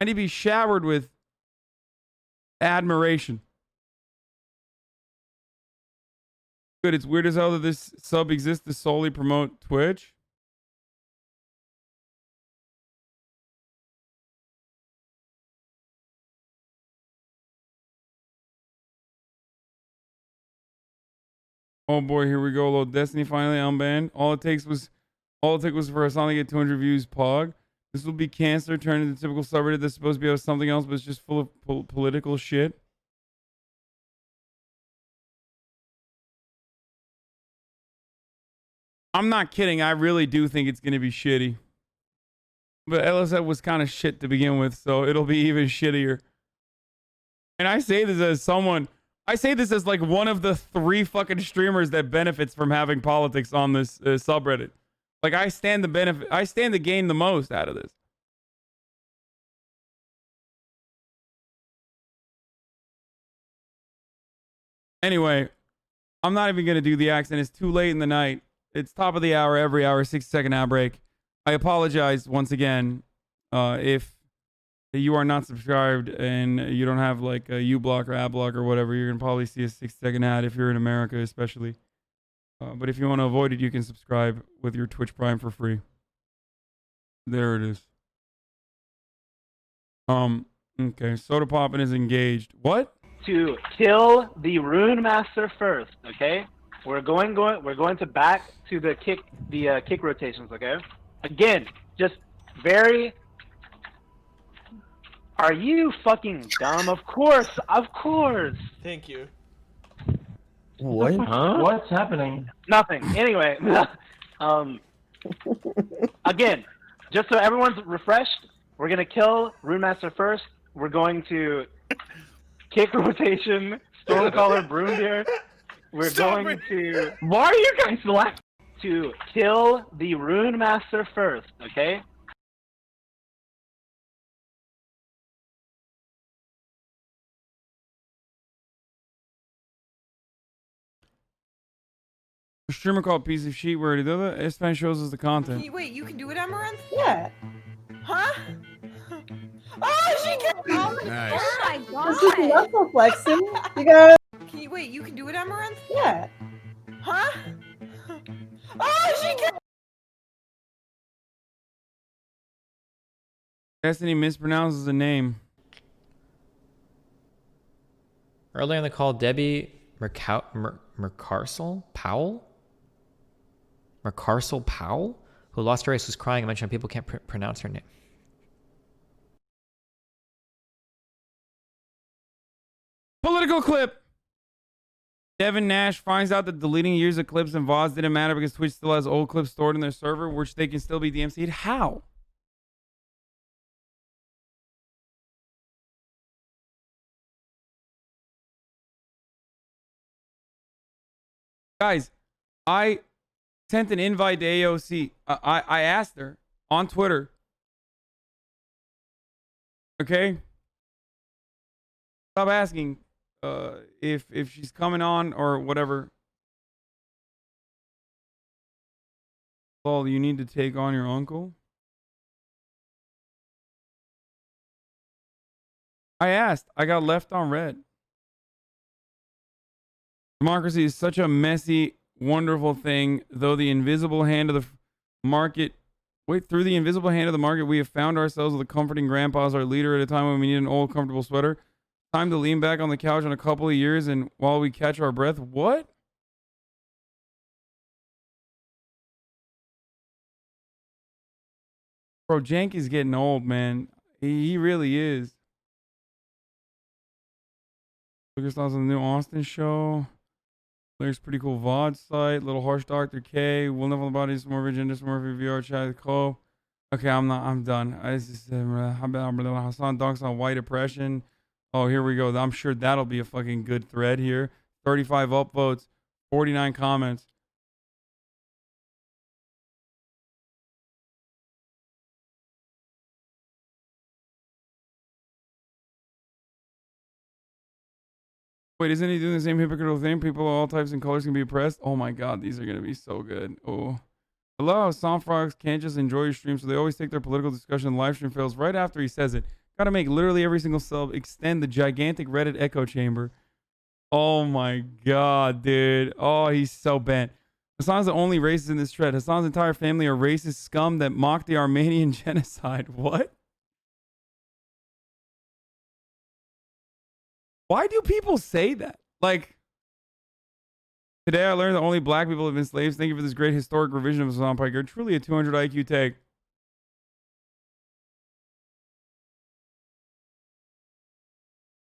be showered with admiration. Good, it's weird as hell that this sub exists to solely promote Twitch. Oh boy, here we go. Little Destiny finally unbanned. All it took was for Hasan to get 200 views. Pog. This will be cancer turned into typical subreddit that's supposed to be about something else, but it's just full of political shit. I'm not kidding. I really do think it's going to be shitty. But LSF was kind of shit to begin with, so it'll be even shittier. And I say this as like one of the 3 fucking streamers that benefits from having politics on this subreddit. Like I stand to gain the most out of this. Anyway, I'm not even going to do the accent. It's too late in the night. It's top of the hour, every hour, 60-second ad break. I apologize once again if you are not subscribed and you don't have like a uBlock or AdBlock or whatever. You're going to probably see a 60-second ad if you're in America, especially. But if you want to avoid it, you can subscribe with your Twitch Prime for free. There it is. Okay, Soda Poppin is engaged. What?
To kill the Rune Master first, okay? we're going to back to the kick rotations, okay? Again, just very. Are you fucking dumb? Of course.
Thank you.
What?
Huh?
What's happening?
Nothing. Anyway, again, just so everyone's refreshed, we're gonna kill Runemaster first. We're going to kick rotation, Stormcaller, Broombeer. We're going to.
Why are you guys laughing?
To kill the Runemaster first, okay?
A streamer called Piece of Sheet where the other Espan shows us the content.
Wait, you can do it, Amaranth? Yeah. Huh? Oh, she can.
Nice.
Oh my god.
This is muscle flexing. You got
Wait, you can do it, Amaranth? Yeah. Huh? Oh, she can.
Destiny mispronounces a name.
Earlier in the call, Debbie Mercarsel Powell, who lost her race, was crying and mentioned people can't pronounce her name.
Political clip. Devin Nash finds out that deleting years of clips and VODs didn't matter because Twitch still has old clips stored in their server, which they can still be DMC'd. How? Guys, I sent an invite to AOC. I asked her on Twitter. Okay? Stop asking if she's coming on or whatever. Well, you need to take on your uncle. I asked. I got left on red. Democracy is such a messy, wonderful thing, though the invisible hand of the market. Wait, through the invisible hand of the market, we have found ourselves with a comforting grandpa as our leader at a time when we need an old, comfortable sweater. Time to lean back on the couch in a couple of years and while we catch our breath. What? Bro, Jank is getting old, man. He really is. Look at on the new Austin show. There's pretty cool VOD site. Little Harsh Dr. K. We'll know all about it. More Virginia, more VR chat. Cole. Okay, I'm done. I just Hasan dunks on white oppression. Oh, here we go. I'm sure that'll be a fucking good thread here. 35 upvotes, 49 comments. Wait, isn't he doing the same hypocritical thing? People of all types and colors can be oppressed. Oh my god, these are gonna be so good. Oh, I love how some frogs can't just enjoy your stream, so they always take their political discussion. Live stream fails right after he says it. Got to make literally every single sub extend the gigantic Reddit echo chamber. Oh my god, dude. Oh, he's so bent. Hasan's the only racist in this thread. Hasan's entire family are racist scum that mocked the Armenian genocide. What? Why do people say that? Like, today I learned that only black people have been slaves. Thank you for this great historic revision of Hasan Piker. Truly a 200 IQ take.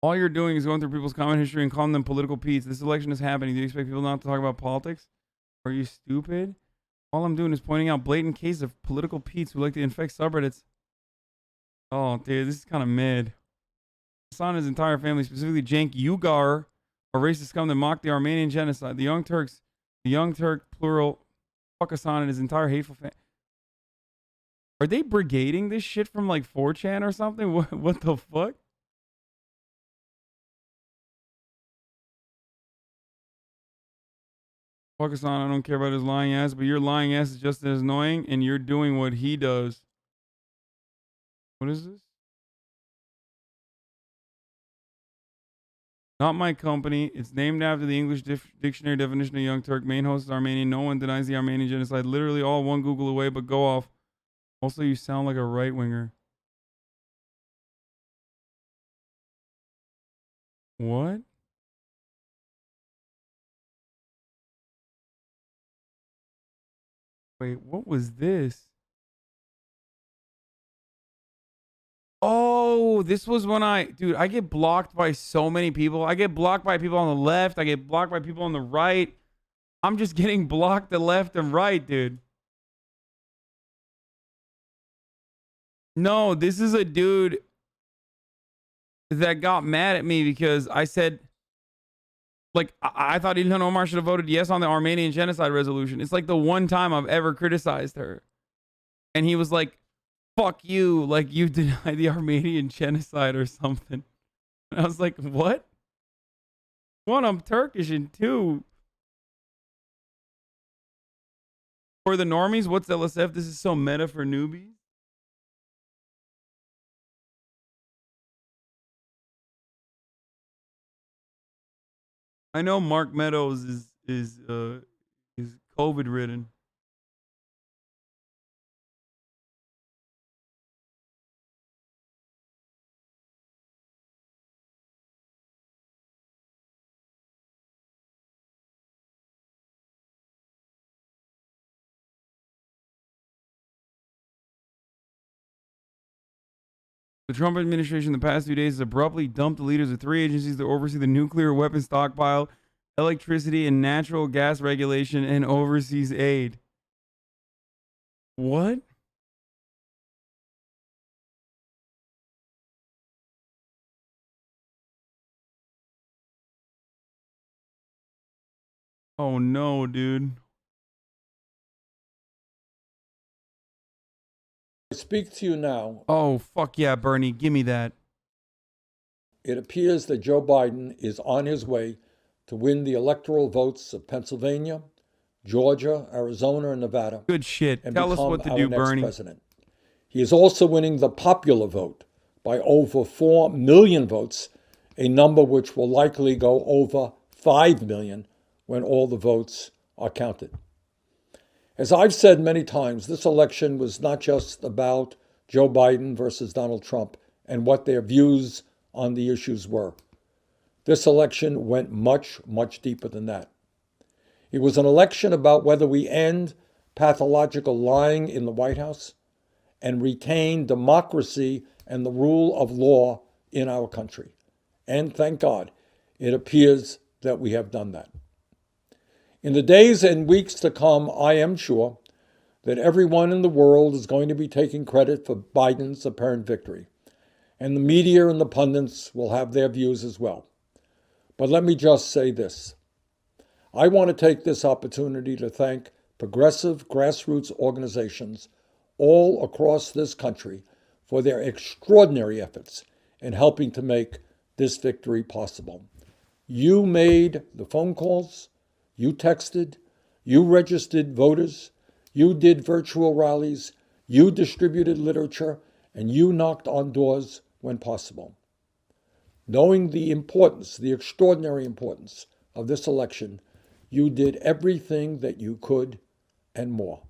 All you're doing is going through people's comment history and calling them political peats. This election is happening. Do you expect people not to talk about politics? Are you stupid? All I'm doing is pointing out blatant cases of political peats who like to infect subreddits. Oh, dude, this is kind of mid. Hasan and his entire family, specifically Cenk Uygur, a racist scum that mocked the Armenian genocide. The Young Turk, plural, fuck Hasan and his entire hateful family. Are they brigading this shit from like 4chan or something? What the fuck? Fuck Hasan, I don't care about his lying ass, but your lying ass is just as annoying and you're doing what he does. What is this? Not my company. It's named after the English dictionary definition of Young Turk. Main host is Armenian. No one denies the Armenian genocide. Literally all one Google away, but go off. Also, you sound like a right-winger. What? Wait, what was this? Oh, this was when dude, I get blocked by so many people. I get blocked by people on the left. I get blocked by people on the right. I'm just getting blocked to left and right, dude. No, this is a dude that got mad at me because I said, like, I thought Ilhan Omar should have voted yes on the Armenian genocide resolution. It's like the one time I've ever criticized her. And he was like, fuck you, like you deny the Armenian genocide or something. And I was like, what? One, I'm Turkish, and two, for the normies, what's LSF? This is so meta for newbies. I know Mark Meadows is COVID ridden. The Trump administration in the past 2 days has abruptly dumped the leaders of 3 agencies that oversee the nuclear weapons stockpile, electricity and natural gas regulation, and overseas aid. What? Oh no, dude.
I speak to you now.
Oh, fuck yeah, Bernie. Give me that.
It appears that Joe Biden is on his way to win the electoral votes of Pennsylvania, Georgia, Arizona, and Nevada.
Good shit.
And
Tell us what to do, Bernie.
President. He is also winning the popular vote by over 4 million votes, a number which will likely go over 5 million when all the votes are counted. As I've said many times, this election was not just about Joe Biden versus Donald Trump and what their views on the issues were. This election went much, much deeper than that. It was an election about whether we end pathological lying in the White House and retain democracy and the rule of law in our country. And thank God, it appears that we have done that. In the days and weeks to come, I am sure that everyone in the world is going to be taking credit for Biden's apparent victory. And the media and the pundits will have their views as well. But let me just say this. I want to take this opportunity to thank progressive grassroots organizations all across this country for their extraordinary efforts in helping to make this victory possible. You made the phone calls, you texted, you registered voters, you did virtual rallies, you distributed literature, and you knocked on doors when possible. Knowing the importance, the extraordinary importance of this election, you did everything that you could and more.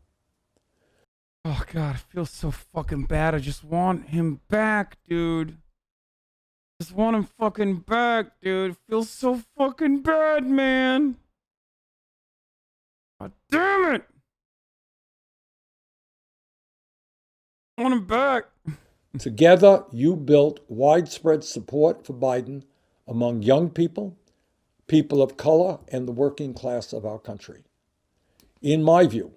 Oh, God, I feel so fucking bad. I just want him back, dude. Just want him fucking back, dude. It feels so fucking bad, man. God damn it. I want him back.
Together, you built widespread support for Biden among young people, people of color, and the working class of our country. In my view,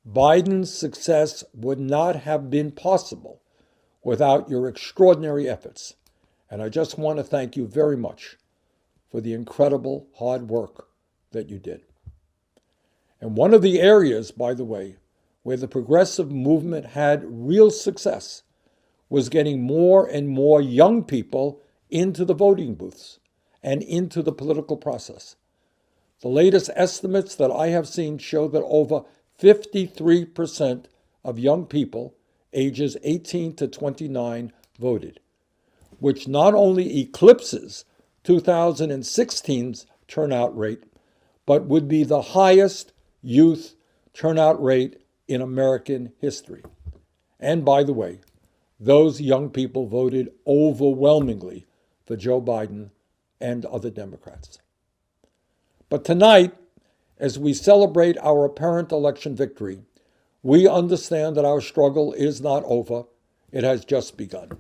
Biden's success would not have been possible without your extraordinary efforts. And I just want to thank you very much for the incredible hard work that you did. And one of the areas, by the way, where the progressive movement had real success was getting more and more young people into the voting booths and into the political process. The latest estimates that I have seen show that over 53% of young people ages 18 to 29 voted, which not only eclipses 2016's turnout rate, but would be the highest youth turnout rate in American history. And by the way, those young people voted overwhelmingly for Joe Biden and other Democrats. But tonight, as we celebrate our apparent election victory, We understand that our struggle is not over. It has just begun.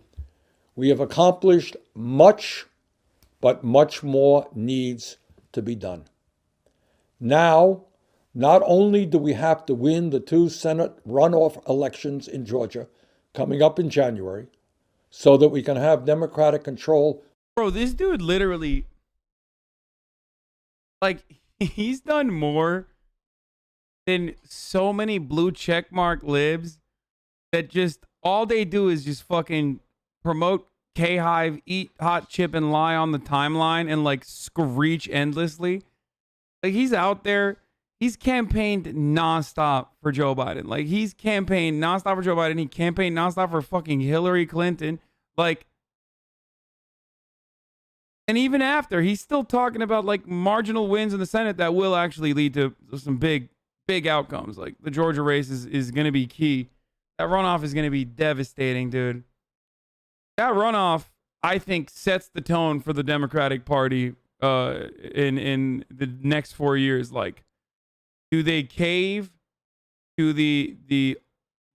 We have accomplished much, but much more needs to be done. Now, not only do we have to win the 2 Senate runoff elections in Georgia coming up in January so that we can have Democratic control.
Bro, this dude literally, like, he's done more than so many blue checkmark libs that just all they do is just fucking promote K-Hive, eat hot chip, and lie on the timeline and like screech endlessly. Like, he's out there. He's campaigned nonstop for Joe Biden. Like, he's campaigned nonstop for Joe Biden. He campaigned nonstop for fucking Hillary Clinton. Like, and even after, he's still talking about like marginal wins in the Senate that will actually lead to some big outcomes. Like, the Georgia race is going to be key. That runoff is going to be devastating, dude. That runoff, I think, sets the tone for the Democratic Party in the next 4 years. Like, do they cave to the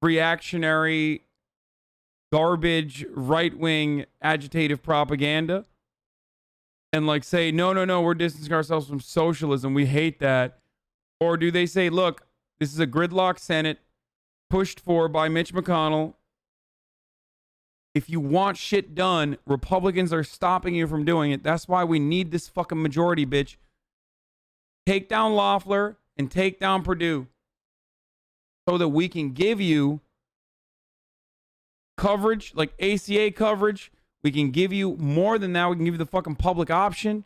reactionary, garbage, right-wing, agitative propaganda and like say, no, we're distancing ourselves from socialism, we hate that? Or do they say, look, this is a gridlock Senate pushed for by Mitch McConnell. If you want shit done, Republicans are stopping you from doing it. That's why we need this fucking majority, bitch. Take down Loeffler and take down Perdue so that we can give you coverage, like ACA coverage. We can give you more than that. We can give you the fucking public option.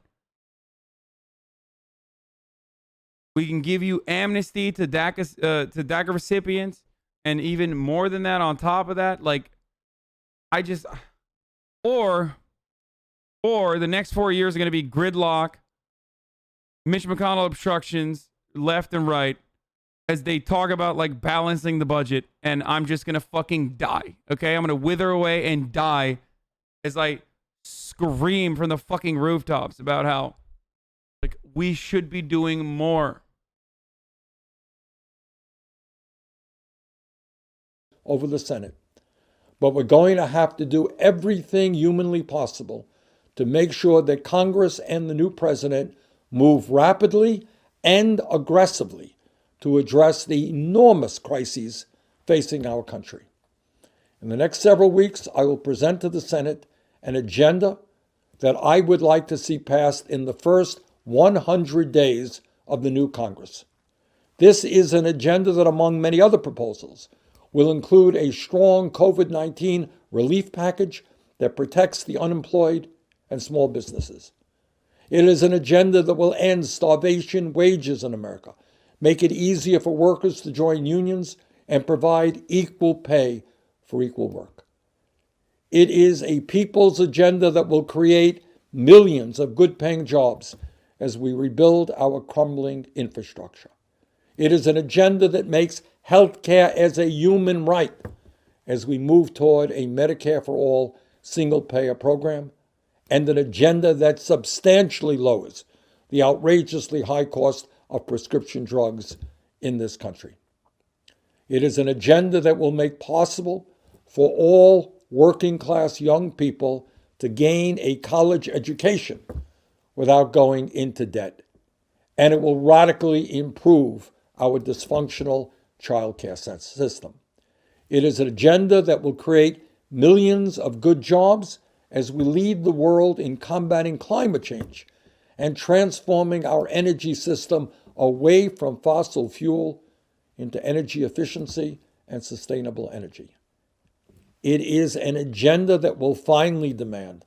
We can give you amnesty to DACA recipients, and even more than that on top of that. Like, or the next 4 years are going to be gridlock, Mitch McConnell obstructions, left and right, as they talk about like balancing the budget, and I'm just going to fucking die. Okay, I'm going to wither away and die as I scream from the fucking rooftops about how like we should be doing more.
Over the Senate. But we're going to have to do everything humanly possible to make sure that Congress and the new president move rapidly and aggressively to address the enormous crises facing our country. In the next several weeks, I will present to the Senate an agenda that I would like to see passed in the first 100 days of the new Congress. This is an agenda that, among many other proposals, will include a strong COVID-19 relief package that protects the unemployed and small businesses. It is an agenda that will end starvation wages in America, make it easier for workers to join unions, and provide equal pay for equal work. It is a people's agenda that will create millions of good-paying jobs as we rebuild our crumbling infrastructure. It is an agenda that makes health care as a human right as we move toward a Medicare for all single-payer program, and an agenda that substantially lowers the outrageously high cost of prescription drugs in this country. It is an agenda that will make possible for all working-class young people to gain a college education without going into debt. And it will radically improve our dysfunctional child care system. It is an agenda that will create millions of good jobs as we lead the world in combating climate change and transforming our energy system away from fossil fuel into energy efficiency and sustainable energy. It is an agenda that will finally demand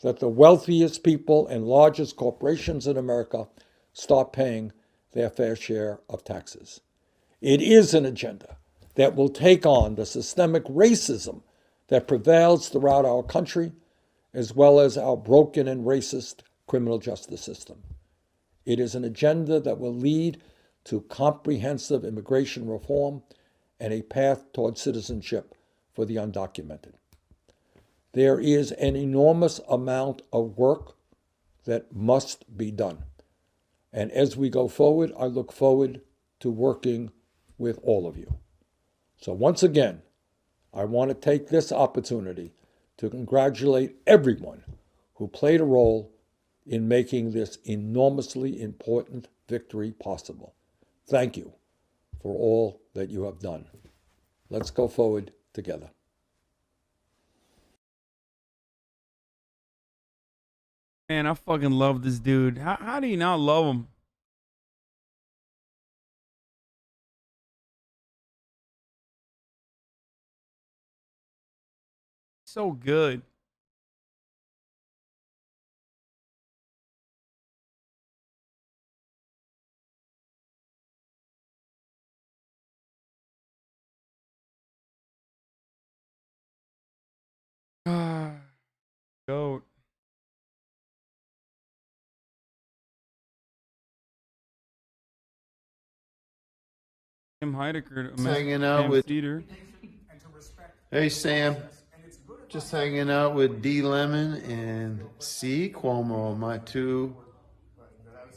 that the wealthiest people and largest corporations in America start paying their fair share of taxes. It is an agenda that will take on the systemic racism that prevails throughout our country, as well as our broken and racist criminal justice system. It is an agenda that will lead to comprehensive immigration reform and a path toward citizenship for the undocumented. There is an enormous amount of work that must be done. And as we go forward, I look forward to working with all of you. So once again, I want to take this opportunity to congratulate everyone who played a role in making this enormously important victory possible. Thank you for all that you have done. Let's go forward together.
Man, I fucking love this dude. How do you not love him? So good. Goat. Tim Heidecker,
Hanging out with
Cedar.
Hey Sam, just hanging out with D Lemon and C Cuomo, my two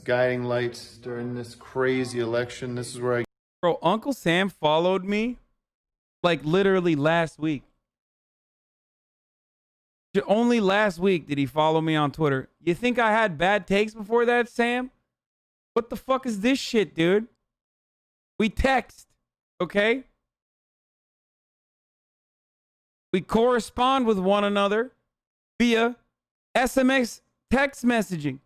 guiding lights during this crazy election. This is where I
Bro, Uncle Sam followed me like literally last week. Only last week did he follow me on Twitter. You think I had bad takes before that, Sam? What the fuck is this shit, dude? We text, okay? We correspond with one another via SMS text messaging.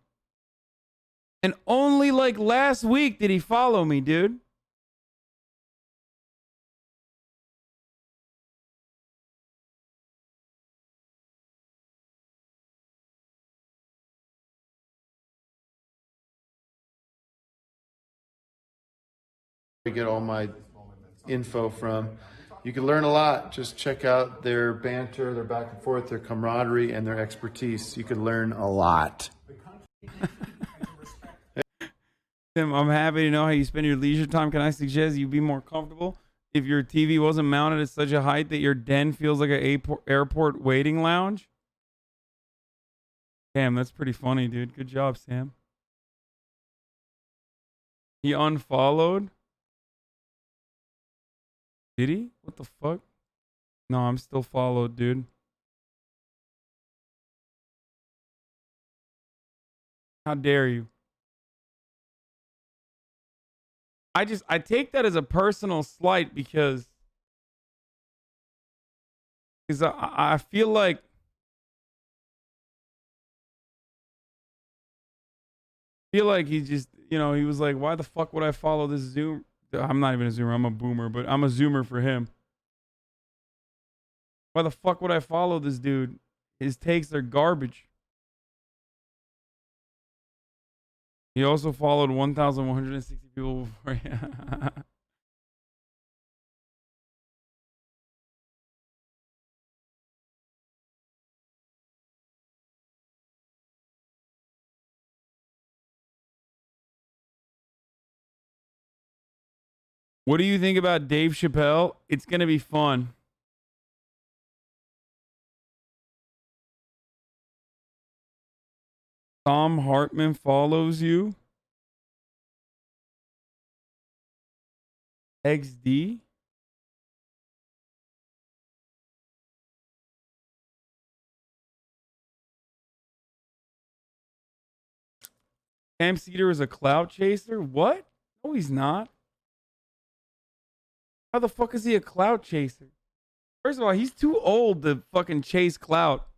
And only like last week did he follow me, dude.
get all my info from. You can learn a lot. Just check out their banter, their back and forth, their camaraderie, and their expertise. You can learn a lot.
Tim, I'm happy to know how you spend your leisure time. Can I suggest you be more comfortable if your TV wasn't mounted at such a height that your den feels like an airport waiting lounge? Damn, that's pretty funny, dude. Good job, Sam. He unfollowed? Did he? What the fuck? No, I'm still followed, dude. How dare you? I take that as a personal slight because I feel like he just, you know, he was like, why the fuck would I follow this Zoom? I'm not even a Zoomer. I'm a boomer, but I'm a Zoomer for him. Why the fuck would I follow this dude? His takes are garbage. He also followed 1,160 people before. What do you think about Dave Chappelle? It's going to be fun. Tom Hartman follows you. XD. Sam Cedar is a clout chaser? What? No, he's not. How the fuck is he a clout chaser? First of all, he's too old to fucking chase clout.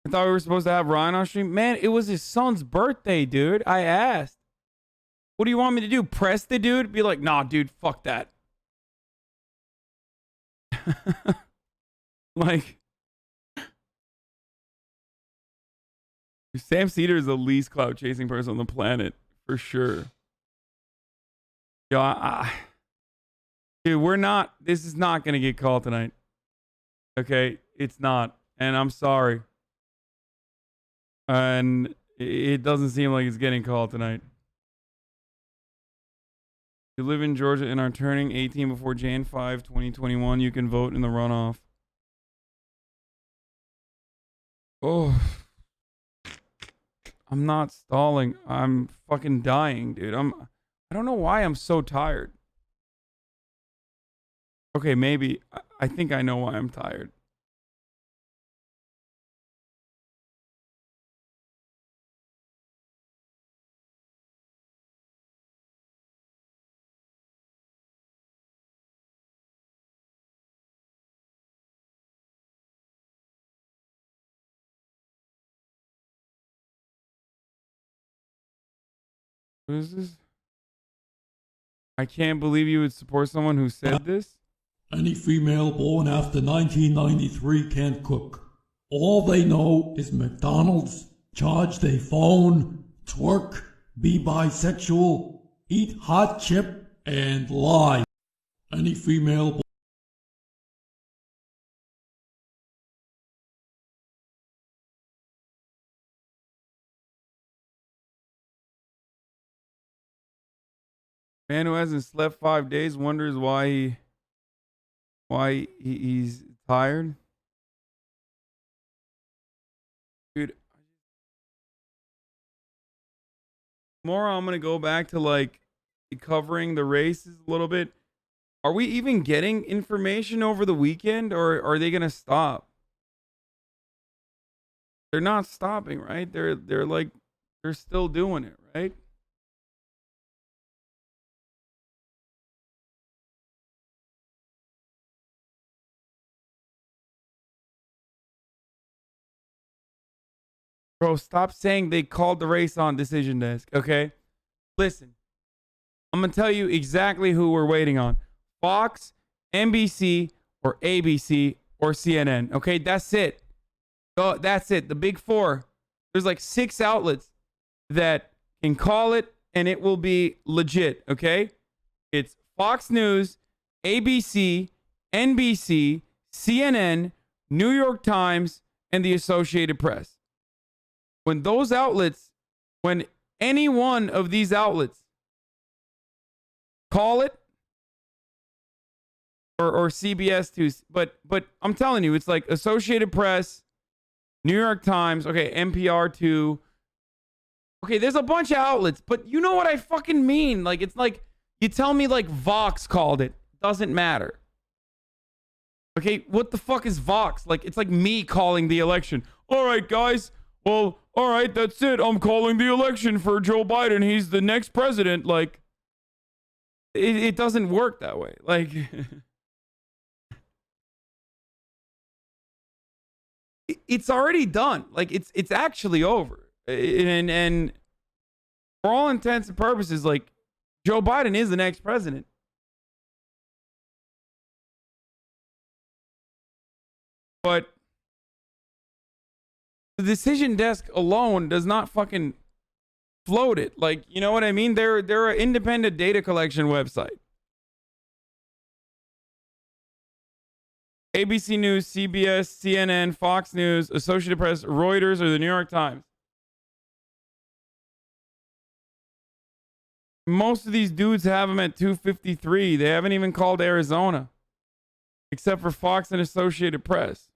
I thought we were supposed to have Ryan on stream. Man, it was his son's birthday, dude. I asked. What do you want me to do? Press the dude? Be like, nah, dude, fuck that. Like, Sam Cedar is the least clout chasing person on the planet, for sure. Yo, dude, this is not going to get called tonight. Okay? It's not. And I'm sorry. And it doesn't seem like it's getting called tonight. You live in Georgia and are turning 18 before Jan 5, 2021. You can vote in the runoff. Oh. I'm not stalling. I'm fucking dying, dude. I don't know why I'm so tired. Okay, maybe. I think I know why I'm tired. What is this? I can't believe you would support someone who said this.
Any female born after 1993 can't cook. All they know is McDonald's, charge their phone, twerk, be bisexual, eat hot chip, and lie. Any female
Man who hasn't slept 5 days wonders why he's tired. Dude, tomorrow I'm gonna go back to like covering the races a little bit. Are we even getting information over the weekend, or are they gonna stop? They're not stopping, right? They're still doing it, right? Bro, stop saying they called the race on decision desk, okay? Listen, I'm going to tell you exactly who we're waiting on. Fox, NBC, or ABC, or CNN, okay? That's it. That's it. The big four. There's like 6 outlets that can call it, and it will be legit, okay? It's Fox News, ABC, NBC, CNN, New York Times, and the Associated Press. When those outlets, when any one of these outlets call it, or CBS too, but I'm telling you, it's like Associated Press, New York Times, okay, NPR too. Okay, there's a bunch of outlets, but you know what I fucking mean? Like, it's like, you tell me like Vox called it. Doesn't matter. Okay, what the fuck is Vox? Like, it's like me calling the election. All right, guys. Well, all right, that's it. I'm calling the election for Joe Biden. He's the next president. Like, it doesn't work that way. Like, it's already done. Like, it's actually over. And for all intents and purposes, like, Joe Biden is the next president. But the decision desk alone does not fucking float it. Like, you know what I mean? They're an independent data collection website. ABC News, CBS, CNN, Fox News, Associated Press, Reuters, or the New York Times. Most of these dudes have them at 253. They haven't even called Arizona, except for Fox and Associated Press.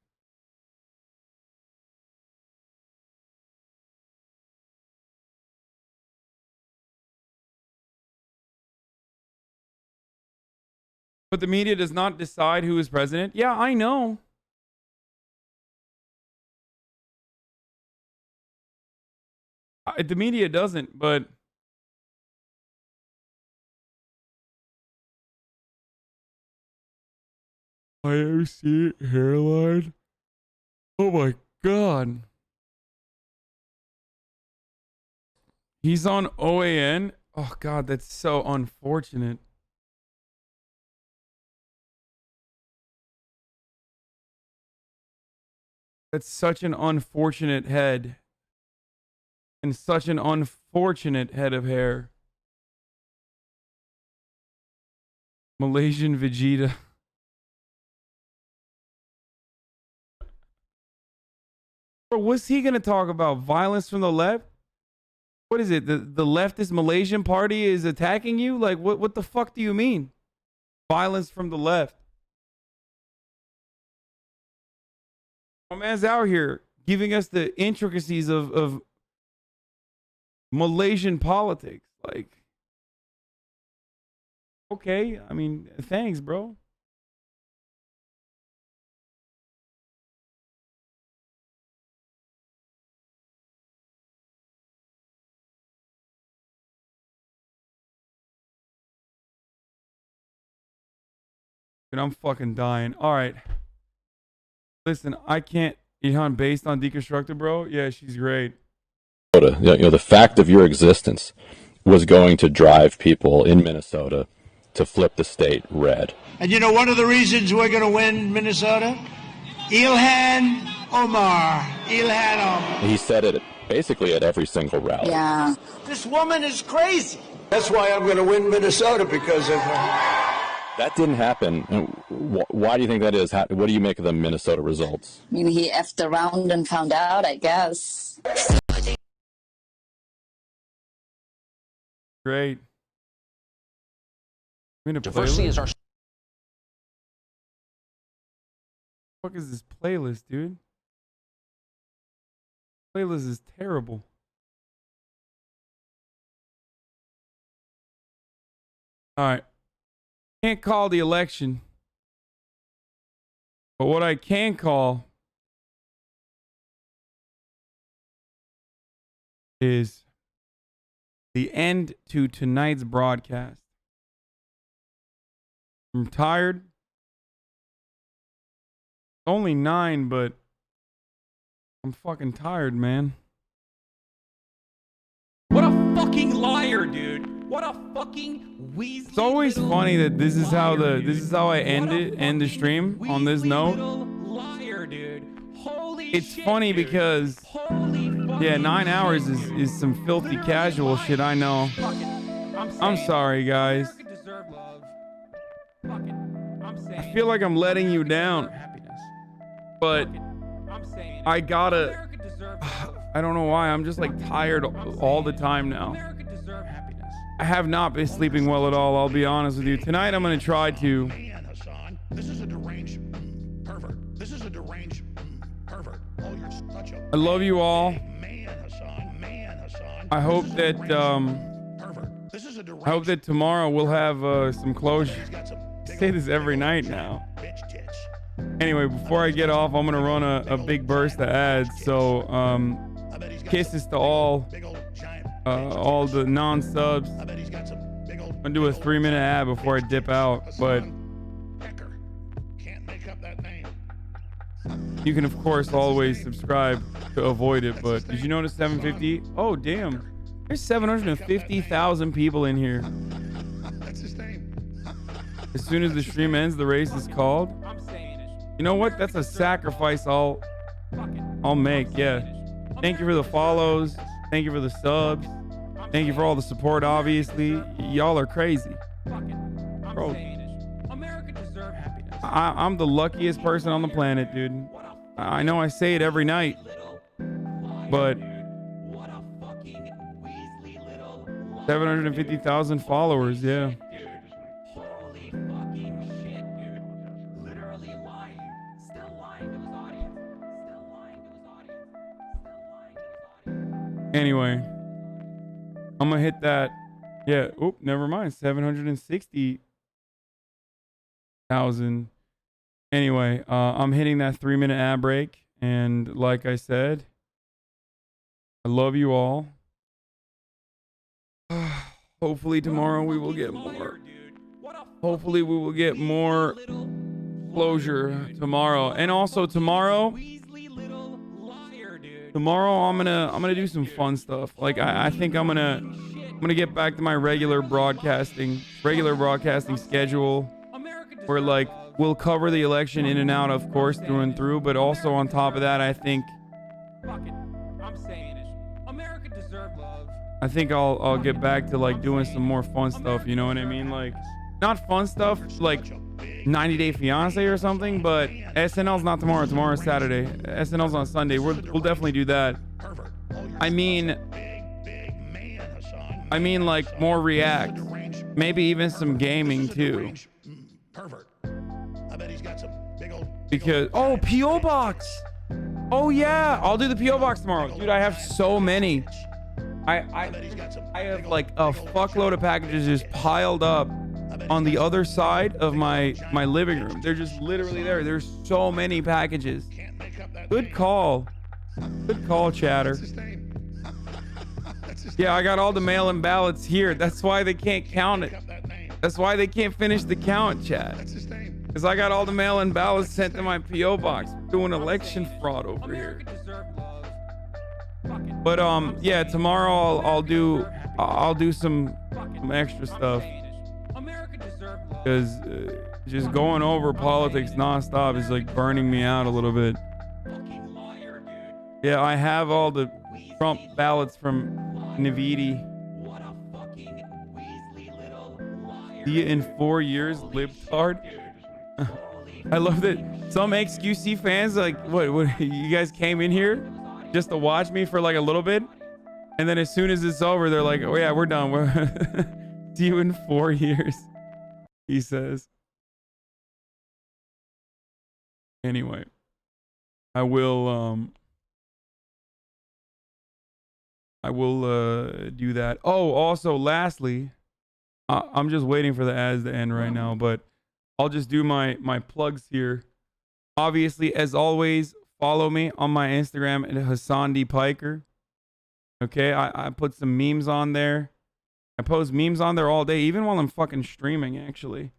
But the media does not decide who is president. Yeah, I know. The media doesn't, but IOC hairline. Oh my God. He's on OAN. Oh God, that's so unfortunate. That's such an unfortunate head. And such an unfortunate head of hair. Malaysian Vegeta. Bro, what's he going to talk about? Violence from the left? What is it? The leftist Malaysian party is attacking you? Like, what the fuck do you mean? Violence from the left. My man's out here giving us the intricacies of Malaysian politics. Like, okay, I mean, thanks, bro. And I'm fucking dying. All right. Listen, I can't. Ihan, based on Deconstructed, bro? Yeah, she's great.
The fact of your existence was going to drive people in Minnesota to flip the state red.
And you know one of the reasons we're going to win Minnesota? Ilhan Omar. Ilhan Omar.
He said it basically at every single rally.
Yeah. This woman is crazy. That's why I'm going to win Minnesota, because of her.
That didn't happen. Why do you think that is? What do you make of the Minnesota results?
I mean, he effed around and found out, I guess.
Great.
Diversity is our...
What the fuck is this playlist, dude? Playlist is terrible. All right. Can't call the election. But what I can call is the end to tonight's broadcast. I'm tired. It's only 9, but I'm fucking tired, man.
What a fucking liar, dude. What a fucking weasel.
It's always funny that this is how I end the stream on this note.
Liar, dude. Holy
It's
shit,
funny
dude.
because yeah, 9 hours is some filthy casual shit, I know. I'm sorry, guys. I feel like I'm letting you down. But I gotta I don't know why. I'm just like tired all the time now. I have not been sleeping well at all, I'll be honest with you. Tonight I'm gonna try to.
Man, Hasan, this is a deranged pervert. This is a deranged pervert. Oh, you're such a
I love you all.
man, Hasan.
I hope that tomorrow we'll have some closure. I say this every night now. Anyway, before I get off, I'm gonna run a big burst of ads. So kisses to all the non-subs. I'm gonna do a 3-minute ad before I dip out, but you can of course always subscribe to avoid it. But did you notice 750? Oh damn, there's 750,000 people in here. As soon as the stream ends, the race is called. You know what? That's a sacrifice I'll make. Yeah. Thank you for the follows. Thank you for the subs. Thank you for all the support, obviously. Y'all are crazy. Bro, I'm the luckiest person on the planet, dude. I know I say it every night, but 750,000 followers, yeah. Anyway, I'm gonna hit that. Yeah. Oop. Never mind. 760,000. Anyway, I'm hitting that 3-minute ad break, and like I said, I love you all. Hopefully tomorrow we will get more. Hopefully we will get more closure tomorrow, and also tomorrow I'm gonna do some fun stuff. Like I think I'm gonna get back to my regular broadcasting schedule, where like we'll cover the election in and out, of course, through and through, but also on top of that, I think I'll get back to like doing some more fun stuff, you know what I mean? Like not fun stuff like 90 Day Fiance or something, but SNL's not tomorrow. Tomorrow's Saturday. SNL's on Sunday. We'll definitely do that. I mean, I mean, like, more React. Maybe even some gaming, too. Because, oh, P.O. Box! Oh, yeah! I'll do the P.O. Box tomorrow. Dude, I have so many. I have, like, a fuckload of packages just piled up on the other side of my living room. They're just literally there. There's so many packages. Good call. Good call, chatter. Yeah, I got all the mail-in ballots here. That's why they can't count it. That's why they can't finish the count, chat. Because I got all the mail-in ballots sent to my P.O. box. We're doing election fraud over here. But yeah, tomorrow I'll do some extra stuff. Because just going over politics nonstop is like burning me out a little bit. Yeah, I have all the Trump ballots from Navidi. See you in 4 years, libtard. I love that some XQC fans like, what you guys came in here just to watch me for like a little bit, and then as soon as it's over, they're like, oh yeah, we're done. See you in 4 years, he says. Anyway, I will do that. Oh, also, lastly, I'm just waiting for the ads to end right now, but I'll just do my plugs here. Obviously, as always, follow me on my Instagram at HasanAbi Piker. Okay, I put some memes on there. I post memes on there all day, even while I'm fucking streaming, actually.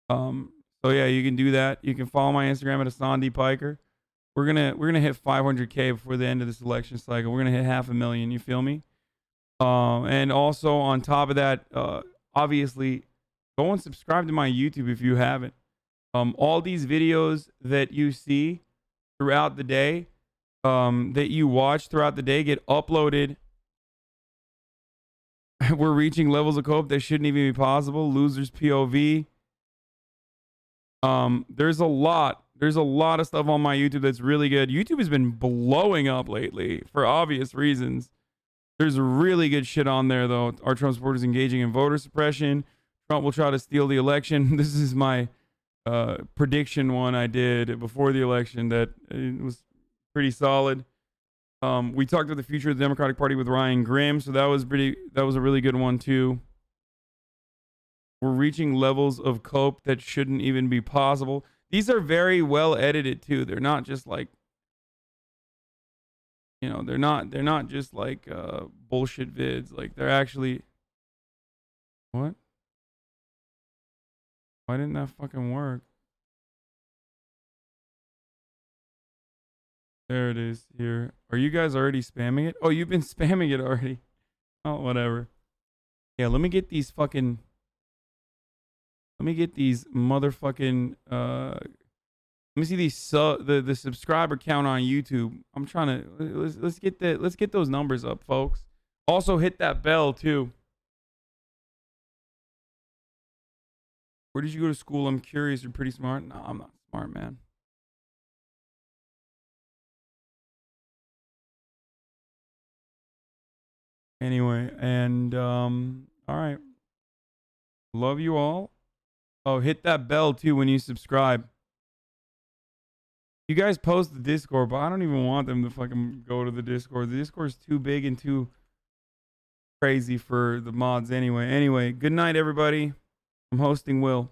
So yeah, you can do that. You can follow my Instagram at HasanAbi Piker. We're gonna hit 500K before the end of this election cycle. We're gonna hit 500,000. You feel me? And also on top of that, obviously, go and subscribe to my YouTube if you haven't. All these videos that you see throughout the day, that you watch throughout the day, get uploaded. We're reaching levels of cope that shouldn't even be possible. Losers POV. There's a lot of stuff on my YouTube that's really good. YouTube has been blowing up lately for obvious reasons. There's really good shit on there, though. Are Trump supporters engaging in voter suppression? Trump will try to steal the election. This is my prediction one I did before the election that it was pretty solid. We talked about the future of the Democratic Party with Ryan Grimm, so that was a really good one too. We're reaching levels of cope that shouldn't even be possible. These are very well edited too. They're not just like, you know, they're not just like bullshit vids. Like they're actually, what? Why didn't that fucking work? There it is here. Are you guys already spamming it? Oh, you've been spamming it already. Oh, whatever. Yeah, let me get these motherfucking let me see these the subscriber count on YouTube. I'm trying to let's get those numbers up, folks. Also hit that bell too. Where did you go to school? I'm curious. You're pretty smart. No, I'm not smart, man. Anyway, and all right. Love you all. Oh, hit that bell too when you subscribe. You guys post the Discord, but I don't even want them to fucking go to the Discord. The Discord is too big and too crazy for the mods anyway. Anyway, good night, everybody. I'm hosting Will.